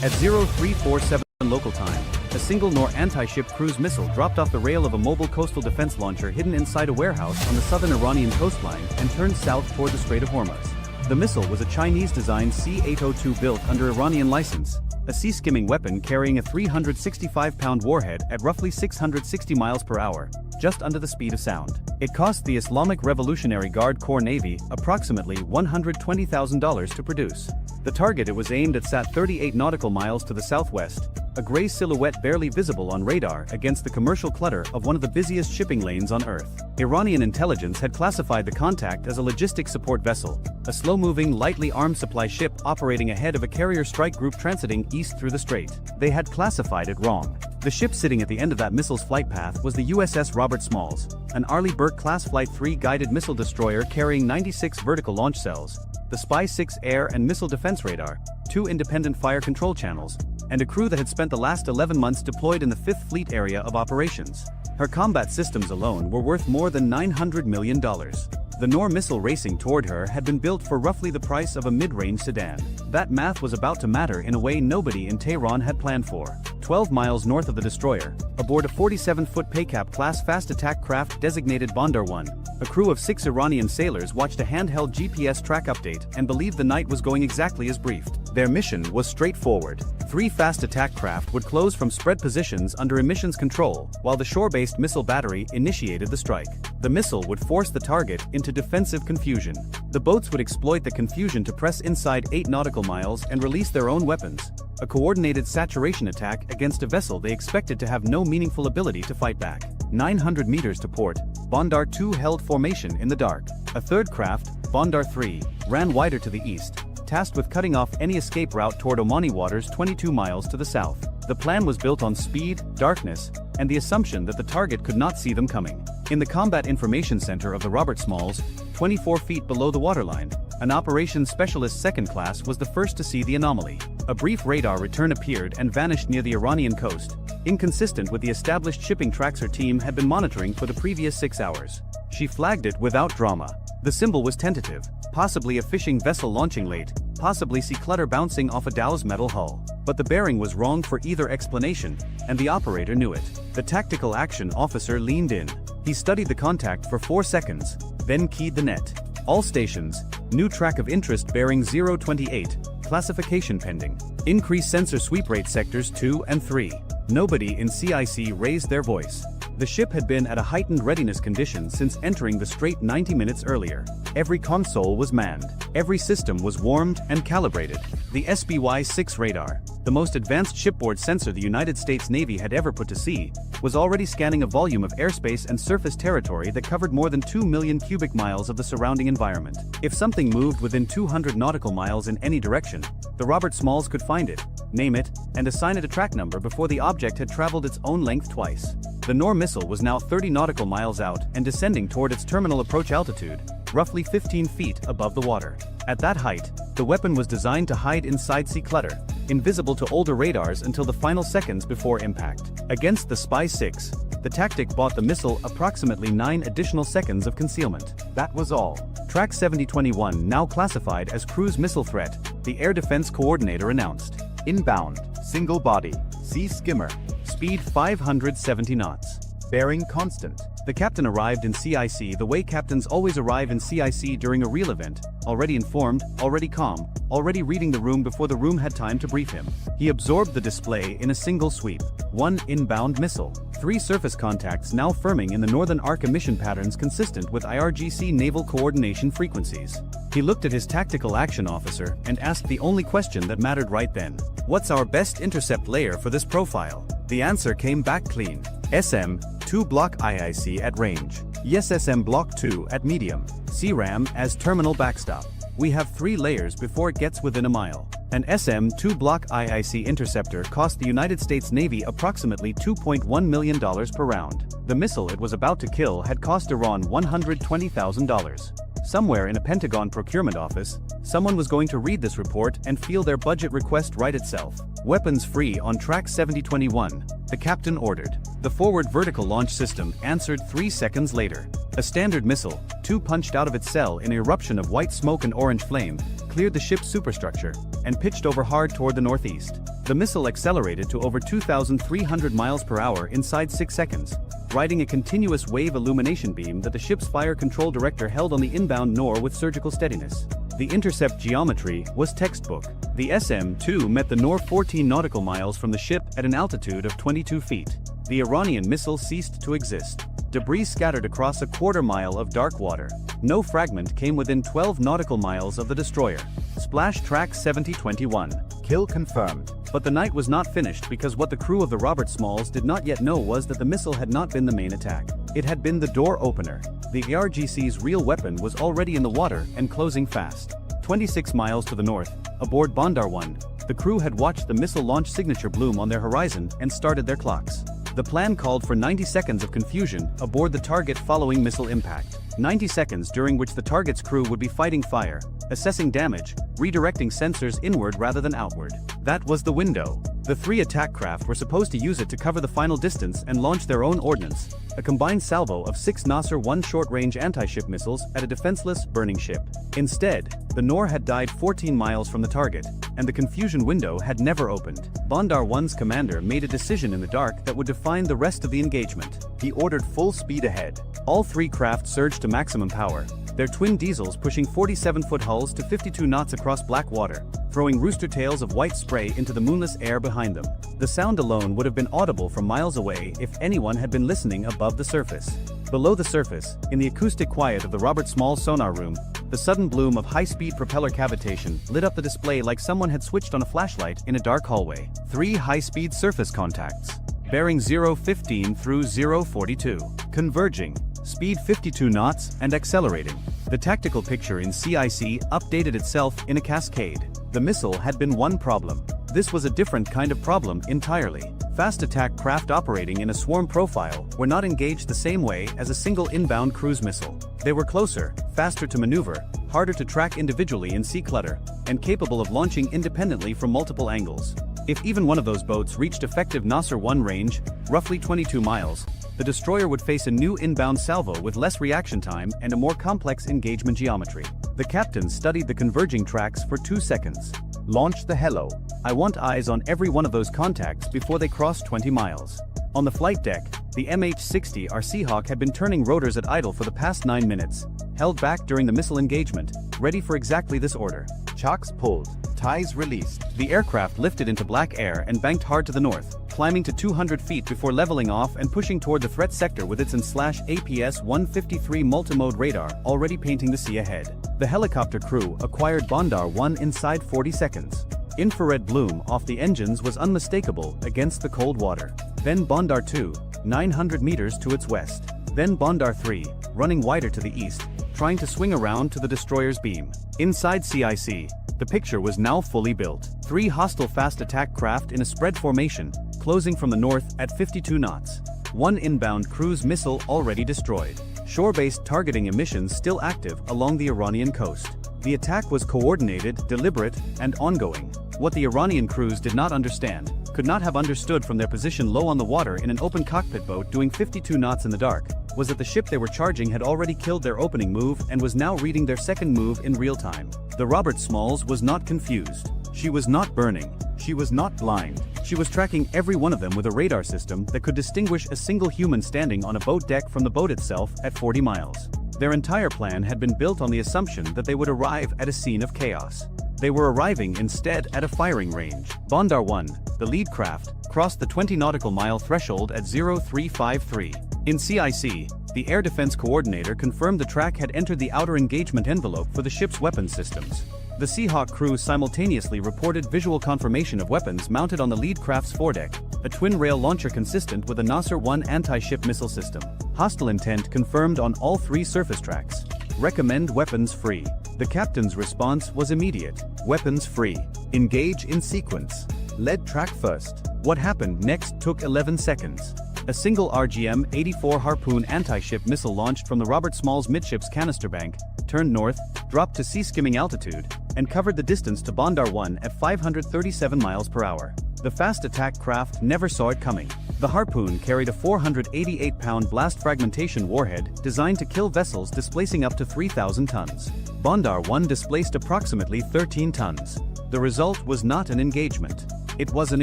At 0347 local time, a single NOR anti-ship cruise missile dropped off the rail of a mobile coastal defense launcher hidden inside a warehouse on the southern Iranian coastline and turned south toward the Strait of Hormuz. The missile was a Chinese-designed C-802 built under Iranian license, a sea-skimming weapon carrying a 365-pound warhead at roughly 660 miles per hour, just under the speed of sound. It cost the Islamic Revolutionary Guard Corps Navy approximately $120,000 to produce. The target it was aimed at sat 38 nautical miles to the southwest, a gray silhouette barely visible on radar against the commercial clutter of one of the busiest shipping lanes on Earth. Iranian intelligence had classified the contact as a logistics support vessel, a slow-moving, lightly armed supply ship operating ahead of a carrier strike group transiting east through the strait. They had classified it wrong. The ship sitting at the end of that missile's flight path was the USS Robert Smalls, an Arleigh Burke-class Flight 3 guided missile destroyer carrying 96 vertical launch cells, the Spy-6 air and missile defense radar, 2 independent fire control channels, and a crew that had spent the last 11 months deployed in the 5th Fleet area of operations. Her combat systems alone were worth more than $900 million. The NOR missile racing toward her had been built for roughly the price of a mid-range sedan. That math was about to matter in a way nobody in Tehran had planned for. 12 miles north of the destroyer, aboard a 47-foot Paycap-class fast attack craft designated Bandar 1, a crew of 6 Iranian sailors watched a handheld GPS track update and believed the night was going exactly as briefed. Their mission was straightforward. 3 fast attack craft would close from spread positions under emissions control, while the shore-based missile battery initiated the strike. The missile would force the target into defensive confusion. The boats would exploit the confusion to press inside 8 nautical miles and release their own weapons, a coordinated saturation attack against a vessel they expected to have no meaningful ability to fight back. 900 meters to port, Bandar 2 held formation in the dark. A third craft, Bandar 3, ran wider to the east, tasked with cutting off any escape route toward Omani waters 22 miles to the south. The plan was built on speed, darkness, and the assumption that the target could not see them coming. In the Combat Information Center of the Robert Smalls, 24 feet below the waterline, an operations specialist second class was the first to see the anomaly. A brief radar return appeared and vanished near the Iranian coast, inconsistent with the established shipping tracks her team had been monitoring for the previous 6 hours. She flagged it without drama. The symbol was tentative, possibly a fishing vessel launching late, possibly sea clutter bouncing off a dow's metal hull. But the bearing was wrong for either explanation, and the operator knew it. The tactical action officer leaned in. He studied the contact for 4 seconds, then keyed the net. All stations, new track of interest bearing 028, classification pending. Increase sensor sweep rate sectors 2 and 3. Nobody in CIC raised their voice. The ship had been at a heightened readiness condition since entering the strait 90 minutes earlier. Every console was manned. Every system was warmed and calibrated. The SBY-6 radar, the most advanced shipboard sensor the United States Navy had ever put to sea, was already scanning a volume of airspace and surface territory that covered more than 2 million cubic miles of the surrounding environment. If something moved within 200 nautical miles in any direction, the Robert Smalls could find it, name it, and assign it a track number before the object had traveled its own length twice. The NOR missile was now 30 nautical miles out and descending toward its terminal approach altitude, roughly 15 feet above the water. At that height, the weapon was designed to hide inside sea clutter, invisible to older radars until the final seconds before impact. Against the Spy-6, the tactic bought the missile approximately 9 additional seconds of concealment. That was all. Track 7021, now classified as cruise missile threat, the Air Defense Coordinator announced. Inbound, single body, sea skimmer, speed 570 knots. Bearing constant. The captain arrived in CIC the way captains always arrive in CIC during a real event, already informed, already calm, already reading the room before the room had time to brief him. He absorbed the display in a single sweep. 1 inbound missile. 3 surface contacts now firming in the northern arc emission patterns consistent with IRGC naval coordination frequencies. He looked at his tactical action officer and asked the only question that mattered right then. What's our best intercept layer for this profile? The answer came back clean. SM, 2 block IIC at range. Yes, SM block 2 at medium. CRAM as terminal backstop. We have 3 layers before it gets within a mile. An SM-2 block IIC interceptor cost the United States Navy approximately $2.1 million per round. The missile it was about to kill had cost Iran $120,000. Somewhere in a Pentagon procurement office, someone was going to read this report and feel their budget request write itself. Weapons free on track 7021, the captain ordered. The forward vertical launch system answered 3 seconds later. A standard missile, 2 punched out of its cell in an eruption of white smoke and orange flame, cleared the ship's superstructure, and pitched over hard toward the northeast. The missile accelerated to over 2,300 miles per hour inside 6 seconds, riding a continuous wave illumination beam that the ship's fire control director held on the inbound nor with surgical steadiness. The intercept geometry was textbook. The SM-2 met the nor 14 nautical miles from the ship at an altitude of 22 feet. The Iranian missile ceased to exist. Debris scattered across a quarter-mile of dark water. No fragment came within 12 nautical miles of the destroyer. Splash track 7021. Kill confirmed. But the night was not finished because what the crew of the Robert Smalls did not yet know was that the missile had not been the main attack. It had been the door opener. The ARGC's real weapon was already in the water and closing fast. 26 miles to the north, aboard Bandar 1, the crew had watched the missile launch signature bloom on their horizon and started their clocks. The plan called for 90 seconds of confusion aboard the target following missile impact. 90 seconds during which the target's crew would be fighting fire, assessing damage, redirecting sensors inward rather than outward. That was the window. The 3 attack craft were supposed to use it to cover the final distance and launch their own ordnance, a combined salvo of 6 Nasser 1 short-range anti-ship missiles at a defenseless, burning ship. Instead, the Nor had died 14 miles from the target, and the confusion window had never opened. Bandar 1's commander made a decision in the dark that would define the rest of the engagement. He ordered full speed ahead. All 3 craft surged to maximum power, their twin diesels pushing 47-foot hulls to 52 knots across black water, throwing rooster tails of white spray into the moonless air behind them. The sound alone would have been audible from miles away if anyone had been listening above the surface. Below the surface, in the acoustic quiet of the Robert Smalls sonar room, the sudden bloom of high-speed propeller cavitation lit up the display like someone had switched on a flashlight in a dark hallway. 3 high-speed surface contacts. Bearing 015 through 042. Converging. Speed 52 knots and accelerating. The tactical picture in CIC updated itself in a cascade. The missile had been one problem. This was a different kind of problem entirely. Fast attack craft operating in a swarm profile were not engaged the same way as a single inbound cruise missile. They were closer, faster to maneuver, harder to track individually in sea clutter, and capable of launching independently from multiple angles. If even one of those boats reached effective Nasser 1 range, roughly 22 miles, the destroyer would face a new inbound salvo with less reaction time and a more complex engagement geometry. The captain studied the converging tracks for 2 seconds. Launch the hello. I want eyes on every one of those contacts before they cross 20 miles. On the flight deck, the MH-60R Seahawk had been turning rotors at idle for the past 9 minutes, held back during the missile engagement, ready for exactly this order. Chocks pulled, ties released. The aircraft lifted into black air and banked hard to the north, climbing to 200 feet before leveling off and pushing toward the threat sector with its APS-153 multimode radar already painting the sea ahead. The helicopter crew acquired Bandar 1 inside 40 seconds. Infrared bloom off the engines was unmistakable against the cold water. Then Bandar 2, 900 meters to its west. Then Bandar 3, running wider to the east, trying to swing around to the destroyer's beam. Inside CIC, the picture was now fully built. 3 hostile fast attack craft in a spread formation, closing from the north at 52 knots. 1 inbound cruise missile already destroyed. Shore-based targeting emissions still active along the Iranian coast. The attack was coordinated, deliberate, and ongoing. What the Iranian crews did not understand, could not have understood from their position low on the water in an open cockpit boat doing 52 knots in the dark, was that the ship they were charging had already killed their opening move and was now reading their second move in real time. The Robert Smalls was not confused. She was not burning. She was not blind. She was tracking every one of them with a radar system that could distinguish a single human standing on a boat deck from the boat itself at 40 miles. Their entire plan had been built on the assumption that they would arrive at a scene of chaos. They were arriving instead at a firing range. Bandar 1, the lead craft, crossed the 20 nautical mile threshold at 0353. In CIC, the Air Defense Coordinator confirmed the track had entered the outer engagement envelope for the ship's weapons systems. The Seahawk crew simultaneously reported visual confirmation of weapons mounted on the lead craft's foredeck, a twin-rail launcher consistent with a Nasser 1 anti-ship missile system. Hostile intent confirmed on all 3 surface tracks. Recommend weapons free. The captain's response was immediate. Weapons free. Engage in sequence. Lead track first. What happened next took 11 seconds. A single RGM-84 Harpoon anti-ship missile launched from the Robert Smalls midships canister bank, turned north, dropped to sea-skimming altitude, and covered the distance to Bandar 1 at 537 miles per hour. The fast attack craft never saw it coming. The Harpoon carried a 488-pound blast fragmentation warhead designed to kill vessels displacing up to 3,000 tons. Bandar 1 displaced approximately 13 tons. The result was not an engagement. It was an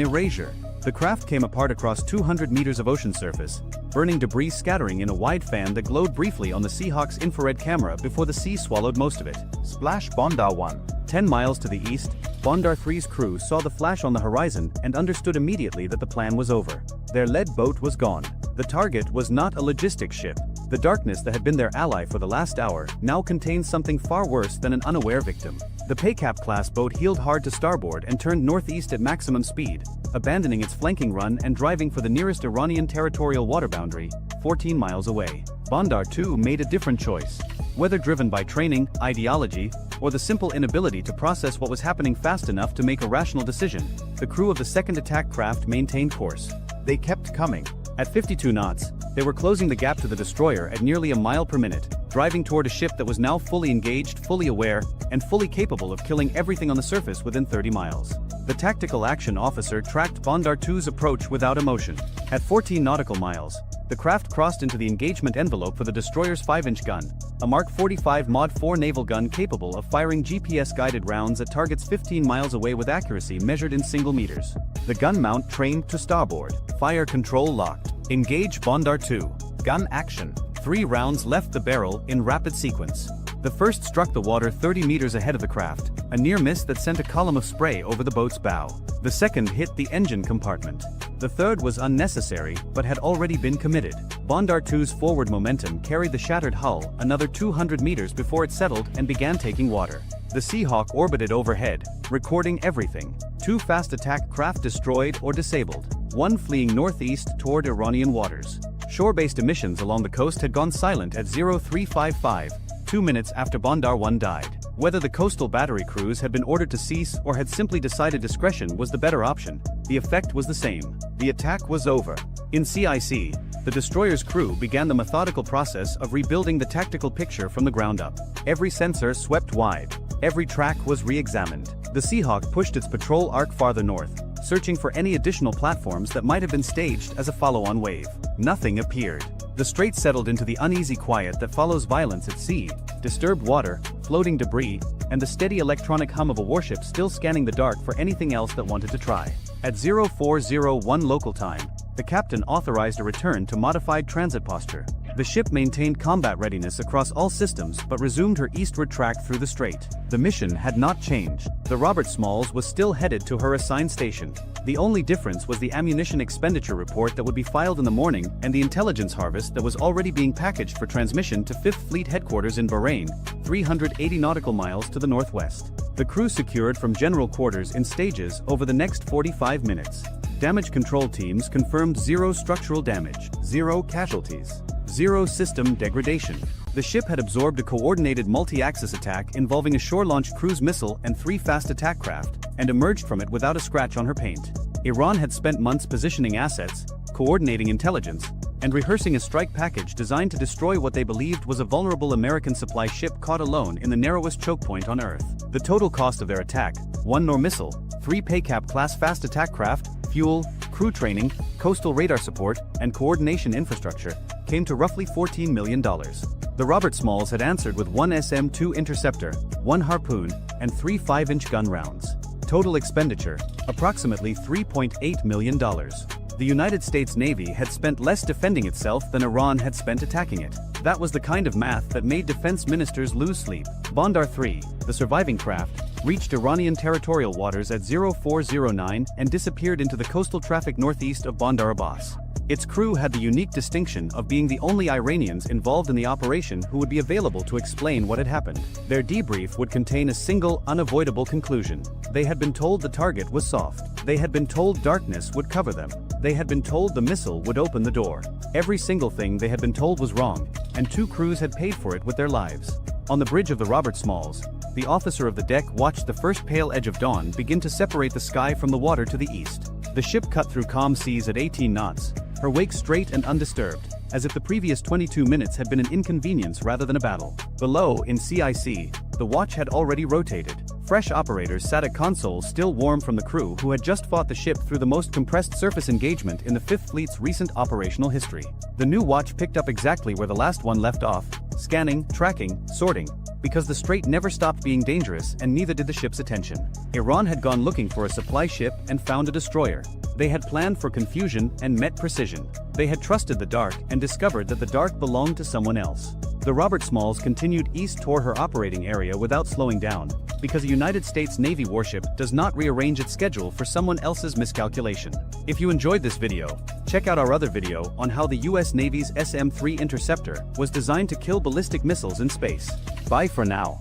erasure. The craft came apart across 200 meters of ocean surface, burning debris scattering in a wide fan that glowed briefly on the Seahawk's infrared camera before the sea swallowed most of it. Splash Bondar 1. 10 miles to the east, Bondar 3's crew saw the flash on the horizon and understood immediately that the plan was over. Their lead boat was gone. The target was not a logistics ship. The darkness that had been their ally for the last hour now contained something far worse than an unaware victim. The Paycap-class boat heeled hard to starboard and turned northeast at maximum speed, abandoning its flanking run and driving for the nearest Iranian territorial water boundary, 14 miles away. Bondar 2 made a different choice. Whether driven by training, ideology, or the simple inability to process what was happening fast enough to make a rational decision, the crew of the second attack craft maintained course. They kept coming. At 52 knots, they were closing the gap to the destroyer at nearly a mile per minute, driving toward a ship that was now fully engaged, fully aware, and fully capable of killing everything on the surface within 30 miles. The tactical action officer tracked Bondar 2's approach without emotion. At 14 nautical miles, the craft crossed into the engagement envelope for the destroyer's 5-inch gun, a Mark 45 Mod 4 naval gun capable of firing GPS-guided rounds at targets 15 miles away with accuracy measured in single meters. The gun mount trained to starboard. Fire control locked. Engage Bondar 2. Gun action. 3 rounds left the barrel in rapid sequence. The first struck the water 30 meters ahead of the craft, a near miss that sent a column of spray over the boat's bow. The second hit the engine compartment. The third was unnecessary, but had already been committed. Bondar 2's forward momentum carried the shattered hull another 200 meters before it settled and began taking water. The Seahawk orbited overhead, recording everything. 2 fast attack craft destroyed or disabled, 1 fleeing northeast toward Iranian waters. Shore-based emissions along the coast had gone silent at 0355, 2 minutes after Bondar 1 died. Whether the coastal battery crews had been ordered to cease or had simply decided discretion was the better option, the effect was the same. The attack was over. In CIC, the destroyer's crew began the methodical process of rebuilding the tactical picture from the ground up. Every sensor swept wide. Every track was re-examined. The Seahawk pushed its patrol arc farther north, searching for any additional platforms that might have been staged as a follow-on wave. Nothing appeared. The strait settled into the uneasy quiet that follows violence at sea, disturbed water, floating debris, and the steady electronic hum of a warship still scanning the dark for anything else that wanted to try. At 0401 local time, the captain authorized a return to modified transit posture. The ship maintained combat readiness across all systems but resumed her eastward track through the strait. The mission had not changed. The Robert Smalls was still headed to her assigned station. The only difference was the ammunition expenditure report that would be filed in the morning and the intelligence harvest that was already being packaged for transmission to 5th Fleet headquarters in Bahrain, 380 nautical miles to the northwest. The crew secured from general quarters in stages over the next 45 minutes. Damage control teams confirmed 0 structural damage, 0 casualties, 0 system degradation. The ship had absorbed a coordinated multi-axis attack involving a shore-launched cruise missile and 3 fast attack craft, and emerged from it without a scratch on her paint. Iran had spent months positioning assets, coordinating intelligence, and rehearsing a strike package designed to destroy what they believed was a vulnerable American supply ship caught alone in the narrowest choke point on Earth. The total cost of their attack, 1 Nor missile, 3 Paycap-class fast attack craft, fuel, crew training, coastal radar support, and coordination infrastructure, came to roughly $14 million. The Robert Smalls had answered with 1 SM-2 interceptor, 1 harpoon, and 3 5-inch gun rounds. Total expenditure, approximately $3.8 million. The United States Navy had spent less defending itself than Iran had spent attacking it. That was the kind of math that made defense ministers lose sleep. Bondar 3, the surviving craft, reached Iranian territorial waters at 0409 and disappeared into the coastal traffic northeast of Bandar Abbas. Its crew had the unique distinction of being the only Iranians involved in the operation who would be available to explain what had happened. Their debrief would contain a single, unavoidable conclusion. They had been told the target was soft. They had been told darkness would cover them. They had been told the missile would open the door. Every single thing they had been told was wrong, and 2 crews had paid for it with their lives. On the bridge of the Robert Smalls, the officer of the deck watched the first pale edge of dawn begin to separate the sky from the water to the east. The ship cut through calm seas at 18 knots, her wake straight and undisturbed, as if the previous 22 minutes had been an inconvenience rather than a battle. Below, in CIC, the watch had already rotated. Fresh operators sat at consoles still warm from the crew who had just fought the ship through the most compressed surface engagement in the 5th Fleet's recent operational history. The new watch picked up exactly where the last one left off, scanning, tracking, sorting, Because the strait never stopped being dangerous and neither did the ship's attention. Iran had gone looking for a supply ship and found a destroyer. They had planned for confusion and met precision. They had trusted the dark and discovered that the dark belonged to someone else. The Robert Smalls continued east toward her operating area without slowing down, because a United States Navy warship does not rearrange its schedule for someone else's miscalculation. If you enjoyed this video, check out our other video on how the US Navy's SM-3 Interceptor was designed to kill ballistic missiles in space. Bye for now.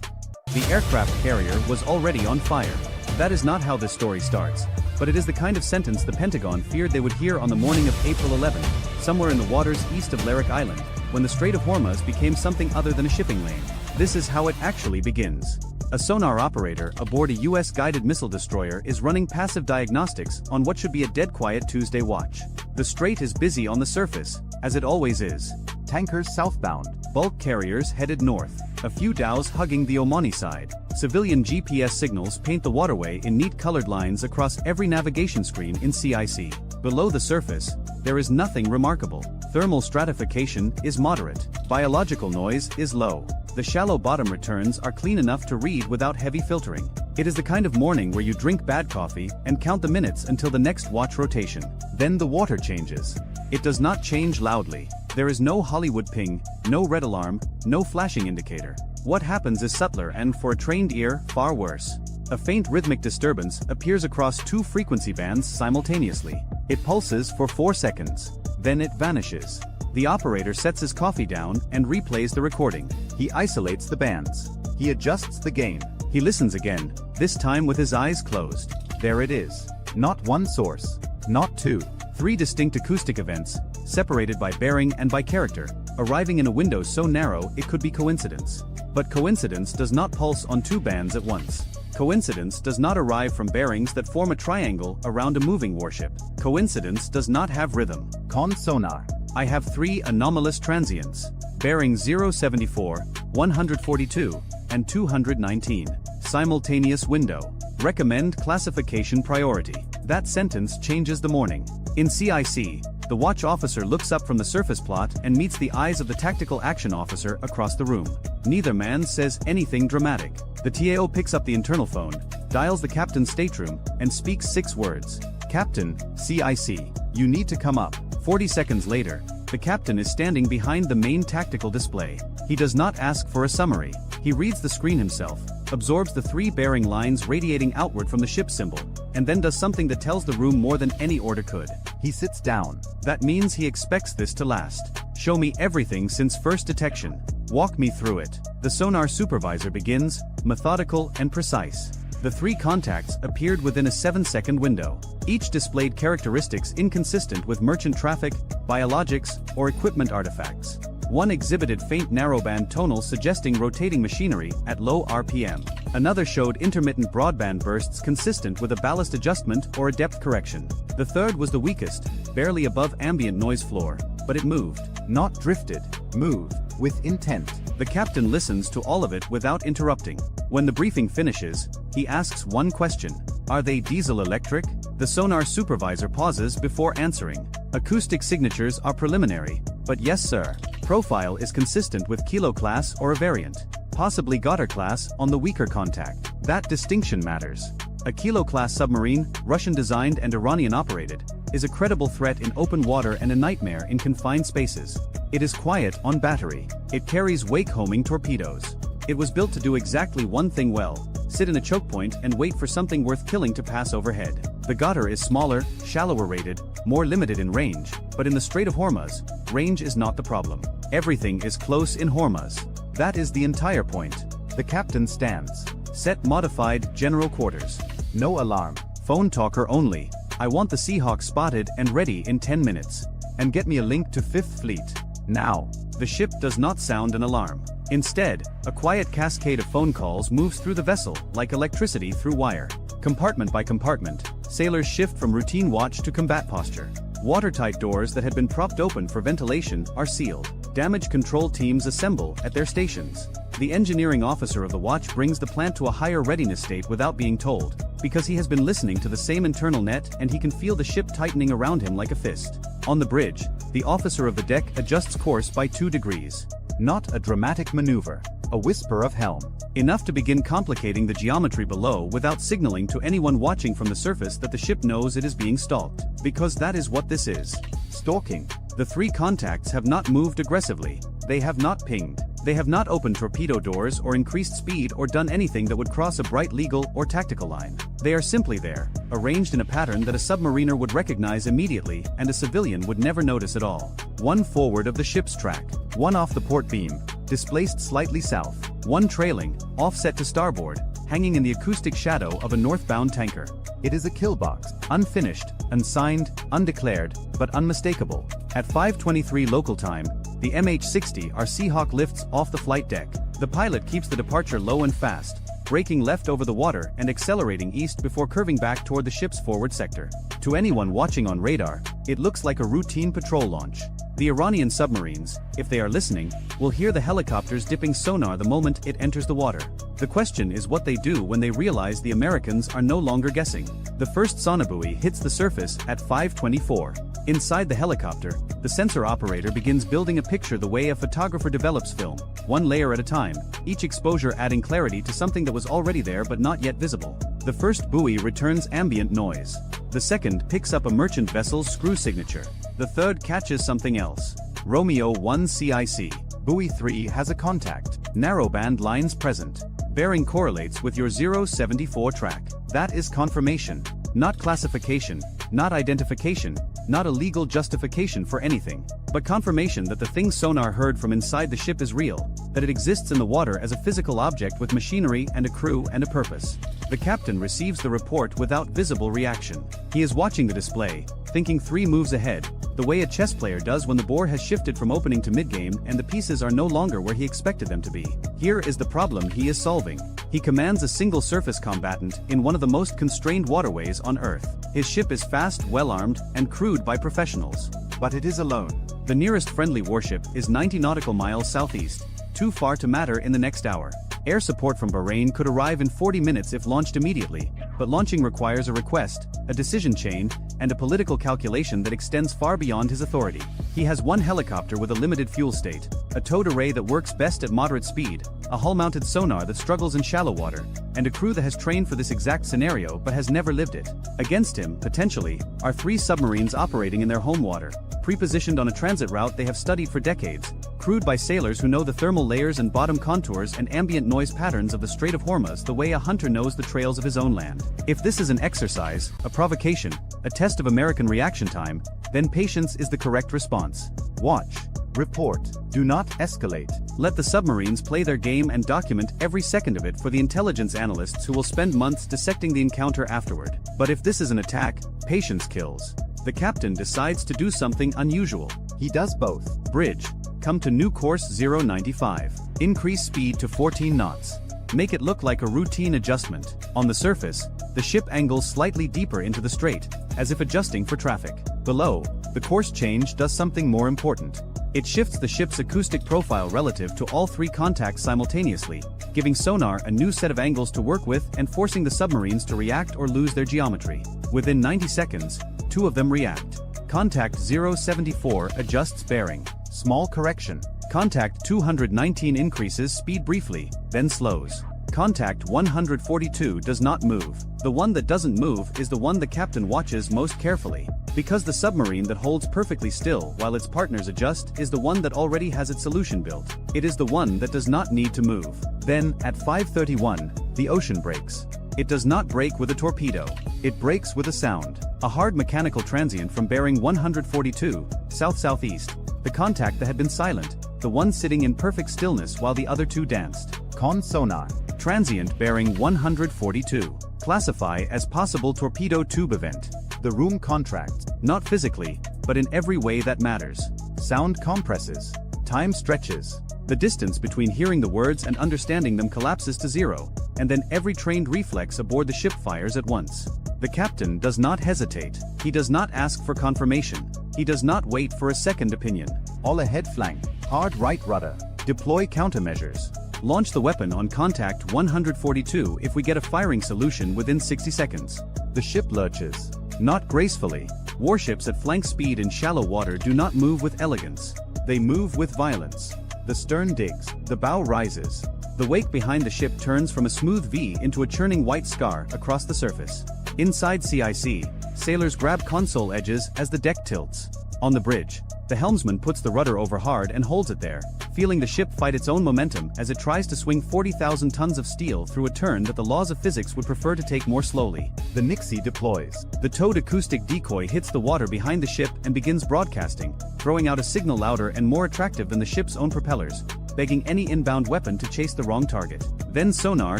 The aircraft carrier was already on fire. That is not how this story starts, but it is the kind of sentence the Pentagon feared they would hear on the morning of April 11, somewhere in the waters east of Larik Island, when the Strait of Hormuz became something other than a shipping lane. This is how it actually begins. A sonar operator aboard a US guided missile destroyer is running passive diagnostics on what should be a dead quiet Tuesday watch. The strait is busy on the surface, as it always is. Tankers southbound. Bulk carriers headed north. A few dhows hugging the Omani side. Civilian GPS signals paint the waterway in neat colored lines across every navigation screen in CIC. Below the surface, there is nothing remarkable. Thermal stratification is moderate. Biological noise is low. The shallow bottom returns are clean enough to read without heavy filtering. It is the kind of morning where you drink bad coffee and count the minutes until the next watch rotation. Then the water changes. It does not change loudly. There is no Hollywood ping, no red alarm, no flashing indicator. What happens is subtler and, for a trained ear, far worse. A faint rhythmic disturbance appears across two frequency bands simultaneously. It pulses for 4 seconds. Then it vanishes. The operator sets his coffee down and replays the recording. He isolates the bands. He adjusts the gain. He listens again, this time with his eyes closed. There it is. Not one source. Not two. 3 distinct acoustic events, separated by bearing and by character, arriving in a window so narrow it could be coincidence. But coincidence does not pulse on 2 bands at once. Coincidence does not arrive from bearings that form a triangle around a moving warship. Coincidence does not have rhythm. Con sonar. I have 3 anomalous transients. Bearing 074, 142, and 219. Simultaneous window. Recommend classification priority. That sentence changes the morning. In CIC, the watch officer looks up from the surface plot and meets the eyes of the tactical action officer across the room. Neither man says anything dramatic. The TAO picks up the internal phone, dials the captain's stateroom, and speaks 6 words. Captain, CIC, you need to come up. 40 seconds later, the captain is standing behind the main tactical display. He does not ask for a summary. He reads the screen himself, absorbs the 3 bearing lines radiating outward from the ship symbol, and then does something that tells the room more than any order could. He sits down. That means he expects this to last. Show me everything since first detection. Walk me through it. The sonar supervisor begins, methodical and precise. The 3 contacts appeared within a 7-second window. Each displayed characteristics inconsistent with merchant traffic, biologics, or equipment artifacts. One exhibited faint narrowband tonal suggesting rotating machinery at low RPM. Another showed intermittent broadband bursts consistent with a ballast adjustment or a depth correction. The third was the weakest, barely above ambient noise floor, but it moved. Not drifted. Moved. With intent. The captain listens to all of it without interrupting. When the briefing finishes, he asks one question. Are they diesel-electric? The sonar supervisor pauses before answering. Acoustic signatures are preliminary, but yes sir. Profile is consistent with Kilo class or a variant. Possibly Goddard class on the weaker contact. That distinction matters. A Kilo class submarine, Russian-designed and Iranian-operated, is a credible threat in open water and a nightmare in confined spaces. It is quiet on battery. It carries wake-homing torpedoes. It was built to do exactly one thing well: sit in a choke point and wait for something worth killing to pass overhead. The Goddard is smaller, shallower rated, more limited in range, but in the Strait of Hormuz, range is not the problem. Everything is close in Hormuz. That is the entire point. The captain stands. Set modified general quarters. No alarm. Phone talker only. I want the Seahawk spotted and ready in 10 minutes. And get me a link to 5th Fleet. Now. The ship does not sound an alarm. Instead, a quiet cascade of phone calls moves through the vessel like electricity through wire. Compartment by compartment, sailors shift from routine watch to combat posture. Watertight doors that had been propped open for ventilation are sealed. Damage control teams assemble at their stations. The engineering officer of the watch brings the plant to a higher readiness state without being told, because he has been listening to the same internal net and he can feel the ship tightening around him like a fist. On the bridge, the officer of the deck adjusts course by 2 degrees. Not a dramatic maneuver. A whisper of helm. Enough to begin complicating the geometry below without signaling to anyone watching from the surface that the ship knows it is being stalked. Because that is what this is. Stalking. The three contacts have not moved aggressively. They have not pinged. They have not opened torpedo doors or increased speed or done anything that would cross a bright legal or tactical line. They are simply there, arranged in a pattern that a submariner would recognize immediately and a civilian would never notice at all. One forward of the ship's track. One off the port beam, displaced slightly south. One trailing, offset to starboard, hanging in the acoustic shadow of a northbound tanker. It is a kill box, unfinished, unsigned, undeclared, but unmistakable. At 5:23 local time, the MH-60 our Seahawk lifts off the flight deck. The pilot keeps the departure low and fast, braking left over the water and accelerating east before curving back toward the ship's forward sector. To anyone watching on radar, it looks like a routine patrol launch. The Iranian submarines, if they are listening, will hear the helicopters dipping sonar the moment it enters the water. The question is what they do when they realize the Americans are no longer guessing. The first sonobuoy hits the surface at 5:24. Inside the helicopter, the sensor operator begins building a picture the way a photographer develops film, one layer at a time, each exposure adding clarity to something that was already there but not yet visible. The first buoy returns ambient noise. The second picks up a merchant vessel's screw signature. The third catches something else. Romeo 1 CIC. Buoy 3 has a contact. Narrowband lines present. Bearing correlates with your 074 track. That is confirmation. Not classification, not identification, not a legal justification for anything, but confirmation that the thing sonar heard from inside the ship is real, that it exists in the water as a physical object with machinery and a crew and a purpose. The captain receives the report without visible reaction. He is watching the display, thinking 3 moves ahead, the way a chess player does when the board has shifted from opening to mid-game and the pieces are no longer where he expected them to be. Here is the problem he is solving. He commands a single surface combatant in one of the most constrained waterways on Earth. His ship is fast, well-armed, and crewed by professionals. But it is alone. The nearest friendly warship is 90 nautical miles southeast, too far to matter in the next hour. Air support from Bahrain could arrive in 40 minutes if launched immediately, but launching requires a request, a decision chain, and a political calculation that extends far beyond his authority. He has one helicopter with a limited fuel state, a towed array that works best at moderate speed, a hull-mounted sonar that struggles in shallow water, and a crew that has trained for this exact scenario but has never lived it. Against him, potentially, are 3 submarines operating in their home water, pre-positioned on a transit route they have studied for decades, crewed by sailors who know the thermal layers and bottom contours and ambient noise patterns of the Strait of Hormuz the way a hunter knows the trails of his own land. If this is an exercise, a provocation, a test of American reaction time, then patience is the correct response. Watch. Report. Do not escalate. Let the submarines play their game and document every second of it for the intelligence analysts who will spend months dissecting the encounter afterward. But if this is an attack, patience kills. The captain decides to do something unusual. He does both. Bridge. Come to new course 095. Increase speed to 14 knots. Make it look like a routine adjustment. On the surface, the ship angles slightly deeper into the strait, as if adjusting for traffic. Below, the course change does something more important. It shifts the ship's acoustic profile relative to all 3 contacts simultaneously, giving sonar a new set of angles to work with and forcing the submarines to react or lose their geometry. Within 90 seconds, 2 of them react. Contact 074 adjusts bearing. Small correction. Contact 219 increases speed briefly, then slows. Contact 142 does not move. The one that doesn't move is the one the captain watches most carefully. Because the submarine that holds perfectly still while its partners adjust is the one that already has its solution built. It is the one that does not need to move. Then, at 5:31, the ocean breaks. It does not break with a torpedo. It breaks with a sound. A hard mechanical transient from bearing 142, south-southeast. The contact that had been silent, the one sitting in perfect stillness while the other 2 danced. Con sonar. Transient bearing 142. Classify as possible torpedo tube event. The room contracts. Not physically, but in every way that matters. Sound compresses. Time stretches. The distance between hearing the words and understanding them collapses to 0, and then every trained reflex aboard the ship fires at once. The captain does not hesitate. He does not ask for confirmation. He does not wait for a second opinion. All ahead flank. Hard right rudder. Deploy countermeasures. Launch the weapon on contact 142 if we get a firing solution within 60 seconds. The ship lurches. Not gracefully. Warships at flank speed in shallow water do not move with elegance. They move with violence. The stern digs. The bow rises. The wake behind the ship turns from a smooth V into a churning white scar across the surface. Inside CIC, sailors grab console edges as the deck tilts. On the bridge, the helmsman puts the rudder over hard and holds it there, feeling the ship fight its own momentum as it tries to swing 40,000 tons of steel through a turn that the laws of physics would prefer to take more slowly. The Nixie deploys. The towed acoustic decoy hits the water behind the ship and begins broadcasting, throwing out a signal louder and more attractive than the ship's own propellers, begging any inbound weapon to chase the wrong target. Then sonar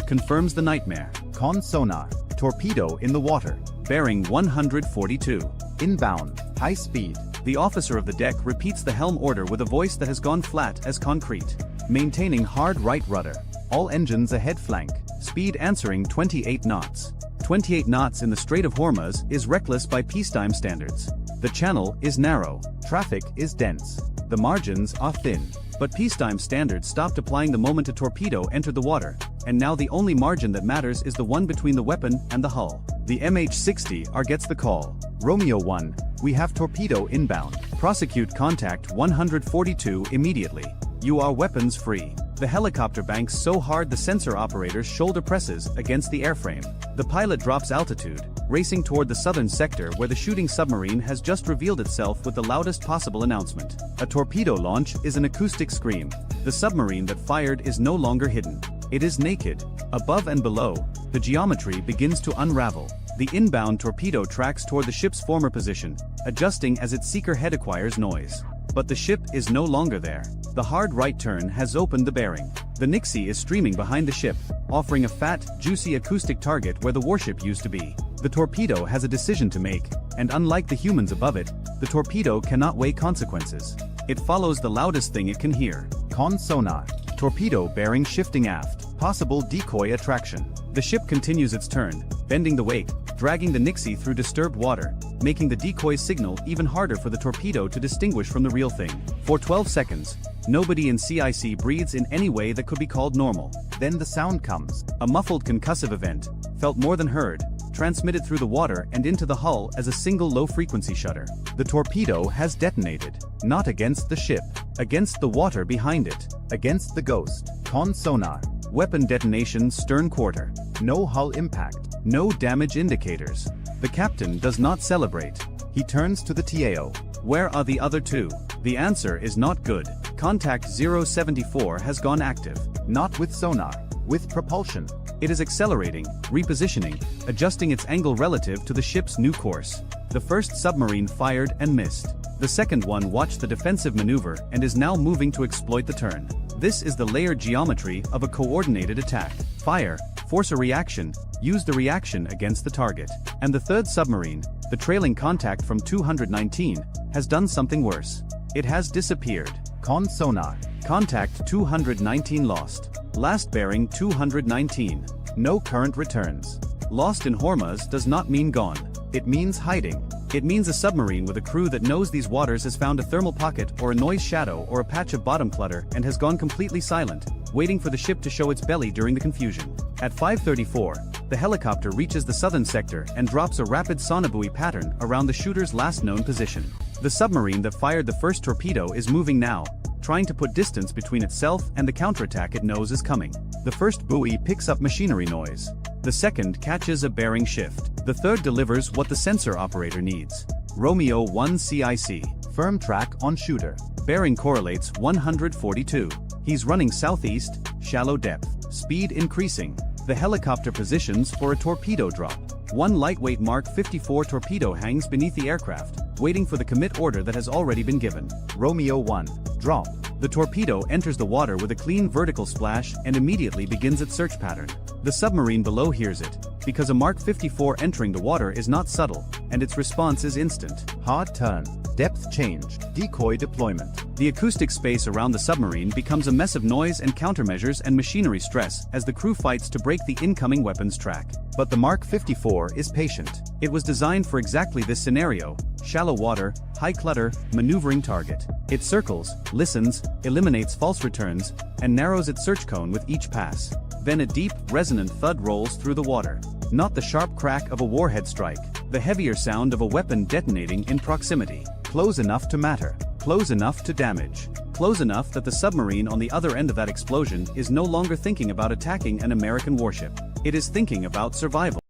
confirms the nightmare. Con sonar. Torpedo in the water. Bearing 142. Inbound. High speed. The officer of the deck repeats the helm order with a voice that has gone flat as concrete. Maintaining hard right rudder. All engines ahead flank. Speed answering 28 knots. 28 knots in the Strait of Hormuz is reckless by peacetime standards. The channel is narrow. Traffic is dense. The margins are thin. But peacetime standards stopped applying the moment a torpedo entered the water, and now the only margin that matters is the one between the weapon and the hull. The MH-60R gets the call. Romeo 1, we have torpedo inbound. Prosecute contact 142 immediately. You are weapons free. The helicopter banks so hard the sensor operator's shoulder presses against the airframe. The pilot drops altitude, racing toward the southern sector where the shooting submarine has just revealed itself with the loudest possible announcement. A torpedo launch is an acoustic scream. The submarine that fired is no longer hidden. It is naked. Above and below, the geometry begins to unravel. The inbound torpedo tracks toward the ship's former position, adjusting as its seeker head acquires noise. But the ship is no longer there. The hard right turn has opened the bearing. The Nixie is streaming behind the ship, offering a fat, juicy acoustic target where the warship used to be. The torpedo has a decision to make, and unlike the humans above it, the torpedo cannot weigh consequences. It follows the loudest thing it can hear. Con sonar. Torpedo bearing shifting aft. Possible decoy attraction. The ship continues its turn, bending the wake, dragging the Nixie through disturbed water, making the decoy signal even harder for the torpedo to distinguish from the real thing. For 12 seconds, nobody in CIC breathes in any way that could be called normal. Then the sound comes. A muffled concussive event, felt more than heard, transmitted through the water and into the hull as a single low-frequency shudder. The torpedo has detonated. Not against the ship. Against the water behind it. Against the ghost. Con sonar. Weapon detonation stern quarter. No hull impact. No damage indicators. The captain does not celebrate. He turns to the TAO. Where are the other two? The answer is not good. Contact 074 has gone active. Not with sonar. With propulsion. It is accelerating, repositioning, adjusting its angle relative to the ship's new course. The first submarine fired and missed. The second one watched the defensive maneuver and is now moving to exploit the turn. This is the layered geometry of a coordinated attack. Fire, force a reaction, use the reaction against the target. And the third submarine, the trailing contact from 219, has done something worse. It has disappeared. Con sonar. Contact 219 lost. Last bearing 219. No current returns. Lost in Hormuz does not mean gone. It means hiding. It means a submarine with a crew that knows these waters has found a thermal pocket or a noise shadow or a patch of bottom clutter and has gone completely silent, waiting for the ship to show its belly during the confusion. At 5:34, the helicopter reaches the southern sector and drops a rapid sonobuoy pattern around the shooter's last known position. The submarine that fired the first torpedo is moving now, trying to put distance between itself and the counterattack it knows is coming. The first buoy picks up machinery noise. The second catches a bearing shift. The third delivers what the sensor operator needs. Romeo 1 CIC. Firm track on shooter. Bearing correlates 142. He's running southeast, shallow depth. Speed increasing. The helicopter positions for a torpedo drop. One lightweight Mark 54 torpedo hangs beneath the aircraft, waiting for the commit order that has already been given. Romeo 1. Drop. The torpedo enters the water with a clean vertical splash and immediately begins its search pattern. The submarine below hears it, because a Mark 54 entering the water is not subtle, and its response is instant. Hard turn. Depth change. Decoy deployment. The acoustic space around the submarine becomes a mess of noise and countermeasures and machinery stress as the crew fights to break the incoming weapons track. But the Mark 54 is patient. It was designed for exactly this scenario: shallow water, high clutter, maneuvering target. It circles, listens, eliminates false returns, and narrows its search cone with each pass. Then a deep, resonant thud rolls through the water. Not the sharp crack of a warhead strike, the heavier sound of a weapon detonating in proximity. Close enough to matter. Close enough to damage. close enough that the submarine on the other end of that explosion is no longer thinking about attacking an American warship. It is thinking about survival.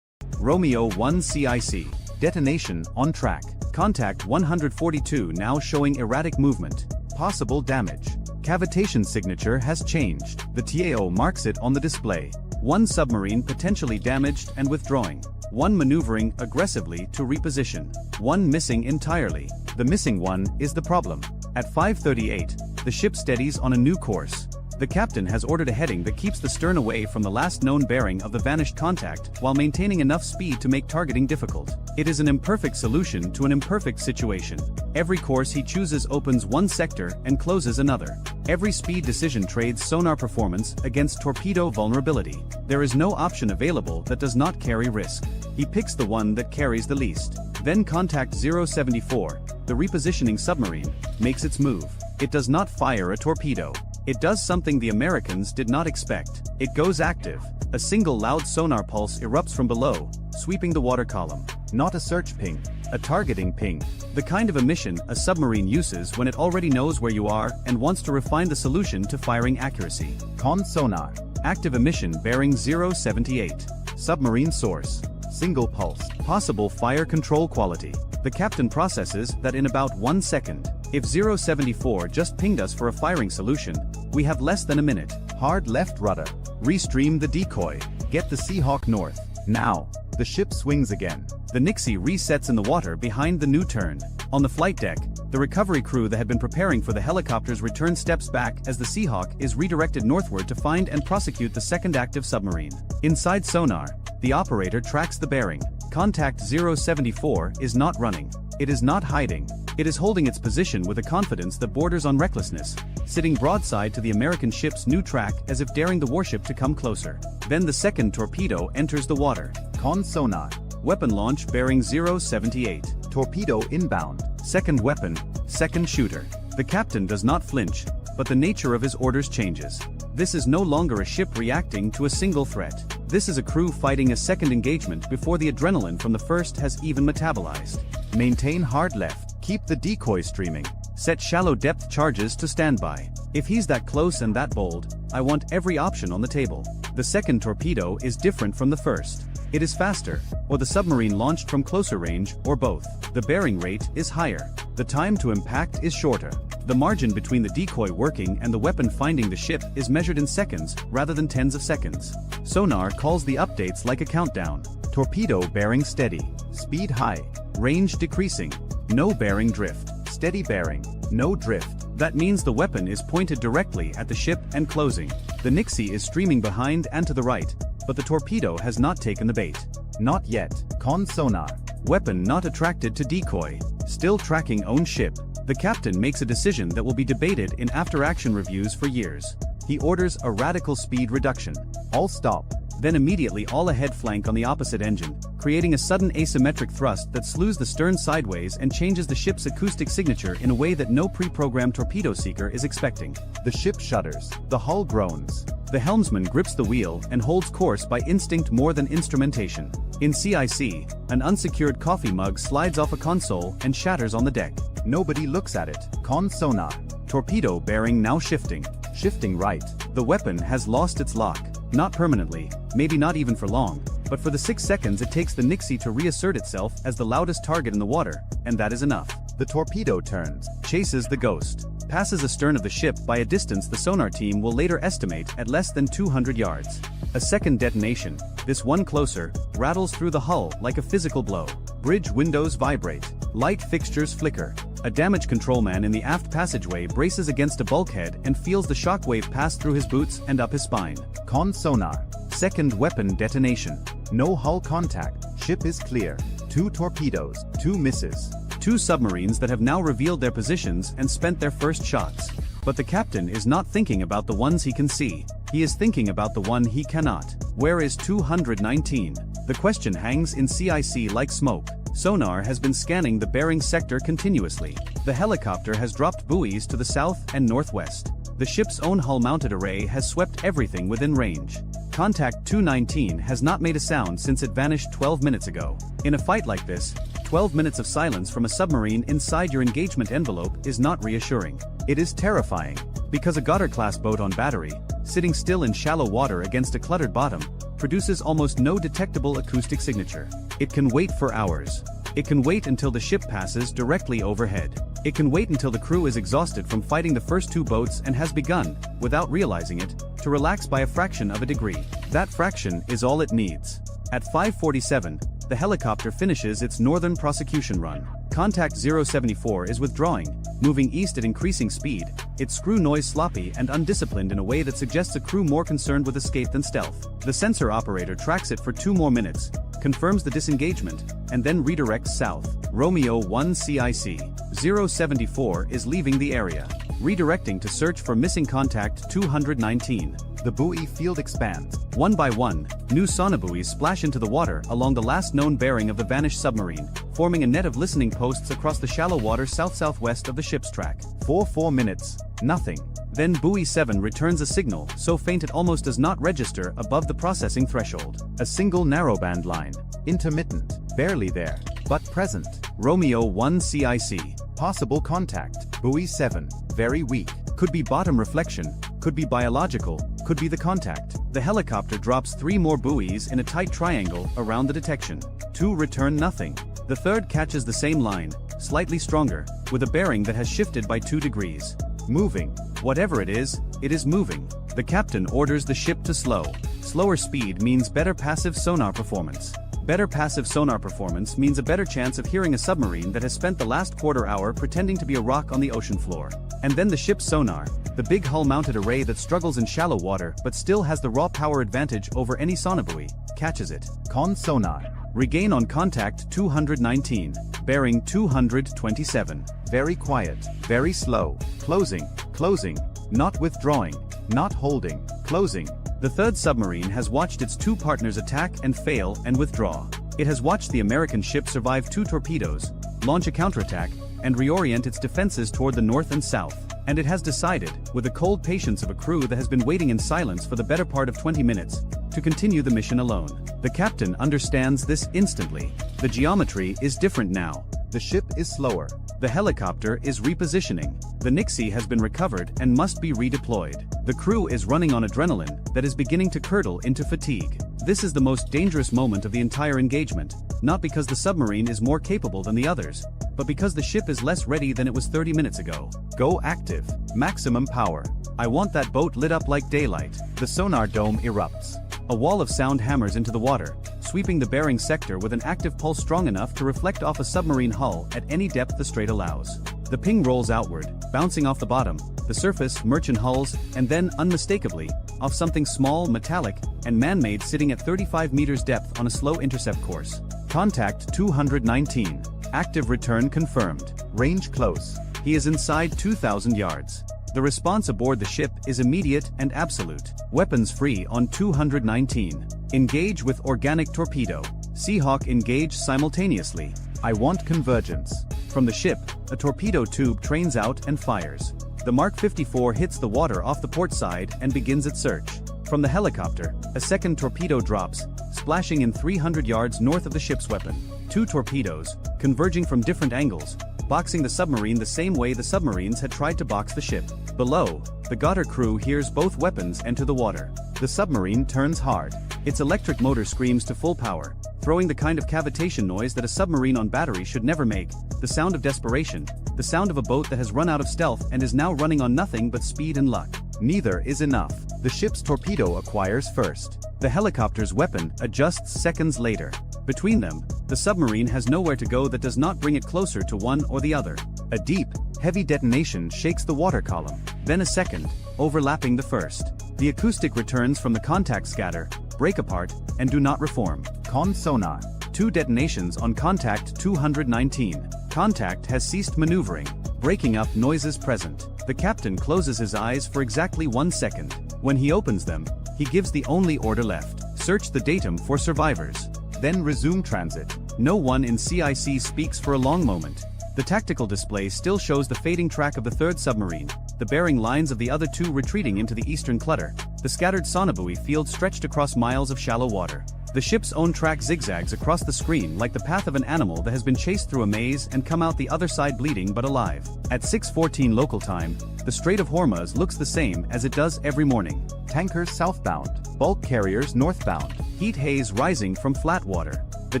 Romeo 1 CIC. Detonation on track. Contact 142 now showing erratic movement. Possible damage. Cavitation signature has changed. The TAO marks it on the display. One submarine potentially damaged and withdrawing. One maneuvering aggressively to reposition. One missing entirely. The missing one is the problem. At 5:38, the ship steadies on a new course. The captain has ordered a heading that keeps the stern away from the last known bearing of the vanished contact while maintaining enough speed to make targeting difficult. It is an imperfect solution to an imperfect situation. Every course he chooses opens one sector and closes another. Every speed decision trades sonar performance against torpedo vulnerability. There is no option available that does not carry risk. He picks the one that carries the least. Then contact 074, the repositioning submarine, makes its move. It does not fire a torpedo. It does something the Americans did not expect. It goes active. A single loud sonar pulse erupts from below, sweeping the water column. Not a search ping, a targeting ping. The kind of emission a submarine uses when it already knows where you are and wants to refine the solution to firing accuracy. Con sonar. Active emission bearing 078. Submarine source. Single pulse. Possible fire control quality. The captain processes that in about 1 second. If 074 just pinged us for a firing solution, we have less than a minute. Hard left rudder. Restream the decoy. Get the Seahawk north. Now. The ship swings again. The Nixie resets in the water behind the new turn. On the flight deck, the recovery crew that had been preparing for the helicopter's return steps back as the Seahawk is redirected northward to find and prosecute the second active submarine. Inside sonar, the operator tracks the bearing. Contact 074 is not running. It is not hiding. It is holding its position with a confidence that borders on recklessness, sitting broadside to the American ship's new track as if daring the warship to come closer. Then the second torpedo enters the water. Con sonar. Weapon launch bearing 078. Torpedo inbound. Second weapon, second shooter. The captain does not flinch, but the nature of his orders changes. This is no longer a ship reacting to a single threat. This is a crew fighting a second engagement before the adrenaline from the first has even metabolized. Maintain hard left. Keep the decoy streaming. Set shallow depth charges to standby. If he's that close and that bold, I want every option on the table. The second torpedo is different from the first. It is faster, or the submarine launched from closer range, or both. The bearing rate is higher. The time to impact is shorter. The margin between the decoy working and the weapon finding the ship is measured in seconds rather than tens of seconds. Sonar calls the updates like a countdown. Torpedo bearing steady. Speed high. Range decreasing. No bearing drift. Steady bearing. No drift. That means the weapon is pointed directly at the ship and closing. The Nixie is streaming behind and to the right, but the torpedo has not taken the bait. Not yet. Con sonar. Weapon not attracted to decoy. Still tracking own ship. The captain makes a decision that will be debated in after-action reviews for years. He orders a radical speed reduction. All stop. Then immediately all ahead flank on the opposite engine, creating a sudden asymmetric thrust that slews the stern sideways and changes the ship's acoustic signature in a way that no pre-programmed torpedo seeker is expecting. The ship shudders. The hull groans. The helmsman grips the wheel and holds course by instinct more than instrumentation. In CIC, an unsecured coffee mug slides off a console and shatters on the deck. Nobody looks at it. Con sonar. Torpedo bearing now shifting. Shifting right. The weapon has lost its lock. Not permanently, maybe not even for long, but for the 6 seconds it takes the Nixie to reassert itself as the loudest target in the water, and that is enough. The torpedo turns, chases the ghost, passes astern of the ship by a distance the sonar team will later estimate at less than 200 yards. A second detonation, this one closer, rattles through the hull like a physical blow. Bridge windows vibrate. Light fixtures flicker. A damage control man in the aft passageway braces against a bulkhead and feels the shockwave pass through his boots and up his spine. Con sonar. Second weapon detonation. No hull contact. Ship is clear. 2 torpedoes. 2 misses. 2 submarines that have now revealed their positions and spent their first shots. But the captain is not thinking about the ones he can see. He is thinking about the one he cannot. Where is 219? The question hangs in CIC like smoke. Sonar has been scanning the bearing sector continuously. The helicopter has dropped buoys to the south and northwest. The ship's own hull-mounted array has swept everything within range. Contact 219 has not made a sound since it vanished 12 minutes ago. In a fight like this, 12 minutes of silence from a submarine inside your engagement envelope is not reassuring. It is terrifying, because a Goddard-class boat on battery, sitting still in shallow water against a cluttered bottom, produces almost no detectable acoustic signature. It can wait for hours. It can wait until the ship passes directly overhead. It can wait until the crew is exhausted from fighting the first two boats and has begun, without realizing it, to relax by a fraction of a degree. That fraction is all it needs. At 5:47, the helicopter finishes its northern prosecution run. Contact 074 is withdrawing, moving east at increasing speed, its screw noise sloppy and undisciplined in a way that suggests a crew more concerned with escape than stealth. The sensor operator tracks it for 2 more minutes, confirms the disengagement, and then redirects south. Romeo 1 CIC. 074 is leaving the area, redirecting to search for missing contact 219. The buoy field expands. One by one, new sonobuoys splash into the water along the last known bearing of the vanished submarine, forming a net of listening posts across the shallow water south-southwest of the ship's track. 4 minutes. Nothing. Then buoy 7 returns a signal so faint it almost does not register above the processing threshold. A single narrowband line. Intermittent. Barely there, but present. Romeo 1 CIC. Possible contact. Buoy 7. Very weak. Could be bottom reflection, could be biological, could be the contact. The helicopter drops 3 more buoys in a tight triangle around the detection. 2 return nothing. The third catches the same line, slightly stronger, with a bearing that has shifted by 2 degrees. Moving. Whatever it is moving. The captain orders the ship to slow. Slower speed means better passive sonar performance. Better passive sonar performance means a better chance of hearing a submarine that has spent the last quarter hour pretending to be a rock on the ocean floor. And then the ship's sonar, the big hull-mounted array that struggles in shallow water but still has the raw power advantage over any sonobuoy, catches it. Con sonar. Regain on contact 219. Bearing 227. Very quiet. Very slow. Closing. Closing. Not withdrawing. Not holding. Closing. The third submarine has watched its 2 partners attack and fail and withdraw. It has watched the American ship survive 2 torpedoes, launch a counterattack, and reorient its defenses toward the north and south. And it has decided, with the cold patience of a crew that has been waiting in silence for the better part of 20 minutes, to continue the mission alone. The captain understands this instantly. The geometry is different now. The ship is slower. The helicopter is repositioning. The Nixie has been recovered and must be redeployed. The crew is running on adrenaline that is beginning to curdle into fatigue. This is the most dangerous moment of the entire engagement, not because the submarine is more capable than the others, but because the ship is less ready than it was 30 minutes ago. Go active. Maximum power. I want that boat lit up like daylight. The sonar dome erupts. A wall of sound hammers into the water, sweeping the bearing sector with an active pulse strong enough to reflect off a submarine hull at any depth the strait allows. The ping rolls outward, bouncing off the bottom, the surface, merchant hulls, and then, unmistakably, off something small, metallic, and man-made sitting at 35 meters depth on a slow intercept course. Contact 219. Active return confirmed. Range close. He is inside 2,000 yards. The response aboard the ship is immediate and absolute. Weapons free on 219. Engage with organic torpedo. Seahawk engage simultaneously. I want convergence. From the ship, a torpedo tube trains out and fires. The Mark 54 hits the water off the port side and begins its search. From the helicopter, a second torpedo drops, splashing in 300 yards north of the ship's weapon. 2 torpedoes, converging from different angles, boxing the submarine the same way the submarines had tried to box the ship. Below, the Goddard crew hears both weapons enter the water. The submarine turns hard. Its electric motor screams to full power, throwing the kind of cavitation noise that a submarine on battery should never make, the sound of desperation, the sound of a boat that has run out of stealth and is now running on nothing but speed and luck. Neither is enough. The ship's torpedo acquires first. The helicopter's weapon adjusts seconds later. Between them, the submarine has nowhere to go that does not bring it closer to one or the other. A deep, heavy detonation shakes the water column, then a second, overlapping the first. The acoustic returns from the contact scatter, break apart, and do not reform. Con sonar. 2 detonations on contact 219. Contact has ceased maneuvering, breaking up noises present. The captain closes his eyes for exactly 1 second. When he opens them, he gives the only order left. Search the datum for survivors. Then resume transit. No one in CIC speaks for a long moment. The tactical display still shows the fading track of the third submarine, the bearing lines of the other two retreating into the eastern clutter, the scattered sonobuoy field stretched across miles of shallow water. The ship's own track zigzags across the screen like the path of an animal that has been chased through a maze and come out the other side bleeding but alive. At 6:14 local time, the Strait of Hormuz looks the same as it does every morning. Tankers southbound, bulk carriers northbound. Heat haze rising from flat water. The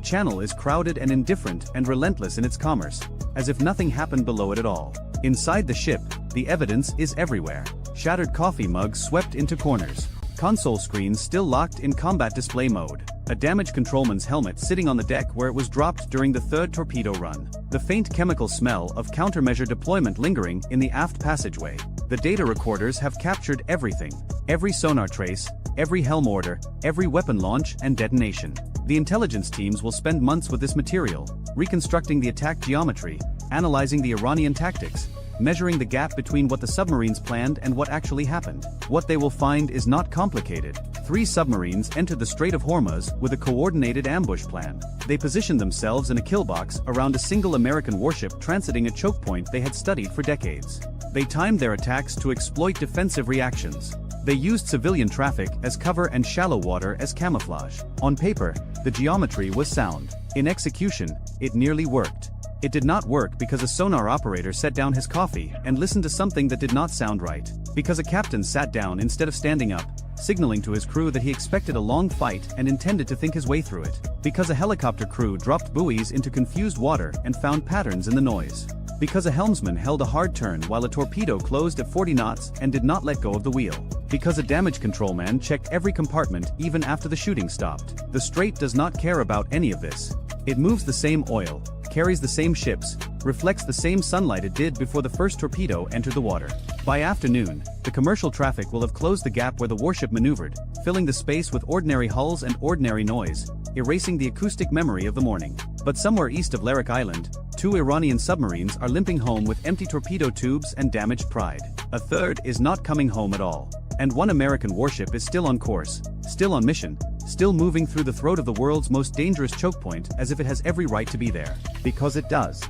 channel is crowded and indifferent and relentless in its commerce, as if nothing happened below it at all. Inside the ship, the evidence is everywhere. Shattered coffee mugs swept into corners. Console screens still locked in combat display mode. A damaged controlman's helmet sitting on the deck where it was dropped during the third torpedo run. The faint chemical smell of countermeasure deployment lingering in the aft passageway. The data recorders have captured everything. Every sonar trace, every helm order, every weapon launch and detonation. The intelligence teams will spend months with this material, reconstructing the attack geometry, analyzing the Iranian tactics, measuring the gap between what the submarines planned and what actually happened. What they will find is not complicated. 3 submarines entered the Strait of Hormuz with a coordinated ambush plan. They positioned themselves in a kill box around a single American warship transiting a choke point they had studied for decades. They timed their attacks to exploit defensive reactions. They used civilian traffic as cover and shallow water as camouflage. On paper, the geometry was sound. In execution, it nearly worked. It did not work because a sonar operator set down his coffee and listened to something that did not sound right. Because a captain sat down instead of standing up, signaling to his crew that he expected a long fight and intended to think his way through it. Because a helicopter crew dropped buoys into confused water and found patterns in the noise. Because a helmsman held a hard turn while a torpedo closed at 40 knots and did not let go of the wheel. Because a damage controlman checked every compartment even after the shooting stopped. The Strait does not care about any of this. It moves the same oil, carries the same ships, reflects the same sunlight it did before the first torpedo entered the water. By afternoon, the commercial traffic will have closed the gap where the warship maneuvered, filling the space with ordinary hulls and ordinary noise, erasing the acoustic memory of the morning. But somewhere east of Larak Island, 2 Iranian submarines are limping home with empty torpedo tubes and damaged pride. A third is not coming home at all. And 1 American warship is still on course, still on mission, still moving through the throat of the world's most dangerous choke point as if it has every right to be there. Because it does.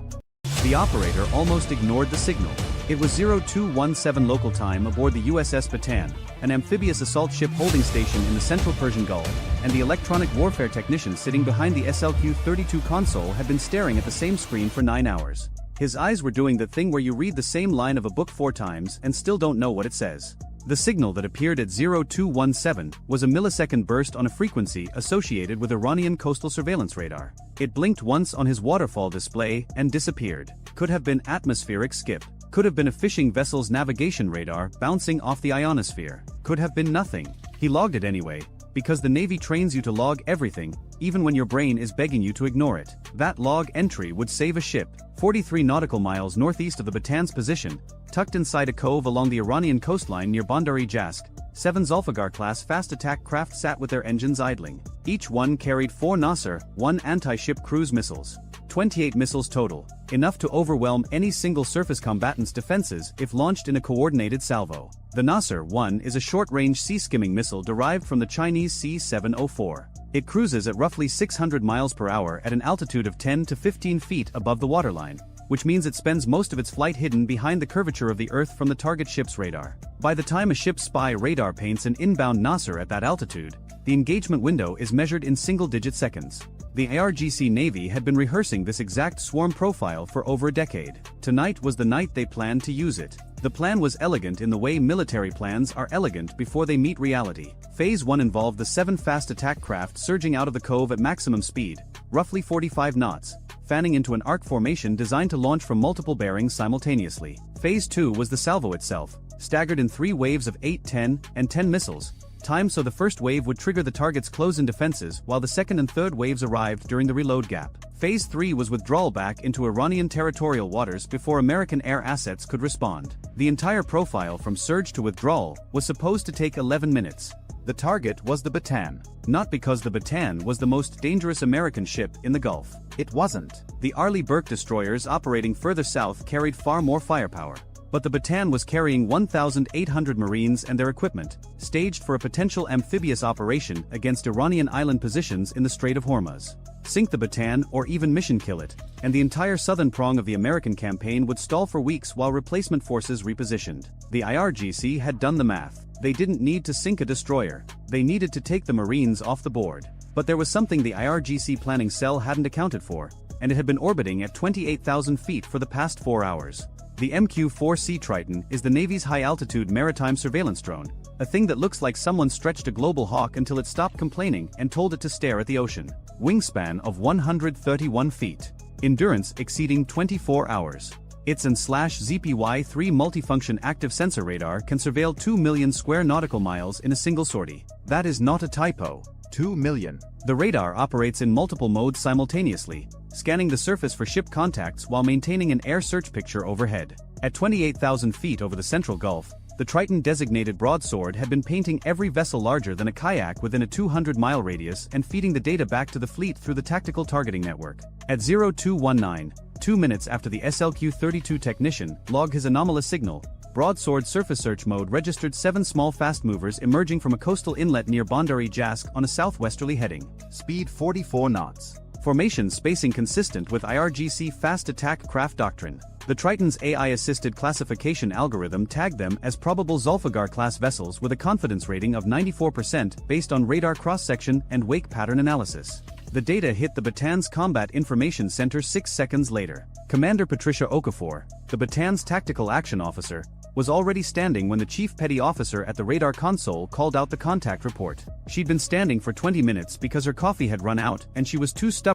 The operator almost ignored the signal. It was 0217 local time aboard the USS Bataan, an amphibious assault ship holding station in the central Persian Gulf, and the electronic warfare technician sitting behind the SLQ-32 console had been staring at the same screen for 9 hours. His eyes were doing the thing where you read the same line of a book 4 times and still don't know what it says. The signal that appeared at 0217 was a millisecond burst on a frequency associated with Iranian coastal surveillance radar. It blinked once on his waterfall display and disappeared. Could have been atmospheric skip. Could have been a fishing vessel's navigation radar bouncing off the ionosphere. Could have been nothing. He logged it anyway, because the Navy trains you to log everything, even when your brain is begging you to ignore it. That log entry would save a ship, 43 nautical miles northeast of the Bataan's position, tucked inside a cove along the Iranian coastline near Bandar-e-Jask. 7 Zulfiqar-class fast attack craft sat with their engines idling. Each one carried 4 Nasser, 1 anti-ship cruise missiles. 28 missiles total, enough to overwhelm any single surface combatant's defenses if launched in a coordinated salvo. The Nasser 1 is a short-range sea-skimming missile derived from the Chinese C-704. It cruises at roughly 600 miles per hour at an altitude of 10 to 15 feet above the waterline, which means it spends most of its flight hidden behind the curvature of the Earth from the target ship's radar. By the time a ship's spy radar paints an inbound Nasser at that altitude, the engagement window is measured in single-digit seconds. The IRGC Navy had been rehearsing this exact swarm profile for over a decade. Tonight was the night they planned to use it. The plan was elegant in the way military plans are elegant before they meet reality. Phase 1 involved the 7 fast attack craft surging out of the cove at maximum speed, roughly 45 knots, fanning into an arc formation designed to launch from multiple bearings simultaneously. Phase 2 was the salvo itself, staggered in 3 waves of 8, 10, and 10 missiles, timed so the first wave would trigger the target's close-in defenses while the second and third waves arrived during the reload gap. Phase 3 was withdrawal back into Iranian territorial waters before American air assets could respond. The entire profile from surge to withdrawal was supposed to take 11 minutes. The target was the Bataan. Not because the Bataan was the most dangerous American ship in the Gulf. It wasn't. The Arleigh Burke destroyers operating further south carried far more firepower. But the Bataan was carrying 1,800 Marines and their equipment, staged for a potential amphibious operation against Iranian island positions in the Strait of Hormuz. sink the Bataan or even mission kill it, and the entire southern prong of the American campaign would stall for weeks while replacement forces repositioned. The IRGC had done the math. They didn't need to sink a destroyer. They needed to take the Marines off the board. But there was something the IRGC planning cell hadn't accounted for, and it had been orbiting at 28,000 feet for the past 4 hours. The MQ-4C Triton is the Navy's high-altitude maritime surveillance drone, a thing that looks like someone stretched a global hawk until it stopped complaining and told it to stare at the ocean. Wingspan of 131 feet. Endurance exceeding 24 hours. Its AN/ZPY-3 multifunction active sensor radar can surveil 2 million square nautical miles in a single sortie. That is not a typo. 2 million. The radar operates in multiple modes simultaneously, scanning the surface for ship contacts while maintaining an air search picture overhead. At 28,000 feet over the central Gulf, the Triton-designated broadsword had been painting every vessel larger than a kayak within a 200-mile radius and feeding the data back to the fleet through the tactical targeting network. At 0219, 2 minutes after the SLQ-32 technician logged his anomalous signal, broadsword surface search mode registered 7 small fast movers emerging from a coastal inlet near Bandar-e Jask on a southwesterly heading. Speed 44 knots. Formation spacing consistent with IRGC fast attack craft doctrine. The Triton's AI-assisted classification algorithm tagged them as probable Zulfigar-class vessels with a confidence rating of 94% based on radar cross-section and wake pattern analysis. The data hit the Bataan's Combat Information Center 6 seconds later. Commander Patricia Okafor, the Bataan's tactical action officer, was already standing when the chief petty officer at the radar console called out the contact report. She'd been standing for 20 minutes because her coffee had run out and she was too stubborn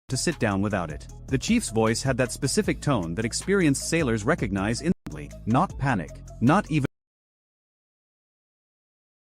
to sit down without it. The chief's voice had that specific tone that experienced sailors recognize instantly. Not panic. Not even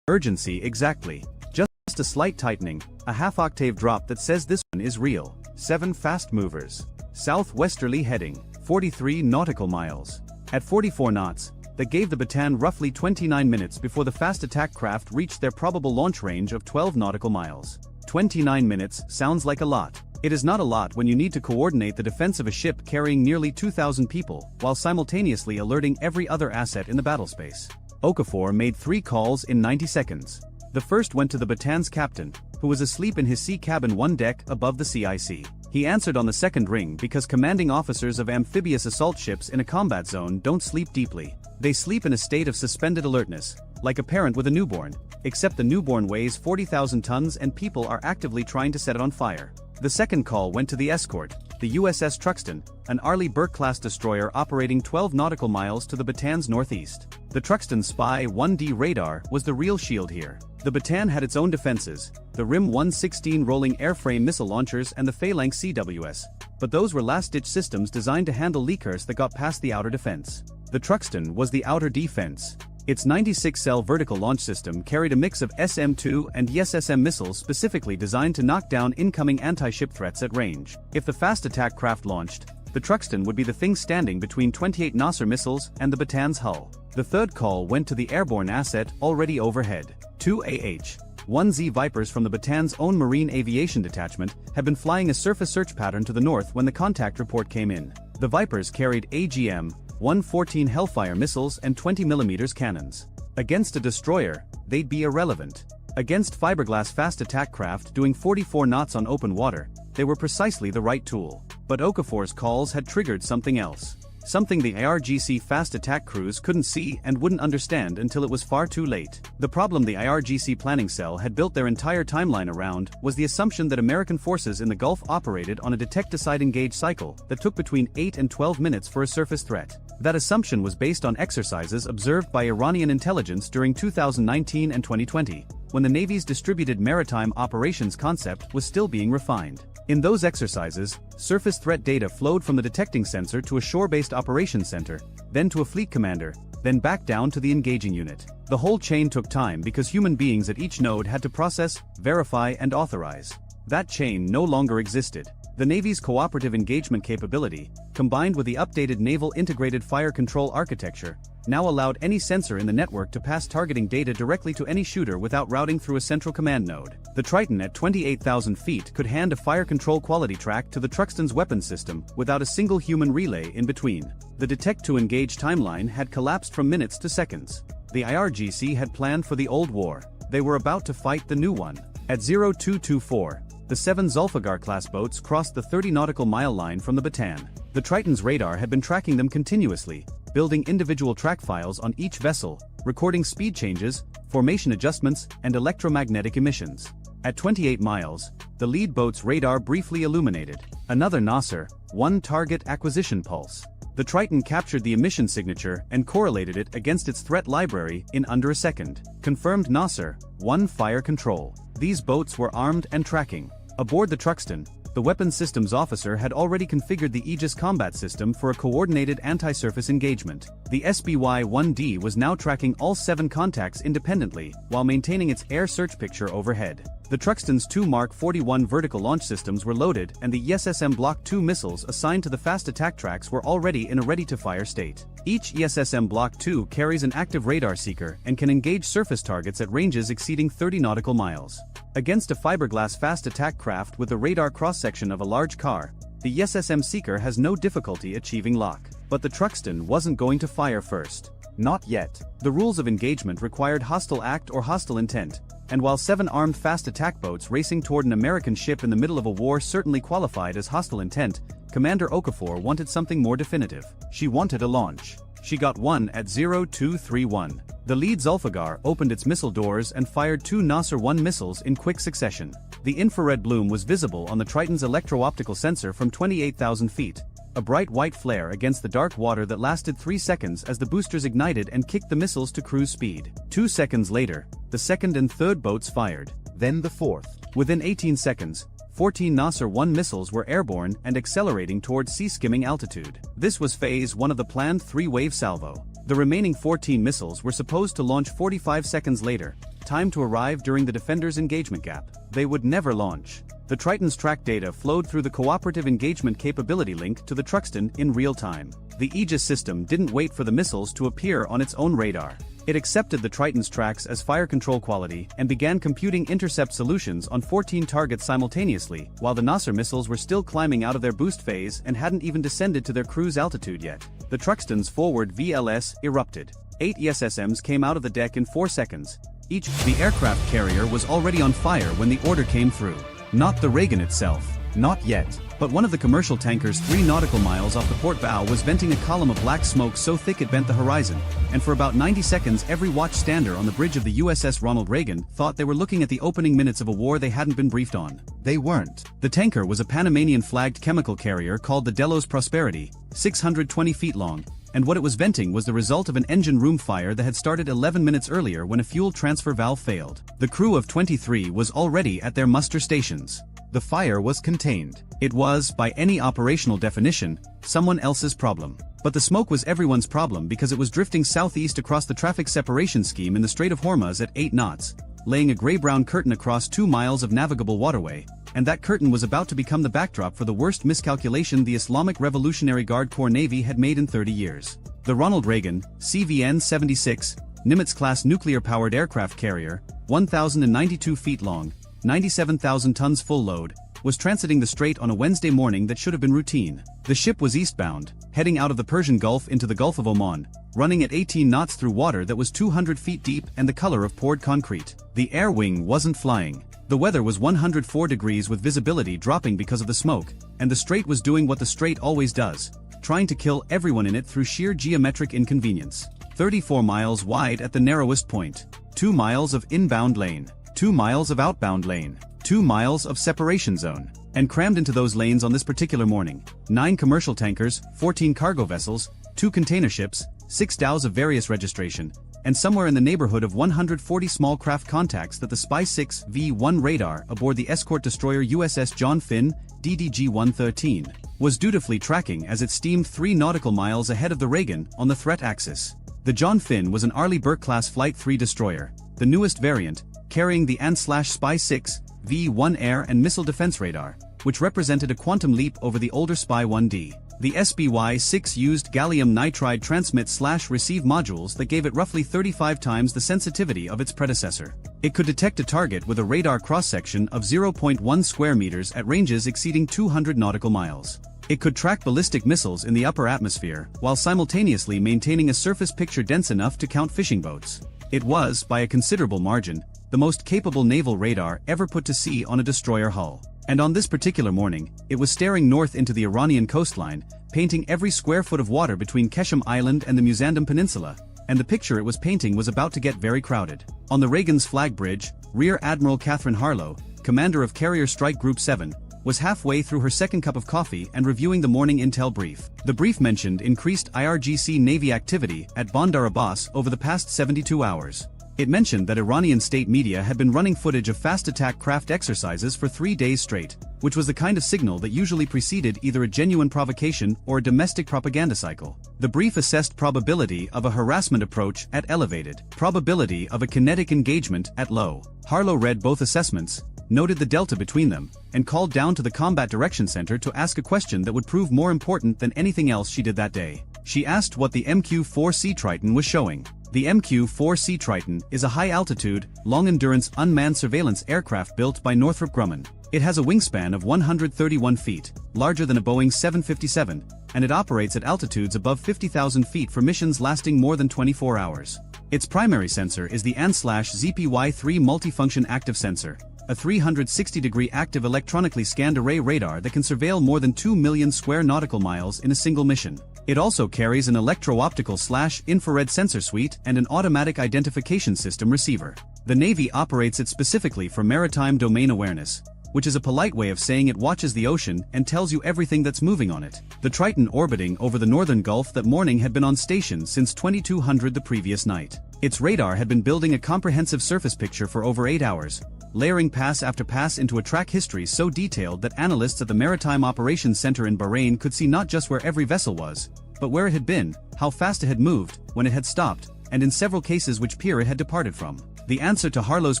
urgency exactly. Just a slight tightening, a half-octave drop that says this one is real. 7 fast movers. Southwesterly heading. 43 nautical miles. At 44 knots, that gave the Bataan roughly 29 minutes before the fast attack craft reached their probable launch range of 12 nautical miles. 29 minutes sounds like a lot. It is not a lot when you need to coordinate the defense of a ship carrying nearly 2,000 people, while simultaneously alerting every other asset in the battlespace. Okafor made 3 calls in 90 seconds. The first went to the Bataan's captain, who was asleep in his sea cabin 1 deck above the CIC. He answered on the second ring because commanding officers of amphibious assault ships in a combat zone don't sleep deeply. They sleep in a state of suspended alertness, like a parent with a newborn, except the newborn weighs 40,000 tons and people are actively trying to set it on fire. The second call went to the escort, the USS Truxtun, an Arleigh Burke-class destroyer operating 12 nautical miles to the Bataan's northeast. The Truxtun's Spy 1D radar was the real shield here. The Bataan had its own defenses, the RIM-116 rolling airframe missile launchers and the Phalanx CWS, but those were last-ditch systems designed to handle leakers that got past the outer defense. The Truxtun was the outer defense. Its 96-cell vertical launch system carried a mix of SM-2 and YSSM missiles specifically designed to knock down incoming anti-ship threats at range. If the fast attack craft launched, the Truxtun would be the thing standing between 28 Nasser missiles and the Bataan's hull. The third call went to the airborne asset already overhead. 2 AH-1Z Vipers from the Bataan's own Marine Aviation Detachment had been flying a surface search pattern to the north when the contact report came in. The Vipers carried AGM-114 Hellfire missiles and 20mm cannons. Against a destroyer, they'd be irrelevant. Against fiberglass fast attack craft doing 44 knots on open water, they were precisely the right tool. But Okafor's calls had triggered something else. Something the IRGC fast attack crews couldn't see and wouldn't understand until it was far too late. The problem the IRGC planning cell had built their entire timeline around was the assumption that American forces in the Gulf operated on a detect-decide-engage cycle that took between 8 and 12 minutes for a surface threat. That assumption was based on exercises observed by Iranian intelligence during 2019 and 2020, when the Navy's distributed maritime operations concept was still being refined. In those exercises, surface threat data flowed from the detecting sensor to a shore-based operations center, then to a fleet commander, then back down to the engaging unit. The whole chain took time because human beings at each node had to process, verify, and authorize. That chain no longer existed. The Navy's cooperative engagement capability, combined with the updated Naval Integrated Fire Control architecture, now allowed any sensor in the network to pass targeting data directly to any shooter without routing through a central command node. The Triton at 28,000 feet could hand a fire control quality track to the Truxtun's weapons system without a single human relay in between. The detect-to-engage timeline had collapsed from minutes to seconds. The IRGC had planned for the old war. They were about to fight the new one. At 0224, the 7 Zulfiqar-class boats crossed the 30 nautical mile line from the Bataan. The Triton's radar had been tracking them continuously, building individual track files on each vessel, recording speed changes, formation adjustments, and electromagnetic emissions. At 28 miles, the lead boat's radar briefly illuminated. Another Nasser, 1 target acquisition pulse. The Triton captured the emission signature and correlated it against its threat library in under a second. Confirmed Nasser, 1 fire control. These boats were armed and tracking. Aboard the Truxtun, the weapons systems officer had already configured the Aegis combat system for a coordinated anti-surface engagement. The SBY-1D was now tracking all 7 contacts independently, while maintaining its air search picture overhead. The Truxtun's 2 Mark 41 vertical launch systems were loaded and the ESSM Block 2 missiles assigned to the fast attack tracks were already in a ready-to-fire state. Each ESSM Block 2 carries an active radar seeker and can engage surface targets at ranges exceeding 30 nautical miles. Against a fiberglass fast attack craft with the radar cross-section of a large car, the ESSM Seeker has no difficulty achieving lock. But the Truxtun wasn't going to fire first. Not yet. The rules of engagement required hostile act or hostile intent, and while 7 armed fast attack boats racing toward an American ship in the middle of a war certainly qualified as hostile intent, Commander Okafor wanted something more definitive. She wanted a launch. She got one at 0231. The lead Zulfiqar opened its missile doors and fired 2 Nasser-1 missiles in quick succession. The infrared bloom was visible on the Triton's electro-optical sensor from 28,000 feet, a bright white flare against the dark water that lasted 3 seconds as the boosters ignited and kicked the missiles to cruise speed. 2 seconds later, the second and third boats fired, then the fourth. Within 18 seconds, 14 Nasser-1 missiles were airborne and accelerating towards sea-skimming altitude. This was phase 1 of the planned 3-wave salvo. The remaining 14 missiles were supposed to launch 45 seconds later, time to arrive during the defender's engagement gap. They would never launch. The Triton's track data flowed through the Cooperative Engagement Capability link to the Truxtun in real time. The Aegis system didn't wait for the missiles to appear on its own radar. It accepted the Triton's tracks as fire control quality and began computing intercept solutions on 14 targets simultaneously, while the Nasser missiles were still climbing out of their boost phase and hadn't even descended to their cruise altitude yet. The Truxtun's forward VLS erupted. 8 ESSMs came out of the deck in 4 seconds. The aircraft carrier was already on fire when the order came through. Not the Reagan itself. Not yet. But one of the commercial tankers 3 nautical miles off the port bow was venting a column of black smoke so thick it bent the horizon, and for about 90 seconds every watchstander on the bridge of the USS Ronald Reagan thought they were looking at the opening minutes of a war they hadn't been briefed on. They weren't. The tanker was a Panamanian-flagged chemical carrier called the Delos Prosperity, 620 feet long, and what it was venting was the result of an engine room fire that had started 11 minutes earlier when a fuel transfer valve failed. The crew of 23 was already at their muster stations. The fire was contained. It was, by any operational definition, someone else's problem. But the smoke was everyone's problem because it was drifting southeast across the traffic separation scheme in the Strait of Hormuz at 8 knots, laying a gray-brown curtain across 2 miles of navigable waterway, and that curtain was about to become the backdrop for the worst miscalculation the Islamic Revolutionary Guard Corps Navy had made in 30 years. The Ronald Reagan, CVN-76, Nimitz-class nuclear-powered aircraft carrier, 1,092 feet long, 97,000 tons full load, was transiting the strait on a Wednesday morning that should have been routine. The ship was eastbound, heading out of the Persian Gulf into the Gulf of Oman, running at 18 knots through water that was 200 feet deep and the color of poured concrete. The air wing wasn't flying. The weather was 104 degrees with visibility dropping because of the smoke, and the strait was doing what the strait always does, trying to kill everyone in it through sheer geometric inconvenience. 34 miles wide at the narrowest point. 2 miles of inbound lane. 2 miles of outbound lane. 2 miles of separation zone. And crammed into those lanes on this particular morning, 9 commercial tankers, 14 cargo vessels, 2 container ships, 6 dhows of various registration, and somewhere in the neighborhood of 140 small craft contacts that the Spy-6 V-1 radar aboard the escort destroyer USS John Finn, DDG-113, was dutifully tracking as it steamed 3 nautical miles ahead of the Reagan on the threat axis. The John Finn was an Arleigh Burke-class Flight 3 destroyer, the newest variant, carrying the AN/Spy-6 V-1 air and missile defense radar, which represented a quantum leap over the older Spy-1D. The SBY-6 used gallium nitride transmit/receive modules that gave it roughly 35 times the sensitivity of its predecessor. It could detect a target with a radar cross-section of 0.1 square meters at ranges exceeding 200 nautical miles. It could track ballistic missiles in the upper atmosphere, while simultaneously maintaining a surface picture dense enough to count fishing boats. It was, by a considerable margin, the most capable naval radar ever put to sea on a destroyer hull. And on this particular morning, it was staring north into the Iranian coastline, painting every square foot of water between Keshem Island and the Musandam Peninsula, and the picture it was painting was about to get very crowded. On the Reagan's flag bridge, Rear Admiral Catherine Harlow, commander of Carrier Strike Group 7, was halfway through her second cup of coffee and reviewing the morning intel brief. The brief mentioned increased IRGC Navy activity at Bandar Abbas over the past 72 hours. It mentioned that Iranian state media had been running footage of fast attack craft exercises for 3 days straight, which was the kind of signal that usually preceded either a genuine provocation or a domestic propaganda cycle. The brief assessed probability of a harassment approach at elevated, probability of a kinetic engagement at low. Harlow read both assessments, noted the delta between them, and called down to the Combat Direction Center to ask a question that would prove more important than anything else she did that day. She asked what the MQ-4C Triton was showing. The MQ-4C Triton is a high-altitude, long-endurance unmanned surveillance aircraft built by Northrop Grumman. It has a wingspan of 131 feet, larger than a Boeing 757, and it operates at altitudes above 50,000 feet for missions lasting more than 24 hours. Its primary sensor is the AN/ZPY-3 multifunction active sensor, a 360-degree active electronically scanned array radar that can surveil more than 2 million square nautical miles in a single mission. It also carries an electro-optical/infrared sensor suite and an automatic identification system receiver. The Navy operates it specifically for maritime domain awareness, which is a polite way of saying it watches the ocean and tells you everything that's moving on it. The Triton orbiting over the northern Gulf that morning had been on station since 2200 the previous night. Its radar had been building a comprehensive surface picture for over 8 hours, layering pass after pass into a track history so detailed that analysts at the Maritime Operations Center in Bahrain could see not just where every vessel was, but where it had been, how fast it had moved, when it had stopped, and in several cases which pier it had departed from. The answer to Harlow's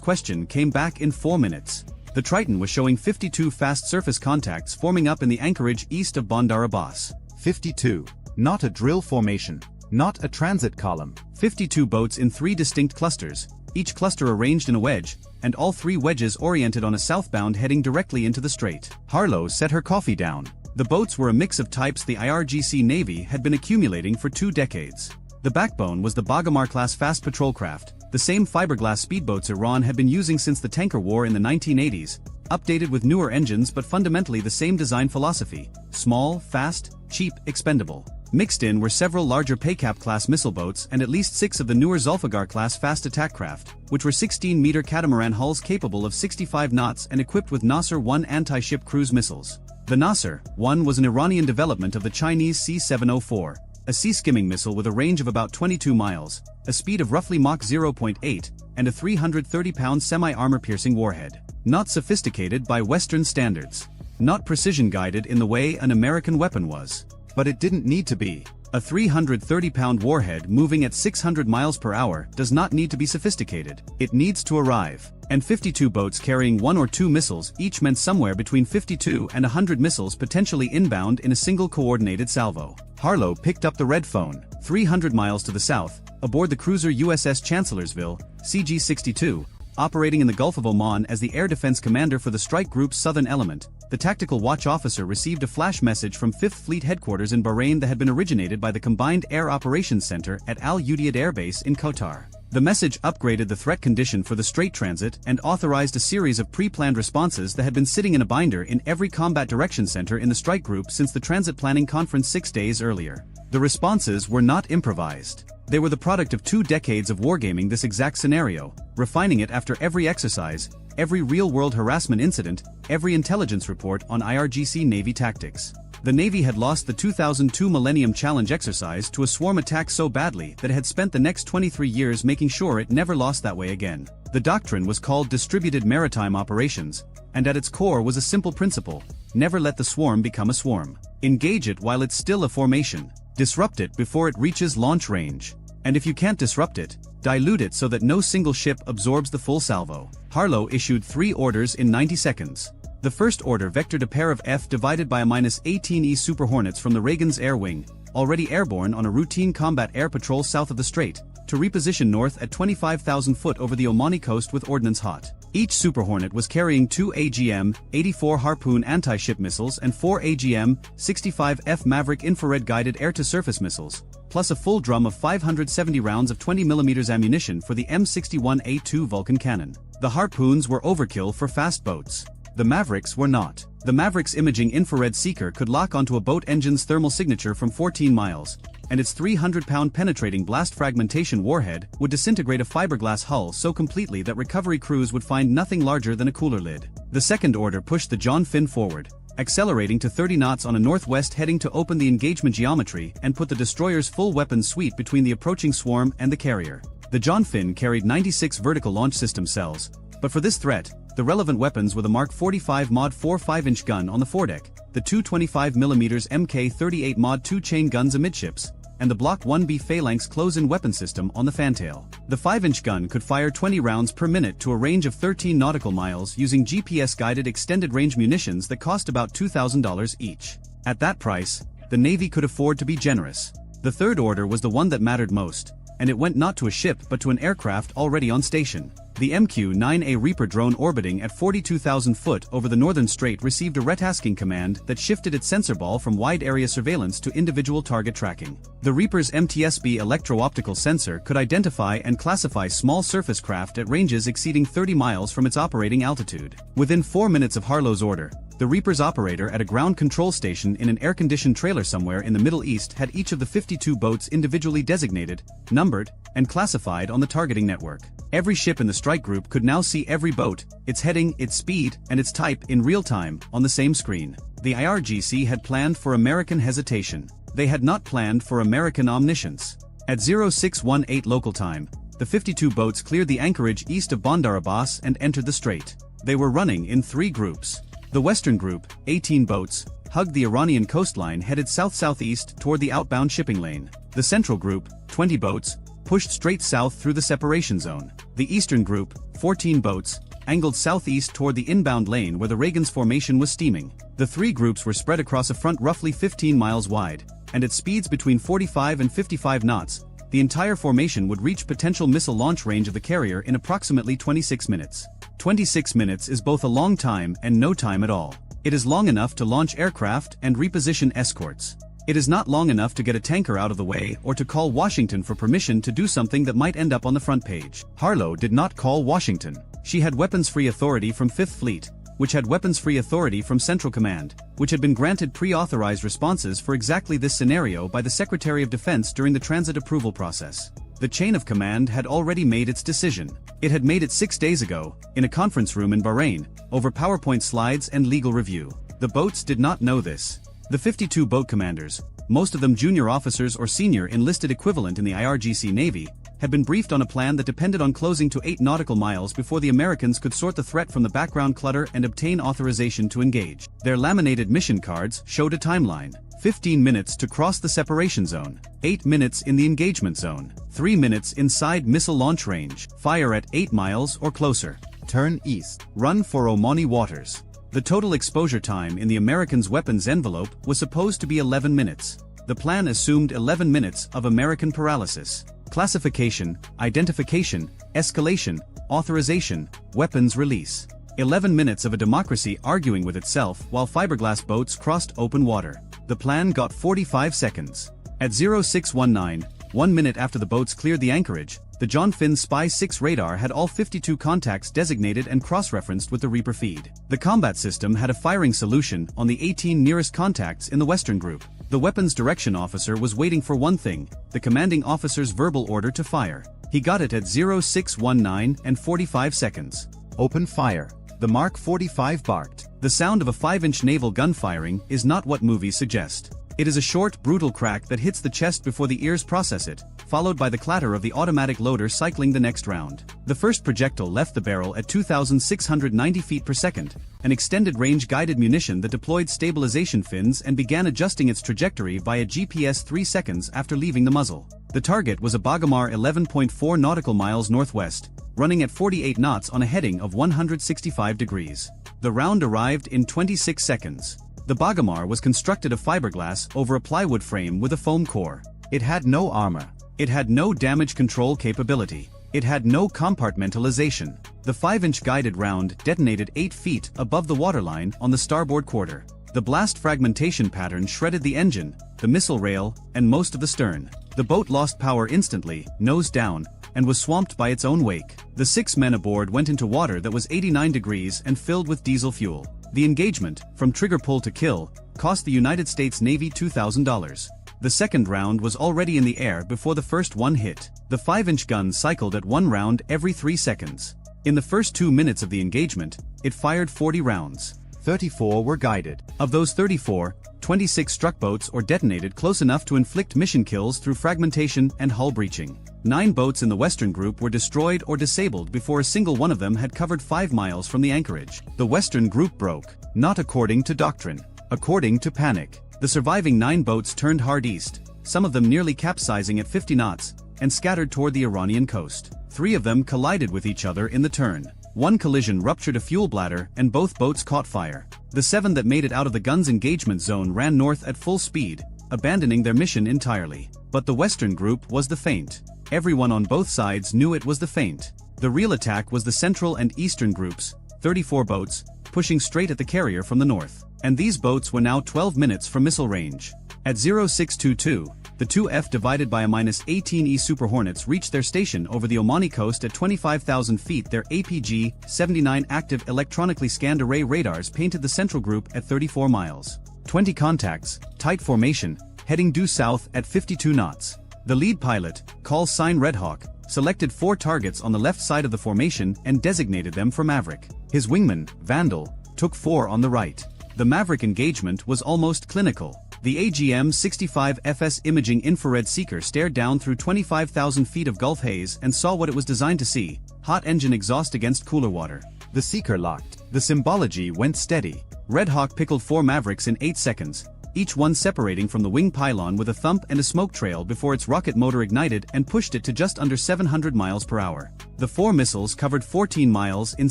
question came back in 4 minutes. The Triton was showing 52 fast surface contacts forming up in the anchorage east of Bandar Abbas. 52. Not a drill formation. Not a transit column. 52 boats in 3 distinct clusters, each cluster arranged in a wedge, and all 3 wedges oriented on a southbound heading directly into the strait. Harlow set her coffee down. The boats were a mix of types the IRGC Navy had been accumulating for 2 decades. The backbone was the Bagamar-class fast patrol craft, the same fiberglass speedboats Iran had been using since the tanker war in the 1980s, updated with newer engines but fundamentally the same design philosophy: small, fast, cheap, expendable. Mixed in were several larger Paycap-class missile boats and at least 6 of the newer Zulfiqar-class fast attack craft, which were 16-meter catamaran hulls capable of 65 knots and equipped with Nasser-1 anti-ship cruise missiles. The Nasser-1 was an Iranian development of the Chinese C-704, a sea-skimming missile with a range of about 22 miles, a speed of roughly Mach 0.8, and a 330-pound semi-armor-piercing warhead. Not sophisticated by Western standards. Not precision-guided in the way an American weapon was. But it didn't need to be. A 330-pound warhead moving at 600 miles per hour does not need to be sophisticated. It needs to arrive. And 52 boats carrying 1 or 2 missiles each meant somewhere between 52 and 100 missiles potentially inbound in a single coordinated salvo. Harlow picked up the red phone. 300 miles to the south, aboard the cruiser USS Chancellorsville, CG-62, operating in the Gulf of Oman as the air defense commander for the strike group's southern element, the tactical watch officer received a flash message from 5th Fleet headquarters in Bahrain that had been originated by the Combined Air Operations Center at Al Udeid Air Base in Qatar. The message upgraded the threat condition for the strait transit and authorized a series of pre-planned responses that had been sitting in a binder in every Combat Direction Center in the strike group since the Transit Planning Conference 6 days earlier. The responses were not improvised. They were the product of 2 decades of wargaming this exact scenario, refining it after every exercise, every real-world harassment incident, every intelligence report on IRGC Navy tactics. The Navy had lost the 2002 Millennium Challenge exercise to a swarm attack so badly that it had spent the next 23 years making sure it never lost that way again. The doctrine was called Distributed Maritime Operations, and at its core was a simple principle: never let the swarm become a swarm. Engage it while it's still a formation. Disrupt it before it reaches launch range. And if you can't disrupt it, dilute it so that no single ship absorbs the full salvo. Harlow issued 3 orders in 90 seconds. The first order vectored a pair of F divided by a -18E Super Hornets from the Reagan's Air Wing, already airborne on a routine combat air patrol south of the strait, to reposition north at 25,000 foot over the Omani coast with ordnance hot. Each Super Hornet was carrying 2 AGM-84 Harpoon anti-ship missiles and 4 AGM-65F Maverick infrared-guided air-to-surface missiles, plus a full drum of 570 rounds of 20mm ammunition for the M61A2 Vulcan cannon. The Harpoons were overkill for fast boats. The Mavericks were not. The Maverick's imaging infrared seeker could lock onto a boat engine's thermal signature from 14 miles, and its 300-pound penetrating blast fragmentation warhead would disintegrate a fiberglass hull so completely that recovery crews would find nothing larger than a cooler lid. The second order pushed the John Finn forward, accelerating to 30 knots on a northwest heading to open the engagement geometry and put the destroyer's full weapons suite between the approaching swarm and the carrier. The John Finn carried 96 vertical launch system cells, but for this threat, the relevant weapons were the Mark 45 Mod 4 5-inch gun on the foredeck, the two 25mm Mk38 Mod 2 chain guns amidships, and the Block 1B Phalanx close-in weapon system on the fantail. The 5-inch gun could fire 20 rounds per minute to a range of 13 nautical miles using GPS-guided extended-range munitions that cost about $2,000 each. At that price, the Navy could afford to be generous. The third order was the one that mattered most, and it went not to a ship but to an aircraft already on station. The MQ-9A Reaper drone orbiting at 42,000 foot over the northern strait received a retasking command that shifted its sensor ball from wide-area surveillance to individual target tracking. The Reaper's MTSB electro-optical sensor could identify and classify small surface craft at ranges exceeding 30 miles from its operating altitude. Within 4 minutes of Harlow's order, the Reaper's operator at a ground control station in an air-conditioned trailer somewhere in the Middle East had each of the 52 boats individually designated, numbered, and classified on the targeting network. Every ship in the strike group could now see every boat, its heading, its speed, and its type in real time on the same screen. The IRGC had planned for American hesitation. They had not planned for American omniscience. At 0618 local time, the 52 boats cleared the anchorage east of Bandar Abbas and entered the strait. They were running in 3 groups. The western group, 18 boats, hugged the Iranian coastline headed south-southeast toward the outbound shipping lane. The central group, 20 boats, pushed straight south through the separation zone. The eastern group, 14 boats, angled southeast toward the inbound lane where the Reagan's formation was steaming. The 3 groups were spread across a front roughly 15 miles wide, and at speeds between 45 and 55 knots, the entire formation would reach potential missile launch range of the carrier in approximately 26 minutes. 26 minutes is both a long time and no time at all. It is long enough to launch aircraft and reposition escorts. It is not long enough to get a tanker out of the way or to call Washington for permission to do something that might end up on the front page. Harlow did not call Washington. She had weapons-free authority from 5th Fleet, which had weapons-free authority from Central Command, which had been granted pre-authorized responses for exactly this scenario by the Secretary of Defense during the transit approval process. The chain of command had already made its decision. It had made it 6 days ago, in a conference room in Bahrain, over PowerPoint slides and legal review. The boats did not know this. The 52 boat commanders, most of them junior officers or senior enlisted equivalent in the IRGC Navy, had been briefed on a plan that depended on closing to 8 nautical miles before the Americans could sort the threat from the background clutter and obtain authorization to engage. Their laminated mission cards showed a timeline. 15 minutes to cross the separation zone, 8 minutes in the engagement zone, 3 minutes inside missile launch range, fire at 8 miles or closer, Turn east. run for Omani waters. The total exposure time in the Americans' weapons envelope was supposed to be 11 minutes. The plan assumed 11 minutes of American paralysis. Classification, identification, escalation, authorization, weapons release. 11 minutes of a democracy arguing with itself while fiberglass boats crossed open water. The plan got 45 seconds. At 0619, 1 minute after the boats cleared the anchorage, the John Finn Spy 6 radar had all 52 contacts designated and cross-referenced with the Reaper feed. The combat system had a firing solution on the 18 nearest contacts in the western group. The weapons direction officer was waiting for one thing, the commanding officer's verbal order to fire. He got it at 0619 and 45 seconds. Open fire. The Mark 45 barked. The sound of a 5-inch naval gun firing is not what movies suggest. It is a short, brutal crack that hits the chest before the ears process it, followed by the clatter of the automatic loader cycling the next round. The first projectile left the barrel at 2,690 feet per second, an extended-range guided munition that deployed stabilization fins and began adjusting its trajectory via GPS 3 seconds after leaving the muzzle. The target was a Bagamar 11.4 nautical miles northwest, running at 48 knots on a heading of 165 degrees. The round arrived in 26 seconds. The Bagamar was constructed of fiberglass over a plywood frame with a foam core. It had no armor. It had no damage control capability. It had no compartmentalization. The 5-inch guided round detonated 8 feet above the waterline on the starboard quarter. The blast fragmentation pattern shredded the engine, the missile rail, and most of the stern. The boat lost power instantly, nose down, and was swamped by its own wake. The 6 men aboard went into water that was 89 degrees and filled with diesel fuel. The engagement, from trigger pull to kill, cost the United States Navy $2,000. The second round was already in the air before the first one hit. The 5-inch gun cycled at 1 round every 3 seconds. In the first 2 minutes of the engagement, it fired 40 rounds. 34 were guided. Of those 34, 26 struck boats or detonated close enough to inflict mission kills through fragmentation and hull breaching. 9 boats in the Western Group were destroyed or disabled before a single one of them had covered 5 miles from the anchorage. The Western Group broke, not according to doctrine, according to panic. The surviving 9 boats turned hard east, some of them nearly capsizing at 50 knots, and scattered toward the Iranian coast. 3 of them collided with each other in the turn. One collision ruptured a fuel bladder and both boats caught fire. The 7 that made it out of the gun's engagement zone ran north at full speed, abandoning their mission entirely. But the Western Group was the feint. Everyone on both sides knew it was the feint. The real attack was the Central and Eastern Groups, 34 boats, pushing straight at the carrier from the north. And these boats were now 12 minutes from missile range. At 0622, the 2F divided by a -18E Super Hornets reached their station over the Omani coast at 25,000 feet. Their APG-79 active electronically scanned array radars painted the Central Group at 34 miles. 20 contacts, tight formation, heading due south at 52 knots. The lead pilot, call sign Red Hawk, selected 4 targets on the left side of the formation and designated them for Maverick. His wingman, Vandal, took 4 on the right. The Maverick engagement was almost clinical. The AGM-65 FS imaging infrared seeker stared down through 25,000 feet of Gulf haze and saw what it was designed to see: hot engine exhaust against cooler water. The seeker locked. The symbology went steady. Red Hawk pickled 4 Mavericks in 8 seconds, each one separating from the wing pylon with a thump and a smoke trail before its rocket motor ignited and pushed it to just under 700 miles per hour. The 4 missiles covered 14 miles in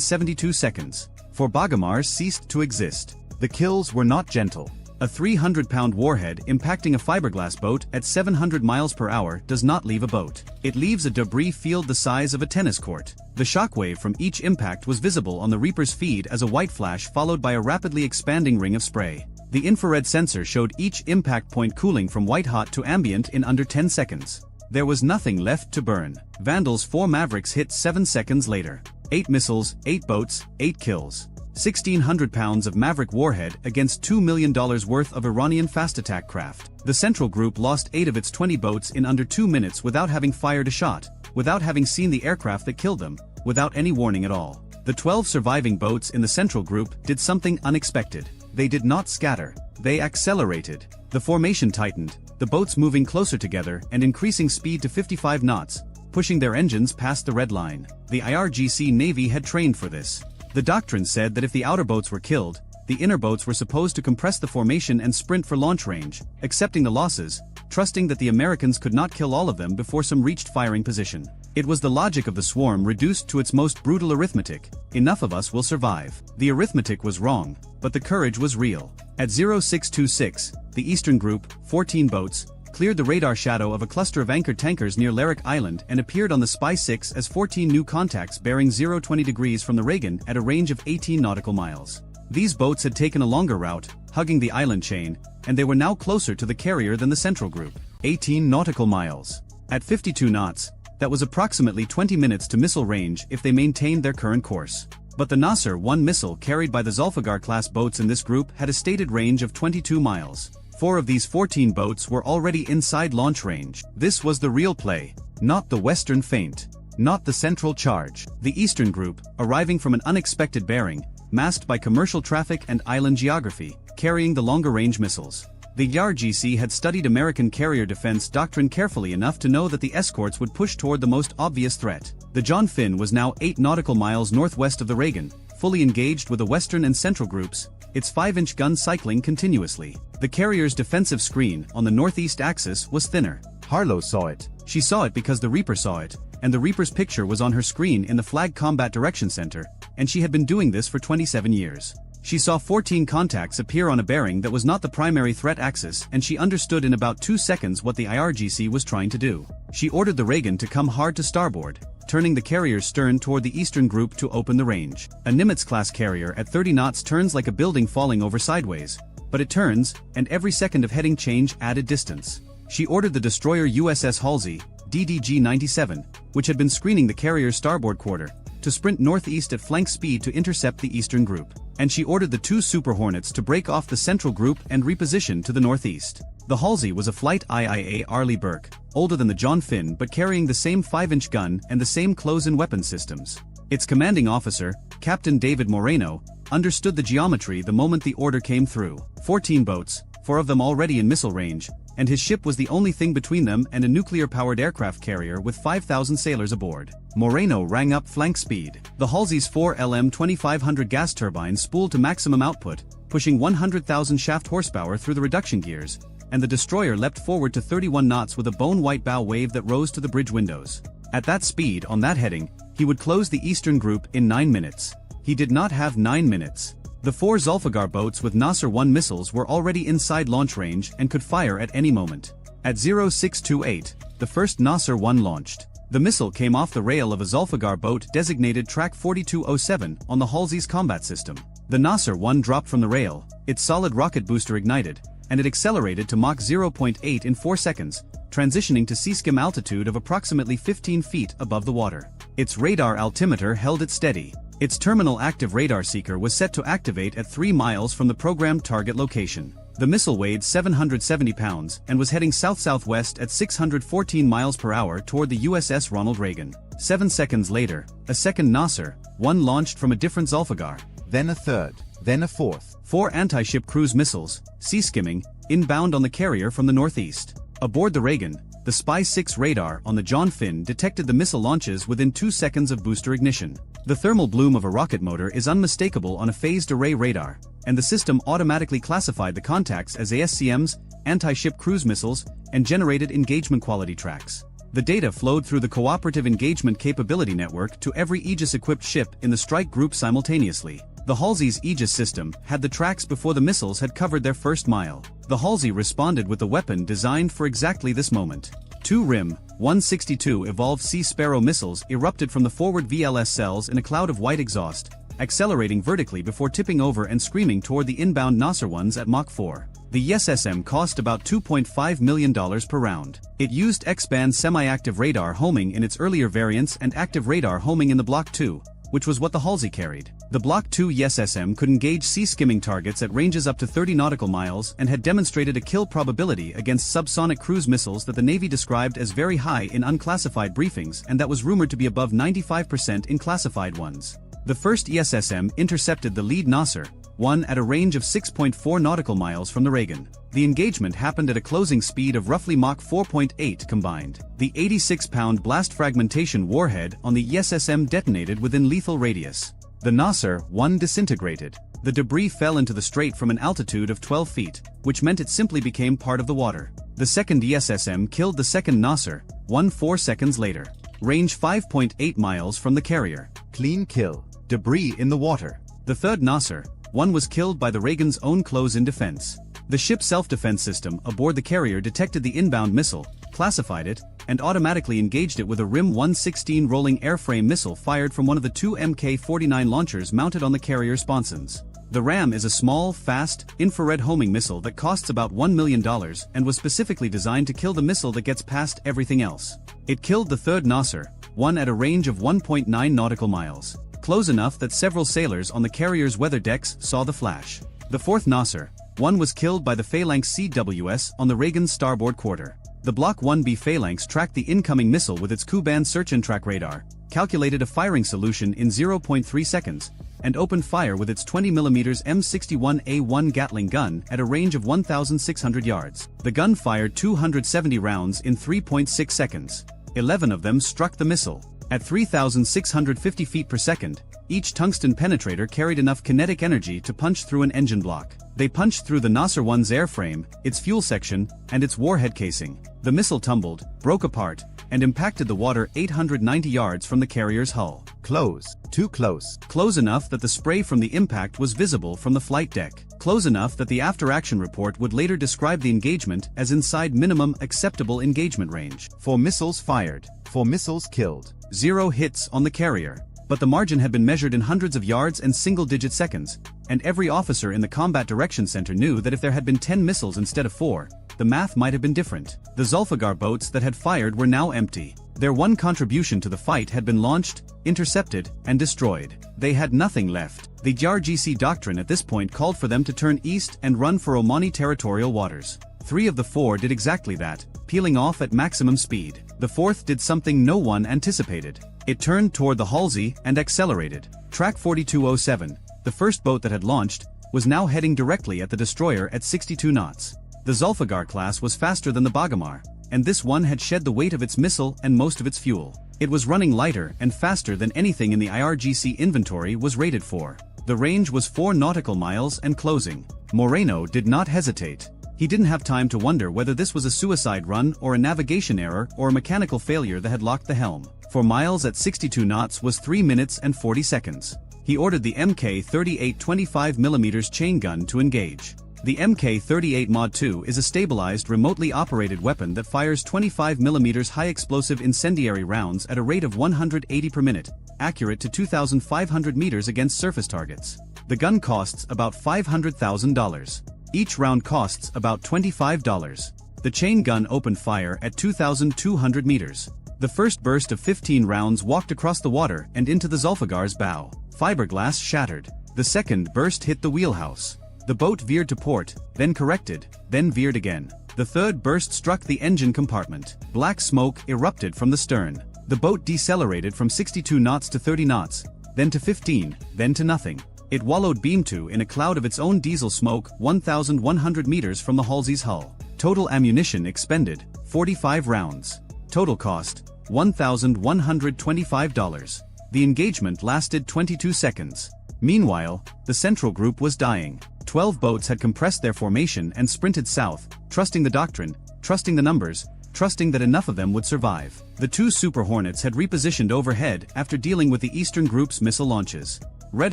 72 seconds. For Bagamars ceased to exist. The kills were not gentle. A 300-pound warhead impacting a fiberglass boat at 700 miles per hour does not leave a boat. It leaves a debris field the size of a tennis court. The shockwave from each impact was visible on the Reaper's feed as a white flash followed by a rapidly expanding ring of spray. The infrared sensor showed each impact point cooling from white-hot to ambient in under 10 seconds. There was nothing left to burn. Vandal's 4 Mavericks hit 7 seconds later. 8 missiles, 8 boats, 8 kills. 1,600 pounds of Maverick warhead against $2 million worth of Iranian fast attack craft. The Central Group lost 8 of its 20 boats in under 2 minutes without having fired a shot, without having seen the aircraft that killed them, without any warning at all. The 12 surviving boats in the Central Group did something unexpected. They did not scatter. They accelerated. The formation tightened, the boats moving closer together and increasing speed to 55 knots, pushing their engines past the red line. The IRGC Navy had trained for this. The doctrine said that if the outer boats were killed, the inner boats were supposed to compress the formation and sprint for launch range, accepting the losses, trusting that the Americans could not kill all of them before some reached firing position. It was the logic of the swarm reduced to its most brutal arithmetic: enough of us will survive. The arithmetic was wrong, but the courage was real. At 0626, the Eastern Group, 14 boats, cleared the radar shadow of a cluster of anchored tankers near Larak Island and appeared on the Spy 6 as 14 new contacts bearing 020 degrees from the Reagan at a range of 18 nautical miles. These boats had taken a longer route, hugging the island chain, and they were now closer to the carrier than the Central Group. 18 nautical miles. At 52 knots, that was approximately 20 minutes to missile range if they maintained their current course. But the Nasser 1 missile carried by the Zulfiqar-class boats in this group had a stated range of 22 miles. 4 of these 14 boats were already inside launch range. This was the real play, not the Western feint, not the central charge. The Eastern Group, arriving from an unexpected bearing, masked by commercial traffic and island geography, carrying the longer-range missiles. The IRGC had studied American carrier defense doctrine carefully enough to know that the escorts would push toward the most obvious threat. The John Finn was now 8 nautical miles northwest of the Reagan, fully engaged with the Western and Central Groups, its 5-inch gun cycling continuously. The carrier's defensive screen on the northeast axis was thinner. Harlow saw it. She saw it because the Reaper saw it, and the Reaper's picture was on her screen in the Flag Combat Direction Center, and she had been doing this for 27 years. She saw 14 contacts appear on a bearing that was not the primary threat axis, and she understood in about 2 seconds what the IRGC was trying to do. She ordered the Reagan to come hard to starboard, turning the carrier's stern toward the Eastern Group to open the range. A Nimitz-class carrier at 30 knots turns like a building falling over sideways, but it turns, and every second of heading change added distance. She ordered the destroyer USS Halsey, DDG-97, which had been screening the carrier's starboard quarter, to sprint northeast at flank speed to intercept the eastern group. And she ordered the two Super Hornets to break off the central group and reposition to the northeast. The Halsey was a flight IIA Arleigh Burke, older than the John Finn but carrying the same 5-inch gun and the same close-in weapon systems. Its commanding officer, Captain David Moreno, understood the geometry the moment the order came through. 14 boats, 4 of them already in missile range, and his ship was the only thing between them and a nuclear-powered aircraft carrier with 5,000 sailors aboard. Moreno rang up flank speed. The Halsey's 4 LM-2500 gas turbines spooled to maximum output, pushing 100,000 shaft horsepower through the reduction gears, and the destroyer leapt forward to 31 knots with a bone-white bow wave that rose to the bridge windows. At that speed, on that heading, he would close the eastern group in 9 minutes. He did not have 9 minutes. The 4 Zulfiqar boats with Nasser-1 missiles were already inside launch range and could fire at any moment. At 0628, the first Nasser-1 launched. The missile came off the rail of a Zulfiqar boat designated Track 4207 on the Halsey's combat system. The Nasser-1 dropped from the rail, its solid rocket booster ignited, and it accelerated to Mach 0.8 in 4 seconds, transitioning to sea-skim altitude of approximately 15 feet above the water. Its radar altimeter held it steady. Its terminal active radar seeker was set to activate at 3 miles from the programmed target location. The missile weighed 770 pounds and was heading south-southwest at 614 miles per hour toward the USS Ronald Reagan. 7 seconds later, a second Nasser-1 launched from a different Zulfiqar. Then a third, then a fourth. 4 anti-ship cruise missiles, sea-skimming, inbound on the carrier from the northeast. Aboard the Reagan, the Spy-6 radar on the John Finn detected the missile launches within 2 seconds of booster ignition. The thermal bloom of a rocket motor is unmistakable on a phased array radar, and the system automatically classified the contacts as ASCMs, anti-ship cruise missiles, and generated engagement quality tracks. The data flowed through the Cooperative Engagement Capability Network to every Aegis-equipped ship in the strike group simultaneously. The Halsey's Aegis system had the tracks before the missiles had covered their first mile. The Halsey responded with a weapon designed for exactly this moment. 2 RIM-162 evolved Sea Sparrow missiles erupted from the forward VLS cells in a cloud of white exhaust, accelerating vertically before tipping over and screaming toward the inbound Nasser-1s at Mach 4. The SSM cost about $2.5 million per round. It used X-band semi-active radar homing in its earlier variants and active radar homing in the Block 2, which was what the Halsey carried. The Block 2 SSM could engage sea-skimming targets at ranges up to 30 nautical miles and had demonstrated a kill probability against subsonic cruise missiles that the Navy described as very high in unclassified briefings and that was rumored to be above 95% in classified ones. The first SSM intercepted the lead Nasser-1 at a range of 6.4 nautical miles from the Reagan. The engagement happened at a closing speed of roughly Mach 4.8 combined. The 86-pound blast fragmentation warhead on the SSM detonated within lethal radius. The Nasser-1 disintegrated. The debris fell into the strait from an altitude of 12 feet, which meant it simply became part of the water. The second SSM killed the second Nasser-1 4 seconds later. Range 5.8 miles from the carrier. Clean kill. Debris in the water. The third Nasser-1 was killed by the Reagan's own close-in defense. The ship's self-defense system aboard the carrier detected the inbound missile, classified it, and automatically engaged it with a RIM-116 rolling airframe missile fired from one of the 2 Mk-49 launchers mounted on the carrier sponsons. The RAM is a small, fast, infrared homing missile that costs about $1 million and was specifically designed to kill the missile that gets past everything else. It killed the third Nasser-1 at a range of 1.9 nautical miles, close enough that several sailors on the carrier's weather decks saw the flash. The fourth Nasser-1 was killed by the Phalanx CWS on the Reagan's starboard quarter. The Block 1B Phalanx tracked the incoming missile with its Ku-band search and track radar, calculated a firing solution in 0.3 seconds, and opened fire with its 20mm M61A1 Gatling gun at a range of 1,600 yards. The gun fired 270 rounds in 3.6 seconds. 11 of them struck the missile. At 3,650 feet per second, each tungsten penetrator carried enough kinetic energy to punch through an engine block. They punched through the Nasser-1's airframe, its fuel section, and its warhead casing. The missile tumbled, broke apart, and impacted the water 890 yards from the carrier's hull. Close. Too close. Close enough that the spray from the impact was visible from the flight deck. Close enough that the after-action report would later describe the engagement as inside minimum acceptable engagement range. 4 missiles fired. 4 missiles killed. 0 hits on the carrier. But the margin had been measured in hundreds of yards and single-digit seconds, and every officer in the Combat Direction Center knew that if there had been 10 missiles instead of 4, the math might have been different. The Zulfiqar boats that had fired were now empty. Their one contribution to the fight had been launched, intercepted, and destroyed. They had nothing left. The RGC doctrine at this point called for them to turn east and run for Omani territorial waters. 3 of the 4 did exactly that, peeling off at maximum speed. The 4th did something no one anticipated. It turned toward the Halsey and accelerated. Track 4207, the first boat that had launched, was now heading directly at the destroyer at 62 knots. The Zulfiqar class was faster than the Bagamar, and this one had shed the weight of its missile and most of its fuel. It was running lighter and faster than anything in the IRGC inventory was rated for. The range was 4 nautical miles and closing. Moreno did not hesitate. He didn't have time to wonder whether this was a suicide run or a navigation error or a mechanical failure that had locked the helm. 4 miles at 62 knots was 3 minutes and 40 seconds. He ordered the Mk-38 25mm chain gun to engage. The Mk-38 Mod 2 is a stabilized remotely operated weapon that fires 25mm high-explosive incendiary rounds at a rate of 180 per minute, accurate to 2,500 meters against surface targets. The gun costs about $500,000. Each round costs about $25. The chain gun opened fire at 2,200 meters. The first burst of 15 rounds walked across the water and into the Zulfiqar's bow. Fiberglass shattered. The second burst hit the wheelhouse. The boat veered to port, then corrected, then veered again. The third burst struck the engine compartment. Black smoke erupted from the stern. The boat decelerated from 62 knots to 30 knots, then to 15, then to nothing. It wallowed beam to in a cloud of its own diesel smoke 1,100 meters from the Halsey's hull. Total ammunition expended, 45 rounds. Total cost, $1,125. The engagement lasted 22 seconds. Meanwhile, the central group was dying. 12 boats had compressed their formation and sprinted south, trusting the doctrine, trusting the numbers, trusting that enough of them would survive. The 2 Super Hornets had repositioned overhead after dealing with the Eastern Group's missile launches. Red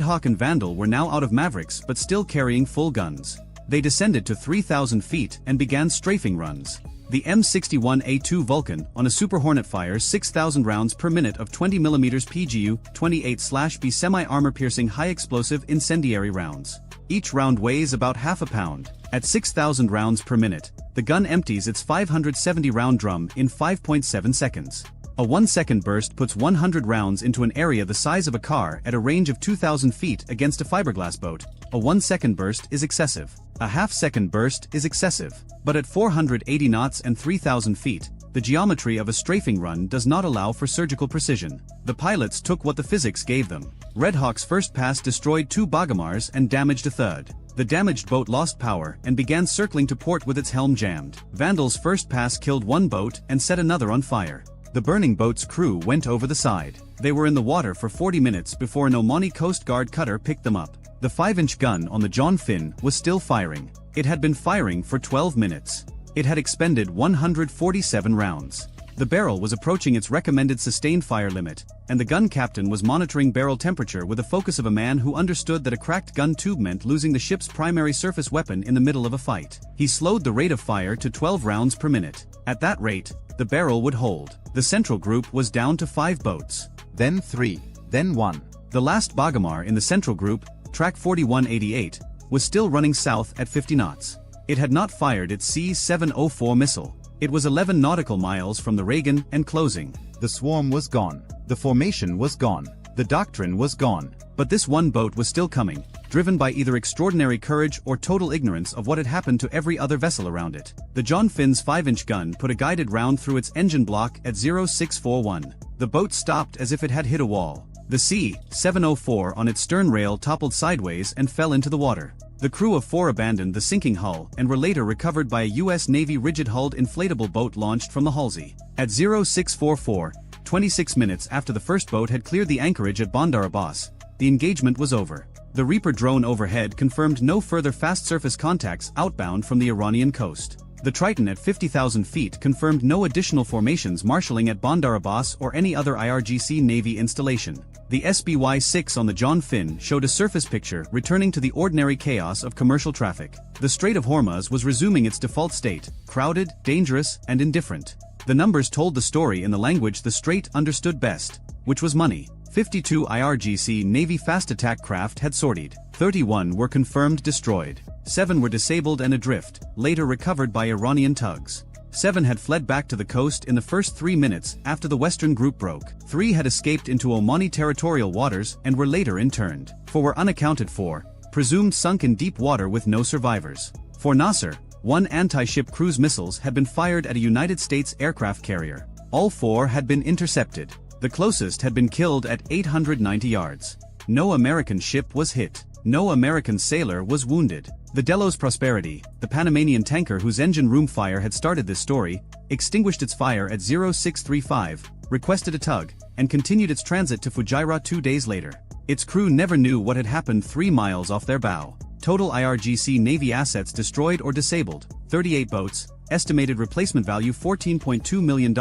Hawk and Vandal were now out of Mavericks but still carrying full guns. They descended to 3,000 feet and began strafing runs. The M61A2 Vulcan on a Super Hornet fires 6,000 rounds per minute of 20mm PGU-28/B semi-armor-piercing high-explosive incendiary rounds. Each round weighs about half a pound. At 6,000 rounds per minute, the gun empties its 570-round drum in 5.7 seconds. A 1-second burst puts 100 rounds into an area the size of a car at a range of 2,000 feet against a fiberglass boat. A 1-second burst is excessive. A half-second burst is excessive. But at 480 knots and 3,000 feet, the geometry of a strafing run does not allow for surgical precision. The pilots took what the physics gave them. Red Hawk's first pass destroyed 2 Bagamars and damaged a third. The damaged boat lost power and began circling to port with its helm jammed. Vandal's first pass killed 1 boat and set another on fire. The burning boat's crew went over the side. They were in the water for 40 minutes before an Omani Coast Guard cutter picked them up. The 5-inch gun on the John Finn was still firing. It had been firing for 12 minutes. It had expended 147 rounds. The barrel was approaching its recommended sustained fire limit, and the gun captain was monitoring barrel temperature with the focus of a man who understood that a cracked gun tube meant losing the ship's primary surface weapon in the middle of a fight. He slowed the rate of fire to 12 rounds per minute. At that rate, the barrel would hold. The central group was down to 5 boats. Then 3, then 1. The last Bagamar in the central group, track 4188, was still running south at 50 knots. It had not fired its C-704 missile. It was 11 nautical miles from the Reagan and closing. The swarm was gone. The formation was gone. The doctrine was gone. But this one boat was still coming, driven by either extraordinary courage or total ignorance of what had happened to every other vessel around it. The John Finn's 5-inch gun put a guided round through its engine block at 0641. The boat stopped as if it had hit a wall. The C-704 on its stern rail toppled sideways and fell into the water. The crew of 4 abandoned the sinking hull and were later recovered by a U.S. Navy rigid-hulled inflatable boat launched from the Halsey. At 0644, 26 minutes after the first boat had cleared the anchorage at Bandar Abbas, the engagement was over. The Reaper drone overhead confirmed no further fast surface contacts outbound from the Iranian coast. The Triton at 50,000 feet confirmed no additional formations marshalling at Bandar Abbas or any other IRGC Navy installation. The SBY-6 on the John Finn showed a surface picture returning to the ordinary chaos of commercial traffic. The Strait of Hormuz was resuming its default state, crowded, dangerous, and indifferent. The numbers told the story in the language the Strait understood best, which was money. 52 IRGC Navy fast attack craft had sortied. 31 were confirmed destroyed. 7 were disabled and adrift, later recovered by Iranian tugs. 7 had fled back to the coast in the first 3 minutes after the Western group broke. 3 had escaped into Omani territorial waters and were later interned. 4 were unaccounted for, presumed sunk in deep water with no survivors. For Nasser, 1 anti-ship cruise missiles had been fired at a United States aircraft carrier. All 4 had been intercepted. The closest had been killed at 890 yards. No American ship was hit. No American sailor was wounded. The Delos Prosperity, the Panamanian tanker whose engine room fire had started this story, extinguished its fire at 0635, requested a tug, and continued its transit to Fujairah 2 days later. Its crew never knew what had happened 3 miles off their bow. Total IRGC Navy assets destroyed or disabled, 38 boats, estimated replacement value $14.2 million,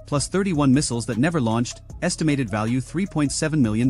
plus 31 missiles that never launched, estimated value $3.7 million.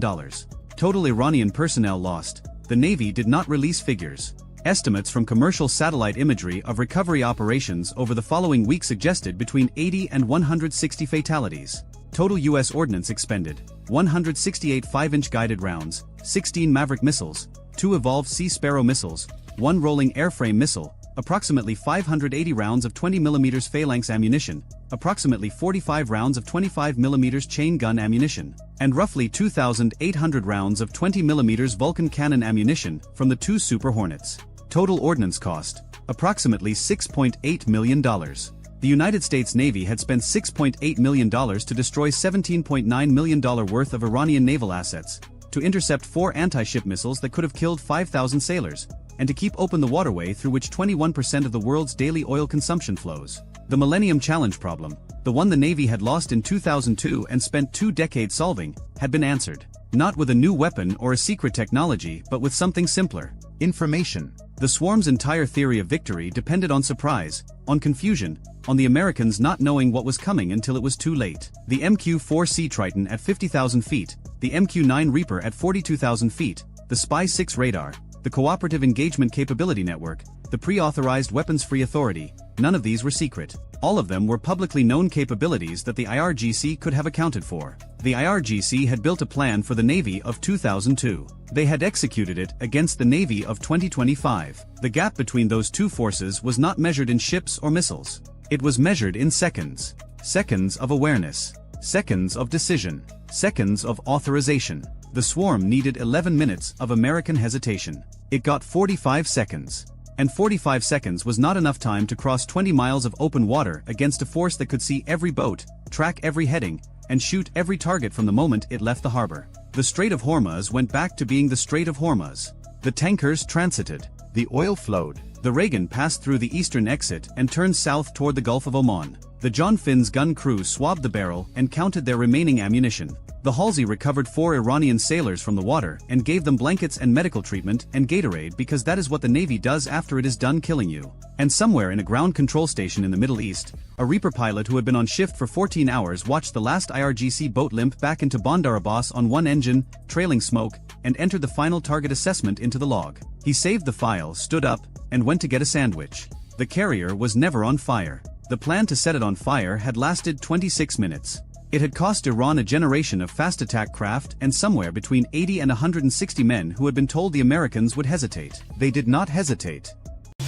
Total Iranian personnel lost. The Navy did not release figures. Estimates from commercial satellite imagery of recovery operations over the following week suggested between 80 and 160 fatalities. Total U.S. ordnance expended: 168 5-inch guided rounds, 16 Maverick missiles, 2 Evolved Sea Sparrow missiles, 1 rolling airframe missile, approximately 580 rounds of 20mm phalanx ammunition, approximately 45 rounds of 25mm chain gun ammunition, and roughly 2,800 rounds of 20mm Vulcan cannon ammunition from the 2 Super Hornets. Total ordnance cost: approximately $6.8 million. The United States Navy had spent $6.8 million to destroy $17.9 million worth of Iranian naval assets, to intercept 4 anti-ship missiles that could have killed 5,000 sailors, and to keep open the waterway through which 21% of the world's daily oil consumption flows. The Millennium Challenge problem, the one the Navy had lost in 2002 and spent 2 decades solving, had been answered. Not with a new weapon or a secret technology, but with something simpler: information. The swarm's entire theory of victory depended on surprise, on confusion, on the Americans not knowing what was coming until it was too late. The MQ-4C Triton at 50,000 feet, the MQ-9 Reaper at 42,000 feet, the Spy-6 radar, the Cooperative Engagement Capability Network, the Pre-Authorized Weapons-Free Authority, none of these were secret. All of them were publicly known capabilities that the IRGC could have accounted for. The IRGC had built a plan for the Navy of 2002. They had executed it against the Navy of 2025. The gap between those 2 forces was not measured in ships or missiles. It was measured in seconds. Seconds of awareness. Seconds of decision. Seconds of authorization. The swarm needed 11 minutes of American hesitation. It got 45 seconds. And 45 seconds was not enough time to cross 20 miles of open water against a force that could see every boat, track every heading, and shoot every target from the moment it left the harbor. The Strait of Hormuz went back to being the Strait of Hormuz. The tankers transited. The oil flowed. The Reagan passed through the eastern exit and turned south toward the Gulf of Oman. The John Finn's gun crew swabbed the barrel and counted their remaining ammunition. The Halsey recovered 4 Iranian sailors from the water and gave them blankets and medical treatment and Gatorade because that is what the Navy does after it is done killing you. And somewhere in a ground control station in the Middle East, a Reaper pilot who had been on shift for 14 hours watched the last IRGC boat limp back into Bandar Abbas on 1 engine, trailing smoke, and entered the final target assessment into the log. He saved the file, stood up, and went to get a sandwich. The carrier was never on fire. The plan to set it on fire had lasted 26 minutes. It had cost Iran a generation of fast attack craft and somewhere between 80 and 160 men who had been told the Americans would hesitate. They did not hesitate.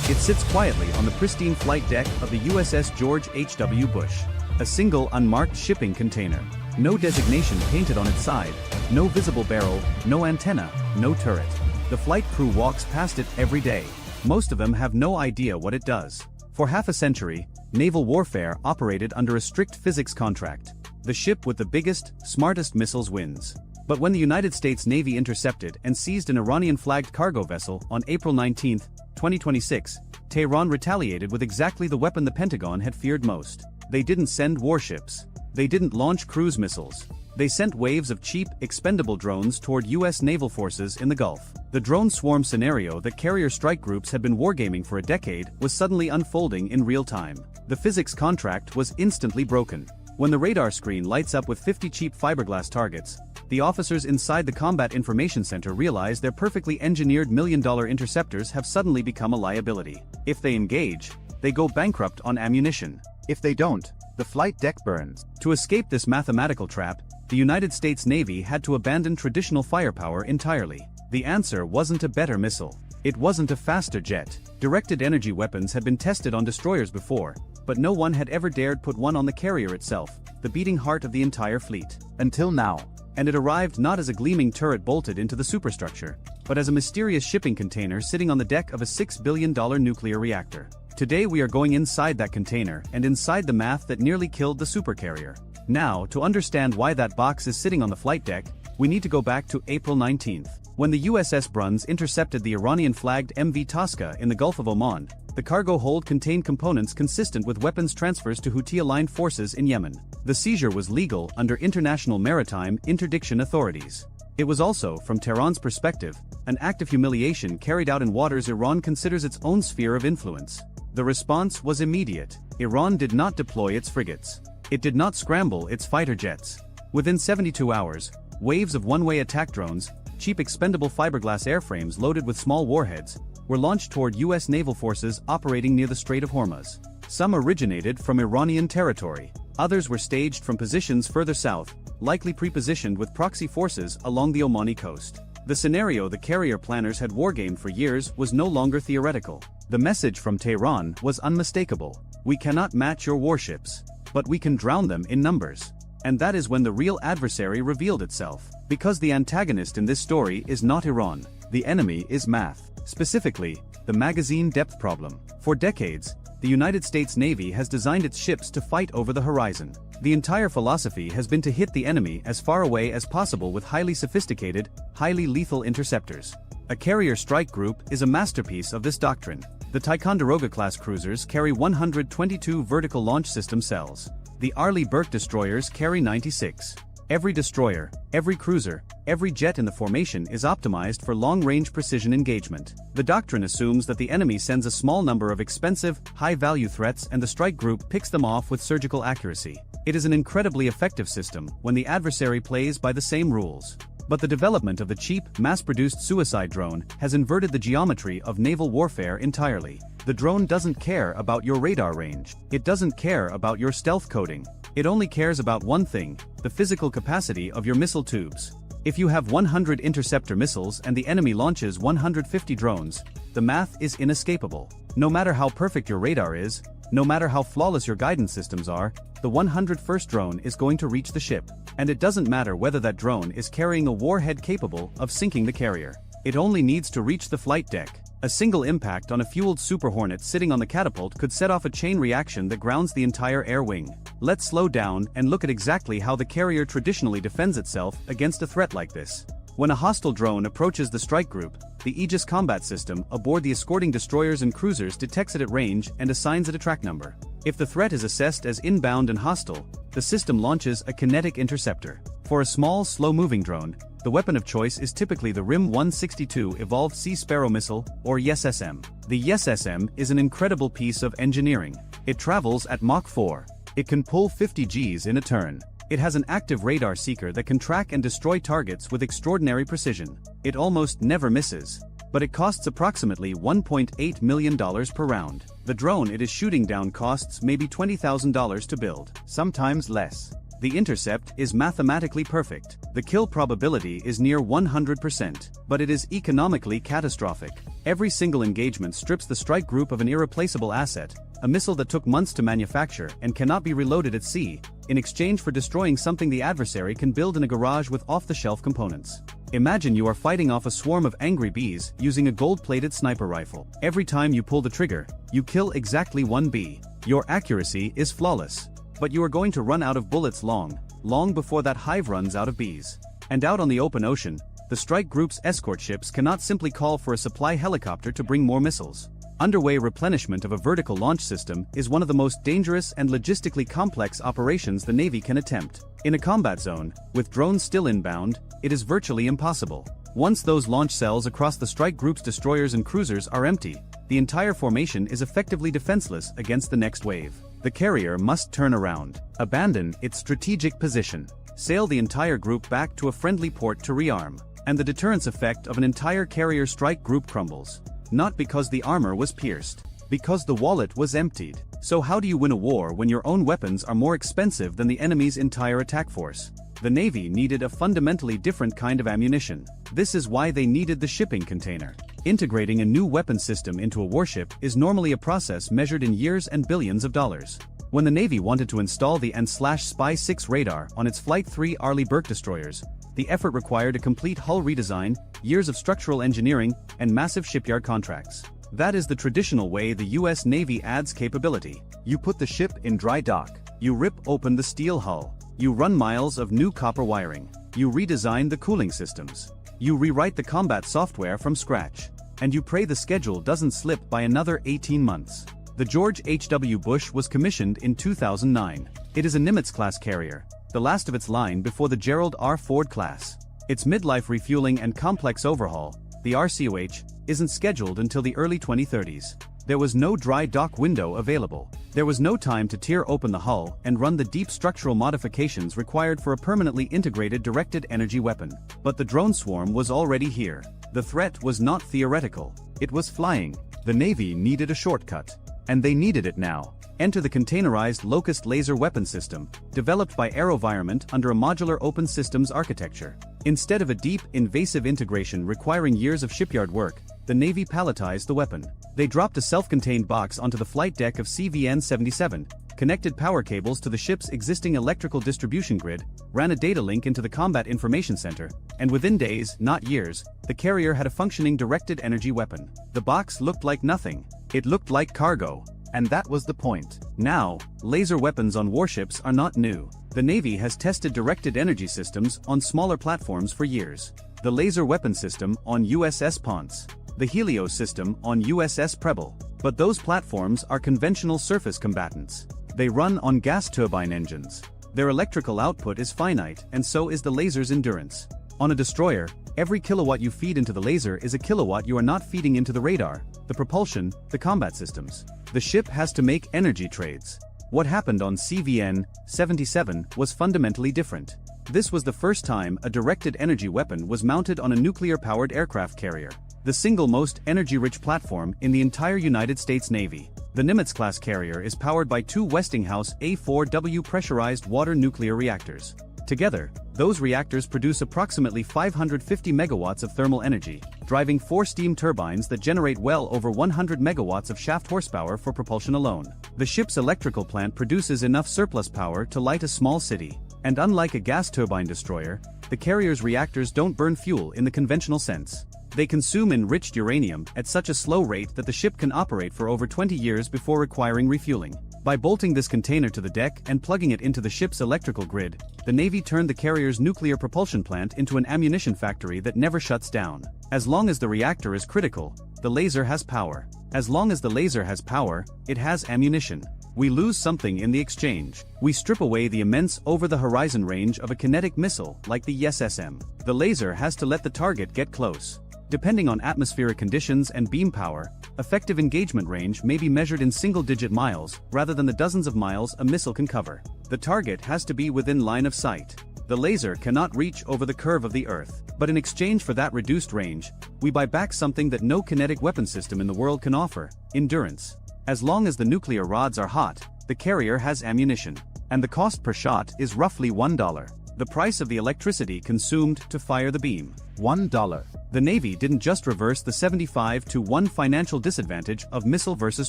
It sits quietly on the pristine flight deck of the USS George H.W. Bush. A single unmarked shipping container. No designation painted on its side, no visible barrel, no antenna, no turret. The flight crew walks past it every day. Most of them have no idea what it does. For half a century, naval warfare operated under a strict physics contract. The ship with the biggest, smartest missiles wins. But when the United States Navy intercepted and seized an Iranian-flagged cargo vessel on April 19, 2026, Tehran retaliated with exactly the weapon the Pentagon had feared most. They didn't send warships. They didn't launch cruise missiles. They sent waves of cheap, expendable drones toward U.S. naval forces in the Gulf. The drone swarm scenario that carrier strike groups had been wargaming for a decade was suddenly unfolding in real time. The physics contract was instantly broken. When the radar screen lights up with 50 cheap fiberglass targets, the officers inside the Combat Information Center realize their perfectly engineered million-dollar interceptors have suddenly become a liability. If they engage, they go bankrupt on ammunition. If they don't, the flight deck burns. To escape this mathematical trap, the United States Navy had to abandon traditional firepower entirely. The answer wasn't a better missile. It wasn't a faster jet. Directed energy weapons had been tested on destroyers before, but no one had ever dared put one on the carrier itself, the beating heart of the entire fleet. Until now. And it arrived not as a gleaming turret bolted into the superstructure, but as a mysterious shipping container sitting on the deck of a $6 billion nuclear reactor. Today we are going inside that container and inside the math that nearly killed the supercarrier. Now, to understand why that box is sitting on the flight deck, we need to go back to April 19th, when the USS Bruns intercepted the Iranian-flagged MV Tosca in the Gulf of Oman. The cargo hold contained components consistent with weapons transfers to Houthi-aligned forces in Yemen. The seizure was legal under international maritime interdiction authorities. It was also, from Tehran's perspective, an act of humiliation carried out in waters Iran considers its own sphere of influence. The response was immediate. Iran did not deploy its frigates. It did not scramble its fighter jets. Within 72 hours, waves of one-way attack drones, cheap expendable fiberglass airframes loaded with small warheads, were launched toward U.S. naval forces operating near the Strait of Hormuz. Some originated from Iranian territory. Others were staged from positions further south, likely pre-positioned with proxy forces along the Omani coast. The scenario the carrier planners had wargamed for years was no longer theoretical. The message from Tehran was unmistakable. We cannot match your warships, but we can drown them in numbers. And that is when the real adversary revealed itself. Because the antagonist in this story is not Iran, the enemy is math. Specifically, the magazine depth problem. For decades, the United States Navy has designed its ships to fight over the horizon. The entire philosophy has been to hit the enemy as far away as possible with highly sophisticated, highly lethal interceptors. A carrier strike group is a masterpiece of this doctrine. The Ticonderoga-class cruisers carry 122 vertical launch system cells. The Arleigh Burke destroyers carry 96. Every destroyer, every cruiser, every jet in the formation is optimized for long-range precision engagement. The doctrine assumes that the enemy sends a small number of expensive, high-value threats and the strike group picks them off with surgical accuracy. It is an incredibly effective system when the adversary plays by the same rules. But the development of the cheap, mass-produced suicide drone has inverted the geometry of naval warfare entirely. The drone doesn't care about your radar range. It doesn't care about your stealth coding. It only cares about one thing: the physical capacity of your missile tubes. If you have 100 interceptor missiles and the enemy launches 150 drones, the math is inescapable. No matter how perfect your radar is, no matter how flawless your guidance systems are, the 101st drone is going to reach the ship. And it doesn't matter whether that drone is carrying a warhead capable of sinking the carrier. It only needs to reach the flight deck. A single impact on a fueled Super Hornet sitting on the catapult could set off a chain reaction that grounds the entire air wing. Let's slow down and look at exactly how the carrier traditionally defends itself against a threat like this. When a hostile drone approaches the strike group, the Aegis combat system aboard the escorting destroyers and cruisers detects it at range and assigns it a track number. If the threat is assessed as inbound and hostile, the system launches a kinetic interceptor. For a small, slow-moving drone, the weapon of choice is typically the RIM-162 Evolved Sea Sparrow missile, or YES-SM. The YES-SM is an incredible piece of engineering. It travels at Mach 4. It can pull 50 Gs in a turn. It has an active radar seeker that can track and destroy targets with extraordinary precision. It almost never misses. But it costs approximately $1.8 million per round. The drone it is shooting down costs maybe $20,000 to build, sometimes less. The intercept is mathematically perfect. The kill probability is near 100%, but it is economically catastrophic. Every single engagement strips the strike group of an irreplaceable asset, a missile that took months to manufacture and cannot be reloaded at sea, in exchange for destroying something the adversary can build in a garage with off-the-shelf components. Imagine you are fighting off a swarm of angry bees using a gold-plated sniper rifle. Every time you pull the trigger, you kill exactly one bee. Your accuracy is flawless. But you are going to run out of bullets long before that hive runs out of bees. And out on the open ocean, the strike group's escort ships cannot simply call for a supply helicopter to bring more missiles. Underway replenishment of a vertical launch system is one of the most dangerous and logistically complex operations the Navy can attempt. In a combat zone, with drones still inbound, it is virtually impossible. Once those launch cells across the strike group's destroyers and cruisers are empty, the entire formation is effectively defenseless against the next wave. The carrier must turn around, abandon its strategic position, sail the entire group back to a friendly port to rearm, and the deterrence effect of an entire carrier strike group crumbles. Not because the armor was pierced, because the wallet was emptied. So how do you win a war when your own weapons are more expensive than the enemy's entire attack force? The Navy needed a fundamentally different kind of ammunition. This is why they needed the shipping container. Integrating a new weapon system into a warship is normally a process measured in years and billions of dollars. When the Navy wanted to install the Spy 6 radar on its Flight 3 Arleigh Burke destroyers, the effort required a complete hull redesign, years of structural engineering, and massive shipyard contracts. That is the traditional way the US Navy adds capability. You put the ship in dry dock. You rip open the steel hull. You run miles of new copper wiring. You redesign the cooling systems. You rewrite the combat software from scratch. And you pray the schedule doesn't slip by another 18 months. The George H.W. Bush was commissioned in 2009. It is a Nimitz-class carrier, the last of its line before the Gerald R. Ford class. Its midlife refueling and complex overhaul, the RCOH, isn't scheduled until the early 2030s. There was no dry dock window available. There was no time to tear open the hull and run the deep structural modifications required for a permanently integrated directed energy weapon. But the drone swarm was already here. The threat was not theoretical. It was flying. The Navy needed a shortcut. And they needed it now. Enter the containerized Locust laser weapon system, developed by AeroVironment under a modular open systems architecture. Instead of a deep, invasive integration requiring years of shipyard work, the Navy palletized the weapon. They dropped a self-contained box onto the flight deck of CVN-77, connected power cables to the ship's existing electrical distribution grid, ran a data link into the Combat Information Center, and within days, not years, the carrier had a functioning directed energy weapon. The box looked like nothing. It looked like cargo. And that was the point. Now, laser weapons on warships are not new. The Navy has tested directed energy systems on smaller platforms for years. The laser weapon system on USS Ponce. The Helios system on USS Preble. But those platforms are conventional surface combatants. They run on gas turbine engines. Their electrical output is finite, and so is the laser's endurance. On a destroyer, every kilowatt you feed into the laser is a kilowatt you are not feeding into the radar, the propulsion, the combat systems. The ship has to make energy trades. What happened on CVN-77 was fundamentally different. This was the first time a directed energy weapon was mounted on a nuclear-powered aircraft carrier, the single most energy-rich platform in the entire United States Navy. The Nimitz-class carrier is powered by two Westinghouse A4W pressurized water nuclear reactors. Together, those reactors produce approximately 550 megawatts of thermal energy, driving 4 steam turbines that generate well over 100 megawatts of shaft horsepower for propulsion alone. The ship's electrical plant produces enough surplus power to light a small city. And unlike a gas turbine destroyer, the carrier's reactors don't burn fuel in the conventional sense. They consume enriched uranium at such a slow rate that the ship can operate for over 20 years before requiring refueling. By bolting this container to the deck and plugging it into the ship's electrical grid, the Navy turned the carrier's nuclear propulsion plant into an ammunition factory that never shuts down. As long as the reactor is critical, the laser has power. As long as the laser has power, it has ammunition. We lose something in the exchange. We strip away the immense over-the-horizon range of a kinetic missile like the SSM. The laser has to let the target get close. Depending on atmospheric conditions and beam power, effective engagement range may be measured in single-digit miles rather than the dozens of miles a missile can cover. The target has to be within line of sight. The laser cannot reach over the curve of the Earth. But in exchange for that reduced range, we buy back something that no kinetic weapon system in the world can offer: endurance. As long as the nuclear rods are hot, the carrier has ammunition. And the cost per shot is roughly $1. The price of the electricity consumed to fire the beam. $1. The Navy didn't just reverse the 75-1 financial disadvantage of missile versus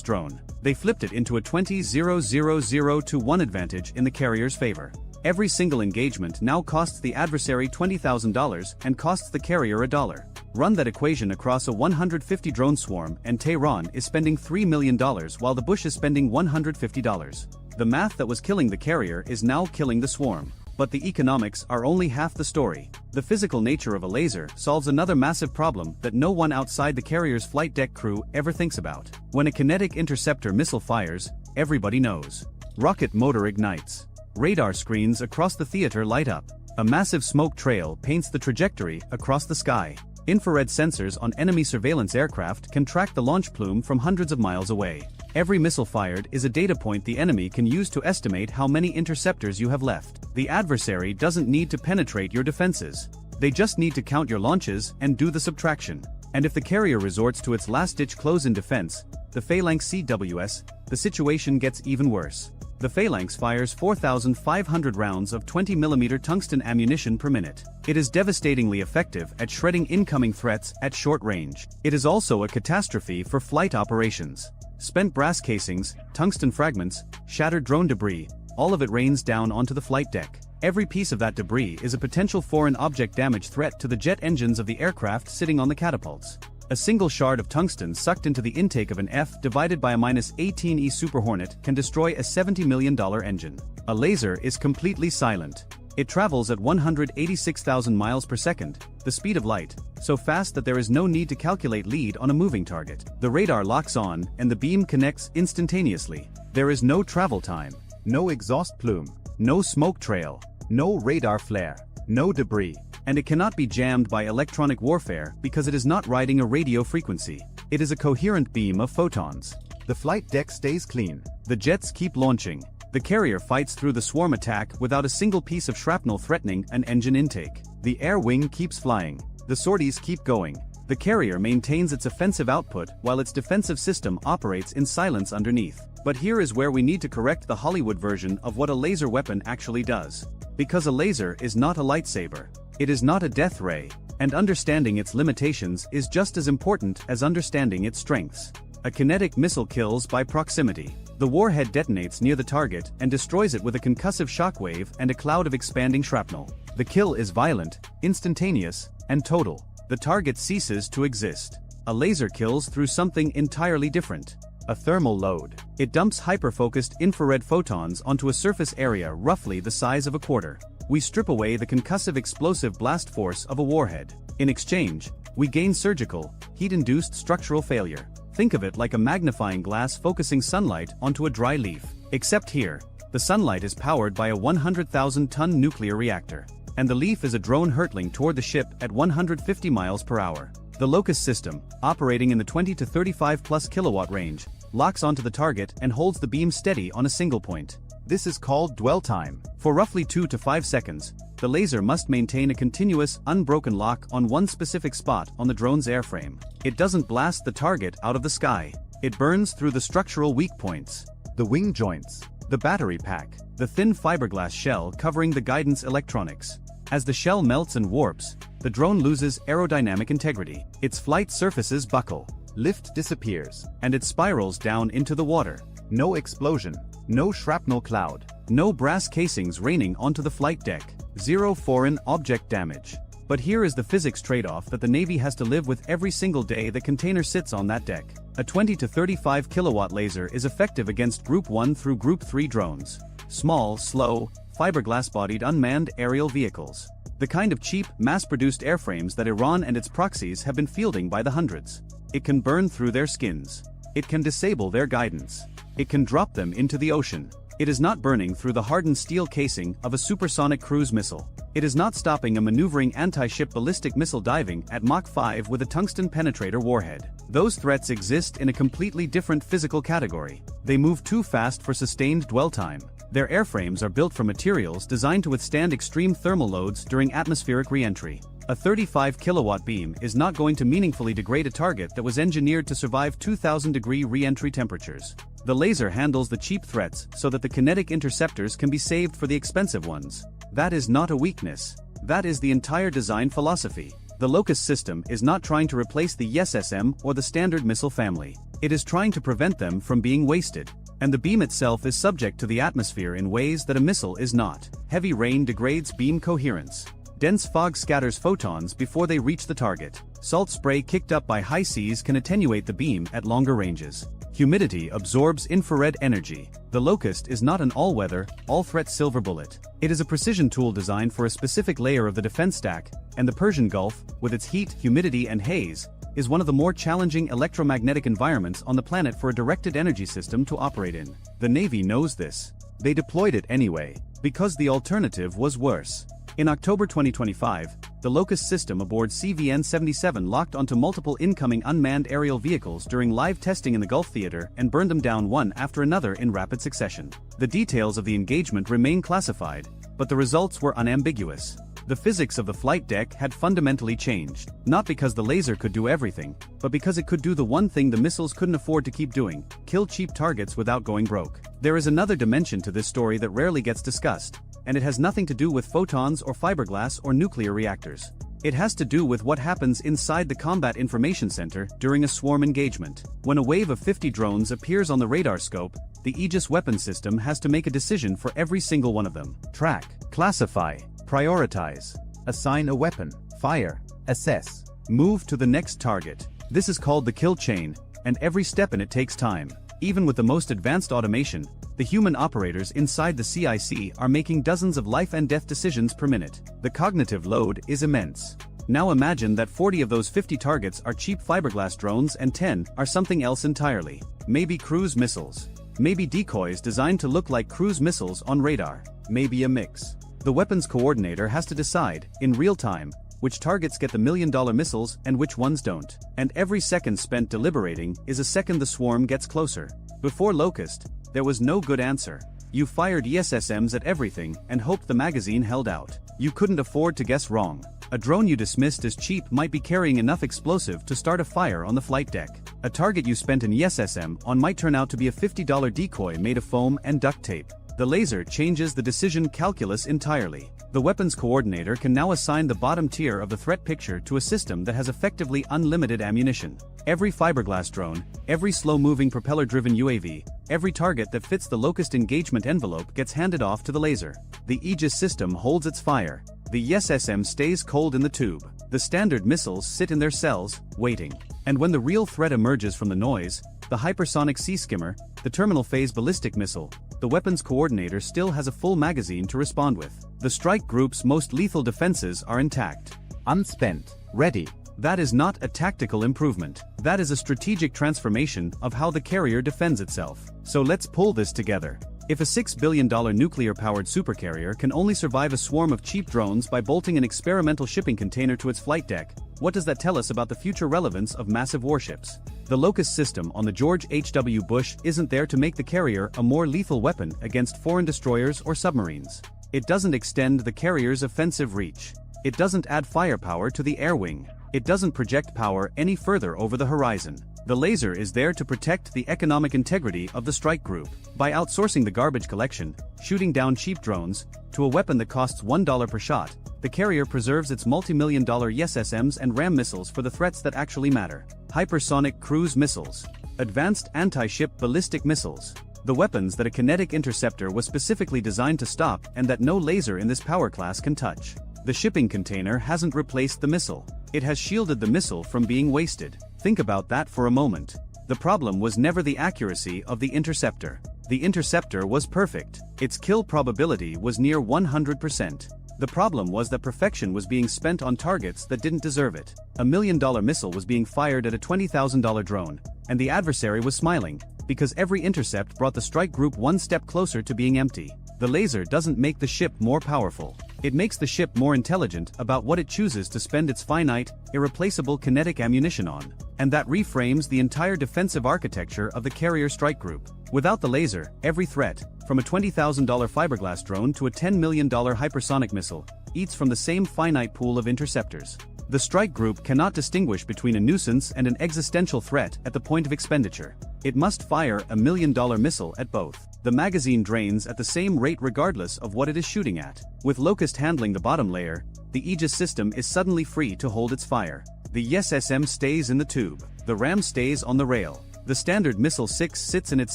drone. They flipped it into a 20-0-0-0-1 advantage in the carrier's favor. Every single engagement now costs the adversary $20,000 and costs the carrier $1. Run that equation across a 150 drone swarm and Tehran is spending $3 million while the Bush is spending $150. The math that was killing the carrier is now killing the swarm. But the economics are only half the story. The physical nature of a laser solves another massive problem that no one outside the carrier's flight deck crew ever thinks about. When a kinetic interceptor missile fires, everybody knows. Rocket motor ignites. Radar screens across the theater light up. A massive smoke trail paints the trajectory across the sky. Infrared sensors on enemy surveillance aircraft can track the launch plume from hundreds of miles away. Every missile fired is a data point the enemy can use to estimate how many interceptors you have left. The adversary doesn't need to penetrate your defenses. They just need to count your launches and do the subtraction. And if the carrier resorts to its last-ditch close-in defense, the Phalanx CWS, the situation gets even worse. The Phalanx fires 4,500 rounds of 20mm tungsten ammunition per minute. It is devastatingly effective at shredding incoming threats at short range. It is also a catastrophe for flight operations. Spent brass casings, tungsten fragments, shattered drone debris, all of it rains down onto the flight deck. Every piece of that debris is a potential foreign object damage threat to the jet engines of the aircraft sitting on the catapults. A single shard of tungsten sucked into the intake of an F divided by a -18E Super Hornet can destroy a $70 million engine. A laser is completely silent. It travels at 186,000 miles per second, the speed of light, so fast that there is no need to calculate lead on a moving target. The radar locks on and the beam connects instantaneously. There is no travel time, No exhaust plume, no smoke trail, no radar flare, no debris. And it cannot be jammed by electronic warfare because it is not riding a radio frequency. It is a coherent beam of photons. the flight deck stays clean. The jets keep launching. The carrier fights through the swarm attack without a single piece of shrapnel threatening an engine intake. The air wing keeps flying. The sorties keep going. The carrier maintains its offensive output while its defensive system operates in silence underneath. But here is where we need to correct the Hollywood version of what a laser weapon actually does. Because a laser is not a lightsaber. It is not a death ray, and understanding its limitations is just as important as understanding its strengths. A kinetic missile kills by proximity. The warhead detonates near the target and destroys it with a concussive shockwave and a cloud of expanding shrapnel. The kill is violent, instantaneous, and total. The target ceases to exist. A laser kills through something entirely different. A thermal load. It dumps hyper-focused infrared photons onto a surface area roughly the size of a quarter. We strip away the concussive explosive blast force of a warhead. In exchange, we gain surgical, heat-induced structural failure. Think of it like a magnifying glass focusing sunlight onto a dry leaf. Except here, the sunlight is powered by a 100,000-ton nuclear reactor. And the leaf is a drone hurtling toward the ship at 150 miles per hour. The Locust system, operating in the 20 to 35 plus kilowatt range, locks onto the target and holds the beam steady on a single point. This is called dwell time. For roughly 2 to 5 seconds, the laser must maintain a continuous, unbroken lock on one specific spot on the drone's airframe. It doesn't blast the target out of the sky. It burns through the structural weak points. The wing joints. The battery pack. The thin fiberglass shell covering the guidance electronics. As the shell melts and warps, the drone loses aerodynamic integrity. Its flight surfaces buckle. Lift disappears. And it spirals down into the water. No explosion. No shrapnel cloud. No brass casings raining onto the flight deck. Zero foreign object damage. But here is the physics trade-off that the Navy has to live with every single day the container sits on that deck. A 20 to 35 kilowatt laser is effective against Group 1 through Group 3 drones. Small, slow, fiberglass-bodied unmanned aerial vehicles. The kind of cheap, mass-produced airframes that Iran and its proxies have been fielding by the hundreds. It can burn through their skins. It can disable their guidance. It can drop them into the ocean. It is not burning through the hardened steel casing of a supersonic cruise missile. It is not stopping a maneuvering anti-ship ballistic missile diving at Mach 5 with a tungsten penetrator warhead. Those threats exist in a completely different physical category. They move too fast for sustained dwell time. Their airframes are built from materials designed to withstand extreme thermal loads during atmospheric re-entry. A 35 kilowatt beam is not going to meaningfully degrade a target that was engineered to survive 2,000-degree re-entry temperatures. The laser handles the cheap threats so that the kinetic interceptors can be saved for the expensive ones. That is not a weakness. That is the entire design philosophy. The Locust system is not trying to replace the YSSM or the Standard missile family. It is trying to prevent them from being wasted. And the beam itself is subject to the atmosphere in ways that a missile is not. Heavy rain degrades beam coherence. Dense fog scatters photons before they reach the target. Salt spray kicked up by high seas can attenuate the beam at longer ranges. Humidity absorbs infrared energy. The Locust is not an all-weather, all-threat silver bullet. It is a precision tool designed for a specific layer of the defense stack, and the Persian Gulf, with its heat, humidity, and haze, is one of the more challenging electromagnetic environments on the planet for a directed energy system to operate in. The Navy knows this. They deployed it anyway, because the alternative was worse. In October 2025, the Locust system aboard CVN-77 locked onto multiple incoming unmanned aerial vehicles during live testing in the Gulf Theater and burned them down one after another in rapid succession. The details of the engagement remain classified, but the results were unambiguous. The physics of the flight deck had fundamentally changed, not because the laser could do everything, but because it could do the one thing the missiles couldn't afford to keep doing: kill cheap targets without going broke. There is another dimension to this story that rarely gets discussed, and it has nothing to do with photons or fiberglass or nuclear reactors. It has to do with what happens inside the Combat Information Center during a swarm engagement. When a wave of 50 drones appears on the radar scope, the Aegis weapon system has to make a decision for every single one of them. Track, classify, prioritize, assign a weapon, fire, assess, move to the next target. This is called the kill chain, and every step in it takes time. Even with the most advanced automation, the human operators inside the CIC are making dozens of life and death decisions per minute. The cognitive load is immense. Now imagine that 40 of those 50 targets are cheap fiberglass drones and 10 are something else entirely. Maybe cruise missiles. Maybe decoys designed to look like cruise missiles on radar. Maybe a mix. The weapons coordinator has to decide, in real time, which targets get the million-dollar missiles and which ones don't. And every second spent deliberating is a second the swarm gets closer. Before Locust, there was no good answer. You fired ESSMs at everything and hoped the magazine held out. You couldn't afford to guess wrong. A drone you dismissed as cheap might be carrying enough explosive to start a fire on the flight deck. A target you spent an ESSM on might turn out to be a $50 decoy made of foam and duct tape. The laser changes the decision calculus entirely. The weapons coordinator can now assign the bottom tier of the threat picture to a system that has effectively unlimited ammunition. Every fiberglass drone, every slow-moving propeller-driven UAV, every target that fits the Locust engagement envelope gets handed off to the laser. The Aegis system holds its fire. The ESSM stays cold in the tube. The standard missiles sit in their cells, waiting. And when the real threat emerges from the noise, the hypersonic sea skimmer, the terminal phase ballistic missile, the weapons coordinator still has a full magazine to respond with. The strike group's most lethal defenses are intact. unspent, ready. That is not a tactical improvement. That is a strategic transformation of how the carrier defends itself. So let's pull this together. If a $6 billion nuclear-powered supercarrier can only survive a swarm of cheap drones by bolting an experimental shipping container to its flight deck, what does that tell us about the future relevance of massive warships? The Locust system on the George H.W. Bush isn't there to make the carrier a more lethal weapon against foreign destroyers or submarines. It doesn't extend the carrier's offensive reach. It doesn't add firepower to the air wing. It doesn't project power any further over the horizon. The laser is there to protect the economic integrity of the strike group. By outsourcing the garbage collection, shooting down cheap drones, to a weapon that costs $1 per shot, the carrier preserves its multi-million-dollar ESSMs and RAM missiles for the threats that actually matter. Hypersonic cruise missiles. Advanced anti-ship ballistic missiles. The weapons that a kinetic interceptor was specifically designed to stop and that no laser in this power class can touch. The shipping container hasn't replaced the missile. It has shielded the missile from being wasted. Think about that for a moment. The problem was never the accuracy of the interceptor. The interceptor was perfect. Its kill probability was near 100%. The problem was that perfection was being spent on targets that didn't deserve it. $1 million missile was being fired at a $20,000 drone, and the adversary was smiling, because every intercept brought the strike group one step closer to being empty. The laser doesn't make the ship more powerful. It makes the ship more intelligent about what it chooses to spend its finite, irreplaceable kinetic ammunition on. And that reframes the entire defensive architecture of the carrier strike group. Without the laser, every threat, from a $20,000 fiberglass drone to a $10 million hypersonic missile, eats from the same finite pool of interceptors. The strike group cannot distinguish between a nuisance and an existential threat at the point of expenditure. It must fire a $1 million missile at both. The magazine drains at the same rate regardless of what it is shooting at. With Locust handling the bottom layer, the Aegis system is suddenly free to hold its fire. The ESSM stays in the tube. The RAM stays on the rail. The standard Missile 6 sits in its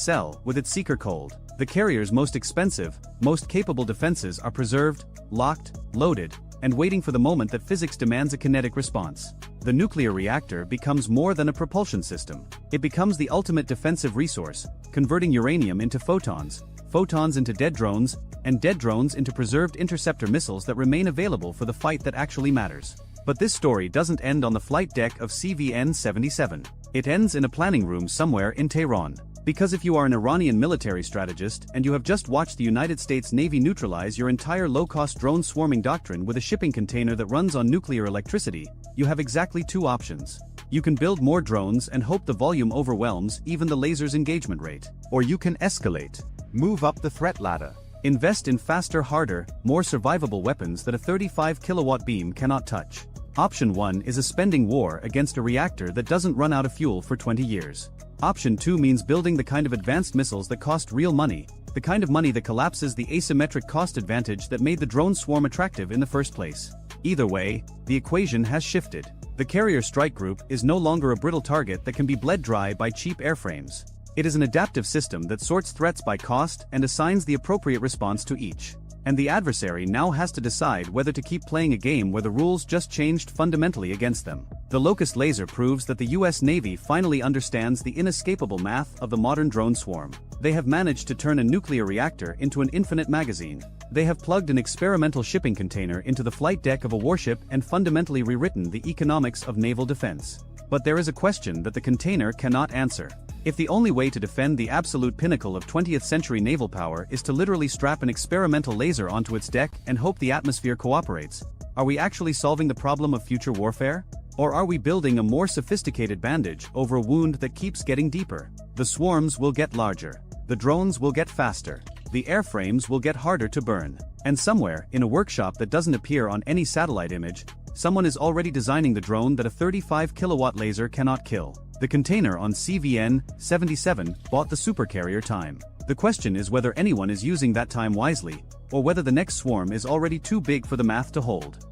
cell with its seeker cold. The carrier's most expensive, most capable defenses are preserved, locked, loaded, and waiting for the moment that physics demands a kinetic response. The nuclear reactor becomes more than a propulsion system. It becomes the ultimate defensive resource, converting uranium into photons, photons into dead drones, and dead drones into preserved interceptor missiles that remain available for the fight that actually matters. But this story doesn't end on the flight deck of CVN-77. It ends in a planning room somewhere in Tehran. Because if you are an Iranian military strategist and you have just watched the United States Navy neutralize your entire low-cost drone swarming doctrine with a shipping container that runs on nuclear electricity, you have exactly two options. You can build more drones and hope the volume overwhelms even the laser's engagement rate. Or you can escalate. Move up the threat ladder. Invest in faster, harder, more survivable weapons that a 35 kilowatt beam cannot touch. Option 1 is a spending war against a reactor that doesn't run out of fuel for 20 years. Option 2 means building the kind of advanced missiles that cost real money, the kind of money that collapses the asymmetric cost advantage that made the drone swarm attractive in the first place. Either way, the equation has shifted. The carrier strike group is no longer a brittle target that can be bled dry by cheap airframes. It is an adaptive system that sorts threats by cost and assigns the appropriate response to each. And the adversary now has to decide whether to keep playing a game where the rules just changed fundamentally against them. The Locust laser proves that the US Navy finally understands the inescapable math of the modern drone swarm. They have managed to turn a nuclear reactor into an infinite magazine. They have plugged an experimental shipping container into the flight deck of a warship and fundamentally rewritten the economics of naval defense. But there is a question that the container cannot answer. If the only way to defend the absolute pinnacle of 20th century naval power is to literally strap an experimental laser onto its deck and hope the atmosphere cooperates, are we actually solving the problem of future warfare? Or are we building a more sophisticated bandage over a wound that keeps getting deeper? The swarms will get larger. The drones will get faster. The airframes will get harder to burn. And somewhere, in a workshop that doesn't appear on any satellite image, someone is already designing the drone that a 35 kilowatt laser cannot kill. The container on CVN 77 bought the supercarrier time. The question is whether anyone is using that time wisely, or whether the next swarm is already too big for the math to hold.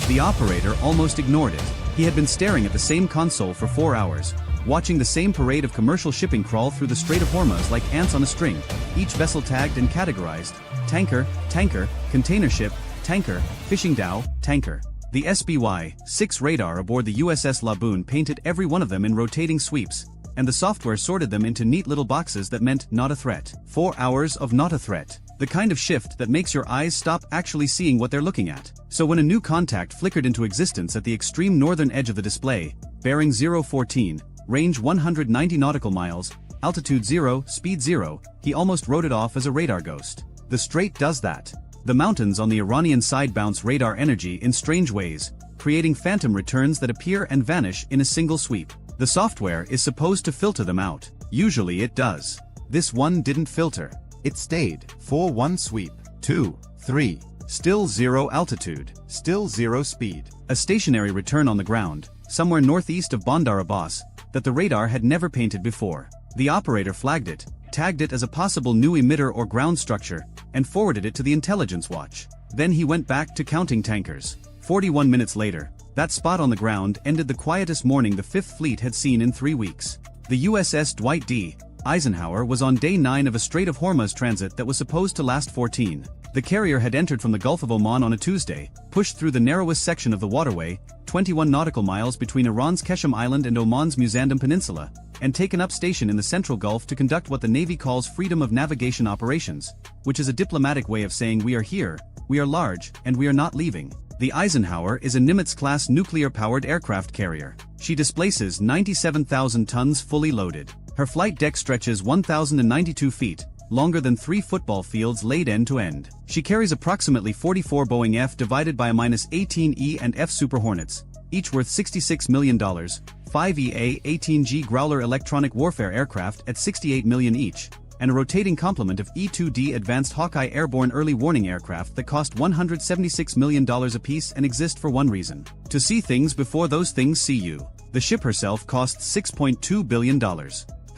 The operator almost ignored it. He had been staring at the same console for 4 hours, watching the same parade of commercial shipping crawl through the Strait of Hormuz like ants on a string, each vessel tagged and categorized: tanker, tanker, container ship, tanker, fishing dhow, tanker. The SBY-6 radar aboard the USS Laboon painted every one of them in rotating sweeps, and the software sorted them into neat little boxes that meant not a threat. 4 hours of not a threat. The kind of shift that makes your eyes stop actually seeing what they're looking at. So when a new contact flickered into existence at the extreme northern edge of the display, bearing 014, range 190 nautical miles, altitude 0, speed 0, he almost wrote it off as a radar ghost. The Strait does that. The mountains on the Iranian side bounce radar energy in strange ways, creating phantom returns that appear and vanish in a single sweep. The software is supposed to filter them out. Usually it does. This one didn't filter. It stayed. 4-1 sweep. 2, 3. Still 0 altitude. Still 0 speed. A stationary return on the ground, somewhere northeast of Bandar Abbas, that the radar had never painted before. The operator flagged it, tagged it as a possible new emitter or ground structure, and forwarded it to the intelligence watch. Then he went back to counting tankers. 41 minutes later, that spot on the ground ended the quietest morning the Fifth Fleet had seen in 3 weeks. The USS Dwight D. Eisenhower was on day 9 of a Strait of Hormuz transit that was supposed to last 14. The carrier had entered from the Gulf of Oman on a Tuesday, pushed through the narrowest section of the waterway, 21 nautical miles between Iran's Keshem Island and Oman's Muzandam Peninsula, and taken up station in the Central Gulf to conduct what the Navy calls freedom of navigation operations, which is a diplomatic way of saying we are here, we are large, and we are not leaving. The Eisenhower is a Nimitz-class nuclear-powered aircraft carrier. She displaces 97,000 tons fully loaded. Her flight deck stretches 1,092 feet, longer than 3 football fields laid end to end. She carries approximately 44 Boeing F divided by a -18 E and F Super Hornets, each worth $66 million, 5 EA-18G Growler electronic warfare aircraft at $68 million each, and a rotating complement of E-2D Advanced Hawkeye airborne early warning aircraft that cost $176 million apiece and exist for one reason: to see things before those things see you. The ship herself costs $6.2 billion.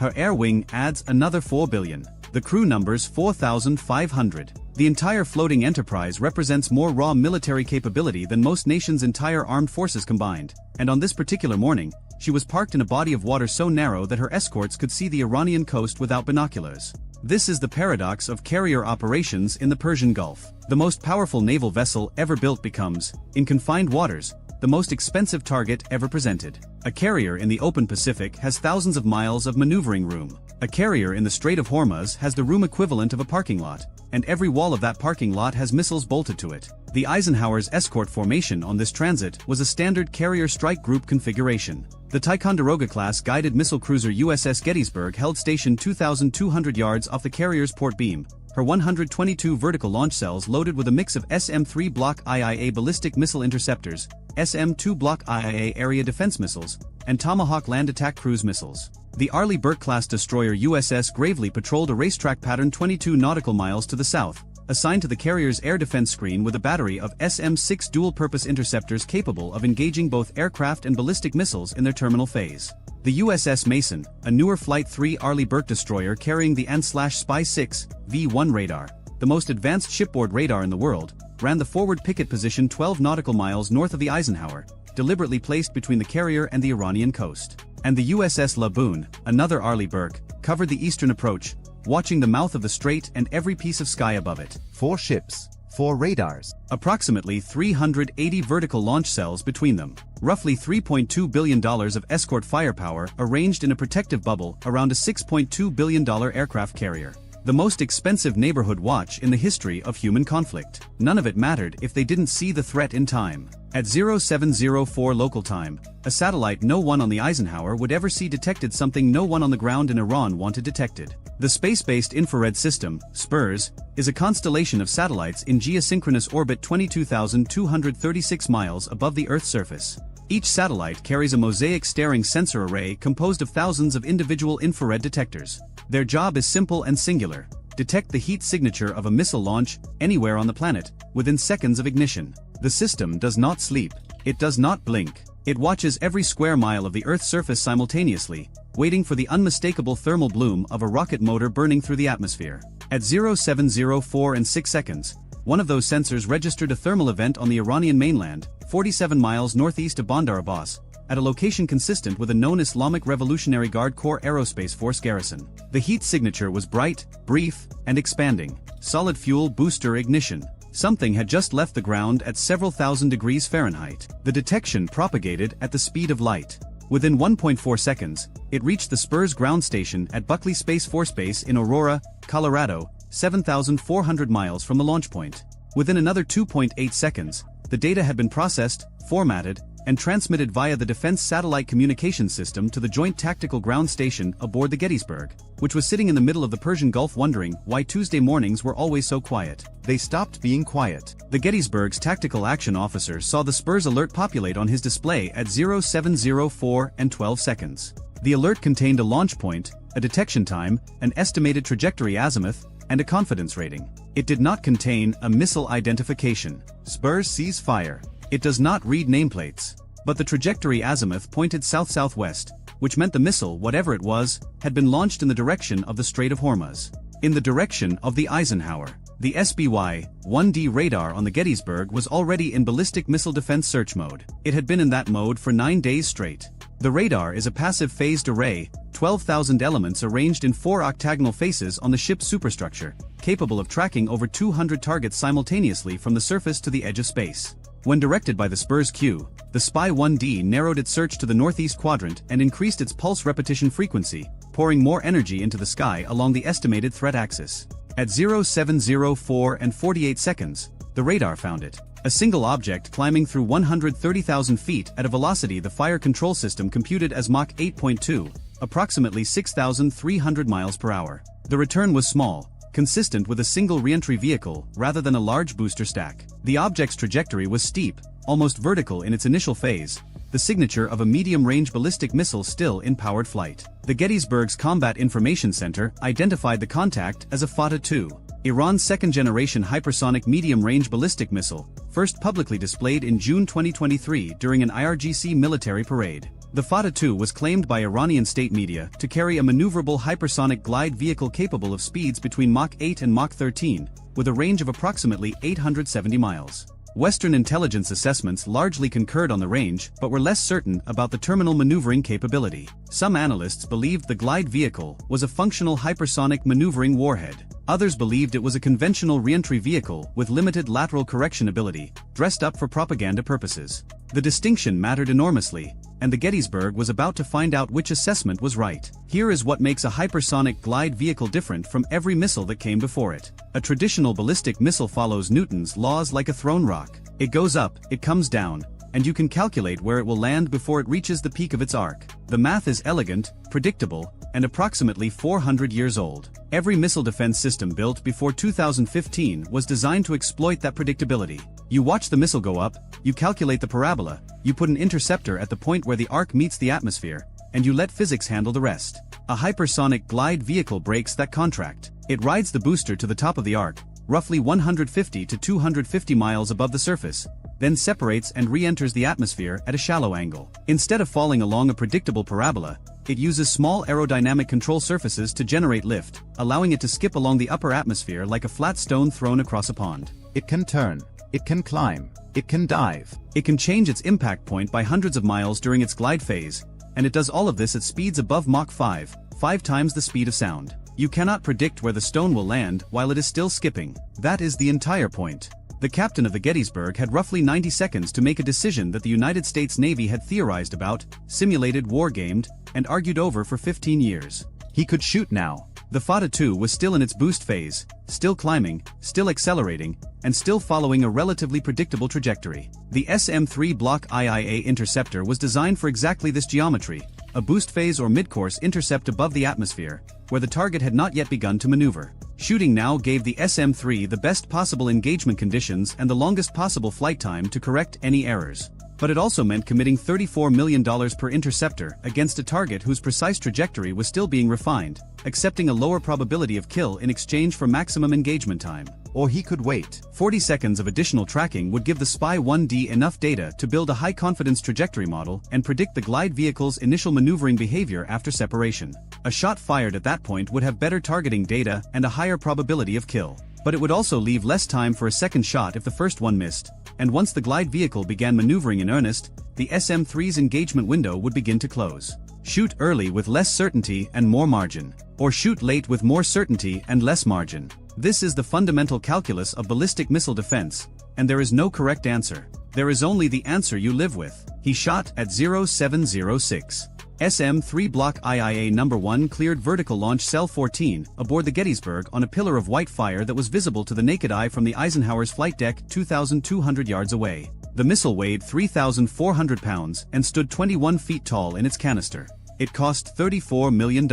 Her air wing adds another $4 billion. The crew numbers 4,500. The entire floating enterprise represents more raw military capability than most nations' entire armed forces combined, and on this particular morning, she was parked in a body of water so narrow that her escorts could see the Iranian coast without binoculars. This is the paradox of carrier operations in the Persian Gulf. The most powerful naval vessel ever built becomes, in confined waters, the most expensive target ever presented. A carrier in the open Pacific has thousands of miles of maneuvering room. A carrier in the Strait of Hormuz has the room equivalent of a parking lot, and every wall of that parking lot has missiles bolted to it. The Eisenhower's escort formation on this transit was a standard carrier strike group configuration. The Ticonderoga-class guided missile cruiser USS Gettysburg held station 2,200 yards off the carrier's port beam, her 122 vertical launch cells loaded with a mix of SM-3 Block IIA ballistic missile interceptors, SM-2 Block IIA area defense missiles, and Tomahawk land attack cruise missiles. The Arleigh Burke-class destroyer USS Gravely patrolled a racetrack pattern 22 nautical miles to the south, assigned to the carrier's air defense screen with a battery of SM-6 dual-purpose interceptors capable of engaging both aircraft and ballistic missiles in their terminal phase. The USS Mason, a newer Flight 3 Arleigh Burke destroyer carrying the AN/Spy-6 V1 radar, the most advanced shipboard radar in the world, ran the forward picket position 12 nautical miles north of the Eisenhower, deliberately placed between the carrier and the Iranian coast. And the USS Laboon, another Arleigh Burke, covered the eastern approach, watching the mouth of the strait and every piece of sky above it. 4 ships, 4 radars. Approximately 380 vertical launch cells between them. Roughly $3.2 billion of escort firepower arranged in a protective bubble around a $6.2 billion aircraft carrier. The most expensive neighborhood watch in the history of human conflict. None of it mattered if they didn't see the threat in time. At 0704 local time, a satellite no one on the Eisenhower would ever see detected something no one on the ground in Iran wanted detected. The space-based infrared system, SPIRS, is a constellation of satellites in geosynchronous orbit 22,236 miles above the Earth's surface. Each satellite carries a mosaic staring sensor array composed of thousands of individual infrared detectors. Their job is simple and singular: detect the heat signature of a missile launch anywhere on the planet within seconds of ignition. The system does not sleep. It does not blink. It watches every square mile of the Earth's surface simultaneously, waiting for the unmistakable thermal bloom of a rocket motor burning through the atmosphere. At 0704 and 6 seconds, one of those sensors registered a thermal event on the Iranian mainland, 47 miles northeast of Bandar Abbas, at a location consistent with a known Islamic Revolutionary Guard Corps Aerospace Force garrison. The heat signature was bright, brief, and expanding. Solid fuel booster ignition. Something had just left the ground at several thousand degrees Fahrenheit. The detection propagated at the speed of light. Within 1.4 seconds, it reached the SPIRS ground station at Buckley Space Force Base in Aurora, Colorado, 7,400 miles from the launch point. Within another 2.8 seconds, the data had been processed, formatted, and transmitted via the Defense Satellite Communications System to the Joint Tactical Ground Station aboard the Gettysburg, which was sitting in the middle of the Persian Gulf wondering why Tuesday mornings were always so quiet. They stopped being quiet. The Gettysburg's tactical action officer saw the SPIRS alert populate on his display at 0704 and 12 seconds. The alert contained a launch point, a detection time, an estimated trajectory azimuth, and a confidence rating. It did not contain a missile identification. SPIRS sees fire. It does not read nameplates. But the trajectory azimuth pointed south-southwest, which meant the missile, whatever it was, had been launched in the direction of the Strait of Hormuz. In the direction of the Eisenhower. The SBY-1D radar on the Gettysburg was already in ballistic missile defense search mode. It had been in that mode for 9 days straight. The radar is a passive phased array, 12,000 elements arranged in 4 octagonal faces on the ship's superstructure, capable of tracking over 200 targets simultaneously from the surface to the edge of space. When directed by the SPIRS Q, the Spy-1D narrowed its search to the northeast quadrant and increased its pulse repetition frequency, pouring more energy into the sky along the estimated threat axis. At 0704 and 48 seconds, the radar found it. A single object climbing through 130,000 feet at a velocity the fire control system computed as Mach 8.2, approximately 6,300 miles per hour. The return was small, consistent with a single re-entry vehicle rather than a large booster stack. The object's trajectory was steep, almost vertical in its initial phase, the signature of a medium-range ballistic missile still in powered flight. The Gettysburg's Combat Information Center identified the contact as a Fateh-2, Iran's second-generation hypersonic medium-range ballistic missile, first publicly displayed in June 2023 during an IRGC military parade. The Fateh-2 was claimed by Iranian state media to carry a maneuverable hypersonic glide vehicle capable of speeds between Mach 8 and Mach 13, with a range of approximately 870 miles. Western intelligence assessments largely concurred on the range but were less certain about the terminal maneuvering capability. Some analysts believed the glide vehicle was a functional hypersonic maneuvering warhead. Others believed it was a conventional re-entry vehicle with limited lateral correction ability, dressed up for propaganda purposes. The distinction mattered enormously, and the Gettysburg was about to find out which assessment was right. Here is what makes a hypersonic glide vehicle different from every missile that came before it. A traditional ballistic missile follows Newton's laws like a thrown rock. It goes up, it comes down, and you can calculate where it will land before it reaches the peak of its arc. The math is elegant, predictable, and approximately 400 years old. Every missile defense system built before 2015 was designed to exploit that predictability. You watch the missile go up, you calculate the parabola, you put an interceptor at the point where the arc meets the atmosphere, and you let physics handle the rest. A hypersonic glide vehicle breaks that contract. It rides the booster to the top of the arc, roughly 150 to 250 miles above the surface, then separates and re-enters the atmosphere at a shallow angle. Instead of falling along a predictable parabola, it uses small aerodynamic control surfaces to generate lift, allowing it to skip along the upper atmosphere like a flat stone thrown across a pond. It can turn, it can climb, it can dive. It can change its impact point by hundreds of miles during its glide phase, and it does all of this at speeds above Mach 5, 5 times the speed of sound. You cannot predict where the stone will land while it is still skipping. That is the entire point. The captain of the Gettysburg had roughly 90 seconds to make a decision that the United States Navy had theorized about, simulated, war-gamed, and argued over for 15 years. He could shoot now. The Fata-2 was still in its boost phase, still climbing, still accelerating, and still following a relatively predictable trajectory. The SM-3 Block IIA interceptor was designed for exactly this geometry, a boost phase or mid-course intercept above the atmosphere, where the target had not yet begun to maneuver. Shooting now gave the SM-3 the best possible engagement conditions and the longest possible flight time to correct any errors. But it also meant committing $34 million per interceptor against a target whose precise trajectory was still being refined, accepting a lower probability of kill in exchange for maximum engagement time. Or he could wait. 40 seconds of additional tracking would give the Spy-1D enough data to build a high-confidence trajectory model and predict the glide vehicle's initial maneuvering behavior after separation. A shot fired at that point would have better targeting data and a higher probability of kill. But it would also leave less time for a second shot if the first one missed, and once the glide vehicle began maneuvering in earnest, the SM-3's engagement window would begin to close. Shoot early with less certainty and more margin, or shoot late with more certainty and less margin. This is the fundamental calculus of ballistic missile defense, and there is no correct answer. There is only the answer you live with. He shot at 0706. SM-3 Block IIA No. 1 cleared vertical launch cell 14 aboard the Gettysburg on a pillar of white fire that was visible to the naked eye from the Eisenhower's flight deck 2,200 yards away. The missile weighed 3,400 pounds and stood 21 feet tall in its canister. It cost $34 million.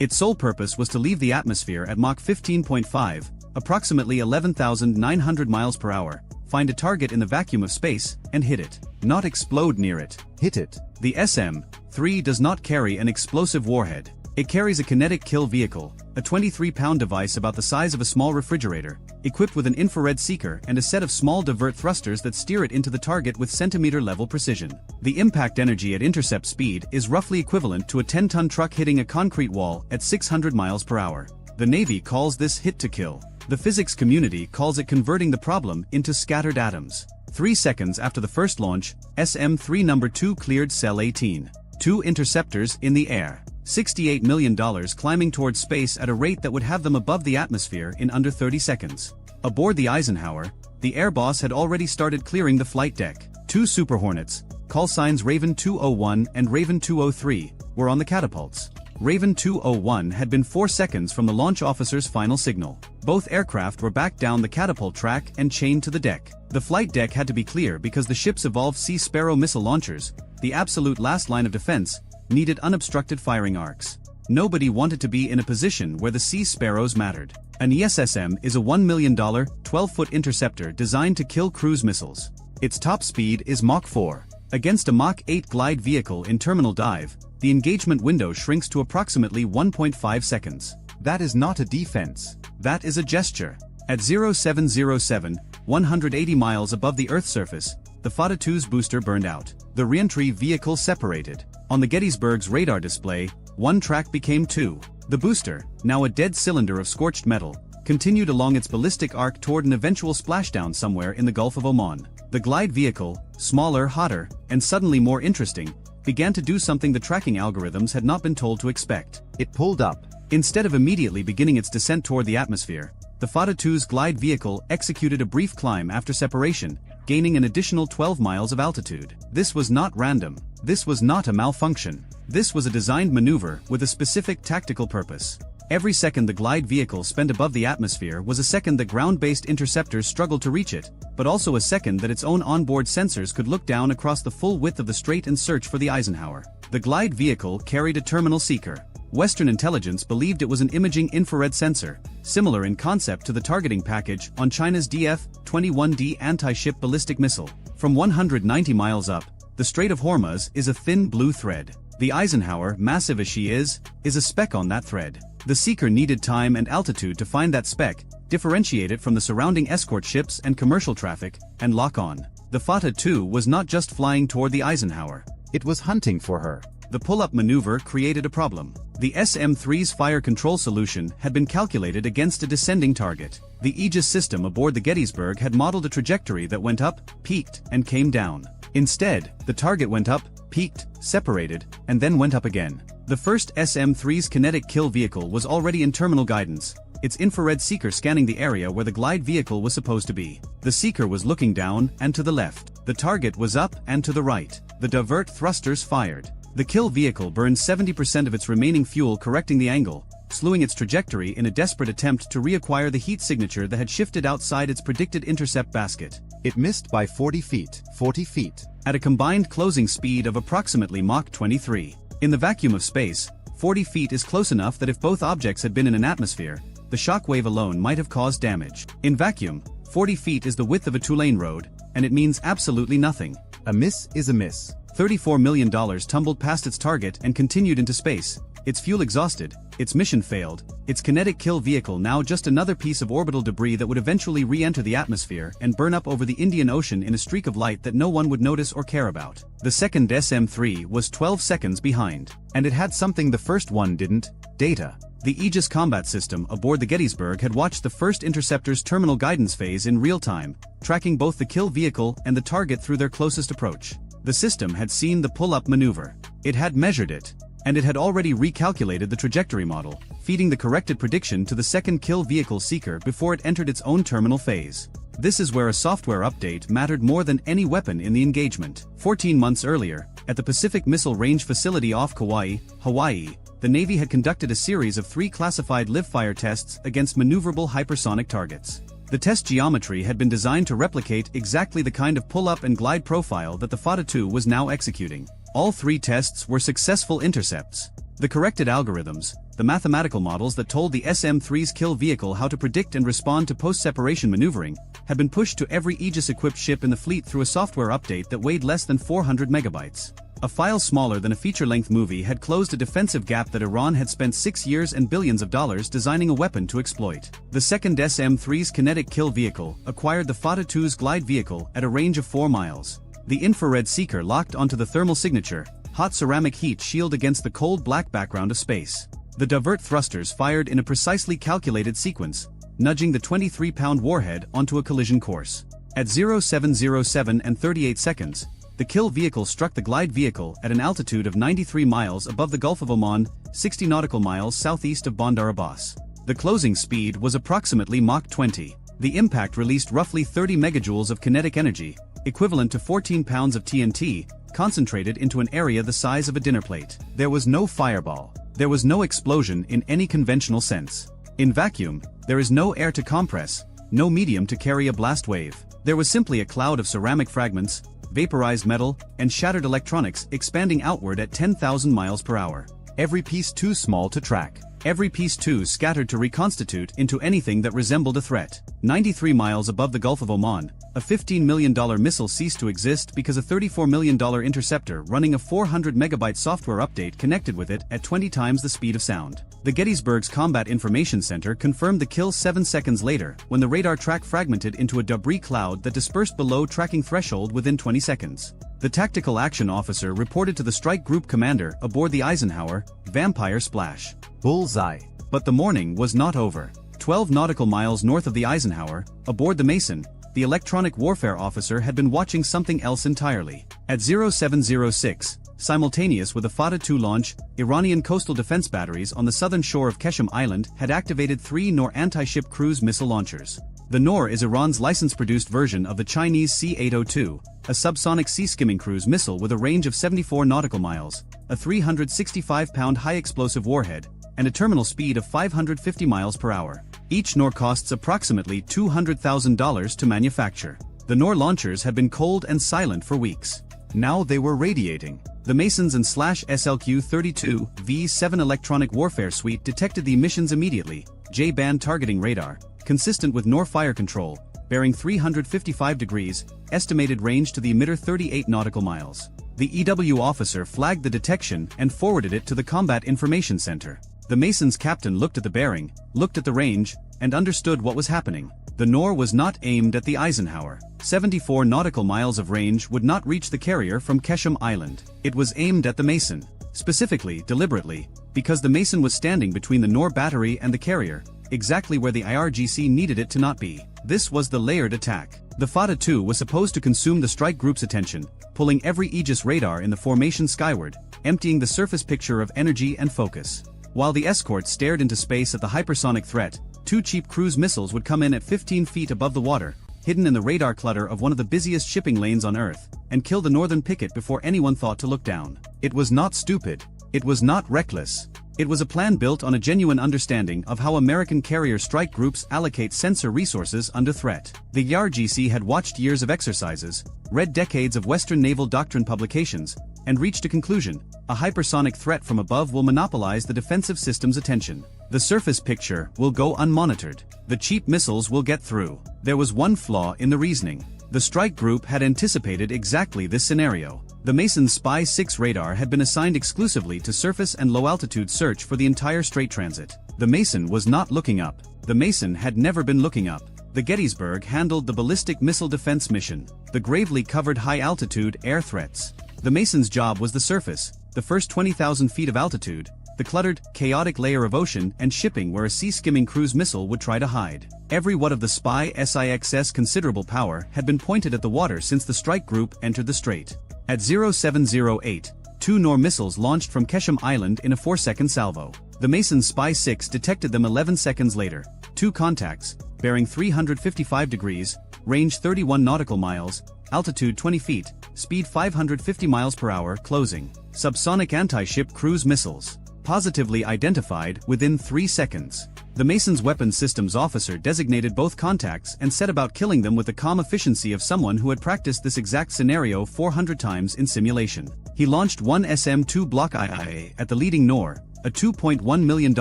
Its sole purpose was to leave the atmosphere at Mach 15.5, approximately 11,900 miles per hour, find a target in the vacuum of space, and hit it. Not explode near it. Hit it. The SM-3 does not carry an explosive warhead. It carries a kinetic kill vehicle, a 23-pound device about the size of a small refrigerator, equipped with an infrared seeker and a set of small divert thrusters that steer it into the target with centimeter-level precision. The impact energy at intercept speed is roughly equivalent to a 10-ton truck hitting a concrete wall at 600 miles per hour. The Navy calls this hit to kill. The physics community calls it converting the problem into scattered atoms. 3 seconds after the first launch, SM-3 No. 2 cleared Cell 18. 2 interceptors in the air. $68 million climbing towards space at a rate that would have them above the atmosphere in under 30 seconds. Aboard the Eisenhower, the Air Boss had already started clearing the flight deck. 2 Super Hornets, call signs Raven 201 and Raven 203, were on the catapults. Raven 201 had been 4 seconds from the launch officer's final signal. Both aircraft were back down the catapult track and chained to the deck. The flight deck had to be clear because the ship's evolved Sea Sparrow missile launchers, the absolute last line of defense, needed unobstructed firing arcs. Nobody wanted to be in a position where the Sea Sparrows mattered. An ESSM is a $1 million, 12-foot interceptor designed to kill cruise missiles. Its top speed is Mach 4. Against a Mach 8 glide vehicle in terminal dive, the engagement window shrinks to approximately 1.5 seconds. That is not a defense. That is a gesture. At 0707, 180 miles above the Earth's surface, the Fata-2's booster burned out. The reentry vehicle separated. On the Gettysburg's radar display, one track became 2. The booster, now a dead cylinder of scorched metal, continued along its ballistic arc toward an eventual splashdown somewhere in the Gulf of Oman. The glide vehicle, smaller, hotter, and suddenly more interesting, began to do something the tracking algorithms had not been told to expect. It pulled up. Instead of immediately beginning its descent toward the atmosphere, the Fata-2's glide vehicle executed a brief climb after separation, gaining an additional 12 miles of altitude. This was not random. This was not a malfunction. This was a designed maneuver with a specific tactical purpose. Every second the glide vehicle spent above the atmosphere was a second that ground-based interceptors struggled to reach it, but also a second that its own onboard sensors could look down across the full width of the strait and search for the Eisenhower. The glide vehicle carried a terminal seeker. Western intelligence believed it was an imaging infrared sensor, similar in concept to the targeting package on China's DF-21D anti-ship ballistic missile. From 190 miles up, the Strait of Hormuz is a thin blue thread. The Eisenhower, massive as she is a speck on that thread. The seeker needed time and altitude to find that speck, differentiate it from the surrounding escort ships and commercial traffic, and lock on. The Fatah II was not just flying toward the Eisenhower. It was hunting for her. The pull-up maneuver created a problem. The SM-3's fire control solution had been calculated against a descending target. The Aegis system aboard the Gettysburg had modeled a trajectory that went up, peaked, and came down. Instead, the target went up, peaked, separated, and then went up again. The first SM-3's kinetic kill vehicle was already in terminal guidance, its infrared seeker scanning the area where the glide vehicle was supposed to be. The seeker was looking down and to the left. The target was up and to the right. The divert thrusters fired. The kill vehicle burned 70% of its remaining fuel, correcting the angle, slewing its trajectory in a desperate attempt to reacquire the heat signature that had shifted outside its predicted intercept basket. It missed by 40 feet. 40 feet. At a combined closing speed of approximately Mach 23. In the vacuum of space, 40 feet is close enough that if both objects had been in an atmosphere, the shock wave alone might have caused damage. In vacuum, 40 feet is the width of a two-lane road, and it means absolutely nothing. A miss is a miss. $34 million tumbled past its target and continued into space, its fuel exhausted, its mission failed, its kinetic kill vehicle now just another piece of orbital debris that would eventually re-enter the atmosphere and burn up over the Indian Ocean in a streak of light that no one would notice or care about. The second SM-3 was 12 seconds behind. And it had something the first one didn't: data. The Aegis combat system aboard the Gettysburg had watched the first interceptor's terminal guidance phase in real time, tracking both the kill vehicle and the target through their closest approach. The system had seen the pull-up maneuver. It had measured it. And it had already recalculated the trajectory model, feeding the corrected prediction to the second kill vehicle seeker before it entered its own terminal phase. This is where a software update mattered more than any weapon in the engagement. 14 months earlier, at the Pacific Missile Range Facility off Kauai, Hawaii, the Navy had conducted a series of 3 classified live-fire tests against maneuverable hypersonic targets. The test geometry had been designed to replicate exactly the kind of pull-up and glide profile that the Fatah II was now executing. All 3 tests were successful intercepts. The corrected algorithms, the mathematical models that told the SM-3's kill vehicle how to predict and respond to post-separation maneuvering, had been pushed to every Aegis-equipped ship in the fleet through a software update that weighed less than 400 megabytes. A file smaller than a feature-length movie had closed a defensive gap that Iran had spent 6 years and billions of dollars designing a weapon to exploit. The second SM-3's kinetic kill vehicle acquired the Fatah II's glide vehicle at a range of 4 miles. The infrared seeker locked onto the thermal signature, hot ceramic heat shield against the cold black background of space. The divert thrusters fired in a precisely calculated sequence, nudging the 23-pound warhead onto a collision course. At 0707 and 38 seconds, the kill vehicle struck the glide vehicle at an altitude of 93 miles above the Gulf of Oman, 60 nautical miles southeast of Bandar Abbas. The closing speed was approximately Mach 20. The impact released roughly 30 megajoules of kinetic energy, equivalent to 14 pounds of TNT, concentrated into an area the size of a dinner plate. There was no fireball. There was no explosion in any conventional sense. In vacuum, there is no air to compress, no medium to carry a blast wave. There was simply a cloud of ceramic fragments, vaporized metal, and shattered electronics expanding outward at 10,000 miles per hour. Every piece too small to track. Every piece too scattered to reconstitute into anything that resembled a threat. 93 miles above the Gulf of Oman, a $15 million missile ceased to exist because a $34 million interceptor running a 400 megabyte software update connected with it at 20 times the speed of sound. The Gettysburg's Combat Information Center confirmed the kill 7 seconds later when the radar track fragmented into a debris cloud that dispersed below tracking threshold within 20 seconds. The tactical action officer reported to the strike group commander aboard the Eisenhower, "Vampire splash. Bullseye." But the morning was not over. 12 nautical miles north of the Eisenhower, aboard the Mason, the electronic warfare officer had been watching something else entirely. At 0706, simultaneous with the Fatah II launch, Iranian coastal defense batteries on the southern shore of Qeshm Island had activated 3 Nor anti-ship cruise missile launchers. The Nor is Iran's license-produced version of the Chinese C-802, a subsonic sea-skimming cruise missile with a range of 74 nautical miles, a 365-pound high-explosive warhead, and a terminal speed of 550 miles per hour. Each Nor costs approximately $200,000 to manufacture. The Nor launchers had been cold and silent for weeks. Now they were radiating. The Masons and SLQ-32 V7 electronic warfare suite detected the emissions immediately. J-band targeting radar, consistent with Nor fire control, bearing 355 degrees, estimated range to the emitter 38 nautical miles. The EW officer flagged the detection and forwarded it to the Combat Information Center. The Mason's captain looked at the bearing, looked at the range, and understood what was happening. The Nor was not aimed at the Eisenhower. 74 nautical miles of range would not reach the carrier from Kesham Island. It was aimed at the Mason. Specifically, deliberately, because the Mason was standing between the Nor battery and the carrier, exactly where the IRGC needed it to not be. This was the layered attack. The Fata-2 was supposed to consume the strike group's attention, pulling every Aegis radar in the formation skyward, emptying the surface picture of energy and focus. While the escorts stared into space at the hypersonic threat, 2 cheap cruise missiles would come in at 15 feet above the water, hidden in the radar clutter of one of the busiest shipping lanes on Earth, and kill the northern picket before anyone thought to look down. It was not stupid. It was not reckless. It was a plan built on a genuine understanding of how American carrier strike groups allocate sensor resources under threat. The IRGC had watched years of exercises, read decades of Western naval doctrine publications, and reached a conclusion: a hypersonic threat from above will monopolize the defensive system's attention. The surface picture will go unmonitored. The cheap missiles will get through. There was one flaw in the reasoning. The strike group had anticipated exactly this scenario. The Mason Spy 6 radar had been assigned exclusively to surface and low-altitude search for the entire strait transit. The Mason was not looking up. The Mason had never been looking up. The Gettysburg handled the ballistic missile defense mission. The Gravely covered high-altitude air threats. The Mason's job was the surface, the first 20,000 feet of altitude, the cluttered, chaotic layer of ocean and shipping where a sea-skimming cruise missile would try to hide. Every watt of the Spy 6's considerable power had been pointed at the water since the strike group entered the strait. At 0708, 2 Nor missiles launched from Kesham Island in a 4-second salvo. The Mason Spy 6 detected them 11 seconds later. 2 contacts, bearing 355 degrees, range 31 nautical miles, altitude 20 feet, speed 550 miles per hour, closing. Subsonic anti-ship cruise missiles. Positively identified within 3 seconds. The Mason's weapons systems officer designated both contacts and set about killing them with the calm efficiency of someone who had practiced this exact scenario 400 times in simulation. He launched one SM-2 Block IA at the leading Nor, a $2.1 million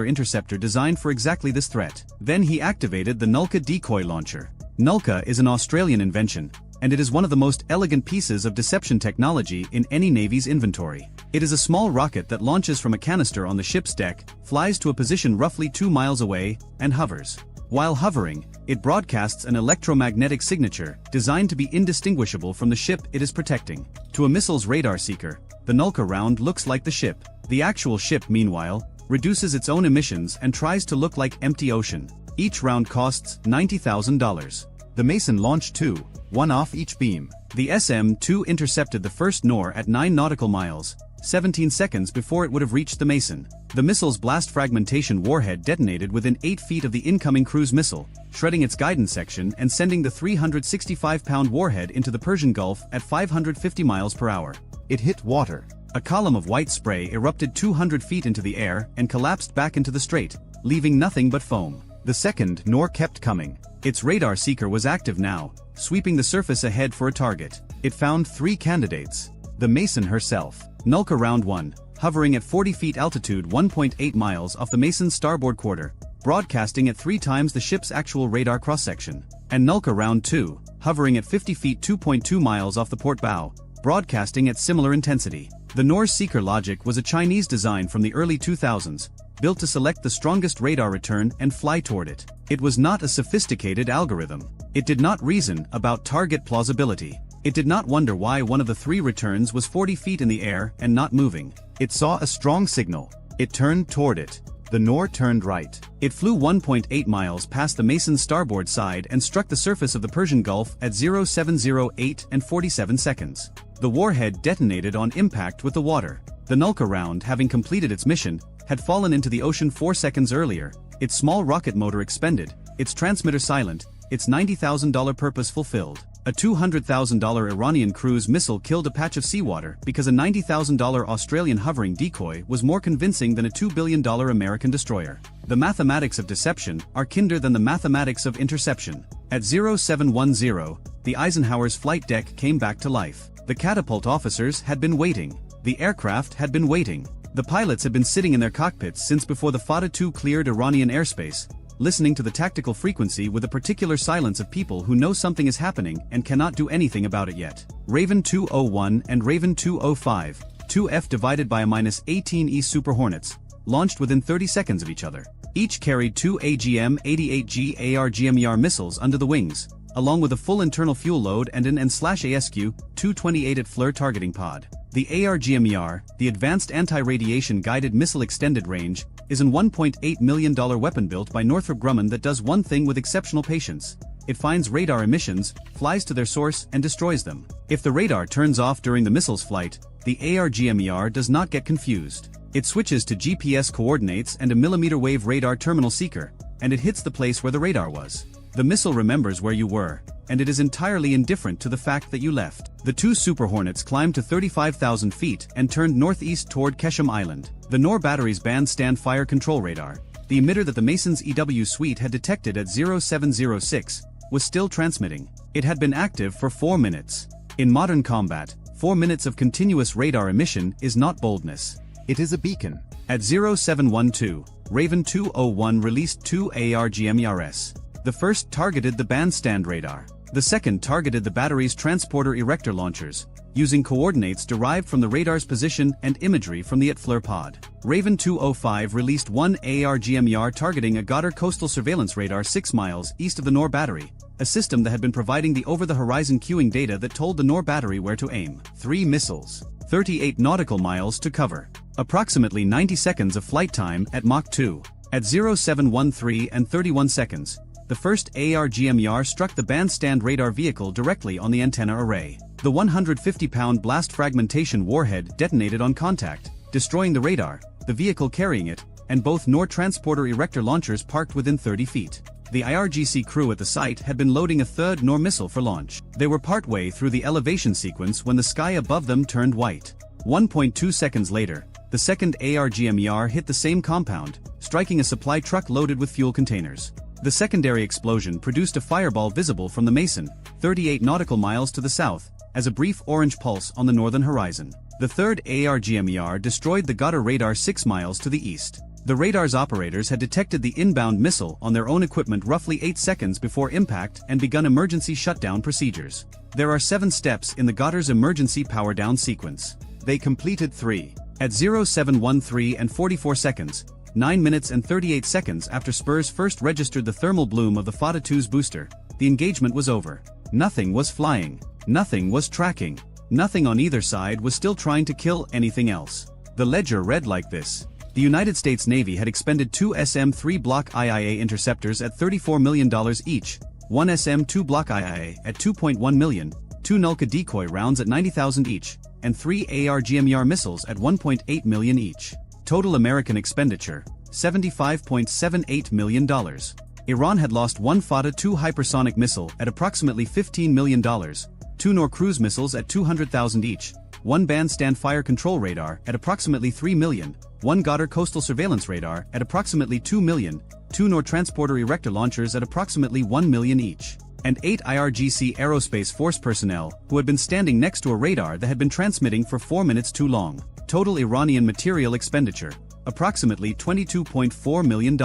interceptor designed for exactly this threat. Then he activated the Nulka decoy launcher. Nulka is an Australian invention, and it is one of the most elegant pieces of deception technology in any Navy's inventory. It is a small rocket that launches from a canister on the ship's deck, flies to a position roughly 2 miles away, and hovers. While hovering, it broadcasts an electromagnetic signature designed to be indistinguishable from the ship it is protecting. To a missile's radar seeker, the Nulka round looks like the ship. The actual ship, meanwhile, reduces its own emissions and tries to look like empty ocean. Each round costs $90,000. The Mason launched 2, one off each beam. The SM-2 intercepted the first Nor at 9 nautical miles, 17 seconds before it would have reached the Mason. The missile's blast fragmentation warhead detonated within 8 feet of the incoming cruise missile, shredding its guidance section and sending the 365-pound warhead into the Persian Gulf at 550 miles per hour. It hit water. A column of white spray erupted 200 feet into the air and collapsed back into the strait, leaving nothing but foam. The second Nor kept coming. Its radar seeker was active now, sweeping the surface ahead for a target. It found 3 candidates. The Mason herself. Nulka Round 1, hovering at 40 feet altitude 1.8 miles off the Mason's starboard quarter, broadcasting at 3 times the ship's actual radar cross-section. And Nulka Round 2, hovering at 50 feet 2.2 miles off the port bow, broadcasting at similar intensity. The Nor's seeker logic was a Chinese design from the early 2000s, built to select the strongest radar return and fly toward it. It was not a sophisticated algorithm. It did not reason about target plausibility. It did not wonder why one of the 3 returns was 40 feet in the air and not moving. It saw a strong signal. It turned toward it. The Nor turned right. It flew 1.8 miles past the Mason's starboard side and struck the surface of the Persian Gulf at 0708 and 47 seconds. The warhead detonated on impact with the water. The Nulka round, having completed its mission, had fallen into the ocean 4 seconds earlier, its small rocket motor expended, its transmitter silent, its $90,000 purpose fulfilled. A $200,000 Iranian cruise missile killed a patch of seawater because a $90,000 Australian hovering decoy was more convincing than a $2 billion American destroyer. The mathematics of deception are kinder than the mathematics of interception. At 0710, the Eisenhower's flight deck came back to life. The catapult officers had been waiting. The aircraft had been waiting. The pilots had been sitting in their cockpits since before the Fata-2 cleared Iranian airspace, listening to the tactical frequency with a particular silence of people who know something is happening and cannot do anything about it yet. Raven 201 and Raven 205, 2F divided by a -18E Super Hornets, launched within 30 seconds of each other. Each carried two AGM-88G ARGMER missiles under the wings, along with a full internal fuel load and an AN/ASQ-228 at FLIR targeting pod. The ARGMER, the Advanced Anti-Radiation Guided Missile Extended Range, is an $1.8 million weapon built by Northrop Grumman that does one thing with exceptional patience. It finds radar emissions, flies to their source, and destroys them. If the radar turns off during the missile's flight, the ARGMER does not get confused. It switches to GPS coordinates and a millimeter wave radar terminal seeker, and it hits the place where the radar was. The missile remembers where you were, and it is entirely indifferent to the fact that you left. The two Super Hornets climbed to 35,000 feet and turned northeast toward Kesham Island. The Nor battery's bandstand fire control radar, the emitter that the Mason's EW suite had detected at 0706, was still transmitting. It had been active for 4 minutes. In modern combat, 4 minutes of continuous radar emission is not boldness. It is a beacon. At 0712, Raven 201 released two ARGMERs. The first targeted the bandstand radar. The second targeted the battery's transporter erector launchers, using coordinates derived from the radar's position and imagery from the FLIR pod. Raven 205 released one ARGMER targeting a Goddard coastal surveillance radar 6 miles east of the Nor battery, a system that had been providing the over-the-horizon queuing data that told the Nor battery where to aim. 3 missiles. 38 nautical miles to cover. Approximately 90 seconds of flight time at Mach 2. At 0713 and 31 seconds, the first ARGMER struck the bandstand radar vehicle directly on the antenna array. The 150-pound blast fragmentation warhead detonated on contact, destroying the radar, the vehicle carrying it, and both Nor transporter erector launchers parked within 30 feet. The IRGC crew at the site had been loading a third Nor missile for launch. They were partway through the elevation sequence when the sky above them turned white. 1.2 seconds later, the second ARGMER hit the same compound, striking a supply truck loaded with fuel containers. The secondary explosion produced a fireball visible from the Mason, 38 nautical miles to the south, as a brief orange pulse on the northern horizon. The third ARGMER destroyed the Goddard radar 6 miles to the east. The radar's operators had detected the inbound missile on their own equipment roughly 8 seconds before impact and begun emergency shutdown procedures. There are 7 steps in the Goddard's emergency power down sequence. They completed 3. At 0713 and 44 seconds, 9 minutes and 38 seconds after Spurs first registered the thermal bloom of the FATA 2's booster, the engagement was over. Nothing was flying. Nothing was tracking. Nothing on either side was still trying to kill anything else. The ledger read like this. The United States Navy had expended 2 SM-3 Block IIA interceptors at $34 million each, 1 SM-2 Block IIA at $2.1 million, 2 Nulka decoy rounds at $90,000 each, and 3 ARGMER missiles at $1.8 million each. Total American expenditure, $75.78 million. Iran had lost 1 FATA 2 hypersonic missile at approximately $15 million, 2 Nor cruise missiles at $200,000 each, 1 bandstand fire control radar at approximately $3 million, 1 Goddard coastal surveillance radar at approximately $2 million, 2 Nor transporter erector launchers at approximately $1 million each, and 8 IRGC Aerospace Force personnel who had been standing next to a radar that had been transmitting for 4 minutes too long. Total Iranian material expenditure, approximately $22.4 million.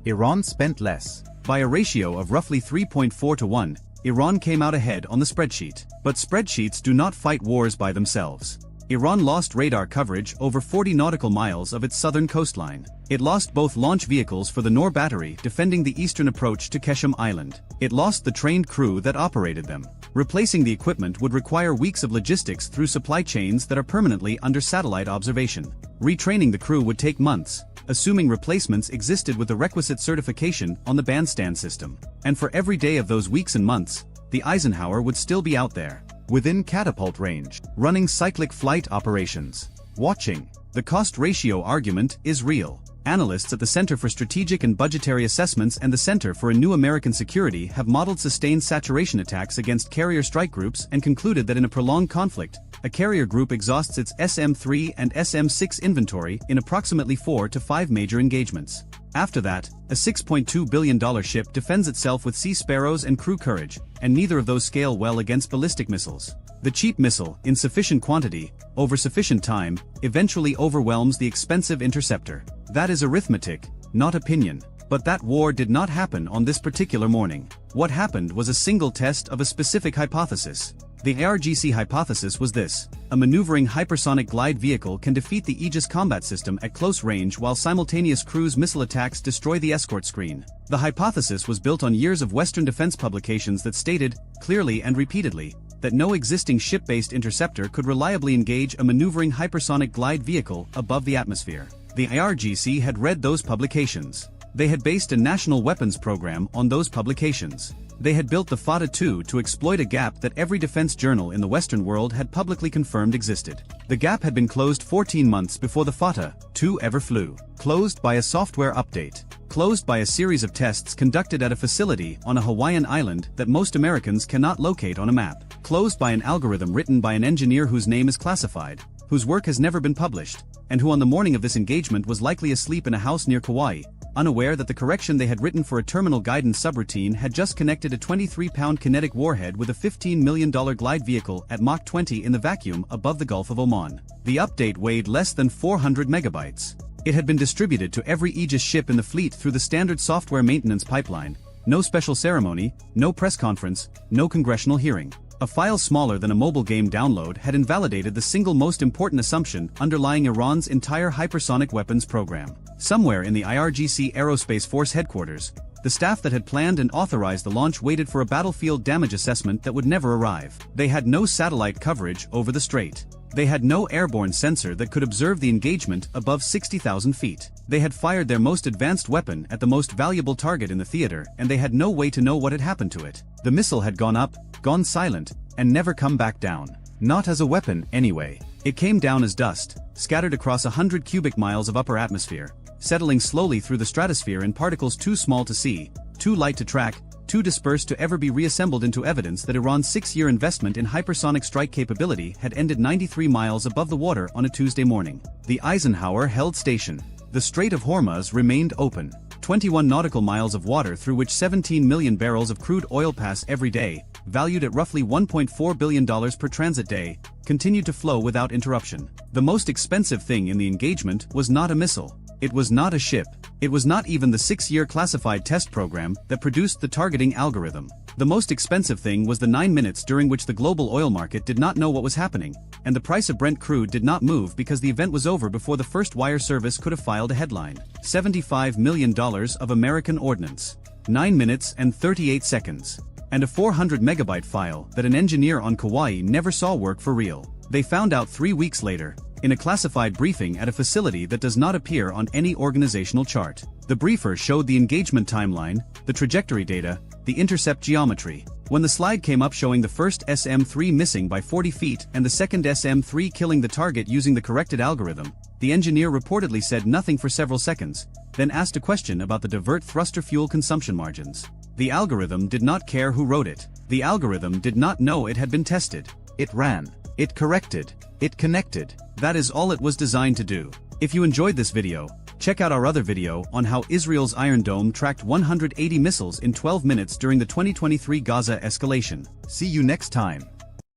Iran spent less. By a ratio of roughly 3.4 to 1, Iran came out ahead on the spreadsheet. But spreadsheets do not fight wars by themselves. Iran lost radar coverage over 40 nautical miles of its southern coastline. It lost both launch vehicles for the Nor battery defending the eastern approach to Kesham Island. It lost the trained crew that operated them. Replacing the equipment would require weeks of logistics through supply chains that are permanently under satellite observation. Retraining the crew would take months, assuming replacements existed with the requisite certification on the bandstand system. And for every day of those weeks and months, the Eisenhower would still be out there, within catapult range, running cyclic flight operations. Watching. The cost ratio argument is real. Analysts at the Center for Strategic and Budgetary Assessments and the Center for a New American Security have modeled sustained saturation attacks against carrier strike groups and concluded that in a prolonged conflict, a carrier group exhausts its SM-3 and SM-6 inventory in approximately 4 to 5 major engagements. After that, a $6.2 billion ship defends itself with Sea Sparrows and crew courage, and neither of those scale well against ballistic missiles. The cheap missile, in sufficient quantity, over sufficient time, eventually overwhelms the expensive interceptor. That is arithmetic, not opinion. But that war did not happen on this particular morning. What happened was a single test of a specific hypothesis. The ARGC hypothesis was this: a maneuvering hypersonic glide vehicle can defeat the Aegis combat system at close range while simultaneous cruise missile attacks destroy the escort screen. The hypothesis was built on years of Western defense publications that stated, clearly and repeatedly, that no existing ship-based interceptor could reliably engage a maneuvering hypersonic glide vehicle above the atmosphere. The IRGC had read those publications. They had based a national weapons program on those publications. They had built the FATA-2 to exploit a gap that every defense journal in the Western world had publicly confirmed existed. The gap had been closed 14 months before the FATA-2 ever flew. Closed by a software update. Closed by a series of tests conducted at a facility on a Hawaiian island that most Americans cannot locate on a map. Closed by an algorithm written by an engineer whose name is classified, whose work has never been published, and who on the morning of this engagement was likely asleep in a house near Kauai, unaware that the correction they had written for a terminal guidance subroutine had just connected a 23-pound kinetic warhead with a $15 million glide vehicle at Mach 20 in the vacuum above the Gulf of Oman. The update weighed less than 400 megabytes. It had been distributed to every Aegis ship in the fleet through the standard software maintenance pipeline. No special ceremony, no press conference, no congressional hearing. A file smaller than a mobile game download had invalidated the single most important assumption underlying Iran's entire hypersonic weapons program. Somewhere in the IRGC Aerospace Force headquarters, the staff that had planned and authorized the launch waited for a battlefield damage assessment that would never arrive. They had no satellite coverage over the strait. They had no airborne sensor that could observe the engagement above 60,000 feet. They had fired their most advanced weapon at the most valuable target in the theater, and they had no way to know what had happened to it. The missile had gone up, gone silent, and never come back down. Not as a weapon, anyway. It came down as dust, scattered across 100 cubic miles of upper atmosphere, settling slowly through the stratosphere in particles too small to see, too light to track, too dispersed to ever be reassembled into evidence that Iran's 6-year investment in hypersonic strike capability had ended 93 miles above the water on a Tuesday morning. The Eisenhower held station. The Strait of Hormuz remained open. 21 nautical miles of water through which 17 million barrels of crude oil pass every day, valued at roughly $1.4 billion per transit day, continued to flow without interruption. The most expensive thing in the engagement was not a missile. It was not a ship. It was not even the 6-year classified test program that produced the targeting algorithm. The most expensive thing was the 9 minutes during which the global oil market did not know what was happening, and the price of Brent crude did not move because the event was over before the first wire service could have filed a headline. $75 million of American ordnance. 9 minutes and 38 seconds. And a 400 megabyte file that an engineer on Kauai never saw work for real. They found out 3 weeks later, in a classified briefing at a facility that does not appear on any organizational chart. The briefer showed the engagement timeline, the trajectory data, the intercept geometry. When the slide came up showing the first SM-3 missing by 40 feet and the second SM-3 killing the target using the corrected algorithm, the engineer reportedly said nothing for several seconds, then asked a question about the divert thruster fuel consumption margins. The algorithm did not care who wrote it. The algorithm did not know it had been tested. It ran. It corrected. It connected. That is all it was designed to do. If you enjoyed this video, check out our other video on how Israel's Iron Dome tracked 180 missiles in 12 minutes during the 2023 Gaza escalation. See you next time.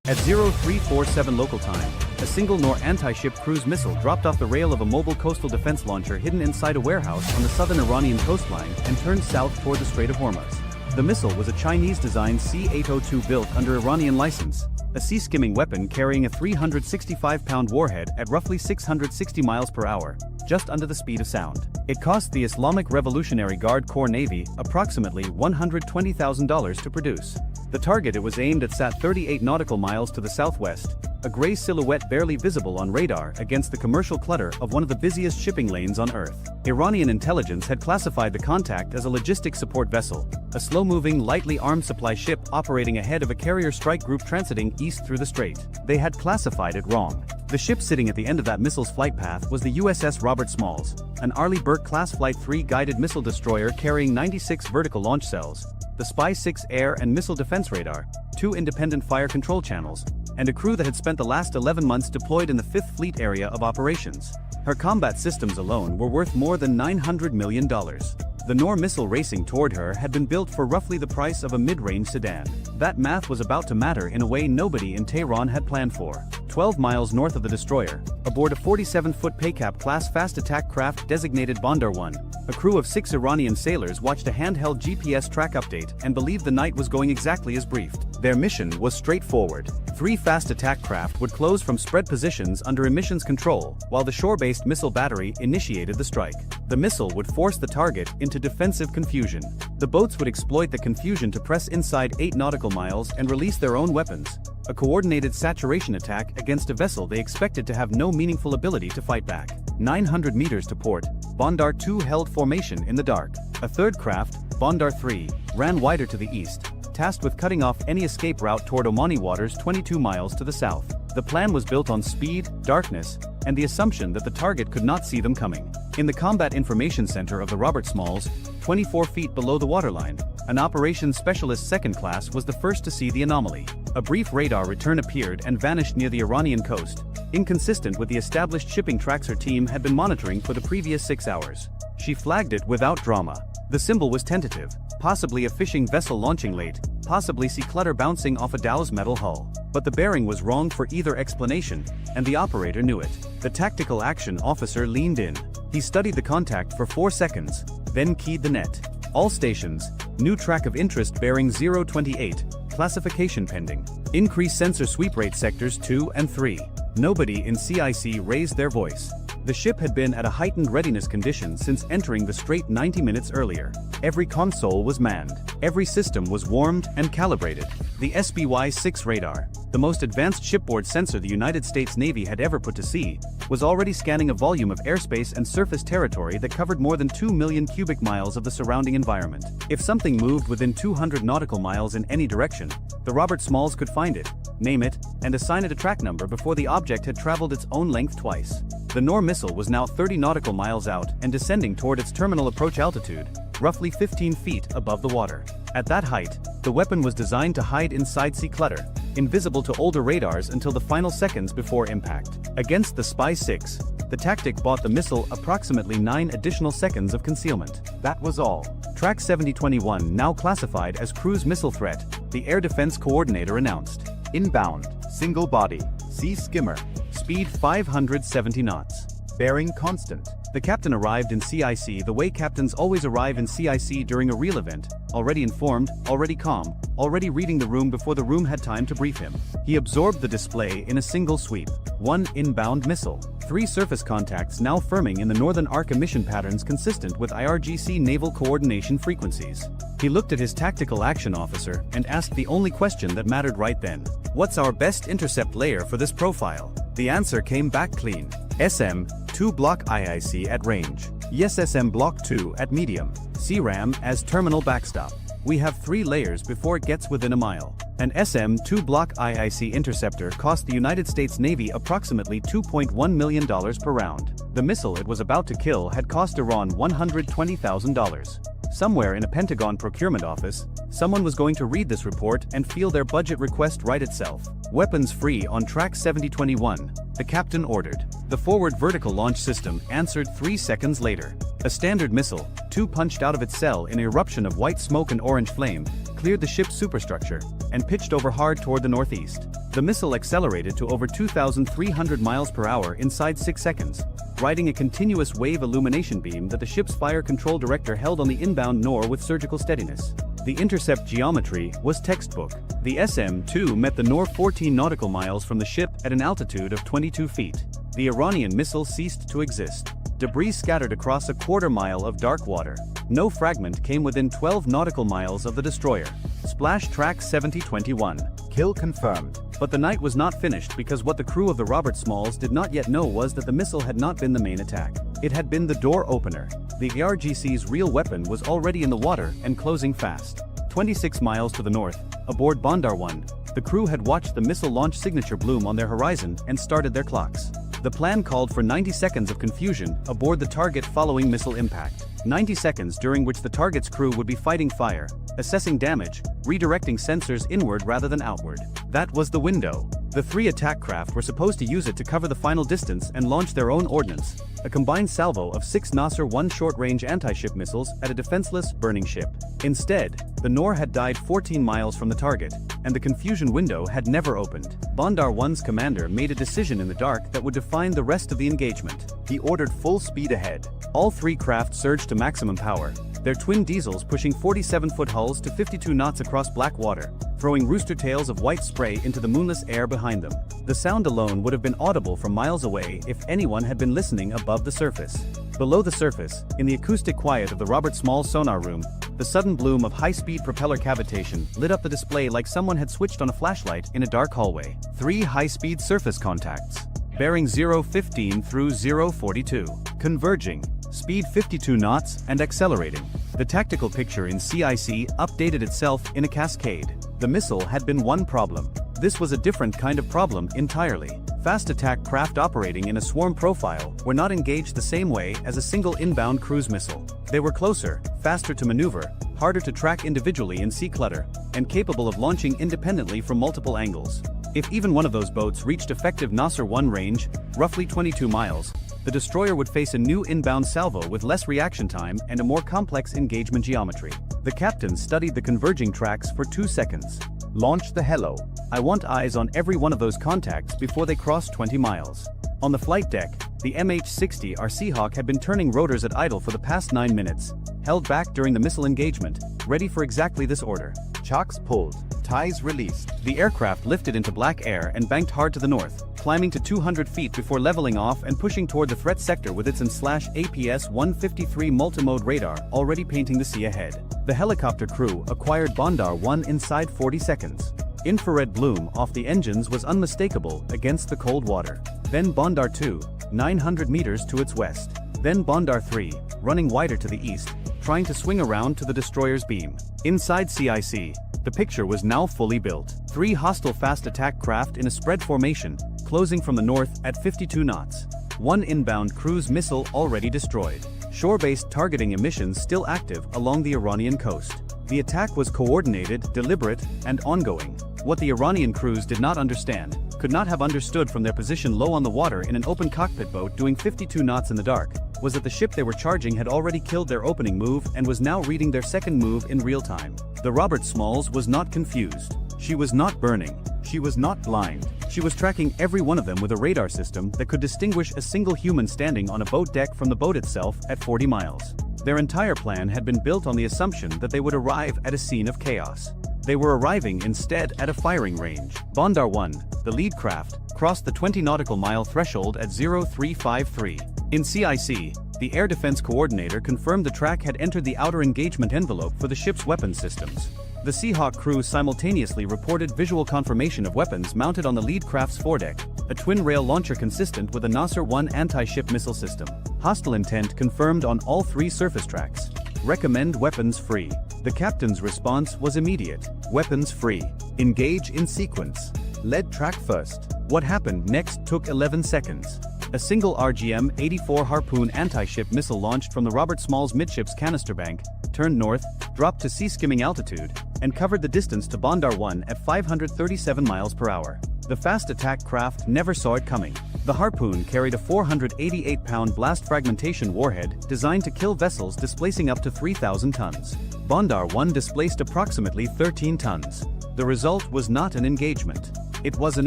At 0347 local time, a single nor anti-ship cruise missile dropped off the rail of a mobile coastal defense launcher hidden inside a warehouse on the southern Iranian coastline and turned south toward the Strait of Hormuz. The missile was a Chinese-designed C-802 built under Iranian license, a sea-skimming weapon carrying a 365-pound warhead at roughly 660 miles per hour, just under the speed of sound. It cost the Islamic Revolutionary Guard Corps Navy approximately $120,000 to produce. The target it was aimed at sat 38 nautical miles to the southwest, a gray silhouette barely visible on radar against the commercial clutter of one of the busiest shipping lanes on Earth. Iranian intelligence had classified the contact as a logistics support vessel, a slow-moving, lightly armed supply ship operating ahead of a carrier strike group transiting east through the strait. They had classified it wrong. The ship sitting at the end of that missile's flight path was the USS Robert Smalls, an Arleigh Burke-class Flight 3 guided missile destroyer carrying 96 vertical launch cells, the Spy-6 air and missile defense radar, 2 independent fire control channels, and a crew that had spent the last 11 months deployed in the 5th Fleet area of operations. Her combat systems alone were worth more than $900 million. The Nor missile racing toward her had been built for roughly the price of a mid-range sedan. That math was about to matter in a way nobody in Tehran had planned for. 12 miles north of the destroyer, aboard a 47-foot Paycap-class fast attack craft designated Bandar 1, A crew of 6 Iranian sailors watched a handheld GPS track update and believed the night was going exactly as briefed. Their mission was straightforward. 3 fast attack craft would close from spread positions under emissions control, while the shore-based missile battery initiated the strike. The missile would force the target into defensive confusion. The boats would exploit the confusion to press inside 8 nautical miles and release their own weapons. A coordinated saturation attack against a vessel they expected to have no meaningful ability to fight back. 900 meters to port, Bondar 2 held formation in the dark. A third craft, Bondar 3, ran wider to the east, tasked with cutting off any escape route toward Omani waters 22 miles to the south. The plan was built on speed, darkness, and the assumption that the target could not see them coming. In the Combat Information Center of the Robert Smalls, 24 feet below the waterline, an operations specialist second class was the first to see the anomaly. A brief radar return appeared and vanished near the Iranian coast, inconsistent with the established shipping tracks her team had been monitoring for the previous 6 hours. She flagged it without drama. The symbol was tentative, possibly a fishing vessel launching late, possibly sea clutter bouncing off a Dow's metal hull. But the bearing was wrong for either explanation, and the operator knew it. The tactical action officer leaned in. He studied the contact for 4 seconds, then keyed the net. All stations, new track of interest bearing 028, classification pending. Increase sensor sweep rate sectors 2 and 3. Nobody in CIC raised their voice. The ship had been at a heightened readiness condition since entering the strait 90 minutes earlier. Every console was manned. Every system was warmed and calibrated. The SBY-6 radar, the most advanced shipboard sensor the United States Navy had ever put to sea, was already scanning a volume of airspace and surface territory that covered more than 2 million cubic miles of the surrounding environment. If something moved within 200 nautical miles in any direction, the Robert Smalls could find it, name it, and assign it a track number before the object had traveled its own length twice. The Nor missile was now 30 nautical miles out and descending toward its terminal approach altitude, roughly 15 feet above the water. At that height, the weapon was designed to hide inside sea clutter, invisible to older radars until the final seconds before impact. Against the Spy-6, the tactic bought the missile approximately 9 additional seconds of concealment. That was all. Track 7021 now classified as cruise missile threat, the Air Defense Coordinator announced. Inbound, single body, sea skimmer. Speed 570 knots. Bearing constant. The captain arrived in CIC the way captains always arrive in CIC during a real event, already informed, already calm, already reading the room before the room had time to brief him. He absorbed the display in a single sweep. 1 inbound missile. 3 surface contacts now firming in the northern arc emission patterns consistent with IRGC naval coordination frequencies. He looked at his tactical action officer and asked the only question that mattered right then. What's our best intercept layer for this profile? The answer came back clean. SM-2 block IIC at range. Yes, SM block 2 at medium. CRAM as terminal backstop. We have 3 layers before it gets within a mile. An SM-2 block IIC interceptor cost the United States Navy approximately $2.1 million per round. The missile it was about to kill had cost Iran $120,000. Somewhere in a Pentagon procurement office, someone was going to read this report and feel their budget request write itself. Weapons free on track 7021, the captain ordered. The forward vertical launch system answered 3 seconds later. A standard missile, 2 punched out of its cell in an eruption of white smoke and orange flame, cleared the ship's superstructure, and pitched over hard toward the northeast. The missile accelerated to over 2,300 miles per hour inside 6 seconds, riding a continuous wave illumination beam that the ship's fire control director held on the inbound Nor with surgical steadiness. The intercept geometry was textbook. The SM-2 met the Nor 14 nautical miles from the ship at an altitude of 22 feet. The Iranian missile ceased to exist. Debris scattered across a quarter mile of dark water. No fragment came within 12 nautical miles of the destroyer. Splash track 7021. Kill confirmed. But the night was not finished because what the crew of the Robert Smalls did not yet know was that the missile had not been the main attack. It had been the door opener. The ARGC's real weapon was already in the water and closing fast. 26 miles to the north, aboard Bondar 1, the crew had watched the missile launch signature bloom on their horizon and started their clocks. The plan called for 90 seconds of confusion aboard the target following missile impact. 90 seconds during which the target's crew would be fighting fire, assessing damage, redirecting sensors inward rather than outward. That was the window. The 3 attack craft were supposed to use it to cover the final distance and launch their own ordnance, a combined salvo of 6 Nasser 1 short-range anti-ship missiles at a defenseless, burning ship. Instead, the Nor had died 14 miles from the target, and the confusion window had never opened. Bandar 1's commander made a decision in the dark that would define the rest of the engagement. He ordered full speed ahead. All 3 craft surged to maximum power, their twin diesels pushing 47-foot hulls to 52 knots across black water, throwing rooster tails of white spray into the moonless air behind them. The sound alone would have been audible from miles away if anyone had been listening above the surface. Below the surface, in the acoustic quiet of the Robert Small sonar room, the sudden bloom of high-speed propeller cavitation lit up the display like someone had switched on a flashlight in a dark hallway. 3 high-speed surface contacts. Bearing 015 through 042. Converging. Speed 52 knots and accelerating. The tactical picture in CIC updated itself in a cascade. The missile had been one problem. This was a different kind of problem entirely. Fast attack craft operating in a swarm profile were not engaged the same way as a single inbound cruise missile. They were closer, faster to maneuver, harder to track individually in sea clutter, and capable of launching independently from multiple angles. If even one of those boats reached effective Nasser 1 range, roughly 22 miles, the destroyer would face a new inbound salvo with less reaction time and a more complex engagement geometry. The captain studied the converging tracks for 2 seconds. Launch the Hello. I want eyes on every one of those contacts before they cross 20 miles. On the flight deck, the MH-60R Seahawk had been turning rotors at idle for the past 9 minutes, held back during the missile engagement, ready for exactly this order. Chocks pulled. Ties released. The aircraft lifted into black air and banked hard to the north, climbing to 200 feet before leveling off and pushing toward the threat sector with its APS-153 multimode radar already painting the sea ahead. The helicopter crew acquired Bandar 1 inside 40 seconds. Infrared bloom off the engines was unmistakable against the cold water. Then Bandar 2, 900 meters to its west. Then Bandar 3, running wider to the east, trying to swing around to the destroyer's beam. Inside CIC, the picture was now fully built. 3 hostile fast attack craft in a spread formation, closing from the north at 52 knots. 1 inbound cruise missile already destroyed. Shore-based targeting emissions still active along the Iranian coast. The attack was coordinated, deliberate, and ongoing. What the Iranian crews did not understand, could not have understood from their position low on the water in an open cockpit boat doing 52 knots in the dark, was that the ship they were charging had already killed their opening move and was now reading their second move in real time. The Robert Smalls was not confused. She was not burning. She was not blind. She was tracking every one of them with a radar system that could distinguish a single human standing on a boat deck from the boat itself at 40 miles. Their entire plan had been built on the assumption that they would arrive at a scene of chaos. They were arriving instead at a firing range. Bandar 1, the lead craft, crossed the 20 nautical mile threshold at 0353. In CIC, the Air Defense Coordinator confirmed the track had entered the outer engagement envelope for the ship's weapons systems. The Seahawk crew simultaneously reported visual confirmation of weapons mounted on the lead craft's foredeck, a twin-rail launcher consistent with a Nasser 1 anti-ship missile system. Hostile intent confirmed on all 3 surface tracks. Recommend weapons free. The captain's response was immediate. Weapons free. Engage in sequence. Lead track first. What happened next took 11 seconds. A single RGM-84 Harpoon anti-ship missile launched from the Robert Smalls midships canister bank, turned north, dropped to sea-skimming altitude, and covered the distance to Bandar 1 at 537 miles per hour. The fast attack craft never saw it coming. The Harpoon carried a 488-pound blast fragmentation warhead designed to kill vessels displacing up to 3,000 tons. Bandar 1 displaced approximately 13 tons. The result was not an engagement. It was an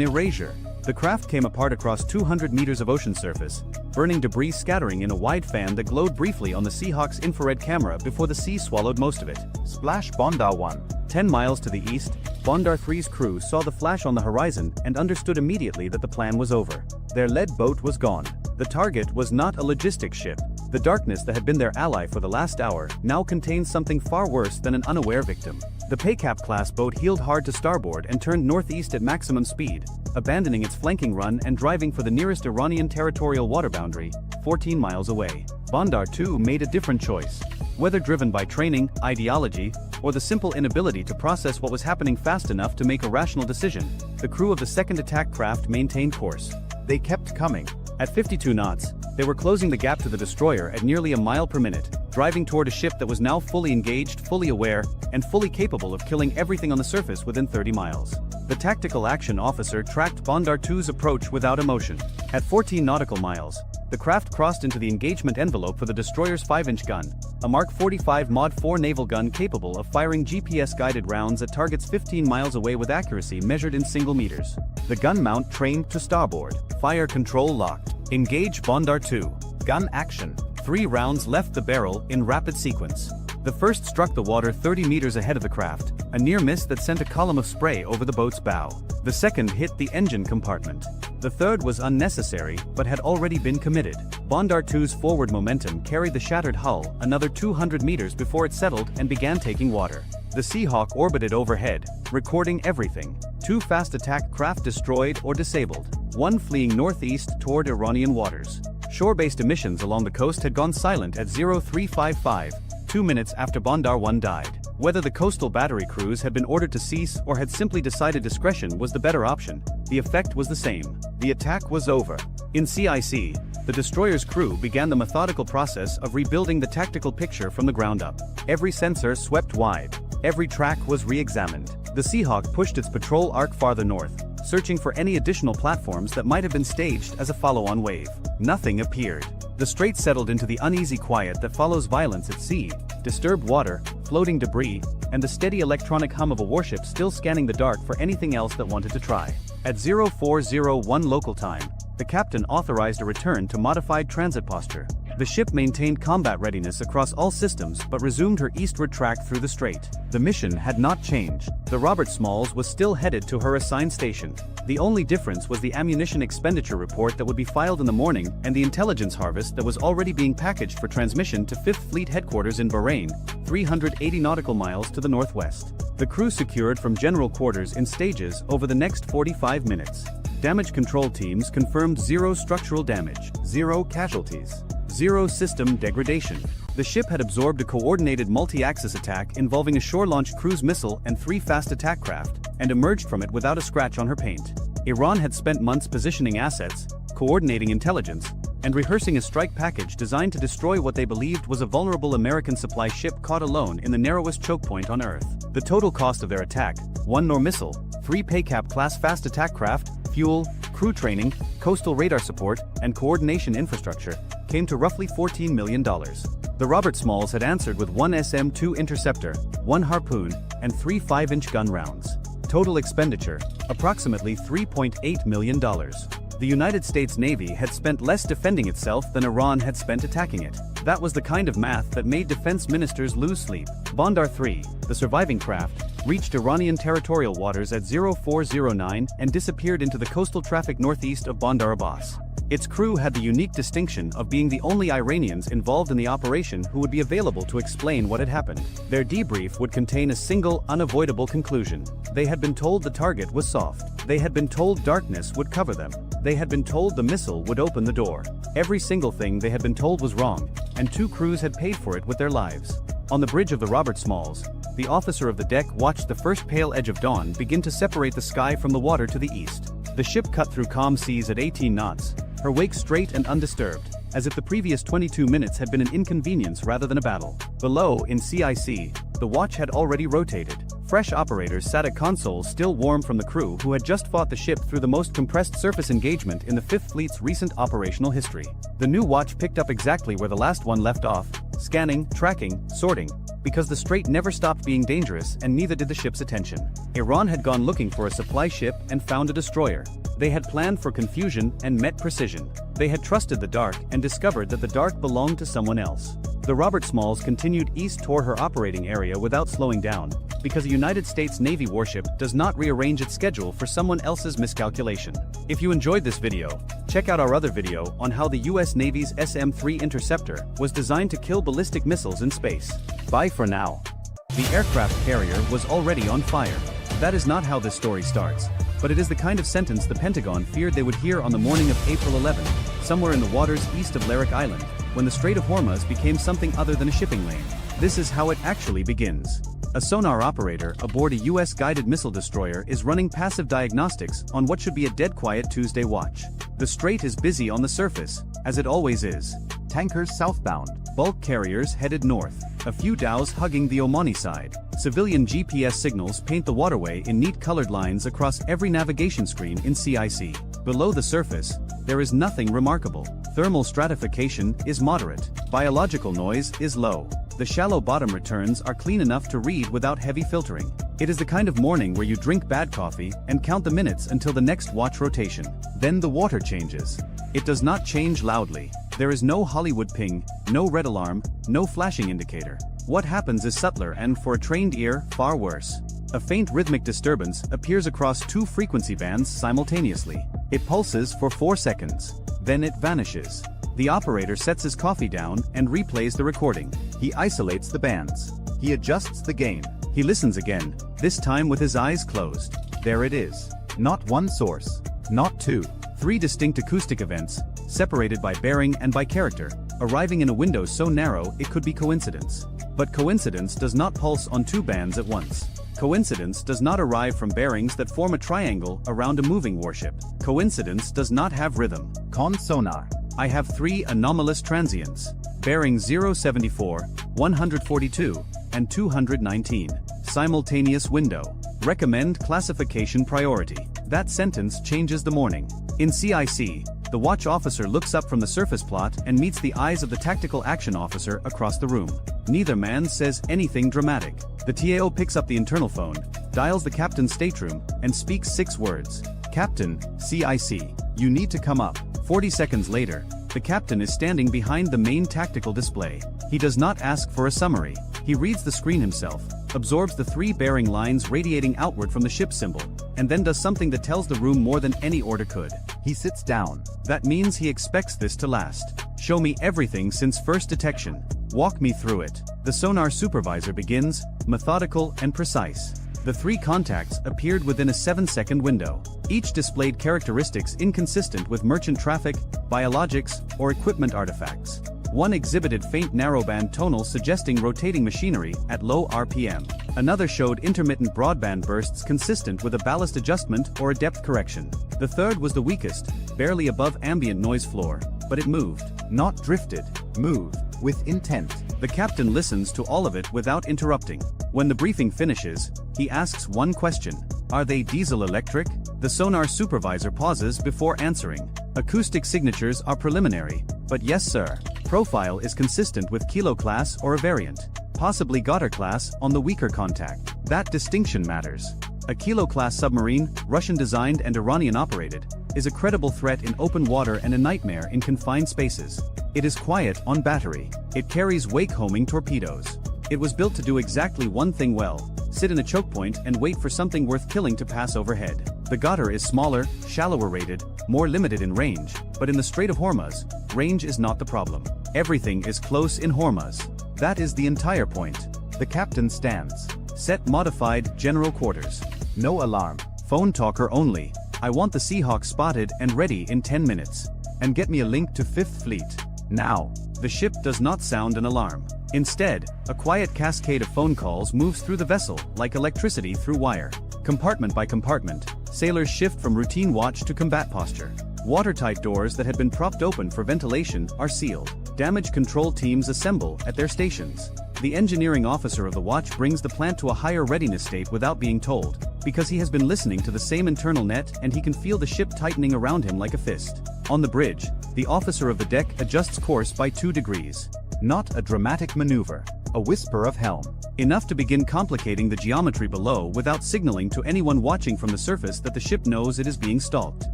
erasure. The craft came apart across 200 meters of ocean surface, burning debris scattering in a wide fan that glowed briefly on the Seahawk's infrared camera before the sea swallowed most of it. Splash Bandar 1. 10 miles to the east, Bandar 3's crew saw the flash on the horizon and understood immediately that the plan was over. Their lead boat was gone. The target was not a logistics ship. The darkness that had been their ally for the last hour now contained something far worse than an unaware victim. The Paycap-class boat heeled hard to starboard and turned northeast at maximum speed, abandoning its flanking run and driving for the nearest Iranian territorial water boundary, 14 miles away. Bandar 2 made a different choice. Whether driven by training, ideology, or the simple inability to process what was happening fast enough to make a rational decision, the crew of the second attack craft maintained course. They kept coming. At 52 knots, they were closing the gap to the destroyer at nearly a mile per minute, driving toward a ship that was now fully engaged, fully aware, and fully capable of killing everything on the surface within 30 miles. The tactical action officer tracked Bondar 2's approach without emotion. At 14 nautical miles, the craft crossed into the engagement envelope for the destroyer's 5-inch gun, a Mark 45 Mod 4 naval gun capable of firing GPS-guided rounds at targets 15 miles away with accuracy measured in single meters. The gun mount trained to starboard. Fire control locked. Engage Bondar 2. Gun action. 3 rounds left the barrel in rapid sequence. The first struck the water 30 meters ahead of the craft, a near miss that sent a column of spray over the boat's bow. The second hit the engine compartment. The third was unnecessary, but had already been committed. Bondar 2's forward momentum carried the shattered hull another 200 meters before it settled and began taking water. The Seahawk orbited overhead, recording everything. 2 fast attack craft destroyed or disabled, 1 fleeing northeast toward Iranian waters. Shore-based emissions along the coast had gone silent at 0355, 2 minutes after Bondar 1 died. Whether the coastal battery crews had been ordered to cease or had simply decided discretion was the better option, the effect was the same. The attack was over. In CIC, the destroyer's crew began the methodical process of rebuilding the tactical picture from the ground up. Every sensor swept wide. Every track was re-examined. The Seahawk pushed its patrol arc farther north, searching for any additional platforms that might have been staged as a follow-on wave. Nothing appeared. The strait settled into the uneasy quiet that follows violence at sea, disturbed water, floating debris, and the steady electronic hum of a warship still scanning the dark for anything else that wanted to try. At 0401 local time, the captain authorized a return to modified transit posture. The ship maintained combat readiness across all systems but resumed her eastward track through the strait. The mission had not changed. The Robert Smalls was still headed to her assigned station. The only difference was the ammunition expenditure report that would be filed in the morning and the intelligence harvest that was already being packaged for transmission to 5th Fleet headquarters in Bahrain, 380 nautical miles to the northwest. The crew secured from general quarters in stages over the next 45 minutes. Damage control teams confirmed 0 structural damage, 0 casualties, 0 system degradation. The ship had absorbed a coordinated multi-axis attack involving a shore-launched cruise missile and 3 fast attack craft, and emerged from it without a scratch on her paint. Iran had spent months positioning assets, coordinating intelligence, and rehearsing a strike package designed to destroy what they believed was a vulnerable American supply ship caught alone in the narrowest choke point on Earth. The total cost of their attack, 1 Nor missile, 3 Paycap-class fast attack craft, fuel, crew training, coastal radar support, and coordination infrastructure, came to roughly $14 million. The Robert Smalls had answered with 1 SM-2 interceptor, 1 harpoon, and 3 5-inch gun rounds. Total expenditure, approximately $3.8 million. The United States Navy had spent less defending itself than Iran had spent attacking it. That was the kind of math that made defense ministers lose sleep. Bondar 3, the surviving craft, reached Iranian territorial waters at 0409 and disappeared into the coastal traffic northeast of Bandar Abbas. Its crew had the unique distinction of being the only Iranians involved in the operation who would be available to explain what had happened. Their debrief would contain a single, unavoidable conclusion. They had been told the target was soft. They had been told darkness would cover them. They had been told the missile would open the door. Every single thing they had been told was wrong, and 2 crews had paid for it with their lives. On the bridge of the Robert Smalls, the officer of the deck watched the first pale edge of dawn begin to separate the sky from the water to the east. The ship cut through calm seas at 18 knots, her wake straight and undisturbed, as if the previous 22 minutes had been an inconvenience rather than a battle. Below, in CIC, the watch had already rotated. Fresh operators sat at consoles still warm from the crew who had just fought the ship through the most compressed surface engagement in the 5th Fleet's recent operational history. The new watch picked up exactly where the last one left off, scanning, tracking, sorting, because the strait never stopped being dangerous and neither did the ship's attention. Iran had gone looking for a supply ship and found a destroyer. They had planned for confusion and met precision. They had trusted the dark and discovered that the dark belonged to someone else. The Robert Smalls continued east toward her operating area without slowing down, because a United States Navy warship does not rearrange its schedule for someone else's miscalculation. If you enjoyed this video, check out our other video on how the US Navy's SM-3 interceptor was designed to kill ballistic missiles in space. Bye for now. The aircraft carrier was already on fire. That is not how this story starts, but it is the kind of sentence the Pentagon feared they would hear on the morning of April 11, somewhere in the waters east of Larak Island, when the Strait of Hormuz became something other than a shipping lane. This is how it actually begins. A sonar operator aboard a US guided missile destroyer is running passive diagnostics on what should be a dead quiet Tuesday watch. The strait is busy on the surface, as it always is. Tankers southbound. Bulk carriers headed north. A few dhows hugging the Omani side. Civilian GPS signals paint the waterway in neat colored lines across every navigation screen in CIC. Below the surface, there is nothing remarkable. Thermal stratification is moderate. Biological noise is low. The shallow bottom returns are clean enough to read without heavy filtering. It is the kind of morning where you drink bad coffee and count the minutes until the next watch rotation. Then the water changes. It does not change loudly. There is no Hollywood ping, no red alarm, no flashing indicator. What happens is subtler and, for a trained ear, far worse. A faint rhythmic disturbance appears across two frequency bands simultaneously. It pulses for 4 seconds. Then it vanishes. The operator sets his coffee down and replays the recording. He isolates the bands. He adjusts the gain. He listens again, this time with his eyes closed. There it is. Not one source. Not two. 3 distinct acoustic events, separated by bearing and by character, arriving in a window so narrow it could be coincidence. But coincidence does not pulse on 2 bands at once. Coincidence does not arrive from bearings that form a triangle around a moving warship. Coincidence does not have rhythm. Con sonar. I have 3 anomalous transients. Bearing 074, 142, and 219. Simultaneous window. Recommend classification priority. That sentence changes the morning. In CIC, the watch officer looks up from the surface plot and meets the eyes of the tactical action officer across the room. Neither man says anything dramatic. The TAO picks up the internal phone, dials the captain's stateroom, and speaks 6 words. Captain, CIC, you need to come up. 40 seconds later, the captain is standing behind the main tactical display. He does not ask for a summary. He reads the screen himself, absorbs the 3 bearing lines radiating outward from the ship symbol, and then does something that tells the room more than any order could. He sits down. That means he expects this to last. Show me everything since first detection. Walk me through it. The sonar supervisor begins, methodical and precise. The 3 contacts appeared within a 7-second window. Each displayed characteristics inconsistent with merchant traffic, biologics, or equipment artifacts. One exhibited faint narrowband tonal suggesting rotating machinery at low RPM. Another showed intermittent broadband bursts consistent with a ballast adjustment or a depth correction. The third was the weakest, barely above ambient noise floor, but it moved. Not drifted. Moved. With intent. The captain listens to all of it without interrupting. When the briefing finishes, he asks one question. Are they diesel-electric? The sonar supervisor pauses before answering. Acoustic signatures are preliminary, but yes sir. Profile is consistent with Kilo class or a variant. Possibly Goddard class on the weaker contact. That distinction matters. A Kilo class submarine, Russian-designed and Iranian-operated, is a credible threat in open water and a nightmare in confined spaces. It is quiet on battery. It carries wake-homing torpedoes. It was built to do exactly one thing well: sit in a choke point and wait for something worth killing to pass overhead. The Goddard is smaller, shallower rated, more limited in range, but in the Strait of Hormuz, range is not the problem. Everything is close in Hormuz. That is the entire point. The captain stands. Set modified general quarters. No alarm. Phone talker only. I want the Seahawk spotted and ready in 10 minutes. And get me a link to 5th Fleet. Now. The ship does not sound an alarm. Instead, a quiet cascade of phone calls moves through the vessel, like electricity through wire. Compartment by compartment, sailors shift from routine watch to combat posture. Watertight doors that had been propped open for ventilation are sealed. Damage control teams assemble at their stations. The engineering officer of the watch brings the plant to a higher readiness state without being told, because he has been listening to the same internal net and he can feel the ship tightening around him like a fist. On the bridge, the officer of the deck adjusts course by 2 degrees. Not a dramatic maneuver. A whisper of helm. Enough to begin complicating the geometry below without signaling to anyone watching from the surface that the ship knows it is being stalked.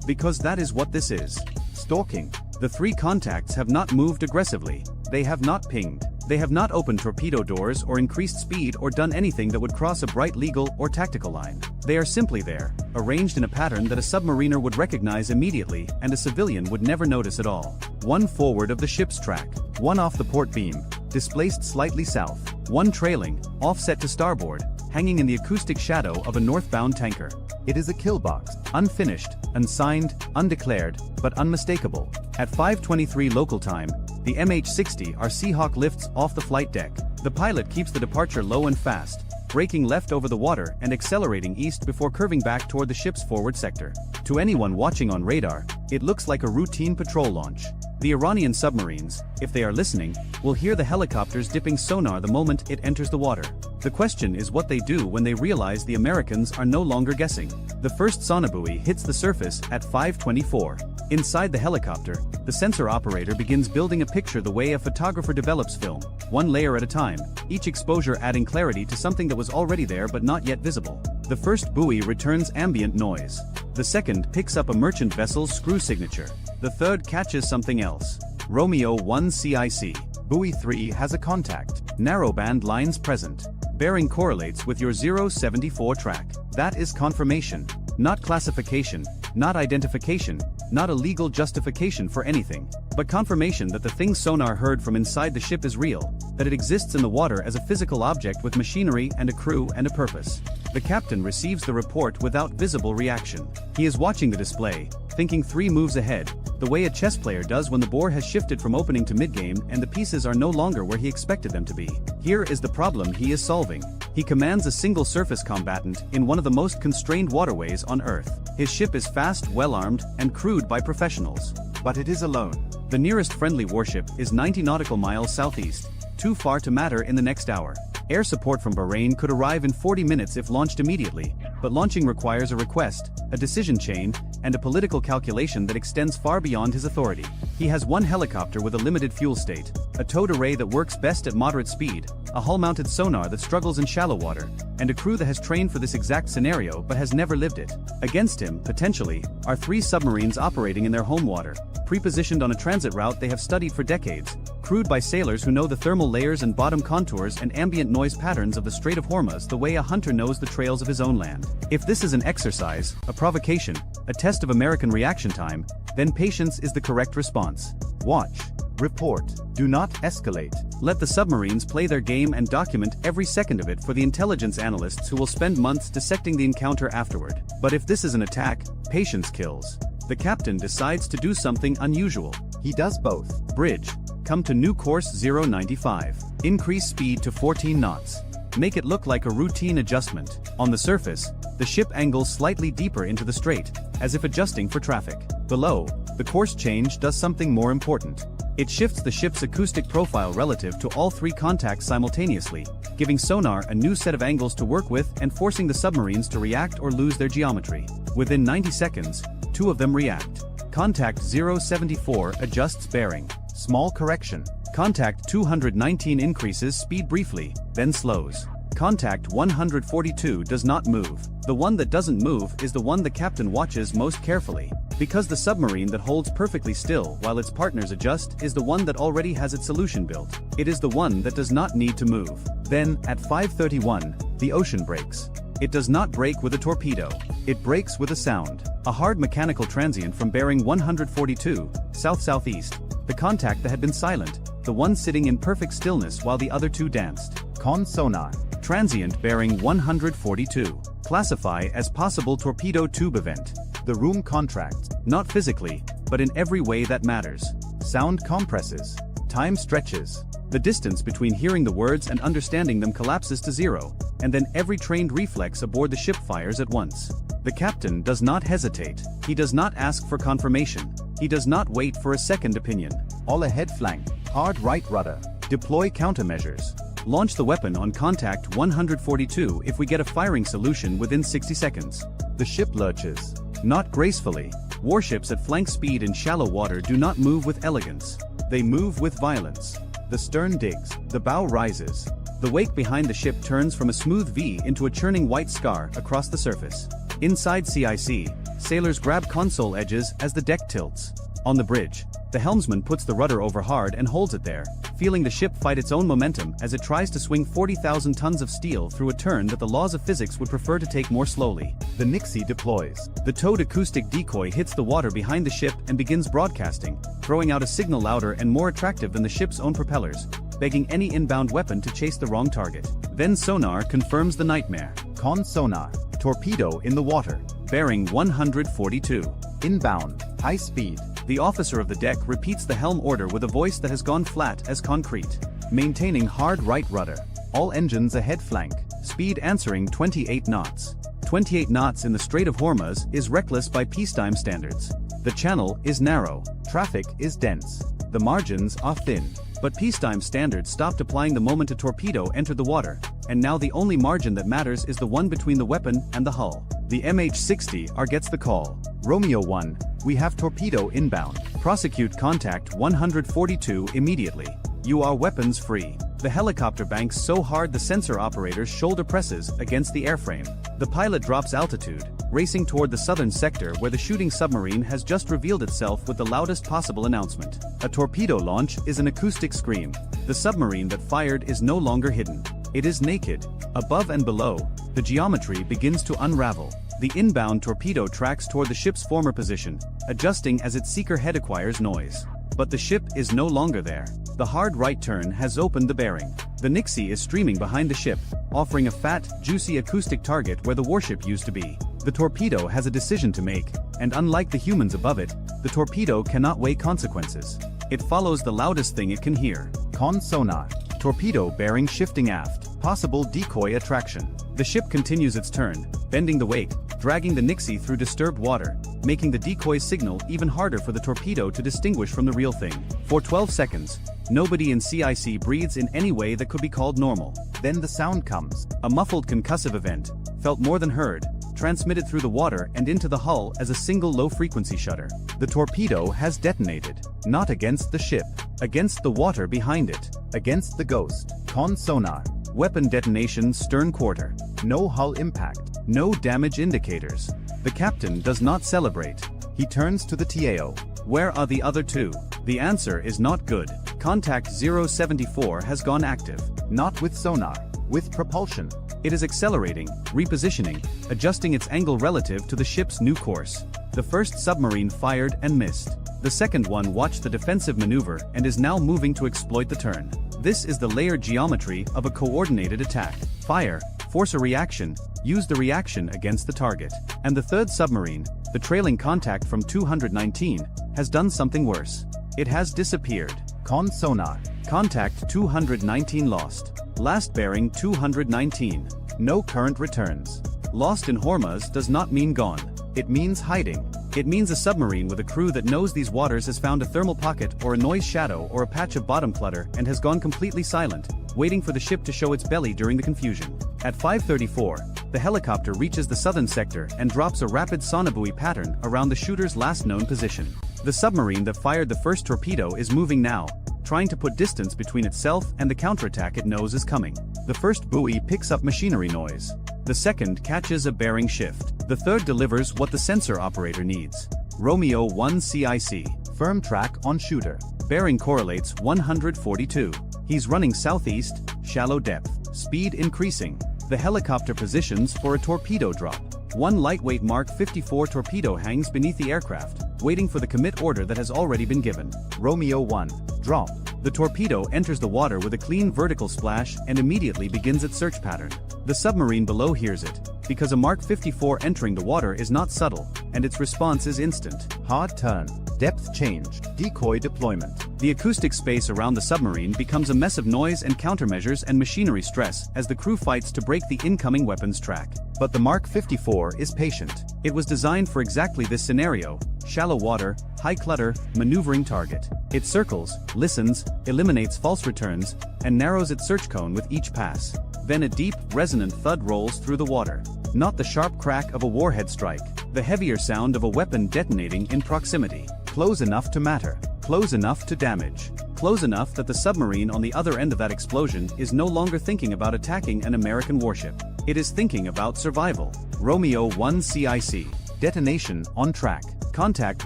Because that is what this is. Stalking. The 3 contacts have not moved aggressively. They have not pinged. They have not opened torpedo doors or increased speed or done anything that would cross a bright legal or tactical line. They are simply there, arranged in a pattern that a submariner would recognize immediately and a civilian would never notice at all. One forward of the ship's track. One off the port beam, displaced slightly south. One trailing, offset to starboard, hanging in the acoustic shadow of a northbound tanker. It is a kill box. Unfinished, unsigned, undeclared, but unmistakable. At 5:23 local time, the MH-60R Seahawk lifts off the flight deck. The pilot keeps the departure low and fast, braking left over the water and accelerating east before curving back toward the ship's forward sector. To anyone watching on radar, it looks like a routine patrol launch. The Iranian submarines, if they are listening, will hear the helicopters dipping sonar the moment it enters the water. The question is what they do when they realize the Americans are no longer guessing. The first sonobuoy hits the surface at 5:24. Inside the helicopter, the sensor operator begins building a picture the way a photographer develops film, one layer at a time, each exposure adding clarity to something that was already there but not yet visible. The first buoy returns ambient noise. The second picks up a merchant vessel's screw signature. The third catches something else. Romeo 1 CIC. Buoy 3 has a contact. Narrowband lines present. Bearing correlates with your 074 track. That is confirmation. Not classification, not identification, not a legal justification for anything, but confirmation that the thing sonar heard from inside the ship is real, that it exists in the water as a physical object with machinery and a crew and a purpose. The captain receives the report without visible reaction. He is watching the display, thinking 3 moves ahead, the way a chess player does when the board has shifted from opening to mid-game and the pieces are no longer where he expected them to be. Here is the problem he is solving. He commands a single surface combatant in one of the most constrained waterways on Earth. His ship is fast, well-armed, and crewed by professionals. But it is alone. The nearest friendly warship is 90 nautical miles southeast, too far to matter in the next hour. Air support from Bahrain could arrive in 40 minutes if launched immediately, but launching requires a request, a decision chain, and a political calculation that extends far beyond his authority. He has one helicopter with a limited fuel state, a towed array that works best at moderate speed, a hull-mounted sonar that struggles in shallow water, and a crew that has trained for this exact scenario but has never lived it. Against him, potentially, are 3 submarines operating in their home water, pre-positioned on a transit route they have studied for decades, crewed by sailors who know the thermal layers and bottom contours and ambient noise patterns of the Strait of Hormuz the way a hunter knows the trails of his own land. If this is an exercise, a provocation, a test of American reaction time, then patience is the correct response. Watch. Report. Do not escalate. Let the submarines play their game and document every second of it for the intelligence analysts who will spend months dissecting the encounter afterward. But if this is an attack, patience kills. The captain decides to do something unusual. He does both. Bridge. Come to new course 095. Increase speed to 14 knots. Make it look like a routine adjustment. On the surface, the ship angles slightly deeper into the strait, as if adjusting for traffic. Below, the course change does something more important. It shifts the ship's acoustic profile relative to all 3 contacts simultaneously, giving sonar a new set of angles to work with and forcing the submarines to react or lose their geometry. Within 90 seconds, 2 of them react. Contact 074 adjusts bearing. Small correction. Contact 219 increases speed briefly, then slows. Contact 142 does not move. The one that doesn't move is the one the captain watches most carefully. Because the submarine that holds perfectly still while its partners adjust is the one that already has its solution built. It is the one that does not need to move. Then, at 5:31, the ocean breaks. It does not break with a torpedo. It breaks with a sound. A hard mechanical transient from bearing 142, south-southeast. The contact that had been silent, the one sitting in perfect stillness while the other 2 danced. Con sonar. Transient bearing 142. Classify as possible torpedo tube event. The room contracts. Not physically, but in every way that matters. Sound compresses. Time stretches. The distance between hearing the words and understanding them collapses to 0, and then every trained reflex aboard the ship fires at once. The captain does not hesitate. He does not ask for confirmation. He does not wait for a second opinion. All ahead flank. Hard right rudder. Deploy countermeasures. Launch the weapon on contact 142 if we get a firing solution within 60 seconds. The ship lurches. Not gracefully. Warships at flank speed in shallow water do not move with elegance. They move with violence. The stern digs. The bow rises. The wake behind the ship turns from a smooth V into a churning white scar across the surface. Inside CIC, sailors grab console edges as the deck tilts. On the bridge, the helmsman puts the rudder over hard and holds it there, feeling the ship fight its own momentum as it tries to swing 40,000 tons of steel through a turn that the laws of physics would prefer to take more slowly. The Nixie deploys. The towed acoustic decoy hits the water behind the ship and begins broadcasting, throwing out a signal louder and more attractive than the ship's own propellers, begging any inbound weapon to chase the wrong target. Then sonar confirms the nightmare. Con sonar. Torpedo in the water. Bearing 142. Inbound. High speed. The officer of the deck repeats the helm order with a voice that has gone flat as concrete. Maintaining hard right rudder. All engines ahead flank. speed answering 28 knots. 28 knots in the Strait of Hormuz is reckless by peacetime standards. The channel is narrow, traffic is dense, the margins are thin. But peacetime standards stopped applying the moment a torpedo entered the water, and now the only margin that matters is the one between the weapon and the hull. The MH-60R gets the call. Romeo 1, we have torpedo inbound. Prosecute contact 142 immediately. You are weapons free. The helicopter banks so hard the sensor operator's shoulder presses against the airframe. The pilot drops altitude, racing toward the southern sector where the shooting submarine has just revealed itself with the loudest possible announcement. A torpedo launch is an acoustic scream. The submarine that fired is no longer hidden. It is naked. Above and below, the geometry begins to unravel. The inbound torpedo tracks toward the ship's former position, adjusting as its seeker head acquires noise. But the ship is no longer there. The hard right turn has opened the bearing. The Nixie is streaming behind the ship, offering a fat, juicy acoustic target where the warship used to be. The torpedo has a decision to make, and unlike the humans above it, the torpedo cannot weigh consequences. It follows the loudest thing it can hear. Con sonar. Torpedo bearing shifting aft. Possible decoy attraction. The ship continues its turn, bending the wake, dragging the Nixie through disturbed water, making the decoy signal even harder for the torpedo to distinguish from the real thing. For 12 seconds, nobody in CIC breathes in any way that could be called normal. Then the sound comes. A muffled concussive event, felt more than heard, transmitted through the water and into the hull as a single low-frequency shudder. The torpedo has detonated. Not against the ship. Against the water behind it. Against the ghost. Con sonar. Weapon detonation stern quarter. No hull impact. No damage indicators. The captain does not celebrate. He turns to the TAO. Where are the other two? The answer is not good. Contact 074 has gone active. Not with sonar. With propulsion. It is accelerating, repositioning, adjusting its angle relative to the ship's new course. The first submarine fired and missed. The second one watched the defensive maneuver and is now moving to exploit the turn. This is the layered geometry of a coordinated attack. Fire, force a reaction, use the reaction against the target. And the third submarine, the trailing contact from 219, has done something worse. It has disappeared. Con sonar. Contact 219 lost. Last bearing 219. No current returns. Lost in Hormuz does not mean gone. It means hiding. It means a submarine with a crew that knows these waters has found a thermal pocket or a noise shadow or a patch of bottom clutter and has gone completely silent, waiting for the ship to show its belly during the confusion. At 5:34, the helicopter reaches the southern sector and drops a rapid sonobuoy pattern around the shooter's last known position. The submarine that fired the first torpedo is moving now, trying to put distance between itself and the counterattack it knows is coming. The first buoy picks up machinery noise. The second catches a bearing shift. The third delivers what the sensor operator needs. Romeo 1 CIC. Firm track on shooter. Bearing correlates 142. He's running southeast, shallow depth. Speed increasing. The helicopter positions for a torpedo drop. One lightweight Mark 54 torpedo hangs beneath the aircraft, waiting for the commit order that has already been given. Romeo 1. Drop. The torpedo enters the water with a clean vertical splash and immediately begins its search pattern. The submarine below hears it, because a Mark 54 entering the water is not subtle, and its response is instant. Hard turn. Depth change. Decoy deployment. The acoustic space around the submarine becomes a mess of noise and countermeasures and machinery stress as the crew fights to break the incoming weapons track. But the Mark 54 is patient. It was designed for exactly this scenario: shallow water, high clutter, maneuvering target. It circles, listens, eliminates false returns, and narrows its search cone with each pass. Then a deep, resonant thud rolls through the water. Not the sharp crack of a warhead strike, the heavier sound of a weapon detonating in proximity. Close enough to matter. Close enough to damage. Close enough that the submarine on the other end of that explosion is no longer thinking about attacking an American warship. It is thinking about survival. Romeo 1 CIC. Detonation on track. Contact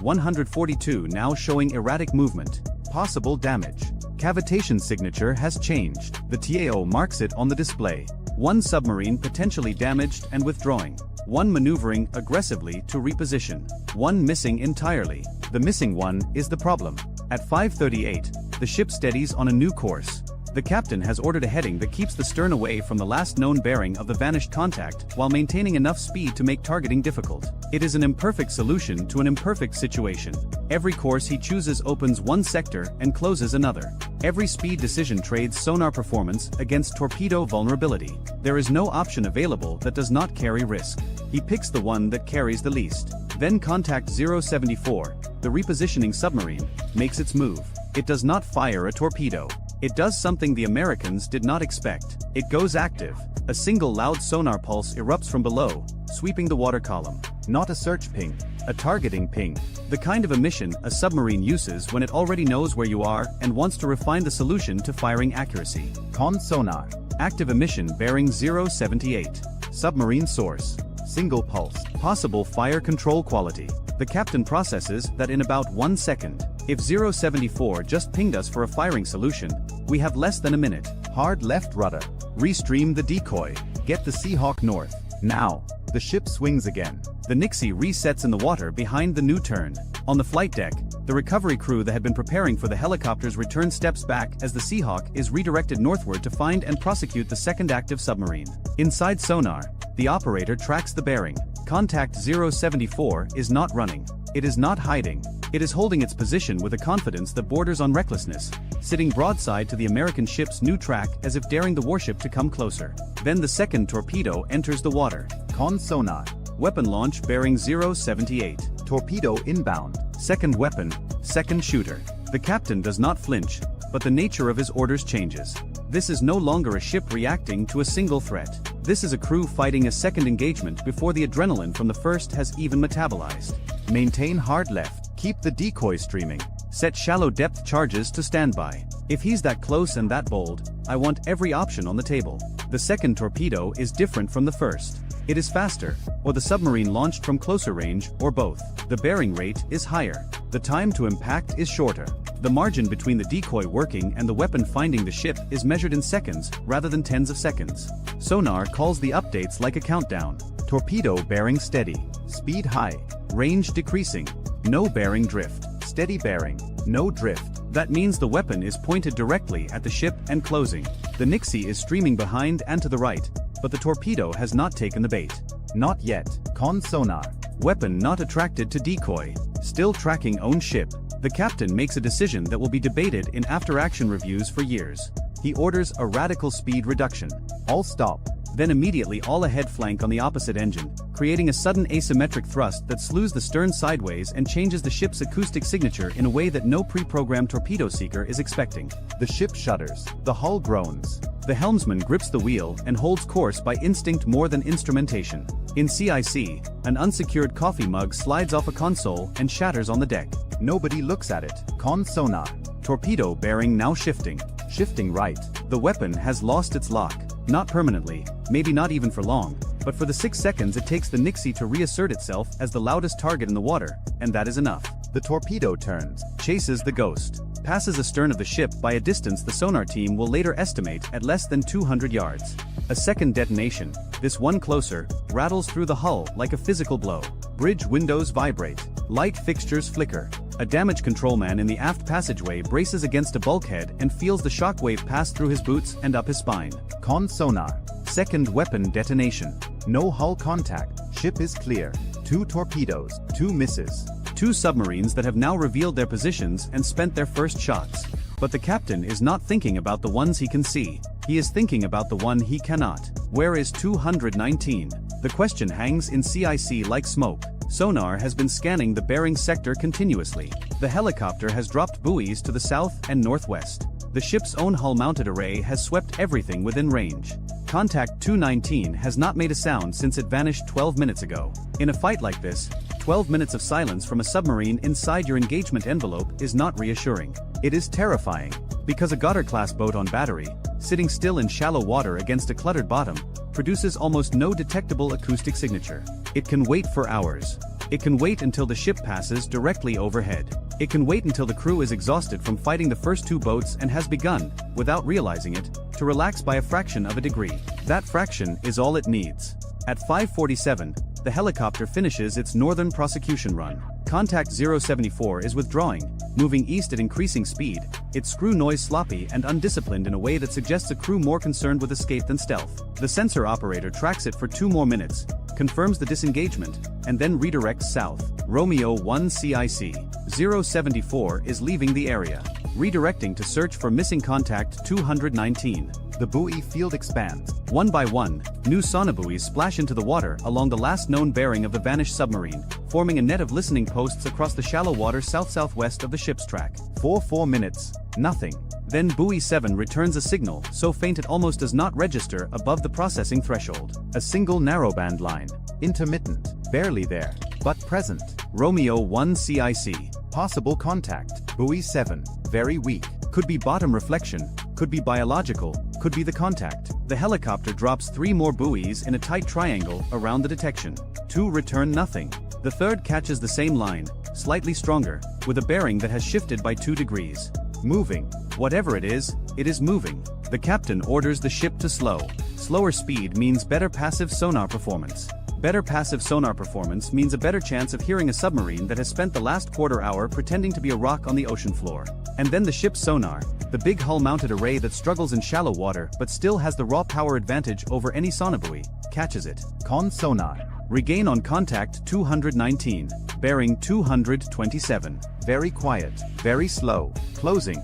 142 now showing erratic movement. Possible damage. Cavitation signature has changed. The TAO marks it on the display. One submarine potentially damaged and withdrawing. One maneuvering aggressively to reposition. One missing entirely. The missing one is the problem. At 5:38, the ship steadies on a new course. The captain has ordered a heading that keeps the stern away from the last known bearing of the vanished contact while maintaining enough speed to make targeting difficult. It is an imperfect solution to an imperfect situation. Every course he chooses opens one sector and closes another. Every speed decision trades sonar performance against torpedo vulnerability. There is no option available that does not carry risk. He picks the one that carries the least. Then Contact 074, the repositioning submarine, makes its move. It does not fire a torpedo. It does something the Americans did not expect. It goes active. A single loud sonar pulse erupts from below, sweeping the water column. Not a search ping, a targeting ping. The kind of emission a submarine uses when it already knows where you are and wants to refine the solution to firing accuracy. Con sonar. Active emission bearing 078. Submarine source. Single pulse. Possible fire control quality. The captain processes that in about 1 second. If 074 just pinged us for a firing solution, we have less than a minute. Hard left rudder. Restream the decoy. Get the Seahawk north. Now. The ship swings again. The Nixie resets in the water behind the new turn. On the flight deck, the recovery crew that had been preparing for the helicopter's return steps back as the Seahawk is redirected northward to find and prosecute the second active submarine. Inside sonar, the operator tracks the bearing. Contact 074 is not running. It is not hiding. It is holding its position with a confidence that borders on recklessness, sitting broadside to the American ship's new track as if daring the warship to come closer. Then the second torpedo enters the water. Con sonar. Weapon launch bearing 078. Torpedo inbound. Second weapon, second shooter. The captain does not flinch, but the nature of his orders changes. This is no longer a ship reacting to a single threat. This is a crew fighting a second engagement before the adrenaline from the first has even metabolized. Maintain hard left. Keep the decoy streaming. Set shallow depth charges to standby. If he's that close and that bold, I want every option on the table. The second torpedo is different from the first. It is faster, or the submarine launched from closer range, or both. The bearing rate is higher. The time to impact is shorter. The margin between the decoy working and the weapon finding the ship is measured in seconds rather than tens of seconds. Sonar calls the updates like a countdown. Torpedo bearing steady. Speed high. Range decreasing. No bearing drift. Steady bearing. No drift. That means the weapon is pointed directly at the ship and closing. The Nixie is streaming behind and to the right, but the torpedo has not taken the bait. Not yet. Con sonar. Weapon not attracted to decoy. Still tracking own ship. The captain makes a decision that will be debated in after-action reviews for years. He orders a radical speed reduction. All stop. Then immediately all ahead flank on the opposite engine, creating a sudden asymmetric thrust that slews the stern sideways and changes the ship's acoustic signature in a way that no pre-programmed torpedo seeker is expecting. The ship shudders. The hull groans. The helmsman grips the wheel and holds course by instinct more than instrumentation. In CIC, an unsecured coffee mug slides off a console and shatters on the deck. Nobody looks at it. Con sonar. Torpedo bearing now shifting. Shifting right. The weapon has lost its lock. Not permanently, maybe not even for long, but for the 6 seconds it takes the Nixie to reassert itself as the loudest target in the water, and that is enough. The torpedo turns. Chases the Ghost. Passes astern of the ship by a distance the sonar team will later estimate at less than 200 yards. A second detonation, this one closer, rattles through the hull like a physical blow. Bridge windows vibrate. Light fixtures flicker. A damage control man in the aft passageway braces against a bulkhead and feels the shockwave pass through his boots and up his spine. Con sonar. Second weapon detonation. No hull contact. Ship is clear. 2 torpedoes. 2 misses. 2 submarines that have now revealed their positions and spent their first shots. But the captain is not thinking about the ones he can see. He is thinking about the one he cannot. Where is 219? The question hangs in CIC like smoke. Sonar has been scanning the bearing sector continuously. The helicopter has dropped buoys to the south and northwest. The ship's own hull-mounted array has swept everything within range. Contact 219 has not made a sound since it vanished 12 minutes ago. In a fight like this, 12 minutes of silence from a submarine inside your engagement envelope is not reassuring. It is terrifying, because a Goddard-class boat on battery, sitting still in shallow water against a cluttered bottom, produces almost no detectable acoustic signature. It can wait for hours. It can wait until the ship passes directly overhead. It can wait until the crew is exhausted from fighting the first 2 boats and has begun, without realizing it, to relax by a fraction of a degree. That fraction is all it needs. At 5:47, the helicopter finishes its northern prosecution run. Contact 074 is withdrawing, moving east at increasing speed, its screw noise sloppy and undisciplined in a way that suggests a crew more concerned with escape than stealth. The sensor operator tracks it for 2 more minutes, confirms the disengagement, and then redirects south. Romeo 1 CIC 074 is leaving the area, redirecting to search for missing contact 219. The buoy field expands. One by one, new sonobuoys splash into the water along the last known bearing of the vanished submarine, forming a net of listening posts across the shallow water south-southwest of the ship's track. 4 minutes, nothing. Then buoy 7 returns a signal so faint it almost does not register above the processing threshold. A single narrowband line, intermittent, barely there, but present. Romeo 1 CIC. Possible contact. Buoy 7, very weak. Could be bottom reflection, could be biological, could be the contact. The helicopter drops 3 more buoys in a tight triangle around the detection. 2 return nothing. The third catches the same line, slightly stronger, with a bearing that has shifted by 2 degrees. Moving. Whatever it is moving. The captain orders the ship to slow. Slower speed means better passive sonar performance. Better passive sonar performance means a better chance of hearing a submarine that has spent the last quarter hour pretending to be a rock on the ocean floor. And then the ship's sonar, the big hull-mounted array that struggles in shallow water but still has the raw power advantage over any sonobuoy, catches it. Con sonar. Regain on contact 219, bearing 227. Very quiet, very slow. Closing,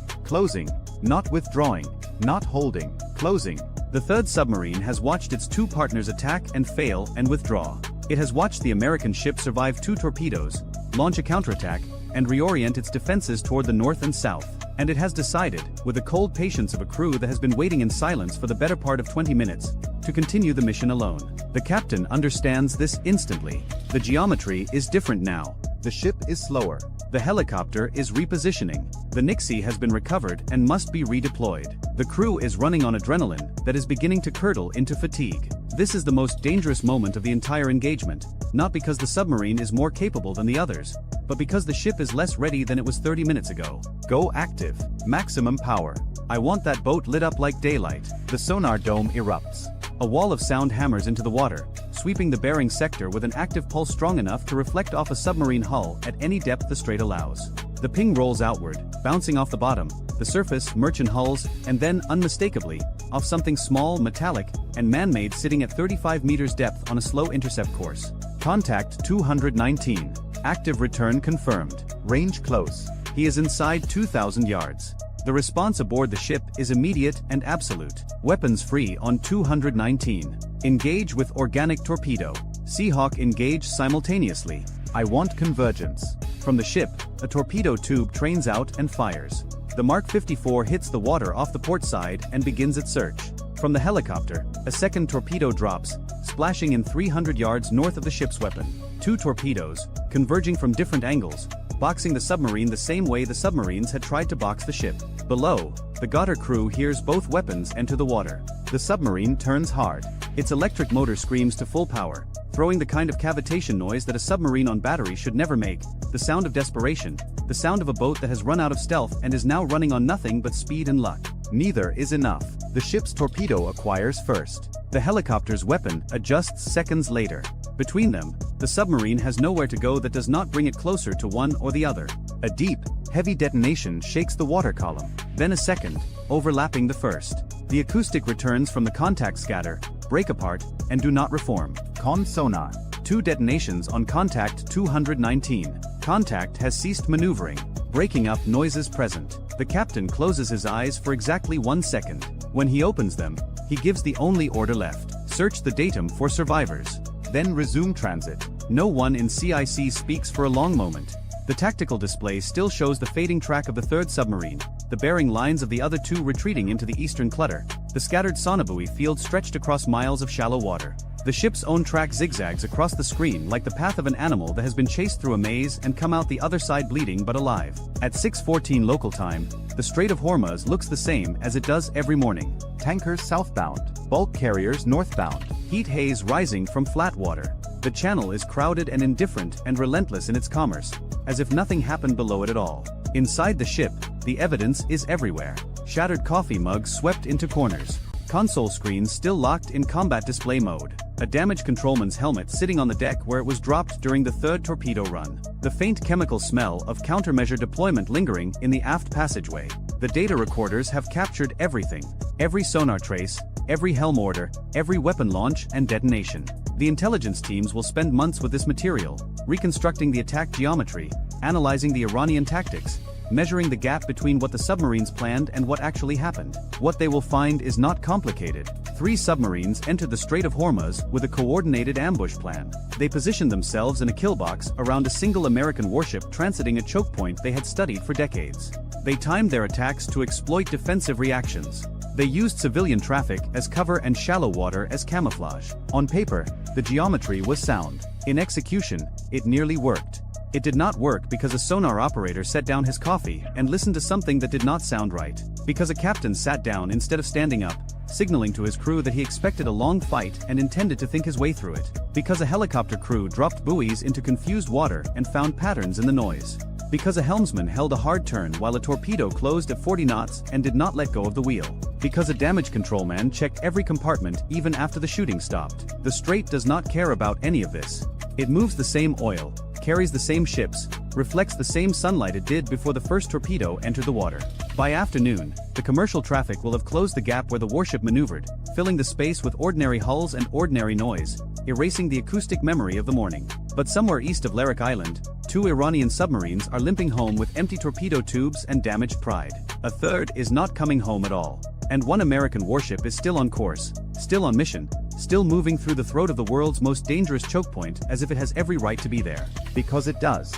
not withdrawing, not holding, closing. The third submarine has watched its 2 partners attack and fail and withdraw. It has watched the American ship survive 2 torpedoes, launch a counterattack, and reorient its defenses toward the north and south. And it has decided, with the cold patience of a crew that has been waiting in silence for the better part of 20 minutes, to continue the mission alone. The captain understands this instantly. The geometry is different now. The ship is slower. The helicopter is repositioning. The Nixie has been recovered and must be redeployed. The crew is running on adrenaline that is beginning to curdle into fatigue. This is the most dangerous moment of the entire engagement, not because the submarine is more capable than the others, but because the ship is less ready than it was 30 minutes ago. Go active. Maximum power. I want that boat lit up like daylight. The sonar dome erupts. A wall of sound hammers into the water, sweeping the bearing sector with an active pulse strong enough to reflect off a submarine hull at any depth the strait allows. The ping rolls outward, bouncing off the bottom, the surface, merchant hulls, and then, unmistakably, off something small, metallic, and man-made sitting at 35 meters depth on a slow intercept course. Contact 219. Active return confirmed. Range close. He is inside 2,000 yards. The response aboard the ship is immediate and absolute. Weapons free on 219. Engage with organic torpedo. Seahawk engage simultaneously. I want convergence. From the ship, a torpedo tube trains out and fires. The Mark 54 hits the water off the port side and begins its search. From the helicopter, a second torpedo drops, splashing in 300 yards north of the ship's weapon. 2 torpedoes, converging from different angles, boxing the submarine the same way the submarines had tried to box the ship. Below, the Goddard crew hears both weapons enter the water. The submarine turns hard. Its electric motor screams to full power, throwing the kind of cavitation noise that a submarine on battery should never make, the sound of desperation, the sound of a boat that has run out of stealth and is now running on nothing but speed and luck. Neither is enough. The ship's torpedo acquires first. The helicopter's weapon adjusts seconds later. Between them, the submarine has nowhere to go that does not bring it closer to one or the other. A deep, heavy detonation shakes the water column. Then a second, overlapping the first. The acoustic returns from the contact scatter, break apart, and do not reform. Con sonar. 2 detonations on contact 219. Contact has ceased maneuvering, breaking up noises present. The captain closes his eyes for exactly 1 second. When he opens them, he gives the only order left. Search the datum for survivors. Then resume transit. No one in CIC speaks for a long moment. The tactical display still shows the fading track of the third submarine, the bearing lines of the other 2 retreating into the eastern clutter, the scattered sonobuoy field stretched across miles of shallow water. The ship's own track zigzags across the screen like the path of an animal that has been chased through a maze and come out the other side bleeding but alive. At 6:14 local time, the Strait of Hormuz looks the same as it does every morning. Tankers southbound, bulk carriers northbound. Heat haze rising from flat water. The channel is crowded and indifferent and relentless in its commerce, as if nothing happened below it at all. Inside the ship, the evidence is everywhere. Shattered coffee mugs swept into corners. Console screens still locked in combat display mode. A damaged controlman's helmet sitting on the deck where it was dropped during the third torpedo run. The faint chemical smell of countermeasure deployment lingering in the aft passageway. The data recorders have captured everything. Every sonar trace, every helm order, every weapon launch and detonation. The intelligence teams will spend months with this material, reconstructing the attack geometry, analyzing the Iranian tactics, measuring the gap between what the submarines planned and what actually happened. What they will find is not complicated. 3 submarines entered the Strait of Hormuz with a coordinated ambush plan. They positioned themselves in a kill box around a single American warship transiting a choke point they had studied for decades. They timed their attacks to exploit defensive reactions. They used civilian traffic as cover and shallow water as camouflage. On paper, the geometry was sound. In execution, it nearly worked. It did not work because a sonar operator set down his coffee and listened to something that did not sound right. Because a captain sat down instead of standing up, signaling to his crew that he expected a long fight and intended to think his way through it. Because a helicopter crew dropped buoys into confused water and found patterns in the noise. Because a helmsman held a hard turn while a torpedo closed at 40 knots and did not let go of the wheel. Because a damage control man checked every compartment even after the shooting stopped. The Strait does not care about any of this. It moves the same oil, carries the same ships, reflects the same sunlight it did before the first torpedo entered the water. By afternoon, the commercial traffic will have closed the gap where the warship maneuvered, filling the space with ordinary hulls and ordinary noise, erasing the acoustic memory of the morning. But somewhere east of Larak Island, 2 Iranian submarines are limping home with empty torpedo tubes and damaged pride. A third is not coming home at all. And 1 American warship is still on course, still on mission, still moving through the throat of the world's most dangerous choke point as if it has every right to be there. Because it does.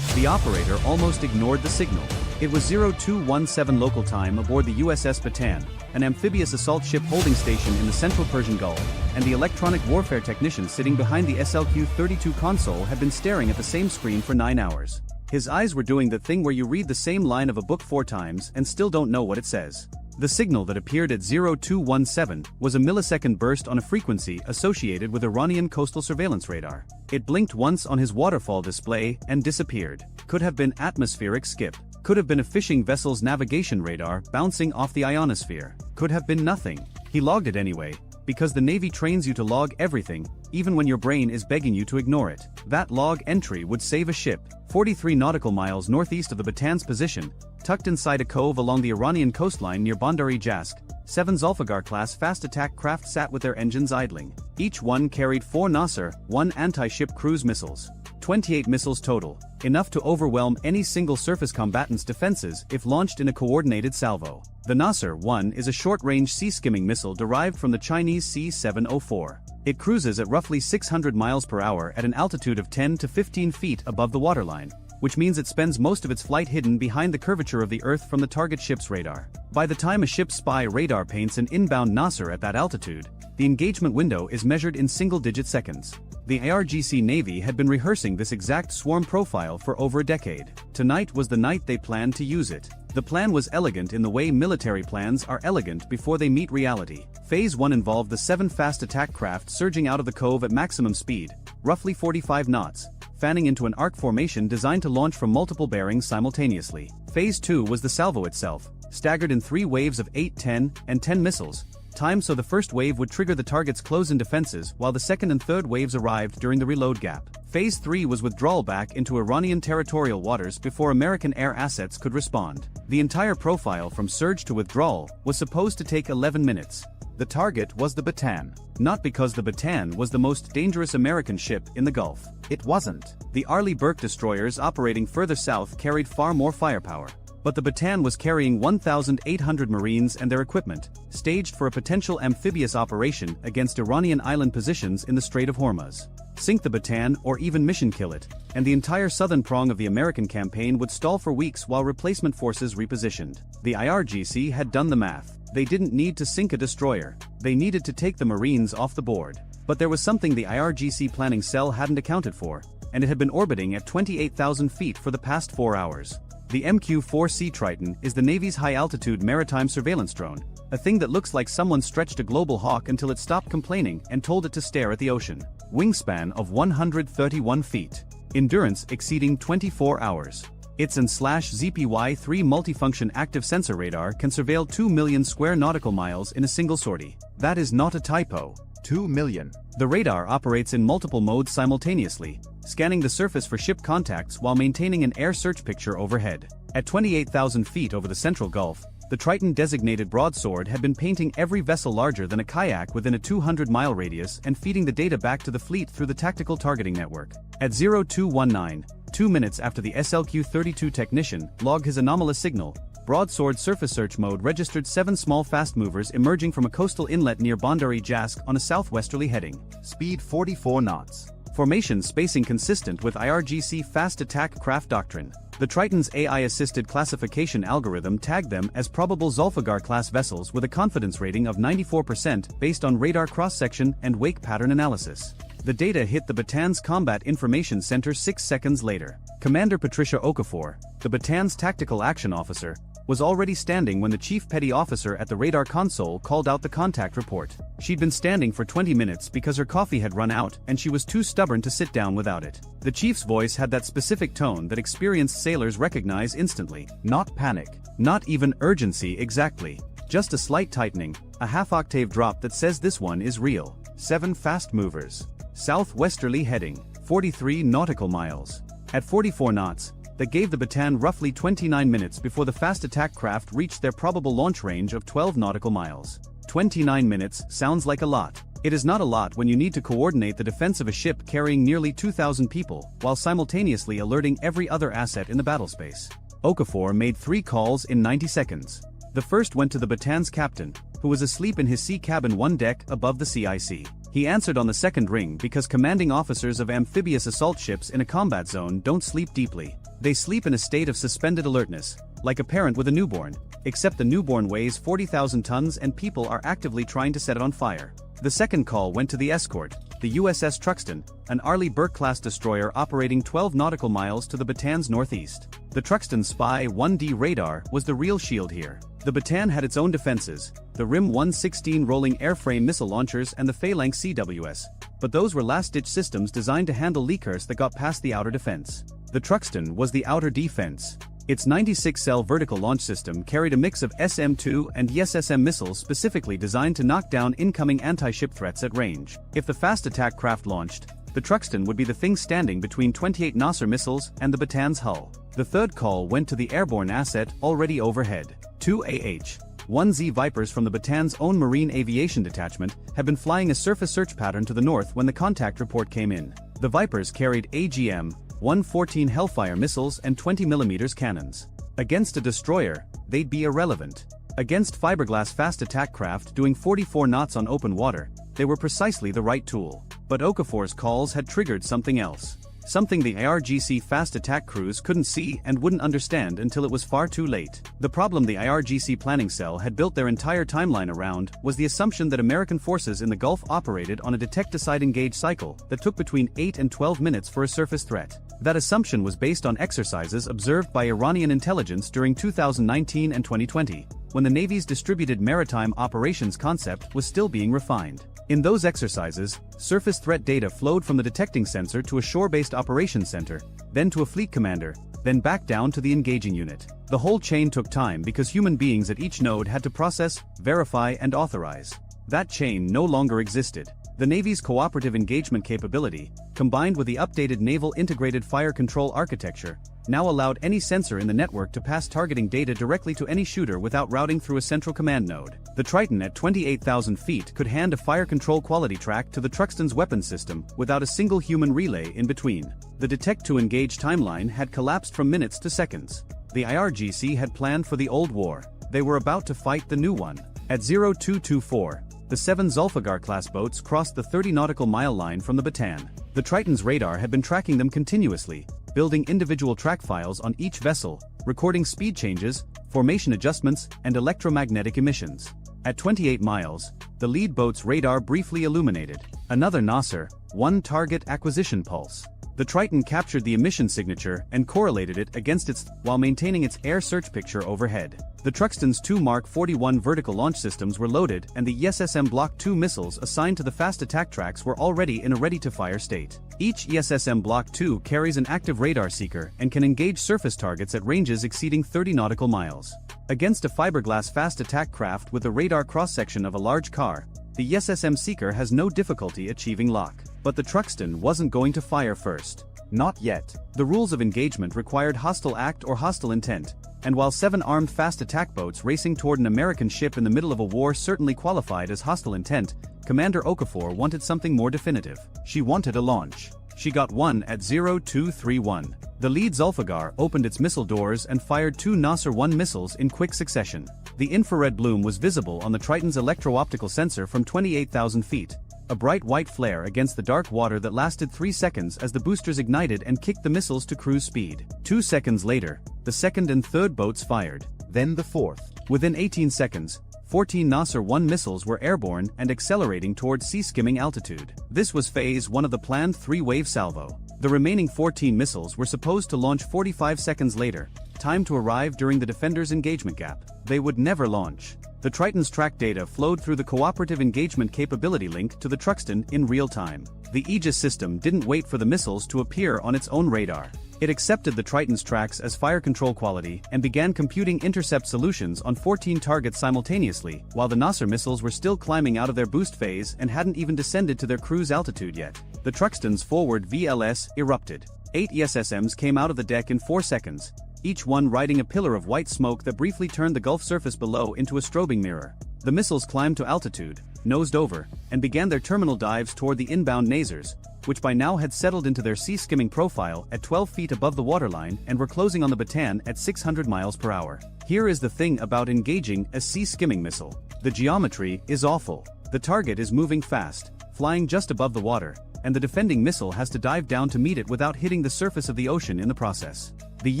The operator almost ignored the signal. It was 0217 local time aboard the USS Bataan, an amphibious assault ship holding station in the central Persian Gulf, and the electronic warfare technician sitting behind the SLQ-32 console had been staring at the same screen for 9 hours. His eyes were doing the thing where you read the same line of a book 4 times and still don't know what it says. The signal that appeared at 0217 was a millisecond burst on a frequency associated with Iranian coastal surveillance radar. It blinked once on his waterfall display and disappeared. Could have been atmospheric skip. Could have been a fishing vessel's navigation radar bouncing off the ionosphere. Could have been nothing. He logged it anyway, because the Navy trains you to log everything, even when your brain is begging you to ignore it. That log entry would save a ship, 43 nautical miles northeast of the Bataan's position, tucked inside a cove along the Iranian coastline near Bandar-e Jask. 7 Zulfiqar-class fast attack craft sat with their engines idling. Each one carried 4 Nasser 1 anti-ship cruise missiles. 28 missiles total, enough to overwhelm any single surface combatant's defenses if launched in a coordinated salvo. The Nasser 1 is a short-range sea-skimming missile derived from the Chinese C-704. It cruises at roughly 600 miles per hour at an altitude of 10 to 15 feet above the waterline, which means it spends most of its flight hidden behind the curvature of the Earth from the target ship's radar. By the time a ship's spy radar paints an inbound Nasser at that altitude, the engagement window is measured in single-digit seconds. The IRGC Navy had been rehearsing this exact swarm profile for over a decade. Tonight was the night they planned to use it. The plan was elegant in the way military plans are elegant before they meet reality. Phase 1 involved the 7 fast attack craft surging out of the cove at maximum speed, roughly 45 knots, fanning into an arc formation designed to launch from multiple bearings simultaneously. Phase 2 was the salvo itself, staggered in 3 waves of 8, 10, and 10 missiles, timed so the first wave would trigger the target's close-in defenses while the second and third waves arrived during the reload gap. Phase 3 was withdrawal back into Iranian territorial waters before American air assets could respond. The entire profile from surge to withdrawal was supposed to take 11 minutes. The target was the Bataan. Not because the Bataan was the most dangerous American ship in the Gulf. It wasn't. The Arleigh Burke destroyers operating further south carried far more firepower. But the Bataan was carrying 1,800 Marines and their equipment, staged for a potential amphibious operation against Iranian island positions in the Strait of Hormuz. Sink the Bataan or even mission kill it, and the entire southern prong of the American campaign would stall for weeks while replacement forces repositioned. The IRGC had done the math. They didn't need to sink a destroyer. They needed to take the Marines off the board. But there was something the IRGC planning cell hadn't accounted for, and it had been orbiting at 28,000 feet for the past 4 hours. The MQ-4C Triton is the Navy's high-altitude maritime surveillance drone, a thing that looks like someone stretched a global hawk until it stopped complaining and told it to stare at the ocean. Wingspan of 131 feet. Endurance exceeding 24 hours. Its AN/ZPY-3 multifunction active sensor radar can surveil 2 million square nautical miles in a single sortie. That is not a typo. 2 million. The radar operates in multiple modes simultaneously, scanning the surface for ship contacts while maintaining an air search picture overhead. At 28,000 feet over the central Gulf, The Triton-designated broadsword had been painting every vessel larger than a kayak within a 200-mile radius and feeding the data back to the fleet through the tactical targeting network. At 0219, 2 minutes after the SLQ-32 technician logged his anomalous signal, broadsword surface search mode registered 7 small fast movers emerging from a coastal inlet near Bandar-e Jask on a southwesterly heading. Speed 44 knots. Formation spacing consistent with IRGC fast attack craft doctrine. The Triton's AI-assisted classification algorithm tagged them as probable Zulfiqar-class vessels with a confidence rating of 94% based on radar cross-section and wake pattern analysis. The data hit the Batan's Combat Information Center 6 seconds later. Commander Patricia Okafor, the Batan's tactical action officer, was already standing when the chief petty officer at the radar console called out the contact report. She'd been standing for 20 minutes because her coffee had run out and she was too stubborn to sit down without it. The chief's voice had that specific tone that experienced sailors recognize instantly. Not panic. Not even urgency exactly. Just a slight tightening, a half-octave drop that says this one is real. 7 fast movers. Southwesterly heading, 43 nautical miles. At 44 knots, that gave the Batan roughly 29 minutes before the fast attack craft reached their probable launch range of 12 nautical miles. 29 minutes sounds like a lot. It is not a lot when you need to coordinate the defense of a ship carrying nearly 2,000 people, while simultaneously alerting every other asset in the battlespace. Okafor made 3 calls in 90 seconds. The first went to the Batan's captain, who was asleep in his sea cabin 1 deck above the CIC. He answered on the second ring because commanding officers of amphibious assault ships in a combat zone don't sleep deeply. They sleep in a state of suspended alertness, like a parent with a newborn, except the newborn weighs 40,000 tons and people are actively trying to set it on fire. The second call went to the escort, the USS Truxtun, an Arleigh Burke-class destroyer operating 12 nautical miles to the Batan's northeast. The Truxtun's Spy 1D radar was the real shield here. The Batan had its own defenses, the RIM 116 rolling airframe missile launchers and the Phalanx CWS, but those were last-ditch systems designed to handle leakers that got past the outer defense. The Truxtun was the outer defense. Its 96-cell vertical launch system carried a mix of SM-2 and YSSM missiles specifically designed to knock down incoming anti-ship threats at range. If the fast attack craft launched, the Truxtun would be the thing standing between 28 Nasser missiles and the Batan's hull. The third call went to the airborne asset already overhead. 2 AH-1Z Vipers from the Batan's own Marine Aviation Detachment had been flying a surface search pattern to the north when the contact report came in. The Vipers carried AGM-114 Hellfire missiles and 20mm cannons. Against a destroyer, they'd be irrelevant. Against fiberglass fast attack craft doing 44 knots on open water, they were precisely the right tool. But Okafor's calls had triggered something else. Something the IRGC fast attack crews couldn't see and wouldn't understand until it was far too late. The problem the IRGC planning cell had built their entire timeline around was the assumption that American forces in the Gulf operated on a detect-decide-engage cycle that took between 8 and 12 minutes for a surface threat. That assumption was based on exercises observed by Iranian intelligence during 2019 and 2020, when the Navy's distributed maritime operations concept was still being refined. In those exercises, surface threat data flowed from the detecting sensor to a shore-based operations center, then to a fleet commander, then back down to the engaging unit. The whole chain took time because human beings at each node had to process, verify, and authorize. That chain no longer existed. The Navy's cooperative engagement capability, combined with the updated Naval Integrated Fire Control architecture, now allowed any sensor in the network to pass targeting data directly to any shooter without routing through a central command node. The Triton at 28,000 feet could hand a fire control quality track to the Truxtun's weapons system without a single human relay in between. The detect-to-engage timeline had collapsed from minutes to seconds. The IRGC had planned for the old war. They were about to fight the new one. At 0224, the 7 Zulfiqar-class boats crossed the 30 nautical mile line from the Batan. The Triton's radar had been tracking them continuously, building individual track files on each vessel, recording speed changes, formation adjustments, and electromagnetic emissions. At 28 miles, the lead boat's radar briefly illuminated. Another Nasser, 1 target acquisition pulse. The Triton captured the emission signature and correlated it against its while maintaining its air search picture overhead. The Truxtun's 2 Mark 41 vertical launch systems were loaded and the ESSM Block 2 missiles assigned to the fast attack tracks were already in a ready-to-fire state. Each ESSM Block 2 carries an active radar seeker and can engage surface targets at ranges exceeding 30 nautical miles. Against a fiberglass fast attack craft with the radar cross-section of a large car, the ESSM seeker has no difficulty achieving lock. But the Truxtun wasn't going to fire first. Not yet. The rules of engagement required hostile act or hostile intent, And while 7 armed fast attack boats racing toward an American ship in the middle of a war certainly qualified as hostile intent, Commander Okafor wanted something more definitive. She wanted a launch. She got one at 0231. The lead Zulfiqar opened its missile doors and fired 2 Nasser-1 missiles in quick succession. The infrared bloom was visible on the Triton's electro-optical sensor from 28,000 feet. A bright white flare against the dark water that lasted 3 seconds as the boosters ignited and kicked the missiles to cruise speed. 2 seconds later, the second and third boats fired. Then the fourth. Within 18 seconds, 14 Nasser-1 missiles were airborne and accelerating toward sea-skimming altitude. This was phase 1 of the planned 3-wave salvo. The remaining 14 missiles were supposed to launch 45 seconds later, time to arrive during the defenders' engagement gap. They would never launch. The Triton's track data flowed through the Cooperative Engagement Capability link to the Truxtun in real time. The Aegis system didn't wait for the missiles to appear on its own radar. It accepted the Triton's tracks as fire control quality and began computing intercept solutions on 14 targets simultaneously, while the Nasser missiles were still climbing out of their boost phase and hadn't even descended to their cruise altitude yet. The Truxtun's forward VLS erupted. 8 ESSMs came out of the deck in 4 seconds, each one riding a pillar of white smoke that briefly turned the Gulf surface below into a strobing mirror. The missiles climbed to altitude, nosed over, and began their terminal dives toward the inbound Nasers, which by now had settled into their sea-skimming profile at 12 feet above the waterline and were closing on the Bataan at 600 miles per hour. Here is the thing about engaging a sea-skimming missile. The geometry is awful. The target is moving fast, flying just above the water, and the defending missile has to dive down to meet it without hitting the surface of the ocean in the process. The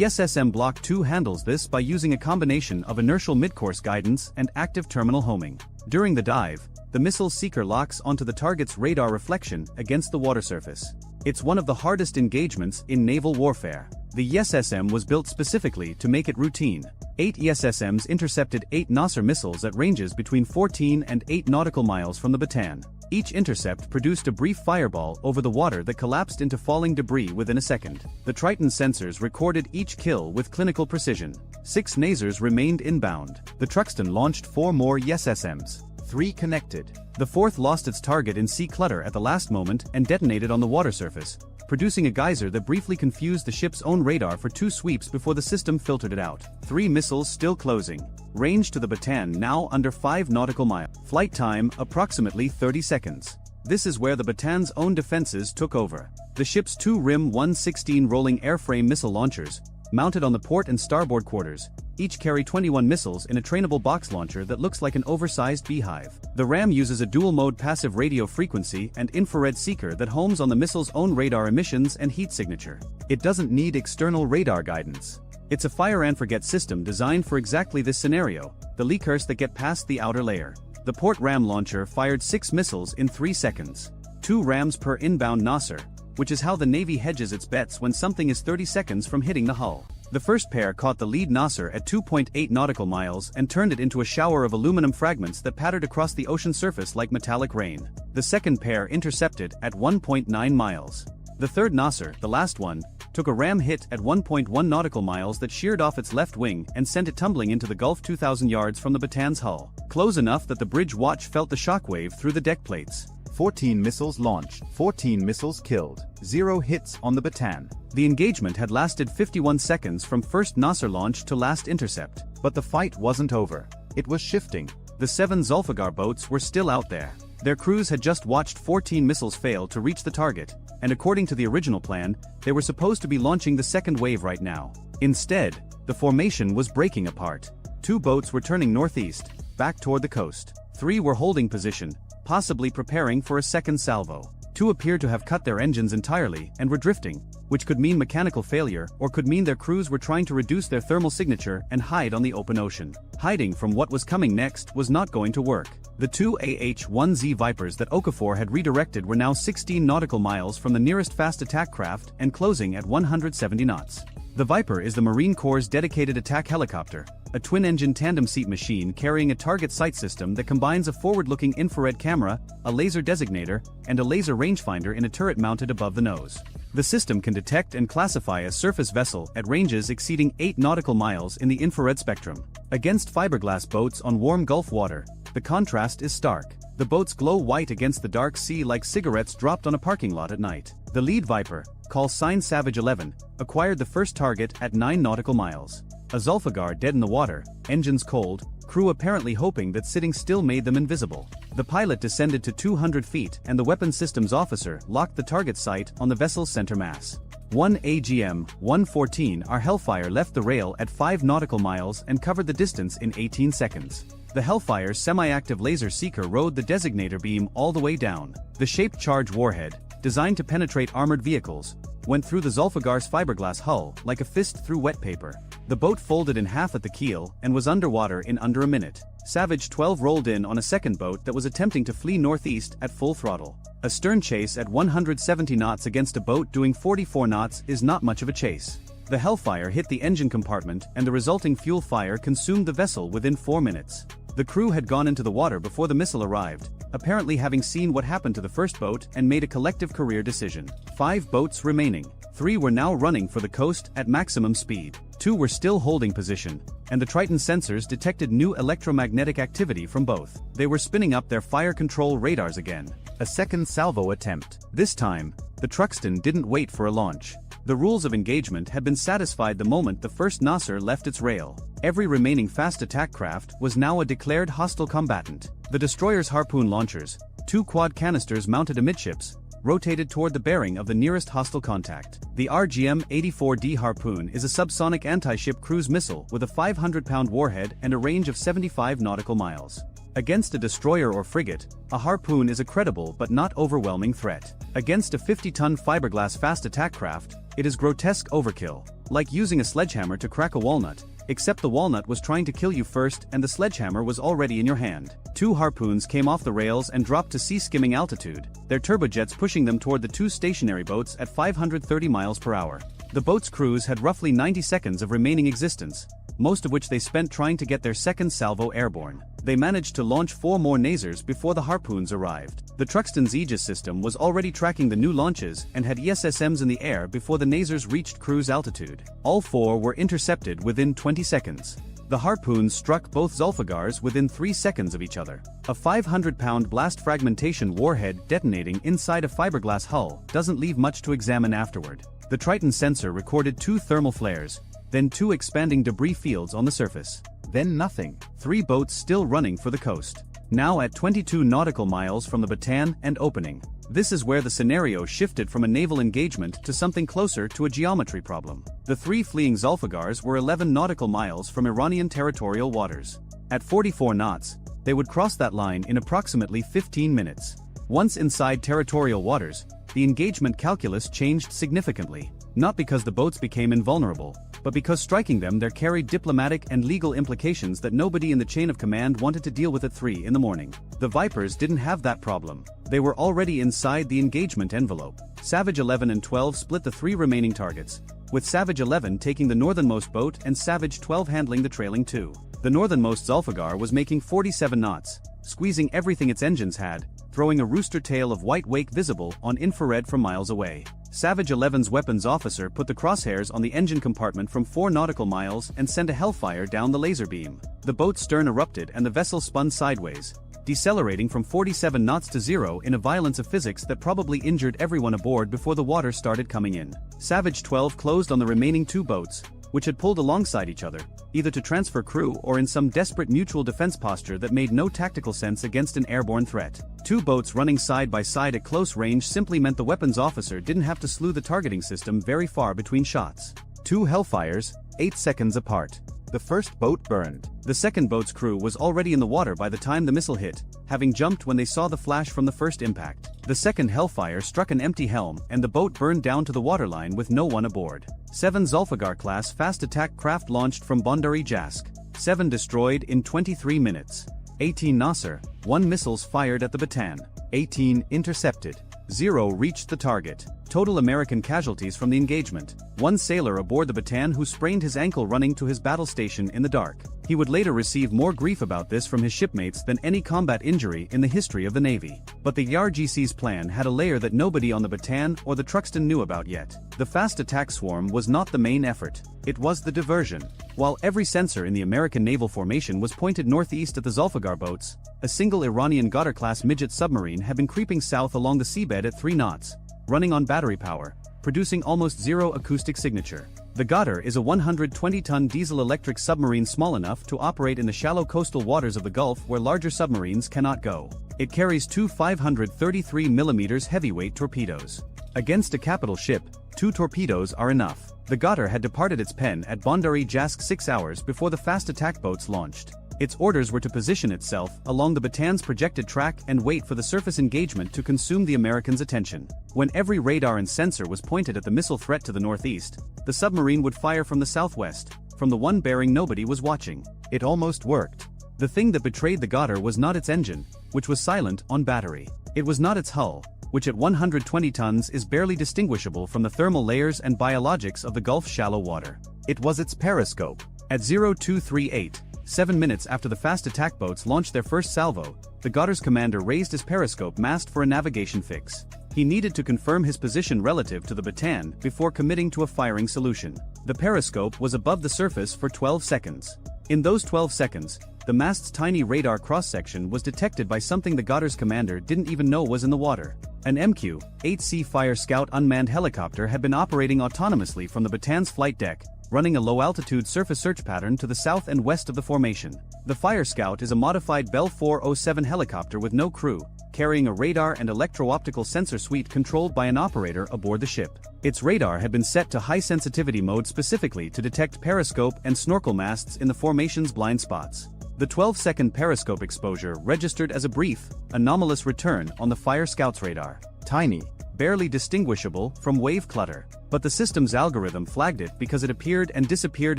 SSM Block 2 handles this by using a combination of inertial midcourse guidance and active terminal homing. During the dive, the missile seeker locks onto the target's radar reflection against the water surface. It's one of the hardest engagements in naval warfare. The SSM was built specifically to make it routine. 8 SSMs intercepted 8 Nasser missiles at ranges between 14 and 8 nautical miles from the Bataan. Each intercept produced a brief fireball over the water that collapsed into falling debris within a second. The Triton sensors recorded each kill with clinical precision. 6 Nasers remained inbound. The Truxtun launched 4 more SSMs. 3 connected. The 4th lost its target in sea clutter at the last moment and detonated on the water surface, producing a geyser that briefly confused the ship's own radar for 2 sweeps before the system filtered it out. 3 missiles still closing. Range to the Bataan now under 5 nautical miles. Flight time approximately 30 seconds. This is where the Bataan's own defenses took over. The ship's 2 RIM 116 rolling airframe missile launchers, mounted on the port and starboard quarters, each carry 21 missiles in a trainable box launcher that looks like an oversized beehive. The RAM uses a dual-mode passive radio frequency and infrared seeker that homes on the missile's own radar emissions and heat signature. It doesn't need external radar guidance. It's a fire-and-forget system designed for exactly this scenario, the leakers that get past the outer layer. The port RAM launcher fired 6 missiles in 3 seconds. 2 rams per inbound Nasser, which is how the Navy hedges its bets when something is 30 seconds from hitting the hull. The first pair caught the lead Nasser at 2.8 nautical miles and turned it into a shower of aluminum fragments that pattered across the ocean surface like metallic rain. The second pair intercepted at 1.9 miles. The third Nasser, the last one, took a ram hit at 1.1 nautical miles that sheared off its left wing and sent it tumbling into the Gulf 2,000 yards from the Bataan's hull, close enough that the bridge watch felt the shockwave through the deck plates. 14 missiles launched, 14 missiles killed, 0 hits on the Bataan. The engagement had lasted 51 seconds from first Nasser launch to last intercept. But the fight wasn't over. It was shifting. The 7 Zulfiqar boats were still out there. Their crews had just watched 14 missiles fail to reach the target, and according to the original plan, they were supposed to be launching the second wave right now. Instead, the formation was breaking apart. 2 boats were turning northeast, back toward the coast. 3 were holding position, possibly preparing for a second salvo. 2 appeared to have cut their engines entirely and were drifting, which could mean mechanical failure or could mean their crews were trying to reduce their thermal signature and hide on the open ocean. Hiding from what was coming next was not going to work. The 2 AH-1Z Vipers that Okafor had redirected were now 16 nautical miles from the nearest fast attack craft and closing at 170 knots. The Viper is the Marine Corps' dedicated attack helicopter, a twin-engine tandem seat machine carrying a target sight system that combines a forward-looking infrared camera, a laser designator, and a laser rangefinder in a turret mounted above the nose. The system can detect and classify a surface vessel at ranges exceeding 8 nautical miles in the infrared spectrum. Against fiberglass boats on warm Gulf water, the contrast is stark. The boats glow white against the dark sea like cigarettes dropped on a parking lot at night. The lead Viper, call sign Savage 11, acquired the first target at 9 nautical miles. A Zulfigar dead in the water, engines cold, crew apparently hoping that sitting still made them invisible. The pilot descended to 200 feet and the weapons systems officer locked the target sight on the vessel's center mass. 1 AGM 114 our Hellfire left the rail at 5 nautical miles and covered the distance in 18 seconds. The Hellfire's semi-active laser seeker rode the designator beam all the way down. The shaped charge warhead, designed to penetrate armored vehicles, went through the Zulfigar's fiberglass hull like a fist through wet paper. The boat folded in half at the keel and was underwater in under a minute. Savage 12 rolled in on a second boat that was attempting to flee northeast at full throttle. A stern chase at 170 knots against a boat doing 44 knots is not much of a chase. The Hellfire hit the engine compartment and the resulting fuel fire consumed the vessel within 4 minutes. The crew had gone into the water before the missile arrived, apparently having seen what happened to the first boat and made a collective career decision. 5 boats remaining. 3 were now running for the coast at maximum speed. 2 were still holding position, and the Triton sensors detected new electromagnetic activity from both. They were spinning up their fire control radars again. A second salvo attempt. This time, the Truxton didn't wait for a launch. The rules of engagement had been satisfied the moment the first Nasser left its rail. Every remaining fast attack craft was now a declared hostile combatant. The destroyer's harpoon launchers, 2 quad canisters mounted amidships, rotated toward the bearing of the nearest hostile contact. The RGM-84D Harpoon is a subsonic anti-ship cruise missile with a 500-pound warhead and a range of 75 nautical miles. Against a destroyer or frigate, a Harpoon is a credible but not overwhelming threat. Against a 50-ton fiberglass fast attack craft, it is grotesque overkill, like using a sledgehammer to crack a walnut, except the walnut was trying to kill you first and the sledgehammer was already in your hand. 2 Harpoons came off the rails and dropped to sea-skimming altitude, their turbojets pushing them toward the 2 stationary boats at 530 miles per hour. The boats' crews had roughly 90 seconds of remaining existence, most of which they spent trying to get their second salvo airborne. They managed to launch 4 more Nasers before the Harpoons arrived. The Truxton's Aegis system was already tracking the new launches and had ESSMs in the air before the Nasers reached cruise altitude. All 4 were intercepted within 20 seconds. The Harpoons struck both Zulfigars within 3 seconds of each other. A 500-pound blast fragmentation warhead detonating inside a fiberglass hull doesn't leave much to examine afterward. The Triton sensor recorded 2 thermal flares, then 2 expanding debris fields on the surface. Then nothing. 3 boats still running for the coast. Now at 22 nautical miles from the Bataan and opening. This is where the scenario shifted from a naval engagement to something closer to a geometry problem. The 3 fleeing Zulfigars were 11 nautical miles from Iranian territorial waters. At 44 knots, they would cross that line in approximately 15 minutes. Once inside territorial waters, the engagement calculus changed significantly, not because the boats became invulnerable, but because striking them there carried diplomatic and legal implications that nobody in the chain of command wanted to deal with at 3 in the morning. The Vipers didn't have that problem. They were already inside the engagement envelope. Savage 11 and 12 split the 3 remaining targets, with Savage 11 taking the northernmost boat and Savage 12 handling the trailing 2. The northernmost Zulfigar was making 47 knots, squeezing everything its engines had, throwing a rooster tail of white wake visible on infrared from miles away. Savage 11's weapons officer put the crosshairs on the engine compartment from 4 nautical miles and sent a Hellfire down the laser beam. The boat's stern erupted and the vessel spun sideways, decelerating from 47 knots to 0 in a violence of physics that probably injured everyone aboard before the water started coming in. Savage 12 closed on the remaining 2 boats, which had pulled alongside each other, either to transfer crew or in some desperate mutual defense posture that made no tactical sense against an airborne threat. 2 boats running side by side at close range simply meant the weapons officer didn't have to slew the targeting system very far between shots. 2 Hellfires, 8 seconds apart. The first boat burned. The second boat's crew was already in the water by the time the missile hit, having jumped when they saw the flash from the first impact. The second Hellfire struck an empty helm and the boat burned down to the waterline with no one aboard. 7 Zulfigar-class fast attack craft launched from Bandar-e Jask. 7 destroyed in 23 minutes. 18 Nasser, 1 missiles fired at the Bataan. 18 intercepted. 0 reached the target. Total American casualties from the engagement. 1 sailor aboard the Bataan who sprained his ankle running to his battle station in the dark. He would later receive more grief about this from his shipmates than any combat injury in the history of the Navy. But the YARGC's plan had a layer that nobody on the Bataan or the Truxton knew about yet. The fast attack swarm was not the main effort. It was the diversion. While every sensor in the American naval formation was pointed northeast at the Zulfigar boats, a single Iranian Ghadar-class midget submarine had been creeping south along the seabed at 3 knots, running on battery power, producing almost 0 acoustic signature. The Ghadar is a 120-ton diesel-electric submarine small enough to operate in the shallow coastal waters of the Gulf where larger submarines cannot go. It carries two 533mm heavyweight torpedoes. Against a capital ship, 2 torpedoes are enough. The Ghadar had departed its pen at Bandar-e Jask 6 hours before the fast attack boats launched. Its orders were to position itself along the Batan's projected track and wait for the surface engagement to consume the Americans' attention. When every radar and sensor was pointed at the missile threat to the northeast, the submarine would fire from the southwest, from the one bearing nobody was watching. It almost worked. The thing that betrayed the Ghadar was not its engine, which was silent on battery. It was not its hull, which at 120 tons is barely distinguishable from the thermal layers and biologics of the Gulf's shallow water. It was its periscope. At 0238, 7 minutes after the fast attack boats launched their first salvo, the Ghadar's commander raised his periscope mast for a navigation fix. He needed to confirm his position relative to the Batan before committing to a firing solution. The periscope was above the surface for 12 seconds. In those 12 seconds, the mast's tiny radar cross-section was detected by something the Ghadar's commander didn't even know was in the water. An MQ-8C Fire Scout unmanned helicopter had been operating autonomously from the Batan's flight deck, running a low-altitude surface search pattern to the south and west of the formation. The Fire Scout is a modified Bell 407 helicopter with no crew, carrying a radar and electro-optical sensor suite controlled by an operator aboard the ship. Its radar had been set to high-sensitivity mode specifically to detect periscope and snorkel masts in the formation's blind spots. The 12-second periscope exposure registered as a brief, anomalous return on the Fire Scout's radar. Tiny, barely distinguishable from wave clutter. But the system's algorithm flagged it because it appeared and disappeared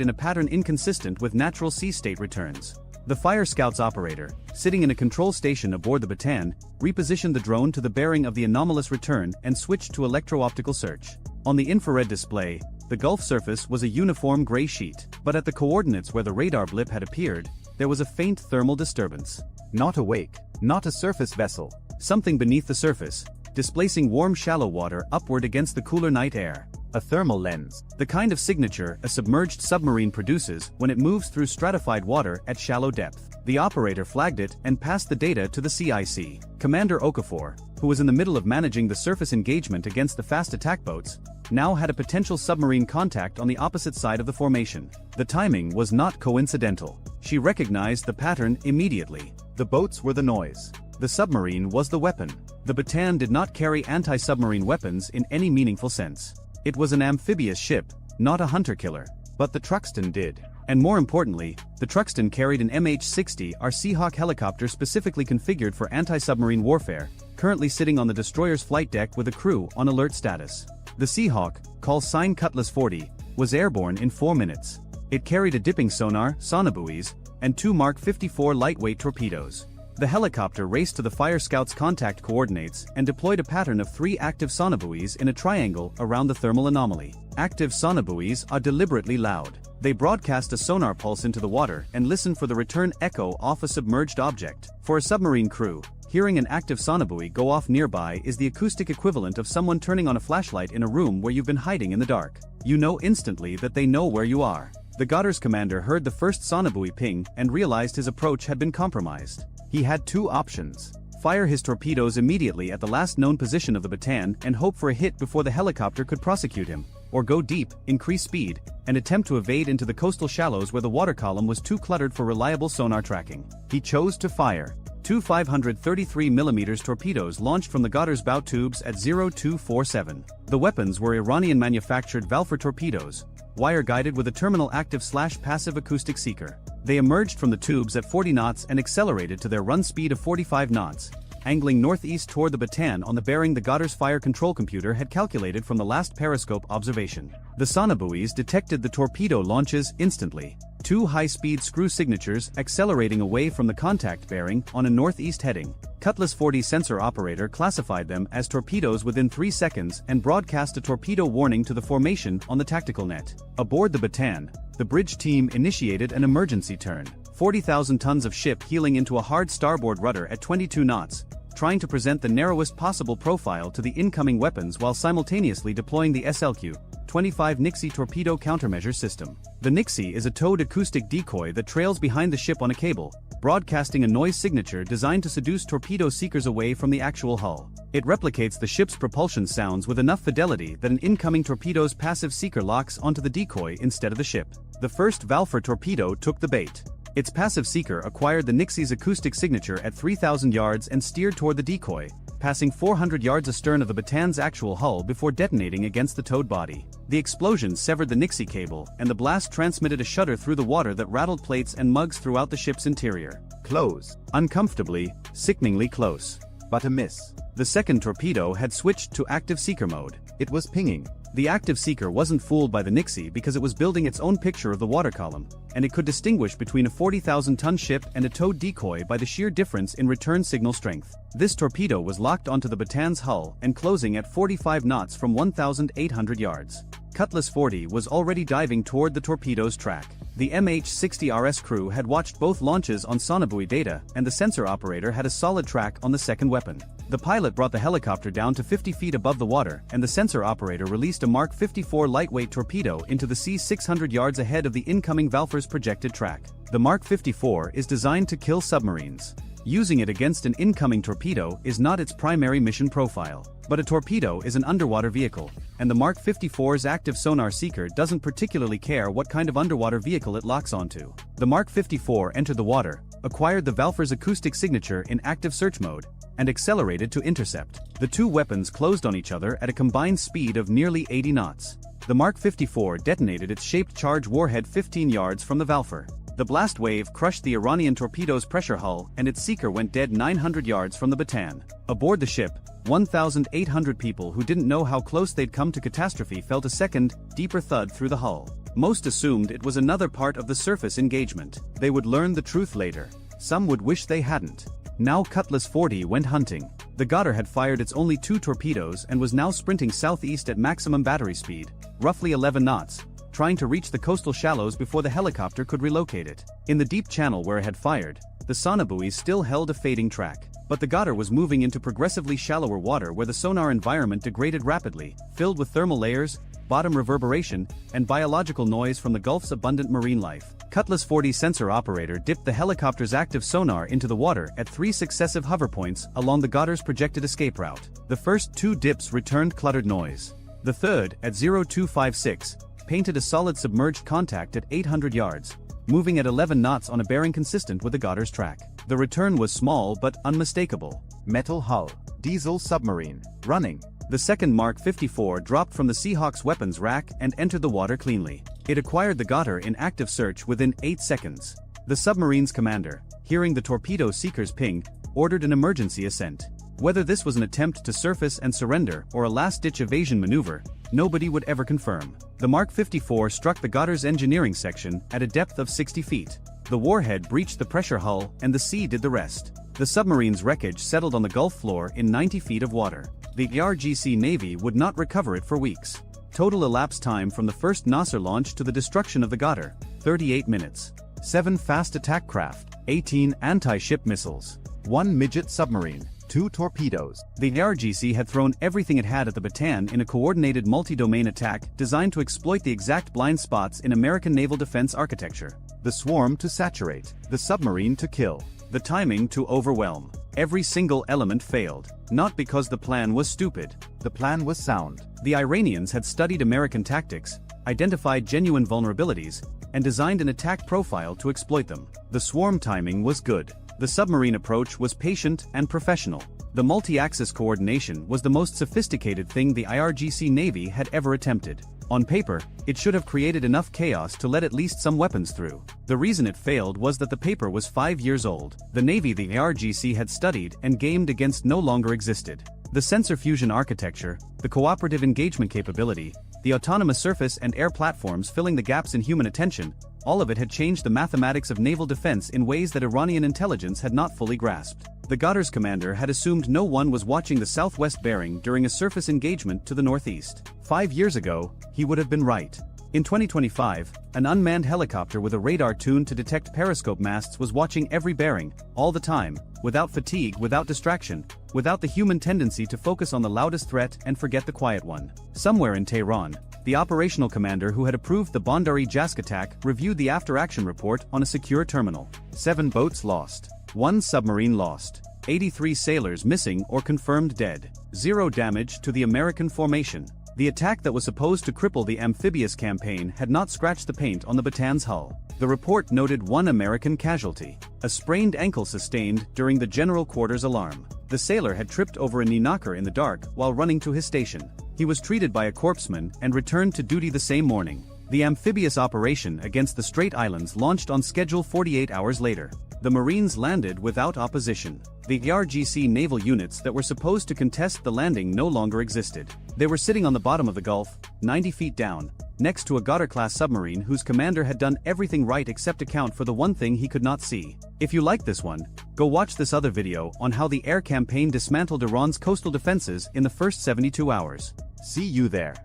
in a pattern inconsistent with natural sea state returns. The Fire Scout's operator, sitting in a control station aboard the Batan, repositioned the drone to the bearing of the anomalous return and switched to electro-optical search. On the infrared display, the Gulf surface was a uniform gray sheet, but at the coordinates where the radar blip had appeared, there was a faint thermal disturbance. Not a wake, not a surface vessel. Something beneath the surface, displacing warm shallow water upward against the cooler night air. A thermal lens. The kind of signature a submerged submarine produces when it moves through stratified water at shallow depth. The operator flagged it and passed the data to the CIC. Commander Okafor, who was in the middle of managing the surface engagement against the fast attack boats, now had a potential submarine contact on the opposite side of the formation. The timing was not coincidental. She recognized the pattern immediately. The boats were the noise. The submarine was the weapon. The Batan did not carry anti-submarine weapons in any meaningful sense. It was an amphibious ship, not a hunter-killer. But the Truxtun did. And more importantly, the Truxtun carried an MH-60R Seahawk helicopter specifically configured for anti-submarine warfare, currently sitting on the destroyer's flight deck with a crew on alert status. The Seahawk, call sign Cutlass 40, was airborne in 4 minutes. It carried a dipping sonar, sonobuoys, and 2 Mark 54 lightweight torpedoes. The helicopter raced to the Fire Scout's contact coordinates and deployed a pattern of 3 active sonobuoys in a triangle around the thermal anomaly. Active sonobuoys are deliberately loud. They broadcast a sonar pulse into the water and listen for the return echo off a submerged object. For a submarine crew, hearing an active sonobuoy go off nearby is the acoustic equivalent of someone turning on a flashlight in a room where you've been hiding in the dark. You know instantly that they know where you are. The Ghadar's commander heard the first sonobuoy ping and realized his approach had been compromised. He had 2 options. Fire his torpedoes immediately at the last known position of the Batan and hope for a hit before the helicopter could prosecute him, or go deep, increase speed, and attempt to evade into the coastal shallows where the water column was too cluttered for reliable sonar tracking. He chose to fire. 2 533mm torpedoes launched from the Ghadar's bow tubes at 0247. The weapons were Iranian-manufactured Valfor torpedoes, wire-guided with a terminal active/passive acoustic seeker. They emerged from the tubes at 40 knots and accelerated to their run speed of 45 knots, angling northeast toward the Batan on the bearing the Ghadar's fire control computer had calculated from the last periscope observation. The sonobuoys detected the torpedo launches instantly. 2 high-speed screw signatures accelerating away from the contact bearing on a northeast heading. Cutlass 40 sensor operator classified them as torpedoes within 3 seconds and broadcast a torpedo warning to the formation on the tactical net. Aboard the Batan, the bridge team initiated an emergency turn. 40,000 tons of ship heeling into a hard starboard rudder at 22 knots, trying to present the narrowest possible profile to the incoming weapons while simultaneously deploying the SLQ-25 Nixie torpedo countermeasure system. The Nixie is a towed acoustic decoy that trails behind the ship on a cable, broadcasting a noise signature designed to seduce torpedo seekers away from the actual hull. It replicates the ship's propulsion sounds with enough fidelity that an incoming torpedo's passive seeker locks onto the decoy instead of the ship. The first Valfer torpedo took the bait. Its passive seeker acquired the Nixie's acoustic signature at 3,000 yards and steered toward the decoy, passing 400 yards astern of the Batan's actual hull before detonating against the towed body. The explosion severed the Nixie cable, and the blast transmitted a shudder through the water that rattled plates and mugs throughout the ship's interior. Close. Uncomfortably, sickeningly close. But a miss. The second torpedo had switched to active seeker mode. It was pinging. The active seeker wasn't fooled by the Nixie because it was building its own picture of the water column, and it could distinguish between a 40,000-ton ship and a towed decoy by the sheer difference in return signal strength. This torpedo was locked onto the Batan's hull and closing at 45 knots from 1,800 yards. Cutlass 40 was already diving toward the torpedo's track. The MH-60RS crew had watched both launches on sonobuoy data, and the sensor operator had a solid track on the second weapon. The pilot brought the helicopter down to 50 feet above the water, and the sensor operator released a Mark 54 lightweight torpedo into the sea 600 yards ahead of the incoming Valfer's projected track. The Mark 54 is designed to kill submarines. Using it against an incoming torpedo is not its primary mission profile. But a torpedo is an underwater vehicle, and the Mark 54's active sonar seeker doesn't particularly care what kind of underwater vehicle it locks onto. The Mark 54 entered the water, acquired the Valfer's acoustic signature in active search mode, and accelerated to intercept. The two weapons closed on each other at a combined speed of nearly 80 knots. The Mark 54 detonated its shaped charge warhead 15 yards from the Valfer. The blast wave crushed the Iranian torpedo's pressure hull, and its seeker went dead 900 yards from the Batan. Aboard the ship, 1,800 people who didn't know how close they'd come to catastrophe felt a second, deeper thud through the hull. Most assumed it was another part of the surface engagement. They would learn the truth later. Some would wish they hadn't. Now Cutlass 40 went hunting. The Goddard had fired its only 2 torpedoes and was now sprinting southeast at maximum battery speed, roughly 11 knots, trying to reach the coastal shallows before the helicopter could relocate it. In the deep channel where it had fired, the sonobuoys still held a fading track. But the Goddard was moving into progressively shallower water where the sonar environment degraded rapidly, filled with thermal layers, bottom reverberation, and biological noise from the Gulf's abundant marine life. Cutlass 40 sensor operator dipped the helicopter's active sonar into the water at 3 successive hover points along the Goddard's projected escape route. The first 2 dips returned cluttered noise. The third, at 0256, painted a solid submerged contact at 800 yards, moving at 11 knots on a bearing consistent with the Goddard's track. The return was small but unmistakable. Metal hull. Diesel submarine. Running. The second Mark 54 dropped from the Seahawk's weapons rack and entered the water cleanly. It acquired the Goddard in active search within 8 seconds. The submarine's commander, hearing the torpedo seeker's ping, ordered an emergency ascent. Whether this was an attempt to surface and surrender or a last-ditch evasion maneuver, nobody would ever confirm. The Mark 54 struck the Goddard's engineering section at a depth of 60 feet. The warhead breached the pressure hull and the sea did the rest. The submarine's wreckage settled on the Gulf floor in 90 feet of water. The RGC Navy would not recover it for weeks. Total elapsed time from the first Nasser launch to the destruction of the Goddard, 38 minutes. 7 fast attack craft. 18 anti-ship missiles. 1 midget submarine. 2 torpedoes. The RGC had thrown everything it had at the Batan in a coordinated multi-domain attack designed to exploit the exact blind spots in American naval defense architecture. The swarm to saturate. The submarine to kill. The timing to overwhelm. Every single element failed. Not because the plan was stupid. The plan was sound. The Iranians had studied American tactics, identified genuine vulnerabilities, and designed an attack profile to exploit them. The swarm timing was good. The submarine approach was patient and professional. The multi-axis coordination was the most sophisticated thing the IRGC Navy had ever attempted. On paper, it should have created enough chaos to let at least some weapons through. The reason it failed was that the paper was 5 years old. The Navy the IRGC had studied and gamed against no longer existed. The sensor fusion architecture, the cooperative engagement capability, the autonomous surface and air platforms filling the gaps in human attention, all of it had changed the mathematics of naval defense in ways that Iranian intelligence had not fully grasped. The Goddard's commander had assumed no one was watching the southwest bearing during a surface engagement to the northeast. 5 years ago, he would have been right. In 2025, an unmanned helicopter with a radar tuned to detect periscope masts was watching every bearing, all the time, without fatigue, without distraction, without the human tendency to focus on the loudest threat and forget the quiet one. Somewhere in Tehran, the operational commander who had approved the Bondari Jask attack reviewed the after-action report on a secure terminal. 7 boats lost. 1 submarine lost. 83 sailors missing or confirmed dead. 0 damage to the American formation. The attack that was supposed to cripple the amphibious campaign had not scratched the paint on the Batan's hull. The report noted 1 American casualty, a sprained ankle sustained during the general quarters alarm. The sailor had tripped over a knee knocker in the dark while running to his station. He was treated by a corpsman and returned to duty the same morning. The amphibious operation against the Strait Islands launched on schedule 48 hours later. The Marines landed without opposition. The RGC naval units that were supposed to contest the landing no longer existed. They were sitting on the bottom of the Gulf, 90 feet down, next to a Goddard-class submarine whose commander had done everything right except account for the one thing he could not see. If you like this one, go watch this other video on how the air campaign dismantled Iran's coastal defenses in the first 72 hours. See you there.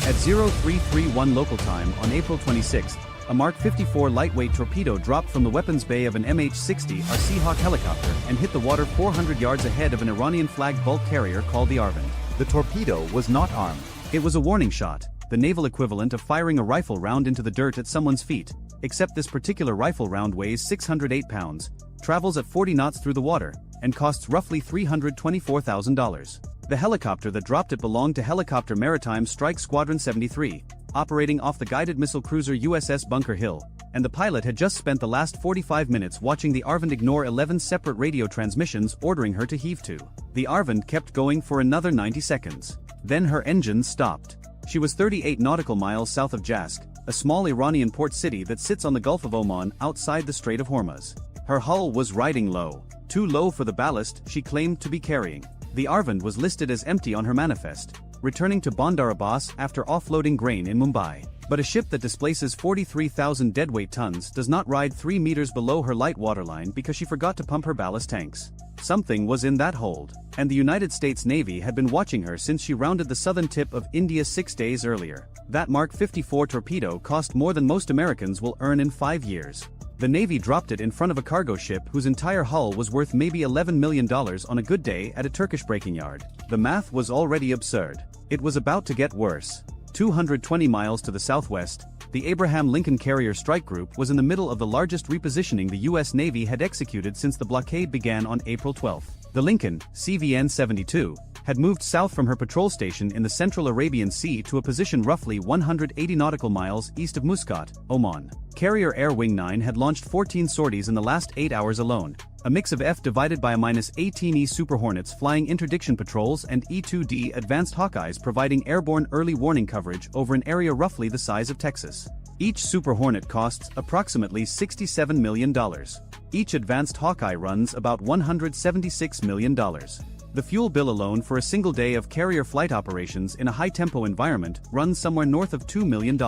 At 0331 local time on April 26, a Mark 54 lightweight torpedo dropped from the weapons bay of an MH-60 Seahawk helicopter and hit the water 400 yards ahead of an Iranian-flagged bulk carrier called the Arvand. The torpedo was not armed. It was a warning shot, the naval equivalent of firing a rifle round into the dirt at someone's feet, except this particular rifle round weighs 608 pounds, travels at 40 knots through the water, and costs roughly $324,000. The helicopter that dropped it belonged to Helicopter Maritime Strike Squadron 73, operating off the guided missile cruiser USS Bunker Hill, and the pilot had just spent the last 45 minutes watching the Arvand ignore 11 separate radio transmissions ordering her to heave to. The Arvand kept going for another 90 seconds. Then her engines stopped. She was 38 nautical miles south of Jask, a small Iranian port city that sits on the Gulf of Oman outside the Strait of Hormuz. Her hull was riding low, too low for the ballast she claimed to be carrying. The Arvand was listed as empty on her manifest, returning to Bandar Abbas after offloading grain in Mumbai. But a ship that displaces 43,000 deadweight tons does not ride 3 meters below her light waterline because she forgot to pump her ballast tanks. Something was in that hold, and the United States Navy had been watching her since she rounded the southern tip of India 6 days earlier. That Mark 54 torpedo cost more than most Americans will earn in 5 years. The Navy dropped it in front of a cargo ship whose entire hull was worth maybe $11 million on a good day at a Turkish breaking yard. The math was already absurd. It was about to get worse. 220 miles to the southwest, the Abraham Lincoln Carrier Strike Group was in the middle of the largest repositioning the U.S. Navy had executed since the blockade began on April 12. The Lincoln, CVN 72, had moved south from her patrol station in the central Arabian Sea to a position roughly 180 nautical miles east of Muscat, Oman. Carrier Air Wing 9 had launched 14 sorties in the last 8 hours alone, a mix of F divided by a -18E Super Hornets flying interdiction patrols and E-2D Advanced Hawkeyes providing airborne early warning coverage over an area roughly the size of Texas. Each Super Hornet costs approximately $67 million. Each Advanced Hawkeye runs about $176 million. The fuel bill alone for a single day of carrier flight operations in a high-tempo environment runs somewhere north of $2 million.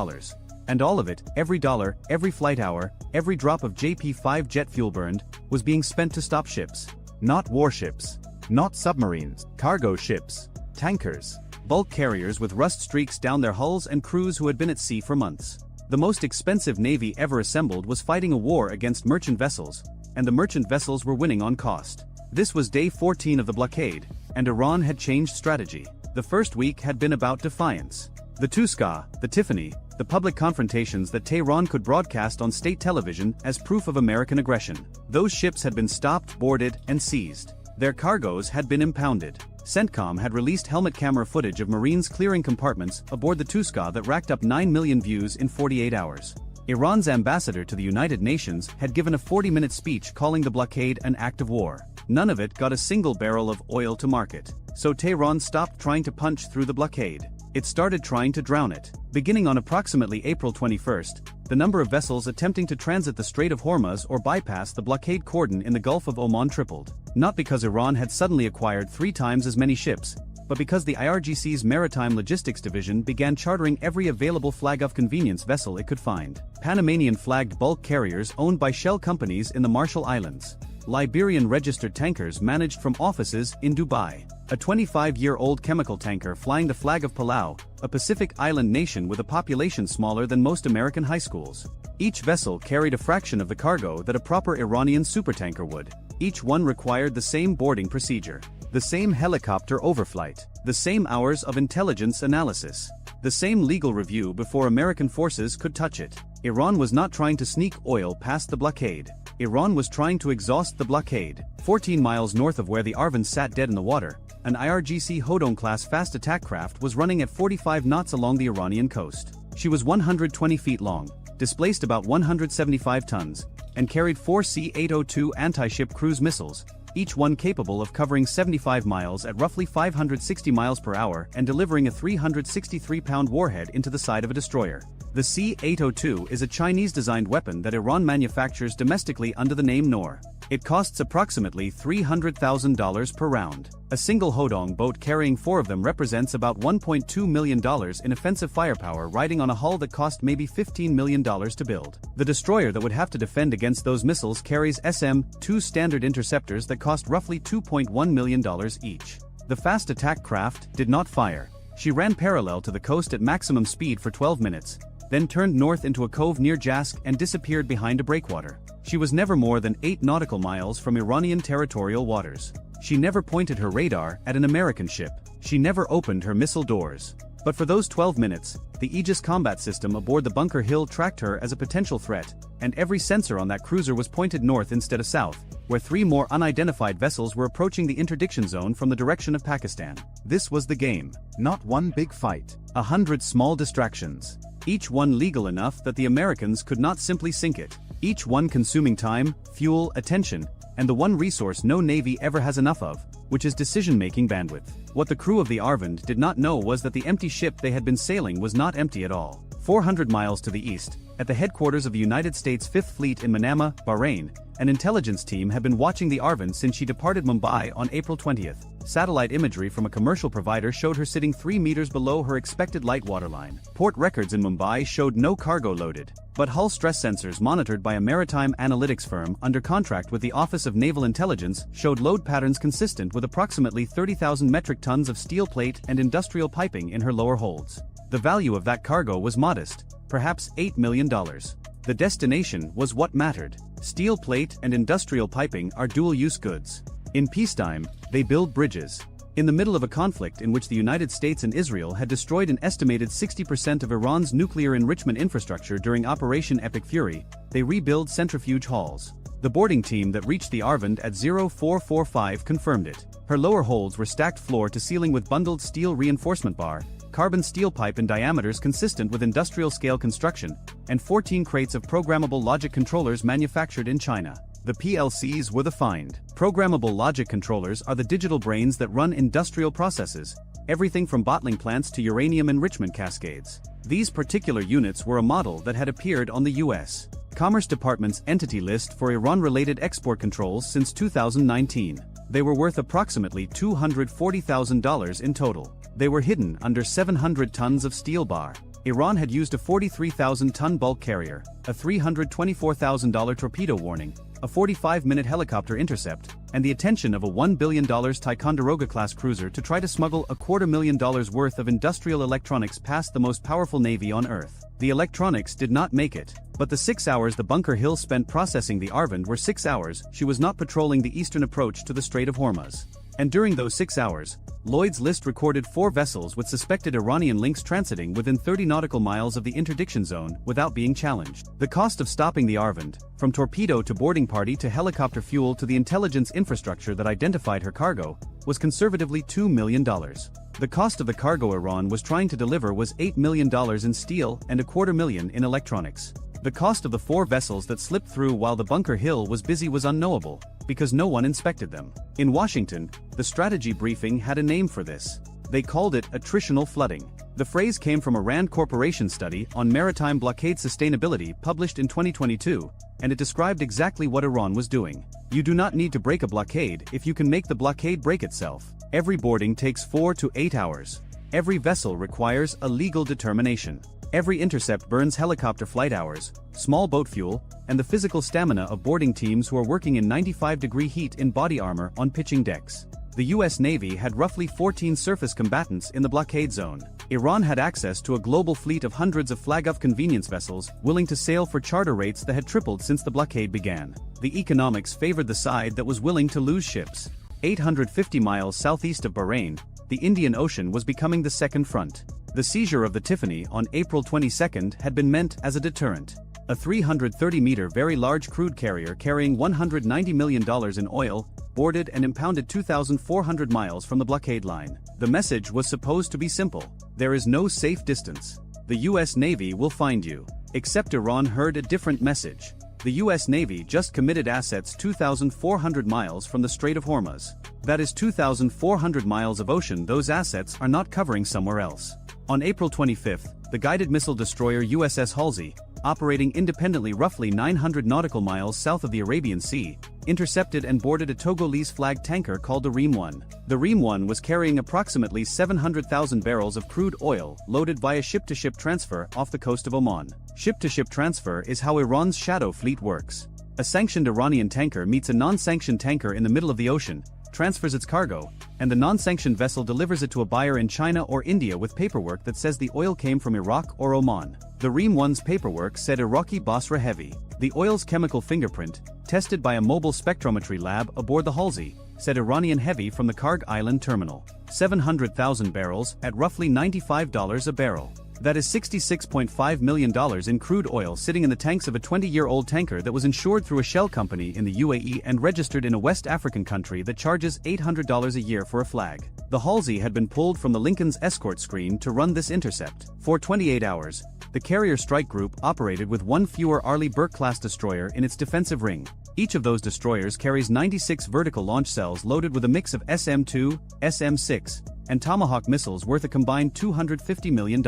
And all of it, every dollar, every flight hour, every drop of JP-5 jet fuel burned, was being spent to stop ships. Not warships. Not submarines. Cargo ships. Tankers. Bulk carriers with rust streaks down their hulls and crews who had been at sea for months. The most expensive navy ever assembled was fighting a war against merchant vessels, and the merchant vessels were winning on cost. This was day 14 of the blockade, and Iran had changed strategy. The first week had been about defiance. The Tuskha, the Tiffany, the public confrontations that Tehran could broadcast on state television as proof of American aggression. Those ships had been stopped, boarded, and seized. Their cargoes had been impounded. CENTCOM had released helmet camera footage of Marines clearing compartments aboard the Tuskha that racked up 9 million views in 48 hours. Iran's ambassador to the United Nations had given a 40-minute speech calling the blockade an act of war. None of it got a single barrel of oil to market. So Tehran stopped trying to punch through the blockade. It started trying to drown it. Beginning on approximately April 21st, the number of vessels attempting to transit the Strait of Hormuz or bypass the blockade cordon in the Gulf of Oman tripled. Not because Iran had suddenly acquired 3 times as many ships, but because the IRGC's Maritime Logistics Division began chartering every available flag of convenience vessel it could find. Panamanian-flagged bulk carriers owned by shell companies in the Marshall Islands. Liberian-registered tankers managed from offices in Dubai. A 25-year-old chemical tanker flying the flag of Palau, a Pacific island nation with a population smaller than most American high schools. Each vessel carried a fraction of the cargo that a proper Iranian supertanker would. Each one required the same boarding procedure, the same helicopter overflight, the same hours of intelligence analysis. The same legal review before American forces could touch it. Iran was not trying to sneak oil past the blockade. Iran was trying to exhaust the blockade. 14 miles north of where the Arvin sat dead in the water, an IRGC Hodong-class fast attack craft was running at 45 knots along the Iranian coast. She was 120 feet long, displaced about 175 tons, and carried 4 C-802 anti-ship cruise missiles, each one capable of covering 75 miles at roughly 560 miles per hour and delivering a 363-pound warhead into the side of a destroyer. The C-802 is a Chinese-designed weapon that Iran manufactures domestically under the name Noor. It costs approximately $300,000 per round. A single Hodong boat carrying 4 of them represents about $1.2 million in offensive firepower riding on a hull that cost maybe $15 million to build. The destroyer that would have to defend against those missiles carries SM-2 standard interceptors that cost roughly $2.1 million each. The fast attack craft did not fire. She ran parallel to the coast at maximum speed for 12 minutes, then turned north into a cove near Jask and disappeared behind a breakwater. She was never more than 8 nautical miles from Iranian territorial waters. She never pointed her radar at an American ship. She never opened her missile doors. But for those 12 minutes, the Aegis combat system aboard the Bunker Hill tracked her as a potential threat, and every sensor on that cruiser was pointed north instead of south, where 3 more unidentified vessels were approaching the interdiction zone from the direction of Pakistan. This was the game. Not one big fight. 100 small distractions. Each one legal enough that the Americans could not simply sink it. Each one consuming time, fuel, attention, and the one resource no navy ever has enough of, which is decision-making bandwidth. What the crew of the Arvin did not know was that the empty ship they had been sailing was not empty at all. 400 miles to the east, at the headquarters of the United States 5th Fleet in Manama, Bahrain, an intelligence team had been watching the Arvin since she departed Mumbai on April 20th. Satellite imagery from a commercial provider showed her sitting 3 meters below her expected light waterline. Port records in Mumbai showed no cargo loaded, but hull stress sensors monitored by a maritime analytics firm under contract with the Office of Naval Intelligence showed load patterns consistent with approximately 30,000 metric tons of steel plate and industrial piping in her lower holds. The value of that cargo was modest, perhaps $8 million. The destination was what mattered. Steel plate and industrial piping are dual-use goods. In peacetime, they build bridges. In the middle of a conflict in which the United States and Israel had destroyed an estimated 60% of Iran's nuclear enrichment infrastructure during Operation Epic Fury, they rebuild centrifuge halls. The boarding team that reached the Arvin at 0445 confirmed it. Her lower holds were stacked floor to ceiling with bundled steel reinforcement bar, carbon steel pipe in diameters consistent with industrial-scale construction, and 14 crates of programmable logic controllers manufactured in China. The PLCs were the find. Programmable logic controllers are the digital brains that run industrial processes, everything from bottling plants to uranium enrichment cascades. These particular units were a model that had appeared on the U.S. Commerce Department's entity list for Iran-related export controls since 2019. They were worth approximately $240,000 in total. They were hidden under 700 tons of steel bar. Iran had used a 43,000-ton bulk carrier, a $324,000 torpedo warning, a 45-minute helicopter intercept, and the attention of a $1 billion Ticonderoga-class cruiser to try to smuggle $250,000 worth of industrial electronics past the most powerful navy on Earth. The electronics did not make it, but the 6 hours the Bunker Hill spent processing the Arvin were 6 hours she was not patrolling the eastern approach to the Strait of Hormuz. And during those 6 hours, Lloyd's List recorded 4 vessels with suspected Iranian links transiting within 30 nautical miles of the interdiction zone without being challenged. The cost of stopping the Arvin, from torpedo to boarding party to helicopter fuel to the intelligence infrastructure that identified her cargo, was conservatively $2 million. The cost of the cargo Iran was trying to deliver was $8 million in steel and $250,000 in electronics. The cost of the 4 vessels that slipped through while the Bunker Hill was busy was unknowable, because no one inspected them. In Washington, the strategy briefing had a name for this. They called it attritional flooding. The phrase came from a Rand Corporation study on maritime blockade sustainability published in 2022, and it described exactly what Iran was doing. You do not need to break a blockade if you can make the blockade break itself. Every boarding takes 4 to 8 hours. Every vessel requires a legal determination. Every intercept burns helicopter flight hours, small boat fuel, and the physical stamina of boarding teams who are working in 95-degree heat in body armor on pitching decks. The U.S. Navy had roughly 14 surface combatants in the blockade zone. Iran had access to a global fleet of hundreds of flag-off convenience vessels willing to sail for charter rates that had tripled since the blockade began. The economics favored the side that was willing to lose ships. 850 miles southeast of Bahrain, the Indian Ocean was becoming the second front. The seizure of the Tiffany on April 22 had been meant as a deterrent. A 330-meter very large crude carrier carrying $190 million in oil boarded and impounded 2,400 miles from the blockade line. The message was supposed to be simple. There is no safe distance. The US Navy will find you. Except Iran heard a different message. The US Navy just committed assets 2,400 miles from the Strait of Hormuz. That is 2,400 miles of ocean those assets are not covering somewhere else. On April 25, the guided missile destroyer USS Halsey, operating independently roughly 900 nautical miles south of the Arabian Sea, intercepted and boarded a Togolese-flagged tanker called the Ream 1. The Ream 1 was carrying approximately 700,000 barrels of crude oil loaded via ship-to-ship transfer off the coast of Oman. Ship-to-ship transfer is how Iran's shadow fleet works. A sanctioned Iranian tanker meets a non-sanctioned tanker in the middle of the ocean, transfers its cargo, and the non-sanctioned vessel delivers it to a buyer in China or India with paperwork that says the oil came from Iraq or Oman. The Ream 1's paperwork said Iraqi Basra Heavy. The oil's chemical fingerprint, tested by a mobile spectrometry lab aboard the Halsey, said Iranian Heavy from the Karg Island terminal. 700,000 barrels at roughly $95 a barrel. That is $66.5 million in crude oil sitting in the tanks of a 20-year-old tanker that was insured through a shell company in the UAE and registered in a West African country that charges $800 a year for a flag. The Halsey had been pulled from the Lincoln's escort screen to run this intercept. For 28 hours, the carrier strike group operated with one fewer Arleigh Burke-class destroyer in its defensive ring. Each of those destroyers carries 96 vertical launch cells loaded with a mix of SM-2, SM-6, and Tomahawk missiles worth a combined $250 million.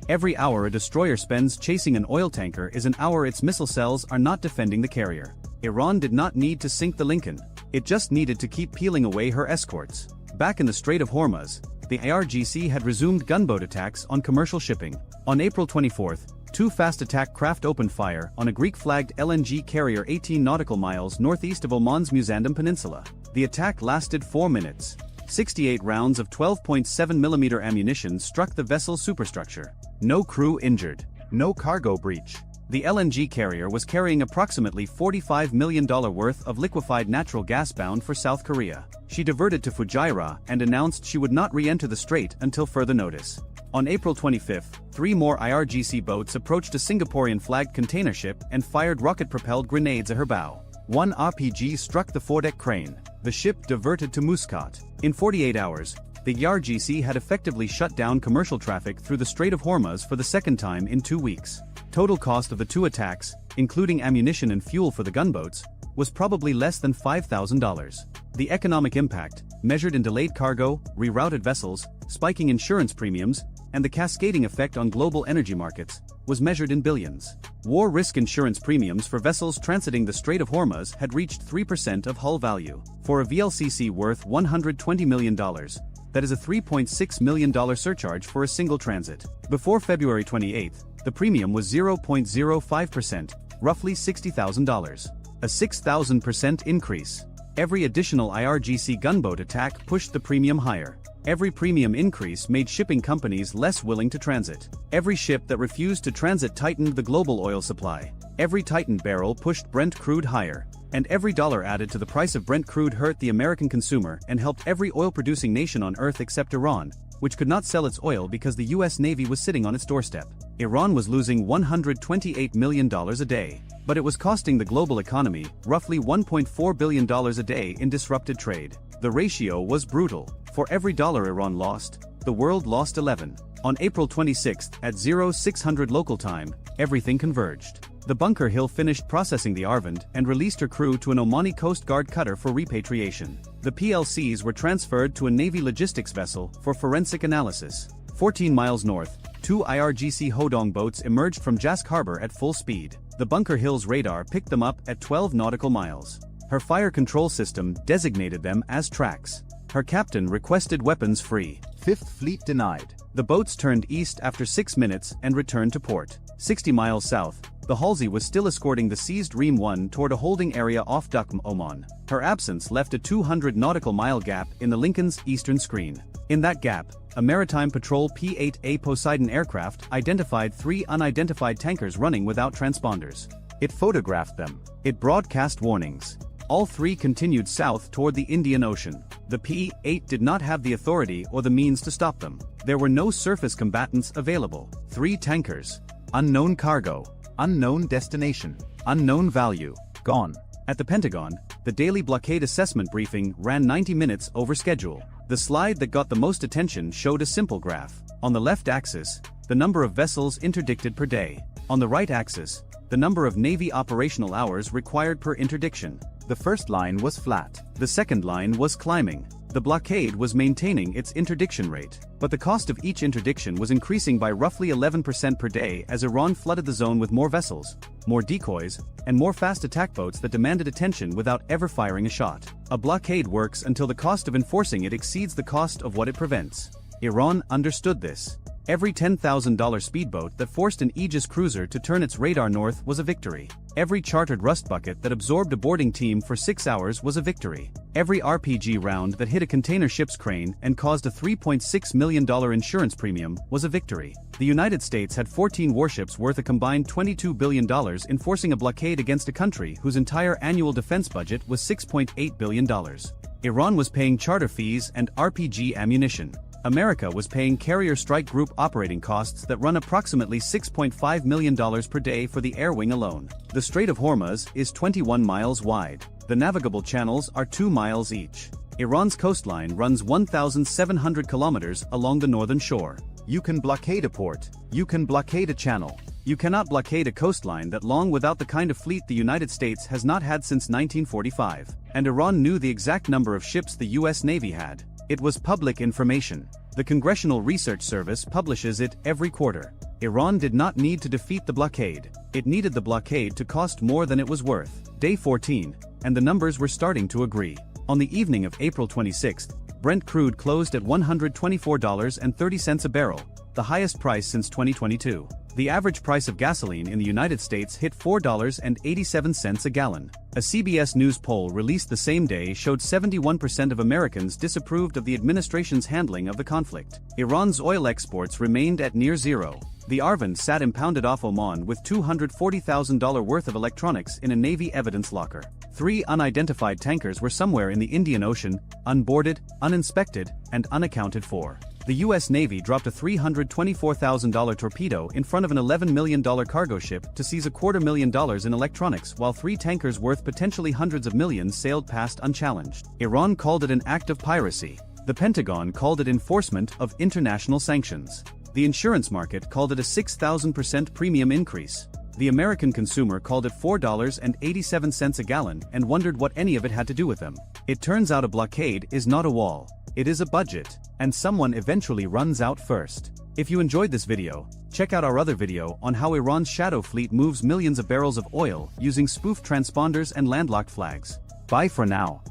Every hour a destroyer spends chasing an oil tanker is an hour its missile cells are not defending the carrier. Iran did not need to sink the Lincoln. It just needed to keep peeling away her escorts. Back in the Strait of Hormuz, the IRGC had resumed gunboat attacks on commercial shipping. On April 24, two fast attack craft opened fire on a Greek-flagged LNG carrier 18 nautical miles northeast of Oman's Musandam Peninsula. The attack lasted 4 minutes. 68 rounds of 12.7mm ammunition struck the vessel's superstructure. No crew injured. No cargo breach. The LNG carrier was carrying approximately $45 million worth of liquefied natural gas bound for South Korea. She diverted to Fujairah and announced she would not re-enter the strait until further notice. On April 25, 3 more IRGC boats approached a Singaporean-flagged container ship and fired rocket-propelled grenades at her bow. One RPG struck the foredeck crane. The ship diverted to Muscat. In 48 hours, the IRGC had effectively shut down commercial traffic through the Strait of Hormuz for the second time in 2 weeks. Total cost of the two attacks, including ammunition and fuel for the gunboats, was probably less than $5,000. The economic impact, measured in delayed cargo, rerouted vessels, spiking insurance premiums, and the cascading effect on global energy markets, was measured in billions. War risk insurance premiums for vessels transiting the Strait of Hormuz had reached 3% of hull value. For a VLCC worth $120 million, that is a $3.6 million surcharge for a single transit. Before February 28, the premium was 0.05%, roughly $60,000. A 6,000% increase. Every additional IRGC gunboat attack pushed the premium higher. Every premium increase made shipping companies less willing to transit. Every ship that refused to transit tightened the global oil supply. Every tightened barrel pushed Brent crude higher. And every dollar added to the price of Brent crude hurt the American consumer and helped every oil-producing nation on earth except Iran, which could not sell its oil because the US Navy was sitting on its doorstep. Iran was losing $128 million a day. But it was costing the global economy roughly $1.4 billion a day in disrupted trade. The ratio was brutal. For every dollar Iran lost, the world lost 11. On April 26 at 0600 local time, everything converged. The Bunker Hill finished processing the Arvand and released her crew to an Omani Coast Guard cutter for repatriation. The PLCs were transferred to a Navy logistics vessel for forensic analysis. 14 miles north, 2 IRGC Hodong boats emerged from Jask Harbor at full speed. The Bunker Hill's radar picked them up at 12 nautical miles. Her fire control system designated them as tracks. Her captain requested weapons free. Fifth Fleet denied. The boats turned east after 6 minutes and returned to port. 60 miles south, the Halsey was still escorting the seized Ream 1 toward a holding area off Duqm, Oman. Her absence left a 200 nautical mile gap in the Lincoln's eastern screen. In that gap, a Maritime Patrol P-8A Poseidon aircraft identified 3 unidentified tankers running without transponders. It photographed them. It broadcast warnings. All three continued south toward the Indian Ocean. The P-8 did not have the authority or the means to stop them. There were no surface combatants available. 3 tankers. Unknown cargo. Unknown destination. Unknown value. Gone. At the Pentagon, the daily blockade assessment briefing ran 90 minutes over schedule. The slide that got the most attention showed a simple graph. On the left axis, the number of vessels interdicted per day. On the right axis, the number of Navy operational hours required per interdiction. The first line was flat. The second line was climbing. The blockade was maintaining its interdiction rate, but the cost of each interdiction was increasing by roughly 11% per day as Iran flooded the zone with more vessels, more decoys, and more fast attack boats that demanded attention without ever firing a shot. A blockade works until the cost of enforcing it exceeds the cost of what it prevents. Iran understood this. Every $10,000 speedboat that forced an Aegis cruiser to turn its radar north was a victory. Every chartered rust bucket that absorbed a boarding team for 6 hours was a victory. Every RPG round that hit a container ship's crane and caused a $3.6 million insurance premium was a victory. The United States had 14 warships worth a combined $22 billion enforcing a blockade against a country whose entire annual defense budget was $6.8 billion. Iran was paying charter fees and RPG ammunition. America was paying carrier strike group operating costs that run approximately $6.5 million per day for the air wing alone. The Strait of Hormuz is 21 miles wide. The navigable channels are 2 miles each. Iran's coastline runs 1,700 kilometers along the northern shore. You can blockade a port. You can blockade a channel. You cannot blockade a coastline that long without the kind of fleet the United States has not had since 1945. And Iran knew the exact number of ships the U.S. Navy had. It was public information. The Congressional Research Service publishes it every quarter. Iran did not need to defeat the blockade. It needed the blockade to cost more than it was worth. Day 14, and the numbers were starting to agree. On the evening of April 26, Brent crude closed at $124.30 a barrel, the highest price since 2022. The average price of gasoline in the United States hit $4.87 a gallon. A CBS News poll released the same day showed 71% of Americans disapproved of the administration's handling of the conflict. Iran's oil exports remained at near zero. The Arvin sat impounded off Oman with $240,000 worth of electronics in a Navy evidence locker. 3 unidentified tankers were somewhere in the Indian Ocean, unboarded, uninspected, and unaccounted for. The U.S. Navy dropped a $324,000 torpedo in front of an $11 million cargo ship to seize $250,000 in electronics while 3 tankers worth potentially hundreds of millions sailed past unchallenged. Iran called it an act of piracy. The Pentagon called it enforcement of international sanctions. The insurance market called it a 6,000% premium increase. The American consumer called it $4.87 a gallon and wondered what any of it had to do with them. It turns out a blockade is not a wall. It is a budget, and someone eventually runs out first. If you enjoyed this video, check out our other video on how Iran's shadow fleet moves millions of barrels of oil using spoofed transponders and landlocked flags. Bye for now.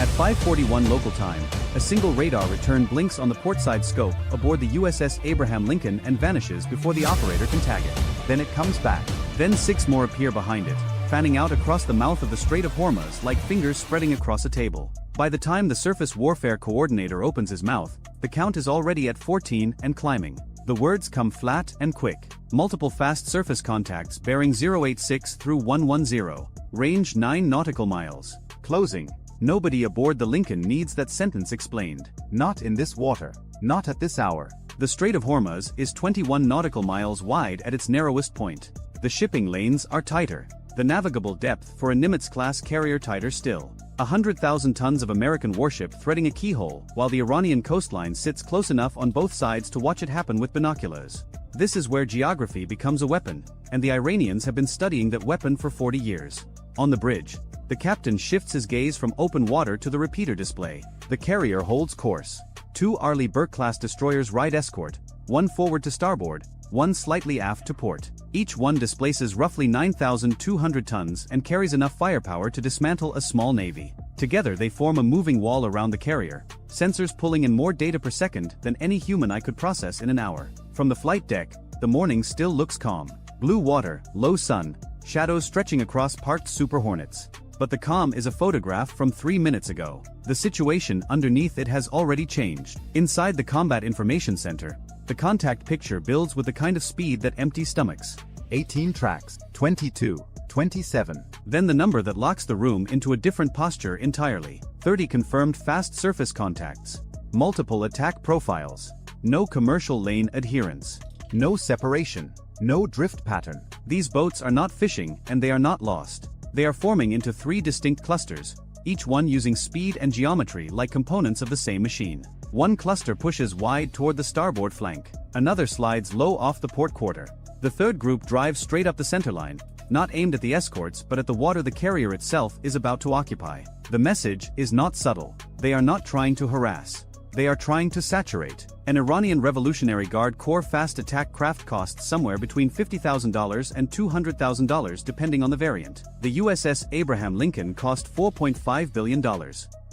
At 5:41 local time, a single radar return blinks on the portside scope aboard the USS Abraham Lincoln and vanishes before the operator can tag it. Then it comes back. Then 6 more appear behind it, fanning out across the mouth of the Strait of Hormuz like fingers spreading across a table. By the time the surface warfare coordinator opens his mouth, the count is already at 14 and climbing. The words come flat and quick. Multiple fast surface contacts bearing 086 through 110. Range 9 nautical miles. Closing. Nobody aboard the Lincoln needs that sentence explained. Not in this water. Not at this hour. The Strait of Hormuz is 21 nautical miles wide at its narrowest point. The shipping lanes are tighter. The navigable depth for a Nimitz-class carrier tighter still. 100,000 tons of American warship threading a keyhole, while the Iranian coastline sits close enough on both sides to watch it happen with binoculars. This is where geography becomes a weapon, and the Iranians have been studying that weapon for 40 years. On the bridge, the captain shifts his gaze from open water to the repeater display. The carrier holds course. 2 Arleigh Burke-class destroyers ride escort, one forward to starboard, one slightly aft to port. Each one displaces roughly 9,200 tons and carries enough firepower to dismantle a small navy. Together they form a moving wall around the carrier, sensors pulling in more data per second than any human eye could process in an hour. From the flight deck, the morning still looks calm. Blue water, low sun, shadows stretching across parked Super Hornets. But the calm is a photograph from 3 minutes ago. The situation underneath it has already changed. Inside the Combat Information Center, the contact picture builds with the kind of speed that empties stomachs. 18 tracks, 22. 27. Then the number that locks the room into a different posture entirely. 30 confirmed fast surface contacts. Multiple attack profiles. No commercial lane adherence. No separation. No drift pattern. These boats are not fishing and they are not lost. They are forming into 3 distinct clusters, each one using speed and geometry like components of the same machine. One cluster pushes wide toward the starboard flank. Another slides low off the port quarter. The third group drives straight up the centerline, not aimed at the escorts but at the water the carrier itself is about to occupy. The message is not subtle. They are not trying to harass. They are trying to saturate. An Iranian Revolutionary Guard Corps fast attack craft costs somewhere between $50,000 and $200,000 depending on the variant. The USS Abraham Lincoln cost $4.5 billion.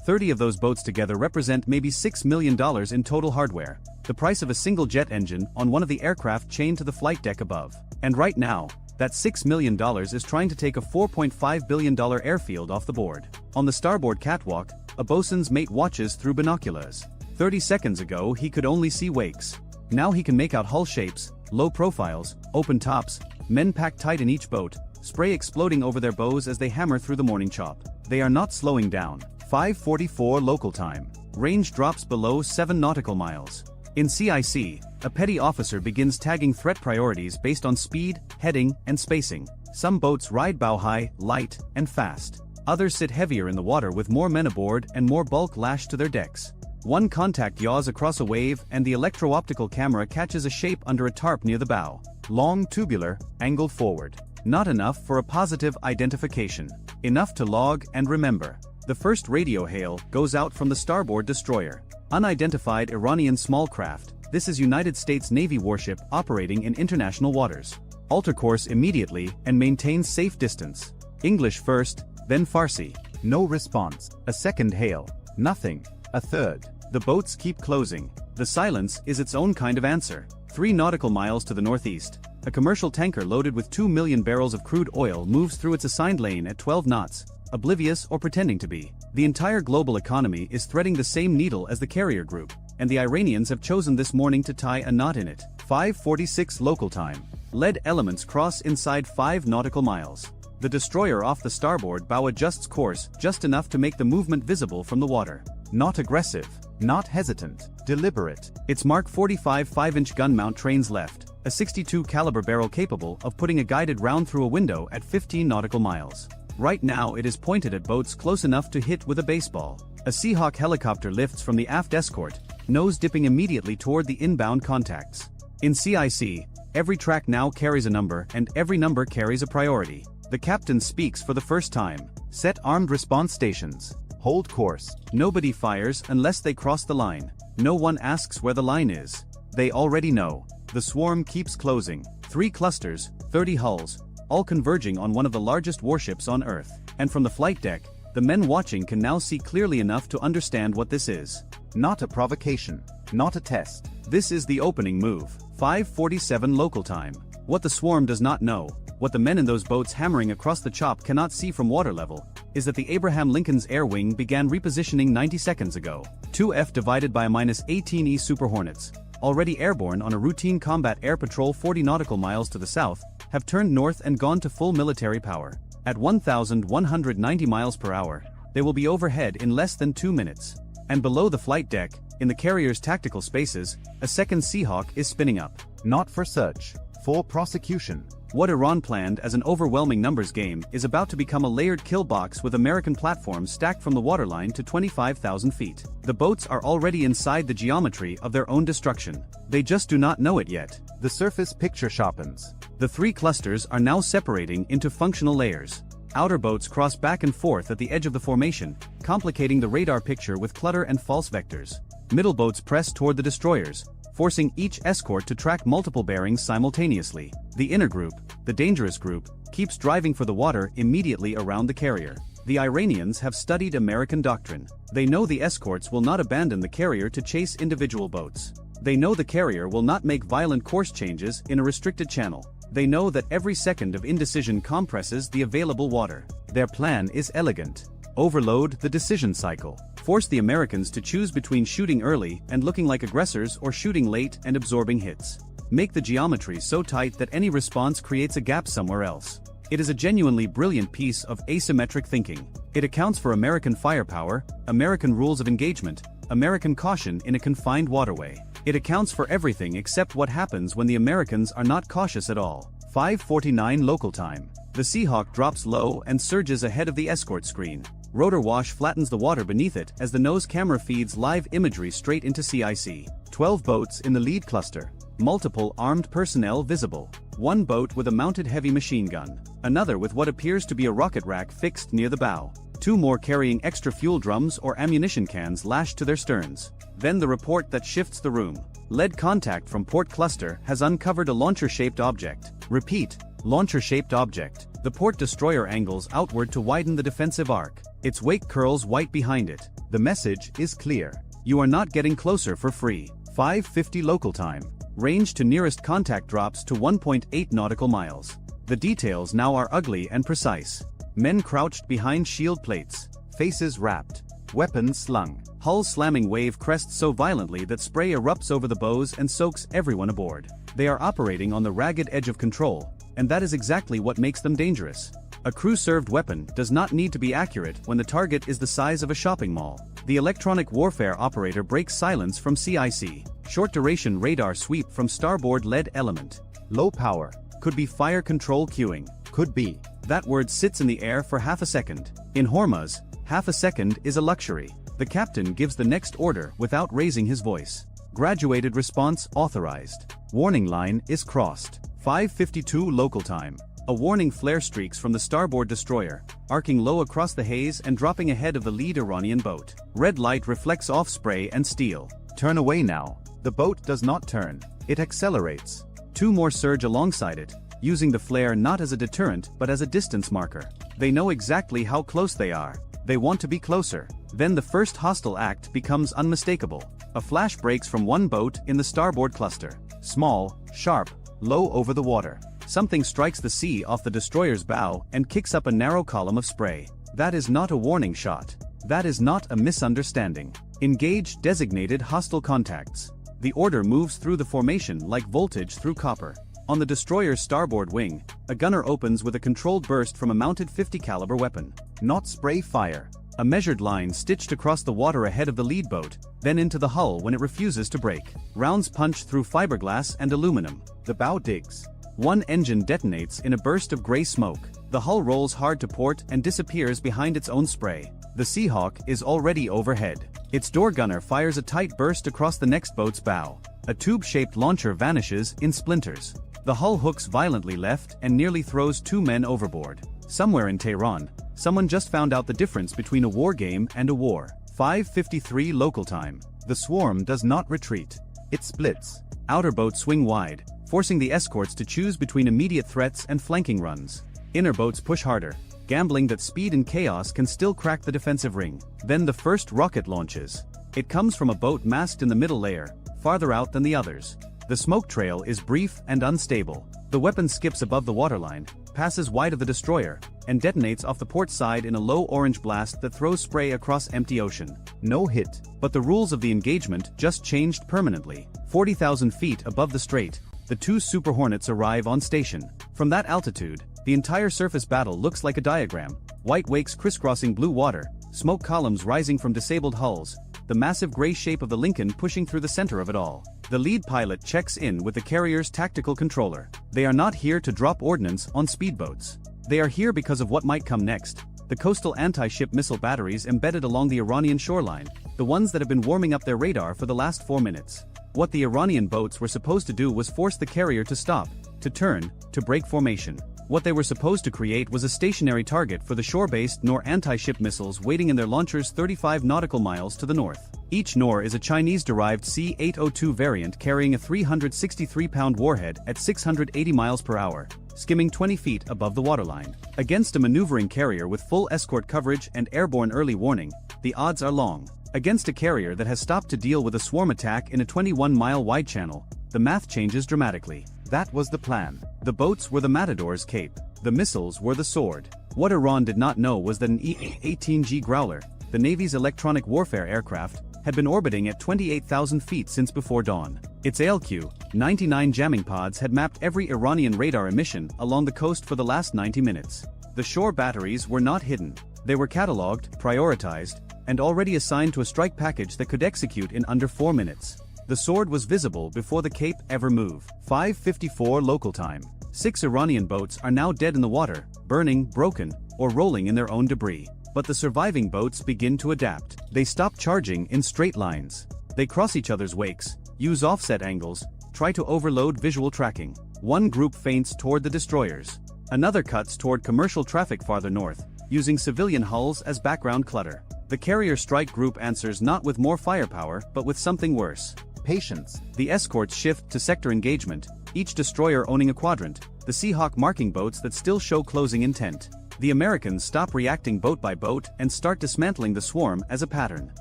30 of those boats together represent maybe $6 million in total hardware, the price of a single jet engine on one of the aircraft chained to the flight deck above. And right now, that $6 million is trying to take a $4.5 billion airfield off the board. On the starboard catwalk, a bosun's mate watches through binoculars. 30 seconds ago he could only see wakes. Now he can make out hull shapes, low profiles, open tops, men packed tight in each boat, spray exploding over their bows as they hammer through the morning chop. They are not slowing down. 5:44 local time. Range drops below 7 nautical miles. In CIC, a petty officer begins tagging threat priorities based on speed, heading, and spacing. Some boats ride bow high, light, and fast. Others sit heavier in the water with more men aboard and more bulk lashed to their decks. One contact yaws across a wave and the electro-optical camera catches a shape under a tarp near the bow. Long, tubular, angled forward. Not enough for a positive identification. Enough to log and remember. The first radio hail goes out from the starboard destroyer. Unidentified Iranian small craft. This is United States Navy warship operating in international waters. Alter course immediately and maintain safe distance. English first, then Farsi. No response. A second hail. Nothing. A third. The boats keep closing. The silence is its own kind of answer. 3 nautical miles to the northeast, a commercial tanker loaded with 2 million barrels of crude oil moves through its assigned lane at 12 knots, oblivious or pretending to be. The entire global economy is threading the same needle as the carrier group, and the Iranians have chosen this morning to tie a knot in it. 5:46 local time. Lead elements cross inside 5 nautical miles. The destroyer off the starboard bow adjusts course just enough to make the movement visible from the water. Not aggressive. Not hesitant. Deliberate. Its Mark 45 5-inch gun mount trains left, a 62 caliber barrel capable of putting a guided round through a window at 15 nautical miles. Right now it is pointed at boats close enough to hit with a baseball. A Seahawk helicopter lifts from the aft escort, nose dipping immediately toward the inbound contacts. In CIC, every track now carries a number and every number carries a priority. The captain speaks for the first time. Set armed response stations. Hold course. Nobody fires unless they cross the line. No one asks where the line is. They already know. The swarm keeps closing. 3 clusters, 30 hulls, all converging on one of the largest warships on Earth. And from the flight deck, the men watching can now see clearly enough to understand what this is. Not a provocation. Not a test. This is the opening move. 5:47 local time. What the swarm does not know, what the men in those boats hammering across the chop cannot see from water level, is that the Abraham Lincoln's air wing began repositioning 90 seconds ago. 2F divided by a -18E Super Hornets, already airborne on a routine combat air patrol 40 nautical miles to the south, have turned north and gone to full military power. At 1,190 miles per hour, they will be overhead in less than 2 minutes. And below the flight deck, in the carrier's tactical spaces, a second Seahawk is spinning up. Not for search. For prosecution. What Iran planned as an overwhelming numbers game is about to become a layered kill box with American platforms stacked from the waterline to 25,000 feet. The boats are already inside the geometry of their own destruction. They just do not know it yet. The surface picture sharpens. The 3 clusters are now separating into functional layers. Outer boats cross back and forth at the edge of the formation, complicating the radar picture with clutter and false vectors. Middle boats press toward the destroyers, forcing each escort to track multiple bearings simultaneously. The inner group, the dangerous group, keeps driving for the water immediately around the carrier. The Iranians have studied American doctrine. They know the escorts will not abandon the carrier to chase individual boats. They know the carrier will not make violent course changes in a restricted channel. They know that every second of indecision compresses the available water. Their plan is elegant. Overload the decision cycle. Force the Americans to choose between shooting early and looking like aggressors or shooting late and absorbing hits. Make the geometry so tight that any response creates a gap somewhere else. It is a genuinely brilliant piece of asymmetric thinking. It accounts for American firepower, American rules of engagement, American caution in a confined waterway. It accounts for everything except what happens when the Americans are not cautious at all. 5:49 local time. The Seahawk drops low and surges ahead of the escort screen. Rotor wash flattens the water beneath it as the nose camera feeds live imagery straight into CIC. 12 boats in the lead cluster. Multiple armed personnel visible. One boat with a mounted heavy machine gun. Another with what appears to be a rocket rack fixed near the bow. Two more carrying extra fuel drums or ammunition cans lashed to their sterns. Then the report that shifts the room. Lead contact from port cluster has uncovered a launcher-shaped object. Repeat, launcher-shaped object. The port destroyer angles outward to widen the defensive arc. Its wake curls white behind it. The message is clear. You are not getting closer for free. 5:50 local time. Range to nearest contact drops to 1.8 nautical miles. The details now are ugly and precise. Men crouched behind shield plates. Faces wrapped. Weapons slung. Hull slamming wave crests so violently that spray erupts over the bows and soaks everyone aboard. They are operating on the ragged edge of control, and that is exactly what makes them dangerous. A crew-served weapon does not need to be accurate when the target is the size of a shopping mall. The electronic warfare operator breaks silence from CIC. Short-duration radar sweep from starboard lead element. Low power. Could be fire control queuing. Could be. That word sits in the air for half a second. In Hormuz, half a second is a luxury. The captain gives the next order without raising his voice. Graduated response authorized. Warning line is crossed. 5:52 local time. A warning flare streaks from the starboard destroyer, arcing low across the haze and dropping ahead of the lead Iranian boat. Red light reflects off spray and steel. Turn away now. The boat does not turn. It accelerates. Two more surge alongside it, using the flare not as a deterrent but as a distance marker. They know exactly how close they are. They want to be closer. Then the first hostile act becomes unmistakable. A flash breaks from one boat in the starboard cluster. Small, sharp, low over the water. Something strikes the sea off the destroyer's bow and kicks up a narrow column of spray. That is not a warning shot. That is not a misunderstanding. Engage designated hostile contacts. The order moves through the formation like voltage through copper. On the destroyer's starboard wing, a gunner opens with a controlled burst from a mounted 50 caliber weapon. Not spray fire. A measured line stitched across the water ahead of the lead boat, then into the hull when it refuses to break. Rounds punch through fiberglass and aluminum. The bow digs. One engine detonates in a burst of gray smoke. The hull rolls hard to port and disappears behind its own spray. The Seahawk is already overhead. Its door gunner fires a tight burst across the next boat's bow. A tube-shaped launcher vanishes in splinters. The hull hooks violently left and nearly throws two men overboard. Somewhere in Tehran, someone just found out the difference between a war game and a war. 5:53 local time. The swarm does not retreat. It splits. Outer boats swing wide, forcing the escorts to choose between immediate threats and flanking runs. Inner boats push harder, gambling that speed and chaos can still crack the defensive ring. Then the first rocket launches. It comes from a boat masked in the middle layer, farther out than the others. The smoke trail is brief and unstable. The weapon skips above the waterline, passes wide of the destroyer, and detonates off the port side in a low orange blast that throws spray across empty ocean. No hit. But the rules of the engagement just changed permanently. 40,000 feet above the strait, the two Super Hornets arrive on station. From that altitude, the entire surface battle looks like a diagram. White wakes crisscrossing blue water, smoke columns rising from disabled hulls, the massive gray shape of the Lincoln pushing through the center of it all. The lead pilot checks in with the carrier's tactical controller. They are not here to drop ordnance on speedboats. They are here because of what might come next. The coastal anti-ship missile batteries embedded along the Iranian shoreline, the ones that have been warming up their radar for the last 4 minutes. What the Iranian boats were supposed to do was force the carrier to stop, to turn, to break formation. What they were supposed to create was a stationary target for the shore-based NOR anti-ship missiles waiting in their launchers 35 nautical miles to the north. Each NOR is a Chinese-derived C-802 variant carrying a 363-pound warhead at 680 miles per hour, skimming 20 feet above the waterline. Against a maneuvering carrier with full escort coverage and airborne early warning, the odds are long. Against a carrier that has stopped to deal with a swarm attack in a 21-mile-wide channel, the math changes dramatically. That was the plan. The boats were the Matador's cape. The missiles were the sword. What Iran did not know was that an E-18G Growler, the Navy's electronic warfare aircraft, had been orbiting at 28,000 feet since before dawn. Its ALQ-99 jamming pods had mapped every Iranian radar emission along the coast for the last 90 minutes. The shore batteries were not hidden. They were catalogued, prioritized, and already assigned to a strike package that could execute in under 4 minutes. The sword was visible before the cape ever moved. 5:54 local time. 6 Iranian boats are now dead in the water, burning, broken, or rolling in their own debris. But the surviving boats begin to adapt. They stop charging in straight lines. They cross each other's wakes, use offset angles, try to overload visual tracking. One group feints toward the destroyers. Another cuts toward commercial traffic farther north, using civilian hulls as background clutter. The carrier strike group answers not with more firepower but with something worse. Patience. The escorts shift to sector engagement, each destroyer owning a quadrant, the Seahawk marking boats that still show closing intent. The Americans stop reacting boat by boat and start dismantling the swarm as a pattern.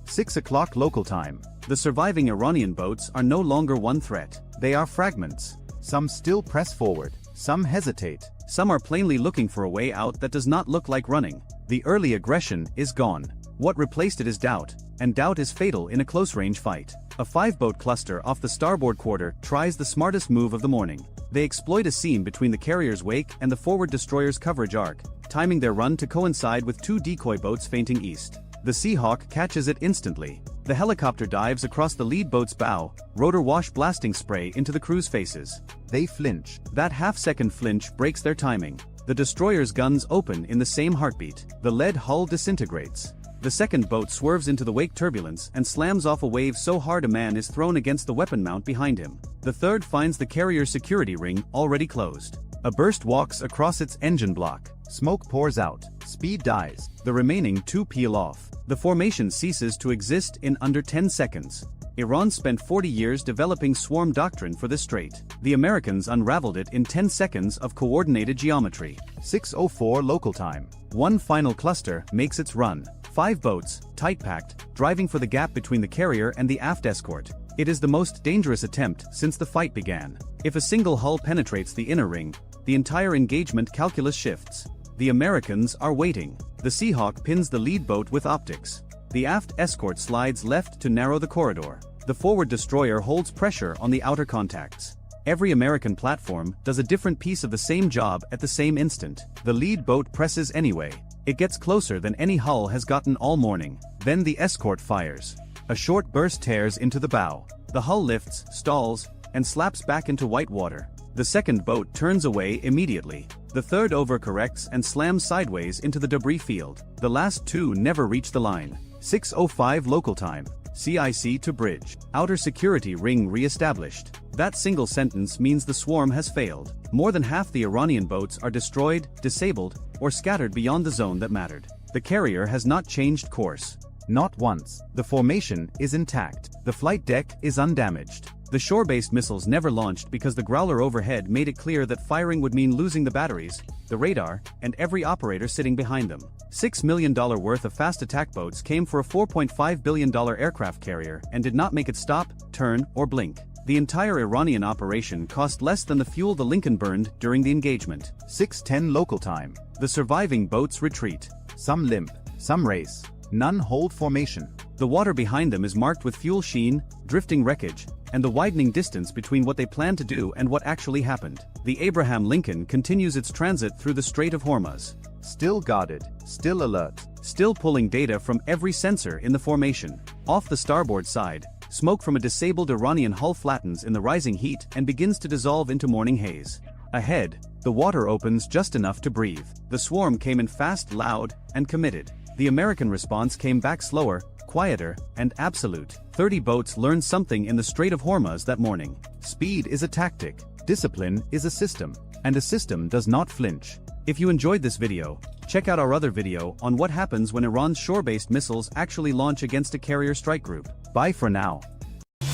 6 o'clock local time. The surviving Iranian boats are no longer one threat. They are fragments. Some still press forward, some hesitate. Some are plainly looking for a way out that does not look like running. The early aggression is gone. What replaced it is doubt, and doubt is fatal in a close-range fight. A 5-boat cluster off the starboard quarter tries the smartest move of the morning. They exploit a seam between the carrier's wake and the forward destroyer's coverage arc, timing their run to coincide with 2 decoy boats feinting east. The Seahawk catches it instantly. The helicopter dives across the lead boat's bow, rotor wash blasting spray into the crew's faces. They flinch. That half-second flinch breaks their timing. The destroyer's guns open in the same heartbeat. The lead hull disintegrates. The second boat swerves into the wake turbulence and slams off a wave so hard a man is thrown against the weapon mount behind him. The third finds the carrier's security ring already closed. A burst walks across its engine block. Smoke pours out. Speed dies. The remaining 2 peel off. The formation ceases to exist in under 10 seconds. Iran spent 40 years developing swarm doctrine for this strait. The Americans unraveled it in 10 seconds of coordinated geometry. 6:04 local time. One final cluster makes its run. 5 boats, tight-packed, driving for the gap between the carrier and the aft escort. It is the most dangerous attempt since the fight began. If a single hull penetrates the inner ring, the entire engagement calculus shifts. The Americans are waiting. The Seahawk pins the lead boat with optics. The aft escort slides left to narrow the corridor. The forward destroyer holds pressure on the outer contacts. Every American platform does a different piece of the same job at the same instant. The lead boat presses anyway. It gets closer than any hull has gotten all morning. Then the escort fires. A short burst tears into the bow. The hull lifts, stalls, and slaps back into white water. The second boat turns away immediately. The third overcorrects and slams sideways into the debris field. The last 2 never reach the line. 6:05 local time. CIC to bridge. Outer security ring re-established. That single sentence means the swarm has failed. More than half the Iranian boats are destroyed, disabled, or scattered beyond the zone that mattered. The carrier has not changed course. Not once. The formation is intact. The flight deck is undamaged. The shore-based missiles never launched because the Growler overhead made it clear that firing would mean losing the batteries, the radar, and every operator sitting behind them. $6 million worth of fast attack boats came for a $4.5 billion aircraft carrier and did not make it stop, turn, or blink. The entire Iranian operation cost less than the fuel the Lincoln burned during the engagement. 6:10 local time. The surviving boats retreat. Some limp, some race. None hold formation. The water behind them is marked with fuel sheen, drifting wreckage, and the widening distance between what they planned to do and what actually happened. The Abraham Lincoln continues its transit through the Strait of Hormuz. Still guarded, still alert. Still pulling data from every sensor in the formation. Off the starboard side, smoke from a disabled Iranian hull flattens in the rising heat and begins to dissolve into morning haze. Ahead, the water opens just enough to breathe. The swarm came in fast, loud, and committed. The American response came back slower, quieter, and absolute. 30 boats learned something in the Strait of Hormuz that morning. Speed is a tactic. Discipline is a system. And a system does not flinch. If you enjoyed this video, check out our other video on what happens when Iran's shore-based missiles actually launch against a carrier strike group. Bye for now.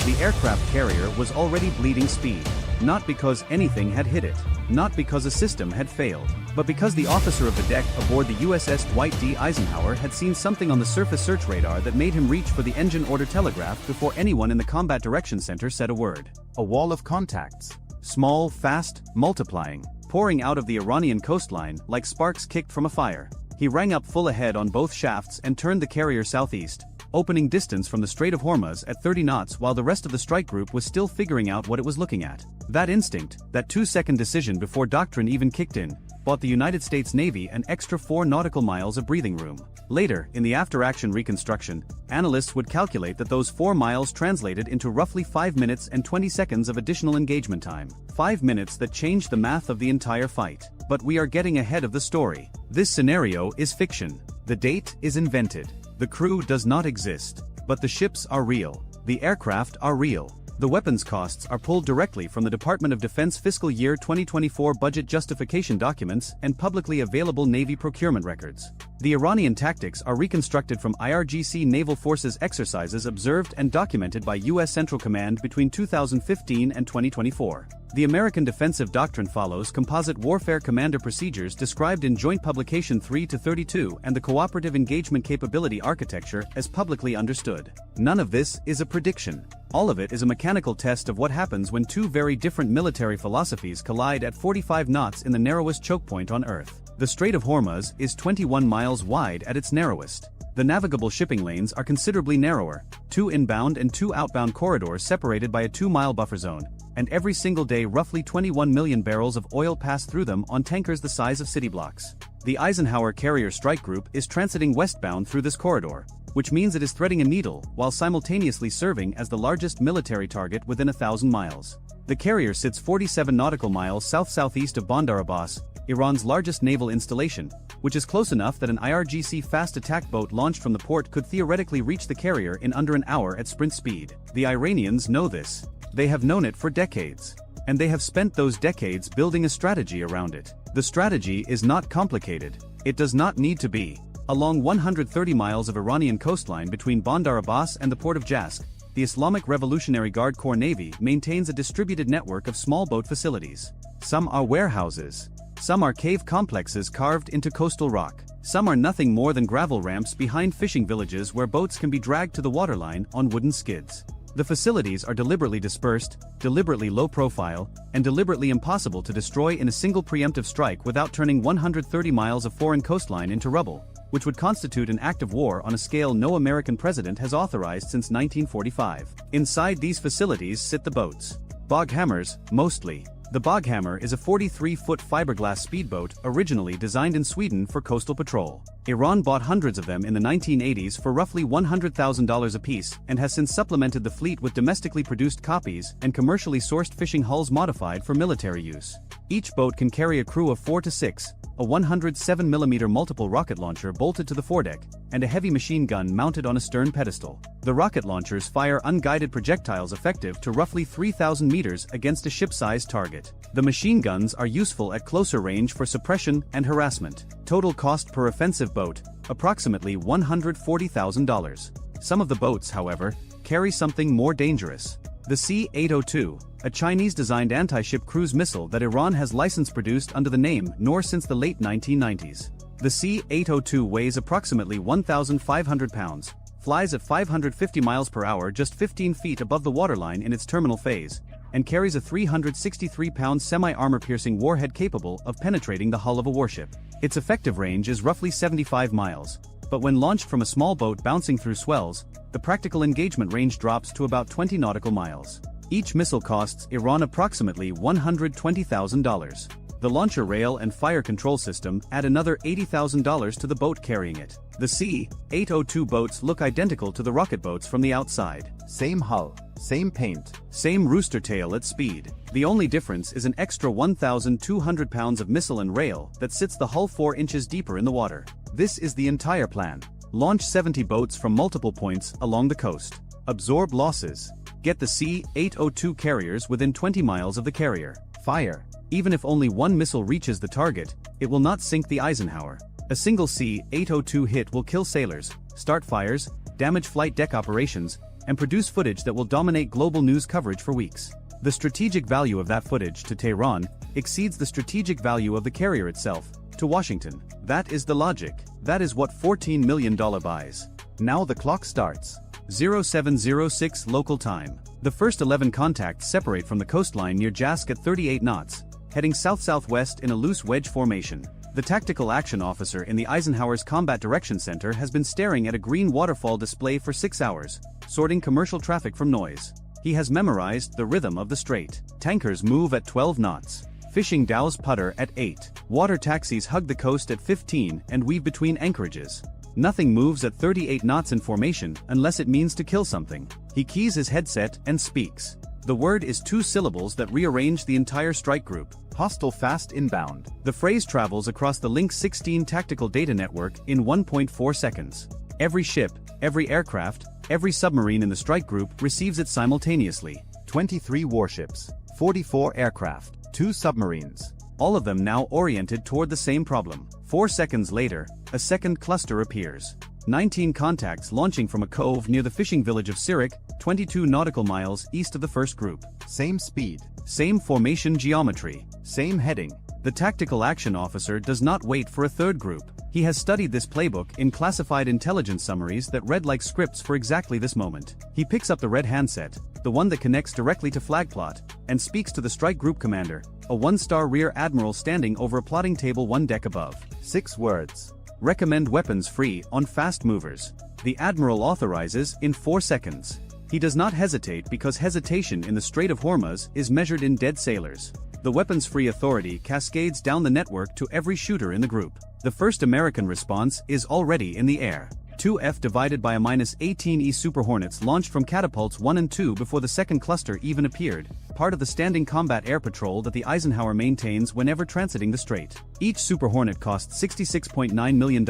The aircraft carrier was already bleeding speed. Not because anything had hit it. Not because a system had failed. But because the officer of the deck aboard the USS Dwight D. Eisenhower had seen something on the surface search radar that made him reach for the engine order telegraph before anyone in the Combat Direction Center said a word. A wall of contacts. Small, fast, multiplying, pouring out of the Iranian coastline like sparks kicked from a fire. He rang up full ahead on both shafts and turned the carrier southeast. opening distance from the Strait of Hormuz at 30 knots while the rest of the strike group was still figuring out what it was looking at. That instinct, that 2-second decision before doctrine even kicked in, bought the United States Navy an extra 4 nautical miles of breathing room. Later, in the after-action reconstruction, analysts would calculate that those 4 miles translated into roughly 5 minutes and 20 seconds of additional engagement time. 5 minutes that changed the math of the entire fight. But we are getting ahead of the story. This scenario is fiction. The date is invented. The crew does not exist. But the ships are real. The aircraft are real. The weapons costs are pulled directly from the Department of Defense fiscal year 2024 budget justification documents and publicly available Navy procurement records. The Iranian tactics are reconstructed from IRGC naval forces exercises observed and documented by U.S. Central Command between 2015 and 2024. The American defensive doctrine follows composite warfare commander procedures described in Joint Publication 3-32 and the cooperative engagement capability architecture as publicly understood. None of this is a prediction. All of it is a mechanical test of what happens when two very different military philosophies collide at 45 knots in the narrowest choke point on Earth. The Strait of Hormuz is 21 miles wide at its narrowest. The navigable shipping lanes are considerably narrower, 2 inbound and 2 outbound corridors separated by a 2-mile buffer zone, and every single day roughly 21 million barrels of oil pass through them on tankers the size of city blocks. The Eisenhower Carrier Strike Group is transiting westbound through this corridor, which means it is threading a needle while simultaneously serving as the largest military target within 1,000 miles. The carrier sits 47 nautical miles south-southeast of Bandar Abbas, Iran's largest naval installation, which is close enough that an IRGC fast attack boat launched from the port could theoretically reach the carrier in under an hour at sprint speed. The Iranians know this. They have known it for decades. And they have spent those decades building a strategy around it. The strategy is not complicated. It does not need to be. Along 130 miles of Iranian coastline between Bandar Abbas and the port of Jask, the Islamic Revolutionary Guard Corps Navy maintains a distributed network of small boat facilities. Some are warehouses. Some are cave complexes carved into coastal rock. Some are nothing more than gravel ramps behind fishing villages where boats can be dragged to the waterline on wooden skids. The facilities are deliberately dispersed, deliberately low profile, and deliberately impossible to destroy in a single preemptive strike without turning 130 miles of foreign coastline into rubble, which would constitute an act of war on a scale no American president has authorized since 1945. Inside these facilities sit the boats. Boghammers, mostly. The Boghammer is a 43-foot fiberglass speedboat originally designed in Sweden for coastal patrol. Iran bought hundreds of them in the 1980s for roughly $100,000 apiece and has since supplemented the fleet with domestically produced copies and commercially sourced fishing hulls modified for military use. Each boat can carry a crew of 4 to 6, a 107mm multiple rocket launcher bolted to the foredeck, and a heavy machine gun mounted on a stern pedestal. The rocket launchers fire unguided projectiles effective to roughly 3,000 meters against a ship-sized target. The machine guns are useful at closer range for suppression and harassment. Total cost per offensive boat, approximately $140,000. Some of the boats, however, carry something more dangerous. The C-802, a Chinese-designed anti-ship cruise missile that Iran has license-produced under the name Nor since the late 1990s. The C-802 weighs approximately 1,500 pounds, flies at 550 miles per hour just 15 feet above the waterline in its terminal phase, and carries a 363-pound semi-armor-piercing warhead capable of penetrating the hull of a warship. Its effective range is roughly 75 miles, but when launched from a small boat bouncing through swells, the practical engagement range drops to about 20 nautical miles. Each missile costs Iran approximately $120,000. The launcher rail and fire control system add another $80,000 to the boat carrying it. The C-802 boats look identical to the rocket boats from the outside. Same hull, same paint, same rooster tail at speed. The only difference is an extra 1,200 pounds of missile and rail that sits the hull 4 inches deeper in the water. This is the entire plan. Launch 70 boats from multiple points along the coast. Absorb losses. Get the C-802 carriers within 20 miles of the carrier. Fire. Even if only one missile reaches the target, it will not sink the Eisenhower. A single C-802 hit will kill sailors, start fires, damage flight deck operations, and produce footage that will dominate global news coverage for weeks. The strategic value of that footage to Tehran exceeds the strategic value of the carrier itself to Washington. That is the logic. That is what $14 million buys. Now the clock starts. 0706 local time. The first 11 contacts separate from the coastline near Jask at 38 knots, heading south-southwest in a loose wedge formation. The tactical action officer in the Eisenhower's Combat Direction Center has been staring at a green waterfall display for 6 hours, sorting commercial traffic from noise. He has memorized the rhythm of the strait. Tankers move at 12 knots. Fishing dhows putter at 8. Water taxis hug the coast at 15 and weave between anchorages. Nothing moves at 38 knots in formation unless it means to kill something. He keys his headset and speaks. The word is 2 syllables that rearrange the entire strike group. Hostile fast inbound. The phrase travels across the Link 16 tactical data network in 1.4 seconds. Every ship, every aircraft, every submarine in the strike group receives it simultaneously. 23 warships, 44 aircraft, 2 submarines. All of them now oriented toward the same problem. 4 seconds later, a second cluster appears. 19 contacts launching from a cove near the fishing village of Sirik, 22 nautical miles east of the first group. Same speed. Same formation geometry. Same heading. The tactical action officer does not wait for a third group. He has studied this playbook in classified intelligence summaries that read like scripts for exactly this moment. He picks up the red handset, the one that connects directly to Flagplot, and speaks to the strike group commander, a 1-star rear admiral standing over a plotting table 1 deck above. 6 words. Recommend weapons free on fast movers. The admiral authorizes in 4 seconds. He does not hesitate because hesitation in the Strait of Hormuz is measured in dead sailors. The weapons-free authority cascades down the network to every shooter in the group. The first American response is already in the air. 2F divided by a -18E Super Hornets launched from catapults 1 and 2 before the second cluster even appeared, part of the standing combat air patrol that the Eisenhower maintains whenever transiting the strait. Each Super Hornet costs $66.9 million,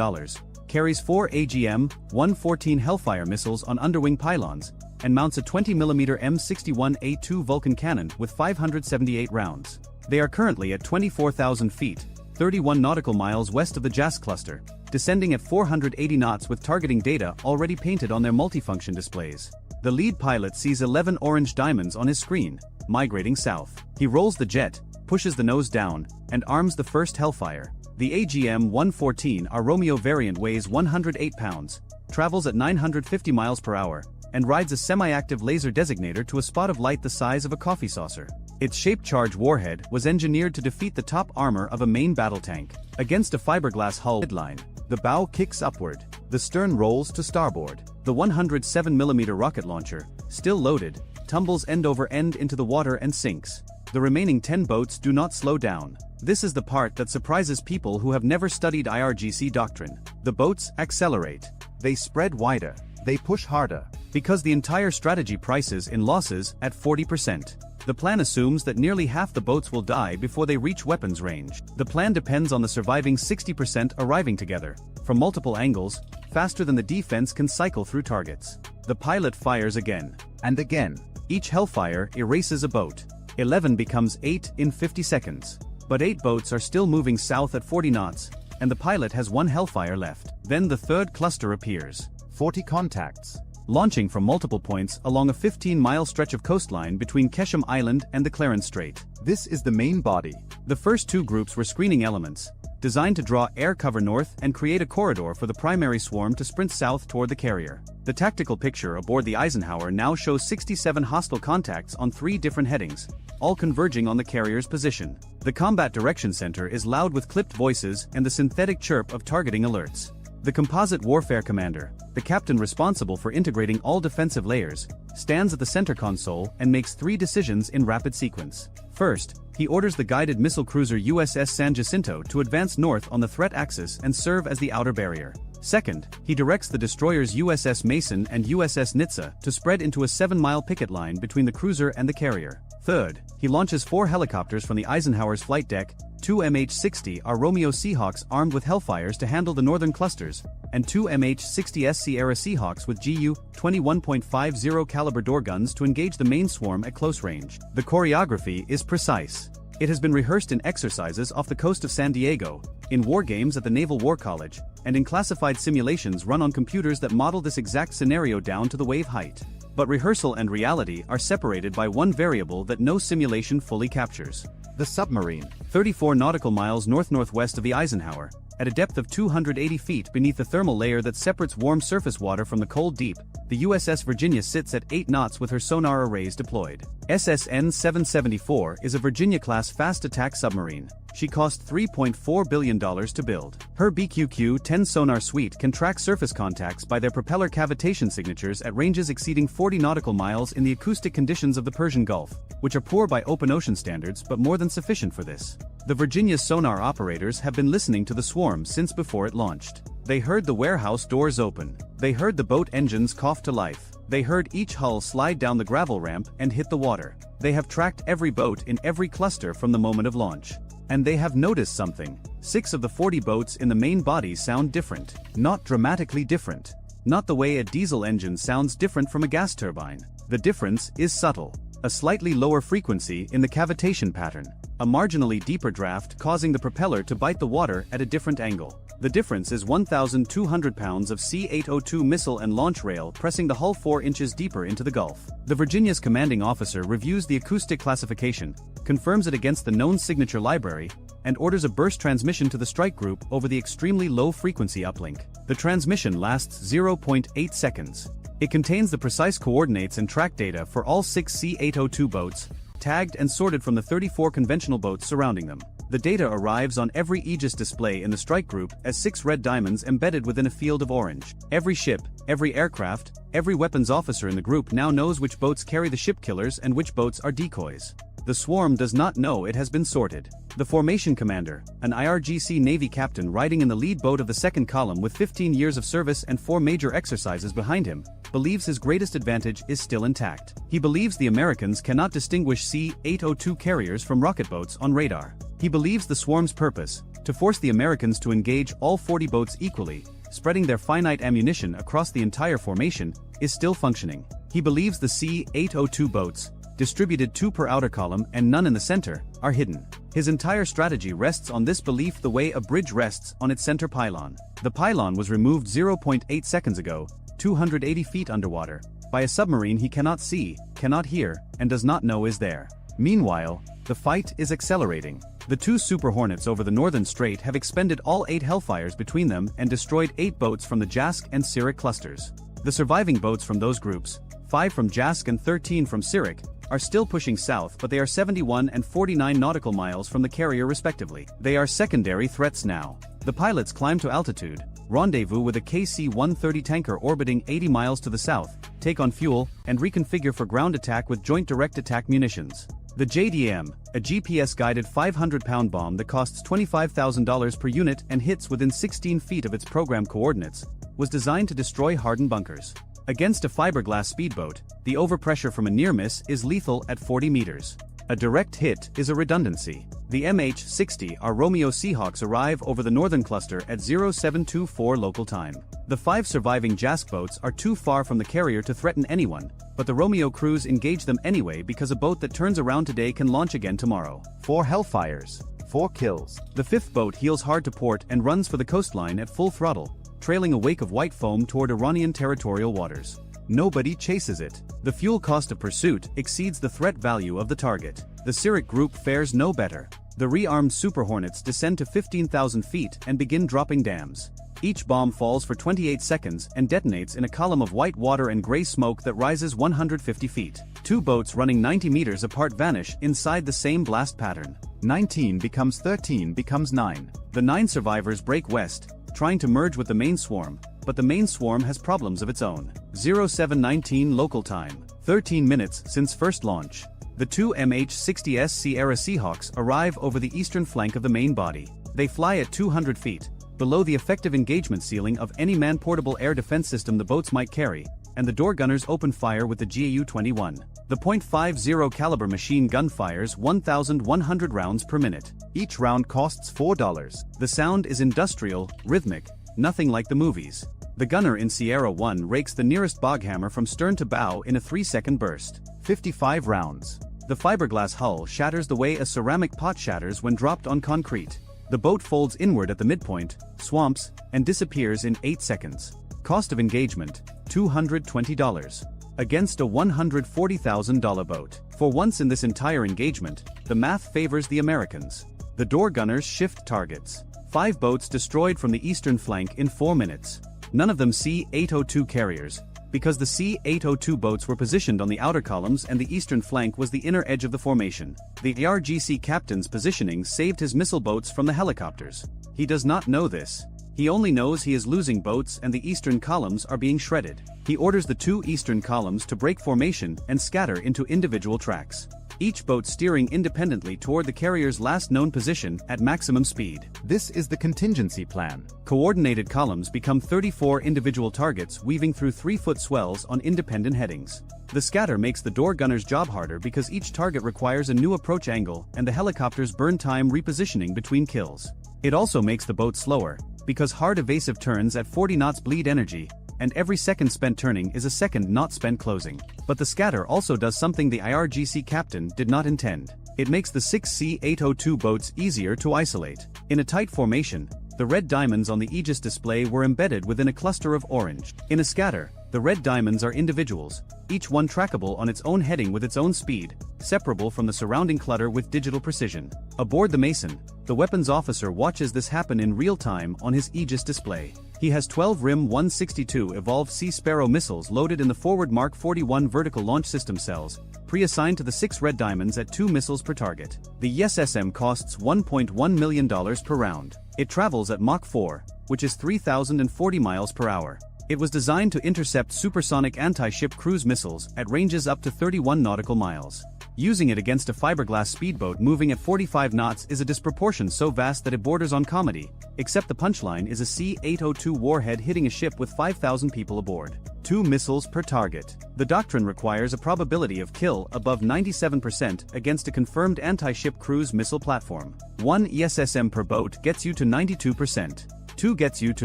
carries 4 AGM-114 Hellfire missiles on underwing pylons, and mounts a 20mm M61A2 Vulcan cannon with 578 rounds. They are currently at 24,000 feet, 31 nautical miles west of the JAS cluster, descending at 480 knots with targeting data already painted on their multifunction displays. The lead pilot sees 11 orange diamonds on his screen, migrating south. He rolls the jet, pushes the nose down, and arms the first Hellfire. The AGM-114 R Romeo variant weighs 108 pounds, travels at 950 miles per hour, and rides a semi-active laser designator to a spot of light the size of a coffee saucer. Its shaped charge warhead was engineered to defeat the top armor of a main battle tank. Against a fiberglass hull headline, the bow kicks upward. The stern rolls to starboard. The 107mm rocket launcher, still loaded, tumbles end over end into the water and sinks. The remaining 10 boats do not slow down. This is the part that surprises people who have never studied IRGC doctrine. The boats accelerate. They spread wider. They push harder. Because the entire strategy prices in losses at 40%. The plan assumes that nearly half the boats will die before they reach weapons range. The plan depends on the surviving 60% arriving together, from multiple angles, faster than the defense can cycle through targets. The pilot fires again. And again. Each Hellfire erases a boat. 11 becomes 8 in 50 seconds. But 8 boats are still moving south at 40 knots, and the pilot has 1 Hellfire left. Then the third cluster appears. 40 contacts. Launching from multiple points along a 15-mile stretch of coastline between Kesham Island and the Clarence Strait. This is the main body. The first 2 groups were screening elements, designed to draw air cover north and create a corridor for the primary swarm to sprint south toward the carrier. The tactical picture aboard the Eisenhower now shows 67 hostile contacts on 3 different headings, all converging on the carrier's position. The Combat Direction Center is loud with clipped voices and the synthetic chirp of targeting alerts. The Composite Warfare Commander, the captain responsible for integrating all defensive layers, stands at the center console and makes 3 decisions in rapid sequence. First, he orders the guided missile cruiser USS San Jacinto to advance north on the threat axis and serve as the outer barrier. Second, he directs the destroyers USS Mason and USS Nitsa to spread into a 7-mile picket line between the cruiser and the carrier. Third, he launches 4 helicopters from the Eisenhower's flight deck, 2 MH-60 R Romeo Seahawks armed with Hellfires to handle the northern clusters, and 2 MH-60S Sierra Seahawks with GU 21.50 caliber door guns to engage the main swarm at close range. The choreography is precise. It has been rehearsed in exercises off the coast of San Diego, in war games at the Naval War College, and in classified simulations run on computers that model this exact scenario down to the wave height. But rehearsal and reality are separated by one variable that no simulation fully captures. The submarine. 34 nautical miles north-northwest of the Eisenhower, at a depth of 280 feet beneath the thermal layer that separates warm surface water from the cold deep, the USS Virginia sits at 8 knots with her sonar arrays deployed. SSN-774 is a Virginia-class fast-attack submarine. She cost $3.4 billion to build. Her BQQ-10 sonar suite can track surface contacts by their propeller cavitation signatures at ranges exceeding 40 nautical miles in the acoustic conditions of the Persian Gulf, which are poor by open ocean standards but more than sufficient for this. The Virginia's sonar operators have been listening to the swarm since before it launched. They heard the warehouse doors open. They heard the boat engines cough to life. They heard each hull slide down the gravel ramp and hit the water. They have tracked every boat in every cluster from the moment of launch. And they have noticed something. 6 of the 40 boats in the main body sound different. Not dramatically different. Not the way a diesel engine sounds different from a gas turbine. The difference is subtle. A slightly lower frequency in the cavitation pattern. A marginally deeper draft causing the propeller to bite the water at a different angle. The difference is 1,200 pounds of C-802 missile and launch rail pressing the hull 4 inches deeper into the Gulf. The Virginia's commanding officer reviews the acoustic classification, confirms it against the known signature library, and orders a burst transmission to the strike group over the extremely low frequency uplink. The transmission lasts 0.8 seconds. It contains the precise coordinates and track data for all 6 C-802 boats, tagged and sorted from the 34 conventional boats surrounding them. The data arrives on every Aegis display in the strike group as 6 red diamonds embedded within a field of orange. Every ship, every aircraft, every weapons officer in the group now knows which boats carry the ship killers and which boats are decoys. The swarm does not know it has been sorted. The formation commander, an IRGC Navy captain riding in the lead boat of the second column with 15 years of service and 4 major exercises behind him, believes his greatest advantage is still intact. He believes the Americans cannot distinguish C-802 carriers from rocket boats on radar. He believes the swarm's purpose, to force the Americans to engage all 40 boats equally, spreading their finite ammunition across the entire formation, is still functioning. He believes the C-802 boats, distributed 2 per outer column and none in the center, are hidden. His entire strategy rests on this belief the way a bridge rests on its center pylon. The pylon was removed 0.8 seconds ago, 280 feet underwater, by a submarine he cannot see, cannot hear, and does not know is there. Meanwhile, the fight is accelerating. The 2 Super Hornets over the northern strait have expended all 8 Hellfires between them and destroyed 8 boats from the Jask and Sirik clusters. The surviving boats from those groups, 5 from Jask and 13 from Sirik, are still pushing south, but they are 71 and 49 nautical miles from the carrier respectively. They are secondary threats now. The pilots climb to altitude, rendezvous with a KC-130 tanker orbiting 80 miles to the south, take on fuel, and reconfigure for ground attack with joint direct attack munitions. The JDM, a GPS-guided 500-pound bomb that costs $25,000 per unit and hits within 16 feet of its program coordinates, was designed to destroy hardened bunkers. Against a fiberglass speedboat, the overpressure from a near miss is lethal at 40 meters. A direct hit is a redundancy. The MH-60 R Romeo Seahawks arrive over the northern cluster at 0724 local time. The 5 surviving Jask boats are too far from the carrier to threaten anyone, but the Romeo crews engage them anyway because a boat that turns around today can launch again tomorrow. 4 Hellfires, 4 kills. The 5th boat heels hard to port and runs for the coastline at full throttle, trailing a wake of white foam toward Iranian territorial waters. Nobody chases it. The fuel cost of pursuit exceeds the threat value of the target. The Sirik group fares no better. The rearmed Super Hornets descend to 15,000 feet and begin dropping dams. Each bomb falls for 28 seconds and detonates in a column of white water and gray smoke that rises 150 feet. 2 boats running 90 meters apart vanish inside the same blast pattern. 19 becomes 13 becomes 9. The 9 survivors break west, trying to merge with the main swarm, but the main swarm has problems of its own. 0719 local time. 13 minutes since first launch. The 2 MH-60S Sierra Seahawks arrive over the eastern flank of the main body. They fly at 200 feet, below the effective engagement ceiling of any man-portable air defense system the boats might carry, and the door gunners open fire with the GAU-21. The .50 caliber machine gun fires 1,100 rounds per minute. Each round costs $4. The sound is industrial, rhythmic, nothing like the movies. The gunner in Sierra 1 rakes the nearest boghammer from stern to bow in a 3-second burst. 55 rounds. The fiberglass hull shatters the way a ceramic pot shatters when dropped on concrete. The boat folds inward at the midpoint, swamps, and disappears in 8 seconds. Cost of engagement, $220. Against a $140,000 boat. For once in this entire engagement, the math favors the Americans. The door gunners shift targets. 5 boats destroyed from the eastern flank in 4 minutes. None of them C-802 carriers, because the C-802 boats were positioned on the outer columns and the eastern flank was the inner edge of the formation. The ARGC captain's positioning saved his missile boats from the helicopters. He does not know this. He only knows he is losing boats and the eastern columns are being shredded. He orders the 2 eastern columns to break formation and scatter into individual tracks, each boat steering independently toward the carrier's last known position at maximum speed. This is the contingency plan. Coordinated columns become 34 individual targets weaving through 3-foot swells on independent headings. The scatter makes the door gunner's job harder because each target requires a new approach angle and the helicopters burn time repositioning between kills. It also makes the boat slower, because hard evasive turns at 40 knots bleed energy, and every second spent turning is a second not spent closing. But the scatter also does something the IRGC captain did not intend. It makes the 6 C-802 boats easier to isolate. In a tight formation, the red diamonds on the Aegis display were embedded within a cluster of orange. In a scatter, the red diamonds are individuals, each one trackable on its own heading with its own speed, separable from the surrounding clutter with digital precision. Aboard the Mason, the weapons officer watches this happen in real time on his Aegis display. He has 12 RIM 162 Evolved Sea Sparrow missiles loaded in the forward Mark 41 vertical launch system cells, pre-assigned to the 6 red diamonds at 2 missiles per target. The ESSM costs $1.1 million per round. It travels at Mach 4, which is 3,040 miles per hour. It was designed to intercept supersonic anti-ship cruise missiles at ranges up to 31 nautical miles. Using it against a fiberglass speedboat moving at 45 knots is a disproportion so vast that it borders on comedy, except the punchline is a C-802 warhead hitting a ship with 5,000 people aboard. 2 missiles per target. The doctrine requires a probability of kill above 97% against a confirmed anti-ship cruise missile platform. 1 ESSM per boat gets you to 92%. 2 gets you to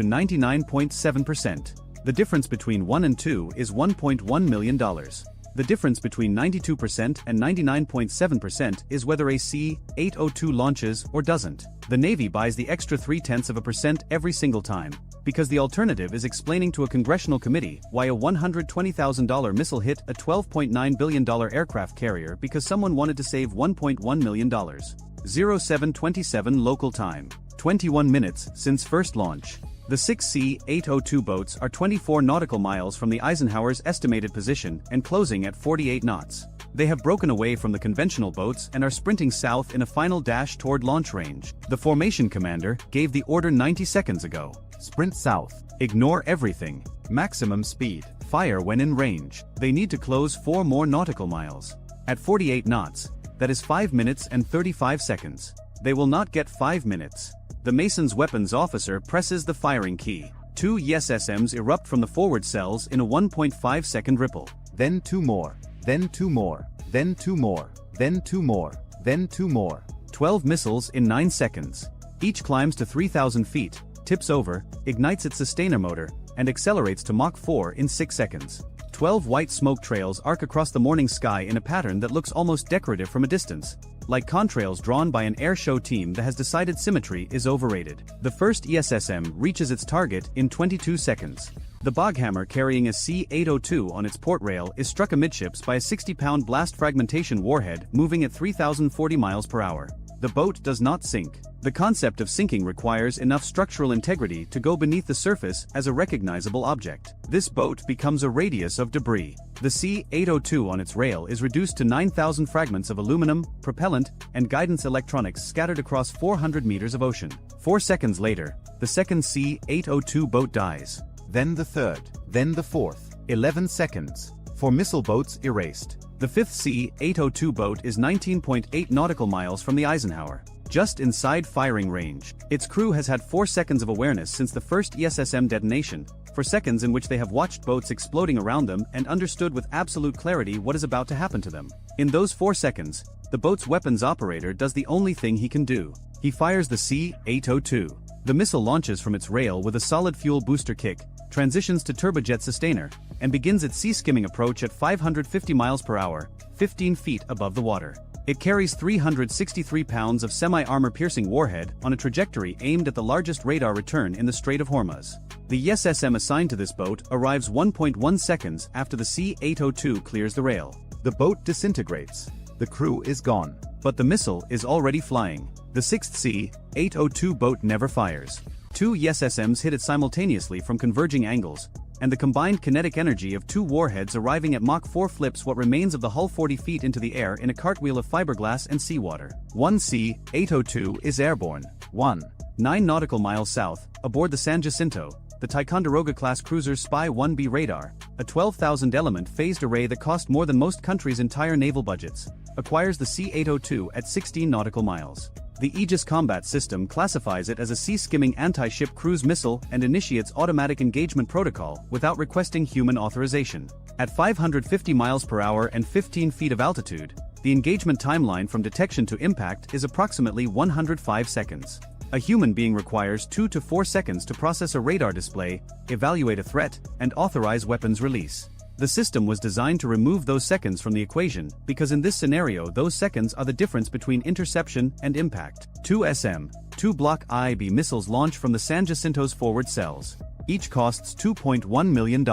99.7%. The difference between 1 and 2 is $1.1 million. The difference between 92% and 99.7% is whether a C-802 launches or doesn't. The Navy buys the extra 0.3% every single time, because the alternative is explaining to a congressional committee why a $120,000 missile hit a $12.9 billion aircraft carrier because someone wanted to save $1.1 million. 0727 local time. 21 minutes since first launch. The 6 C-802 boats are 24 nautical miles from the Eisenhower's estimated position and closing at 48 knots. They have broken away from the conventional boats and are sprinting south in a final dash toward launch range. The formation commander gave the order 90 seconds ago. Sprint south. Ignore everything. Maximum speed. Fire when in range. They need to close 4 more nautical miles. At 48 knots, that is 5 minutes and 35 seconds. They will not get 5 minutes. The Mason's weapons officer presses the firing key. 2 ESSMs erupt from the forward cells in a 1.5 second ripple. Then 2 more. Then 2 more. Then 2 more. Then 2 more. Then 2 more. 12 missiles in 9 seconds. Each climbs to 3,000 feet, tips over, ignites its sustainer motor, and accelerates to Mach 4 in 6 seconds. 12 white smoke trails arc across the morning sky in a pattern that looks almost decorative from a distance, like contrails drawn by an air show team that has decided symmetry is overrated. The first ESSM reaches its target in 22 seconds. The Boghammer carrying a C-802 on its port rail is struck amidships by a 60-pound blast fragmentation warhead moving at 3,040 miles per hour. The boat does not sink. The concept of sinking requires enough structural integrity to go beneath the surface as a recognizable object. This boat becomes a radius of debris. The C-802 on its rail is reduced to 9,000 fragments of aluminum, propellant, and guidance electronics scattered across 400 meters of ocean. 4 seconds later, the second C-802 boat dies. Then the third. Then the fourth. 11 seconds. 4 missile boats erased. The fifth C-802 boat is 19.8 nautical miles from the Eisenhower, just inside firing range. Its crew has had 4 seconds of awareness since the first ESSM detonation, 4 seconds in which they have watched boats exploding around them and understood with absolute clarity what is about to happen to them. In those 4 seconds, the boat's weapons operator does the only thing he can do. He fires the C-802. The missile launches from its rail with a solid fuel booster kick, transitions to turbojet sustainer, and begins its sea-skimming approach at 550 miles per hour, 15 feet above the water. It carries 363 pounds of semi-armor-piercing warhead on a trajectory aimed at the largest radar return in the Strait of Hormuz. The ESSM assigned to this boat arrives 1.1 seconds after the C-802 clears the rail. The boat disintegrates. The crew is gone. But the missile is already flying. The sixth C-802 boat never fires. 2 ESSMs hit it simultaneously from converging angles, and the combined kinetic energy of 2 warheads arriving at Mach 4 flips what remains of the hull 40 feet into the air in a cartwheel of fiberglass and seawater. 1C-802 is airborne. 9 nautical miles south, aboard the San Jacinto, the Ticonderoga-class cruiser's Spy-1B radar, a 12,000-element phased array that cost more than most countries' entire naval budgets, acquires the C-802 at 16 nautical miles. The Aegis Combat System classifies it as a sea-skimming anti-ship cruise missile and initiates automatic engagement protocol without requesting human authorization. At 550 miles per hour and 15 feet of altitude, the engagement timeline from detection to impact is approximately 105 seconds. A human being requires 2 to 4 seconds to process a radar display, evaluate a threat, and authorize weapons release. The system was designed to remove those seconds from the equation because in this scenario those seconds are the difference between interception and impact. 2 SM-2 Block IB missiles launch from the San Jacinto's forward cells. Each costs $2.1 million.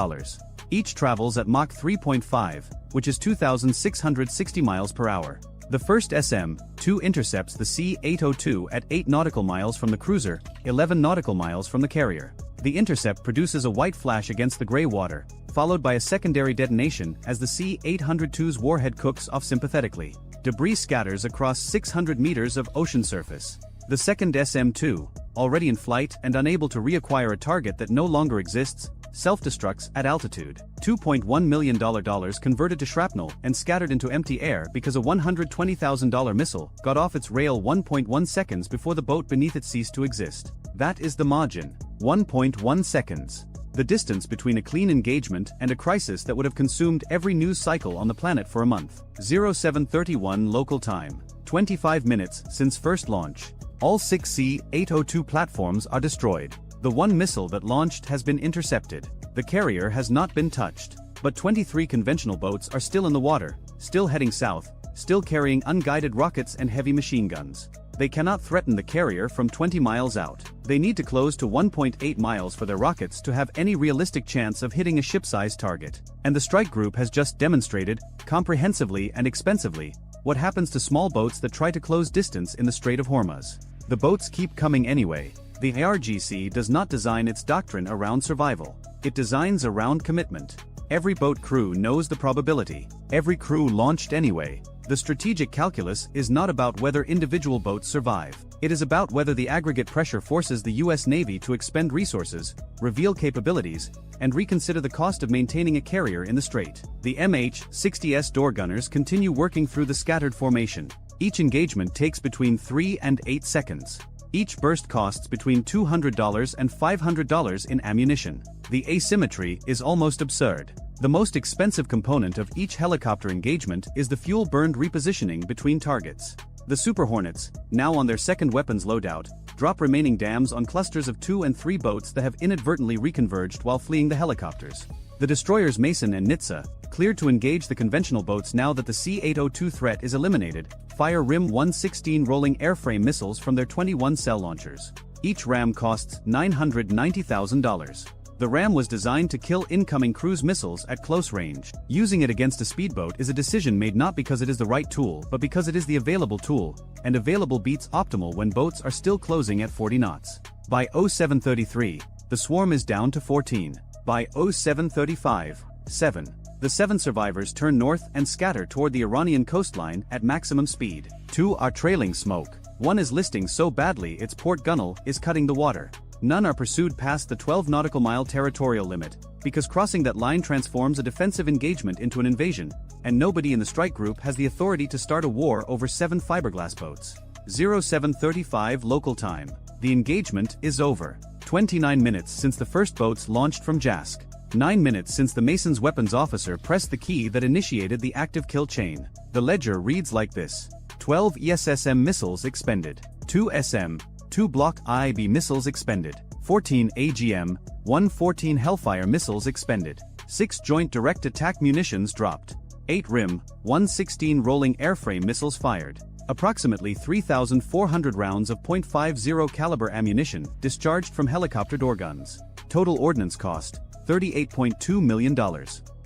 Each travels at Mach 3.5, which is 2,660 miles per hour. The first SM-2 intercepts the C-802 at 8 nautical miles from the cruiser, 11 nautical miles from the carrier. The intercept produces a white flash against the gray water, followed by a secondary detonation as the C-802's warhead cooks off sympathetically. Debris scatters across 600 meters of ocean surface. The second SM-2, already in flight and unable to reacquire a target that no longer exists, self-destructs at altitude. $2.1 million converted to shrapnel and scattered into empty air because a $120,000 missile got off its rail 1.1 seconds before the boat beneath it ceased to exist. That is the margin. 1.1 seconds. The distance between a clean engagement and a crisis that would have consumed every news cycle on the planet for a month. 0731 local time. 25 minutes since first launch. All 6 C-802 platforms are destroyed. The one missile that launched has been intercepted. The carrier has not been touched. But 23 conventional boats are still in the water, still heading south, still carrying unguided rockets and heavy machine guns. They cannot threaten the carrier from 20 miles out. They need to close to 1.8 miles for their rockets to have any realistic chance of hitting a ship-sized target. And the strike group has just demonstrated, comprehensively and expensively, what happens to small boats that try to close distance in the Strait of Hormuz. The boats keep coming anyway. The IRGC does not design its doctrine around survival. It designs around commitment. Every boat crew knows the probability. Every crew launched anyway. The strategic calculus is not about whether individual boats survive. It is about whether the aggregate pressure forces the U.S. Navy to expend resources, reveal capabilities, and reconsider the cost of maintaining a carrier in the strait. The MH-60S door gunners continue working through the scattered formation. Each engagement takes between 3 and 8 seconds. Each burst costs between $200 and $500 in ammunition. The asymmetry is almost absurd. The most expensive component of each helicopter engagement is the fuel-burned repositioning between targets. The Super Hornets, now on their second weapons loadout, drop remaining dams on clusters of 2 and 3 boats that have inadvertently reconverged while fleeing the helicopters. The destroyers Mason and Nitsa, cleared to engage the conventional boats now that the C-802 threat is eliminated, fire RIM-116 rolling airframe missiles from their 21-cell launchers. Each ram costs $990,000. The ram was designed to kill incoming cruise missiles at close range. Using it against a speedboat is a decision made not because it is the right tool but because it is the available tool, and available beats optimal when boats are still closing at 40 knots. By 0733, the swarm is down to 14. By 0735, 7. The 7 survivors turn north and scatter toward the Iranian coastline at maximum speed. 2 are trailing smoke. 1 is listing so badly its port gunnel is cutting the water. None are pursued past the 12 nautical mile territorial limit, because crossing that line transforms a defensive engagement into an invasion, and nobody in the strike group has the authority to start a war over 7 fiberglass boats. 0735 local time. The engagement is over. 29 minutes since the first boats launched from Jask. 9 minutes since the Mason's weapons officer pressed the key that initiated the active kill chain. The ledger reads like this. 12 ESSM missiles expended. 2 SM-2 Block IB missiles expended. 14 AGM-114 Hellfire missiles expended. 6 Joint Direct Attack munitions dropped. 8 RIM-116 rolling airframe missiles fired. Approximately 3,400 rounds of .50 caliber ammunition discharged from helicopter door guns. Total ordnance cost, $38.2 million.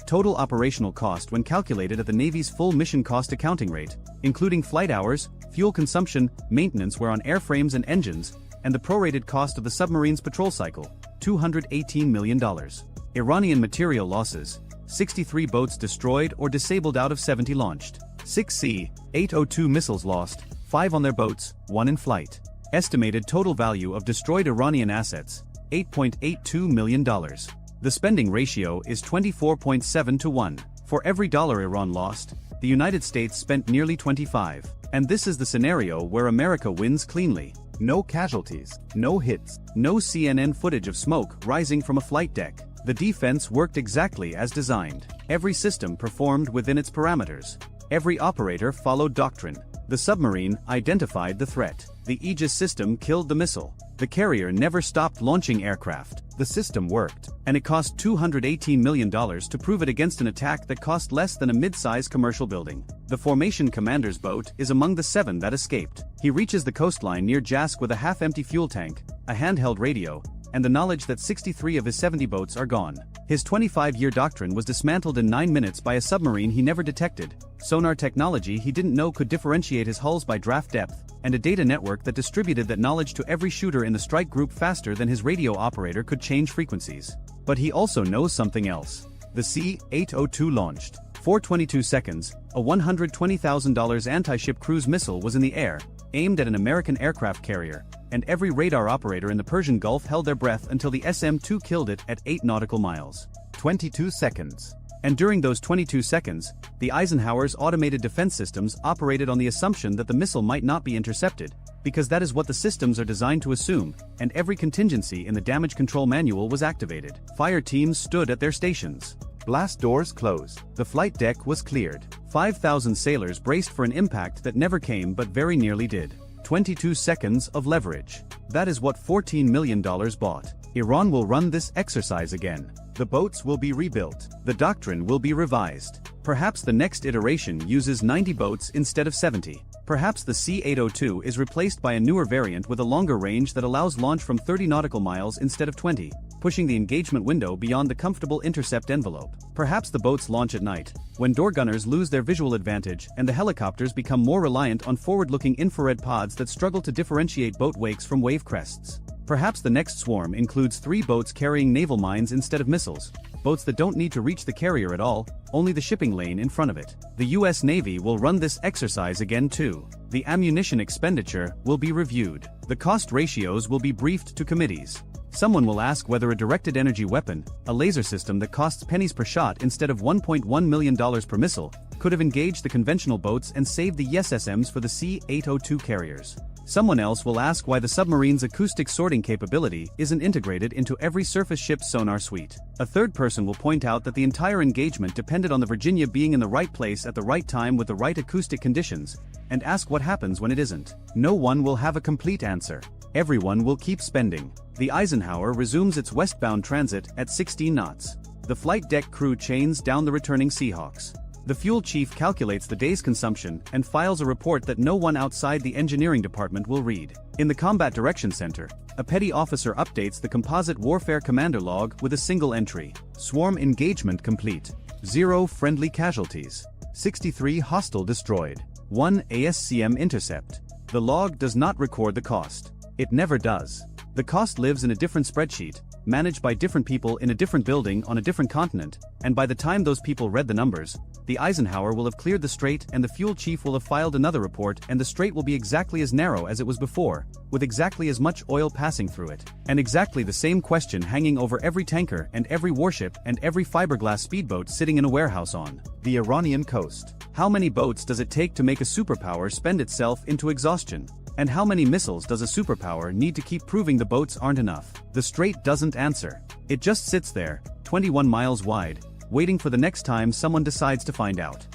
Total operational cost when calculated at the Navy's full mission cost accounting rate, including flight hours, fuel consumption, maintenance wear on airframes and engines, and the prorated cost of the submarine's patrol cycle, $218 million. Iranian material losses, 63 boats destroyed or disabled out of 70 launched. 6 C-802 missiles lost, 5 on their boats, 1 in flight. Estimated total value of destroyed Iranian assets, $8.82 million. The spending ratio is 24.7 to 1. For every dollar Iran lost, the United States spent nearly 25. And this is the scenario where America wins cleanly. No casualties, no hits, no CNN footage of smoke rising from a flight deck. The defense worked exactly as designed. Every system performed within its parameters. Every operator followed doctrine. The submarine identified the threat. The Aegis system killed the missile. The carrier never stopped launching aircraft. The system worked. And it cost $218 million to prove it against an attack that cost less than a mid-size commercial building. The formation commander's boat is among the 7 that escaped. He reaches the coastline near Jask with a half-empty fuel tank, a handheld radio, and the knowledge that 63 of his 70 boats are gone. His 25-year doctrine was dismantled in 9 minutes by a submarine he never detected, sonar technology he didn't know could differentiate his hulls by draft depth, and a data network that distributed that knowledge to every shooter in the strike group faster than his radio operator could change frequencies. But he also knows something else. The C-802 launched. 4:22 seconds, a $120,000 anti-ship cruise missile was in the air, aimed at an American aircraft carrier, and every radar operator in the Persian Gulf held their breath until the SM-2 killed it at 8 nautical miles. 22 seconds. And during those 22 seconds, the Eisenhower's automated defense systems operated on the assumption that the missile might not be intercepted, because that is what the systems are designed to assume, and every contingency in the damage control manual was activated. Fire teams stood at their stations. Blast doors closed. The flight deck was cleared. 5,000 sailors braced for an impact that never came but very nearly did. 22 seconds of leverage. That is what $14 million bought. Iran will run this exercise again. The boats will be rebuilt. The doctrine will be revised. Perhaps the next iteration uses 90 boats instead of 70. Perhaps the C-802 is replaced by a newer variant with a longer range that allows launch from 30 nautical miles instead of 20, pushing the engagement window beyond the comfortable intercept envelope. Perhaps the boats launch at night, when door gunners lose their visual advantage and the helicopters become more reliant on forward-looking infrared pods that struggle to differentiate boat wakes from wave crests. Perhaps the next swarm includes 3 boats carrying naval mines instead of missiles, boats that don't need to reach the carrier at all, only the shipping lane in front of it. The US Navy will run this exercise again too. The ammunition expenditure will be reviewed. The cost ratios will be briefed to committees. Someone will ask whether a directed energy weapon, a laser system that costs pennies per shot instead of $1.1 million per missile, could have engaged the conventional boats and saved the SSMs for the C-802 carriers. Someone else will ask why the submarine's acoustic sorting capability isn't integrated into every surface ship's sonar suite. A third person will point out that the entire engagement depended on the Virginia being in the right place at the right time with the right acoustic conditions, and ask what happens when it isn't. No one will have a complete answer. Everyone will keep spending. The Eisenhower resumes its westbound transit at 16 knots. The flight deck crew chains down the returning Seahawks. The fuel chief calculates the day's consumption and files a report that no one outside the engineering department will read. In the Combat Direction Center, a petty officer updates the Composite Warfare Commander log with a single entry. Swarm engagement complete. 0 friendly casualties. 63 hostile destroyed. 1 ASCM intercept. The log does not record the cost. It never does. The cost lives in a different spreadsheet, managed by different people in a different building on a different continent, and by the time those people read the numbers, the Eisenhower will have cleared the strait and the fuel chief will have filed another report and the strait will be exactly as narrow as it was before, with exactly as much oil passing through it, and exactly the same question hanging over every tanker and every warship and every fiberglass speedboat sitting in a warehouse on the Iranian coast. How many boats does it take to make a superpower spend itself into exhaustion? And how many missiles does a superpower need to keep proving the boats aren't enough? The strait doesn't answer. It just sits there, 21 miles wide, waiting for the next time someone decides to find out.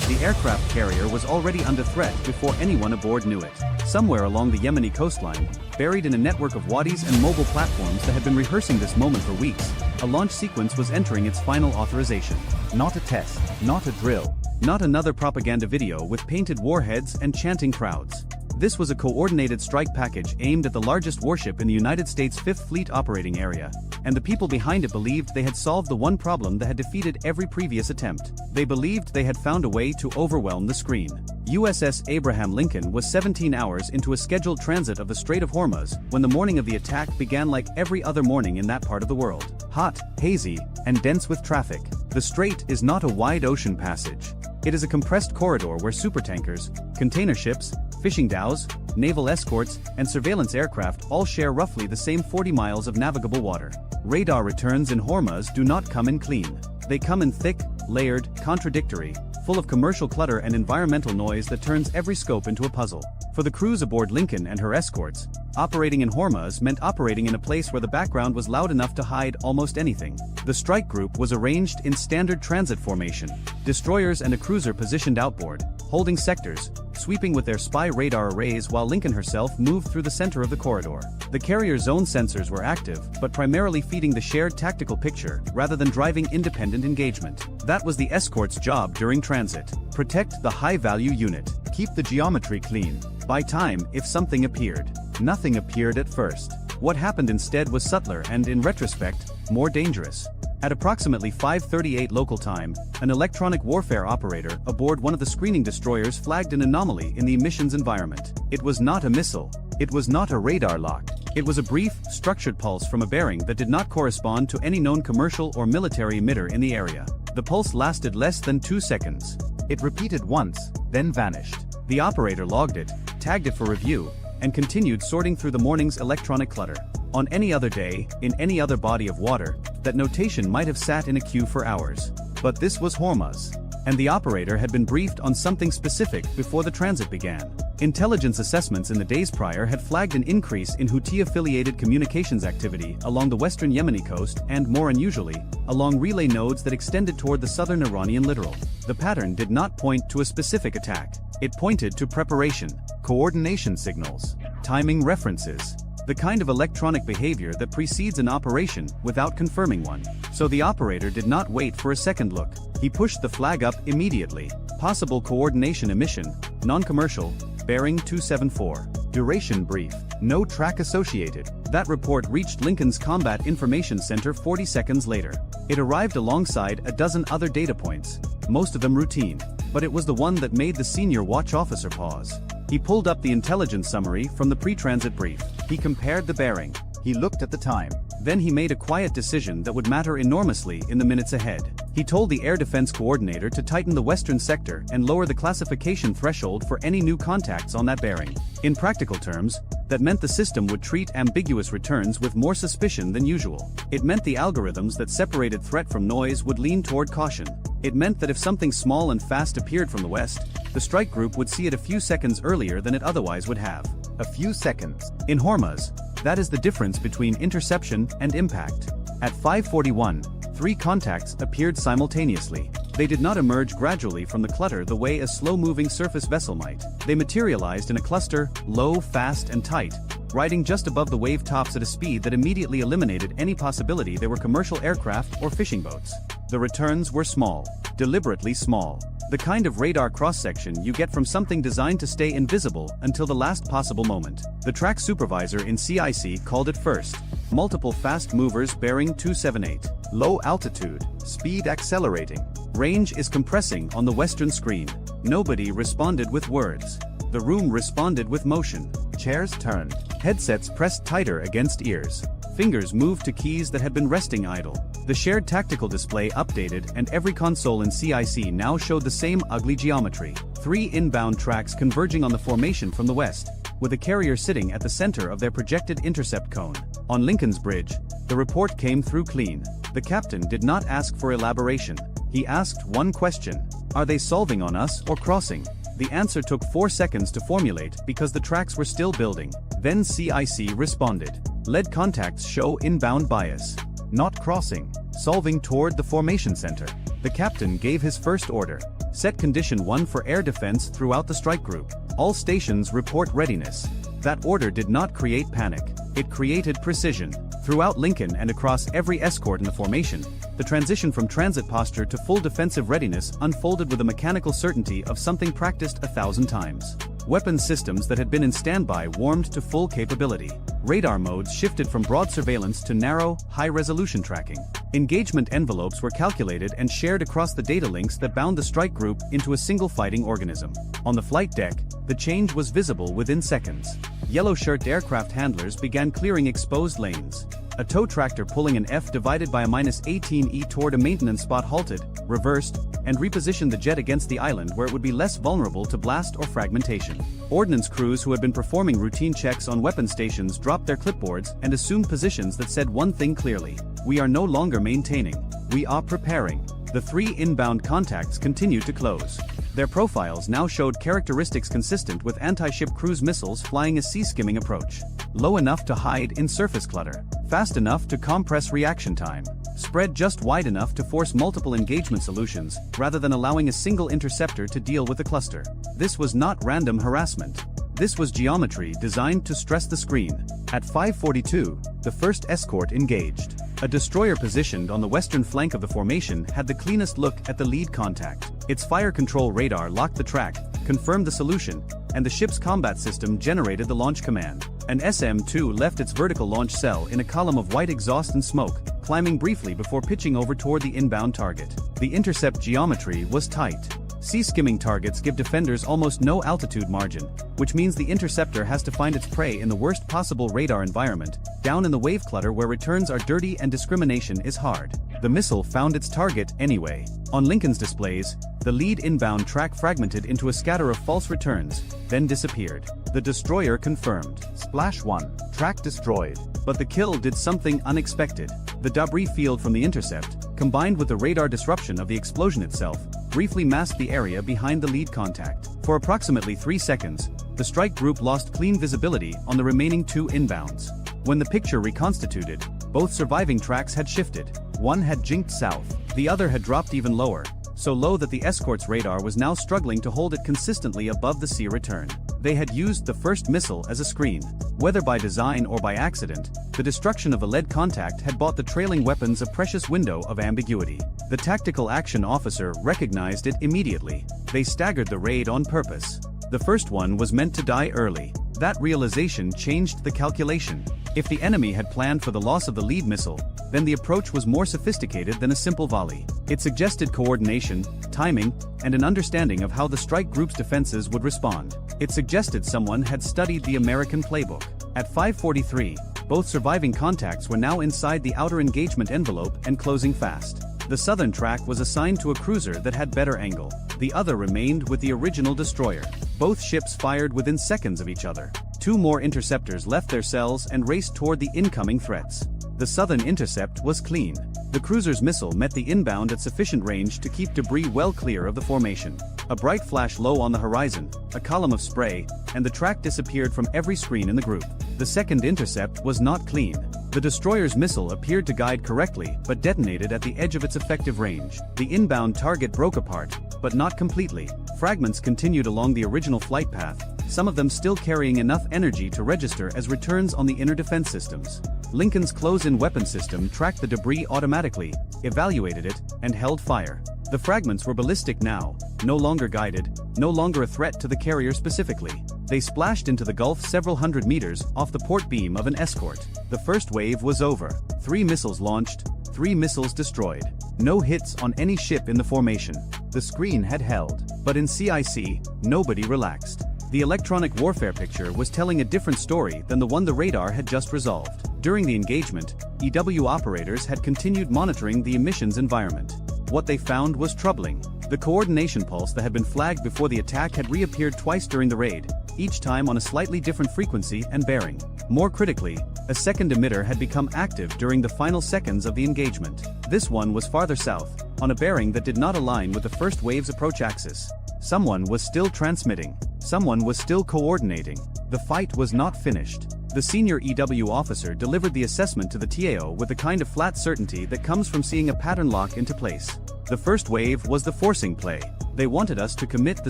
The aircraft carrier was already under threat before anyone aboard knew it. Somewhere along the Yemeni coastline, buried in a network of wadis and mobile platforms that had been rehearsing this moment for weeks, a launch sequence was entering its final authorization. Not a test, not a drill. Not another propaganda video with painted warheads and chanting crowds. This was a coordinated strike package aimed at the largest warship in the United States' 5th Fleet operating area, and the people behind it believed they had solved the one problem that had defeated every previous attempt. They believed they had found a way to overwhelm the screen. USS Abraham Lincoln was 17 hours into a scheduled transit of the Strait of Hormuz when the morning of the attack began like every other morning in that part of the world. Hot, hazy, and dense with traffic. The strait is not a wide ocean passage. It is a compressed corridor where supertankers, container ships, fishing dhows, naval escorts, and surveillance aircraft all share roughly the same 40 miles of navigable water. Radar returns in Hormuz do not come in clean. They come in thick, layered, contradictory, full of commercial clutter and environmental noise that turns every scope into a puzzle. For the crews aboard Lincoln and her escorts, operating in Hormuz meant operating in a place where the background was loud enough to hide almost anything. The strike group was arranged in standard transit formation, destroyers and a cruiser positioned outboard, holding sectors, sweeping with their spy radar arrays while Lincoln herself moved through the center of the corridor. The carrier's own sensors were active, but primarily feeding the shared tactical picture rather than driving independent engagement. That was the escort's job during transit. Protect the high-value unit. Keep the geometry clean. Buy time if something appeared. Nothing appeared at first. What happened instead was subtler and, in retrospect, more dangerous. At approximately 5:38 local time, an electronic warfare operator aboard one of the screening destroyers flagged an anomaly in the emissions environment. It was not a missile. It was not a radar lock. It was a brief, structured pulse from a bearing that did not correspond to any known commercial or military emitter in the area. The pulse lasted less than 2 seconds. It repeated once, then vanished. The operator logged it, tagged it for review, and continued sorting through the morning's electronic clutter. On any other day, in any other body of water, that notation might have sat in a queue for hours. But this was Hormuz, and the operator had been briefed on something specific before the transit began. Intelligence assessments in the days prior had flagged an increase in Houthi-affiliated communications activity along the western Yemeni coast and, more unusually, along relay nodes that extended toward the southern Iranian littoral. The pattern did not point to a specific attack. It pointed to preparation, coordination signals, timing references, the kind of electronic behavior that precedes an operation without confirming one. So the operator did not wait for a second look. He pushed the flag up immediately. Possible coordination emission, non-commercial, bearing 274. Duration brief, no track associated. That report reached Lincoln's Combat Information Center 40 seconds later. It arrived alongside a dozen other data points, most of them routine, but it was the one that made the senior watch officer pause. He pulled up the intelligence summary from the pre-transit brief. He compared the bearing. He looked at the time. Then he made a quiet decision that would matter enormously in the minutes ahead. He told the air defense coordinator to tighten the western sector and lower the classification threshold for any new contacts on that bearing. In practical terms, that meant the system would treat ambiguous returns with more suspicion than usual. It meant the algorithms that separated threat from noise would lean toward caution. It meant that if something small and fast appeared from the west, the strike group would see it a few seconds earlier than it otherwise would have. A few seconds. In Hormuz, that is the difference between interception and impact. At 5:41, 3 contacts appeared simultaneously. They did not emerge gradually from the clutter the way a slow-moving surface vessel might. They materialized in a cluster, low, fast, and tight, riding just above the wave tops at a speed that immediately eliminated any possibility they were commercial aircraft or fishing boats. The returns were small, deliberately small. The kind of radar cross-section you get from something designed to stay invisible until the last possible moment. The track supervisor in CIC called it first. Multiple fast movers bearing 278. Low altitude, speed accelerating. Range is compressing on the western screen. Nobody responded with words. The room responded with motion. Chairs turned. Headsets pressed tighter against ears. Fingers moved to keys that had been resting idle. The shared tactical display updated and every console in CIC now showed the same ugly geometry. 3 inbound tracks converging on the formation from the west, with a carrier sitting at the center of their projected intercept cone. On Lincoln's bridge, the report came through clean. The captain did not ask for elaboration. He asked one question: are they solving on us or crossing? The answer took 4 seconds to formulate because the tracks were still building. Then CIC responded. Lead contacts show inbound bias. Not crossing. Solving toward the formation center. The captain gave his first order. Set condition 1 for air defense throughout the strike group. All stations report readiness. That order did not create panic. It created precision. Throughout Lincoln and across every escort in the formation, the transition from transit posture to full defensive readiness unfolded with the mechanical certainty of something practiced 1,000 times. Weapons systems that had been in standby warmed to full capability. Radar modes shifted from broad surveillance to narrow, high-resolution tracking. Engagement envelopes were calculated and shared across the data links that bound the strike group into a single fighting organism. On the flight deck, the change was visible within seconds. Yellow-shirt aircraft handlers began clearing exposed lanes. A tow tractor pulling an F divided by a -18E toward a maintenance spot halted, reversed, and repositioned the jet against the island where it would be less vulnerable to blast or fragmentation. Ordnance crews who had been performing routine checks on weapon stations dropped their clipboards and assumed positions that said one thing clearly: we are no longer maintaining, we are preparing. The 3 inbound contacts continued to close. Their profiles now showed characteristics consistent with anti-ship cruise missiles flying a sea-skimming approach. Low enough to hide in surface clutter, fast enough to compress reaction time, spread just wide enough to force multiple engagement solutions rather than allowing a single interceptor to deal with a cluster. This was not random harassment. This was geometry designed to stress the screen. At 5:42, the first escort engaged. A destroyer positioned on the western flank of the formation had the cleanest look at the lead contact. Its fire control radar locked the track, confirmed the solution, and the ship's combat system generated the launch command. An SM-2 left its vertical launch cell in a column of white exhaust and smoke, climbing briefly before pitching over toward the inbound target. The intercept geometry was tight. Sea-skimming targets give defenders almost no altitude margin, which means the interceptor has to find its prey in the worst possible radar environment, down in the wave clutter where returns are dirty and discrimination is hard. The missile found its target anyway. On Lincoln's displays, the lead inbound track fragmented into a scatter of false returns, then disappeared. The destroyer confirmed. Splash 1. Track destroyed. But the kill did something unexpected. The debris field from the intercept, combined with the radar disruption of the explosion itself, briefly masked the area behind the lead contact. For approximately 3 seconds, the strike group lost clean visibility on the remaining 2 inbounds. When the picture reconstituted, both surviving tracks had shifted. One had jinked south, the other had dropped even lower, so low that the escort's radar was now struggling to hold it consistently above the sea return. They had used the first missile as a screen. Whether by design or by accident, the destruction of the lead contact had bought the trailing weapons a precious window of ambiguity. The tactical action officer recognized it immediately. They staggered the raid on purpose. The first one was meant to die early. That realization changed the calculation. If the enemy had planned for the loss of the lead missile, then the approach was more sophisticated than a simple volley. It suggested coordination, timing, and an understanding of how the strike group's defenses would respond. It suggested someone had studied the American playbook. At 5:43, both surviving contacts were now inside the outer engagement envelope and closing fast. The southern track was assigned to a cruiser that had better angle. The other remained with the original destroyer. Both ships fired within seconds of each other. 2 more interceptors left their cells and raced toward the incoming threats. The southern intercept was clean. The cruiser's missile met the inbound at sufficient range to keep debris well clear of the formation. A bright flash low on the horizon, a column of spray, and the track disappeared from every screen in the group. The second intercept was not clean. The destroyer's missile appeared to guide correctly but detonated at the edge of its effective range. The inbound target broke apart, but not completely. Fragments continued along the original flight path, some of them still carrying enough energy to register as returns on the inner defense systems. Lincoln's close-in weapon system tracked the debris automatically, evaluated it, and held fire. The fragments were ballistic now, no longer guided, no longer a threat to the carrier specifically. They splashed into the Gulf several hundred meters off the port beam of an escort. The first wave was over. 3 missiles launched, 3 missiles destroyed. No hits on any ship in the formation. The screen had held. But in CIC, nobody relaxed. The electronic warfare picture was telling a different story than the one the radar had just resolved. During the engagement, EW operators had continued monitoring the emissions environment. What they found was troubling. The coordination pulse that had been flagged before the attack had reappeared twice during the raid, each time on a slightly different frequency and bearing. More critically, a second emitter had become active during the final seconds of the engagement. This one was farther south, on a bearing that did not align with the first wave's approach axis. Someone was still transmitting. Someone was still coordinating. The fight was not finished. The senior EW officer delivered the assessment to the TAO with the kind of flat certainty that comes from seeing a pattern lock into place. The first wave was the forcing play. They wanted us to commit the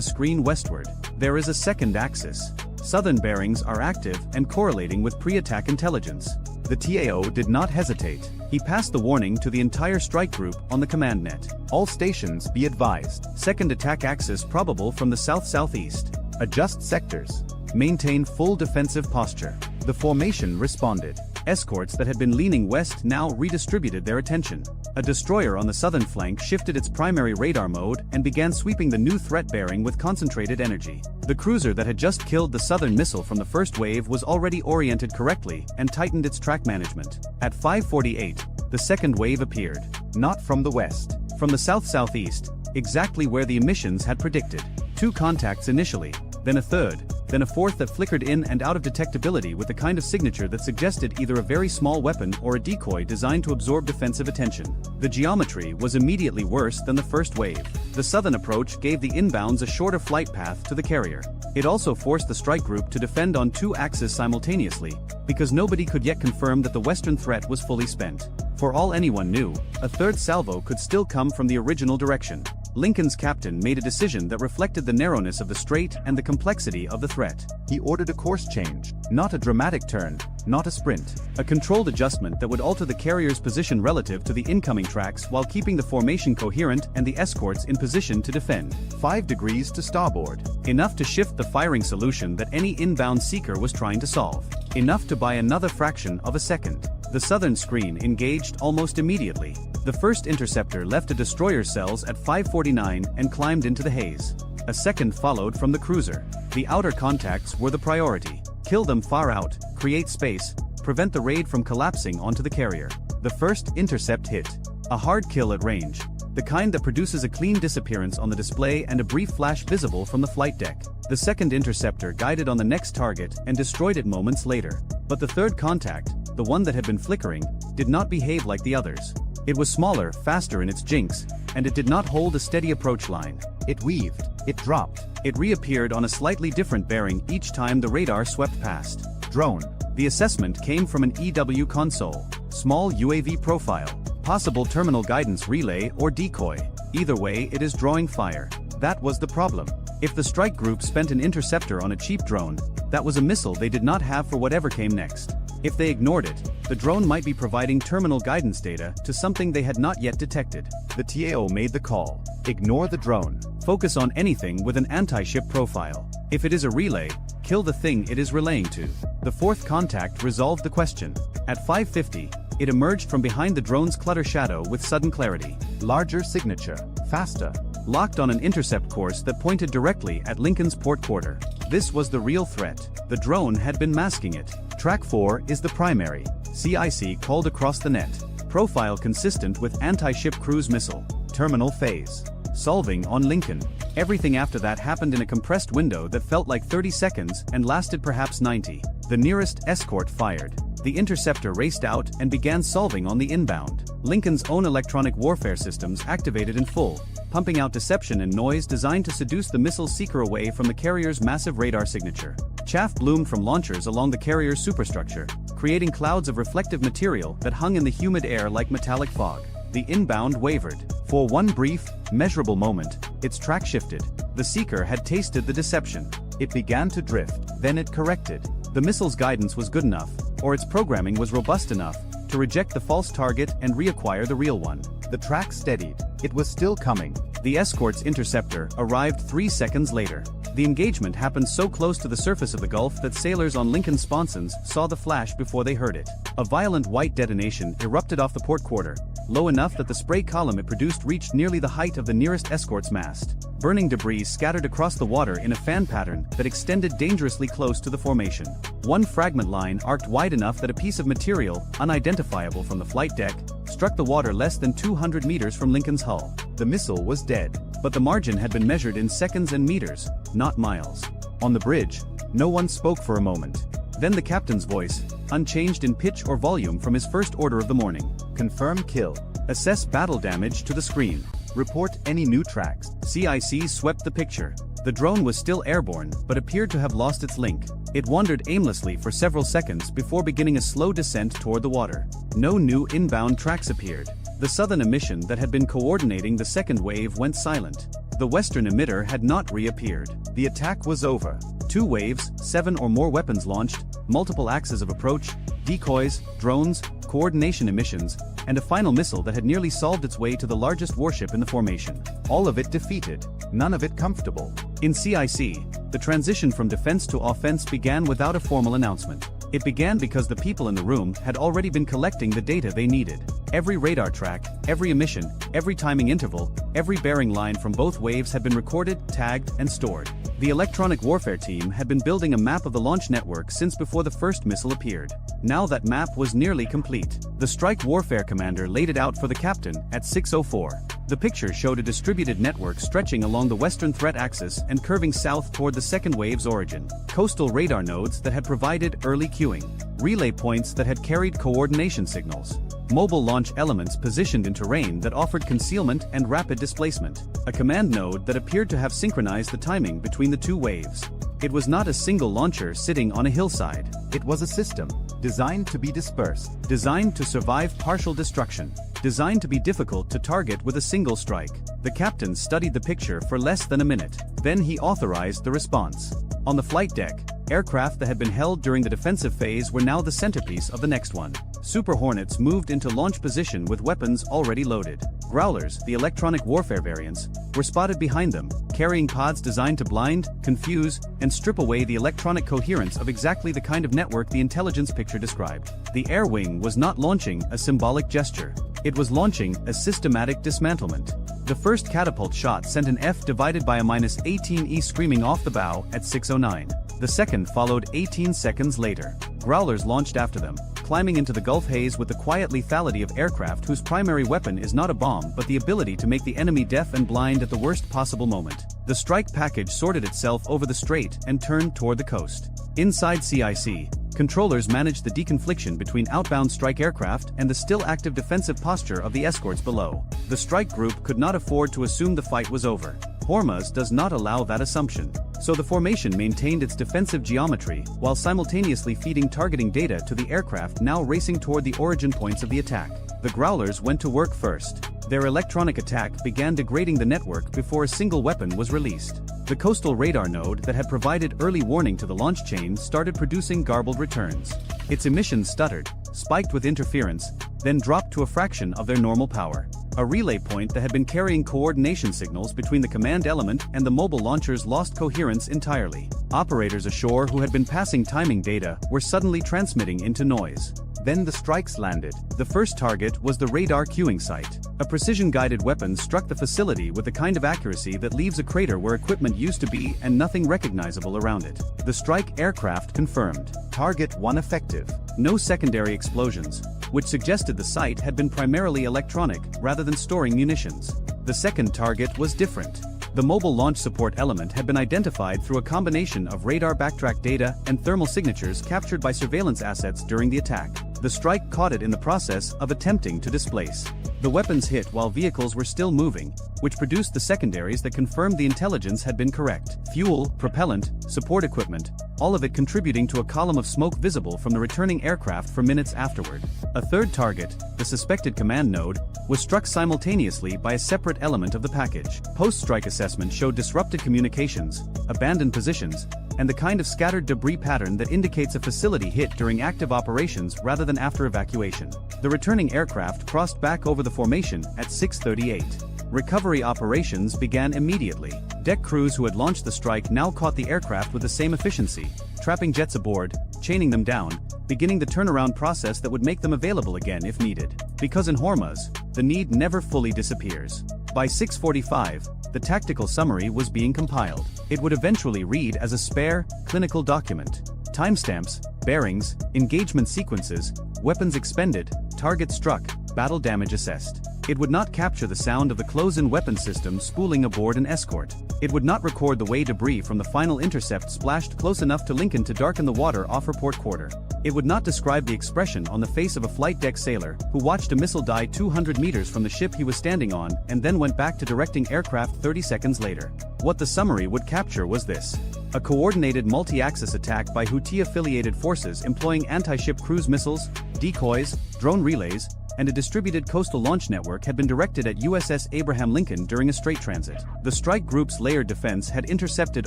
screen westward. There is a second axis. Southern bearings are active and correlating with pre-attack intelligence. The TAO did not hesitate. He passed the warning to the entire strike group on the command net. All stations be advised. Second attack axis probable from the south-southeast. Adjust sectors. Maintain full defensive posture. The formation responded. Escorts that had been leaning west now redistributed their attention. A destroyer on the southern flank shifted its primary radar mode and began sweeping the new threat bearing with concentrated energy. The cruiser that had just killed the southern missile from the first wave was already oriented correctly and tightened its track management. At 5:48, the second wave appeared. Not from the west. From the south-southeast, exactly where the emissions had predicted. 2 contacts initially, then a third, then a fourth that flickered in and out of detectability with the kind of signature that suggested either a very small weapon or a decoy designed to absorb defensive attention. The geometry was immediately worse than the first wave. The southern approach gave the inbounds a shorter flight path to the carrier. It also forced the strike group to defend on 2 axes simultaneously, because nobody could yet confirm that the western threat was fully spent. For all anyone knew, a third salvo could still come from the original direction. Lincoln's captain made a decision that reflected the narrowness of the strait and the complexity of the threat. He ordered a course change, not a dramatic turn, not a sprint. A controlled adjustment that would alter the carrier's position relative to the incoming tracks while keeping the formation coherent and the escorts in position to defend. 5 degrees to starboard. Enough to shift the firing solution that any inbound seeker was trying to solve. Enough to buy another fraction of a second. The southern screen engaged almost immediately. The first interceptor left a destroyer cells at 5:49 and climbed into the haze. A second followed from the cruiser. The outer contacts were the priority. Kill them far out, create space, prevent the raid from collapsing onto the carrier. The first intercept hit. A hard kill at range. The kind that produces a clean disappearance on the display and a brief flash visible from the flight deck. The second interceptor guided on the next target and destroyed it moments later. But the third contact, the one that had been flickering, did not behave like the others. It was smaller, faster in its jinks, and it did not hold a steady approach line. It weaved. It dropped. It reappeared on a slightly different bearing each time the radar swept past. Drone. The assessment came from an EW console. Small UAV profile. Possible terminal guidance relay or decoy. Either way, it is drawing fire. That was the problem. If the strike group spent an interceptor on a cheap drone, that was a missile they did not have for whatever came next. If they ignored it, the drone might be providing terminal guidance data to something they had not yet detected. The TAO made the call. Ignore the drone. Focus on anything with an anti-ship profile. If it is a relay, kill the thing it is relaying to. The fourth contact resolved the question. At 5:50, it emerged from behind the drone's clutter shadow with sudden clarity. Larger signature. Faster. Locked on an intercept course that pointed directly at Lincoln's port quarter. This was the real threat. The drone had been masking it. Track 4 is the primary. CIC called across the net. Profile consistent with anti-ship cruise missile. Terminal phase. Solving on Lincoln. Everything after that happened in a compressed window that felt like 30 seconds and lasted perhaps 90. The nearest escort fired. The interceptor raced out and began solving on the inbound. Lincoln's own electronic warfare systems activated in full, pumping out deception and noise designed to seduce the missile seeker away from the carrier's massive radar signature. Chaff bloomed from launchers along the carrier's superstructure, creating clouds of reflective material that hung in the humid air like metallic fog. The inbound wavered. For one brief, measurable moment, its track shifted. The seeker had tasted the deception. It began to drift, then it corrected. The missile's guidance was good enough, or its programming was robust enough, to reject the false target and reacquire the real one. The track steadied. It was still coming. The escort's interceptor arrived 3 seconds later. The engagement happened so close to the surface of the Gulf that sailors on Lincoln's sponsons saw the flash before they heard it. A violent white detonation erupted off the port quarter, low enough that the spray column it produced reached nearly the height of the nearest escort's mast. Burning debris scattered across the water in a fan pattern that extended dangerously close to the formation. One fragment line arced wide enough that a piece of material, unidentifiable from the flight deck, struck the water less than 200 meters from Lincoln's hull. The missile was dead. But the margin had been measured in seconds and meters, not miles. On the bridge, no one spoke for a moment. Then the captain's voice, unchanged in pitch or volume from his first order of the morning. Confirm kill. Assess battle damage to the screen. Report any new tracks. CIC swept the picture. The drone was still airborne, but appeared to have lost its link. It wandered aimlessly for several seconds before beginning a slow descent toward the water. No new inbound tracks appeared. The southern emission that had been coordinating the second wave went silent. The western emitter had not reappeared. The attack was over. 2 waves, 7 or more weapons launched, multiple axes of approach, decoys, drones, coordination emissions, and a final missile that had nearly solved its way to the largest warship in the formation. All of it defeated. none of it comfortable. In CIC, the transition from defense to offense began without a formal announcement. It began because the people in the room had already been collecting the data they needed. Every radar track, every emission, every timing interval, every bearing line from both waves had been recorded, tagged, and stored. The electronic warfare team had been building a map of the launch network since before the first missile appeared. Now that map was nearly complete. The strike warfare commander laid it out for the captain at 6:04. The picture showed a distributed network stretching along the western threat axis and curving south toward the second wave's origin. Coastal radar nodes that had provided early queuing. Relay points that had carried coordination signals. Mobile launch elements positioned in terrain that offered concealment and rapid displacement. A command node that appeared to have synchronized the timing between the two waves. It was not a single launcher sitting on a hillside. It was a system, designed to be dispersed. Designed to survive partial destruction. Designed to be difficult to target with a single strike. The captain studied the picture for less than a minute. Then he authorized the response. On the flight deck, aircraft that had been held during the defensive phase were now the centerpiece of the next one. Super Hornets moved into launch position with weapons already loaded. Growlers, the electronic warfare variants, were spotted behind them, carrying pods designed to blind, confuse, and strip away the electronic coherence of exactly the kind of network the intelligence picture described. The air wing was not launching a symbolic gesture. It was launching a systematic dismantlement. The first catapult shot sent an F divided by a -18E screaming off the bow at 6:09. The second followed 18 seconds later. Growlers launched after them, climbing into the Gulf haze with the quiet lethality of aircraft whose primary weapon is not a bomb but the ability to make the enemy deaf and blind at the worst possible moment. The strike package sorted itself over the strait and turned toward the coast. Inside CIC, controllers managed the deconfliction between outbound strike aircraft and the still active defensive posture of the escorts below. The strike group could not afford to assume the fight was over. Hormuz does not allow that assumption. So the formation maintained its defensive geometry while simultaneously feeding targeting data to the aircraft now racing toward the origin points of the attack. The Growlers went to work first. Their electronic attack began degrading the network before a single weapon was released. The coastal radar node that had provided early warning to the launch chain started producing garbled returns. Its emissions stuttered, spiked with interference, then dropped to a fraction of their normal power. A relay point that had been carrying coordination signals between the command element and the mobile launchers lost coherence entirely. Operators ashore who had been passing timing data were suddenly transmitting into noise. Then the strikes landed. The first target was the radar queuing site. A precision-guided weapon struck the facility with the kind of accuracy that leaves a crater where equipment used to be and nothing recognizable around it. The strike aircraft confirmed. Target 1 effective. No secondary explosions, which suggested the site had been primarily electronic rather than storing munitions. The second target was different. The mobile launch support element had been identified through a combination of radar backtrack data and thermal signatures captured by surveillance assets during the attack. The strike caught it in the process of attempting to displace. The weapons hit while vehicles were still moving, which produced the secondaries that confirmed the intelligence had been correct. Fuel, propellant, support equipment, all of it contributing to a column of smoke visible from the returning aircraft for minutes afterward. A third target, the suspected command node, was struck simultaneously by a separate element of the package. Post-strike assessment showed disrupted communications, abandoned positions, and the kind of scattered debris pattern that indicates a facility hit during active operations rather than after evacuation. The returning aircraft crossed back over the formation at 6:38. Recovery operations began immediately. Deck crews who had launched the strike now caught the aircraft with the same efficiency, trapping jets aboard, chaining them down, beginning the turnaround process that would make them available again if needed. Because in Hormuz, the need never fully disappears. By 6:45, the tactical summary was being compiled. It would eventually read as a spare, clinical document. Timestamps, bearings, engagement sequences, weapons expended, target struck, battle damage assessed. It would not capture the sound of the close-in weapon system spooling aboard an escort. It would not record the way debris from the final intercept splashed close enough to Lincoln to darken the water off her port quarter. It would not describe the expression on the face of a flight deck sailor who watched a missile die 200 meters from the ship he was standing on and then went back to directing aircraft 30 seconds later. What the summary would capture was this: a coordinated multi-axis attack by Houthi-affiliated forces employing anti-ship cruise missiles, decoys, drone relays, and a distributed coastal launch network had been directed at USS Abraham Lincoln during a strait transit. The strike group's layered defense had intercepted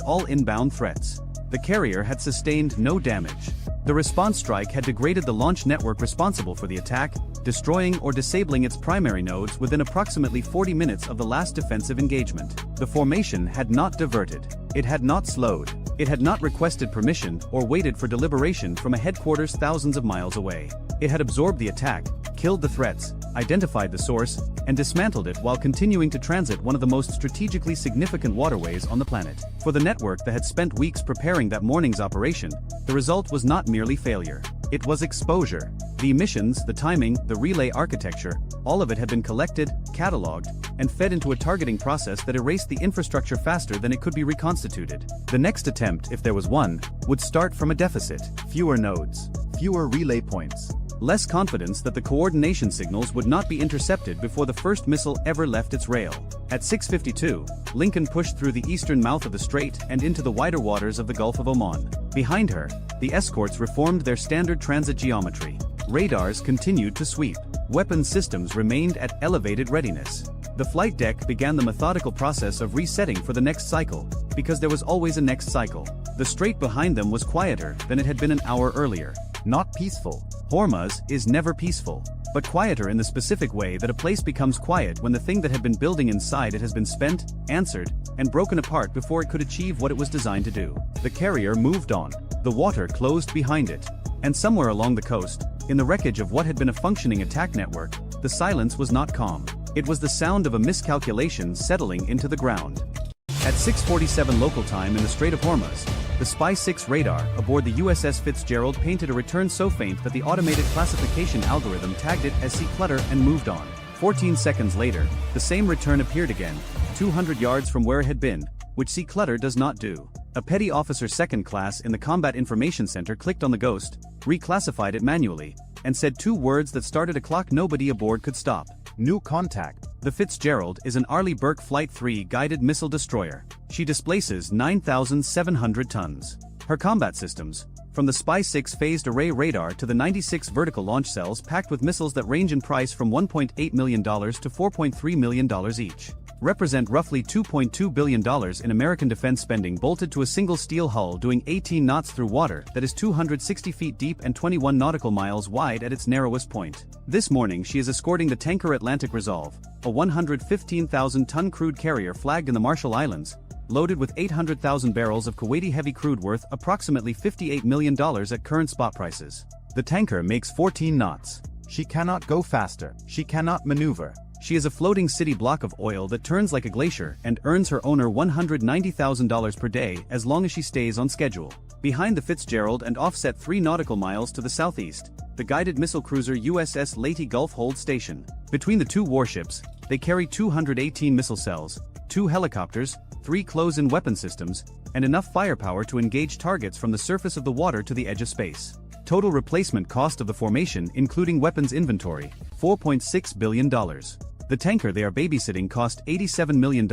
all inbound threats. The carrier had sustained no damage. The response strike had degraded the launch network responsible for the attack, destroying or disabling its primary nodes within approximately 40 minutes of the last defensive engagement. The formation had not diverted. It had not slowed. It had not requested permission or waited for deliberation from a headquarters thousands of miles away. It had absorbed the attack, killed the threats, identified the source, and dismantled it while continuing to transit one of the most strategically significant waterways on the planet. For the network that had spent weeks preparing that morning's operation, the result was not merely failure. It was exposure. The emissions, the timing, the relay architecture, all of it had been collected, catalogued, and fed into a targeting process that erased the infrastructure faster than it could be reconstituted. The next attempt, if there was one, would start from a deficit. Fewer nodes. Fewer relay points. Less confidence that the coordination signals would not be intercepted before the first missile ever left its rail. At 6:52, Lincoln pushed through the eastern mouth of the strait and into the wider waters of the Gulf of Oman. Behind her, the escorts reformed their standard transit geometry. Radars continued to sweep. Weapons systems remained at elevated readiness. The flight deck began the methodical process of resetting for the next cycle, because there was always a next cycle. The strait behind them was quieter than it had been an hour earlier. Not peaceful. Hormuz is never peaceful, but quieter in the specific way that a place becomes quiet when the thing that had been building inside it has been spent, answered, and broken apart before it could achieve what it was designed to do. The carrier moved on. The water closed behind it. And somewhere along the coast, in the wreckage of what had been a functioning attack network, the silence was not calm. It was the sound of a miscalculation settling into the ground. At 6:47 local time in the Strait of Hormuz, the Spy-6 radar aboard the USS Fitzgerald painted a return so faint that the automated classification algorithm tagged it as sea clutter and moved on. 14 seconds later, the same return appeared again, 200 yards from where it had been, which sea clutter does not do. A petty officer second class in the Combat Information Center clicked on the ghost, reclassified it manually, and said two words that started a clock nobody aboard could stop. New contact. The Fitzgerald is an Arleigh Burke Flight 3 guided missile destroyer. She displaces 9,700 tons. Her combat systems, from the Spy-6 phased array radar to the 96 vertical launch cells packed with missiles that range in price from $1.8 million to $4.3 million each, represent roughly $2.2 billion in American defense spending bolted to a single steel hull doing 18 knots through water that is 260 feet deep and 21 nautical miles wide at its narrowest point. This morning she is escorting the tanker Atlantic Resolve, a 115,000-ton crude carrier flagged in the Marshall Islands, loaded with 800,000 barrels of Kuwaiti heavy crude worth approximately $58 million at current spot prices. The tanker makes 14 knots. She cannot go faster. She cannot maneuver. She is a floating city block of oil that turns like a glacier and earns her owner $190,000 per day as long as she stays on schedule. Behind the Fitzgerald and offset 3 nautical miles to the southeast, the guided missile cruiser USS Leyte Gulf holds station. Between the two warships, they carry 218 missile cells, 2 helicopters, 3 close-in weapon systems, and enough firepower to engage targets from the surface of the water to the edge of space. Total replacement cost of the formation including weapons inventory, $4.6 billion. The tanker they are babysitting cost $87 million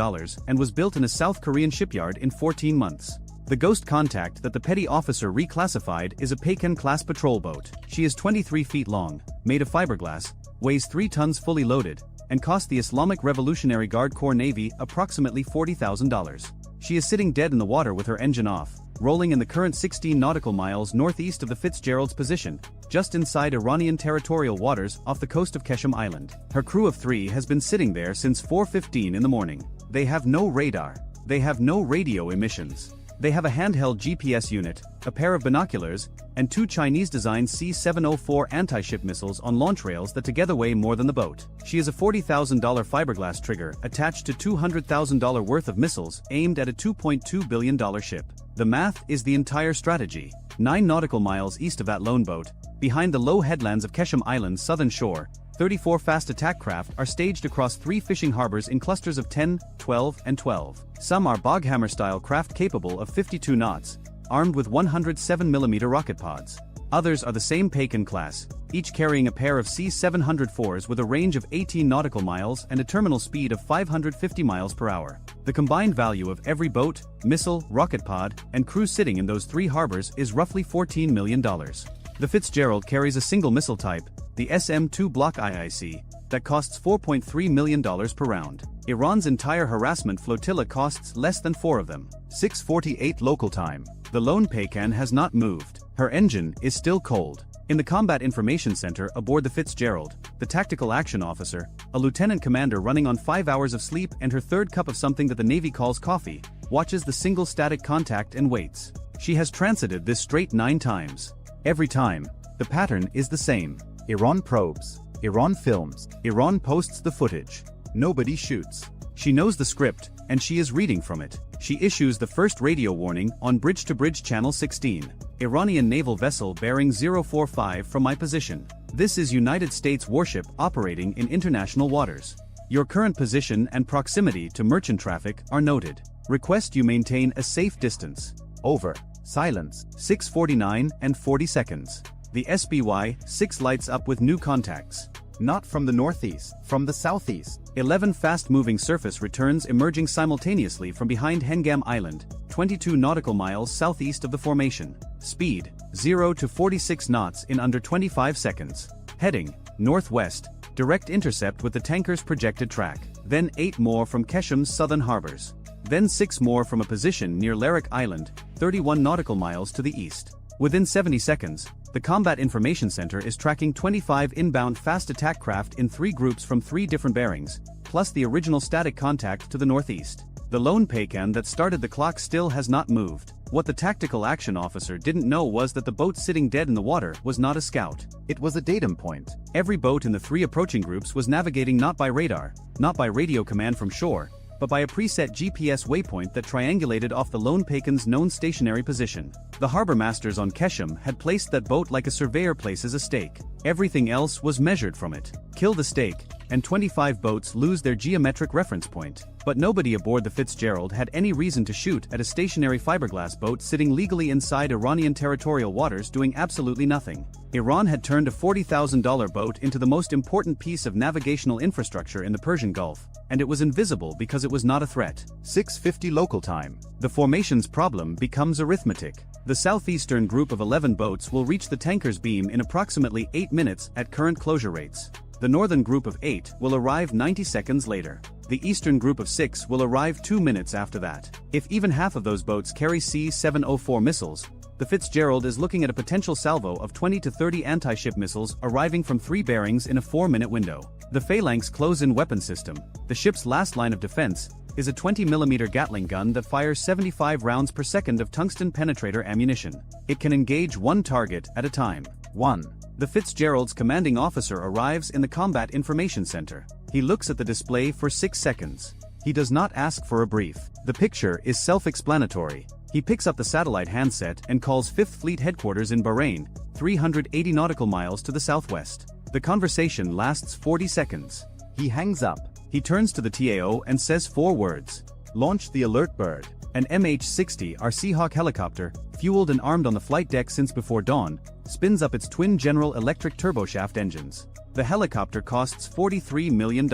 and was built in a South Korean shipyard in 14 months. The ghost contact that the petty officer reclassified is a Pekin-class patrol boat. She is 23 feet long, made of fiberglass, weighs 3 tons fully loaded, and cost the Islamic Revolutionary Guard Corps Navy approximately $40,000. She is sitting dead in the water with her engine off, rolling in the current 16 nautical miles northeast of the Fitzgerald's position, just inside Iranian territorial waters off the coast of Keshem Island. Her crew of 3 has been sitting there since 4:15 in the morning. They have no radar. They have no radio emissions. They have a handheld GPS unit, a pair of binoculars, and 2 Chinese-designed C-704 anti-ship missiles on launch rails that together weigh more than the boat. She is a $40,000 fiberglass trigger attached to $200,000 worth of missiles aimed at a $2.2 billion ship. The math is the entire strategy. 9 nautical miles east of that lone boat, behind the low headlands of Keshem Island's southern shore, 34 fast attack craft are staged across 3 fishing harbors in clusters of 10, 12, and 12. Some are Boghammer-style craft capable of 52 knots, armed with 107mm rocket pods. Others are the same Pekin class, each carrying a pair of C-704s with a range of 18 nautical miles and a terminal speed of 550 miles per hour. The combined value of every boat, missile, rocket pod, and crew sitting in those 3 harbors is roughly $14 million. The Fitzgerald carries a single missile type, the SM-2 Block IIC, that costs $4.3 million per round. Iran's entire harassment flotilla costs less than 4 of them. 6:48 local time. The lone Pekin has not moved. Her engine is still cold. In the Combat Information Center aboard the Fitzgerald, the Tactical Action Officer, a lieutenant commander running on 5 hours of sleep and her third cup of something that the Navy calls coffee, watches the single static contact and waits. She has transited this strait 9 times. Every time, the pattern is the same. Iran probes. Iran films. Iran posts the footage. Nobody shoots. She knows the script, and she is reading from it. She issues the first radio warning on bridge-to-bridge channel 16. Iranian naval vessel bearing 045 from my position. This is United States warship operating in international waters. Your current position and proximity to merchant traffic are noted. Request you maintain a safe distance. Over. Silence. 6:49 and 40 seconds. The SBY-6 lights up with new contacts. Not from the northeast, from the southeast. 11 fast-moving surface returns emerging simultaneously from behind Hengam Island, 22 nautical miles southeast of the formation. Speed, 0 to 46 knots in under 25 seconds. Heading, northwest, direct intercept with the tanker's projected track. Then 8 more from Kesham's southern harbors. Then 6 more from a position near Larak Island, 31 nautical miles to the east. Within 70 seconds, the Combat Information Center is tracking 25 inbound fast attack craft in 3 groups from 3 different bearings, plus the original static contact to the northeast. The lone Pecan that started the clock still has not moved. What the Tactical Action Officer didn't know was that the boat sitting dead in the water was not a scout. It was a datum point. Every boat in the 3 approaching groups was navigating not by radar, not by radio command from shore, but by a preset GPS waypoint that triangulated off the lone Pecan's known stationary position. The harbor masters on Kesham had placed that boat like a surveyor places a stake. Everything else was measured from it. Kill the stake, and 25 boats lose their geometric reference point. But nobody aboard the Fitzgerald had any reason to shoot at a stationary fiberglass boat sitting legally inside Iranian territorial waters doing absolutely nothing. Iran had turned a $40,000 boat into the most important piece of navigational infrastructure in the Persian Gulf, and it was invisible because it was not a threat. 6:50 local time. The formation's problem becomes arithmetic. The southeastern group of 11 boats will reach the tanker's beam in approximately 8 minutes at current closure rates. The northern group of 8 will arrive 90 seconds later. The eastern group of 6 will arrive 2 minutes after that. If even half of those boats carry C-704 missiles, the Fitzgerald is looking at a potential salvo of 20 to 30 anti-ship missiles arriving from 3 bearings in a 4-minute window. The Phalanx close-in weapon system, the ship's last line of defense, is a 20mm Gatling gun that fires 75 rounds per second of tungsten penetrator ammunition. It can engage 1 target at a time. 1. The Fitzgerald's commanding officer arrives in the Combat Information Center. He looks at the display for 6 seconds. He does not ask for a brief. The picture is self-explanatory. He picks up the satellite handset and calls 5th Fleet Headquarters in Bahrain, 380 nautical miles to the southwest. The conversation lasts 40 seconds. He hangs up. He turns to the TAO and says 4 words. Launch the alert bird. An MH-60R Seahawk helicopter, fueled and armed on the flight deck since before dawn, spins up its twin General Electric turboshaft engines. The helicopter costs $43 million.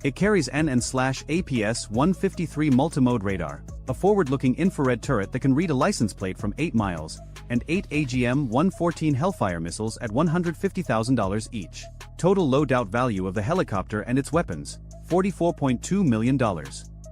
It carries APS-153 multimode radar, a forward-looking infrared turret that can read a license plate from 8 miles, and 8 AGM-114 Hellfire missiles at $150,000 each. Total loadout value of the helicopter and its weapons, $44.2 million.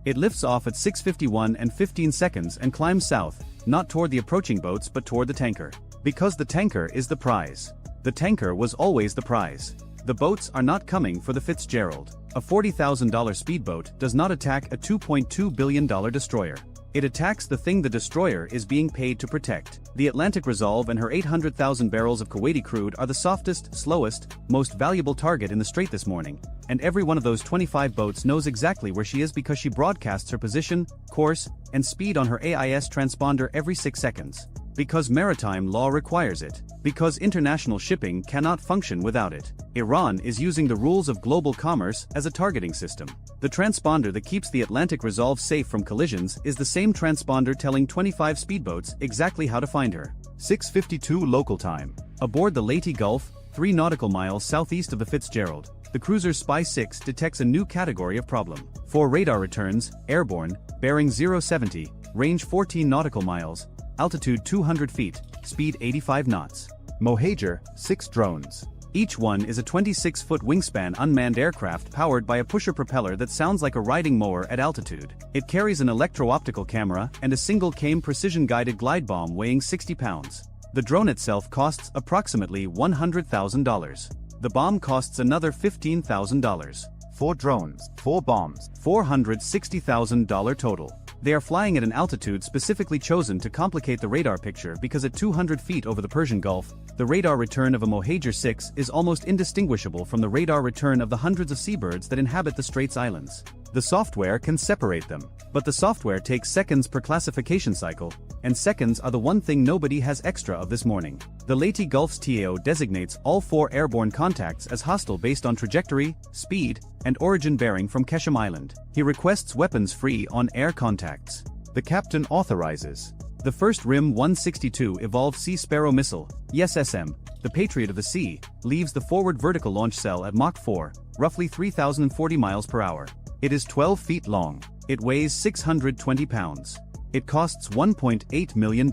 It lifts off at 6:51 and 15 seconds and climbs south, not toward the approaching boats but toward the tanker. Because the tanker is the prize. The tanker was always the prize. The boats are not coming for the Fitzgerald. A $40,000 speedboat does not attack a $2.2 billion destroyer. It attacks the thing the destroyer is being paid to protect. The Atlantic Resolve and her 800,000 barrels of Kuwaiti crude are the softest, slowest, most valuable target in the strait this morning, and every one of those 25 boats knows exactly where she is because she broadcasts her position, course, and speed on her AIS transponder every 6 seconds. Because maritime law requires it. Because international shipping cannot function without it. Iran is using the rules of global commerce as a targeting system. The transponder that keeps the Atlantic Resolve safe from collisions is the same transponder telling 25 speedboats exactly how to find her. 6:52 local time. Aboard the Leyte Gulf, 3 nautical miles southeast of the Fitzgerald, the cruiser Spy 6 detects a new category of problem. 4 radar returns, airborne, bearing 070, range 14 nautical miles, altitude 200 feet, speed 85 knots. Mohajer, 6 drones. Each one is a 26-foot wingspan unmanned aircraft powered by a pusher propeller that sounds like a riding mower at altitude. It carries an electro-optical camera and a single-cam precision-guided glide bomb weighing 60 pounds. The drone itself costs approximately $100,000. The bomb costs another $15,000. 4 drones, 4 bombs, $460,000 total. They are flying at an altitude specifically chosen to complicate the radar picture because at 200 feet over the Persian Gulf, the radar return of a Mohajer 6 is almost indistinguishable from the radar return of the hundreds of seabirds that inhabit the Straits Islands. The software can separate them, but the software takes seconds per classification cycle, and seconds are the one thing nobody has extra of this morning. The Leyte Gulf's TAO designates all 4 airborne contacts as hostile based on trajectory, speed, and origin bearing from Kesham Island. He requests weapons free on air contacts. The captain authorizes. The first RIM 162 Evolved Sea Sparrow missile, ESSM, the Patriot of the Sea, leaves the forward vertical launch cell at Mach 4, roughly 3,040 miles per hour. It is 12 feet long. It weighs 620 pounds. It costs $1.8 million.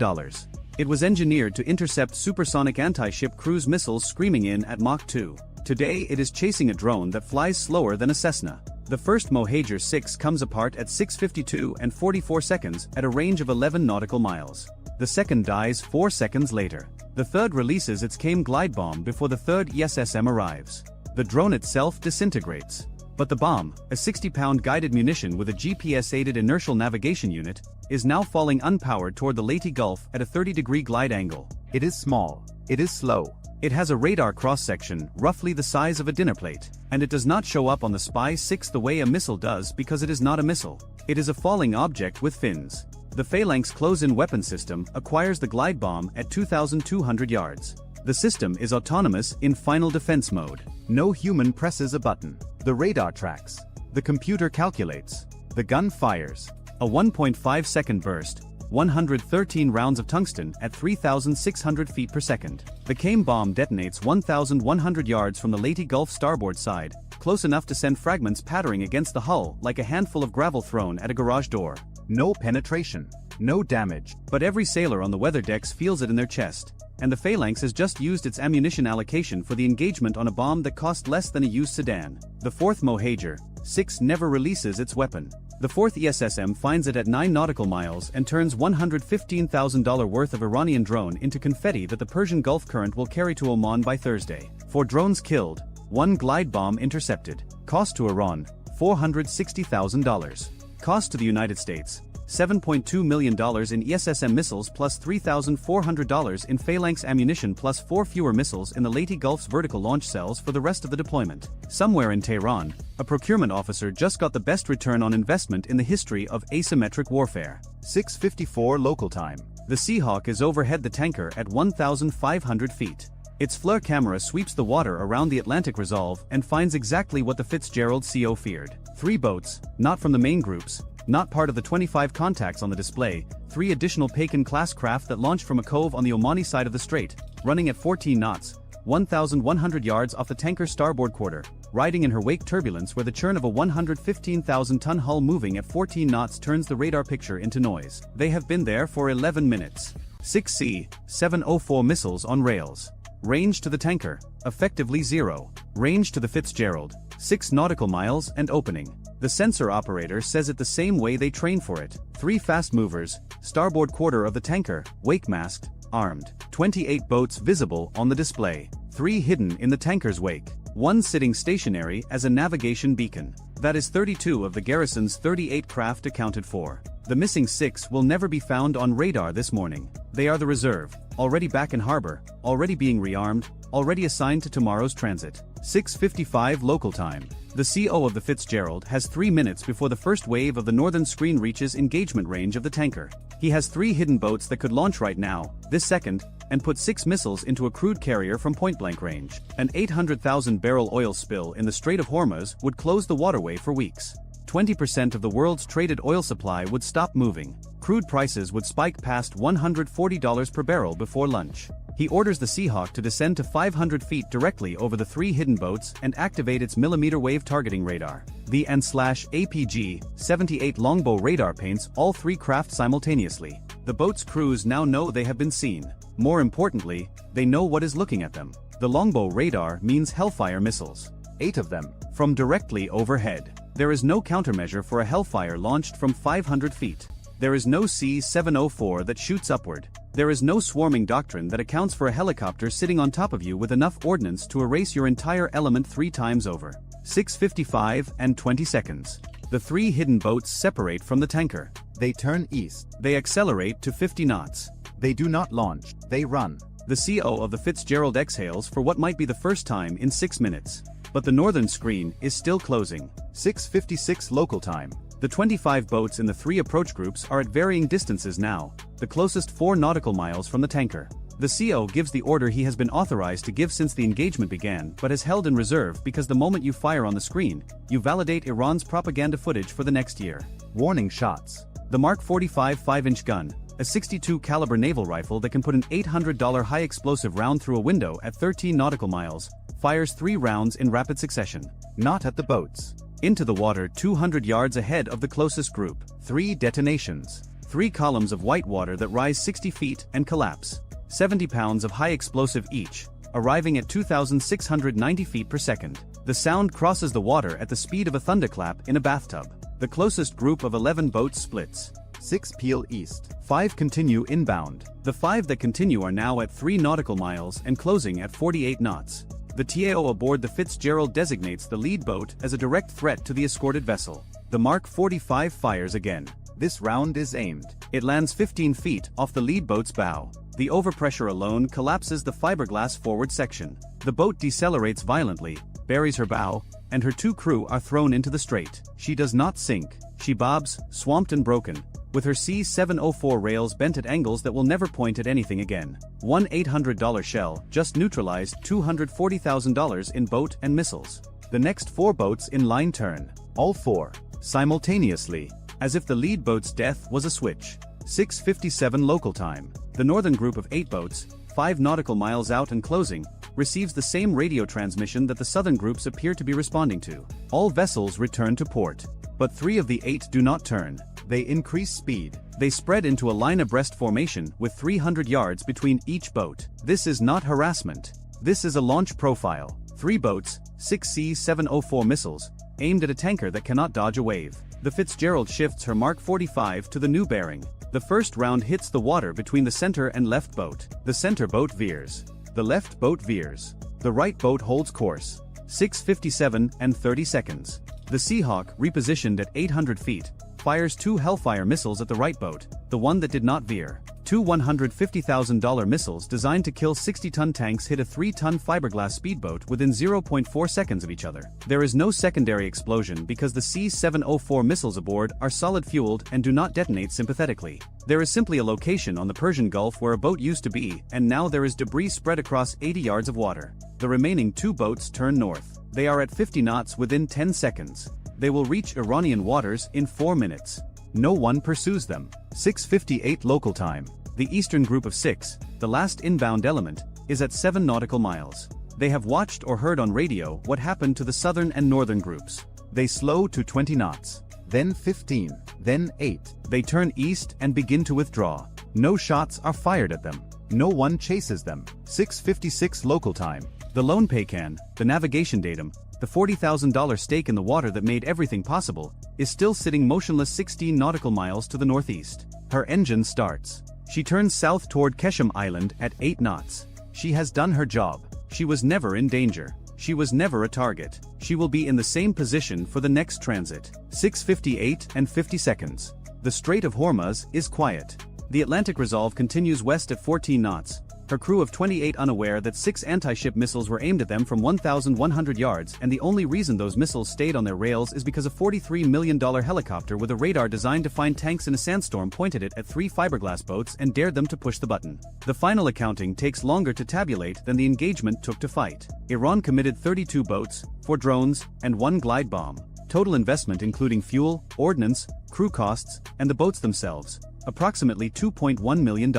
It was engineered to intercept supersonic anti-ship cruise missiles screaming in at Mach 2. Today it is chasing a drone that flies slower than a Cessna. The first Mohajer 6 comes apart at 6:52 and 44 seconds at a range of 11 nautical miles. The second dies 4 seconds later. The third releases its CAIM glide bomb before the third ESSM arrives. The drone itself disintegrates. But the bomb, a 60-pound guided munition with a GPS-aided inertial navigation unit, is now falling unpowered toward the Leyte Gulf at a 30-degree glide angle. It is small. It is slow. It has a radar cross-section roughly the size of a dinner plate, and it does not show up on the Spy 6 the way a missile does because it is not a missile. It is a falling object with fins. The Phalanx close-in weapon system acquires the glide bomb at 2,200 yards. The system is autonomous in final defense mode. No human presses a button. The radar tracks. The computer calculates. The gun fires. A 1.5-second burst, 113 rounds of tungsten at 3,600 feet per second. The CAIM bomb detonates 1,100 yards from the Leyte Gulf starboard side, close enough to send fragments pattering against the hull like a handful of gravel thrown at a garage door. No penetration. No damage. But every sailor on the weather decks feels it in their chest, and the Phalanx has just used its ammunition allocation for the engagement on a bomb that cost less than a used sedan. The fourth Mohajer 6 never releases its weapon. The fourth ESSM finds it at 9 nautical miles and turns $115,000 worth of Iranian drone into confetti that the Persian Gulf current will carry to Oman by Thursday. 4 drones killed, 1 glide bomb intercepted. Cost to Iran, $460,000. Cost to the United States, $7.2 million in ESSM missiles plus $3,400 in Phalanx ammunition plus 4 fewer missiles in the Leyte Gulf's vertical launch cells for the rest of the deployment. Somewhere in Tehran, a procurement officer just got the best return on investment in the history of asymmetric warfare. 6:54 local time. The Seahawk is overhead the tanker at 1,500 feet. Its FLIR camera sweeps the water around the Atlantic Resolve and finds exactly what the Fitzgerald CO feared. 3 boats, not from the main groups, not part of the 25 contacts on the display, 3 additional Pakin-class craft that launched from a cove on the Omani side of the strait, running at 14 knots, 1,100 yards off the tanker's starboard quarter, riding in her wake turbulence where the churn of a 115,000-ton hull moving at 14 knots turns the radar picture into noise. They have been there for 11 minutes. 6 C-704 missiles on rails. Range to the tanker, effectively 0. Range to the Fitzgerald, 6 nautical miles and opening. The sensor operator says it the same way they train for it. 3 fast movers, starboard quarter of the tanker, wake masked, armed. 28 boats visible on the display. 3 hidden in the tanker's wake. 1 sitting stationary as a navigation beacon. That is 32 of the garrison's 38 craft accounted for. The missing 6 will never be found on radar this morning. They are the reserve, already back in harbor, already being rearmed, already assigned to tomorrow's transit. 6:55 local time. The CO of the Fitzgerald has 3 minutes before the first wave of the northern screen reaches engagement range of the tanker. He has 3 hidden boats that could launch right now, this second, and put 6 missiles into a crude carrier from point-blank range. An 800,000-barrel oil spill in the Strait of Hormuz would close the waterway for weeks. 20% of the world's traded oil supply would stop moving. Crude prices would spike past $140 per barrel before lunch. He orders the Seahawk to descend to 500 feet directly over the 3 hidden boats and activate its millimeter-wave targeting radar. The AN/APG-78 longbow radar paints all 3 craft simultaneously. The boat's crews now know they have been seen. More importantly, they know what is looking at them. The longbow radar means Hellfire missiles. 8 of them, from directly overhead. There is no countermeasure for a Hellfire launched from 500 feet. There is no C-704 that shoots upward. There is no swarming doctrine that accounts for a helicopter sitting on top of you with enough ordnance to erase your entire element 3 times over. 6:55 and 20 seconds. The 3 hidden boats separate from the tanker. They turn east. They accelerate to 50 knots. They do not launch, they run. The CO of the Fitzgerald exhales for what might be the first time in 6 minutes. But the northern screen is still closing. 6:56 local time. The 25 boats in the 3 approach groups are at varying distances now, the closest 4 nautical miles from the tanker. The CO gives the order he has been authorized to give since the engagement began but has held in reserve because the moment you fire on the screen, you validate Iran's propaganda footage for the next year. Warning shots. The Mark 45 5-inch gun, a 62 caliber naval rifle that can put an $800 high-explosive round through a window at 13 nautical miles, fires 3 rounds in rapid succession. Not at the boats. Into the water 200 yards ahead of the closest group. 3 detonations. 3 columns of white water that rise 60 feet and collapse. 70 pounds of high explosive each, arriving at 2,690 feet per second. The sound crosses the water at the speed of a thunderclap in a bathtub. The closest group of 11 boats splits. 6 peel east. 5 continue inbound. The 5 that continue are now at 3 nautical miles and closing at 48 knots. The TAO aboard the Fitzgerald designates the lead boat as a direct threat to the escorted vessel. The Mark 45 fires again. This round is aimed. It lands 15 feet off the lead boat's bow. The overpressure alone collapses the fiberglass forward section. The boat decelerates violently, buries her bow, and her 2 crew are thrown into the strait. She does not sink. She bobs, swamped and broken, with her C-704 rails bent at angles that will never point at anything again. One $800 shell just neutralized $240,000 in boat and missiles. The next 4 boats in line turn. All 4. Simultaneously, as if the lead boat's death was a switch. 6:57 local time. The northern group of 8 boats, 5 nautical miles out and closing, receives the same radio transmission that the southern groups appear to be responding to. All vessels return to port. But 3 of the 8 do not turn. They increase speed. They spread into a line abreast formation with 300 yards between each boat. This is not harassment. This is a launch profile. 3 boats, 6 C-704 missiles, aimed at a tanker that cannot dodge a wave. The Fitzgerald shifts her Mark 45 to the new bearing. The first round hits the water between the center and left boat. The center boat veers. The left boat veers. The right boat holds course. 6:57 and 30 seconds. The Seahawk, repositioned at 800 feet, fires 2 Hellfire missiles at the right boat, the one that did not veer. 2 $150,000 missiles designed to kill 60-ton tanks hit a 3-ton fiberglass speedboat within 0.4 seconds of each other. There is no secondary explosion because the C-704 missiles aboard are solid-fueled and do not detonate sympathetically. There is simply a location on the Persian Gulf where a boat used to be, and now there is debris spread across 80 yards of water. The remaining 2 boats turn north. They are at 50 knots within 10 seconds. They will reach Iranian waters in 4 minutes. No one pursues them. 6:58 local time. The eastern group of 6, the last inbound element, is at 7 nautical miles. They have watched or heard on radio what happened to the southern and northern groups. They slow to 20 knots. Then 15, then 8. They turn east and begin to withdraw. No shots are fired at them. No one chases them. 6:56 local time. The lone paycan, the navigation datum, the $40,000 stake in the water that made everything possible, is still sitting motionless 16 nautical miles to the northeast. Her engine starts. She turns south toward Keshem Island at 8 knots. She has done her job. She was never in danger. She was never a target. She will be in the same position for the next transit. 6:58 and 50 seconds. The Strait of Hormuz is quiet. The Atlantic Resolve continues west at 14 knots. Her crew of 28 unaware that 6 anti-ship missiles were aimed at them from 1,100 yards, and the only reason those missiles stayed on their rails is because a $43 million helicopter with a radar designed to find tanks in a sandstorm pointed it at 3 fiberglass boats and dared them to push the button. The final accounting takes longer to tabulate than the engagement took to fight. Iran committed 32 boats, 4 drones, and 1 glide bomb. Total investment including fuel, ordnance, crew costs, and the boats themselves, approximately $2.1 million.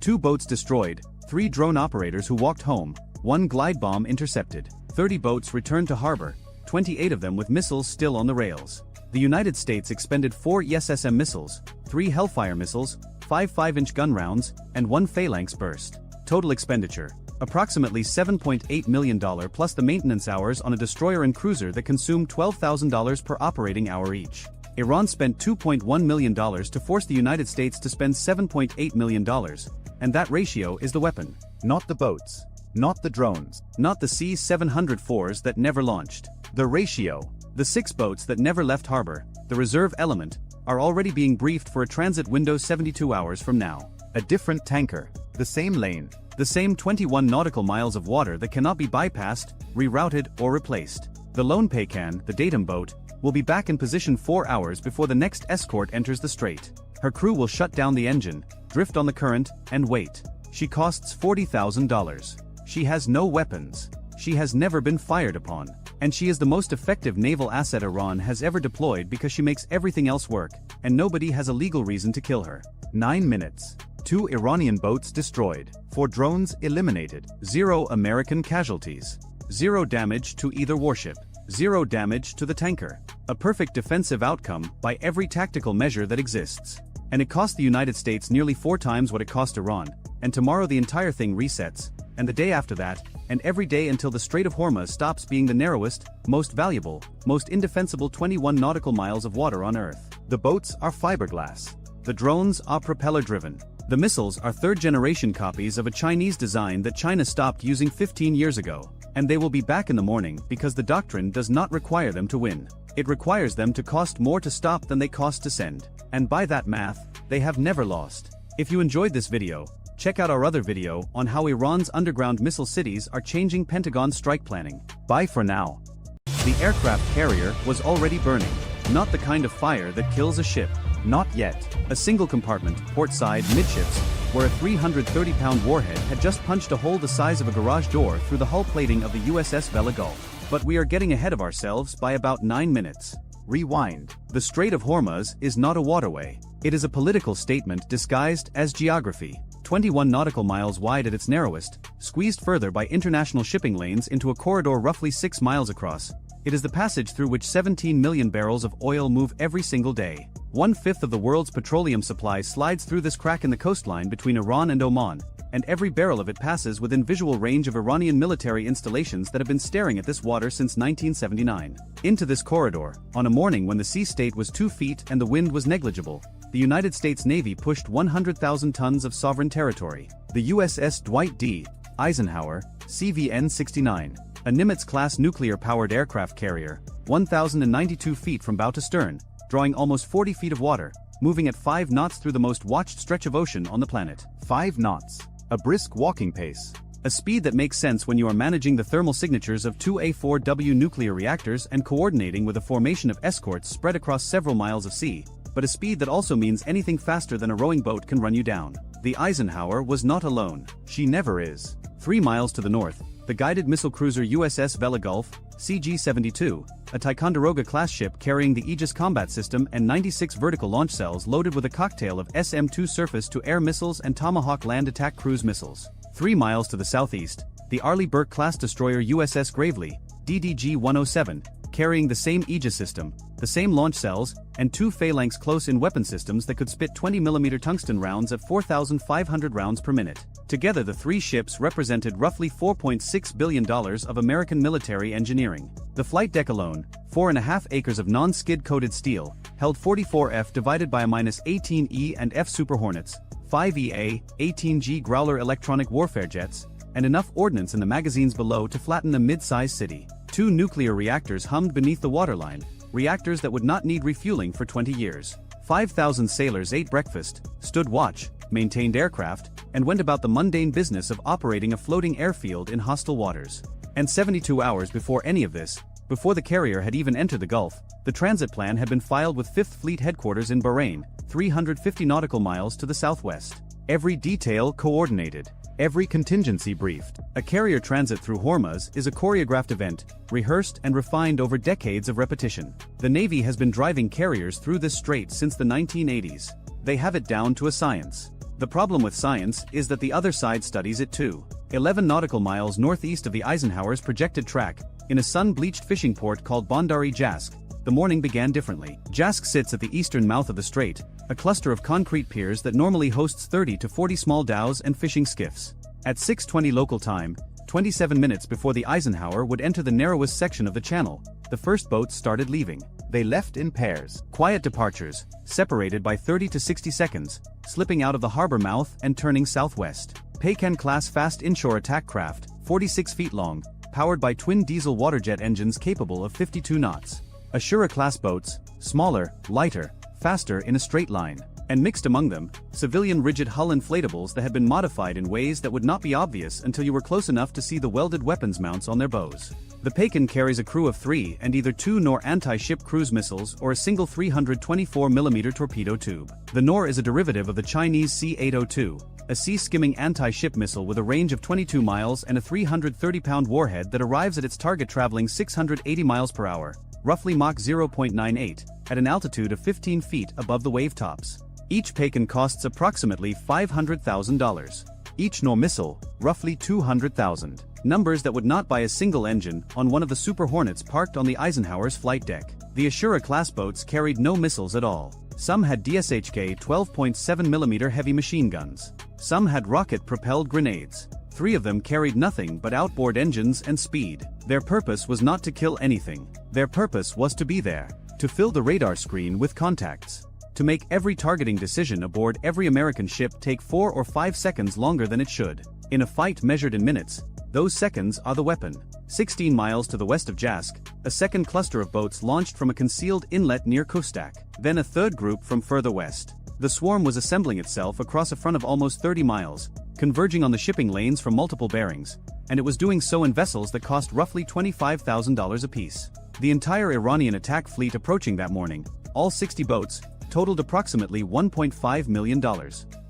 2 boats destroyed, 3 drone operators who walked home, 1 glide bomb intercepted. 30 boats returned to harbor, 28 of them with missiles still on the rails. The United States expended 4 ESSM missiles, 3 Hellfire missiles, 5 5-inch gun rounds, and 1 phalanx burst. Total expenditure, approximately $7.8 million plus the maintenance hours on a destroyer and cruiser that consume $12,000 per operating hour each. Iran spent $2.1 million to force the United States to spend $7.8 million, and that ratio is the weapon. Not the boats. Not the drones. Not the C-704s that never launched. The ratio. The 6 boats that never left harbor, the reserve element, are already being briefed for a transit window 72 hours from now. A different tanker. The same lane. The same 21 nautical miles of water that cannot be bypassed, rerouted, or replaced. The lone Pecan, the datum boat, will be back in position 4 hours before the next escort enters the strait. Her crew will shut down the engine, drift on the current, and wait. She costs $40,000. She has no weapons. She has never been fired upon. And she is the most effective naval asset Iran has ever deployed because she makes everything else work, and nobody has a legal reason to kill her. 9 minutes. 2 Iranian boats destroyed. 4 drones eliminated. 0 American casualties. 0 damage to either warship. 0 damage to the tanker. A perfect defensive outcome by every tactical measure that exists. And it cost the United States nearly 4 times what it cost Iran, and tomorrow the entire thing resets, and the day after that, and every day until the Strait of Hormuz stops being the narrowest, most valuable, most indefensible 21 nautical miles of water on Earth. The boats are fiberglass. The drones are propeller-driven. The missiles are third-generation copies of a Chinese design that China stopped using 15 years ago, and they will be back in the morning because the doctrine does not require them to win. It requires them to cost more to stop than they cost to send. And by that math, they have never lost. If you enjoyed this video, check out our other video on how Iran's underground missile cities are changing Pentagon strike planning. Bye for now. The aircraft carrier was already burning. Not the kind of fire that kills a ship. Not yet. A single compartment, portside, midships, where a 330-pound warhead had just punched a hole the size of a garage door through the hull plating of the USS Vela Gulf. But we are getting ahead of ourselves by about 9 minutes. Rewind. The Strait of Hormuz is not a waterway. It is a political statement disguised as geography. 21 nautical miles wide at its narrowest, squeezed further by international shipping lanes into a corridor roughly 6 miles across. It is the passage through which 17 million barrels of oil move every single day. 1/5 of the world's petroleum supply slides through this crack in the coastline between Iran and Oman, and every barrel of it passes within visual range of Iranian military installations that have been staring at this water since 1979. Into this corridor, on a morning when the sea state was 2 feet and the wind was negligible, the United States Navy pushed 100,000 tons of sovereign territory. The USS Dwight D. Eisenhower, CVN-69, a Nimitz-class nuclear-powered aircraft carrier, 1,092 feet from bow to stern, drawing almost 40 feet of water, moving at 5 knots through the most watched stretch of ocean on the planet. 5 knots. A brisk walking pace. A speed that makes sense when you are managing the thermal signatures of 2 A4W nuclear reactors and coordinating with a formation of escorts spread across several miles of sea, but a speed that also means anything faster than a rowing boat can run you down. The Eisenhower was not alone. She never is. 3 miles to the north, the guided missile cruiser USS Vela Gulf, CG-72, a Ticonderoga-class ship carrying the Aegis combat system and 96 vertical launch cells loaded with a cocktail of SM-2 surface-to-air missiles and Tomahawk land attack cruise missiles. 3 miles to the southeast, the Arleigh Burke-class destroyer USS Gravely, DDG-107, carrying the same Aegis system, the same launch cells, and 2 phalanx close-in weapon systems that could spit 20mm tungsten rounds at 4,500 rounds per minute. Together the 3 ships represented roughly $4.6 billion of American military engineering. The flight deck alone, 4.5 acres of non-skid coated steel, held 44F divided by a -18E and F Super Hornets, 5EA, 18G Growler electronic warfare jets, and enough ordnance in the magazines below to flatten a mid-sized city. 2 nuclear reactors hummed beneath the waterline, reactors that would not need refueling for 20 years. 5,000 sailors ate breakfast, stood watch, maintained aircraft, and went about the mundane business of operating a floating airfield in hostile waters. And 72 hours before any of this, before the carrier had even entered the Gulf, the transit plan had been filed with 5th Fleet headquarters in Bahrain, 350 nautical miles to the southwest. Every detail coordinated. Every contingency briefed. A carrier transit through Hormuz is a choreographed event, rehearsed and refined over decades of repetition. The Navy has been driving carriers through this strait since the 1980s. They have it down to a science. The problem with science is that the other side studies it too. 11 nautical miles northeast of the Eisenhower's projected track, in a sun-bleached fishing port called Bandar-e Jask, the morning began differently. Jask sits at the eastern mouth of the strait, a cluster of concrete piers that normally hosts 30 to 40 small dhows and fishing skiffs. At 6:20 local time, 27 minutes before the Eisenhower would enter the narrowest section of the channel, the first boats started leaving. They left in pairs. Quiet departures, separated by 30 to 60 seconds, slipping out of the harbor mouth and turning southwest. Pecan-class fast inshore attack craft, 46 feet long, powered by twin diesel waterjet engines capable of 52 knots. Ashura-class boats, smaller, lighter, faster in a straight line. And mixed among them, civilian rigid hull inflatables that had been modified in ways that would not be obvious until you were close enough to see the welded weapons mounts on their bows. The Pecan carries a crew of 3 and either 2 NOR anti-ship cruise missiles or a single 324mm torpedo tube. The NOR is a derivative of the Chinese C-802, a sea-skimming anti-ship missile with a range of 22 miles and a 330-pound warhead that arrives at its target traveling 680 miles per hour, roughly Mach 0.98, at an altitude of 15 feet above the wave tops. Each Pecan costs approximately $500,000. Each NOR missile, roughly $200,000. Numbers that would not buy a single engine on one of the Super Hornets parked on the Eisenhower's flight deck. The Ashura-class boats carried no missiles at all. Some had DSHK 12.7mm heavy machine guns. Some had rocket-propelled grenades. 3 of them carried nothing but outboard engines and speed. Their purpose was not to kill anything. Their purpose was to be there, to fill the radar screen with contacts. To make every targeting decision aboard every American ship take 4 or 5 seconds longer than it should. In a fight measured in minutes, those seconds are the weapon. 16 miles to the west of Jask, a second cluster of boats launched from a concealed inlet near Kustak, then a third group from further west. The swarm was assembling itself across a front of almost 30 miles, converging on the shipping lanes from multiple bearings, and it was doing so in vessels that cost roughly $25,000 apiece. The entire Iranian attack fleet approaching that morning, all 60 boats, totaled approximately $1.5 million.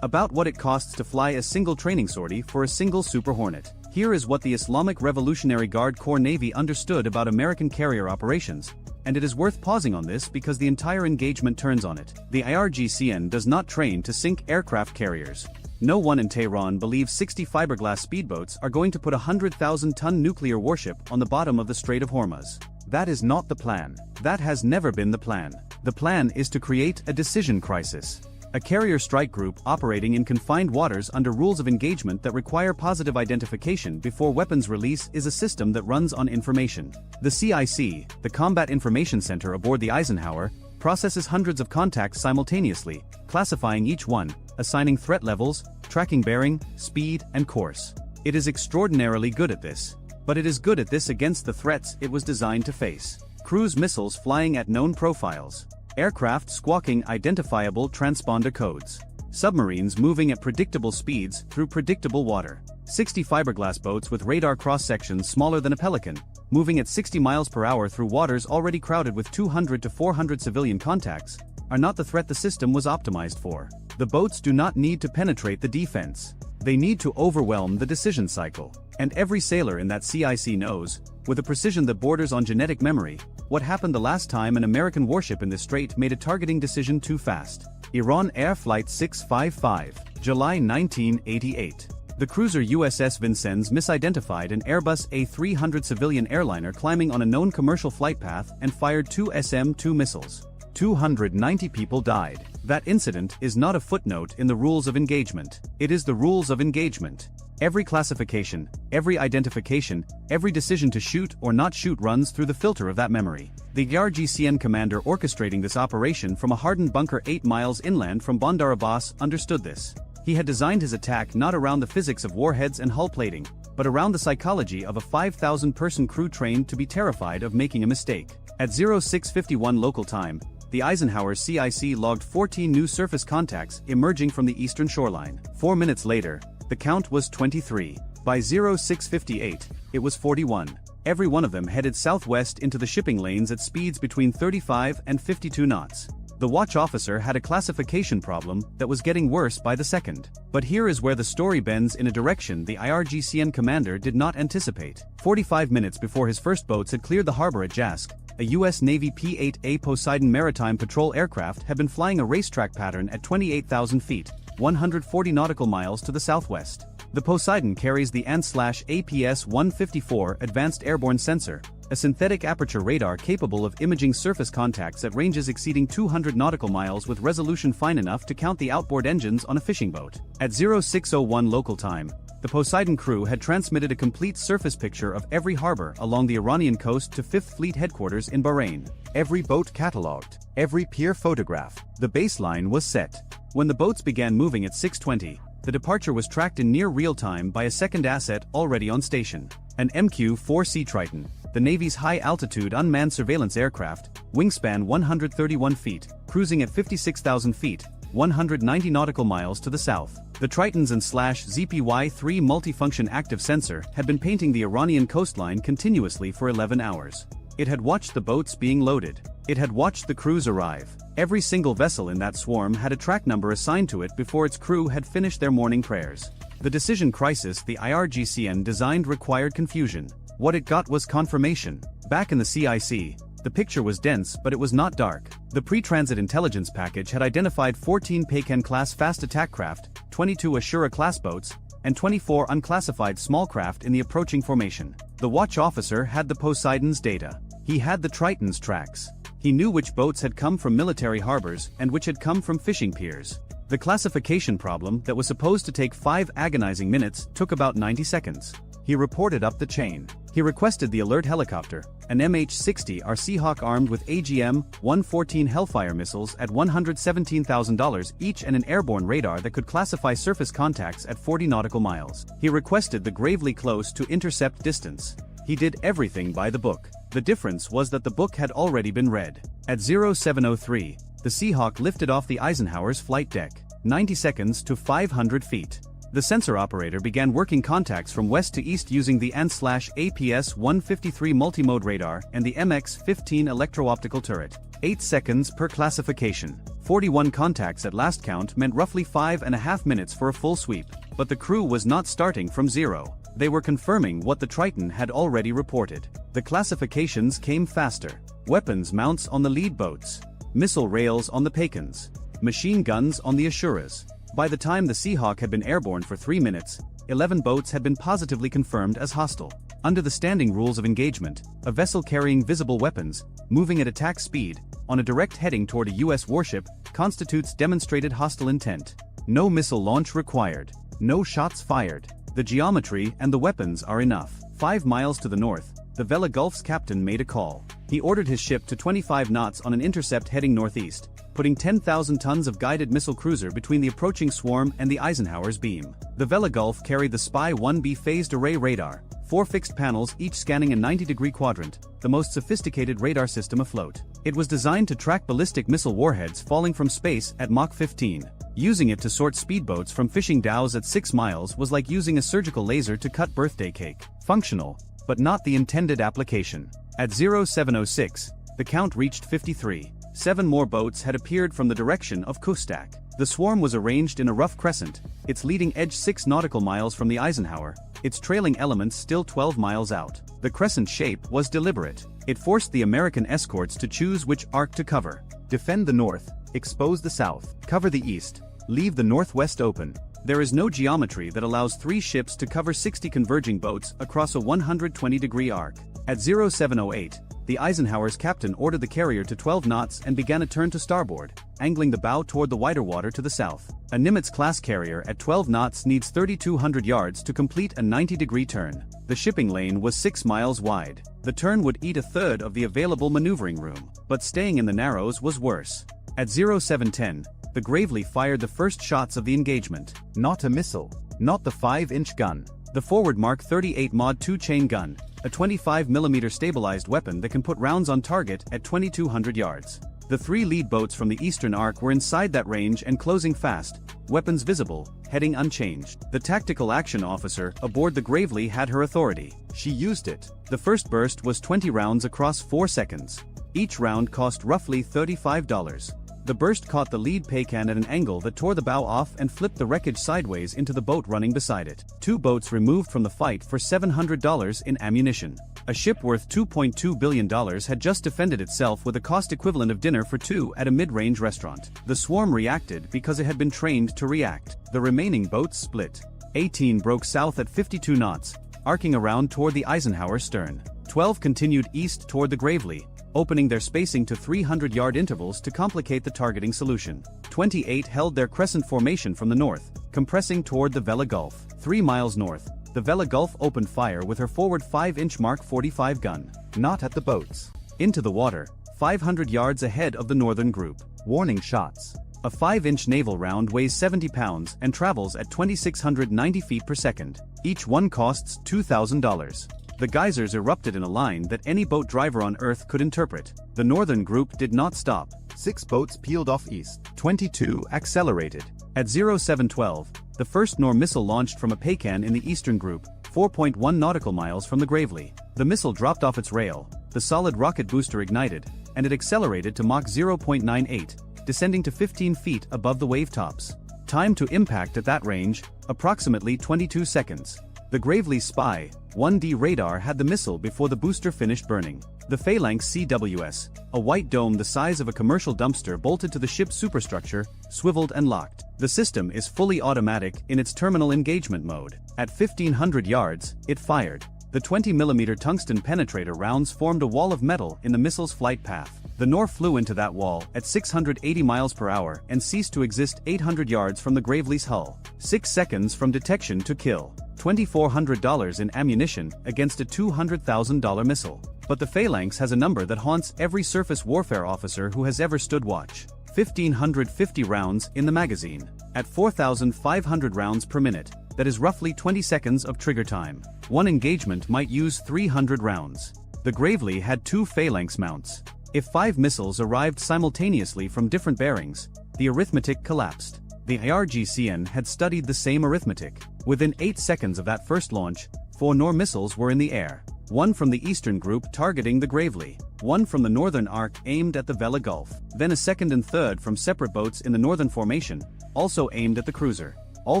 About what it costs to fly a single training sortie for a single Super Hornet. Here is what the Islamic Revolutionary Guard Corps Navy understood about American carrier operations, and it is worth pausing on this because the entire engagement turns on it. The IRGCN does not train to sink aircraft carriers. No one in Tehran believes 60 fiberglass speedboats are going to put a 100,000-ton nuclear warship on the bottom of the Strait of Hormuz. That is not the plan. That has never been the plan. The plan is to create a decision crisis. A carrier strike group operating in confined waters under rules of engagement that require positive identification before weapons release is a system that runs on information. The CIC, the Combat Information Center aboard the Eisenhower, processes hundreds of contacts simultaneously, classifying each one, assigning threat levels, tracking bearing, speed, and course. It is extraordinarily good at this. But it is good at this against the threats it was designed to face. Cruise missiles flying at known profiles. Aircraft squawking identifiable transponder codes. Submarines moving at predictable speeds through predictable water. 60 fiberglass boats with radar cross-sections smaller than a pelican, moving at 60 miles per hour through waters already crowded with 200 to 400 civilian contacts, are not the threat the system was optimized for. The boats do not need to penetrate the defense. They need to overwhelm the decision cycle. And every sailor in that CIC knows, with a precision that borders on genetic memory, what happened the last time an American warship in this strait made a targeting decision too fast. Iran Air Flight 655, July 1988. The cruiser USS Vincennes misidentified an Airbus A300 civilian airliner climbing on a known commercial flight path and fired 2 SM-2 missiles. 290 people died. That incident is not a footnote in the rules of engagement. It is the rules of engagement. Every classification, every identification, every decision to shoot or not shoot runs through the filter of that memory. The RGCN commander orchestrating this operation from a hardened bunker 8 miles inland from Bandar Abbas understood this. He had designed his attack not around the physics of warheads and hull plating, but around the psychology of a 5,000-person crew trained to be terrified of making a mistake. At 0651 local time, the Eisenhower CIC logged 14 new surface contacts emerging from the eastern shoreline. 4 minutes later, the count was 23. By 0658, it was 41. Every one of them headed southwest into the shipping lanes at speeds between 35 and 52 knots. The watch officer had a classification problem that was getting worse by the second. But here is where the story bends in a direction the IRGCN commander did not anticipate. 45 minutes before his first boats had cleared the harbor at Jask, a U.S. Navy P-8A Poseidon maritime patrol aircraft had been flying a racetrack pattern at 28,000 feet, 140 nautical miles to the southwest. The Poseidon carries the ANT/APS-154 Advanced Airborne Sensor, a synthetic aperture radar capable of imaging surface contacts at ranges exceeding 200 nautical miles with resolution fine enough to count the outboard engines on a fishing boat. At 0601 local time, The Poseidon crew had transmitted a complete surface picture of every harbor along the Iranian coast to 5th Fleet headquarters in Bahrain. Every boat catalogued, every pier photographed. The baseline was set. When the boats began moving at 6:20, the departure was tracked in near real time by a second asset already on station. An MQ-4C Triton, the Navy's high-altitude unmanned surveillance aircraft, wingspan 131 feet, cruising at 56,000 feet, 190 nautical miles to the south. The Tritons and ZPY-3 multifunction active sensor had been painting the Iranian coastline continuously for 11 hours. It had watched the boats being loaded. It had watched the crews arrive. Every single vessel in that swarm had a track number assigned to it before its crew had finished their morning prayers. The decision crisis the IRGCN designed required confusion. What it got was confirmation. Back in the CIC, the picture was dense but it was not dark. The pre-transit intelligence package had identified 14 Peiken-class fast attack craft, 22 Ashura-class boats, and 24 unclassified small craft in the approaching formation. The watch officer had the Poseidon's data. He had the Triton's tracks. He knew which boats had come from military harbors and which had come from fishing piers. The classification problem that was supposed to take 5 agonizing minutes took about 90 seconds. He reported up the chain. He requested the alert helicopter, an MH-60R Seahawk armed with AGM-114 Hellfire missiles at $117,000 each and an airborne radar that could classify surface contacts at 40 nautical miles. He requested the Gravely Close to intercept distance. He did everything by the book. The difference was that the book had already been read. At 0703, the Seahawk lifted off the Eisenhower's flight deck, 90 seconds to 500 feet. The sensor operator began working contacts from west to east using the AN/APS-153 multimode radar and the MX-15 electro-optical turret. 8 seconds per classification. 41 contacts at last count meant roughly 5.5 minutes for a full sweep. But the crew was not starting from zero. They were confirming what the Triton had already reported. The classifications came faster. Weapons mounts on the lead boats. Missile rails on the Peikens. Machine guns on the Ashuras. By the time the Seahawk had been airborne for 3 minutes, 11 boats had been positively confirmed as hostile. Under the standing rules of engagement, a vessel carrying visible weapons, moving at attack speed, on a direct heading toward a U.S. warship, constitutes demonstrated hostile intent. No missile launch required. No shots fired. The geometry and the weapons are enough. 5 miles to the north, the Vela Gulf's captain made a call. He ordered his ship to 25 knots on an intercept heading northeast, putting 10,000 tons of guided missile cruiser between the approaching swarm and the Eisenhower's beam. The Vela Gulf carried the Spy-1B phased array radar, 4 fixed panels each scanning a 90-degree quadrant, the most sophisticated radar system afloat. It was designed to track ballistic missile warheads falling from space at Mach 15. Using it to sort speedboats from fishing dhows at 6 miles was like using a surgical laser to cut birthday cake. Functional, but not the intended application. At 0706, the count reached 53. 7 more boats had appeared from the direction of Kustak. The swarm was arranged in a rough crescent, its leading edge 6 nautical miles from the Eisenhower, its trailing elements still 12 miles out. The crescent shape was deliberate. It forced the American escorts to choose which arc to cover. Defend the north, expose the south, cover the east, leave the northwest open. There is no geometry that allows 3 ships to cover 60 converging boats across a 120-degree arc. At 0708, the Eisenhower's captain ordered the carrier to 12 knots and began a turn to starboard, angling the bow toward the wider water to the south. A Nimitz-class carrier at 12 knots needs 3,200 yards to complete a 90-degree turn. The shipping lane was 6 miles wide. The turn would eat a third of the available maneuvering room, but staying in the narrows was worse. At 0710, the Gravely fired the first shots of the engagement. Not a missile. Not the 5-inch gun. The forward Mark 38 Mod 2 chain gun, a 25mm stabilized weapon that can put rounds on target at 2,200 yards. The 3 lead boats from the eastern arc were inside that range and closing fast, weapons visible, heading unchanged. The tactical action officer aboard the Gravely had her authority. She used it. The first burst was 20 rounds across 4 seconds. Each round cost roughly $35. The burst caught the lead Peikan at an angle that tore the bow off and flipped the wreckage sideways into the boat running beside it. 2 boats removed from the fight for $700 in ammunition. A ship worth $2.2 billion had just defended itself with a cost equivalent of dinner for 2 at a mid-range restaurant. The swarm reacted because it had been trained to react. The remaining boats split. 18 broke south at 52 knots, arcing around toward the Eisenhower stern. 12 continued east toward the Gravely, opening their spacing to 300-yard intervals to complicate the targeting solution. 28 held their crescent formation from the north, compressing toward the Vela Gulf. 3 miles north, the Vela Gulf opened fire with her forward 5-inch Mark 45 gun. Not at the boats. Into the water, 500 yards ahead of the northern group. Warning shots. A 5-inch naval round weighs 70 pounds and travels at 2,690 feet per second. Each one costs $2,000. The geysers erupted in a line that any boat driver on Earth could interpret. The northern group did not stop. 6 boats peeled off east. 22 accelerated. At 0712, the first NOR missile launched from a Pecan in the eastern group, 4.1 nautical miles from the Gravely. The missile dropped off its rail, the solid rocket booster ignited, and it accelerated to Mach 0.98, descending to 15 feet above the wave tops. Time to impact at that range, approximately 22 seconds. The Gravely Spy 1D radar had the missile before the booster finished burning. The Phalanx CWS, a white dome the size of a commercial dumpster bolted to the ship's superstructure, swiveled and locked. The system is fully automatic in its terminal engagement mode. At 1,500 yards, it fired. The 20mm tungsten penetrator rounds formed a wall of metal in the missile's flight path. The NOR flew into that wall at 680 miles per hour and ceased to exist 800 yards from the Gravely's hull. 6 seconds from detection to kill. $2,400 in ammunition against a $200,000 missile. But the Phalanx has a number that haunts every surface warfare officer who has ever stood watch. 1,550 rounds in the magazine. At 4,500 rounds per minute, that is roughly 20 seconds of trigger time. One engagement might use 300 rounds. The Gravely had 2 Phalanx mounts. If 5 missiles arrived simultaneously from different bearings, the arithmetic collapsed. The IRGCN had studied the same arithmetic. Within 8 seconds of that first launch, 4 NOR missiles were in the air. 1 from the eastern group targeting the Gravely, 1 from the northern arc aimed at the Vela Gulf, then a second and third from separate boats in the northern formation, also aimed at the cruiser. All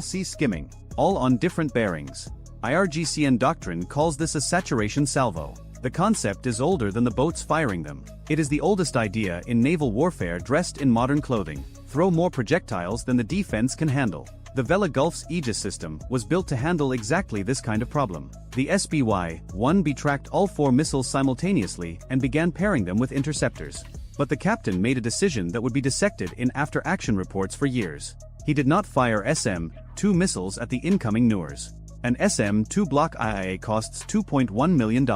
sea skimming. All on different bearings. IRGCN doctrine calls this a saturation salvo. The concept is older than the boats firing them. It is the oldest idea in naval warfare dressed in modern clothing. Throw more projectiles than the defense can handle. The Vela Gulf's Aegis system was built to handle exactly this kind of problem. The SBY-1B tracked all 4 missiles simultaneously and began pairing them with interceptors. But the captain made a decision that would be dissected in after-action reports for years. He did not fire SM-2 missiles at the incoming NORs. An SM-2 block IIA costs $2.1 million.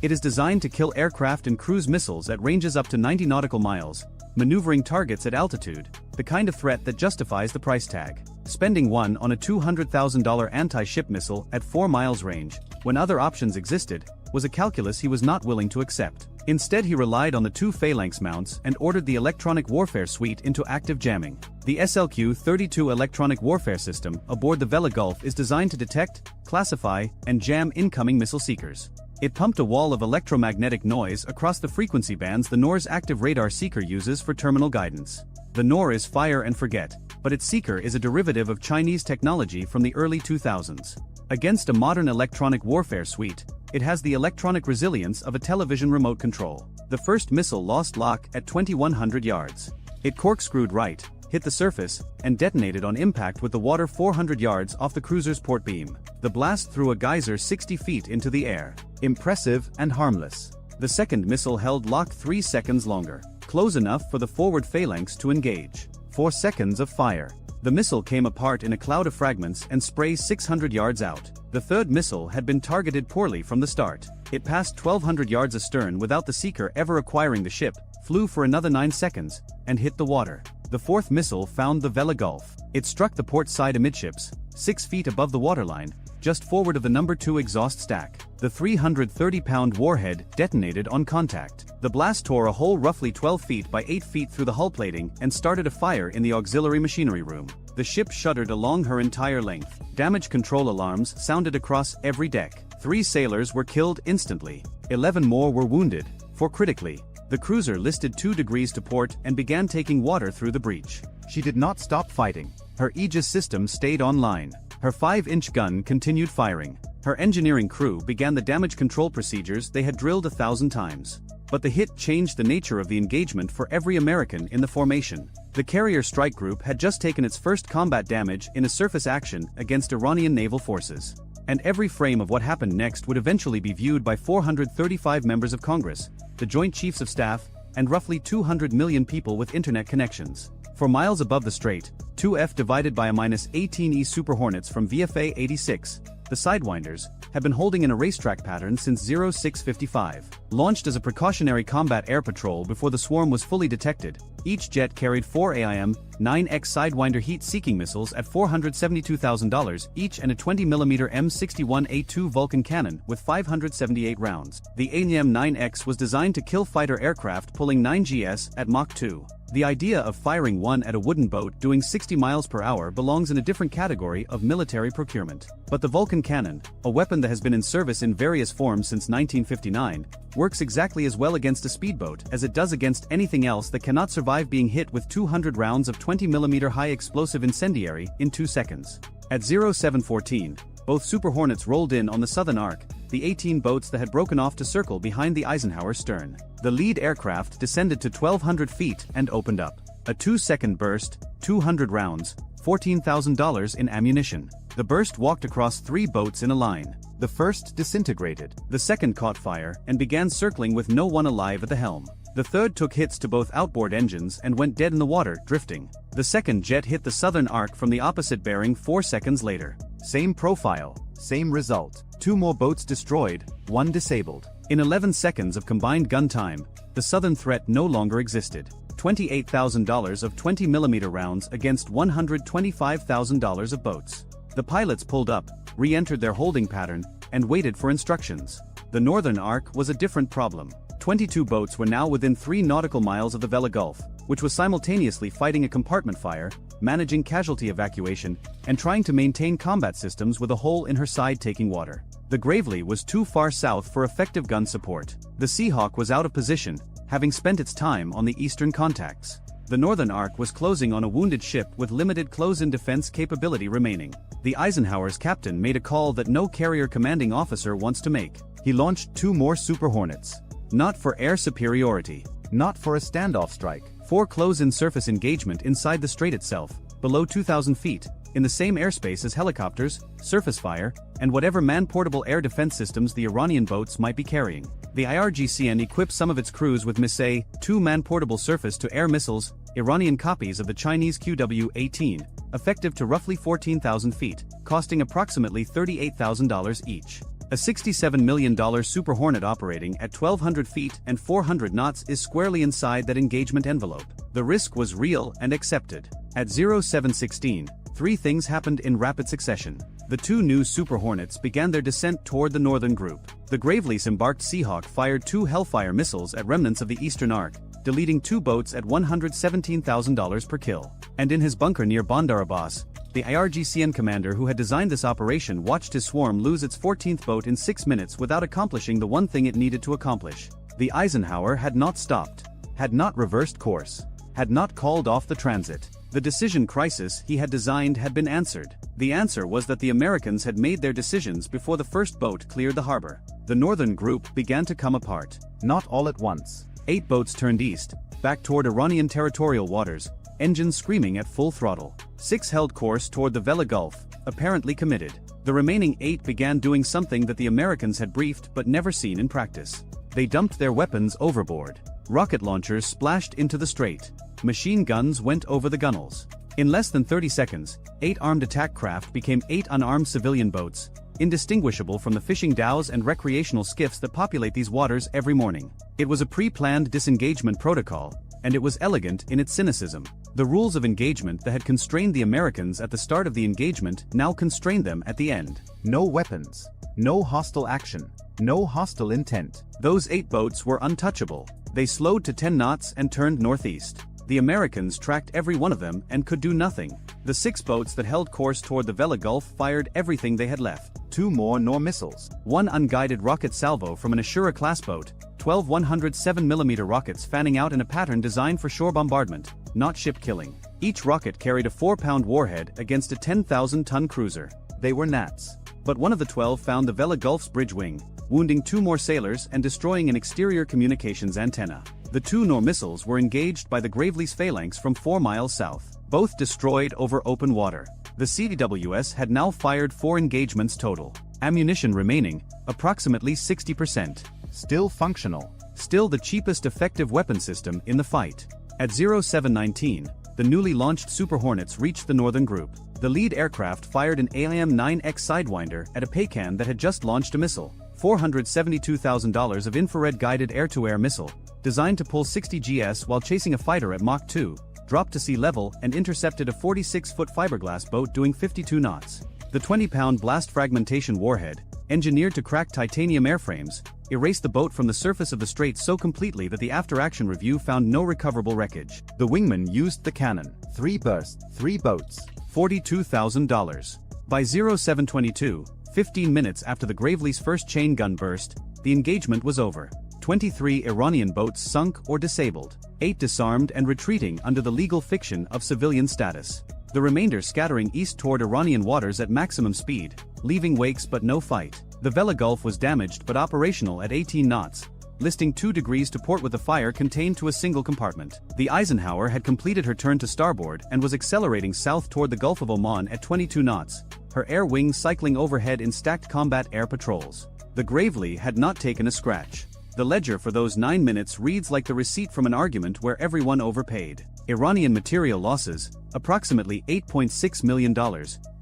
It is designed to kill aircraft and cruise missiles at ranges up to 90 nautical miles, maneuvering targets at altitude, the kind of threat that justifies the price tag. Spending one on a $200,000 anti-ship missile at 4 miles range, when other options existed, was a calculus he was not willing to accept. Instead, he relied on the 2 Phalanx mounts and ordered the electronic warfare suite into active jamming. The SLQ-32 electronic warfare system aboard the Vela Gulf is designed to detect, classify, and jam incoming missile seekers. It pumped a wall of electromagnetic noise across the frequency bands the NOR's active radar seeker uses for terminal guidance. The NOR is fire and forget, but its seeker is a derivative of Chinese technology from the early 2000s. Against a modern electronic warfare suite, it has the electronic resilience of a television remote control. The first missile lost lock at 2,100 yards. It corkscrewed right, hit the surface, and detonated on impact with the water 400 yards off the cruiser's port beam. The blast threw a geyser 60 feet into the air. Impressive and harmless. The second missile held lock 3 seconds longer, close enough for the forward Phalanx to engage. 4 seconds of fire. The missile came apart in a cloud of fragments and sprays 600 yards out. The third missile had been targeted poorly from the start. It passed 1,200 yards astern without the seeker ever acquiring the ship, flew for another 9 seconds, and hit the water. The fourth missile found the Vela Gulf. It struck the port side amidships, 6 feet above the waterline, just forward of the number 2 exhaust stack. The 330-pound warhead detonated on contact. The blast tore a hole roughly 12 feet by 8 feet through the hull plating and started a fire in the auxiliary machinery room. The ship shuddered along her entire length. Damage control alarms sounded across every deck. 3 sailors were killed instantly. 11 more were wounded, 4 critically. The cruiser listed 2 degrees to port and began taking water through the breach. She did not stop fighting. Her Aegis system stayed online. Her 5-inch gun continued firing. Her engineering crew began the damage control procedures they had drilled 1,000 times. But the hit changed the nature of the engagement for every American in the formation. The Carrier Strike Group had just taken its first combat damage in a surface action against Iranian naval forces. And every frame of what happened next would eventually be viewed by 435 members of Congress, the Joint Chiefs of Staff, and roughly 200 million people with internet connections. For miles above the strait, 2F divided by a -18E Super Hornets from VFA 86, the Sidewinders, had been holding in a racetrack pattern since 0655. Launched as a precautionary combat air patrol before the swarm was fully detected, each jet carried 4 AIM-9X Sidewinder heat-seeking missiles at $472,000 each and a 20mm M61A2 Vulcan cannon with 578 rounds. The AIM-9X was designed to kill fighter aircraft pulling 9GS at Mach 2. The idea of firing one at a wooden boat doing 60 miles per hour belongs in a different category of military procurement. But the Vulcan cannon, a weapon that has been in service in various forms since 1959, works exactly as well against a speedboat as it does against anything else that cannot survive being hit with 200 rounds of 20mm high explosive incendiary in 2 seconds. At 0714, both Super Hornets rolled in on the southern arc, the 18 boats that had broken off to circle behind the Eisenhower's stern. The lead aircraft descended to 1,200 feet and opened up. A 2-second burst, 200 rounds, $14,000 in ammunition. The burst walked across 3 boats in a line. The first disintegrated. The second caught fire and began circling with no one alive at the helm. The third took hits to both outboard engines and went dead in the water, drifting. The second jet hit the southern arc from the opposite bearing 4 seconds later. Same profile, same result. 2 more boats destroyed, 1 disabled. In 11 seconds of combined gun time, the southern threat no longer existed. $28,000 of 20mm rounds against $125,000 of boats. The pilots pulled up, re-entered their holding pattern, and waited for instructions. The northern arc was a different problem. 22 boats were now within 3 nautical miles of the Vela Gulf, which was simultaneously fighting a compartment fire, managing casualty evacuation, and trying to maintain combat systems with a hole in her side taking water. The Gravely was too far south for effective gun support. The Seahawk was out of position, having spent its time on the eastern contacts. The northern arc was closing on a wounded ship with limited close-in defense capability remaining. The Eisenhower's captain made a call that no carrier commanding officer wants to make. He launched 2 more Super Hornets. Not for air superiority. Not for a standoff strike. For close-in surface engagement inside the strait itself, below 2,000 feet, in the same airspace as helicopters, surface fire, and whatever man-portable air defense systems the Iranian boats might be carrying. The IRGCN equipped some of its crews with Missile 2 man-portable surface-to-air missiles, Iranian copies of the Chinese QW-18, effective to roughly 14,000 feet, costing approximately $38,000 each. A $67 million Super Hornet operating at 1,200 feet and 400 knots is squarely inside that engagement envelope. The risk was real and accepted. At 0716, 3 things happened in rapid succession. The 2 new Super Hornets began their descent toward the northern group. The Gravely-embarked Seahawk fired 2 Hellfire missiles at remnants of the eastern arc, deleting 2 boats at $117,000 per kill. And in his bunker near Bandar Abbas, the IRGCN commander who had designed this operation watched his swarm lose its 14th boat in 6 minutes without accomplishing the one thing it needed to accomplish. The Eisenhower had not stopped, had not reversed course, had not called off the transit. The decision crisis he had designed had been answered. The answer was that the Americans had made their decisions before the first boat cleared the harbor. The northern group began to come apart. Not all at once. 8 boats turned east, back toward Iranian territorial waters, engines screaming at full throttle. 6 held course toward the Vela Gulf, apparently committed. The remaining 8 began doing something that the Americans had briefed but never seen in practice. They dumped their weapons overboard. Rocket launchers splashed into the strait. Machine guns went over the gunnels. In less than 30 seconds, 8 armed attack craft became 8 unarmed civilian boats, indistinguishable from the fishing dhows and recreational skiffs that populate these waters every morning. It was a pre-planned disengagement protocol, and it was elegant in its cynicism. The rules of engagement that had constrained the Americans at the start of the engagement now constrained them at the end. No weapons. No hostile action. No hostile intent. Those 8 boats were untouchable. They slowed to 10 knots and turned northeast. The Americans tracked every one of them and could do nothing. The 6 boats that held course toward the Vela Gulf fired everything they had left. 2 more Nor missiles. 1 unguided rocket salvo from an Ashura-class boat, 12 107mm rockets fanning out in a pattern designed for shore bombardment, not ship killing. Each rocket carried a 4-pound warhead against a 10,000-ton cruiser. They were gnats. But one of the 12 found the Vela Gulf's bridge wing, wounding 2 more sailors and destroying an exterior communications antenna. The 2 Nor missiles were engaged by the Gravely's phalanx from 4 miles south. Both destroyed over open water. The CWS had now fired 4 engagements total. Ammunition remaining, approximately 60%. Still functional. Still the cheapest effective weapon system in the fight. At 0719, the newly launched Super Hornets reached the northern group. The lead aircraft fired an AIM-9X Sidewinder at a Paykan that had just launched a missile. $472,000 of infrared-guided air-to-air missile, designed to pull 60 GS while chasing a fighter at Mach 2, dropped to sea level and intercepted a 46-foot fiberglass boat doing 52 knots. The 20-pound blast fragmentation warhead, engineered to crack titanium airframes, erased the boat from the surface of the strait so completely that the after-action review found no recoverable wreckage. The wingman used the cannon. 3 bursts, 3 boats. $42,000. By 0722, 15 minutes after the Gravely's first chain gun burst, the engagement was over. 23 Iranian boats sunk or disabled, 8 disarmed and retreating under the legal fiction of civilian status. The remainder scattering east toward Iranian waters at maximum speed, leaving wakes but no fight. The Vela Gulf was damaged but operational at 18 knots, listing 2 degrees to port with the fire contained to a single compartment. The Eisenhower had completed her turn to starboard and was accelerating south toward the Gulf of Oman at 22 knots, her air wings cycling overhead in stacked combat air patrols. The Gravely had not taken a scratch. The ledger for those 9 minutes reads like the receipt from an argument where everyone overpaid. Iranian material losses, approximately $8.6 million,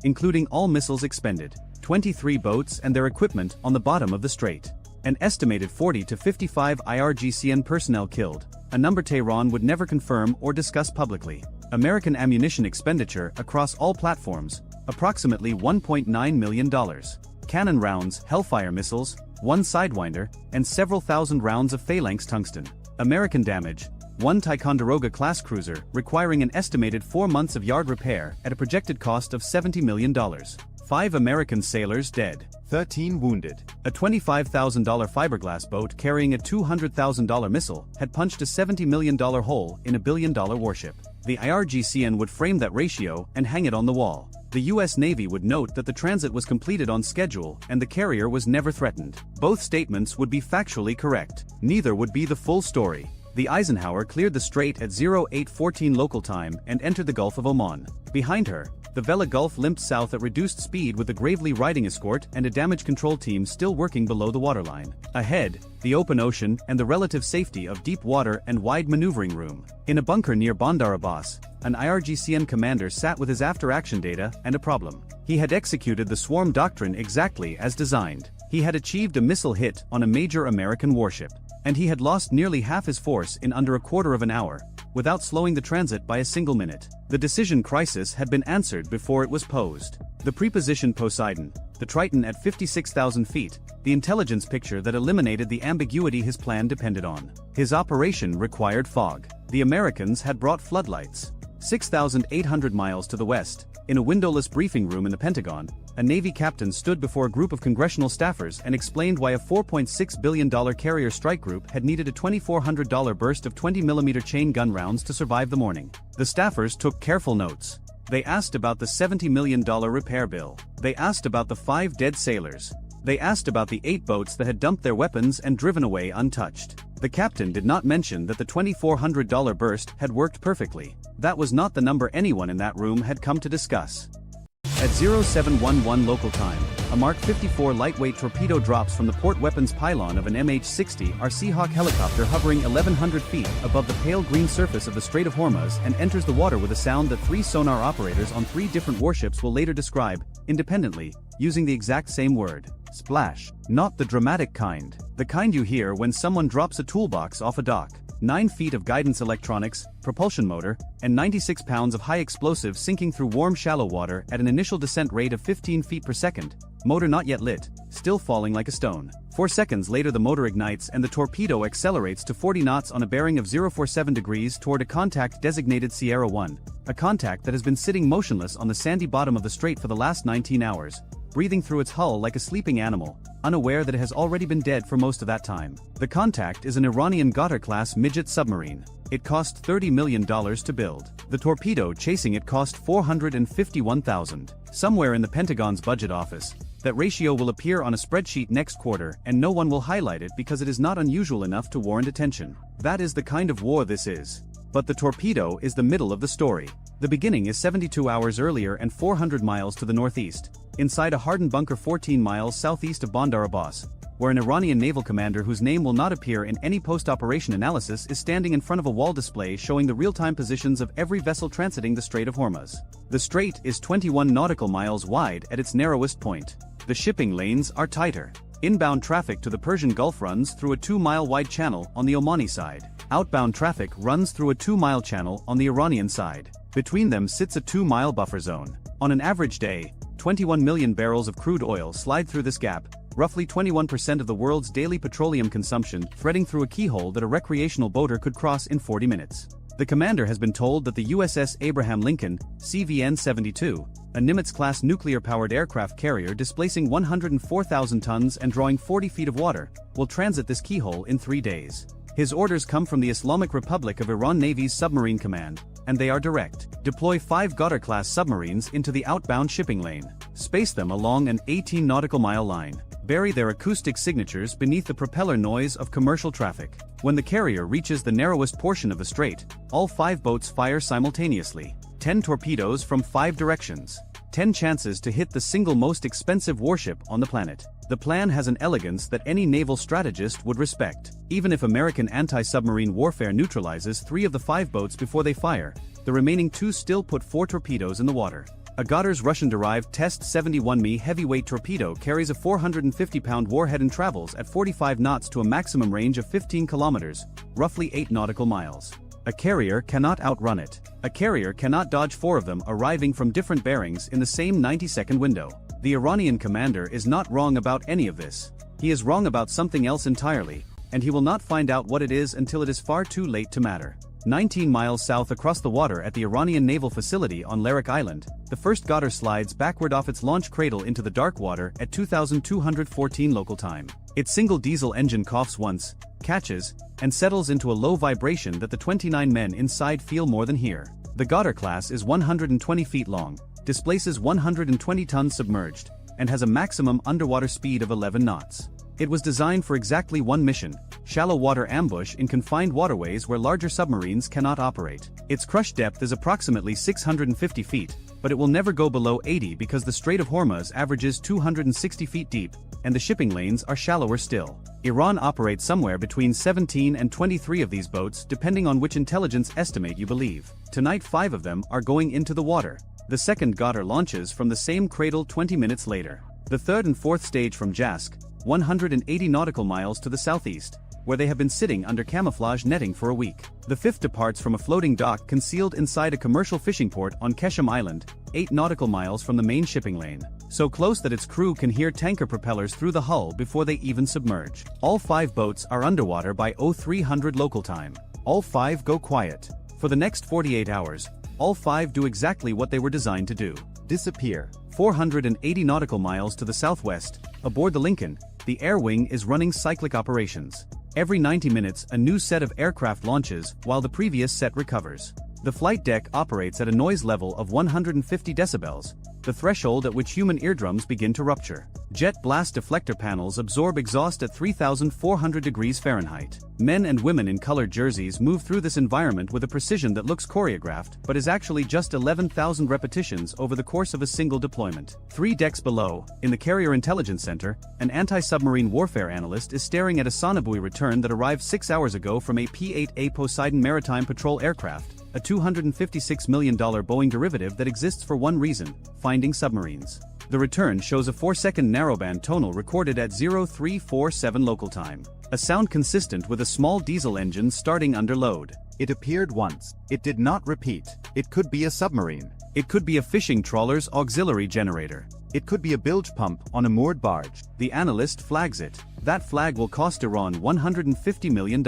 including all missiles expended, 23 boats and their equipment on the bottom of the strait. An estimated 40 to 55 IRGCN personnel killed, a number Tehran would never confirm or discuss publicly. American ammunition expenditure across all platforms, approximately $1.9 million. Cannon rounds, Hellfire missiles, 1 Sidewinder, and several thousand rounds of phalanx tungsten. American damage, 1 Ticonderoga-class cruiser requiring an estimated 4 months of yard repair at a projected cost of $70 million. 5 American sailors dead. 13 wounded. A $25,000 fiberglass boat carrying a $200,000 missile had punched a $70 million hole in a billion-dollar warship. The IRGCN would frame that ratio and hang it on the wall. The U.S. Navy would note that the transit was completed on schedule and the carrier was never threatened. Both statements would be factually correct. Neither would be the full story. The Eisenhower cleared the strait at 0814 local time and entered the Gulf of Oman. Behind her, the Vela Gulf limped south at reduced speed with the Gravely riding escort and a damage control team still working below the waterline. Ahead, the open ocean and the relative safety of deep water and wide maneuvering room. In a bunker near Bandar Abbas, an IRGCN commander sat with his after-action data and a problem. He had executed the swarm doctrine exactly as designed. He had achieved a missile hit on a major American warship, and he had lost nearly half his force in under a quarter of an hour, without slowing the transit by a single minute. The decision crisis had been answered before it was posed. The prepositioned Poseidon, the Triton at 56,000 feet, the intelligence picture that eliminated the ambiguity his plan depended on. His operation required fog. The Americans had brought floodlights. 6,800 miles to the west, in a windowless briefing room in the Pentagon, a Navy captain stood before a group of congressional staffers and explained why a $4.6 billion carrier strike group had needed a $2,400 burst of 20mm chain gun rounds to survive the morning. The staffers took careful notes. They asked about the $70 million repair bill. They asked about the 5 dead sailors. They asked about the 8 boats that had dumped their weapons and driven away untouched. The captain did not mention that the $2,400 burst had worked perfectly. That was not the number anyone in that room had come to discuss. At 0711 local time, a Mark 54 lightweight torpedo drops from the port weapons pylon of an MH-60 Seahawk helicopter hovering 1,100 feet above the pale green surface of the Strait of Hormuz and enters the water with a sound that 3 sonar operators on 3 different warships will later describe, independently, using the exact same word. Splash. Not the dramatic kind. The kind you hear when someone drops a toolbox off a dock. 9 feet of guidance electronics, propulsion motor, and 96 pounds of high explosive sinking through warm shallow water at an initial descent rate of 15 feet per second, motor not yet lit, still falling like a stone. 4 seconds later the motor ignites and the torpedo accelerates to 40 knots on a bearing of 047 degrees toward a contact designated Sierra 1, a contact that has been sitting motionless on the sandy bottom of the strait for the last 19 hours, breathing through its hull like a sleeping animal, unaware that it has already been dead for most of that time. The contact is an Iranian Ghawtar-class midget submarine. It cost $30 million to build. The torpedo chasing it cost $451,000. Somewhere in the Pentagon's budget office, that ratio will appear on a spreadsheet next quarter and no one will highlight it because it is not unusual enough to warrant attention. That is the kind of war this is. But the torpedo is the middle of the story. The beginning is 72 hours earlier and 400 miles to the northeast, inside a hardened bunker 14 miles southeast of Bandar Abbas, where an Iranian naval commander whose name will not appear in any post-operation analysis is standing in front of a wall display showing the real-time positions of every vessel transiting the Strait of Hormuz. The strait is 21 nautical miles wide at its narrowest point. The shipping lanes are tighter. Inbound traffic to the Persian Gulf runs through a 2-mile-wide channel on the Omani side. Outbound traffic runs through a 2-mile channel on the Iranian side. Between them sits a 2-mile buffer zone. On an average day, 21 million barrels of crude oil slide through this gap, roughly 21% of the world's daily petroleum consumption threading through a keyhole that a recreational boater could cross in 40 minutes. The commander has been told that the USS Abraham Lincoln, CVN-72, a Nimitz-class nuclear-powered aircraft carrier displacing 104,000 tons and drawing 40 feet of water, will transit this keyhole in 3 days. His orders come from the Islamic Republic of Iran Navy's Submarine Command, and they are direct. Deploy 5 Goddard-class submarines into the outbound shipping lane. Space them along an 18 nautical mile line. Bury their acoustic signatures beneath the propeller noise of commercial traffic. When the carrier reaches the narrowest portion of the strait, all 5 boats fire simultaneously. 10 torpedoes from 5 directions. 10 chances to hit the single most expensive warship on the planet. The plan has an elegance that any naval strategist would respect. Even if American anti-submarine warfare neutralizes 3 of the 5 boats before they fire, the remaining 2 still put 4 torpedoes in the water. A Goddard's Russian-derived Test 71Me heavyweight torpedo carries a 450-pound warhead and travels at 45 knots to a maximum range of 15 kilometers, roughly 8 nautical miles. A carrier cannot outrun it. A carrier cannot dodge 4 of them arriving from different bearings in the same 90-second window. The Iranian commander is not wrong about any of this. He is wrong about something else entirely, and he will not find out what it is until it is far too late to matter. 19 miles south across the water at the Iranian naval facility on Larak Island, the first Goddard slides backward off its launch cradle into the dark water at 2214 local time. Its single diesel engine coughs once, catches, and settles into a low vibration that the 29 men inside feel more than hear. The Goddard class is 120 feet long, displaces 120 tons submerged, and has a maximum underwater speed of 11 knots. It was designed for exactly one mission: shallow water ambush in confined waterways where larger submarines cannot operate. Its crush depth is approximately 650 feet, but it will never go below 80 because the Strait of Hormuz averages 260 feet deep, and the shipping lanes are shallower still. Iran operates somewhere between 17 and 23 of these boats depending on which intelligence estimate you believe. Tonight 5 of them are going into the water. The second Goddard launches from the same cradle 20 minutes later. The third and fourth stage from Jask, 180 nautical miles to the southeast, where they have been sitting under camouflage netting for a week. The fifth departs from a floating dock concealed inside a commercial fishing port on Keshem Island, 8 nautical miles from the main shipping lane, so close that its crew can hear tanker propellers through the hull before they even submerge. All 5 boats are underwater by 0300 local time. All 5 go quiet. For the next 48 hours, all 5 do exactly what they were designed to do: disappear. 480 nautical miles to the southwest, aboard the Lincoln, the air wing is running cyclic operations. Every 90 minutes a new set of aircraft launches while the previous set recovers. The flight deck operates at a noise level of 150 decibels, the threshold at which human eardrums begin to rupture. Jet blast deflector panels absorb exhaust at 3,400 degrees Fahrenheit. Men and women in colored jerseys move through this environment with a precision that looks choreographed but is actually just 11,000 repetitions over the course of a single deployment. 3 decks below, in the Carrier Intelligence Center, an anti-submarine warfare analyst is staring at a sonobuoy return that arrived 6 hours ago from a P-8A Poseidon maritime patrol aircraft, a $256 million Boeing derivative that exists for one reason: finding submarines. The return shows a 4-second narrowband tonal recorded at 0347 local time, a sound consistent with a small diesel engine starting under load. It appeared once. It did not repeat. It could be a submarine. It could be a fishing trawler's auxiliary generator. It could be a bilge pump on a moored barge. The analyst flags it. That flag will cost Iran $150 million.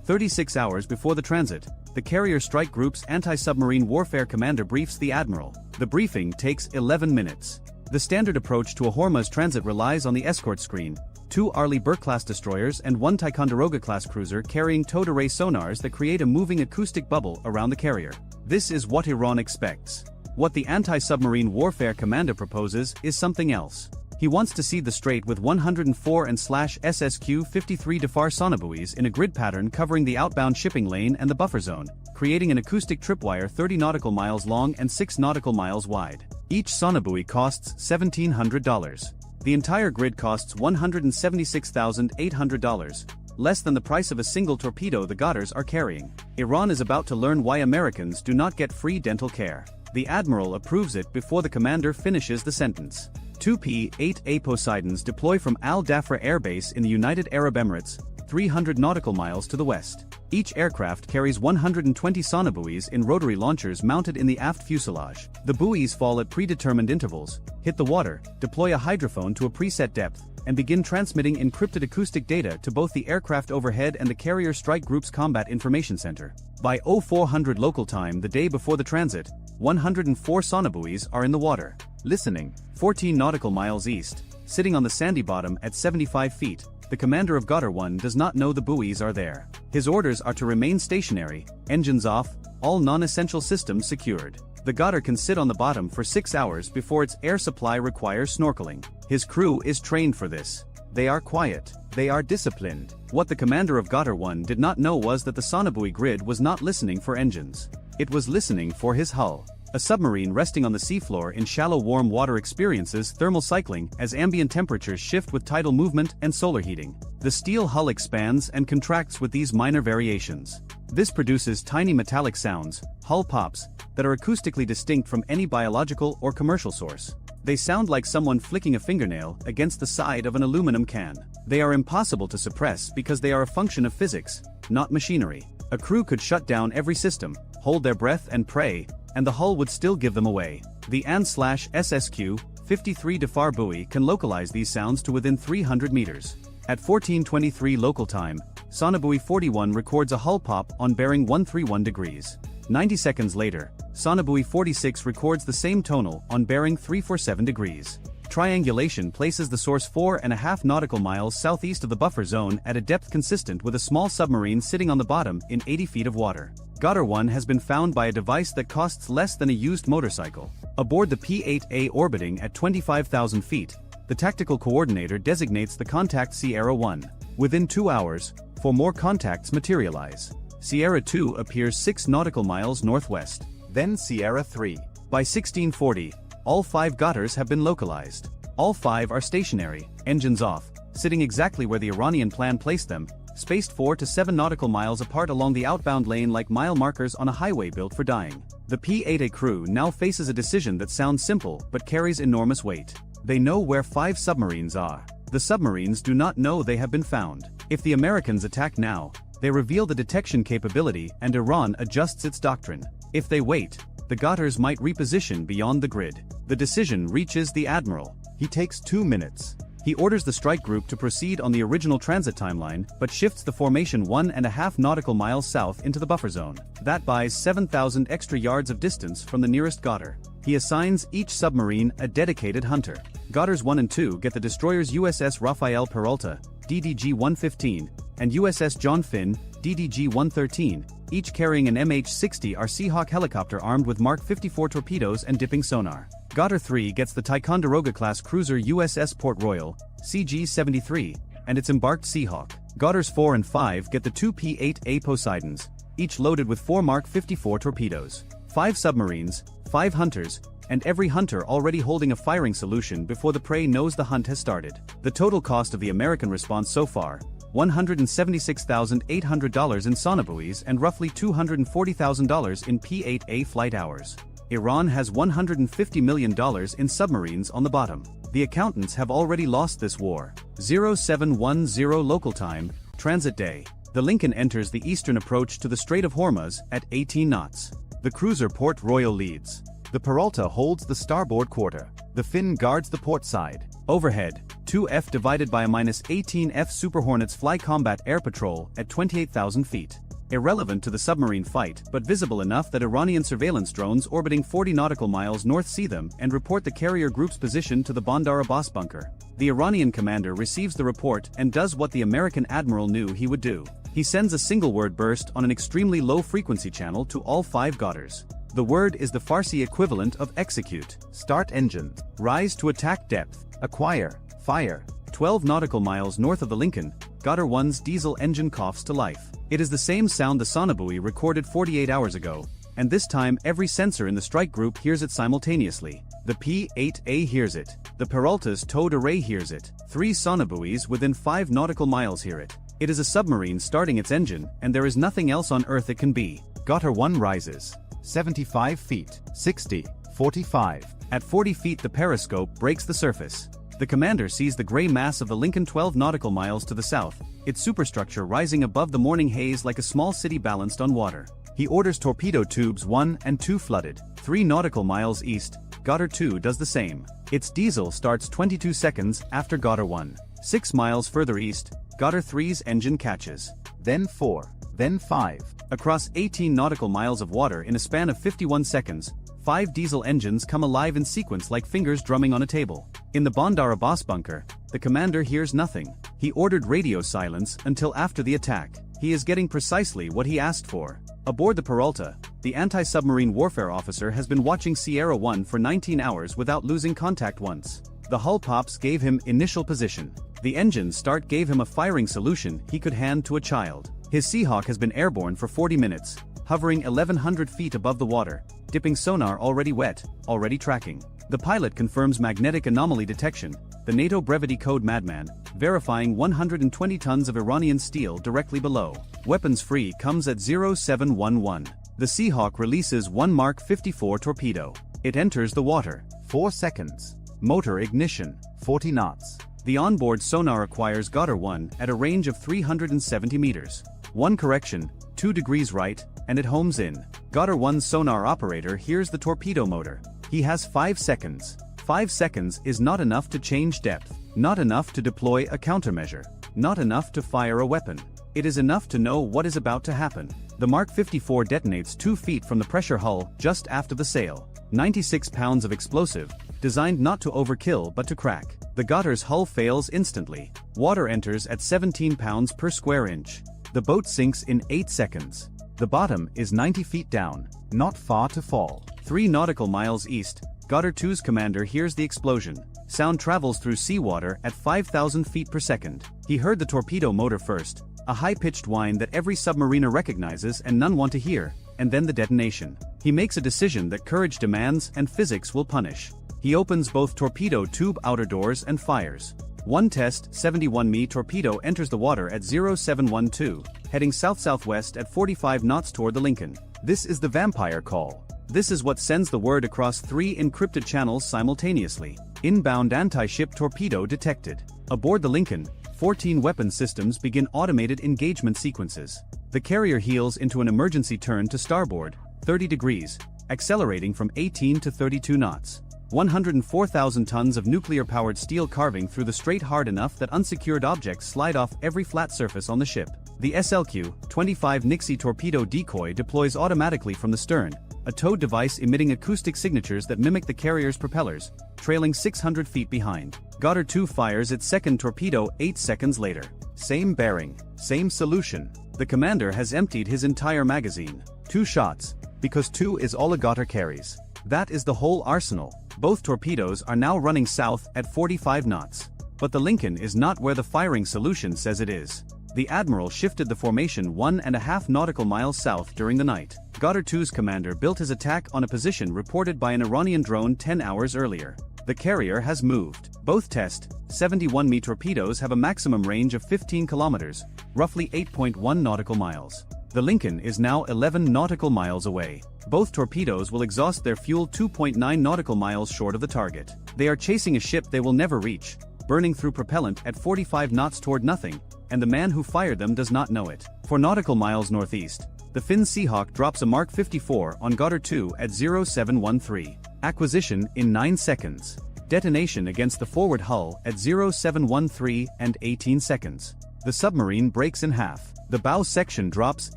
36 hours before the transit, the Carrier Strike Group's anti-submarine warfare commander briefs the admiral. The briefing takes 11 minutes. The standard approach to a Hormuz transit relies on the escort screen, 2 Arleigh Burke-class destroyers and 1 Ticonderoga-class cruiser carrying towed array sonars that create a moving acoustic bubble around the carrier. This is what Iran expects. What the anti-submarine warfare commander proposes is something else. He wants to see the strait with 104 and SSQ-53 Dafar sonobuoys in a grid pattern covering the outbound shipping lane and the buffer zone, creating an acoustic tripwire 30 nautical miles long and 6 nautical miles wide. Each sonobuoy costs $1,700. The entire grid costs $176,800, less than the price of a single torpedo the Gators are carrying. Iran is about to learn why Americans do not get free dental care. The admiral approves it before the commander finishes the sentence. Two P-8A Poseidons deploy from Al Dhafra Air Base in the United Arab Emirates, 300 nautical miles to the west. Each aircraft carries 120 sonobuoys in rotary launchers mounted in the aft fuselage. The buoys fall at predetermined intervals, hit the water, deploy a hydrophone to a preset depth, and begin transmitting encrypted acoustic data to both the aircraft overhead and the Carrier Strike Group's Combat Information Center. By 0400 local time the day before the transit, 104 sonobuoys are in the water. Listening, 14 nautical miles east, sitting on the sandy bottom at 75 feet, the commander of Gatar 1 does not know the buoys are there. His orders are to remain stationary, engines off, all non-essential systems secured. The Gatar can sit on the bottom for 6 hours before its air supply requires snorkeling. His crew is trained for this. They are quiet. They are disciplined. What the commander of Gatar 1 did not know was that the sonobuoy grid was not listening for engines. It was listening for his hull. A submarine resting on the seafloor in shallow warm water experiences thermal cycling as ambient temperatures shift with tidal movement and solar heating. The steel hull expands and contracts with these minor variations. This produces tiny metallic sounds, hull pops, that are acoustically distinct from any biological or commercial source. They sound like someone flicking a fingernail against the side of an aluminum can. They are impossible to suppress because they are a function of physics, not machinery. A crew could shut down every system, hold their breath and pray, and the hull would still give them away. The AN/SSQ 53 Dafar buoy can localize these sounds to within 300 meters. At 14:23 local time, sonobuoy 41 records a hull pop on bearing 131 degrees. 90 seconds later, sonobuoy 46 records the same tonal on bearing 347 degrees. Triangulation places the source 4.5 nautical miles southeast of the buffer zone at a depth consistent with a small submarine sitting on the bottom in 80 feet of water. Gatar 1 has been found by a device that costs less than a used motorcycle. Aboard the P-8A orbiting at 25,000 feet, the tactical coordinator designates the contact Sierra 1. Within 2 hours, 4 more contacts materialize. Sierra 2 appears 6 nautical miles northwest. Then Sierra 3. By 1640, all 5 Gatars have been localized. All 5 are stationary, engines off, sitting exactly where the Iranian plan placed them, spaced 4 to 7 nautical miles apart along the outbound lane like mile markers on a highway built for dying. The P-8A crew now faces a decision that sounds simple but carries enormous weight. They know where 5 submarines are. The submarines do not know they have been found. If the Americans attack now, they reveal the detection capability and Iran adjusts its doctrine. If they wait, the Gatars might reposition beyond the grid. The decision reaches the admiral. He takes 2 minutes. He orders the strike group to proceed on the original transit timeline, but shifts the formation 1.5 nautical miles south into the buffer zone. That buys 7,000 extra yards of distance from the nearest Gatar. He assigns each submarine a dedicated hunter. Gatars 1 and 2 get the destroyers USS Rafael Peralta, DDG-115, and USS John Finn, DDG-113, each carrying an MH-60R Seahawk helicopter armed with Mark 54 torpedoes and dipping sonar. Gatar 3 gets the Ticonderoga-class cruiser USS Port Royal, CG-73, and its embarked Seahawk. Gatars 4 and 5 get the 2 P-8A Poseidons, each loaded with 4 Mark 54 torpedoes. 5 submarines, 5 hunters, and every hunter already holding a firing solution before the prey knows the hunt has started. The total cost of the American response so far, $176,800 in sonobuoys and roughly $240,000 in P-8A flight hours. Iran has $150 million in submarines on the bottom. The accountants have already lost this war. 0710 local time, transit day. The Lincoln enters the eastern approach to the Strait of Hormuz at 18 knots. The cruiser Port Royal leads. The Peralta holds the starboard quarter. The Finn guards the port side. Overhead, 2F divided by a -18F Super Hornets fly combat air patrol at 28,000 feet. Irrelevant to the submarine fight, but visible enough that Iranian surveillance drones orbiting 40 nautical miles north see them and report the carrier group's position to the Bandar Abbas bunker. The Iranian commander receives the report and does what the American admiral knew he would do. He sends a single word burst on an extremely low frequency channel to all 5 Gatars. The word is the Farsi equivalent of execute. Start engines. Rise to attack depth. Acquire. Fire. 12 nautical miles north of the Lincoln, Gatar 1's diesel engine coughs to life. It is the same sound the sonobuoy recorded 48 hours ago, and this time every sensor in the strike group hears it simultaneously. The P-8A hears it. The Peralta's towed array hears it. 3 sonobuoys within 5 nautical miles hear it. It is a submarine starting its engine, and there is nothing else on Earth it can be. Gutter 1 rises. 75 feet. 60. 45. At 40 feet the periscope breaks the surface. The commander sees the gray mass of the Lincoln 12 nautical miles to the south, its superstructure rising above the morning haze like a small city balanced on water. He orders torpedo tubes 1 and 2 flooded. 3 nautical miles east, Gutter 2 does the same. Its diesel starts 22 seconds after Gutter 1. 6 miles further east, Gutter 3's engine catches. Then 4. Then 5. Across 18 nautical miles of water in a span of 51 seconds, 5 diesel engines come alive in sequence like fingers drumming on a table. In the Bandar Abbas bunker, the commander hears nothing. He ordered radio silence until after the attack. He is getting precisely what he asked for. Aboard the Peralta, the anti-submarine warfare officer has been watching Sierra 1 for 19 hours without losing contact once. The hull pops gave him initial position. The engine start gave him a firing solution he could hand to a child. His Seahawk has been airborne for 40 minutes, hovering 1,100 feet above the water, dipping sonar already wet, already tracking. The pilot confirms magnetic anomaly detection, the NATO brevity code madman, verifying 120 tons of Iranian steel directly below. Weapons free comes at 0711. The Seahawk releases 1 Mark 54 torpedo. It enters the water. 4 seconds. Motor ignition. 40 knots. The onboard sonar acquires Gutter 1 at a range of 370 meters. 1 correction, 2 degrees right, and it homes in. Gutter 1's sonar operator hears the torpedo motor. He has 5 seconds. 5 seconds is not enough to change depth, not enough to deploy a countermeasure, not enough to fire a weapon. It is enough to know what is about to happen. The Mark 54 detonates 2 feet from the pressure hull just after the sail. 96 pounds of explosive, designed not to overkill but to crack. The Gutter's hull fails instantly. Water enters at 17 pounds per square inch. The boat sinks in 8 seconds. The bottom is 90 feet down, not far to fall. 3 nautical miles east, Gutter 2's commander hears the explosion. Sound travels through seawater at 5,000 feet per second. He heard the torpedo motor first, a high-pitched whine that every submariner recognizes and none want to hear, and then the detonation. He makes a decision that courage demands and physics will punish. He opens both torpedo tube outer doors and fires. 1 test 71 Me torpedo enters the water at 0712, heading south-southwest at 45 knots toward the Lincoln. This is the vampire call. This is what sends the word across 3 encrypted channels simultaneously. Inbound anti-ship torpedo detected. Aboard the Lincoln, 14 weapon systems begin automated engagement sequences. The carrier heels into an emergency turn to starboard, 30 degrees, accelerating from 18 to 32 knots. 104,000 tons of nuclear-powered steel carving through the strait hard enough that unsecured objects slide off every flat surface on the ship. The SLQ-25 Nixie torpedo decoy deploys automatically from the stern, a towed device emitting acoustic signatures that mimic the carrier's propellers, trailing 600 feet behind. Gutter 2 fires its second torpedo 8 seconds later. Same bearing, same solution. The commander has emptied his entire magazine. 2 shots, because 2 is all a Gutter carries. That is the whole arsenal. Both torpedoes are now running south at 45 knots. But the Lincoln is not where the firing solution says it is. The Admiral shifted the formation 1.5 nautical miles south during the night. Gutter 2's commander built his attack on a position reported by an Iranian drone 10 hours earlier. The carrier has moved. Both test 71 Me torpedoes have a maximum range of 15 kilometers, roughly 8.1 nautical miles. The Lincoln is now 11 nautical miles away. Both torpedoes will exhaust their fuel 2.9 nautical miles short of the target. They are chasing a ship they will never reach, burning through propellant at 45 knots toward nothing, and the man who fired them does not know it. 4 nautical miles northeast, the Finn Seahawk drops a Mark 54 on Gutter 2 at 0713. Acquisition in 9 seconds. Detonation against the forward hull at 0713 and 18 seconds. The submarine breaks in half. The bow section drops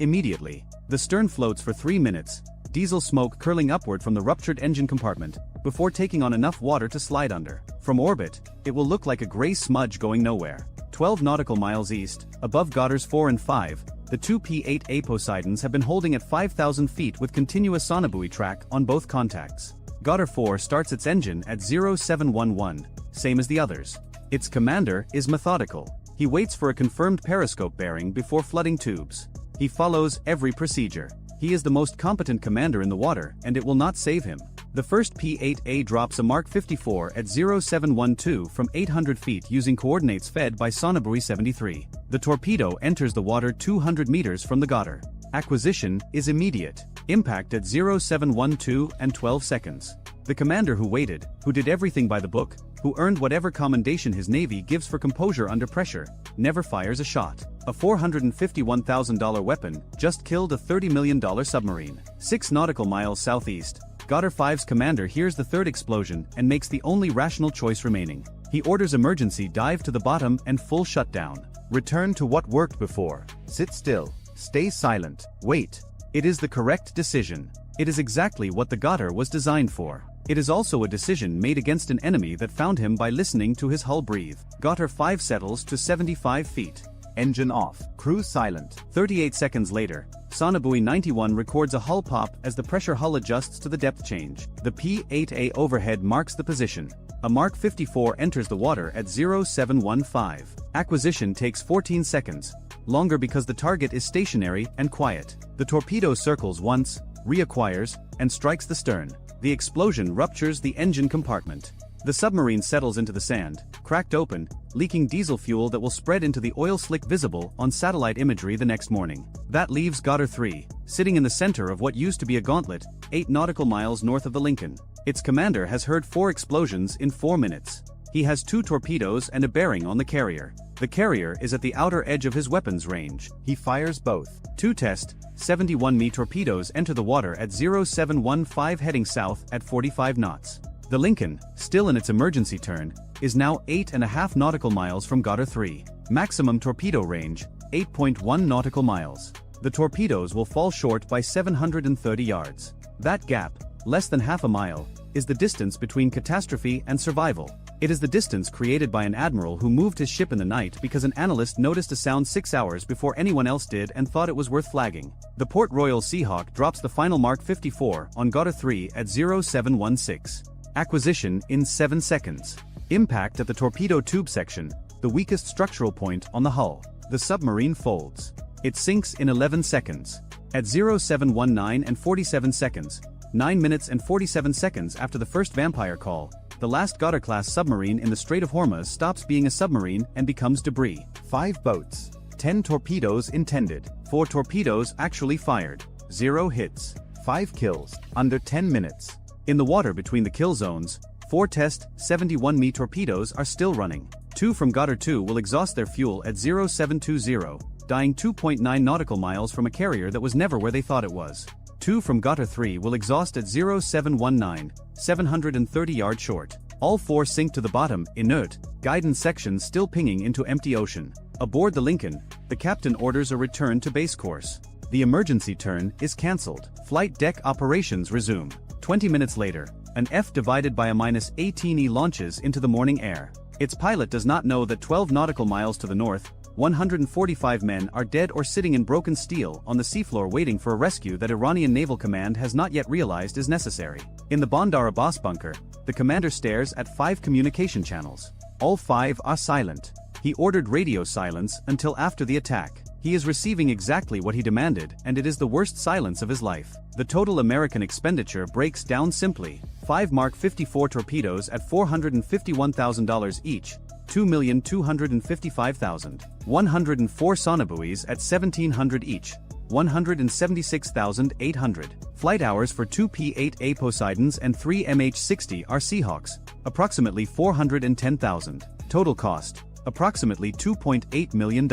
immediately. The stern floats for 3 minutes, diesel smoke curling upward from the ruptured engine compartment, before taking on enough water to slide under. From orbit, it will look like a gray smudge going nowhere. 12 nautical miles east, above Gutters 4 and 5, the 2 P-8A Poseidons have been holding at 5,000 feet with continuous sonobuoy track on both contacts. Gutter 4 starts its engine at 0711, same as the others. Its commander is methodical. He waits for a confirmed periscope bearing before flooding tubes. He follows every procedure. He is the most competent commander in the water, and it will not save him. The first P-8A drops a Mark 54 at 0712 from 800 feet using coordinates fed by Sonibui 73. The Torpedo enters the water 200 meters from the Ghautar. Acquisition is immediate. Impact at 0712 and 12 seconds. The commander who waited, who did everything by the book, who earned whatever commendation his navy gives for composure under pressure, never fires a shot. A $451,000 weapon just killed a $30 million submarine. 6 nautical miles southeast, Ghautar 5's commander hears the third explosion and makes the only rational choice remaining. He orders emergency dive to the bottom and full shutdown. Return to what worked before. Sit still. Stay silent. Wait. It is the correct decision. It is exactly what the Ghautar was designed for. It is also a decision made against an enemy that found him by listening to his hull breathe. Ghautar 5 settles to 75 feet. Engine off. Crew silent. 38 seconds later, Sonibui 91 records a hull pop as the pressure hull adjusts to the depth change. The P-8A overhead marks the position. A Mark 54 enters the water at 0715. Acquisition takes 14 seconds, longer because the target is stationary and quiet. The Torpedo circles once, reacquires, and strikes the stern. The explosion ruptures the engine compartment. The submarine settles into the sand, cracked open, leaking diesel fuel that will spread into the oil slick visible on satellite imagery the next morning. That leaves Ghautar 3, sitting in the center of what used to be a gauntlet, 8 nautical miles north of the Lincoln. Its commander has heard 4 explosions in 4 minutes. He has 2 torpedoes and a bearing on the carrier. The carrier is at the outer edge of his weapons range. He fires both. 2 test, 71 torpedoes enter the water at 0715 heading south at 45 knots. The Lincoln, still in its emergency turn, is now 8.5 nautical miles from Ghautar 3. Maximum torpedo range, 8.1 nautical miles. The torpedoes will fall short by 730 yards. That gap, less than half a mile, is the distance between catastrophe and survival. It is the distance created by an admiral who moved his ship in the night because an analyst noticed a sound 6 hours before anyone else did and thought it was worth flagging. The Port Royal Seahawk drops the final Mark 54 on Ghautar 3 at 0716. Acquisition in 7 seconds. Impact at the torpedo tube section, the weakest structural point on the hull. The submarine folds. It sinks in 11 seconds. At 0719 and 47 seconds, 9 minutes and 47 seconds after the first vampire call, the last Ghautar-class submarine in the Strait of Hormuz stops being a submarine and becomes debris. 5 boats. 10 torpedoes intended. 4 torpedoes actually fired. 0 hits. 5 kills. Under 10 minutes. In the water between the kill zones, 4 test 71 torpedoes are still running. 2 from Ghautar 2 will exhaust their fuel at 0720, dying 2.9 nautical miles from a carrier that was never where they thought it was. 2 from Ghautar 3 will exhaust at 0719, 730 yards short. All 4 sink to the bottom, inert, guidance sections still pinging into empty ocean. Aboard the Lincoln, the captain orders a return to base course. The emergency turn is cancelled. Flight deck operations resume. 20 minutes later, an F divided by a -18E launches into the morning air. Its pilot does not know that 12 nautical miles to the north, 145 men are dead or sitting in broken steel on the seafloor waiting for a rescue that Iranian Naval Command has not yet realized is necessary. In the Bandar Abbas bunker, the commander stares at 5 communication channels. All 5 are silent. He ordered radio silence until after the attack. He is receiving exactly what he demanded, and it is the worst silence of his life. The total American expenditure breaks down simply: 5 Mark 54 torpedoes at $451,000 each, $2,255,000. 104 Sonibuis at $1,700 each, $176,800. Flight hours for 2 P-8A Poseidons and 3 MH-60 are Seahawks, approximately 410,000. Total cost, approximately $2.8 million.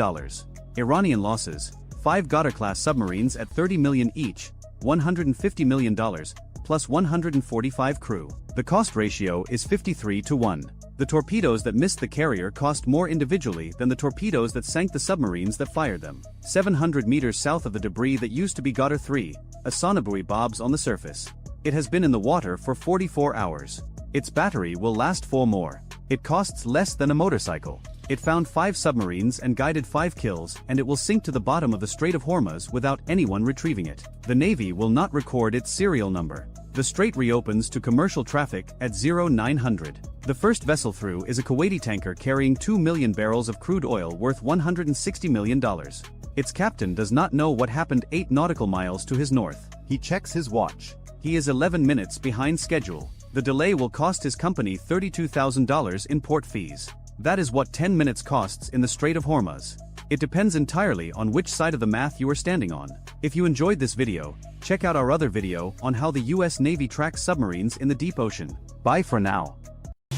Iranian losses: 5 Ghautar-class submarines at $30 million each, $150 million, plus 145 crew. The cost ratio is 53-1. The torpedoes that missed the carrier cost more individually than the torpedoes that sank the submarines that fired them. 700 meters south of the debris that used to be Ghautar 3, a Sonibui bobs on the surface. It has been in the water for 44 hours. Its battery will last 4 more. It costs less than a motorcycle. It found 5 submarines and guided 5 kills, and it will sink to the bottom of the Strait of Hormuz without anyone retrieving it. The Navy will not record its serial number. The strait reopens to commercial traffic at 0900. The first vessel through is a Kuwaiti tanker carrying 2 million barrels of crude oil worth $160 million. Its captain does not know what happened 8 nautical miles to his north. He checks his watch. He is 11 minutes behind schedule. The delay will cost his company $32,000 in port fees. That is what 10 minutes costs in the Strait of Hormuz. It depends entirely on which side of the math you are standing on. If you enjoyed this video, check out our other video on how the US Navy tracks submarines in the deep ocean. Bye for now.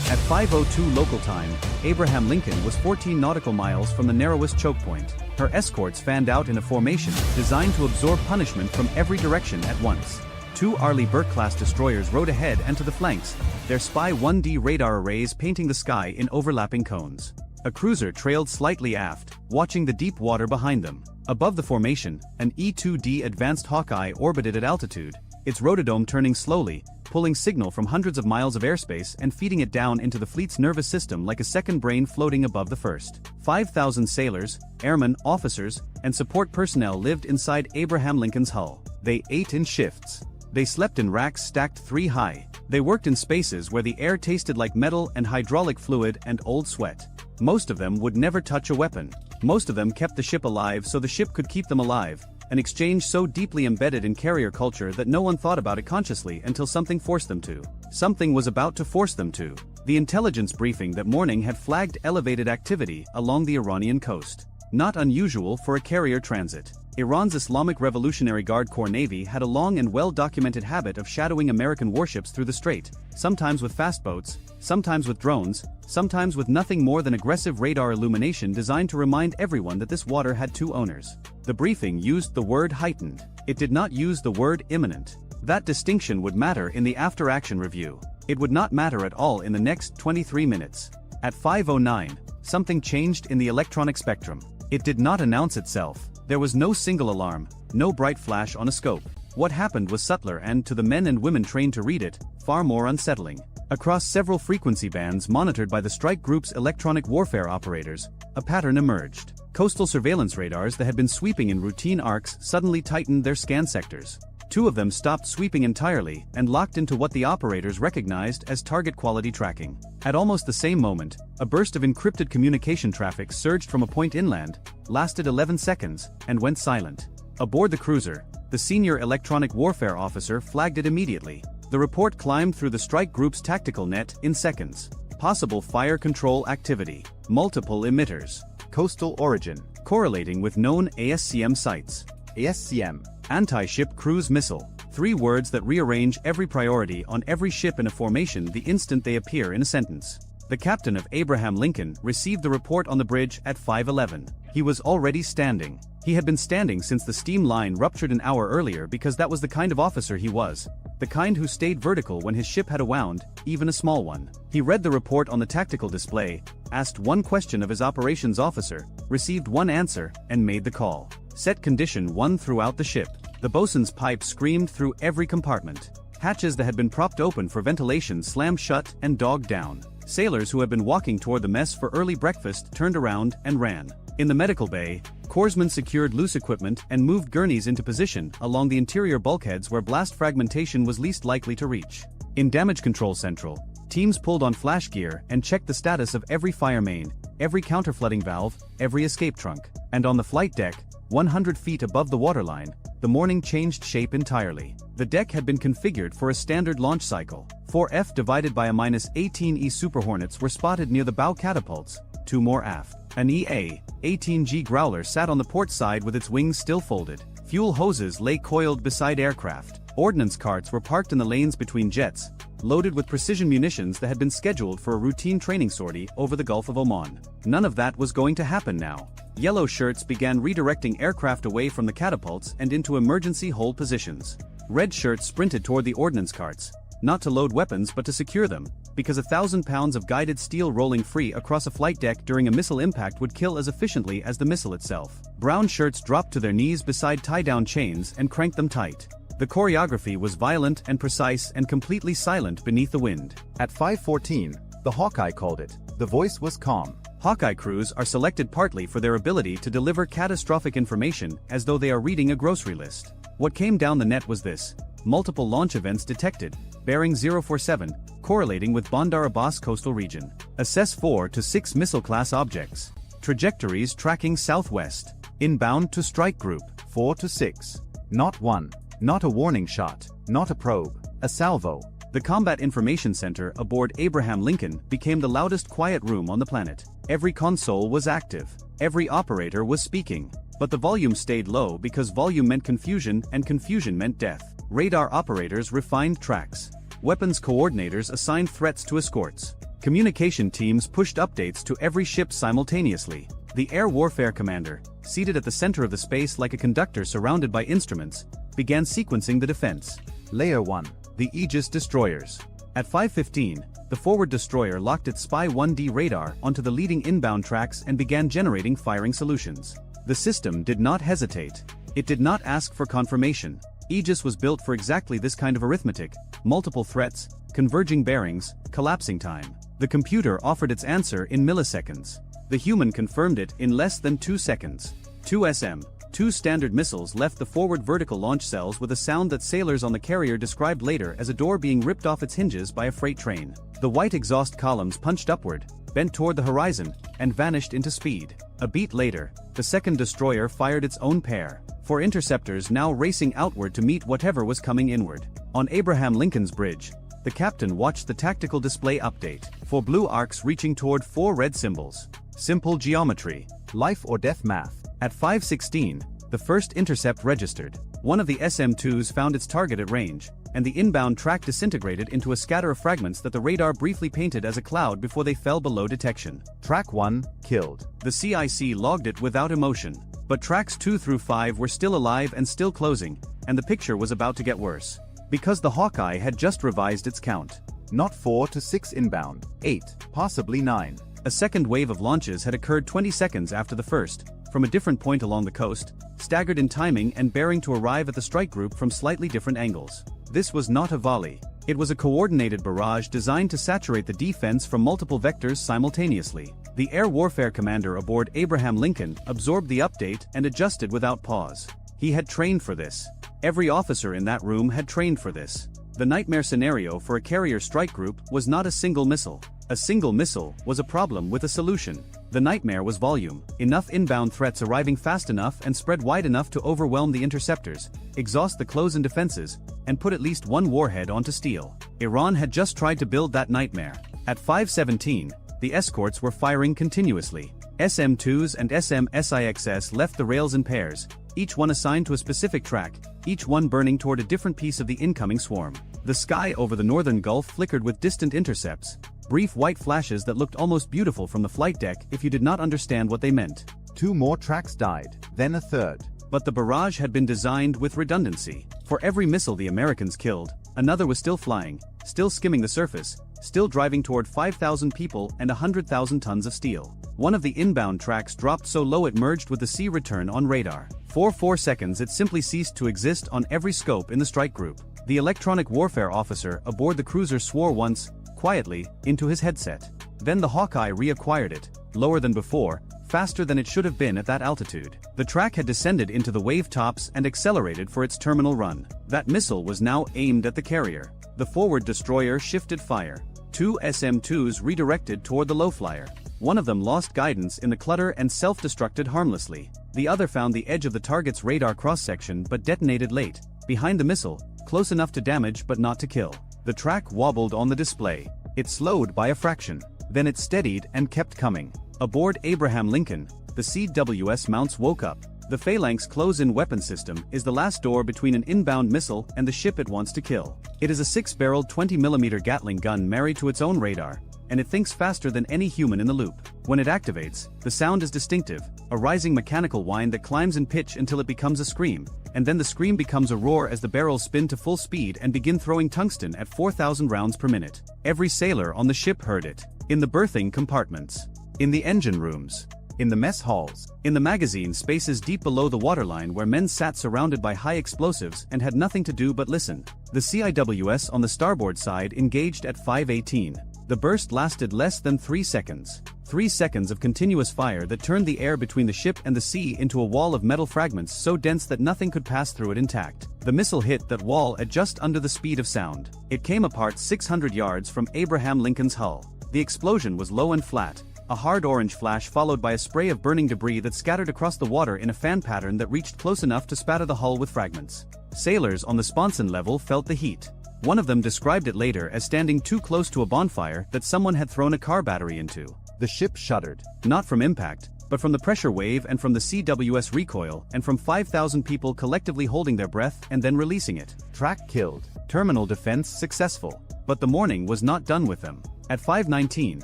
At 5:02 local time, Abraham Lincoln was 14 nautical miles from the narrowest choke point. Her escorts fanned out in a formation designed to absorb punishment from every direction at once. 2 Arleigh Burke-class destroyers rode ahead and to the flanks, their Spy 1D radar arrays painting the sky in overlapping cones. A cruiser trailed slightly aft, watching the deep water behind them. Above the formation, an E-2D Advanced Hawkeye orbited at altitude, its rotodome turning slowly, pulling signal from hundreds of miles of airspace and feeding it down into the fleet's nervous system like a second brain floating above the first. 5,000 sailors, airmen, officers, and support personnel lived inside Abraham Lincoln's hull. They ate in shifts. They slept in racks stacked 3 high. They worked in spaces where the air tasted like metal and hydraulic fluid and old sweat. Most of them would never touch a weapon. Most of them kept the ship alive so the ship could keep them alive, an exchange so deeply embedded in carrier culture that no one thought about it consciously until something forced them to. Something was about to force them to. The intelligence briefing that morning had flagged elevated activity along the Iranian coast. Not unusual for a carrier transit. Iran's Islamic Revolutionary Guard Corps Navy had a long and well-documented habit of shadowing American warships through the strait, sometimes with fast boats, sometimes with drones, sometimes with nothing more than aggressive radar illumination designed to remind everyone that this water had 2 owners. The briefing used the word heightened. It did not use the word imminent. That distinction would matter in the after-action review. It would not matter at all in the next 23 minutes. At 5:09, something changed in the electronic spectrum. It did not announce itself. There was no single alarm, no bright flash on a scope. What happened was subtler and, to the men and women trained to read it, far more unsettling. Across several frequency bands monitored by the strike group's electronic warfare operators, a pattern emerged. Coastal surveillance radars that had been sweeping in routine arcs suddenly tightened their scan sectors. 2 of them stopped sweeping entirely and locked into what the operators recognized as target quality tracking. At almost the same moment, a burst of encrypted communication traffic surged from a point inland, lasted 11 seconds, and went silent. Aboard the cruiser, the senior electronic warfare officer flagged it immediately. The report climbed through the strike group's tactical net in seconds. Possible fire control activity. Multiple emitters. Coastal origin. Correlating with known ASCM sites. ASCM. Anti-ship cruise missile. 3 words that rearrange every priority on every ship in a formation the instant they appear in a sentence. The captain of Abraham Lincoln received the report on the bridge at 5:11. He was already standing. He had been standing since the steam line ruptured an hour earlier because that was the kind of officer he was. The kind who stayed vertical when his ship had a wound, even a small one. He read the report on the tactical display, asked 1 question of his operations officer, received 1 answer, and made the call. Set condition 1 throughout the ship. The bosun's pipe screamed through every compartment. Hatches that had been propped open for ventilation slammed shut and dogged down. Sailors who had been walking toward the mess for early breakfast turned around and ran. In the medical bay, corpsmen secured loose equipment and moved gurneys into position along the interior bulkheads where blast fragmentation was least likely to reach. In damage control central, teams pulled on flash gear and checked the status of every fire main, every counterflooding valve, every escape trunk. And on the flight deck, 100 feet above the waterline, the morning changed shape entirely. The deck had been configured for a standard launch cycle. 4F divided by a -18E Super Hornets were spotted near the bow catapults, 2 more aft. An EA-18G Growler sat on the port side with its wings still folded. Fuel hoses lay coiled beside aircraft. Ordnance carts were parked in the lanes between jets, loaded with precision munitions that had been scheduled for a routine training sortie over the Gulf of Oman. None of that was going to happen now. Yellow shirts began redirecting aircraft away from the catapults and into emergency hold positions. Red shirts sprinted toward the ordnance carts, not to load weapons but to secure them, because 1,000 pounds of guided steel rolling free across a flight deck during a missile impact would kill as efficiently as the missile itself. Brown shirts dropped to their knees beside tie-down chains and cranked them tight. The choreography was violent and precise and completely silent beneath the wind. At 5:14, the Hawkeye called it. The voice was calm. Hawkeye crews are selected partly for their ability to deliver catastrophic information as though they are reading a grocery list. What came down the net was this: multiple launch events detected, bearing 047, correlating with Bandar Abbas coastal region. Assess 4 to 6 missile-class objects. Trajectories tracking southwest. Inbound to strike group. 4 to 6. Not one. Not a warning shot. Not a probe. A salvo. The Combat Information Center aboard Abraham Lincoln became the loudest quiet room on the planet. Every console was active. Every operator was speaking. But the volume stayed low because volume meant confusion and confusion meant death. Radar operators refined tracks. Weapons coordinators assigned threats to escorts. Communication teams pushed updates to every ship simultaneously. The Air Warfare Commander, seated at the center of the space like a conductor surrounded by instruments, began sequencing the defense. Layer 1. The Aegis destroyers. At 5:15, the forward destroyer locked its Spy 1D radar onto the leading inbound tracks and began generating firing solutions. The system did not hesitate. It did not ask for confirmation. Aegis was built for exactly this kind of arithmetic: multiple threats, converging bearings, collapsing time. The computer offered its answer in milliseconds. The human confirmed it in less than 2 seconds. 2 standard missiles left the forward vertical launch cells with a sound that sailors on the carrier described later as a door being ripped off its hinges by a freight train. The white exhaust columns punched upward, bent toward the horizon, and vanished into speed. A beat later, the second destroyer fired its own pair. 4 interceptors now racing outward to meet whatever was coming inward. On Abraham Lincoln's bridge, the captain watched the tactical display update. 4 blue arcs reaching toward 4 red symbols. Simple geometry. Life or death math. At 5:16, the first intercept registered. One of the SM-2s found its target at range, and the inbound track disintegrated into a scatter of fragments that the radar briefly painted as a cloud before they fell below detection. Track 1, killed. The CIC logged it without emotion. But tracks 2 through 5 were still alive and still closing, and the picture was about to get worse. Because the Hawkeye had just revised its count. Not 4 to 6 inbound. 8, possibly 9. A second wave of launches had occurred 20 seconds after the first, from a different point along the coast, staggered in timing and bearing to arrive at the strike group from slightly different angles. This was not a volley. It was a coordinated barrage designed to saturate the defense from multiple vectors simultaneously. The Air Warfare Commander aboard Abraham Lincoln absorbed the update and adjusted without pause. He had trained for this. Every officer in that room had trained for this. The nightmare scenario for a carrier strike group was not a single missile. A single missile was a problem with a solution. The nightmare was volume. Enough inbound threats arriving fast enough and spread wide enough to overwhelm the interceptors, exhaust the close-in defenses, and put at least one warhead onto steel. Iran had just tried to build that nightmare. At 5:17, the escorts were firing continuously. SM-2s and SM-SIXS left the rails in pairs, each one assigned to a specific track, each one burning toward a different piece of the incoming swarm. The sky over the northern Gulf flickered with distant intercepts, brief white flashes that looked almost beautiful from the flight deck if you did not understand what they meant. 2 more tracks died, then a third. But the barrage had been designed with redundancy. For every missile the Americans killed, another was still flying, still skimming the surface, still driving toward 5,000 people and 100,000 tons of steel. One of the inbound tracks dropped so low it merged with the sea return on radar. For 4 seconds it simply ceased to exist on every scope in the strike group. The electronic warfare officer aboard the cruiser swore once, quietly, into his headset. Then the Hawkeye reacquired it, lower than before, faster than it should have been at that altitude. The track had descended into the wave tops and accelerated for its terminal run. That missile was now aimed at the carrier. The forward destroyer shifted fire. 2 SM-2s redirected toward the low flyer. One of them lost guidance in the clutter and self-destructed harmlessly. The other found the edge of the target's radar cross-section but detonated late, behind the missile, close enough to damage but not to kill. The track wobbled on the display. It slowed by a fraction. Then it steadied and kept coming. Aboard Abraham Lincoln, the CWS mounts woke up. The Phalanx close-in weapon system is the last door between an inbound missile and the ship it wants to kill. It is a 6-barreled 20mm Gatling gun married to its own radar, and it thinks faster than any human in the loop. When it activates, the sound is distinctive, a rising mechanical whine that climbs in pitch until it becomes a scream, and then the scream becomes a roar as the barrels spin to full speed and begin throwing tungsten at 4,000 rounds per minute. Every sailor on the ship heard it. In the berthing compartments. In the engine rooms. In the mess halls. In the magazine spaces deep below the waterline where men sat surrounded by high explosives and had nothing to do but listen. The CIWS on the starboard side engaged at 5:18. The burst lasted less than 3 seconds. 3 seconds of continuous fire that turned the air between the ship and the sea into a wall of metal fragments so dense that nothing could pass through it intact. The missile hit that wall at just under the speed of sound. It came apart 600 yards from Abraham Lincoln's hull. The explosion was low and flat, a hard orange flash followed by a spray of burning debris that scattered across the water in a fan pattern that reached close enough to spatter the hull with fragments. Sailors on the sponson level felt the heat. One of them described it later as standing too close to a bonfire that someone had thrown a car battery into. The ship shuddered. Not from impact, but from the pressure wave and from the CWS recoil and from 5,000 people collectively holding their breath and then releasing it. Track killed. Terminal defense successful. But the morning was not done with them. At 5:19,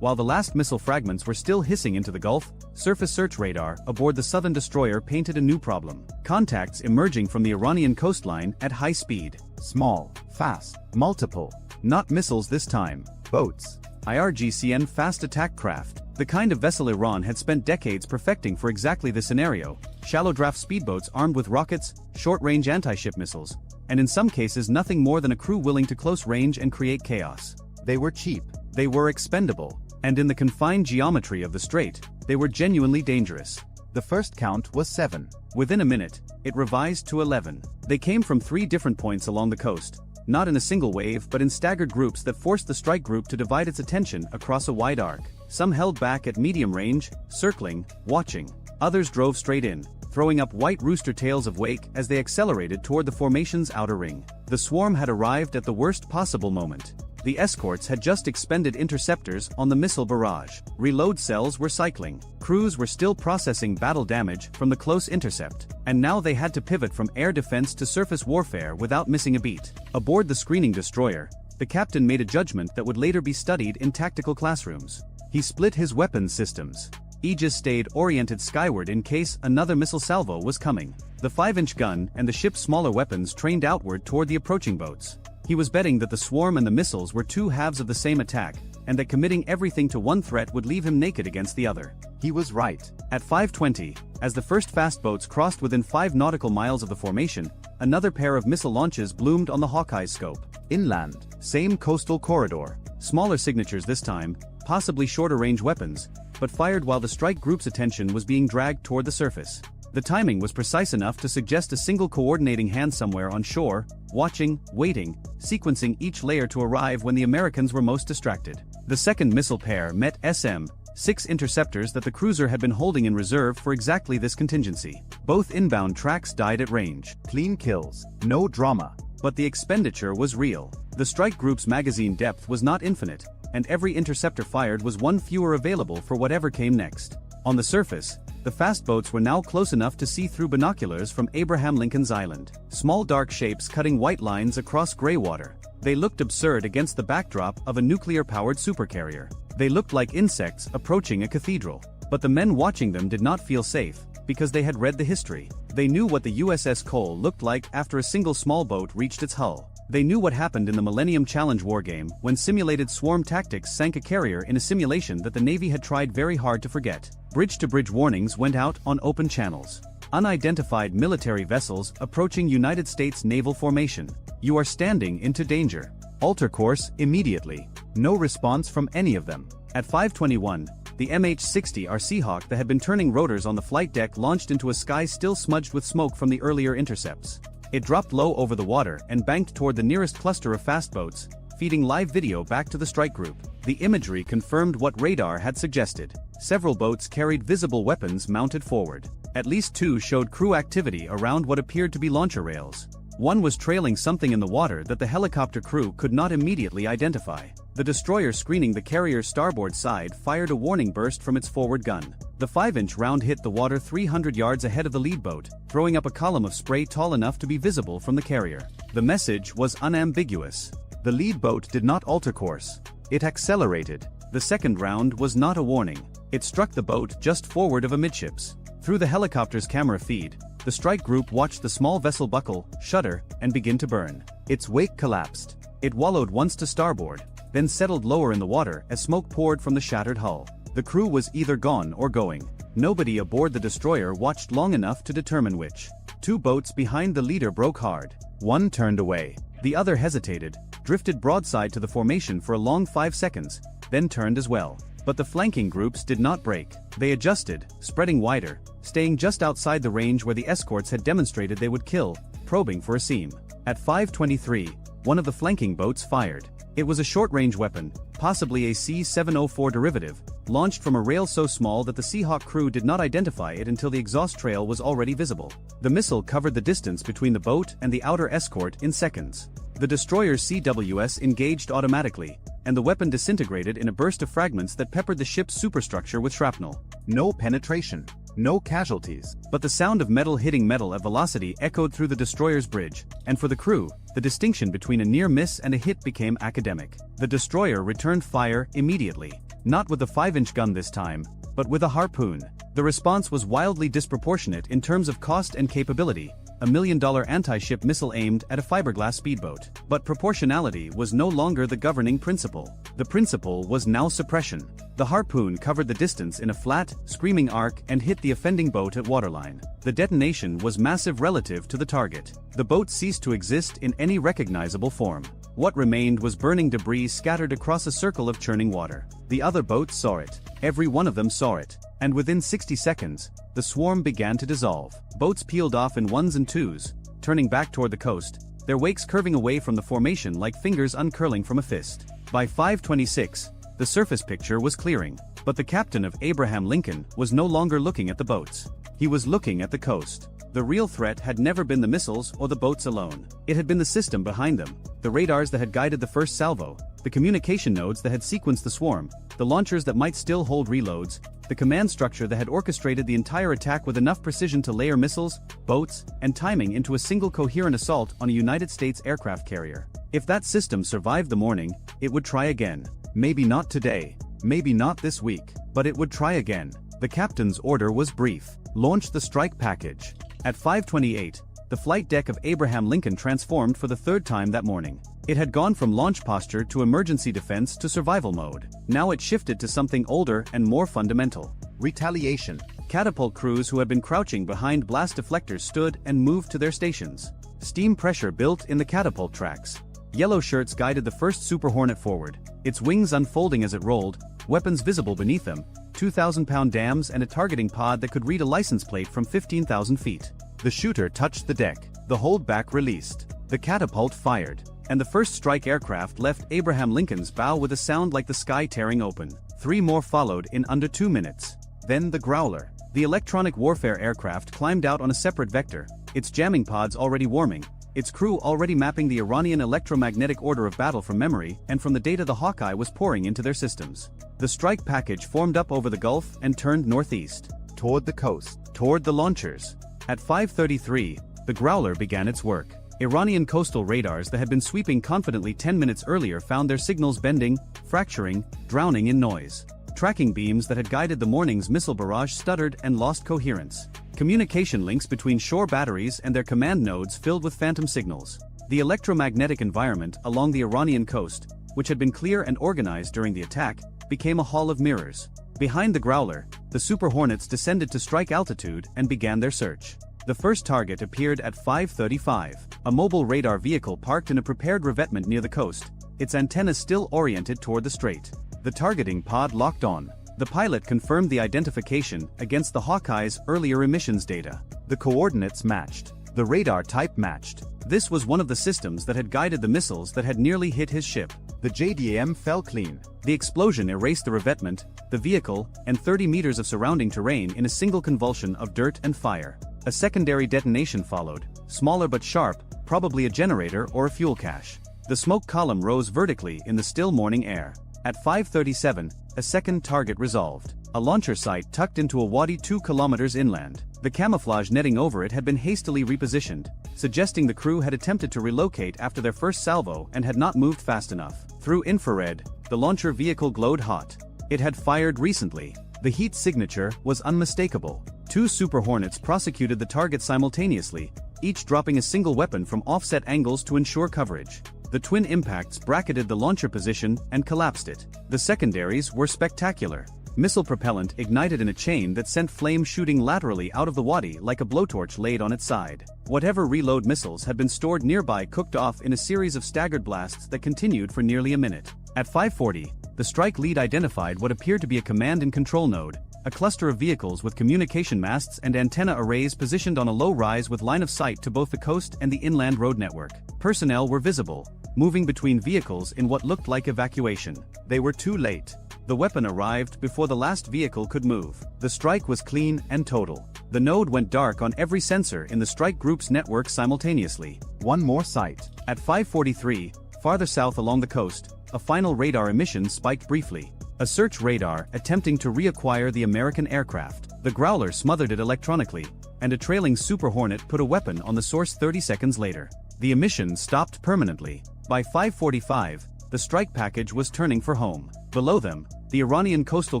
while the last missile fragments were still hissing into the Gulf, surface search radar aboard the southern destroyer painted a new problem. Contacts emerging from the Iranian coastline at high speed. Small, fast, multiple. Not missiles this time. Boats. IRGCN fast attack craft. The kind of vessel Iran had spent decades perfecting for exactly this scenario. Shallow draft speedboats armed with rockets, short-range anti-ship missiles, and in some cases nothing more than a crew willing to close range and create chaos. They were cheap. They were expendable. And in the confined geometry of the strait, they were genuinely dangerous. The first count was 7. Within a minute, it revised to 11. They came from 3 different points along the coast, not in a single wave but in staggered groups that forced the strike group to divide its attention across a wide arc. Some held back at medium range, circling, watching. Others drove straight in, throwing up white rooster tails of wake as they accelerated toward the formation's outer ring. The swarm had arrived at the worst possible moment. The escorts had just expended interceptors on the missile barrage. Reload cells were cycling. Crews were still processing battle damage from the close intercept. And now they had to pivot from air defense to surface warfare without missing a beat. Aboard the screening destroyer, the captain made a judgment that would later be studied in tactical classrooms. He split his weapons systems. Aegis stayed oriented skyward in case another missile salvo was coming. The 5-inch gun and the ship's smaller weapons trained outward toward the approaching boats. He was betting that the swarm and the missiles were 2 halves of the same attack, and that committing everything to one threat would leave him naked against the other. He was right. At 5:20, as the first fast boats crossed within 5 nautical miles of the formation, another pair of missile launches bloomed on the Hawkeye's scope. Inland, same coastal corridor. Smaller signatures this time, possibly shorter range weapons, but fired while the strike group's attention was being dragged toward the surface. The timing was precise enough to suggest a single coordinating hand somewhere on shore, watching, waiting, sequencing each layer to arrive when the Americans were most distracted. The second missile pair met SM-6 interceptors that the cruiser had been holding in reserve for exactly this contingency. Both inbound tracks died at range. Clean kills, no drama. But the expenditure was real. The strike group's magazine depth was not infinite, and every interceptor fired was one fewer available for whatever came next. On the surface, the fast boats were now close enough to see through binoculars from Abraham Lincoln's Island. Small dark shapes cutting white lines across gray water. They looked absurd against the backdrop of a nuclear-powered supercarrier. They looked like insects approaching a cathedral. But the men watching them did not feel safe, because they had read the history. They knew what the USS Cole looked like after a single small boat reached its hull. They knew what happened in the Millennium Challenge wargame when simulated swarm tactics sank a carrier in a simulation that the Navy had tried very hard to forget. Bridge-to-bridge warnings went out on open channels. Unidentified military vessels approaching United States naval formation. You are standing into danger. Alter course immediately. No response from any of them. At 5:21, the MH-60R Seahawk that had been turning rotors on the flight deck launched into a sky still smudged with smoke from the earlier intercepts. It dropped low over the water and banked toward the nearest cluster of fast boats, feeding live video back to the strike group. The imagery confirmed what radar had suggested. Several boats carried visible weapons mounted forward. At least 2 showed crew activity around what appeared to be launcher rails. One was trailing something in the water that the helicopter crew could not immediately identify. The destroyer screening the carrier's starboard side fired a warning burst from its forward gun. The 5-inch round hit the water 300 yards ahead of the lead boat, throwing up a column of spray tall enough to be visible from the carrier. The message was unambiguous. The lead boat did not alter course. It accelerated. The second round was not a warning. It struck the boat just forward of amidships. Through the helicopter's camera feed, the strike group watched the small vessel buckle, shudder, and begin to burn. Its wake collapsed. It wallowed once to starboard, then settled lower in the water as smoke poured from the shattered hull. The crew was either gone or going. Nobody aboard the destroyer watched long enough to determine which. 2 boats behind the leader broke hard. One turned away. The other hesitated, drifted broadside to the formation for a long 5 seconds, then turned as well. But the flanking groups did not break. They adjusted, spreading wider, staying just outside the range where the escorts had demonstrated they would kill, probing for a seam. At 5:23, one of the flanking boats fired. It was a short-range weapon, possibly a C-704 derivative, launched from a rail so small that the Seahawk crew did not identify it until the exhaust trail was already visible. The missile covered the distance between the boat and the outer escort in seconds. The destroyer's CWS engaged automatically, and the weapon disintegrated in a burst of fragments that peppered the ship's superstructure with shrapnel. No penetration, no casualties. But the sound of metal hitting metal at velocity echoed through the destroyer's bridge, and for the crew, the distinction between a near miss and a hit became academic. The destroyer returned fire immediately, not with a 5-inch gun this time, but with a harpoon. The response was wildly disproportionate in terms of cost and capability, $1 million anti-ship missile aimed at a fiberglass speedboat. But proportionality was no longer the governing principle. The principle was now suppression. The harpoon covered the distance in a flat, screaming arc and hit the offending boat at waterline. The detonation was massive relative to the target. The boat ceased to exist in any recognizable form. What remained was burning debris scattered across a circle of churning water. The other boats saw it. Every one of them saw it. And within 60 seconds, the swarm began to dissolve. Boats peeled off in ones and twos, turning back toward the coast, their wakes curving away from the formation like fingers uncurling from a fist. By 5:26, the surface picture was clearing, but the captain of Abraham Lincoln was no longer looking at the boats. He was looking at the coast. The real threat had never been the missiles or the boats alone. It had been the system behind them, the radars that had guided the first salvo, the communication nodes that had sequenced the swarm, the launchers that might still hold reloads, the command structure that had orchestrated the entire attack with enough precision to layer missiles, boats, and timing into a single coherent assault on a United States aircraft carrier. If that system survived the morning, it would try again. Maybe not today, maybe not this week, but it would try again. The captain's order was brief: launch the strike package. At 5:28, the flight deck of Abraham Lincoln transformed for the third time that morning. It had gone from launch posture to emergency defense to survival mode. Now it shifted to something older and more fundamental: retaliation. Catapult crews who had been crouching behind blast deflectors stood and moved to their stations. Steam pressure built in the catapult tracks. Yellow shirts guided the first Super Hornet forward, its wings unfolding as it rolled, weapons visible beneath them, 2,000-pound dams and a targeting pod that could read a license plate from 15,000 feet. The shooter touched the deck, the holdback released. The catapult fired, and the first strike aircraft left Abraham Lincoln's bow with a sound like the sky tearing open. 3 more followed in under 2 minutes. Then the Growler. The electronic warfare aircraft climbed out on a separate vector, its jamming pods already warming, its crew already mapping the Iranian electromagnetic order of battle from memory and from the data the Hawkeye was pouring into their systems. The strike package formed up over the Gulf and turned northeast. Toward the coast. Toward the launchers. At 5:33, the Growler began its work. Iranian coastal radars that had been sweeping confidently 10 minutes earlier found their signals bending, fracturing, drowning in noise. Tracking beams that had guided the morning's missile barrage stuttered and lost coherence. Communication links between shore batteries and their command nodes filled with phantom signals. The electromagnetic environment along the Iranian coast, which had been clear and organized during the attack, became a hall of mirrors. Behind the Growler, the Super Hornets descended to strike altitude and began their search. The first target appeared at 5:35, a mobile radar vehicle parked in a prepared revetment near the coast, its antennas still oriented toward the strait. The targeting pod locked on. The pilot confirmed the identification against the Hawkeye's earlier emissions data. The coordinates matched. The radar type matched. This was one of the systems that had guided the missiles that had nearly hit his ship. The JDAM fell clean. The explosion erased the revetment, the vehicle, and 30 meters of surrounding terrain in a single convulsion of dirt and fire. A secondary detonation followed, smaller but sharp, probably a generator or a fuel cache. The smoke column rose vertically in the still morning air. At 5:37, a second target resolved. A launcher site tucked into a wadi 2 kilometers inland. The camouflage netting over it had been hastily repositioned, suggesting the crew had attempted to relocate after their first salvo and had not moved fast enough. Through infrared, the launcher vehicle glowed hot. It had fired recently. The heat signature was unmistakable. 2 Super Hornets prosecuted the target simultaneously, each dropping a single weapon from offset angles to ensure coverage. The twin impacts bracketed the launcher position and collapsed it. The secondaries were spectacular. Missile propellant ignited in a chain that sent flame shooting laterally out of the wadi like a blowtorch laid on its side. Whatever reload missiles had been stored nearby cooked off in a series of staggered blasts that continued for nearly a minute. At 5:40, the strike lead identified what appeared to be a command and control node, a cluster of vehicles with communication masts and antenna arrays positioned on a low rise with line of sight to both the coast and the inland road network. Personnel were visible, moving between vehicles in what looked like evacuation. They were too late. The weapon arrived before the last vehicle could move. The strike was clean and total. The node went dark on every sensor in the strike group's network simultaneously. One more sight. At 5:43, farther south along the coast, a final radar emission spiked briefly. A search radar attempting to reacquire the American aircraft. The Growler smothered it electronically, and a trailing Super Hornet put a weapon on the source 30 seconds later. The emission stopped permanently. By 5:45, the strike package was turning for home. Below them, the Iranian coastal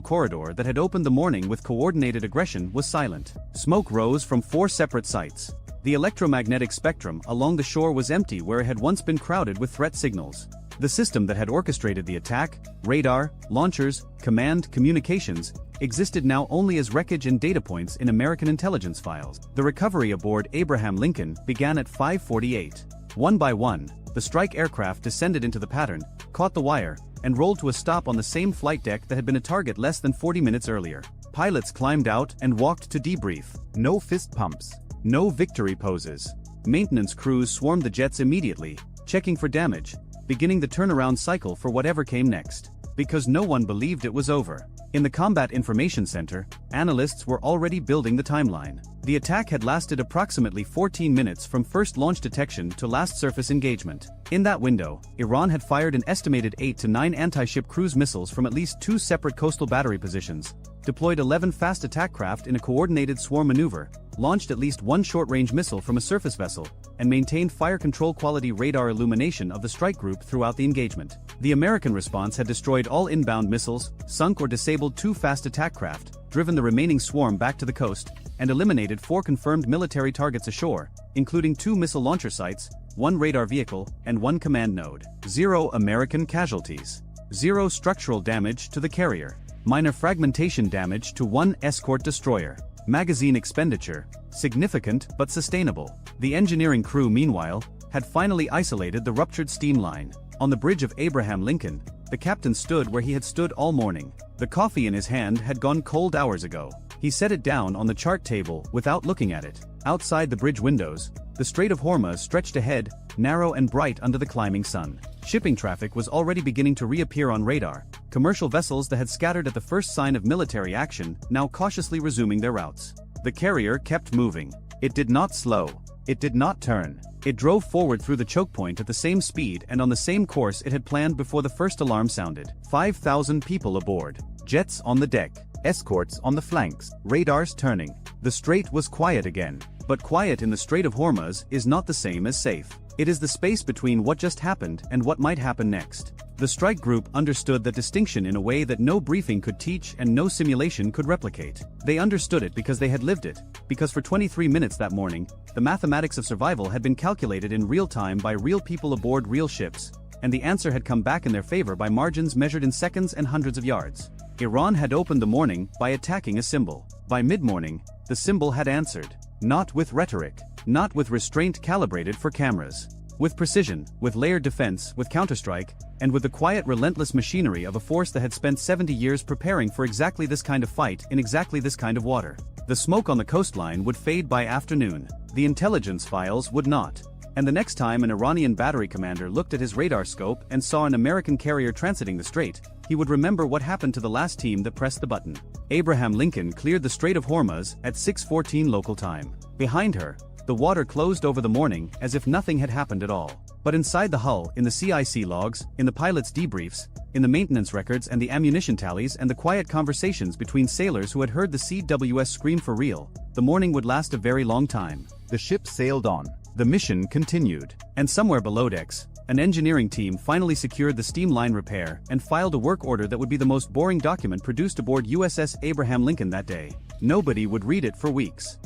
corridor that had opened the morning with coordinated aggression was silent. Smoke rose from 4 separate sites. The electromagnetic spectrum along the shore was empty where it had once been crowded with threat signals. The system that had orchestrated the attack, radar, launchers, command, communications, existed now only as wreckage and data points in American intelligence files. The recovery aboard Abraham Lincoln began at 5:48. One by one, the strike aircraft descended into the pattern, caught the wire, and rolled to a stop on the same flight deck that had been a target less than 40 minutes earlier. Pilots climbed out and walked to debrief. No fist pumps. No victory poses. Maintenance crews swarmed the jets immediately, checking for damage, beginning the turnaround cycle for whatever came next. Because no one believed it was over. In the Combat Information Center, analysts were already building the timeline. The attack had lasted approximately 14 minutes from first launch detection to last surface engagement. In that window, Iran had fired an estimated 8 to 9 anti-ship cruise missiles from at least 2 separate coastal battery positions, deployed 11 fast attack craft in a coordinated swarm maneuver, launched at least 1 short-range missile from a surface vessel, and maintained fire control quality radar illumination of the strike group throughout the engagement. The American response had destroyed all inbound missiles, sunk or disabled 2 fast attack craft, driven the remaining swarm back to the coast, and eliminated 4 confirmed military targets ashore, including 2 missile launcher sites, 1 radar vehicle, and 1 command node. 0 American casualties. 0 structural damage to the carrier. Minor fragmentation damage to 1 escort destroyer. Magazine expenditure, significant but sustainable. The engineering crew, meanwhile, had finally isolated the ruptured steam line. On the bridge of Abraham Lincoln, the captain stood where he had stood all morning. The coffee in his hand had gone cold hours ago. He set it down on the chart table without looking at it. Outside the bridge windows, the Strait of Hormuz stretched ahead, narrow and bright under the climbing sun. Shipping traffic was already beginning to reappear on radar, commercial vessels that had scattered at the first sign of military action now cautiously resuming their routes. The carrier kept moving. It did not slow. It did not turn. It drove forward through the choke point at the same speed and on the same course it had planned before the first alarm sounded. 5,000 people aboard. Jets on the deck. Escorts on the flanks. Radars turning. The strait was quiet again. But quiet in the Strait of Hormuz is not the same as safe. It is the space between what just happened and what might happen next. The strike group understood that distinction in a way that no briefing could teach and no simulation could replicate. They understood it because they had lived it, because for 23 minutes that morning, the mathematics of survival had been calculated in real time by real people aboard real ships, and the answer had come back in their favor by margins measured in seconds and hundreds of yards. Iran had opened the morning by attacking a symbol. By mid-morning, the symbol had answered. Not with rhetoric, not with restraint calibrated for cameras. With precision, with layered defense, with counterstrike, and with the quiet relentless machinery of a force that had spent 70 years preparing for exactly this kind of fight in exactly this kind of water. The smoke on the coastline would fade by afternoon. The intelligence files would not. And the next time an Iranian battery commander looked at his radar scope and saw an American carrier transiting the strait, he would remember what happened to the last team that pressed the button. Abraham Lincoln cleared the Strait of Hormuz at 6:14 local time. Behind her, the water closed over the morning as if nothing had happened at all. But inside the hull, in the CIC logs, in the pilot's debriefs, in the maintenance records and the ammunition tallies and the quiet conversations between sailors who had heard the CWS scream for real, the morning would last a very long time. The ship sailed on. The mission continued. And somewhere below decks, an engineering team finally secured the steam line repair and filed a work order that would be the most boring document produced aboard USS Abraham Lincoln that day. Nobody would read it for weeks.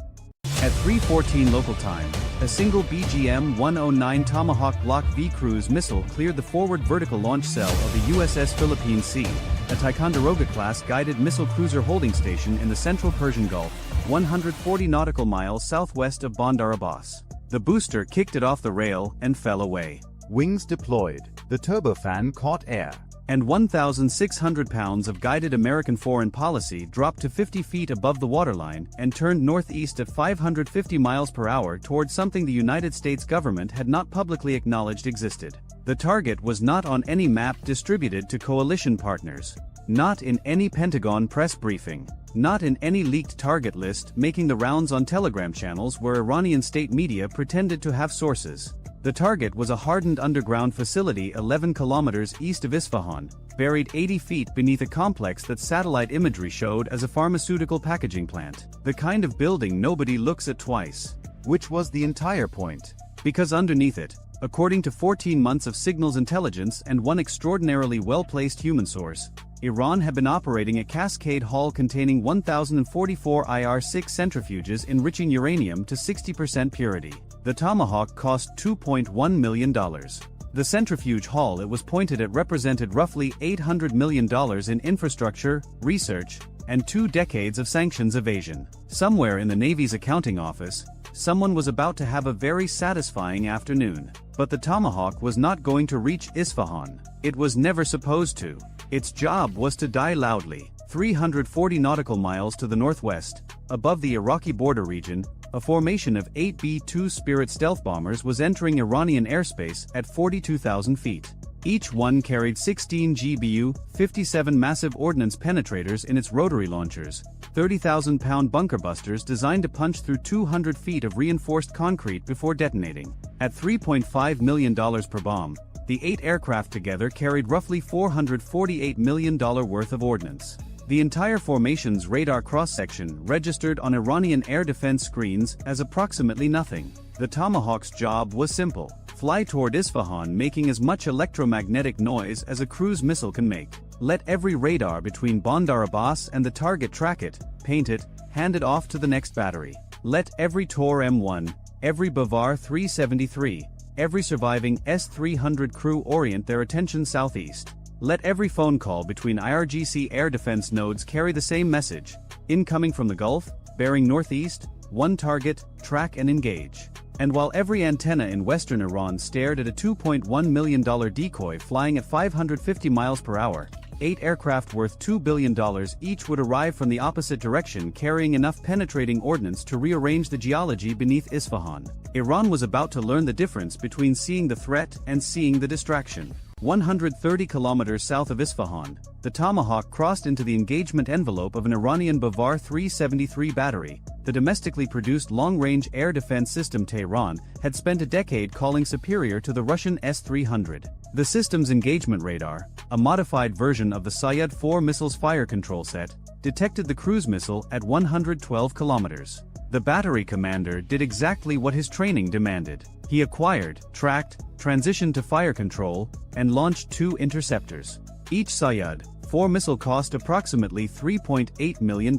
At 3:14 local time, a single BGM-109 Tomahawk Block V cruise missile cleared the forward vertical launch cell of the USS Philippine Sea, a Ticonderoga-class guided missile cruiser holding station in the central Persian Gulf, 140 nautical miles southwest of Bandar Abbas. The booster kicked it off the rail and fell away. Wings deployed. The turbofan caught air. And 1,600 pounds of guided American foreign policy dropped to 50 feet above the waterline and turned northeast at 550 miles per hour toward something the United States government had not publicly acknowledged existed. The target was not on any map distributed to coalition partners. Not in any Pentagon press briefing. Not in any leaked target list making the rounds on Telegram channels where Iranian state media pretended to have sources. The target was a hardened underground facility 11 kilometers east of Isfahan, buried 80 feet beneath a complex that satellite imagery showed as a pharmaceutical packaging plant. The kind of building nobody looks at twice. Which was the entire point. Because underneath it, according to 14 months of signals intelligence and one extraordinarily well-placed human source, Iran had been operating a cascade hall containing 1,044 IR-6 centrifuges enriching uranium to 60% purity. The Tomahawk cost $2.1 million. The centrifuge hall it was pointed at represented roughly $800 million in infrastructure, research, and 2 decades of sanctions evasion. Somewhere in the Navy's accounting office, someone was about to have a very satisfying afternoon. But the Tomahawk was not going to reach Isfahan. It was never supposed to. Its job was to die loudly, 340 nautical miles to the northwest, above the Iraqi border region. A formation of 8 B-2 Spirit stealth bombers was entering Iranian airspace at 42,000 feet. Each one carried 16 GBU, 57 massive ordnance penetrators in its rotary launchers, 30,000-pound bunker busters designed to punch through 200 feet of reinforced concrete before detonating. At $3.5 million per bomb, the 8 aircraft together carried roughly $448 million worth of ordnance. The entire formation's radar cross-section registered on Iranian air defense screens as approximately nothing. The Tomahawk's job was simple: fly toward Isfahan making as much electromagnetic noise as a cruise missile can make. Let every radar between Bandar Abbas and the target track it, paint it, hand it off to the next battery. Let every Tor M1, every Bavar 373, every surviving S-300 crew orient their attention southeast. Let every phone call between IRGC air defense nodes carry the same message: incoming from the Gulf, bearing northeast, one target, track and engage. And while every antenna in western Iran stared at a $2.1 million decoy flying at 550 miles per hour, 8 aircraft worth $2 billion each would arrive from the opposite direction carrying enough penetrating ordnance to rearrange the geology beneath Isfahan. Iran was about to learn the difference between seeing the threat and seeing the distraction. 130 kilometers south of Isfahan, the Tomahawk crossed into the engagement envelope of an Iranian Bavar 373 battery. The domestically produced long-range air defense system Tehran had spent a decade calling superior to the Russian S-300. The system's engagement radar, a modified version of the Sayyad-4 missile's fire control set, detected the cruise missile at 112 kilometers. The battery commander did exactly what his training demanded. He acquired, tracked, transitioned to fire control, and launched 2 interceptors. Each Sayyad-4 missile cost approximately $3.8 million.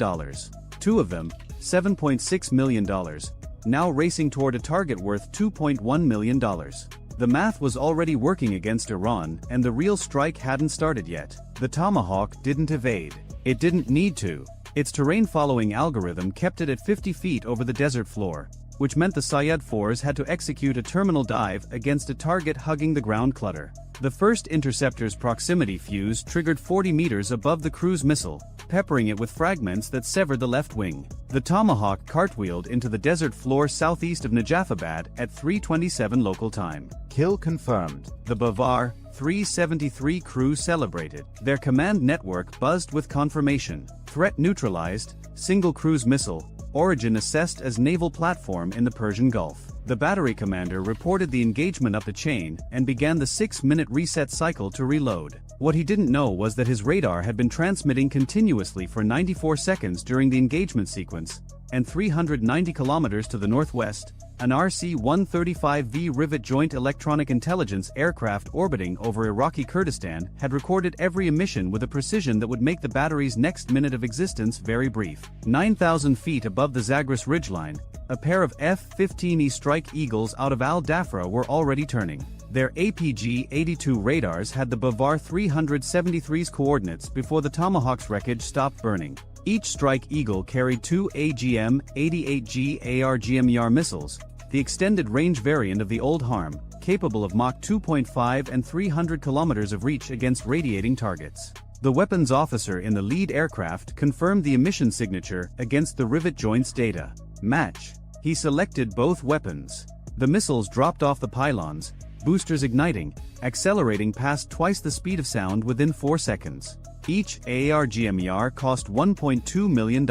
2 of them, $7.6 million, now racing toward a target worth $2.1 million. The math was already working against Iran and the real strike hadn't started yet. The Tomahawk didn't evade. It didn't need to. Its terrain-following algorithm kept it at 50 feet over the desert floor, which meant the Sayyad-4s had to execute a terminal dive against a target hugging the ground clutter. The first interceptor's proximity fuse triggered 40 meters above the cruise missile, peppering it with fragments that severed the left wing. The Tomahawk cartwheeled into the desert floor southeast of Najafabad at 3:27 local time. Kill confirmed. The Bavar 373 crew celebrated. Their command network buzzed with confirmation. Threat neutralized, single cruise missile, origin assessed as naval platform in the Persian Gulf. The battery commander reported the engagement up the chain and began the 6-minute reset cycle to reload. What he didn't know was that his radar had been transmitting continuously for 94 seconds during the engagement sequence, and 390 kilometers to the northwest, an RC-135V Rivet Joint Electronic Intelligence aircraft orbiting over Iraqi Kurdistan had recorded every emission with a precision that would make the battery's next minute of existence very brief. 9,000 feet above the Zagros ridgeline, a pair of F-15E Strike Eagles out of Al Dhafra were already turning. Their APG-82 radars had the Bavar 373's coordinates before the Tomahawk's wreckage stopped burning. Each Strike Eagle carried two AGM-88G ARGMER missiles, the extended range variant of the old HARM, capable of Mach 2.5 and 300 kilometers of reach against radiating targets. The weapons officer in the lead aircraft confirmed the emission signature against the rivet joints data match. He selected both weapons. The missiles dropped off the pylons, boosters igniting, accelerating past twice the speed of sound within 4 seconds. Each ARGMER cost $1.2 million.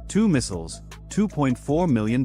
2 missiles, $2.4 million.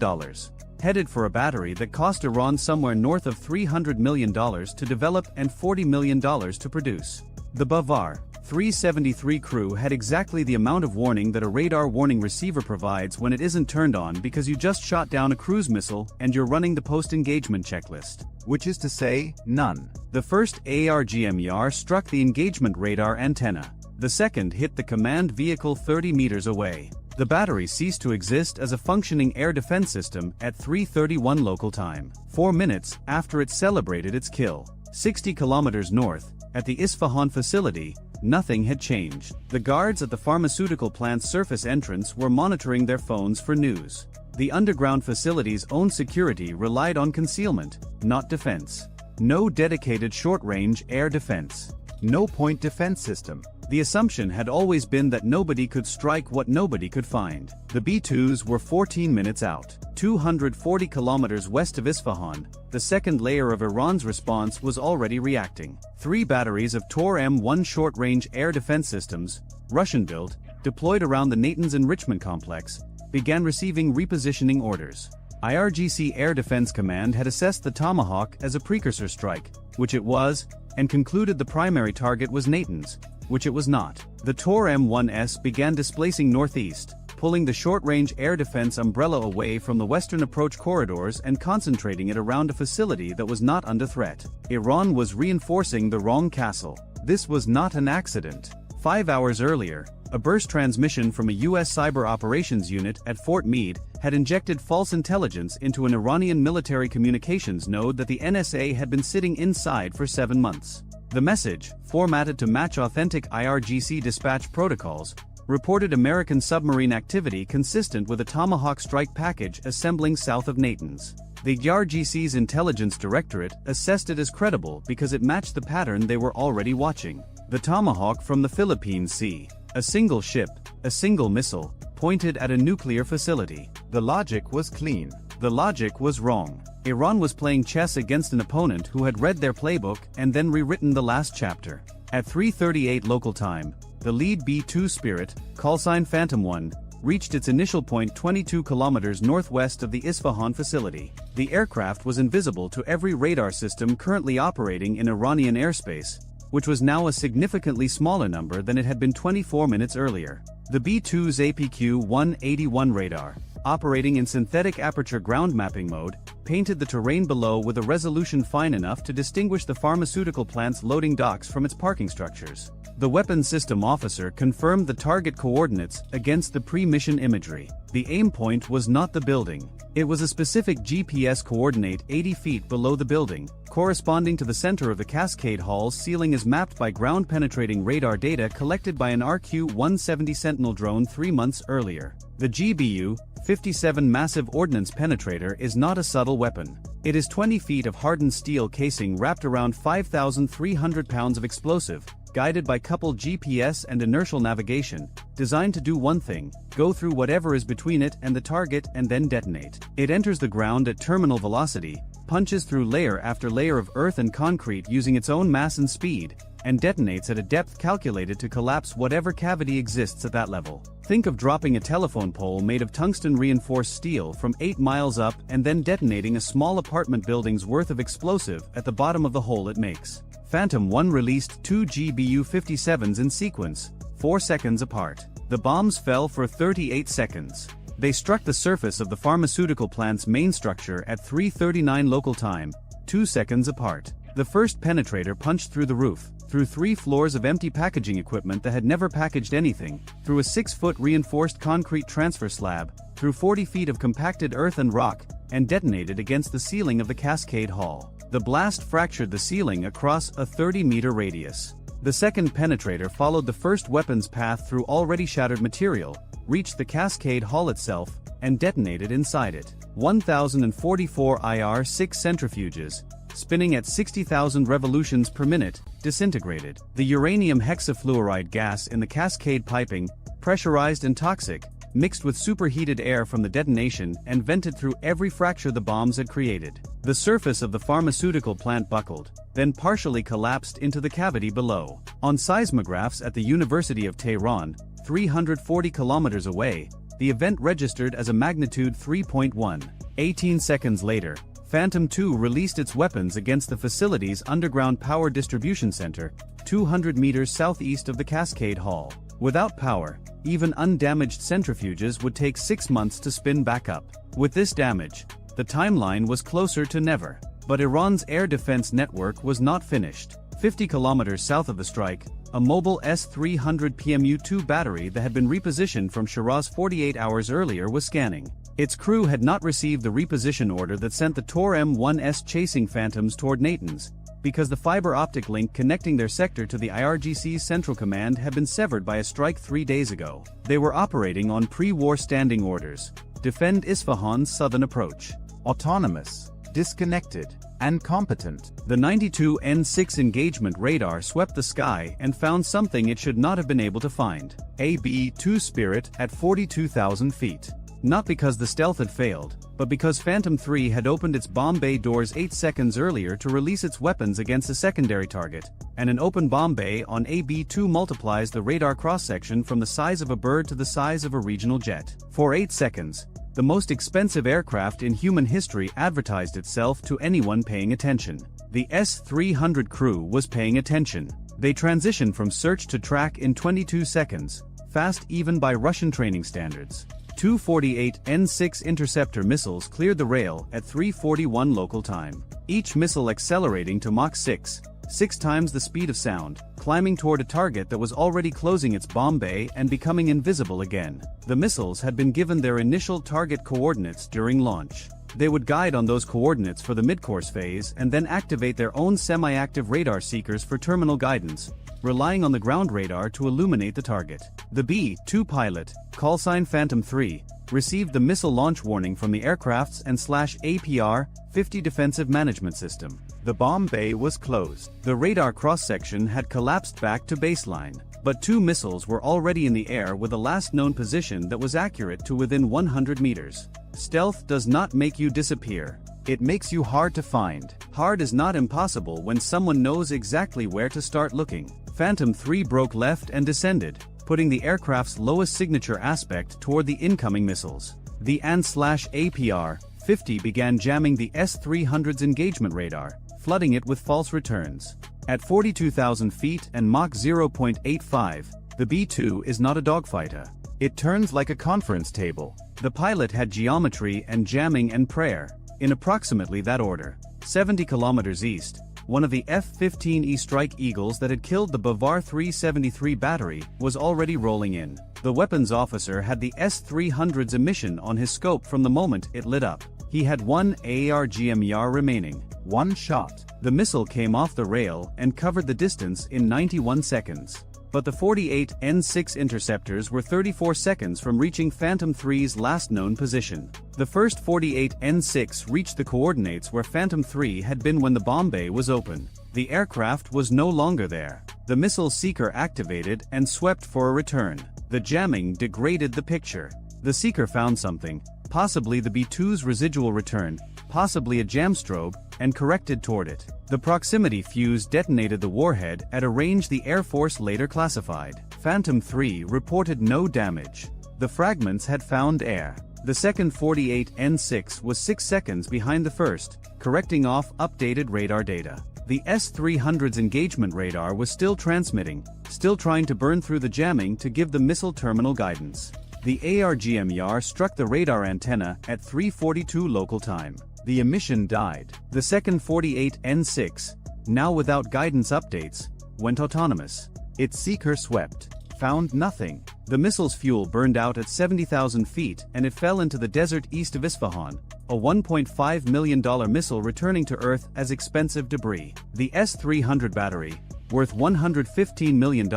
Headed for a battery that cost Iran somewhere north of $300 million to develop and $40 million to produce. The Bavar 373 crew had exactly the amount of warning that a radar warning receiver provides when it isn't turned on because you just shot down a cruise missile and you're running the post-engagement checklist. Which is to say, none. The first ARGMER struck the engagement radar antenna. The second hit the command vehicle 30 meters away. The battery ceased to exist as a functioning air defense system at 3:31 local time, 4 minutes after it celebrated its kill. 60 kilometers north, at the Isfahan facility, nothing had changed. The guards at the pharmaceutical plant's surface entrance were monitoring their phones for news. The underground facility's own security relied on concealment, not defense. No dedicated short-range air defense. No point defense system. The assumption had always been that nobody could strike what nobody could find. The B-2s were 14 minutes out. 240 kilometers west of Isfahan, the second layer of Iran's response was already reacting. 3 batteries of Tor-M1 short-range air defense systems, Russian-built, deployed around the Natanz enrichment complex, began receiving repositioning orders. IRGC Air Defense Command had assessed the Tomahawk as a precursor strike, which it was, and concluded the primary target was Natanz, which it was not. The Tor-M1S began displacing northeast, pulling the short-range air defense umbrella away from the western approach corridors and concentrating it around a facility that was not under threat. Iran was reinforcing the wrong castle. This was not an accident. 5 hours earlier, a burst transmission from a U.S. cyber operations unit at Fort Meade had injected false intelligence into an Iranian military communications node that the NSA had been sitting inside for 7 months. The message, formatted to match authentic IRGC dispatch protocols, reported American submarine activity consistent with a Tomahawk strike package assembling south of Natanz. The IRGC's intelligence directorate assessed it as credible because it matched the pattern they were already watching. The Tomahawk from the Philippine Sea. A single ship, a single missile, pointed at a nuclear facility. The logic was clean. The logic was wrong. Iran was playing chess against an opponent who had read their playbook and then rewritten the last chapter. At 3:38 local time, the lead B-2 Spirit, callsign Phantom 1, reached its initial point 22 kilometers northwest of the Isfahan facility. The aircraft was invisible to every radar system currently operating in Iranian airspace, which was now a significantly smaller number than it had been 24 minutes earlier. The B-2's APQ-181 radar, operating in synthetic aperture ground mapping mode, painted the terrain below with a resolution fine enough to distinguish the pharmaceutical plant's loading docks from its parking structures. The weapons system officer confirmed the target coordinates against the pre-mission imagery. The aim point was not the building. It was a specific GPS coordinate 80 feet below the building, corresponding to the center of the Cascade Hall's ceiling as mapped by ground-penetrating radar data collected by an RQ-170 Sentinel drone 3 months earlier. The GBU-57 massive ordnance penetrator is not a subtle weapon. It is 20 feet of hardened steel casing wrapped around 5,300 pounds of explosive, guided by coupled GPS and inertial navigation, designed to do one thing: go through whatever is between it and the target and then detonate. It enters the ground at terminal velocity, punches through layer after layer of earth and concrete using its own mass and speed, and detonates at a depth calculated to collapse whatever cavity exists at that level. Think of dropping a telephone pole made of tungsten-reinforced steel from 8 miles up and then detonating a small apartment building's worth of explosive at the bottom of the hole it makes. Phantom 1 released 2 GBU-57s in sequence, 4 seconds apart. The bombs fell for 38 seconds. They struck the surface of the pharmaceutical plant's main structure at 3:39 local time, 2 seconds apart. The first penetrator punched through the roof, through 3 floors of empty packaging equipment that had never packaged anything, through a 6-foot reinforced concrete transfer slab, through 40 feet of compacted earth and rock, and detonated against the ceiling of the Cascade Hall. The blast fractured the ceiling across a 30-meter radius. The second penetrator followed the first weapon's path through already shattered material, reached the Cascade Hall itself, and detonated inside it. 1,044 IR-6 centrifuges, spinning at 60,000 revolutions per minute, disintegrated. The uranium hexafluoride gas in the Cascade piping, pressurized and toxic, mixed with superheated air from the detonation and vented through every fracture the bombs had created. The surface of the pharmaceutical plant buckled, then partially collapsed into the cavity below. On seismographs at the University of Tehran, 340 kilometers away, the event registered as a magnitude 3.1. 18 seconds later, Phantom II released its weapons against the facility's underground power distribution center, 200 meters southeast of the Cascade Hall. Without power, even undamaged centrifuges would take 6 months to spin back up. With this damage, the timeline was closer to never. But Iran's air defense network was not finished. 50 kilometers south of the strike, a mobile S-300 PMU-2 battery that had been repositioned from Shiraz 48 hours earlier was scanning. Its crew had not received the reposition order that sent the Tor M1S chasing Phantoms toward Natanz, because the fiber optic link connecting their sector to the IRGC's central command had been severed by a strike 3 days ago. They were operating on pre-war standing orders. Defend Isfahan's southern approach. Autonomous, disconnected, and competent. The 92 N6 engagement radar swept the sky and found something it should not have been able to find. A B-2 Spirit at 42,000 feet. Not because the stealth had failed, but because Phantom III had opened its bomb bay doors 8 seconds earlier to release its weapons against a secondary target, and an open bomb bay on AB-2 multiplies the radar cross-section from the size of a bird to the size of a regional jet. For 8 seconds, the most expensive aircraft in human history advertised itself to anyone paying attention. The S-300 crew was paying attention. They transitioned from search to track in 22 seconds, fast even by Russian training standards. 248 N6 interceptor missiles cleared the rail at 3:41 local time. Each missile accelerating to Mach 6, 6 times the speed of sound, climbing toward a target that was already closing its bomb bay and becoming invisible again. The missiles had been given their initial target coordinates during launch. They would guide on those coordinates for the mid-course phase and then activate their own semi-active radar seekers for terminal guidance, relying on the ground radar to illuminate the target. The B-2 pilot, callsign Phantom III, received the missile launch warning from the aircraft's and APR-50 defensive management system. The bomb bay was closed. The radar cross-section had collapsed back to baseline, but 2 missiles were already in the air with a last known position that was accurate to within 100 meters. Stealth does not make you disappear. It makes you hard to find. Hard is not impossible when someone knows exactly where to start looking. Phantom III broke left and descended, putting the aircraft's lowest signature aspect toward the incoming missiles. The APR-50 began jamming the S-300's engagement radar, flooding it with false returns. At 42,000 feet and Mach 0.85, the B-2 is not a dogfighter. It turns like a conference table. The pilot had geometry and jamming and prayer, in approximately that order. 70 kilometers east, one of the F-15E Strike Eagles that had killed the Bavar 373 battery was already rolling in. The weapons officer had the S-300's emission on his scope from the moment it lit up. He had 1 ARGMER remaining. 1 shot. The missile came off the rail and covered the distance in 91 seconds. But the 48 N6 interceptors were 34 seconds from reaching Phantom III's last known position. The first 48 N6 reached the coordinates where Phantom III had been when the bomb bay was open. The aircraft was no longer there. The missile seeker activated and swept for a return. The jamming degraded the picture. The seeker found something, possibly the B-2's residual return, possibly a jam strobe, and corrected toward it. The proximity fuse detonated the warhead at a range the Air Force later classified. Phantom III reported no damage. The fragments had found air. The second 48 N6 was 6 seconds behind the first, correcting off updated radar data. The S-300's engagement radar was still transmitting, still trying to burn through the jamming to give the missile terminal guidance. The ARGMER struck the radar antenna at 3:42 local time. The emission died. The second 48 N6, now without guidance updates, went autonomous. Its seeker swept, found nothing. The missile's fuel burned out at 70,000 feet and it fell into the desert east of Isfahan, a $1.5 million missile returning to Earth as expensive debris. The S-300 battery, worth $115 million,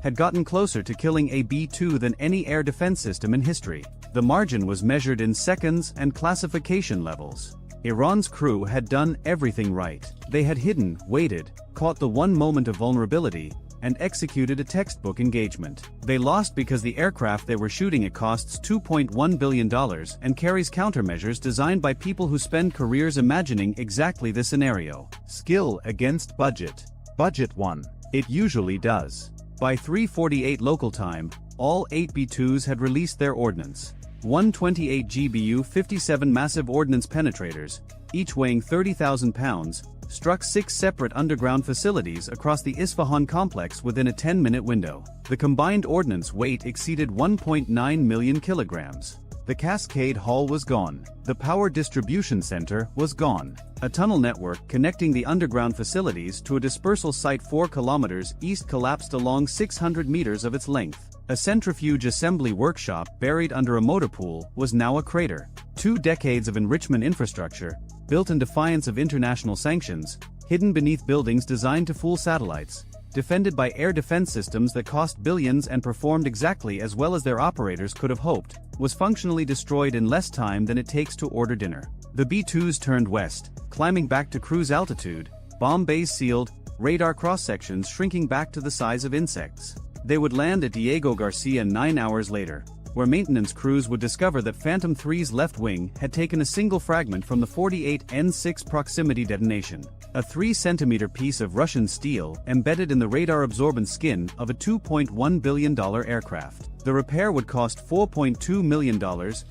had gotten closer to killing a B-2 than any air defense system in history. The margin was measured in seconds and classification levels. Iran's crew had done everything right. They had hidden, waited, caught the one moment of vulnerability, and executed a textbook engagement. They lost because the aircraft they were shooting at costs $2.1 billion and carries countermeasures designed by people who spend careers imagining exactly this scenario. Skill against budget. Budget won. It usually does. By 3:48 local time, all 8 B-2s had released their ordnance. 128 GBU-57 massive ordnance penetrators, each weighing 30,000 pounds, struck 6 separate underground facilities across the Isfahan complex within a 10-minute window. The combined ordnance weight exceeded 1.9 million kilograms. The Cascade Hall was gone. The Power Distribution Center was gone. A tunnel network connecting the underground facilities to a dispersal site 4 kilometers east collapsed along 600 meters of its length. A centrifuge assembly workshop buried under a motor pool was now a crater. 2 decades of enrichment infrastructure, built in defiance of international sanctions, hidden beneath buildings designed to fool satellites, defended by air defense systems that cost billions and performed exactly as well as their operators could have hoped, was functionally destroyed in less time than it takes to order dinner. The B-2s turned west, climbing back to cruise altitude, bomb bays sealed, radar cross-sections shrinking back to the size of insects. They would land at Diego Garcia 9 hours later, where maintenance crews would discover that Phantom 3's left wing had taken a single fragment from the 48 N6 proximity detonation, a 3-centimeter piece of Russian steel embedded in the radar-absorbent skin of a $2.1 billion aircraft. The repair would cost $4.2 million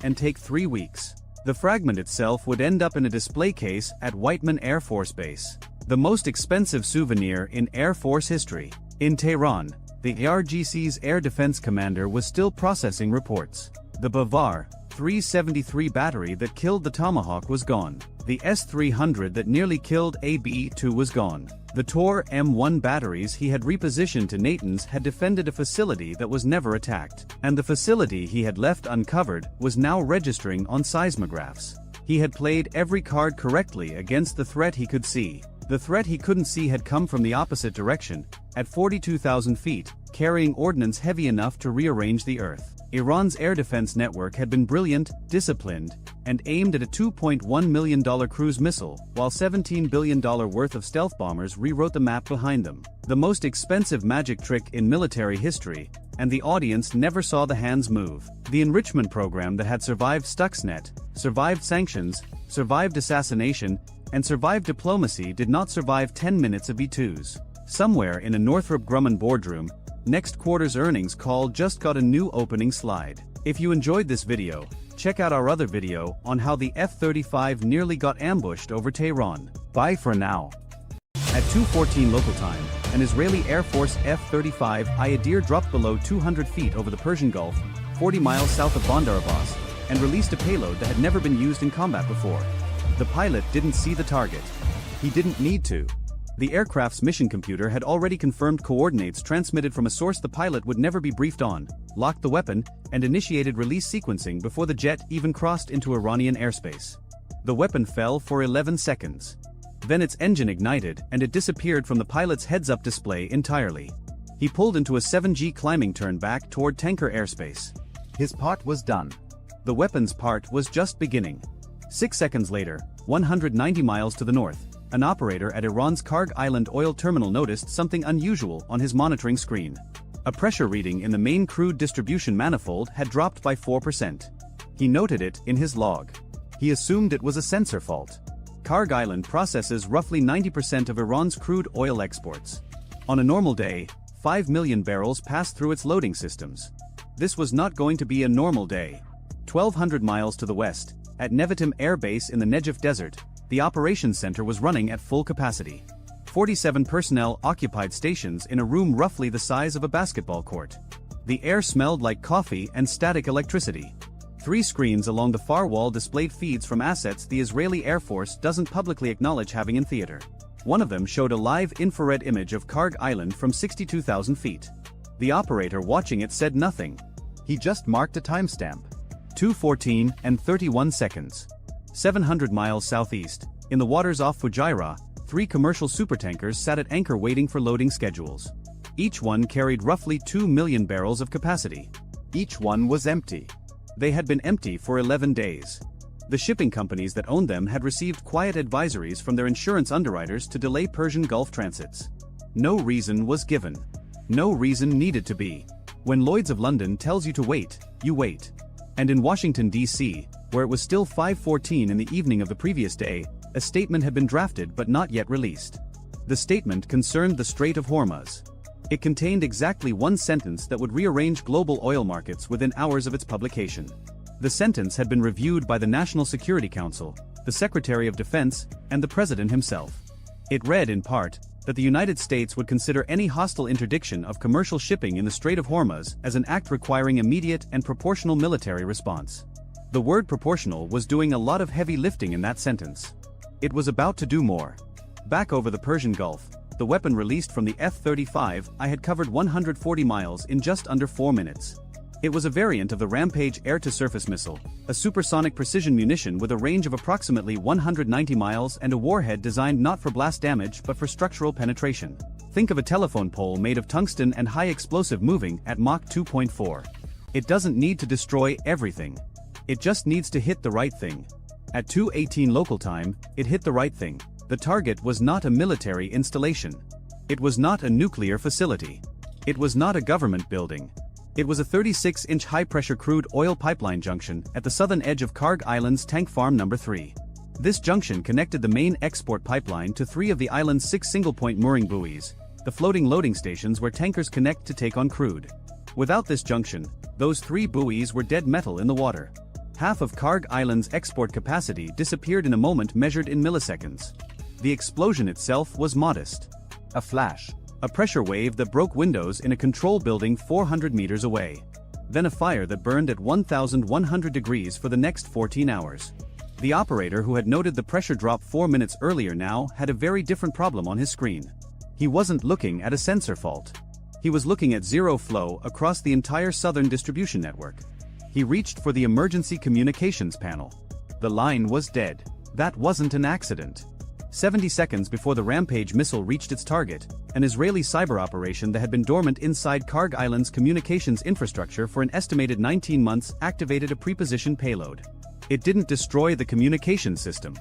and take 3 weeks. The fragment itself would end up in a display case at Whiteman Air Force Base, the most expensive souvenir in Air Force history. In Tehran, the ARGC's air defense commander was still processing reports. The Bavar 373 battery that killed the Tomahawk was gone. The S-300 that nearly killed a B-2 was gone. The Tor M1 batteries he had repositioned to Natanz had defended a facility that was never attacked, and the facility he had left uncovered was now registering on seismographs. He had played every card correctly against the threat he could see. The threat he couldn't see had come from the opposite direction, at 42,000 feet, carrying ordnance heavy enough to rearrange the Earth. Iran's air defense network had been brilliant, disciplined, and aimed at a $2.1 million cruise missile, while $17 billion worth of stealth bombers rewrote the map behind them. The most expensive magic trick in military history, and the audience never saw the hands move. The enrichment program that had survived Stuxnet, survived sanctions, survived assassination, and survived diplomacy did not survive 10 minutes of B-2s. Somewhere in a Northrop Grumman boardroom, next quarter's earnings call just got a new opening slide. If you enjoyed this video, check out our other video on how the F-35 nearly got ambushed over Tehran. Bye for now. At 2:14 local time, an Israeli Air Force F-35 Ayadir dropped below 200 feet over the Persian Gulf, 40 miles south of Bandar Abbas, and released a payload that had never been used in combat before. The pilot didn't see the target. He didn't need to. The aircraft's mission computer had already confirmed coordinates transmitted from a source the pilot would never be briefed on, locked the weapon, and initiated release sequencing before the jet even crossed into Iranian airspace. The weapon fell for 11 seconds. Then its engine ignited and it disappeared from the pilot's heads-up display entirely. He pulled into a 7G climbing turn back toward tanker airspace. His part was done. The weapon's part was just beginning. 6 seconds later, 190 miles to the north, an operator at Iran's Karg Island oil terminal noticed something unusual on his monitoring screen. A pressure reading in the main crude distribution manifold had dropped by 4%. He noted it in his log. He assumed it was a sensor fault. Karg Island processes roughly 90% of Iran's crude oil exports. On a normal day, 5 million barrels pass through its loading systems. This was not going to be a normal day. 1,200 miles to the west, at Nevatim Air Base in the Negev Desert, the operations center was running at full capacity. 47 personnel occupied stations in a room roughly the size of a basketball court. The air smelled like coffee and static electricity. 3 screens along the far wall displayed feeds from assets the Israeli Air Force doesn't publicly acknowledge having in theater. One of them showed a live infrared image of Karg Island from 62,000 feet. The operator watching it said nothing. He just marked a timestamp. 2:14 and 31 seconds. 700 miles southeast, in the waters off Fujairah, 3 commercial supertankers sat at anchor waiting for loading schedules. Each one carried roughly 2 million barrels of capacity. Each one was empty. They had been empty for 11 days. The shipping companies that owned them had received quiet advisories from their insurance underwriters to delay Persian Gulf transits. No reason was given. No reason needed to be. When Lloyd's of London tells you to wait, you wait. And in Washington, D.C., where it was still 5:14 in the evening of the previous day, a statement had been drafted but not yet released. The statement concerned the Strait of Hormuz. It contained exactly one sentence that would rearrange global oil markets within hours of its publication. The sentence had been reviewed by the National Security Council, the Secretary of Defense, and the President himself. It read, in part, that the United States would consider any hostile interdiction of commercial shipping in the Strait of Hormuz as an act requiring immediate and proportional military response. The word proportional was doing a lot of heavy lifting in that sentence. It was about to do more. Back over the Persian Gulf, the weapon released from the F-35I had covered 140 miles in just under 4 minutes. It was a variant of the Rampage air-to-surface missile, a supersonic precision munition with a range of approximately 190 miles and a warhead designed not for blast damage but for structural penetration. Think of a telephone pole made of tungsten and high explosive moving at Mach 2.4. It doesn't need to destroy everything. It just needs to hit the right thing. At 2:18 local time, it hit the right thing. The target was not a military installation. It was not a nuclear facility. It was not a government building. It was a 36-inch high-pressure crude oil pipeline junction at the southern edge of Karg Island's Tank Farm No. 3. This junction connected the main export pipeline to 3 of the island's 6 single-point mooring buoys, the floating loading stations where tankers connect to take on crude. Without this junction, those 3 buoys were dead metal in the water. Half of Karg Island's export capacity disappeared in a moment measured in milliseconds. The explosion itself was modest. A flash. A pressure wave that broke windows in a control building 400 meters away. Then a fire that burned at 1,100 degrees for the next 14 hours. The operator who had noted the pressure drop 4 minutes earlier now had a very different problem on his screen. He wasn't looking at a sensor fault. He was looking at zero flow across the entire southern distribution network. He reached for the emergency communications panel. The line was dead. That wasn't an accident. 70 seconds before the Rampage missile reached its target, an Israeli cyber operation that had been dormant inside Karg Island's communications infrastructure for an estimated 19 months activated a prepositioned payload. It didn't destroy the communication system.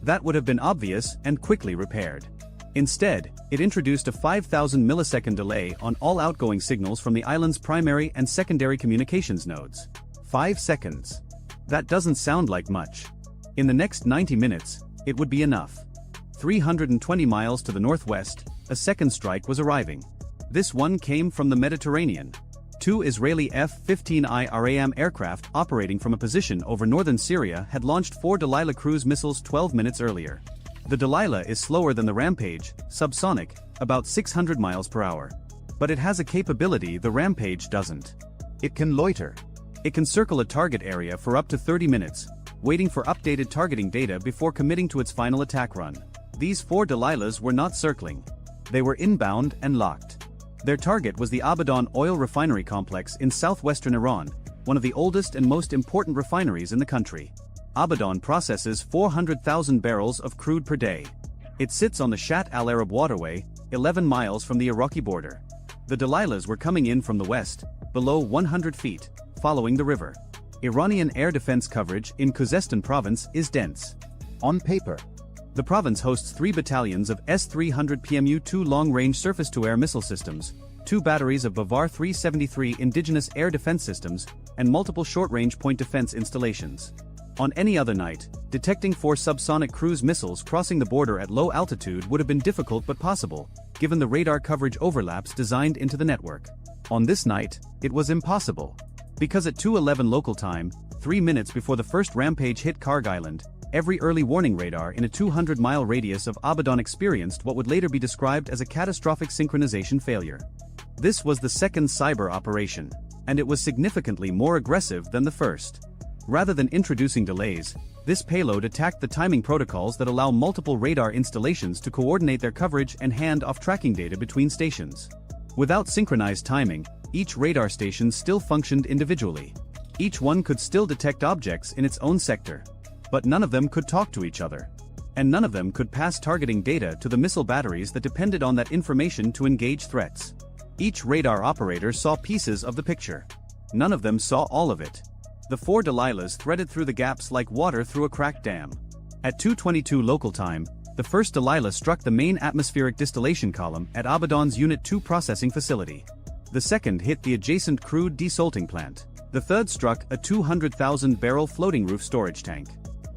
That would have been obvious and quickly repaired. Instead, it introduced a 5,000 millisecond delay on all outgoing signals from the island's primary and secondary communications nodes. 5 seconds. That doesn't sound like much. In the next 90 minutes, it would be enough. 320 miles to the northwest, a second strike was arriving. This one came from the Mediterranean. 2 Israeli F-15I RAM aircraft operating from a position over northern Syria had launched 4 Delilah cruise missiles 12 minutes earlier. The Delilah is slower than the Rampage, subsonic, about 600 miles per hour. But it has a capability the Rampage doesn't. It can loiter. It can circle a target area for up to 30 minutes, waiting for updated targeting data before committing to its final attack run. These 4 Delilahs were not circling. They were inbound and locked. Their target was the Abadan oil refinery complex in southwestern Iran, one of the oldest and most important refineries in the country. Abadan processes 400,000 barrels of crude per day. It sits on the Shat al-Arab waterway, 11 miles from the Iraqi border. The Delilahs were coming in from the west, below 100 feet, following the river. Iranian air defense coverage in Khuzestan province is dense. On paper, the province hosts 3 battalions of S-300 PMU-2 long-range surface-to-air missile systems, 2 batteries of Bavar 373 indigenous air defense systems, and multiple short-range point defense installations. On any other night, detecting 4 subsonic cruise missiles crossing the border at low altitude would have been difficult but possible, given the radar coverage overlaps designed into the network. On this night, it was impossible. Because at 2:11 local time, 3 minutes before the first Rampage hit Karg Island, every early warning radar in a 200-mile radius of Abadan experienced what would later be described as a catastrophic synchronization failure. This was the second cyber operation, and it was significantly more aggressive than the first. Rather than introducing delays, this payload attacked the timing protocols that allow multiple radar installations to coordinate their coverage and hand off tracking data between stations. Without synchronized timing, Each radar station still functioned individually. Each one could still detect objects in its own sector. But none of them could talk to each other. And none of them could pass targeting data to the missile batteries that depended on that information to engage threats. Each radar operator saw pieces of the picture. None of them saw all of it. The 4 Delilahs threaded through the gaps like water through a cracked dam. At 2:22 local time, the first Delilah struck the main atmospheric distillation column at Abaddon's Unit 2 processing facility. The second hit the adjacent crude desalting plant. The third struck a 200,000-barrel floating roof storage tank.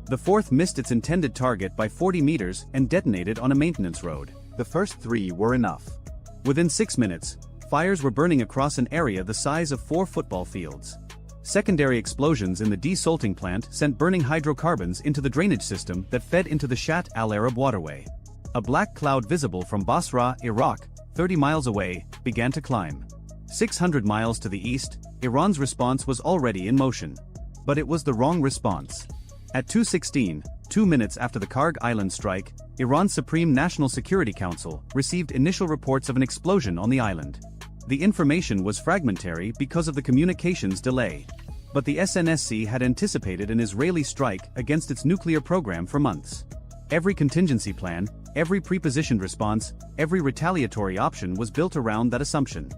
The fourth missed its intended target by 40 meters and detonated on a maintenance road. The first 3 were enough. Within 6 minutes, fires were burning across an area the size of 4 football fields. Secondary explosions in the desalting plant sent burning hydrocarbons into the drainage system that fed into the Shat al-Arab waterway. A black cloud visible from Basra, Iraq, 30 miles away, began to climb. 600 miles to the east, Iran's response was already in motion. But it was the wrong response. At 2:16, 2 minutes after the Karg Island strike, Iran's Supreme National Security Council received initial reports of an explosion on the island. The information was fragmentary because of the communications delay. But the SNSC had anticipated an Israeli strike against its nuclear program for months. Every contingency plan, every prepositioned response, every retaliatory option was built around that assumption.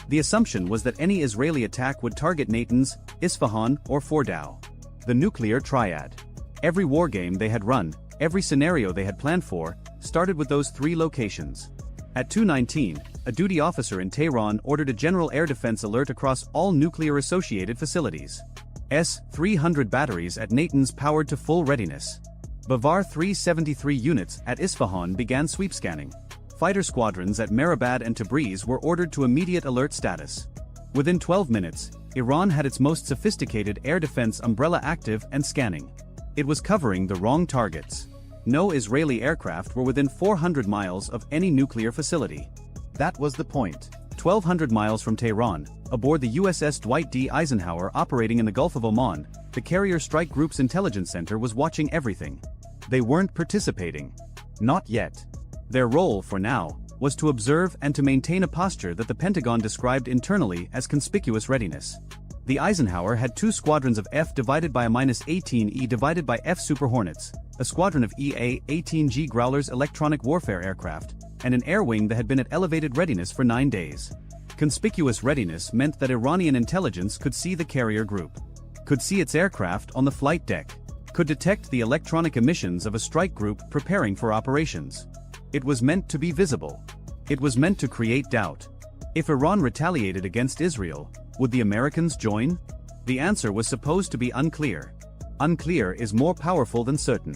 The assumption was that any Israeli attack would target Natanz, Isfahan, or Fordow. The nuclear triad. Every wargame they had run, every scenario they had planned for, started with those 3 locations. At 2:19, a duty officer in Tehran ordered a general air defense alert across all nuclear-associated facilities. S-300 batteries at Natanz powered to full readiness. Bavar 373 units at Isfahan began sweep scanning. Fighter squadrons at Mehrabad and Tabriz were ordered to immediate alert status. Within 12 minutes, Iran had its most sophisticated air defense umbrella active and scanning. It was covering the wrong targets. No Israeli aircraft were within 400 miles of any nuclear facility. That was the point. 1,200 miles from Tehran, aboard the USS Dwight D. Eisenhower operating in the Gulf of Oman, the Carrier Strike Group's intelligence center was watching everything. They weren't participating. Not yet. Their role, for now, was to observe and to maintain a posture that the Pentagon described internally as conspicuous readiness. The Eisenhower had 2 squadrons of F divided by a -18E divided by F Super Hornets, a squadron of EA-18G Growlers electronic warfare aircraft, and an air wing that had been at elevated readiness for 9 days. Conspicuous readiness meant that Iranian intelligence could see the carrier group, could see its aircraft on the flight deck, could detect the electronic emissions of a strike group preparing for operations. It was meant to be visible. It was meant to create doubt. If Iran retaliated against Israel, would the Americans join? The answer was supposed to be unclear. Unclear is more powerful than certain.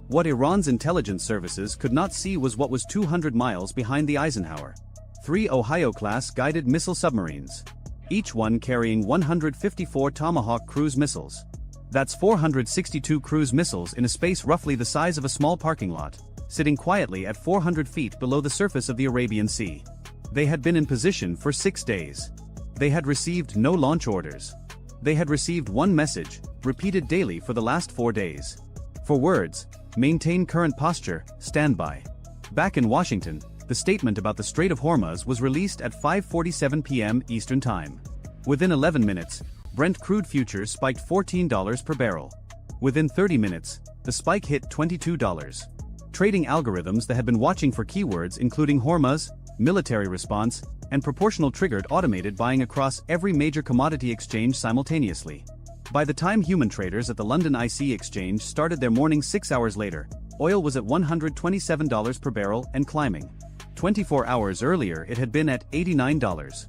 What Iran's intelligence services could not see was what was 200 miles behind the Eisenhower. 3 Ohio-class guided missile submarines. Each one carrying 154 Tomahawk cruise missiles. That's 462 cruise missiles in a space roughly the size of a small parking lot, sitting quietly at 400 feet below the surface of the Arabian Sea. They had been in position for 6 days. They had received no launch orders. They had received one message, repeated daily for the last 4 days. 4 words: maintain current posture, stand by. Back in Washington, the statement about the Strait of Hormuz was released at 5:47 p.m. Eastern Time. Within 11 minutes, Brent crude futures spiked $14 per barrel. Within 30 minutes, the spike hit $22. Trading algorithms that had been watching for keywords including Hormuz, military response, and proportional triggered automated buying across every major commodity exchange simultaneously. By the time human traders at the London IC exchange started their morning 6 hours later, oil was at $127 per barrel and climbing. 24 hours earlier it had been at $89.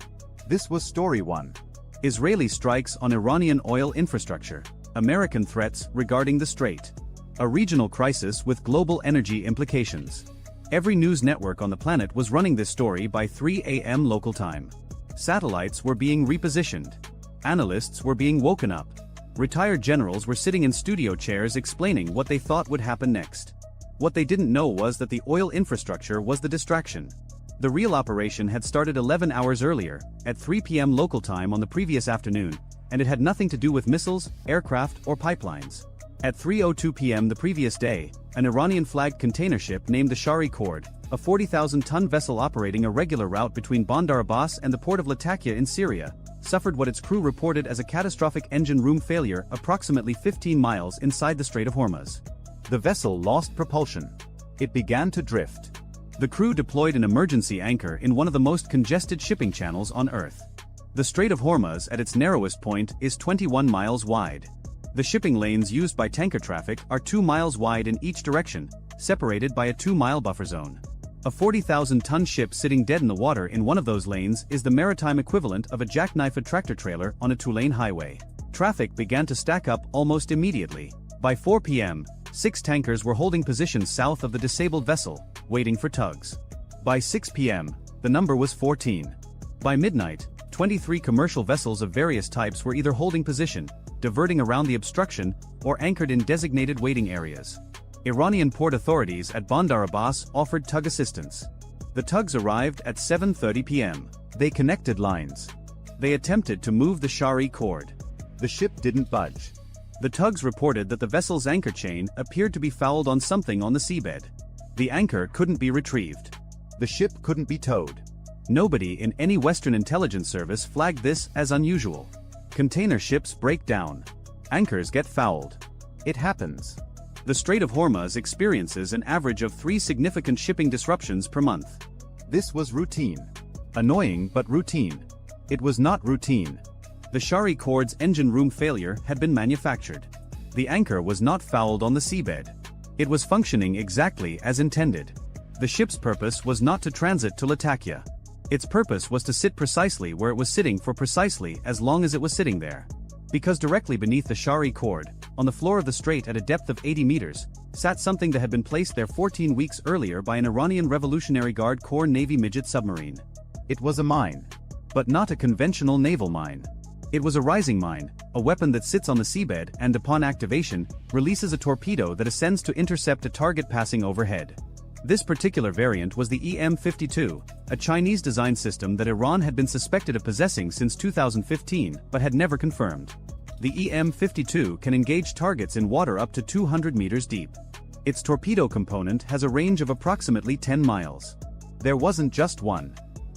This was story 1. Israeli strikes on Iranian oil infrastructure. American threats regarding the Strait. A regional crisis with global energy implications. Every news network on the planet was running this story by 3 a.m. local time. Satellites were being repositioned. Analysts were being woken up. Retired generals were sitting in studio chairs explaining what they thought would happen next. What they didn't know was that the oil infrastructure was the distraction. The real operation had started 11 hours earlier, at 3 p.m. local time on the previous afternoon, and it had nothing to do with missiles, aircraft, or pipelines. At 3:02 p.m. the previous day, an Iranian-flagged container ship named the Shari Cord, a 40,000-ton vessel operating a regular route between Bandar Abbas and the port of Latakia in Syria, suffered what its crew reported as a catastrophic engine room failure approximately 15 miles inside the Strait of Hormuz. The vessel lost propulsion. It began to drift. The crew deployed an emergency anchor in one of the most congested shipping channels on Earth. The Strait of Hormuz at its narrowest point is 21 miles wide. The shipping lanes used by tanker traffic are 2 miles wide in each direction, separated by a 2-mile buffer zone. A 40,000-ton ship sitting dead in the water in one of those lanes is the maritime equivalent of a jackknifed tractor-trailer on a two-lane highway. Traffic began to stack up almost immediately. By 4 p.m., 6 tankers were holding positions south of the disabled vessel, waiting for tugs. By 6 p.m., the number was 14. By midnight, 23 commercial vessels of various types were either holding position, diverting around the obstruction, or anchored in designated waiting areas. Iranian port authorities at Bandar Abbas offered tug assistance. The tugs arrived at 7:30 p.m. They connected lines. They attempted to move the Shari cord. The ship didn't budge. The tugs reported that the vessel's anchor chain appeared to be fouled on something on the seabed. The anchor couldn't be retrieved. The ship couldn't be towed. Nobody in any Western intelligence service flagged this as unusual. Container ships break down. Anchors get fouled. It happens. The Strait of Hormuz experiences an average of 3 significant shipping disruptions per month. This was routine. Annoying but routine. It was not routine. The Shari cord's engine room failure had been manufactured. The anchor was not fouled on the seabed. It was functioning exactly as intended. The ship's purpose was not to transit to Latakia. Its purpose was to sit precisely where it was sitting for precisely as long as it was sitting there. Because directly beneath the Shari cord, on the floor of the strait at a depth of 80 meters, sat something that had been placed there 14 weeks earlier by an Iranian Revolutionary Guard Corps Navy midget submarine. It was a mine. But not a conventional naval mine. It was a rising mine, a weapon that sits on the seabed and upon activation, releases a torpedo that ascends to intercept a target passing overhead. This particular variant was the EM-52, a Chinese-designed system that Iran had been suspected of possessing since 2015 but had never confirmed. The EM-52 can engage targets in water up to 200 meters deep. Its torpedo component has a range of approximately 10 miles. There wasn't just one.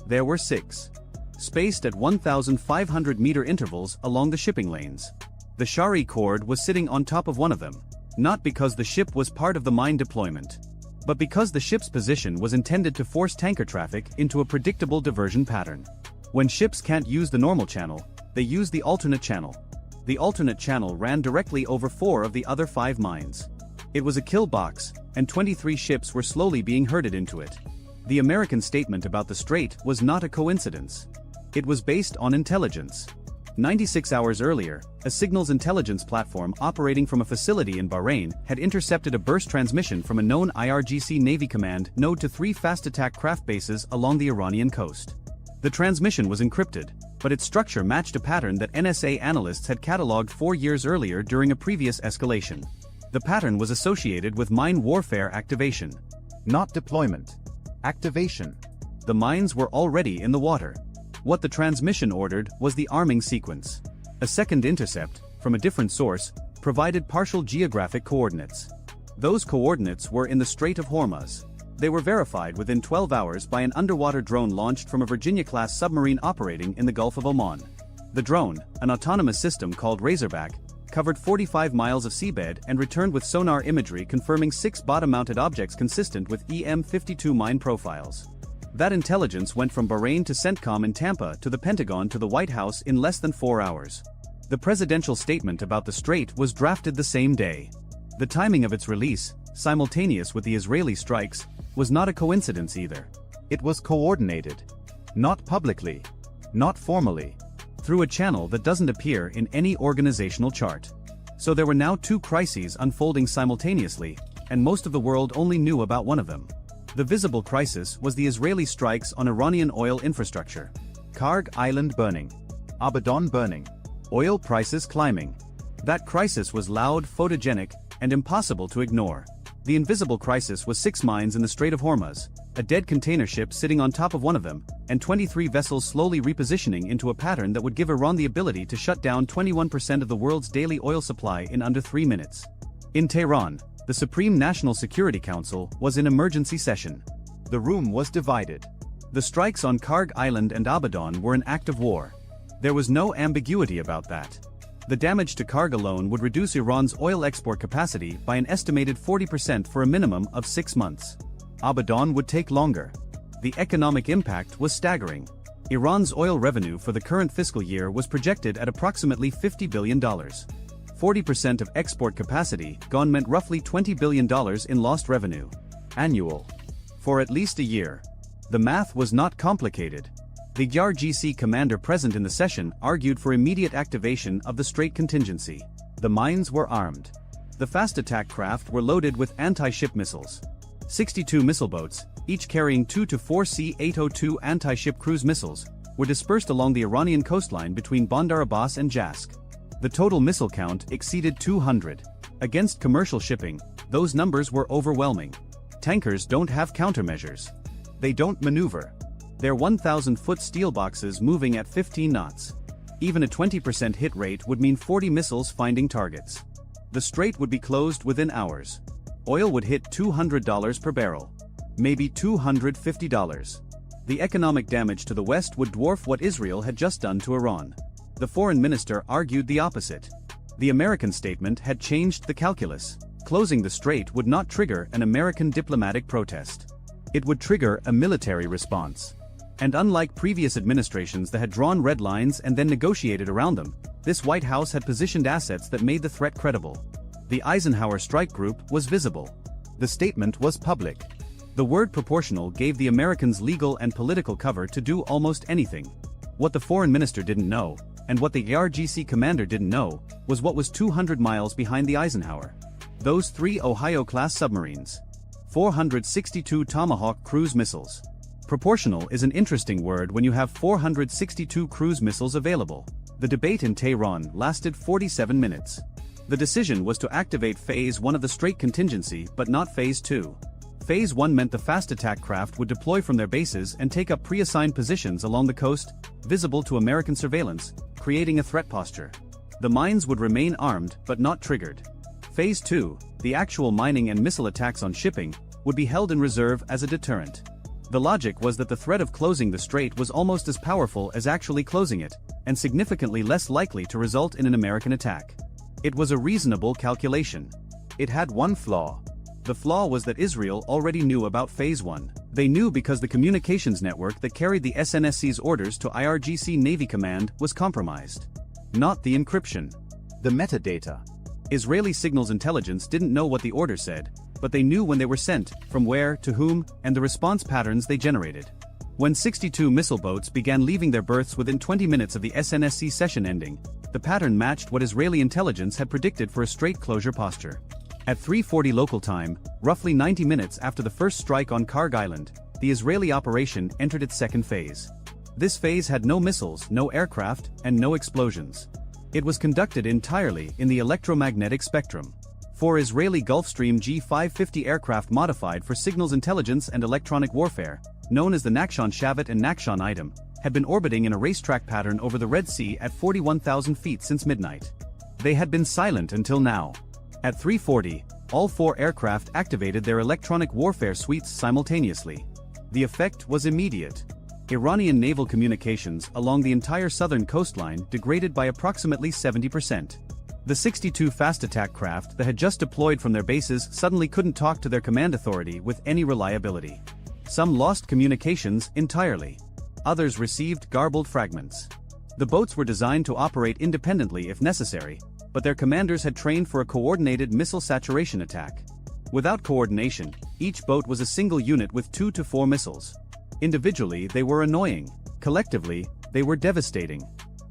There were 6. Spaced at 1,500-meter intervals along the shipping lanes. The Shari cord was sitting on top of one of them, not because the ship was part of the mine deployment, but because the ship's position was intended to force tanker traffic into a predictable diversion pattern. When ships can't use the normal channel, they use the alternate channel. The alternate channel ran directly over 4 of the other 5 mines. It was a kill box, and 23 ships were slowly being herded into it. The American statement about the strait was not a coincidence. It was based on intelligence. 96 hours earlier, a signals intelligence platform operating from a facility in Bahrain had intercepted a burst transmission from a known IRGC Navy command node to 3 fast attack craft bases along the Iranian coast. The transmission was encrypted, but its structure matched a pattern that NSA analysts had catalogued 4 years earlier during a previous escalation. The pattern was associated with mine warfare activation. Not deployment. Activation. The mines were already in the water. What the transmission ordered was the arming sequence. A second intercept, from a different source, provided partial geographic coordinates. Those coordinates were in the Strait of Hormuz. They were verified within 12 hours by an underwater drone launched from a Virginia-class submarine operating in the Gulf of Oman. The drone, an autonomous system called Razorback, covered 45 miles of seabed and returned with sonar imagery confirming 6 bottom-mounted objects consistent with EM-52 mine profiles. That intelligence went from Bahrain to CENTCOM in Tampa to the Pentagon to the White House in less than 4 hours. The presidential statement about the strait was drafted the same day. The timing of its release, simultaneous with the Israeli strikes, was not a coincidence either. It was coordinated. Not publicly. Not formally. Through a channel that doesn't appear in any organizational chart. So there were now 2 crises unfolding simultaneously, and most of the world only knew about one of them. The visible crisis was the Israeli strikes on Iranian oil infrastructure. Karg Island burning. Abadan burning. Oil prices climbing. That crisis was loud, photogenic, and impossible to ignore. The invisible crisis was 6 mines in the Strait of Hormuz, a dead container ship sitting on top of one of them, and 23 vessels slowly repositioning into a pattern that would give Iran the ability to shut down 21% of the world's daily oil supply in under 3 minutes. In Tehran, the Supreme National Security Council was in emergency session. The room was divided. The strikes on Karg Island and Abadan were an act of war. There was no ambiguity about that. The damage to Karg alone would reduce Iran's oil export capacity by an estimated 40% for a minimum of 6 months. Abadan would take longer. The economic impact was staggering. Iran's oil revenue for the current fiscal year was projected at approximately $50 billion. 40% of export capacity gone meant roughly $20 billion in lost revenue. Annual. For at least a year. The math was not complicated. The IRGC commander present in the session argued for immediate activation of the Strait contingency. The mines were armed. The fast attack craft were loaded with anti-ship missiles. 62 missile boats, each carrying 2 to 4 C-802 anti-ship cruise missiles, were dispersed along the Iranian coastline between Bandar Abbas and Jask. The total missile count exceeded 200. Against commercial shipping, those numbers were overwhelming. Tankers don't have countermeasures. They don't maneuver. They're 1,000-foot steel boxes moving at 15 knots. Even a 20% hit rate would mean 40 missiles finding targets. The strait would be closed within hours. Oil would hit $200 per barrel. Maybe $250. The economic damage to the West would dwarf what Israel had just done to Iran. The foreign minister argued the opposite. The American statement had changed the calculus. Closing the strait would not trigger an American diplomatic protest. It would trigger a military response. And unlike previous administrations that had drawn red lines and then negotiated around them, this White House had positioned assets that made the threat credible. The Eisenhower Strike Group was visible. The statement was public. The word proportional gave the Americans legal and political cover to do almost anything. What the foreign minister didn't know, and what the IRGC commander didn't know, was what was 200 miles behind the Eisenhower. Those 3 Ohio-class submarines. 462 Tomahawk cruise missiles. Proportional is an interesting word when you have 462 cruise missiles available. The debate in Tehran lasted 47 minutes. The decision was to activate Phase 1 of the Strait contingency but not Phase 2. Phase 1 meant the fast attack craft would deploy from their bases and take up pre-assigned positions along the coast, visible to American surveillance, creating a threat posture. The mines would remain armed but not triggered. Phase 2, the actual mining and missile attacks on shipping, would be held in reserve as a deterrent. The logic was that the threat of closing the strait was almost as powerful as actually closing it, and significantly less likely to result in an American attack. It was a reasonable calculation. It had one flaw. The flaw was that Israel already knew about Phase 1. They knew because the communications network that carried the SNSC's orders to IRGC Navy Command was compromised. Not the encryption. The metadata. Israeli signals intelligence didn't know what the order said, but they knew when they were sent, from where, to whom, and the response patterns they generated. When 62 missile boats began leaving their berths within 20 minutes of the SNSC session ending, the pattern matched what Israeli intelligence had predicted for a strait closure posture. At 3:40 local time, roughly 90 minutes after the first strike on Karg Island, the Israeli operation entered its second phase. This phase had no missiles, no aircraft, and no explosions. It was conducted entirely in the electromagnetic spectrum. 4 Israeli Gulfstream G550 aircraft modified for signals intelligence and electronic warfare, known as the Nakhon Shavat and Nakhon Item, had been orbiting in a racetrack pattern over the Red Sea at 41,000 feet since midnight. They had been silent until now. At 3:40, all 4 aircraft activated their electronic warfare suites simultaneously. The effect was immediate. Iranian naval communications along the entire southern coastline degraded by approximately 70%. The 62 fast attack craft that had just deployed from their bases suddenly couldn't talk to their command authority with any reliability. Some lost communications entirely. Others received garbled fragments. The boats were designed to operate independently if necessary, but their commanders had trained for a coordinated missile saturation attack. Without coordination, each boat was a single unit with 2 to 4 missiles. Individually, they were annoying. Collectively, they were devastating.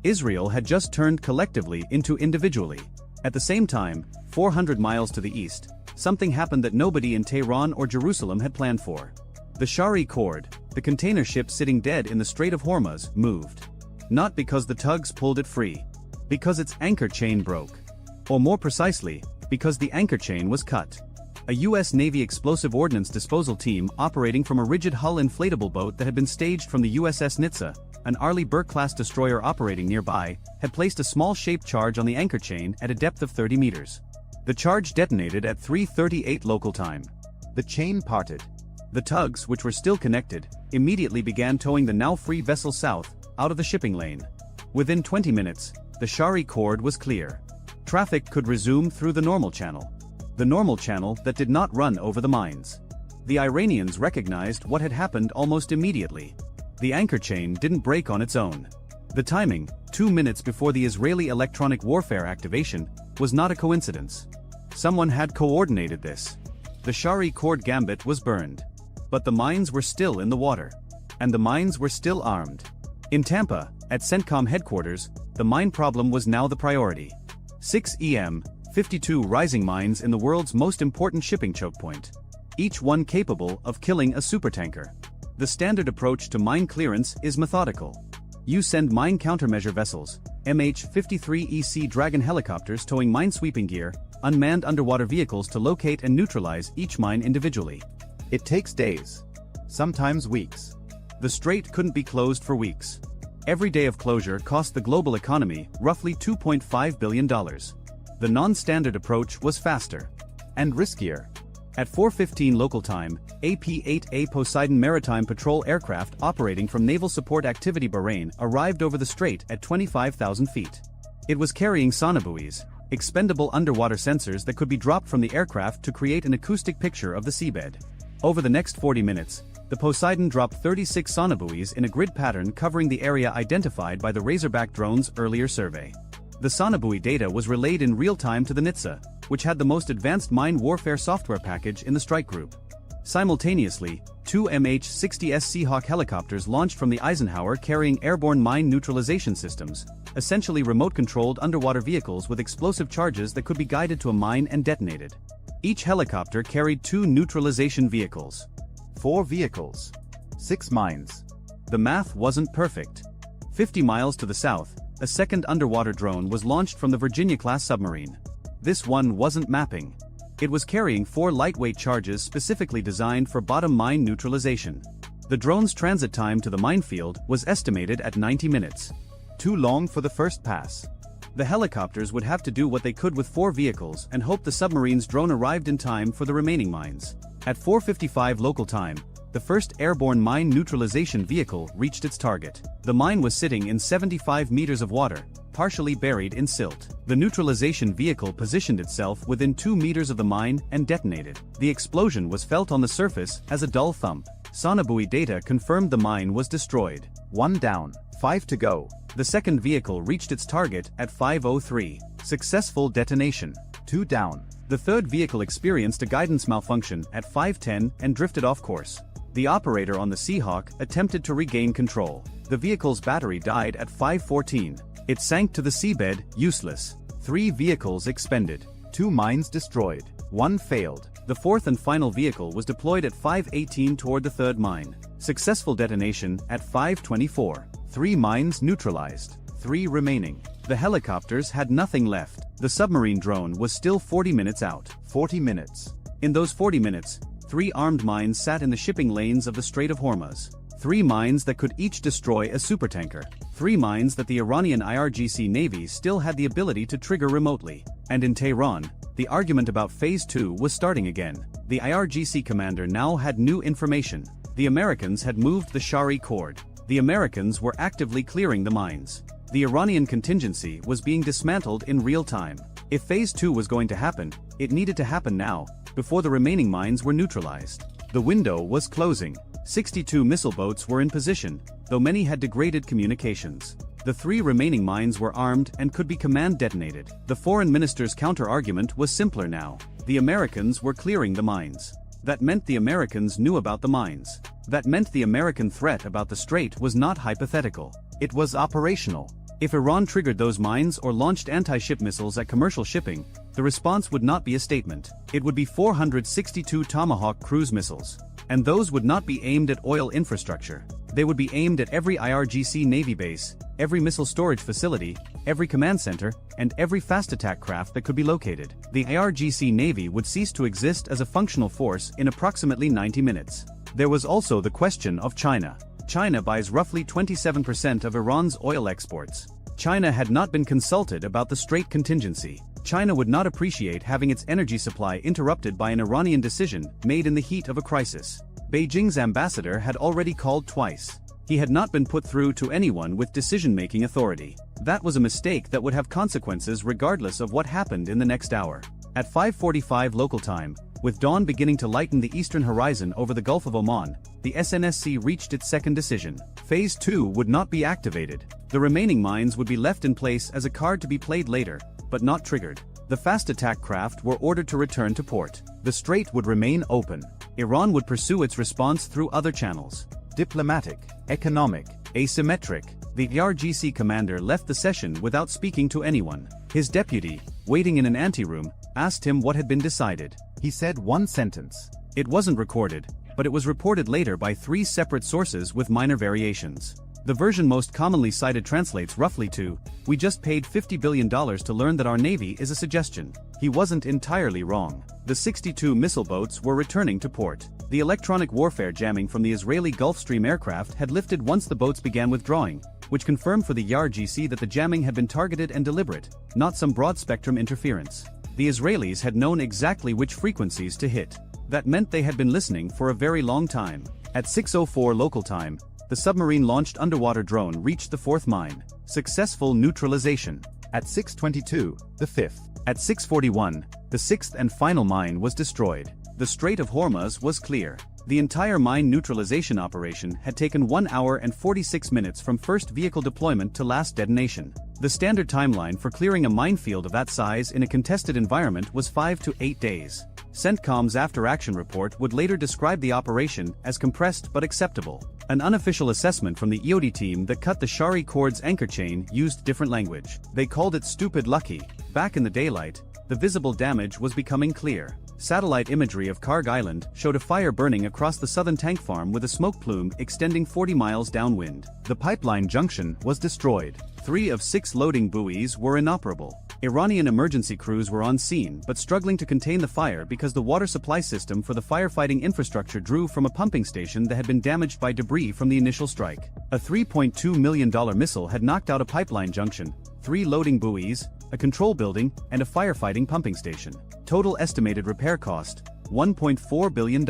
Israel had just turned collectively into individually. At the same time, 400 miles to the east, something happened that nobody in Tehran or Jerusalem had planned for. The Shari cord, the container ship sitting dead in the Strait of Hormuz, moved. Not because the tugs pulled it free. Because its anchor chain broke. Or more precisely, because the anchor chain was cut. A U.S. Navy explosive ordnance disposal team operating from a rigid hull inflatable boat that had been staged from the USS Nitsa, an Arleigh Burke-class destroyer operating nearby, had placed a small-shaped charge on the anchor chain at a depth of 30 meters. The charge detonated at 3:38 local time. The chain parted. The tugs, which were still connected, immediately began towing the now-free vessel south, out of the shipping lane. Within 20 minutes, the Shari cord was clear. Traffic could resume through the normal channel. The normal channel that did not run over the mines. The Iranians recognized what had happened almost immediately. The anchor chain didn't break on its own. The timing, 2 minutes before the Israeli electronic warfare activation, was not a coincidence. Someone had coordinated this. The Shari cord gambit was burned. But the mines were still in the water. And the mines were still armed. In Tampa, at CENTCOM headquarters, the mine problem was now the priority. 6 EM, 52 rising mines in the world's most important shipping choke point. Each one capable of killing a supertanker. The standard approach to mine clearance is methodical. You send mine countermeasure vessels, MH-53EC Dragon helicopters towing minesweeping gear, unmanned underwater vehicles to locate and neutralize each mine individually. It takes days. Sometimes weeks. The strait couldn't be closed for weeks. Every day of closure cost the global economy roughly $2.5 billion. The non-standard approach was faster. And riskier. At 4:15 local time, AP-8A Poseidon maritime patrol aircraft operating from Naval Support Activity Bahrain arrived over the strait at 25,000 feet. It was carrying sonobuoys, expendable underwater sensors that could be dropped from the aircraft to create an acoustic picture of the seabed. Over the next 40 minutes, the Poseidon dropped 36 sonobuoys in a grid pattern covering the area identified by the Razorback drone's earlier survey. The sonobuoy data was relayed in real time to the NHTSA, which had the most advanced mine warfare software package in the strike group. Simultaneously, 2 MH-60S Seahawk helicopters launched from the Eisenhower carrying airborne mine neutralization systems, essentially remote-controlled underwater vehicles with explosive charges that could be guided to a mine and detonated. Each helicopter carried 2 neutralization vehicles. 4 vehicles. 6 mines. The math wasn't perfect. 50 miles to the south, a second underwater drone was launched from the Virginia-class submarine. This one wasn't mapping. It was carrying 4 lightweight charges specifically designed for bottom mine neutralization. The drone's transit time to the minefield was estimated at 90 minutes. Too long for the first pass. The helicopters would have to do what they could with 4 vehicles and hope the submarine's drone arrived in time for the remaining mines. At 4:55 local time, the first airborne mine neutralization vehicle reached its target. The mine was sitting in 75 meters of water, partially buried in silt. The neutralization vehicle positioned itself within 2 meters of the mine and detonated. The explosion was felt on the surface as a dull thump. Sonobuoy data confirmed the mine was destroyed. 1 down, 5 to go. The second vehicle reached its target at 5:03. Successful detonation. 2 down. The third vehicle experienced a guidance malfunction at 5:10 and drifted off course. The operator on the Seahawk attempted to regain control. The vehicle's battery died at 5:14. It sank to the seabed, useless. 3 vehicles expended. 2 mines destroyed. 1 failed. The fourth and final vehicle was deployed at 5:18 toward the third mine. Successful detonation at 5:24. 3 mines neutralized. 3 remaining. The helicopters had nothing left. The submarine drone was still 40 minutes out. 40 minutes. In those 40 minutes, 3 armed mines sat in the shipping lanes of the Strait of Hormuz. 3 mines that could each destroy a supertanker. 3 mines that the Iranian IRGC Navy still had the ability to trigger remotely. And in Tehran, the argument about Phase 2 was starting again. The IRGC commander now had new information. The Americans had moved the Shari cord. The Americans were actively clearing the mines. The Iranian contingency was being dismantled in real time. If Phase 2 was going to happen, it needed to happen now, before the remaining mines were neutralized. The window was closing. 62 missile boats were in position, though many had degraded communications. The 3 remaining mines were armed and could be command detonated. The foreign minister's counter-argument was simpler now. The Americans were clearing the mines. That meant the Americans knew about the mines. That meant the American threat about the strait was not hypothetical. It was operational. If Iran triggered those mines or launched anti-ship missiles at commercial shipping, the response would not be a statement. It would be 462 Tomahawk cruise missiles. And those would not be aimed at oil infrastructure. They would be aimed at every IRGC Navy base, every missile storage facility, every command center, and every fast attack craft that could be located. The IRGC Navy would cease to exist as a functional force in approximately 90 minutes. There was also the question of China. China buys roughly 27% of Iran's oil exports. China had not been consulted about the strait contingency. China would not appreciate having its energy supply interrupted by an Iranian decision made in the heat of a crisis. Beijing's ambassador had already called twice. He had not been put through to anyone with decision-making authority. That was a mistake that would have consequences regardless of what happened in the next hour. At 5:45 local time, with dawn beginning to lighten the eastern horizon over the Gulf of Oman, the SNSC reached its second decision. Phase 2 would not be activated. The remaining mines would be left in place as a card to be played later, but not triggered. The fast attack craft were ordered to return to port. The strait would remain open. Iran would pursue its response through other channels. Diplomatic, economic, Asymmetric. The RGC commander left the session without speaking to anyone. His deputy, waiting in an anteroom, asked him what had been decided. He said one sentence. It wasn't recorded, but it was reported later by 3 separate sources with minor variations. The version most commonly cited translates roughly to, "We just paid $50 billion to learn that our Navy is a suggestion." He wasn't entirely wrong. The 62 missile boats were returning to port. The electronic warfare jamming from the Israeli Gulfstream aircraft had lifted once the boats began withdrawing, which confirmed for the YARGC that the jamming had been targeted and deliberate, not some broad-spectrum interference. The Israelis had known exactly which frequencies to hit. That meant they had been listening for a very long time. At 6:04 local time, the submarine-launched underwater drone reached the 4th mine. Successful neutralization. At 6:22, the 5th. At 6:41, the 6th and final mine was destroyed. The Strait of Hormuz was clear. The entire mine neutralization operation had taken 1 hour and 46 minutes from first vehicle deployment to last detonation. The standard timeline for clearing a minefield of that size in a contested environment was 5 to 8 days. CENTCOM's after-action report would later describe the operation as compressed but acceptable. An unofficial assessment from the EOD team that cut the Shari Cord's anchor chain used different language. They called it stupid lucky. Back in the daylight, the visible damage was becoming clear. Satellite imagery of Karg Island showed a fire burning across the southern tank farm with a smoke plume extending 40 miles downwind. The pipeline junction was destroyed. 3 of 6 loading buoys were inoperable. Iranian emergency crews were on scene but struggling to contain the fire because the water supply system for the firefighting infrastructure drew from a pumping station that had been damaged by debris from the initial strike. A $3.2 million missile had knocked out a pipeline junction, 3 loading buoys, a control building, and a firefighting pumping station. Total estimated repair cost, $1.4 billion.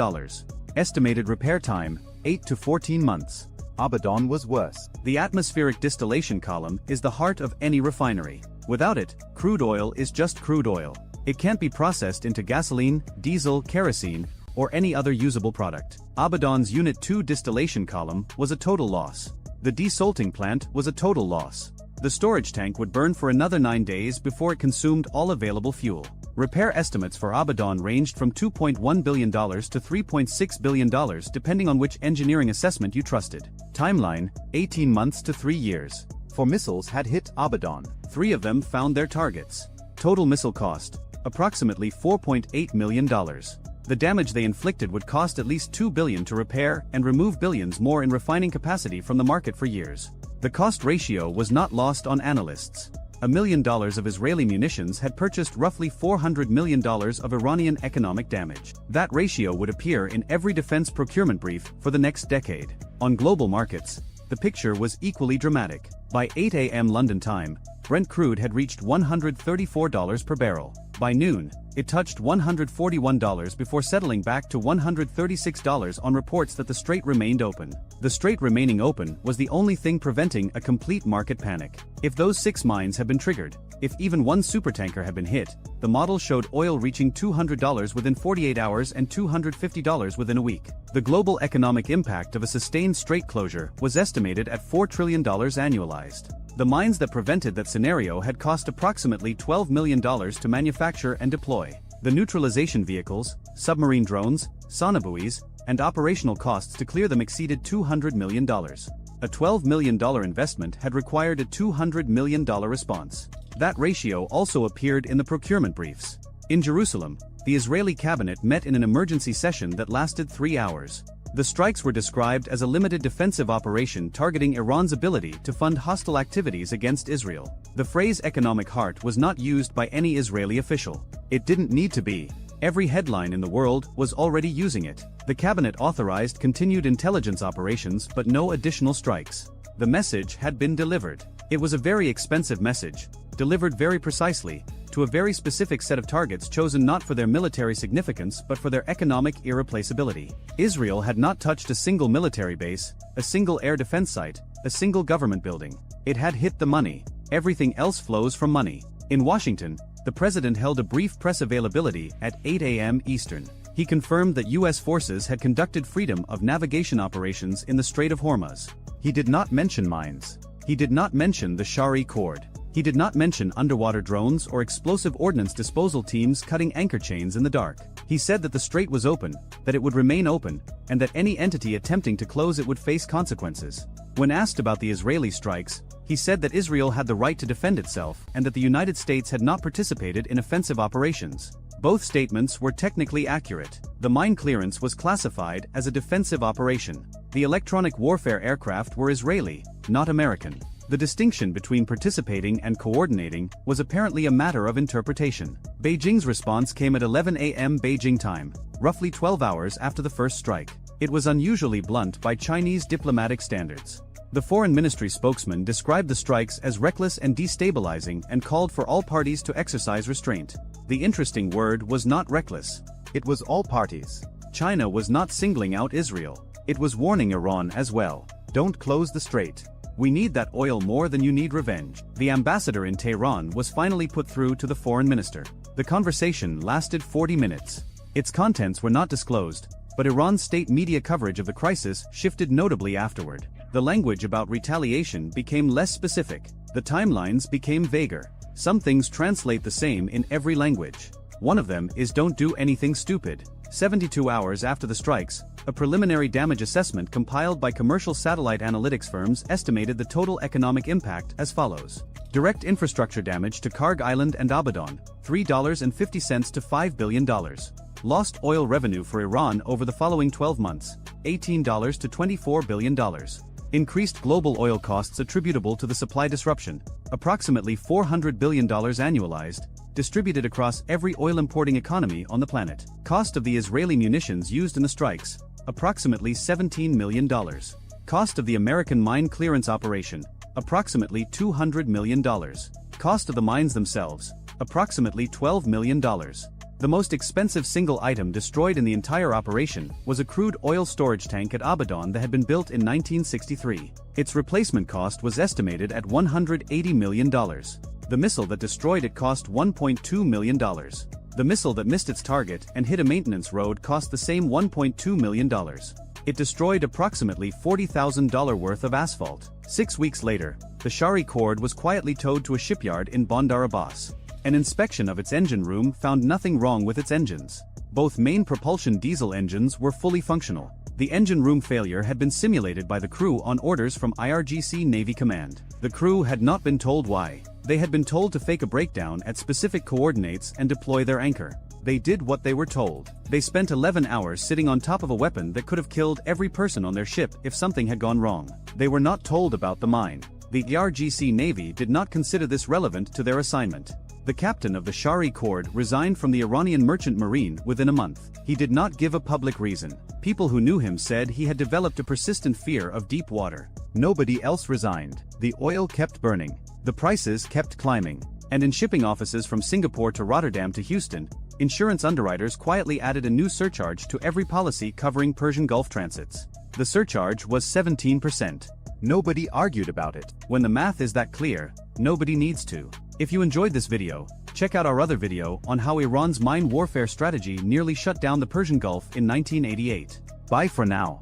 Estimated repair time, 8 to 14 months. Abaddon was worse. The atmospheric distillation column is the heart of any refinery. Without it, crude oil is just crude oil. It can't be processed into gasoline, diesel, kerosene, or any other usable product. Abaddon's Unit 2 distillation column was a total loss. The desalting plant was a total loss. The storage tank would burn for another 9 days before it consumed all available fuel. Repair estimates for Abaddon ranged from $2.1 billion to $3.6 billion depending on which engineering assessment you trusted. Timeline, 18 months to 3 years. 4 missiles had hit Abaddon. 3 of them found their targets. Total missile cost, approximately $4.8 million. The damage they inflicted would cost at least $2 billion to repair and remove billions more in refining capacity from the market for years. The cost ratio was not lost on analysts. $1 million of Israeli munitions had purchased roughly $400 million of Iranian economic damage. That ratio would appear in every defense procurement brief for the next decade. On global markets, the picture was equally dramatic. By 8 a.m. London time, Brent crude had reached $134 per barrel. By noon, it touched $141 before settling back to $136 on reports that the strait remained open. The strait remaining open was the only thing preventing a complete market panic. If those 6 mines had been triggered, if even one supertanker had been hit, the model showed oil reaching $200 within 48 hours and $250 within a week. The global economic impact of a sustained strait closure was estimated at $4 trillion annualized. The mines that prevented that scenario had cost approximately $12 million to manufacture and deploy. The neutralization vehicles, submarine drones, sonobuoys, and operational costs to clear them exceeded $200 million. A $12 million investment had required a $200 million response. That ratio also appeared in the procurement briefs. In Jerusalem, the Israeli cabinet met in an emergency session that lasted 3 hours. The strikes were described as a limited defensive operation targeting Iran's ability to fund hostile activities against Israel. The phrase economic heart was not used by any Israeli official. It didn't need to be. Every headline in the world was already using it. The cabinet authorized continued intelligence operations but no additional strikes. The message had been delivered. It was a very expensive message, delivered very precisely, to a very specific set of targets chosen not for their military significance but for their economic irreplaceability. Israel had not touched a single military base, a single air defense site, a single government building. It had hit the money. Everything else flows from money. In Washington, the president held a brief press availability at 8 a.m. Eastern. He confirmed that U.S. forces had conducted freedom of navigation operations in the Strait of Hormuz. He did not mention mines. He did not mention the Shari Cord. He did not mention underwater drones or explosive ordnance disposal teams cutting anchor chains in the dark. He said that the strait was open, that it would remain open, and that any entity attempting to close it would face consequences. When asked about the Israeli strikes, he said that Israel had the right to defend itself and that the United States had not participated in offensive operations. Both statements were technically accurate. The mine clearance was classified as a defensive operation. The electronic warfare aircraft were Israeli, not American. The distinction between participating and coordinating was apparently a matter of interpretation. Beijing's response came at 11 a.m. Beijing time, roughly 12 hours after the first strike. It was unusually blunt by Chinese diplomatic standards. The foreign ministry spokesman described the strikes as reckless and destabilizing and called for all parties to exercise restraint. The interesting word was not reckless. It was all parties. China was not singling out Israel. It was warning Iran as well. Don't close the strait. We need that oil more than you need revenge. The ambassador in Tehran was finally put through to the foreign minister. The conversation lasted 40 minutes. Its contents were not disclosed, but Iran's state media coverage of the crisis shifted notably afterward. The language about retaliation became less specific. The timelines became vaguer. Some things translate the same in every language. One of them is don't do anything stupid. 72 hours after the strikes, a preliminary damage assessment compiled by commercial satellite analytics firms estimated the total economic impact as follows. Direct infrastructure damage to Karg Island and Abadan, $3.50 to $5 billion. Lost oil revenue for Iran over the following 12 months, $18 to $24 billion. Increased global oil costs attributable to the supply disruption, approximately $400 billion annualized, distributed across every oil-importing economy on the planet. Cost of the Israeli munitions used in the strikes, approximately $17 million. Cost of the American mine clearance operation, approximately $200 million. Cost of the mines themselves, approximately $12 million. The most expensive single item destroyed in the entire operation was a crude oil storage tank at Abadan that had been built in 1963. Its replacement cost was estimated at $180 million. The missile that destroyed it cost $1.2 million. The missile that missed its target and hit a maintenance road cost the same $1.2 million. It destroyed approximately $40,000 worth of asphalt. 6 weeks later, the Shari Cord was quietly towed to a shipyard in Bandar Abbas. An inspection of its engine room found nothing wrong with its engines. Both main propulsion diesel engines were fully functional. The engine room failure had been simulated by the crew on orders from IRGC Navy Command. The crew had not been told why. They had been told to fake a breakdown at specific coordinates and deploy their anchor. They did what they were told. They spent 11 hours sitting on top of a weapon that could have killed every person on their ship if something had gone wrong. They were not told about the mine. The IRGC Navy did not consider this relevant to their assignment. The captain of the Shari Cord resigned from the Iranian merchant marine within a month. He did not give a public reason. People who knew him said he had developed a persistent fear of deep water. Nobody else resigned. The oil kept burning. The prices kept climbing. And in shipping offices from Singapore to Rotterdam to Houston, insurance underwriters quietly added a new surcharge to every policy covering Persian Gulf transits. The surcharge was 17%. Nobody argued about it. When the math is that clear, nobody needs to. If you enjoyed this video, check out our other video on how Iran's mine warfare strategy nearly shut down the Persian Gulf in 1988. Bye for now.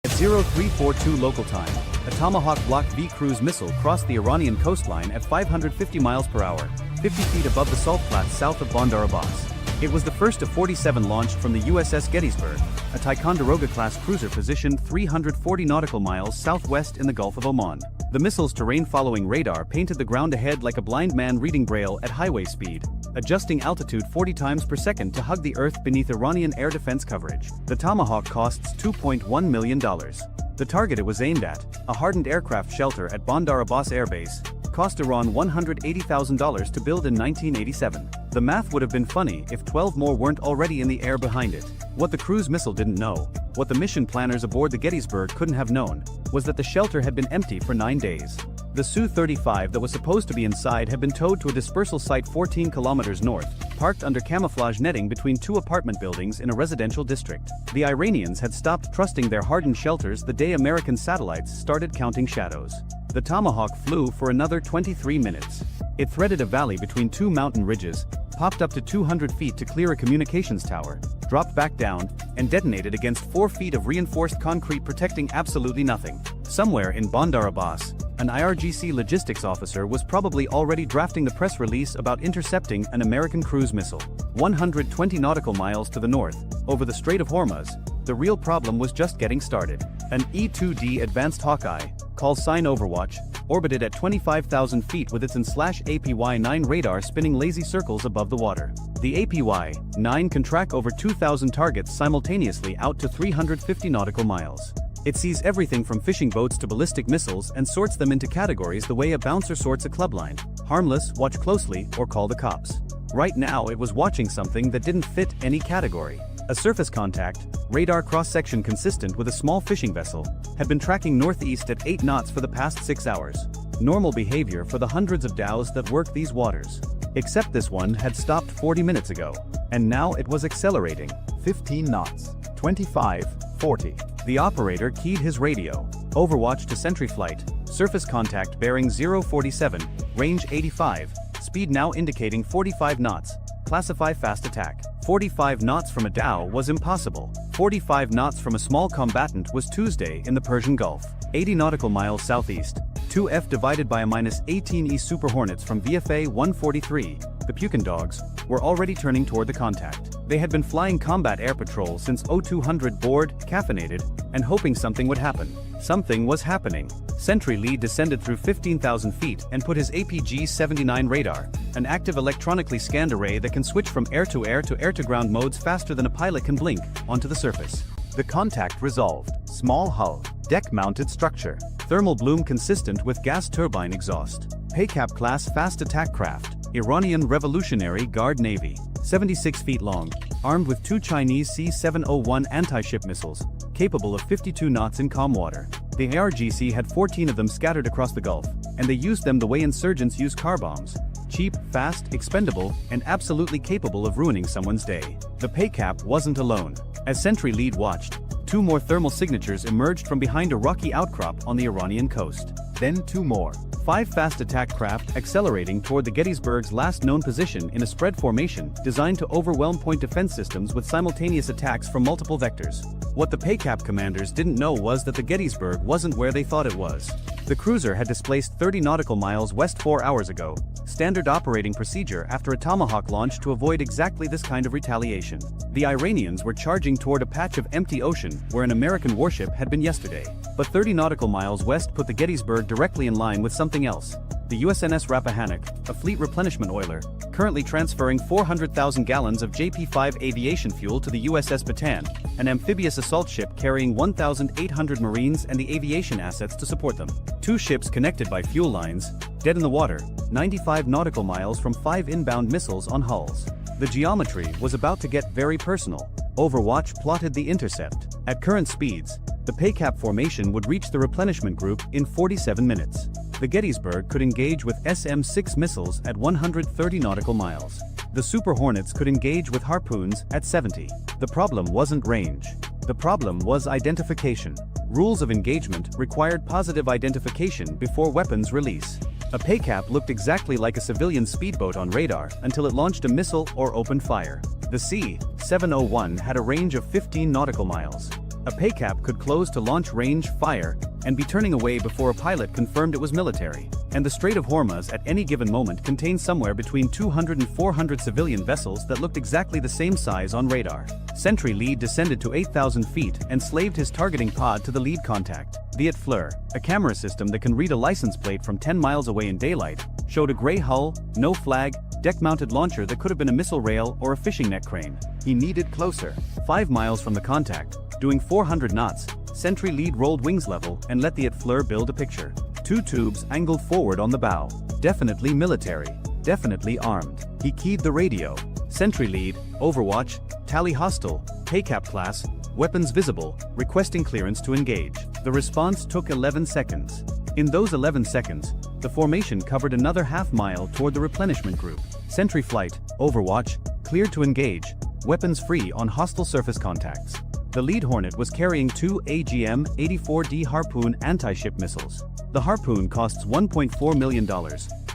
At 0342 local time, a Tomahawk Block V cruise missile crossed the Iranian coastline at 550 miles per hour, 50 feet above the salt flats south of Bandar Abbas. It was the first of 47 launched from the USS Gettysburg, a Ticonderoga-class cruiser positioned 340 nautical miles southwest in the Gulf of Oman. The missile's terrain-following radar painted the ground ahead like a blind man reading Braille at highway speed, adjusting altitude 40 times per second to hug the earth beneath Iranian air defense coverage. The Tomahawk costs $2.1 million. The target it was aimed at, a hardened aircraft shelter at Bandar Abbas Air Base, cost Iran $180,000 to build in 1987. The math would have been funny if 12 more weren't already in the air behind it. What the cruise missile didn't know, what the mission planners aboard the Gettysburg couldn't have known, was that the shelter had been empty for 9 days. The Su-35 that was supposed to be inside had been towed to a dispersal site 14 kilometers north, parked under camouflage netting between two apartment buildings in a residential district. The Iranians had stopped trusting their hardened shelters the day American satellites started counting shadows. The Tomahawk flew for another 23 minutes. It threaded a valley between two mountain ridges, popped up to 200 feet to clear a communications tower, dropped back down, and detonated against 4 feet of reinforced concrete protecting absolutely nothing. Somewhere in Bandar Abbas, an IRGC logistics officer was probably already drafting the press release about intercepting an American cruise missile. 120 nautical miles to the north, over the Strait of Hormuz, the real problem was just getting started. An E-2D Advanced Hawkeye, call sign Overwatch, orbited at 25,000 feet with its APY-9 radar spinning lazy circles above the water. The APY-9 can track over 2,000 targets simultaneously out to 350 nautical miles. It sees everything from fishing boats to ballistic missiles and sorts them into categories the way a bouncer sorts a club line: harmless, watch closely, or call the cops. Right now it was watching something that didn't fit any category. A surface contact, radar cross-section consistent with a small fishing vessel, had been tracking northeast at 8 knots for the past 6 hours. Normal behavior for the hundreds of dhows that work these waters. Except this one had stopped 40 minutes ago, and now it was accelerating. 15 knots, 25, 40. The operator keyed his radio. Overwatch to sentry flight, surface contact bearing 047, range 85, speed now indicating 45 knots, classify fast attack. 45 knots from a dhow was impossible. 45 knots from a small combatant was Tuesday in the Persian Gulf. 80 nautical miles southeast, 2F divided by a -18E Super Hornets from VFA 143, the Pukin dogs, were already turning toward the contact. They had been flying combat air patrol since 0200 bored, caffeinated, and hoping something would happen. Something was happening. Sentry Lead descended through 15,000 feet and put his APG-79 radar, an active electronically scanned array that can switch from air-to-air to air-to-ground modes faster than a pilot can blink, onto the surface. The contact resolved. Small hull, deck-mounted structure, thermal bloom consistent with gas turbine exhaust. Paycap class fast attack craft, Iranian Revolutionary Guard Navy, 76 feet long, armed with 2 Chinese C-701 anti-ship missiles, capable of 52 knots in calm water. The ARGC had 14 of them scattered across the Gulf, and they used them the way insurgents use car bombs: cheap, fast, expendable, and absolutely capable of ruining someone's day. The Paycap wasn't alone. As Sentry Lead watched, 2 more thermal signatures emerged from behind a rocky outcrop on the Iranian coast. Then 2 more. 5 fast attack craft accelerating toward the Gettysburg's last known position in a spread formation designed to overwhelm point defense systems with simultaneous attacks from multiple vectors. What the Paycap commanders didn't know was that the Gettysburg wasn't where they thought it was. The cruiser had displaced 30 nautical miles west 4 hours ago, standard operating procedure after a Tomahawk launch to avoid exactly this kind of retaliation. The Iranians were charging toward a patch of empty ocean where an American warship had been yesterday. But 30 nautical miles west put the Gettysburg directly in line with something else. The USNS Rappahannock, a fleet replenishment oiler, currently transferring 400,000 gallons of JP-5 aviation fuel to the USS Bataan, an amphibious assault ship carrying 1,800 Marines and the aviation assets to support them. 2 ships connected by fuel lines, dead in the water, 95 nautical miles from 5 inbound missiles on hulls. The geometry was about to get very personal. Overwatch plotted the intercept. At current speeds, the Paycap formation would reach the replenishment group in 47 minutes. The Gettysburg could engage with SM-6 missiles at 130 nautical miles. The Super Hornets could engage with harpoons at 70. The problem wasn't range. The problem was identification. Rules of engagement required positive identification before weapons release. A Paycap looked exactly like a civilian speedboat on radar until it launched a missile or opened fire. The C-701 had a range of 15 nautical miles. A Paycap could close to launch range, fire, and be turning away before a pilot confirmed it was military. And the Strait of Hormuz at any given moment contained somewhere between 200 and 400 civilian vessels that looked exactly the same size on radar. Sentry Lead descended to 8,000 feet and slaved his targeting pod to the lead contact. The Fleur, a camera system that can read a license plate from 10 miles away in daylight, showed a gray hull, no flag, deck-mounted launcher that could have been a missile rail or a fishing net crane. He needed closer. 5 miles from the contact, doing 400 knots, Sentry Lead rolled wings level and let the Fleur build a picture. 2 tubes angled forward on the bow. Definitely military. Definitely armed. He keyed the radio. Sentry Lead, Overwatch, tally hostile, Paycap class, weapons visible, requesting clearance to engage. The response took 11 seconds. In those 11 seconds, the formation covered another half-mile toward the replenishment group. Sentry flight, Overwatch, cleared to engage, weapons free on hostile surface contacts. The lead Hornet was carrying two AGM-84D Harpoon anti-ship missiles. The Harpoon costs $1.4 million,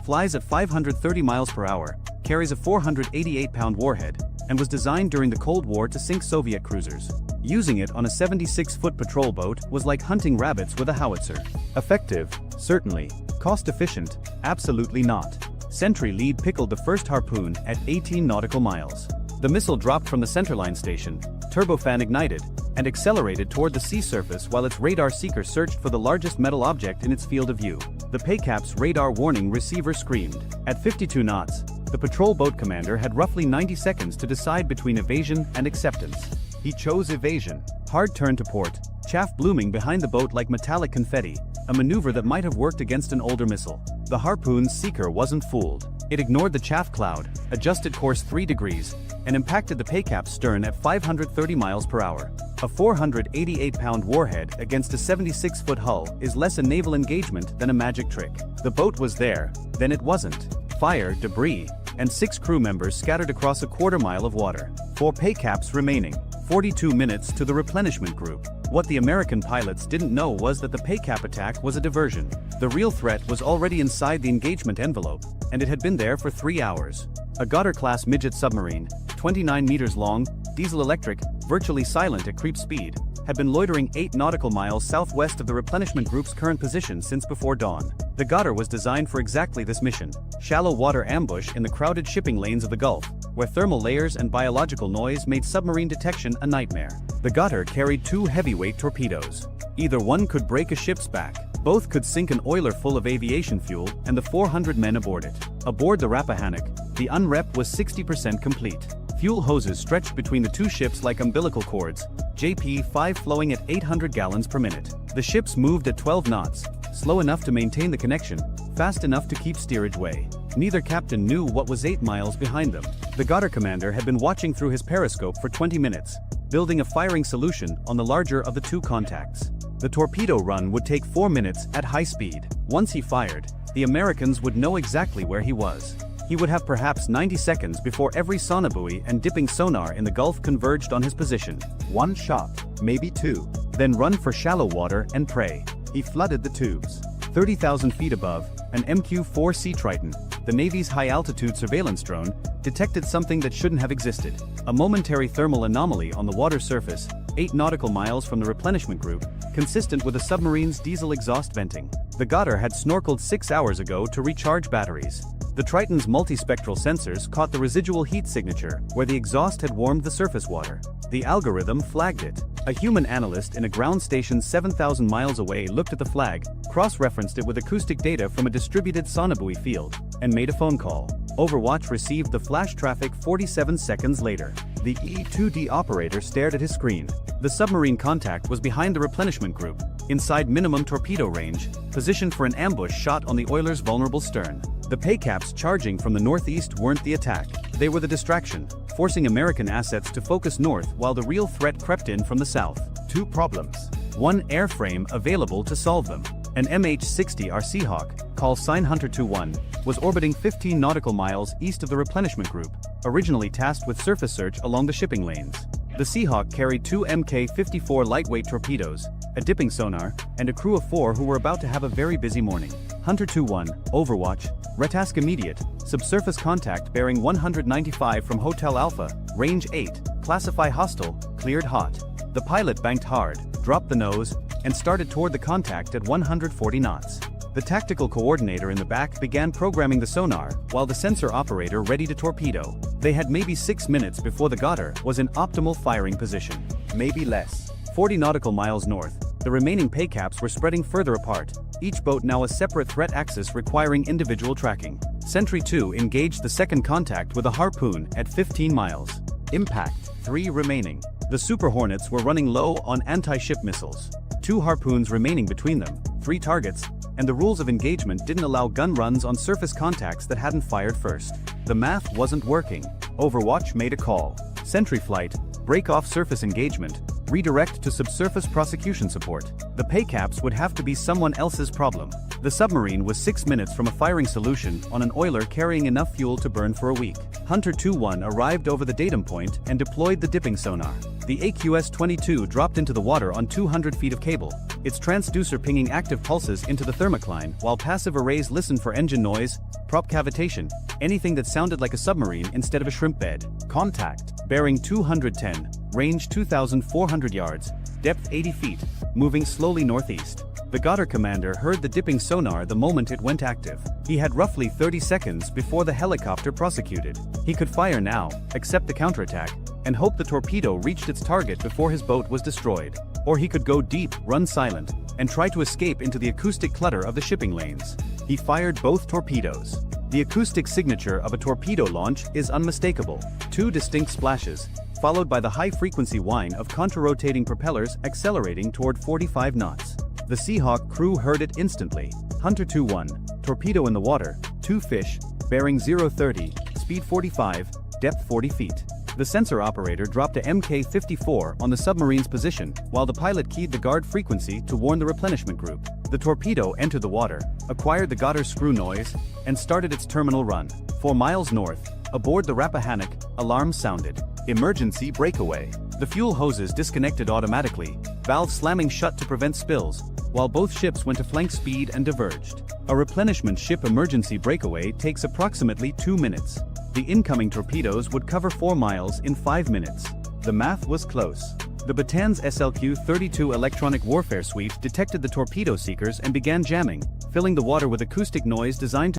flies at 530 miles per hour, carries a 488-pound warhead, and was designed during the Cold War to sink Soviet cruisers. Using it on a 76-foot patrol boat was like hunting rabbits with a howitzer. Effective? Certainly. Cost-efficient? Absolutely not. Sentry lead pickled the first Harpoon at 18 nautical miles. The missile dropped from the centerline station, turbofan ignited, and accelerated toward the sea surface while its radar seeker searched for the largest metal object in its field of view. The PACAP's radar warning receiver screamed. At 52 knots, the patrol boat commander had roughly 90 seconds to decide between evasion and acceptance. He chose evasion. Hard turn to port, chaff blooming behind the boat like metallic confetti, a maneuver that might have worked against an older missile. The Harpoon's seeker wasn't fooled. It ignored the chaff cloud, adjusted course 3 degrees, and impacted the PACAP's stern at 530 miles per hour. A 488-pound warhead against a 76-foot hull is less a naval engagement than a magic trick. The boat was there, then it wasn't. Fire, debris, and 6 crew members scattered across a quarter-mile of water. 4 PACAPs remaining. 42 minutes to the replenishment group. What the American pilots didn't know was that the PACAP attack was a diversion. The real threat was already inside the engagement envelope, and it had been there for 3 hours. A Goddard-class midget submarine, 29 meters long, diesel-electric, virtually silent at creep speed, had been loitering 8 nautical miles southwest of the replenishment group's current position since before dawn. The Goddard was designed for exactly this mission: shallow water ambush in the crowded shipping lanes of the Gulf, where thermal layers and biological noise made submarine detection a nightmare. The Goddard carried 2 heavyweight torpedoes. Either one could break a ship's back, both could sink an oiler full of aviation fuel and the 400 men aboard it. Aboard the Rappahannock, the unrep was 60% complete. Fuel hoses stretched between the 2 ships like umbilical cords, JP-5 flowing at 800 gallons per minute. The ships moved at 12 knots, slow enough to maintain the connection, fast enough to keep steerage way. Neither captain knew what was 8 miles behind them. The Goddard commander had been watching through his periscope for 20 minutes, building a firing solution on the larger of the 2 contacts. The torpedo run would take 4 minutes at high speed. Once he fired, the Americans would know exactly where he was. He would have perhaps 90 seconds before every sonobuoy and dipping sonar in the Gulf converged on his position. 1 shot, maybe 2. Then run for shallow water and pray. He flooded the tubes. 30,000 feet above, an MQ-4 Sea Triton, the Navy's high-altitude surveillance drone, detected something that shouldn't have existed. A momentary thermal anomaly on the water surface, 8 nautical miles from the replenishment group, consistent with a submarine's diesel exhaust venting. The Goddard had snorkeled 6 hours ago to recharge batteries. The Triton's multispectral sensors caught the residual heat signature where the exhaust had warmed the surface water. The algorithm flagged it. A human analyst in a ground station 7,000 miles away looked at the flag, cross-referenced it with acoustic data from a distributed sonobuoy field, and made a phone call. Overwatch received the flash traffic 47 seconds later. The E-2D operator stared at his screen. The submarine contact was behind the replenishment group, inside minimum torpedo range, positioned for an ambush shot on the oiler's vulnerable stern. The PACAPs charging from the northeast weren't the attack. They were the distraction, forcing American assets to focus north while the real threat crept in from the south. 2 problems. 1 airframe available to solve them. An MH-60R Seahawk, call sign Hunter 21, was orbiting 15 nautical miles east of the replenishment group, originally tasked with surface search along the shipping lanes. The Seahawk carried 2 Mk-54 lightweight torpedoes, a dipping sonar, and a crew of 4 who were about to have a very busy morning. Hunter 21, Overwatch, retask immediate, subsurface contact bearing 195 from Hotel Alpha, range 8, classify hostile, cleared hot. The pilot banked hard, dropped the nose, and started toward the contact at 140 knots. The tactical coordinator in the back began programming the sonar, while the sensor operator readied a torpedo. They had maybe 6 minutes before the Goddard was in optimal firing position. Maybe less. 40 nautical miles north, the remaining PACAPs were spreading further apart, each boat now a separate threat axis requiring individual tracking. Sentry 2 engaged the second contact with a Harpoon at 15 miles. Impact. 3 remaining. The Super Hornets were running low on anti-ship missiles. 2 Harpoons remaining between them, 3 targets, and the rules of engagement didn't allow gun runs on surface contacts that hadn't fired first. The math wasn't working. Overwatch made a call. Sentry flight, break off surface engagement, redirect to subsurface prosecution support. The PACAPs would have to be someone else's problem. The submarine was 6 minutes from a firing solution on an oiler carrying enough fuel to burn for a week. Hunter 2-1 arrived over the datum point and deployed the dipping sonar. The AQS-22 dropped into the water on 200 feet of cable, its transducer pinging active pulses into the thermocline while passive arrays listened for engine noise, prop cavitation, anything that sounded like a submarine instead of a shrimp bed. Contact. Bearing 210, range 2,400 yards, depth 80 feet, moving slowly northeast. The Goddard commander heard the dipping sonar the moment it went active. He had roughly 30 seconds before the helicopter prosecuted. He could fire now, accept the counterattack, and hope the torpedo reached its target before his boat was destroyed. Or he could go deep, run silent, and try to escape into the acoustic clutter of the shipping lanes. He fired both torpedoes. The acoustic signature of a torpedo launch is unmistakable. 2 distinct splashes, followed by the high-frequency whine of contra-rotating propellers accelerating toward 45 knots. The Seahawk crew heard it instantly. Hunter 2-1, torpedo in the water, 2 fish, bearing 030, speed 45, depth 40 feet. The sensor operator dropped a Mk-54 on the submarine's position, while the pilot keyed the guard frequency to warn the replenishment group. The torpedo entered the water, acquired the Goddard screw noise, and started its terminal run. 4 miles north, aboard the Rappahannock, alarms sounded. Emergency breakaway. The fuel hoses disconnected automatically, valves slamming shut to prevent spills, while both ships went to flank speed and diverged. A replenishment ship emergency breakaway takes approximately 2 minutes. The incoming torpedoes would cover 4 miles in 5 minutes. The math was close. The Batan's SLQ-32 electronic warfare suite detected the torpedo seekers and began jamming, filling the water with acoustic noise designed to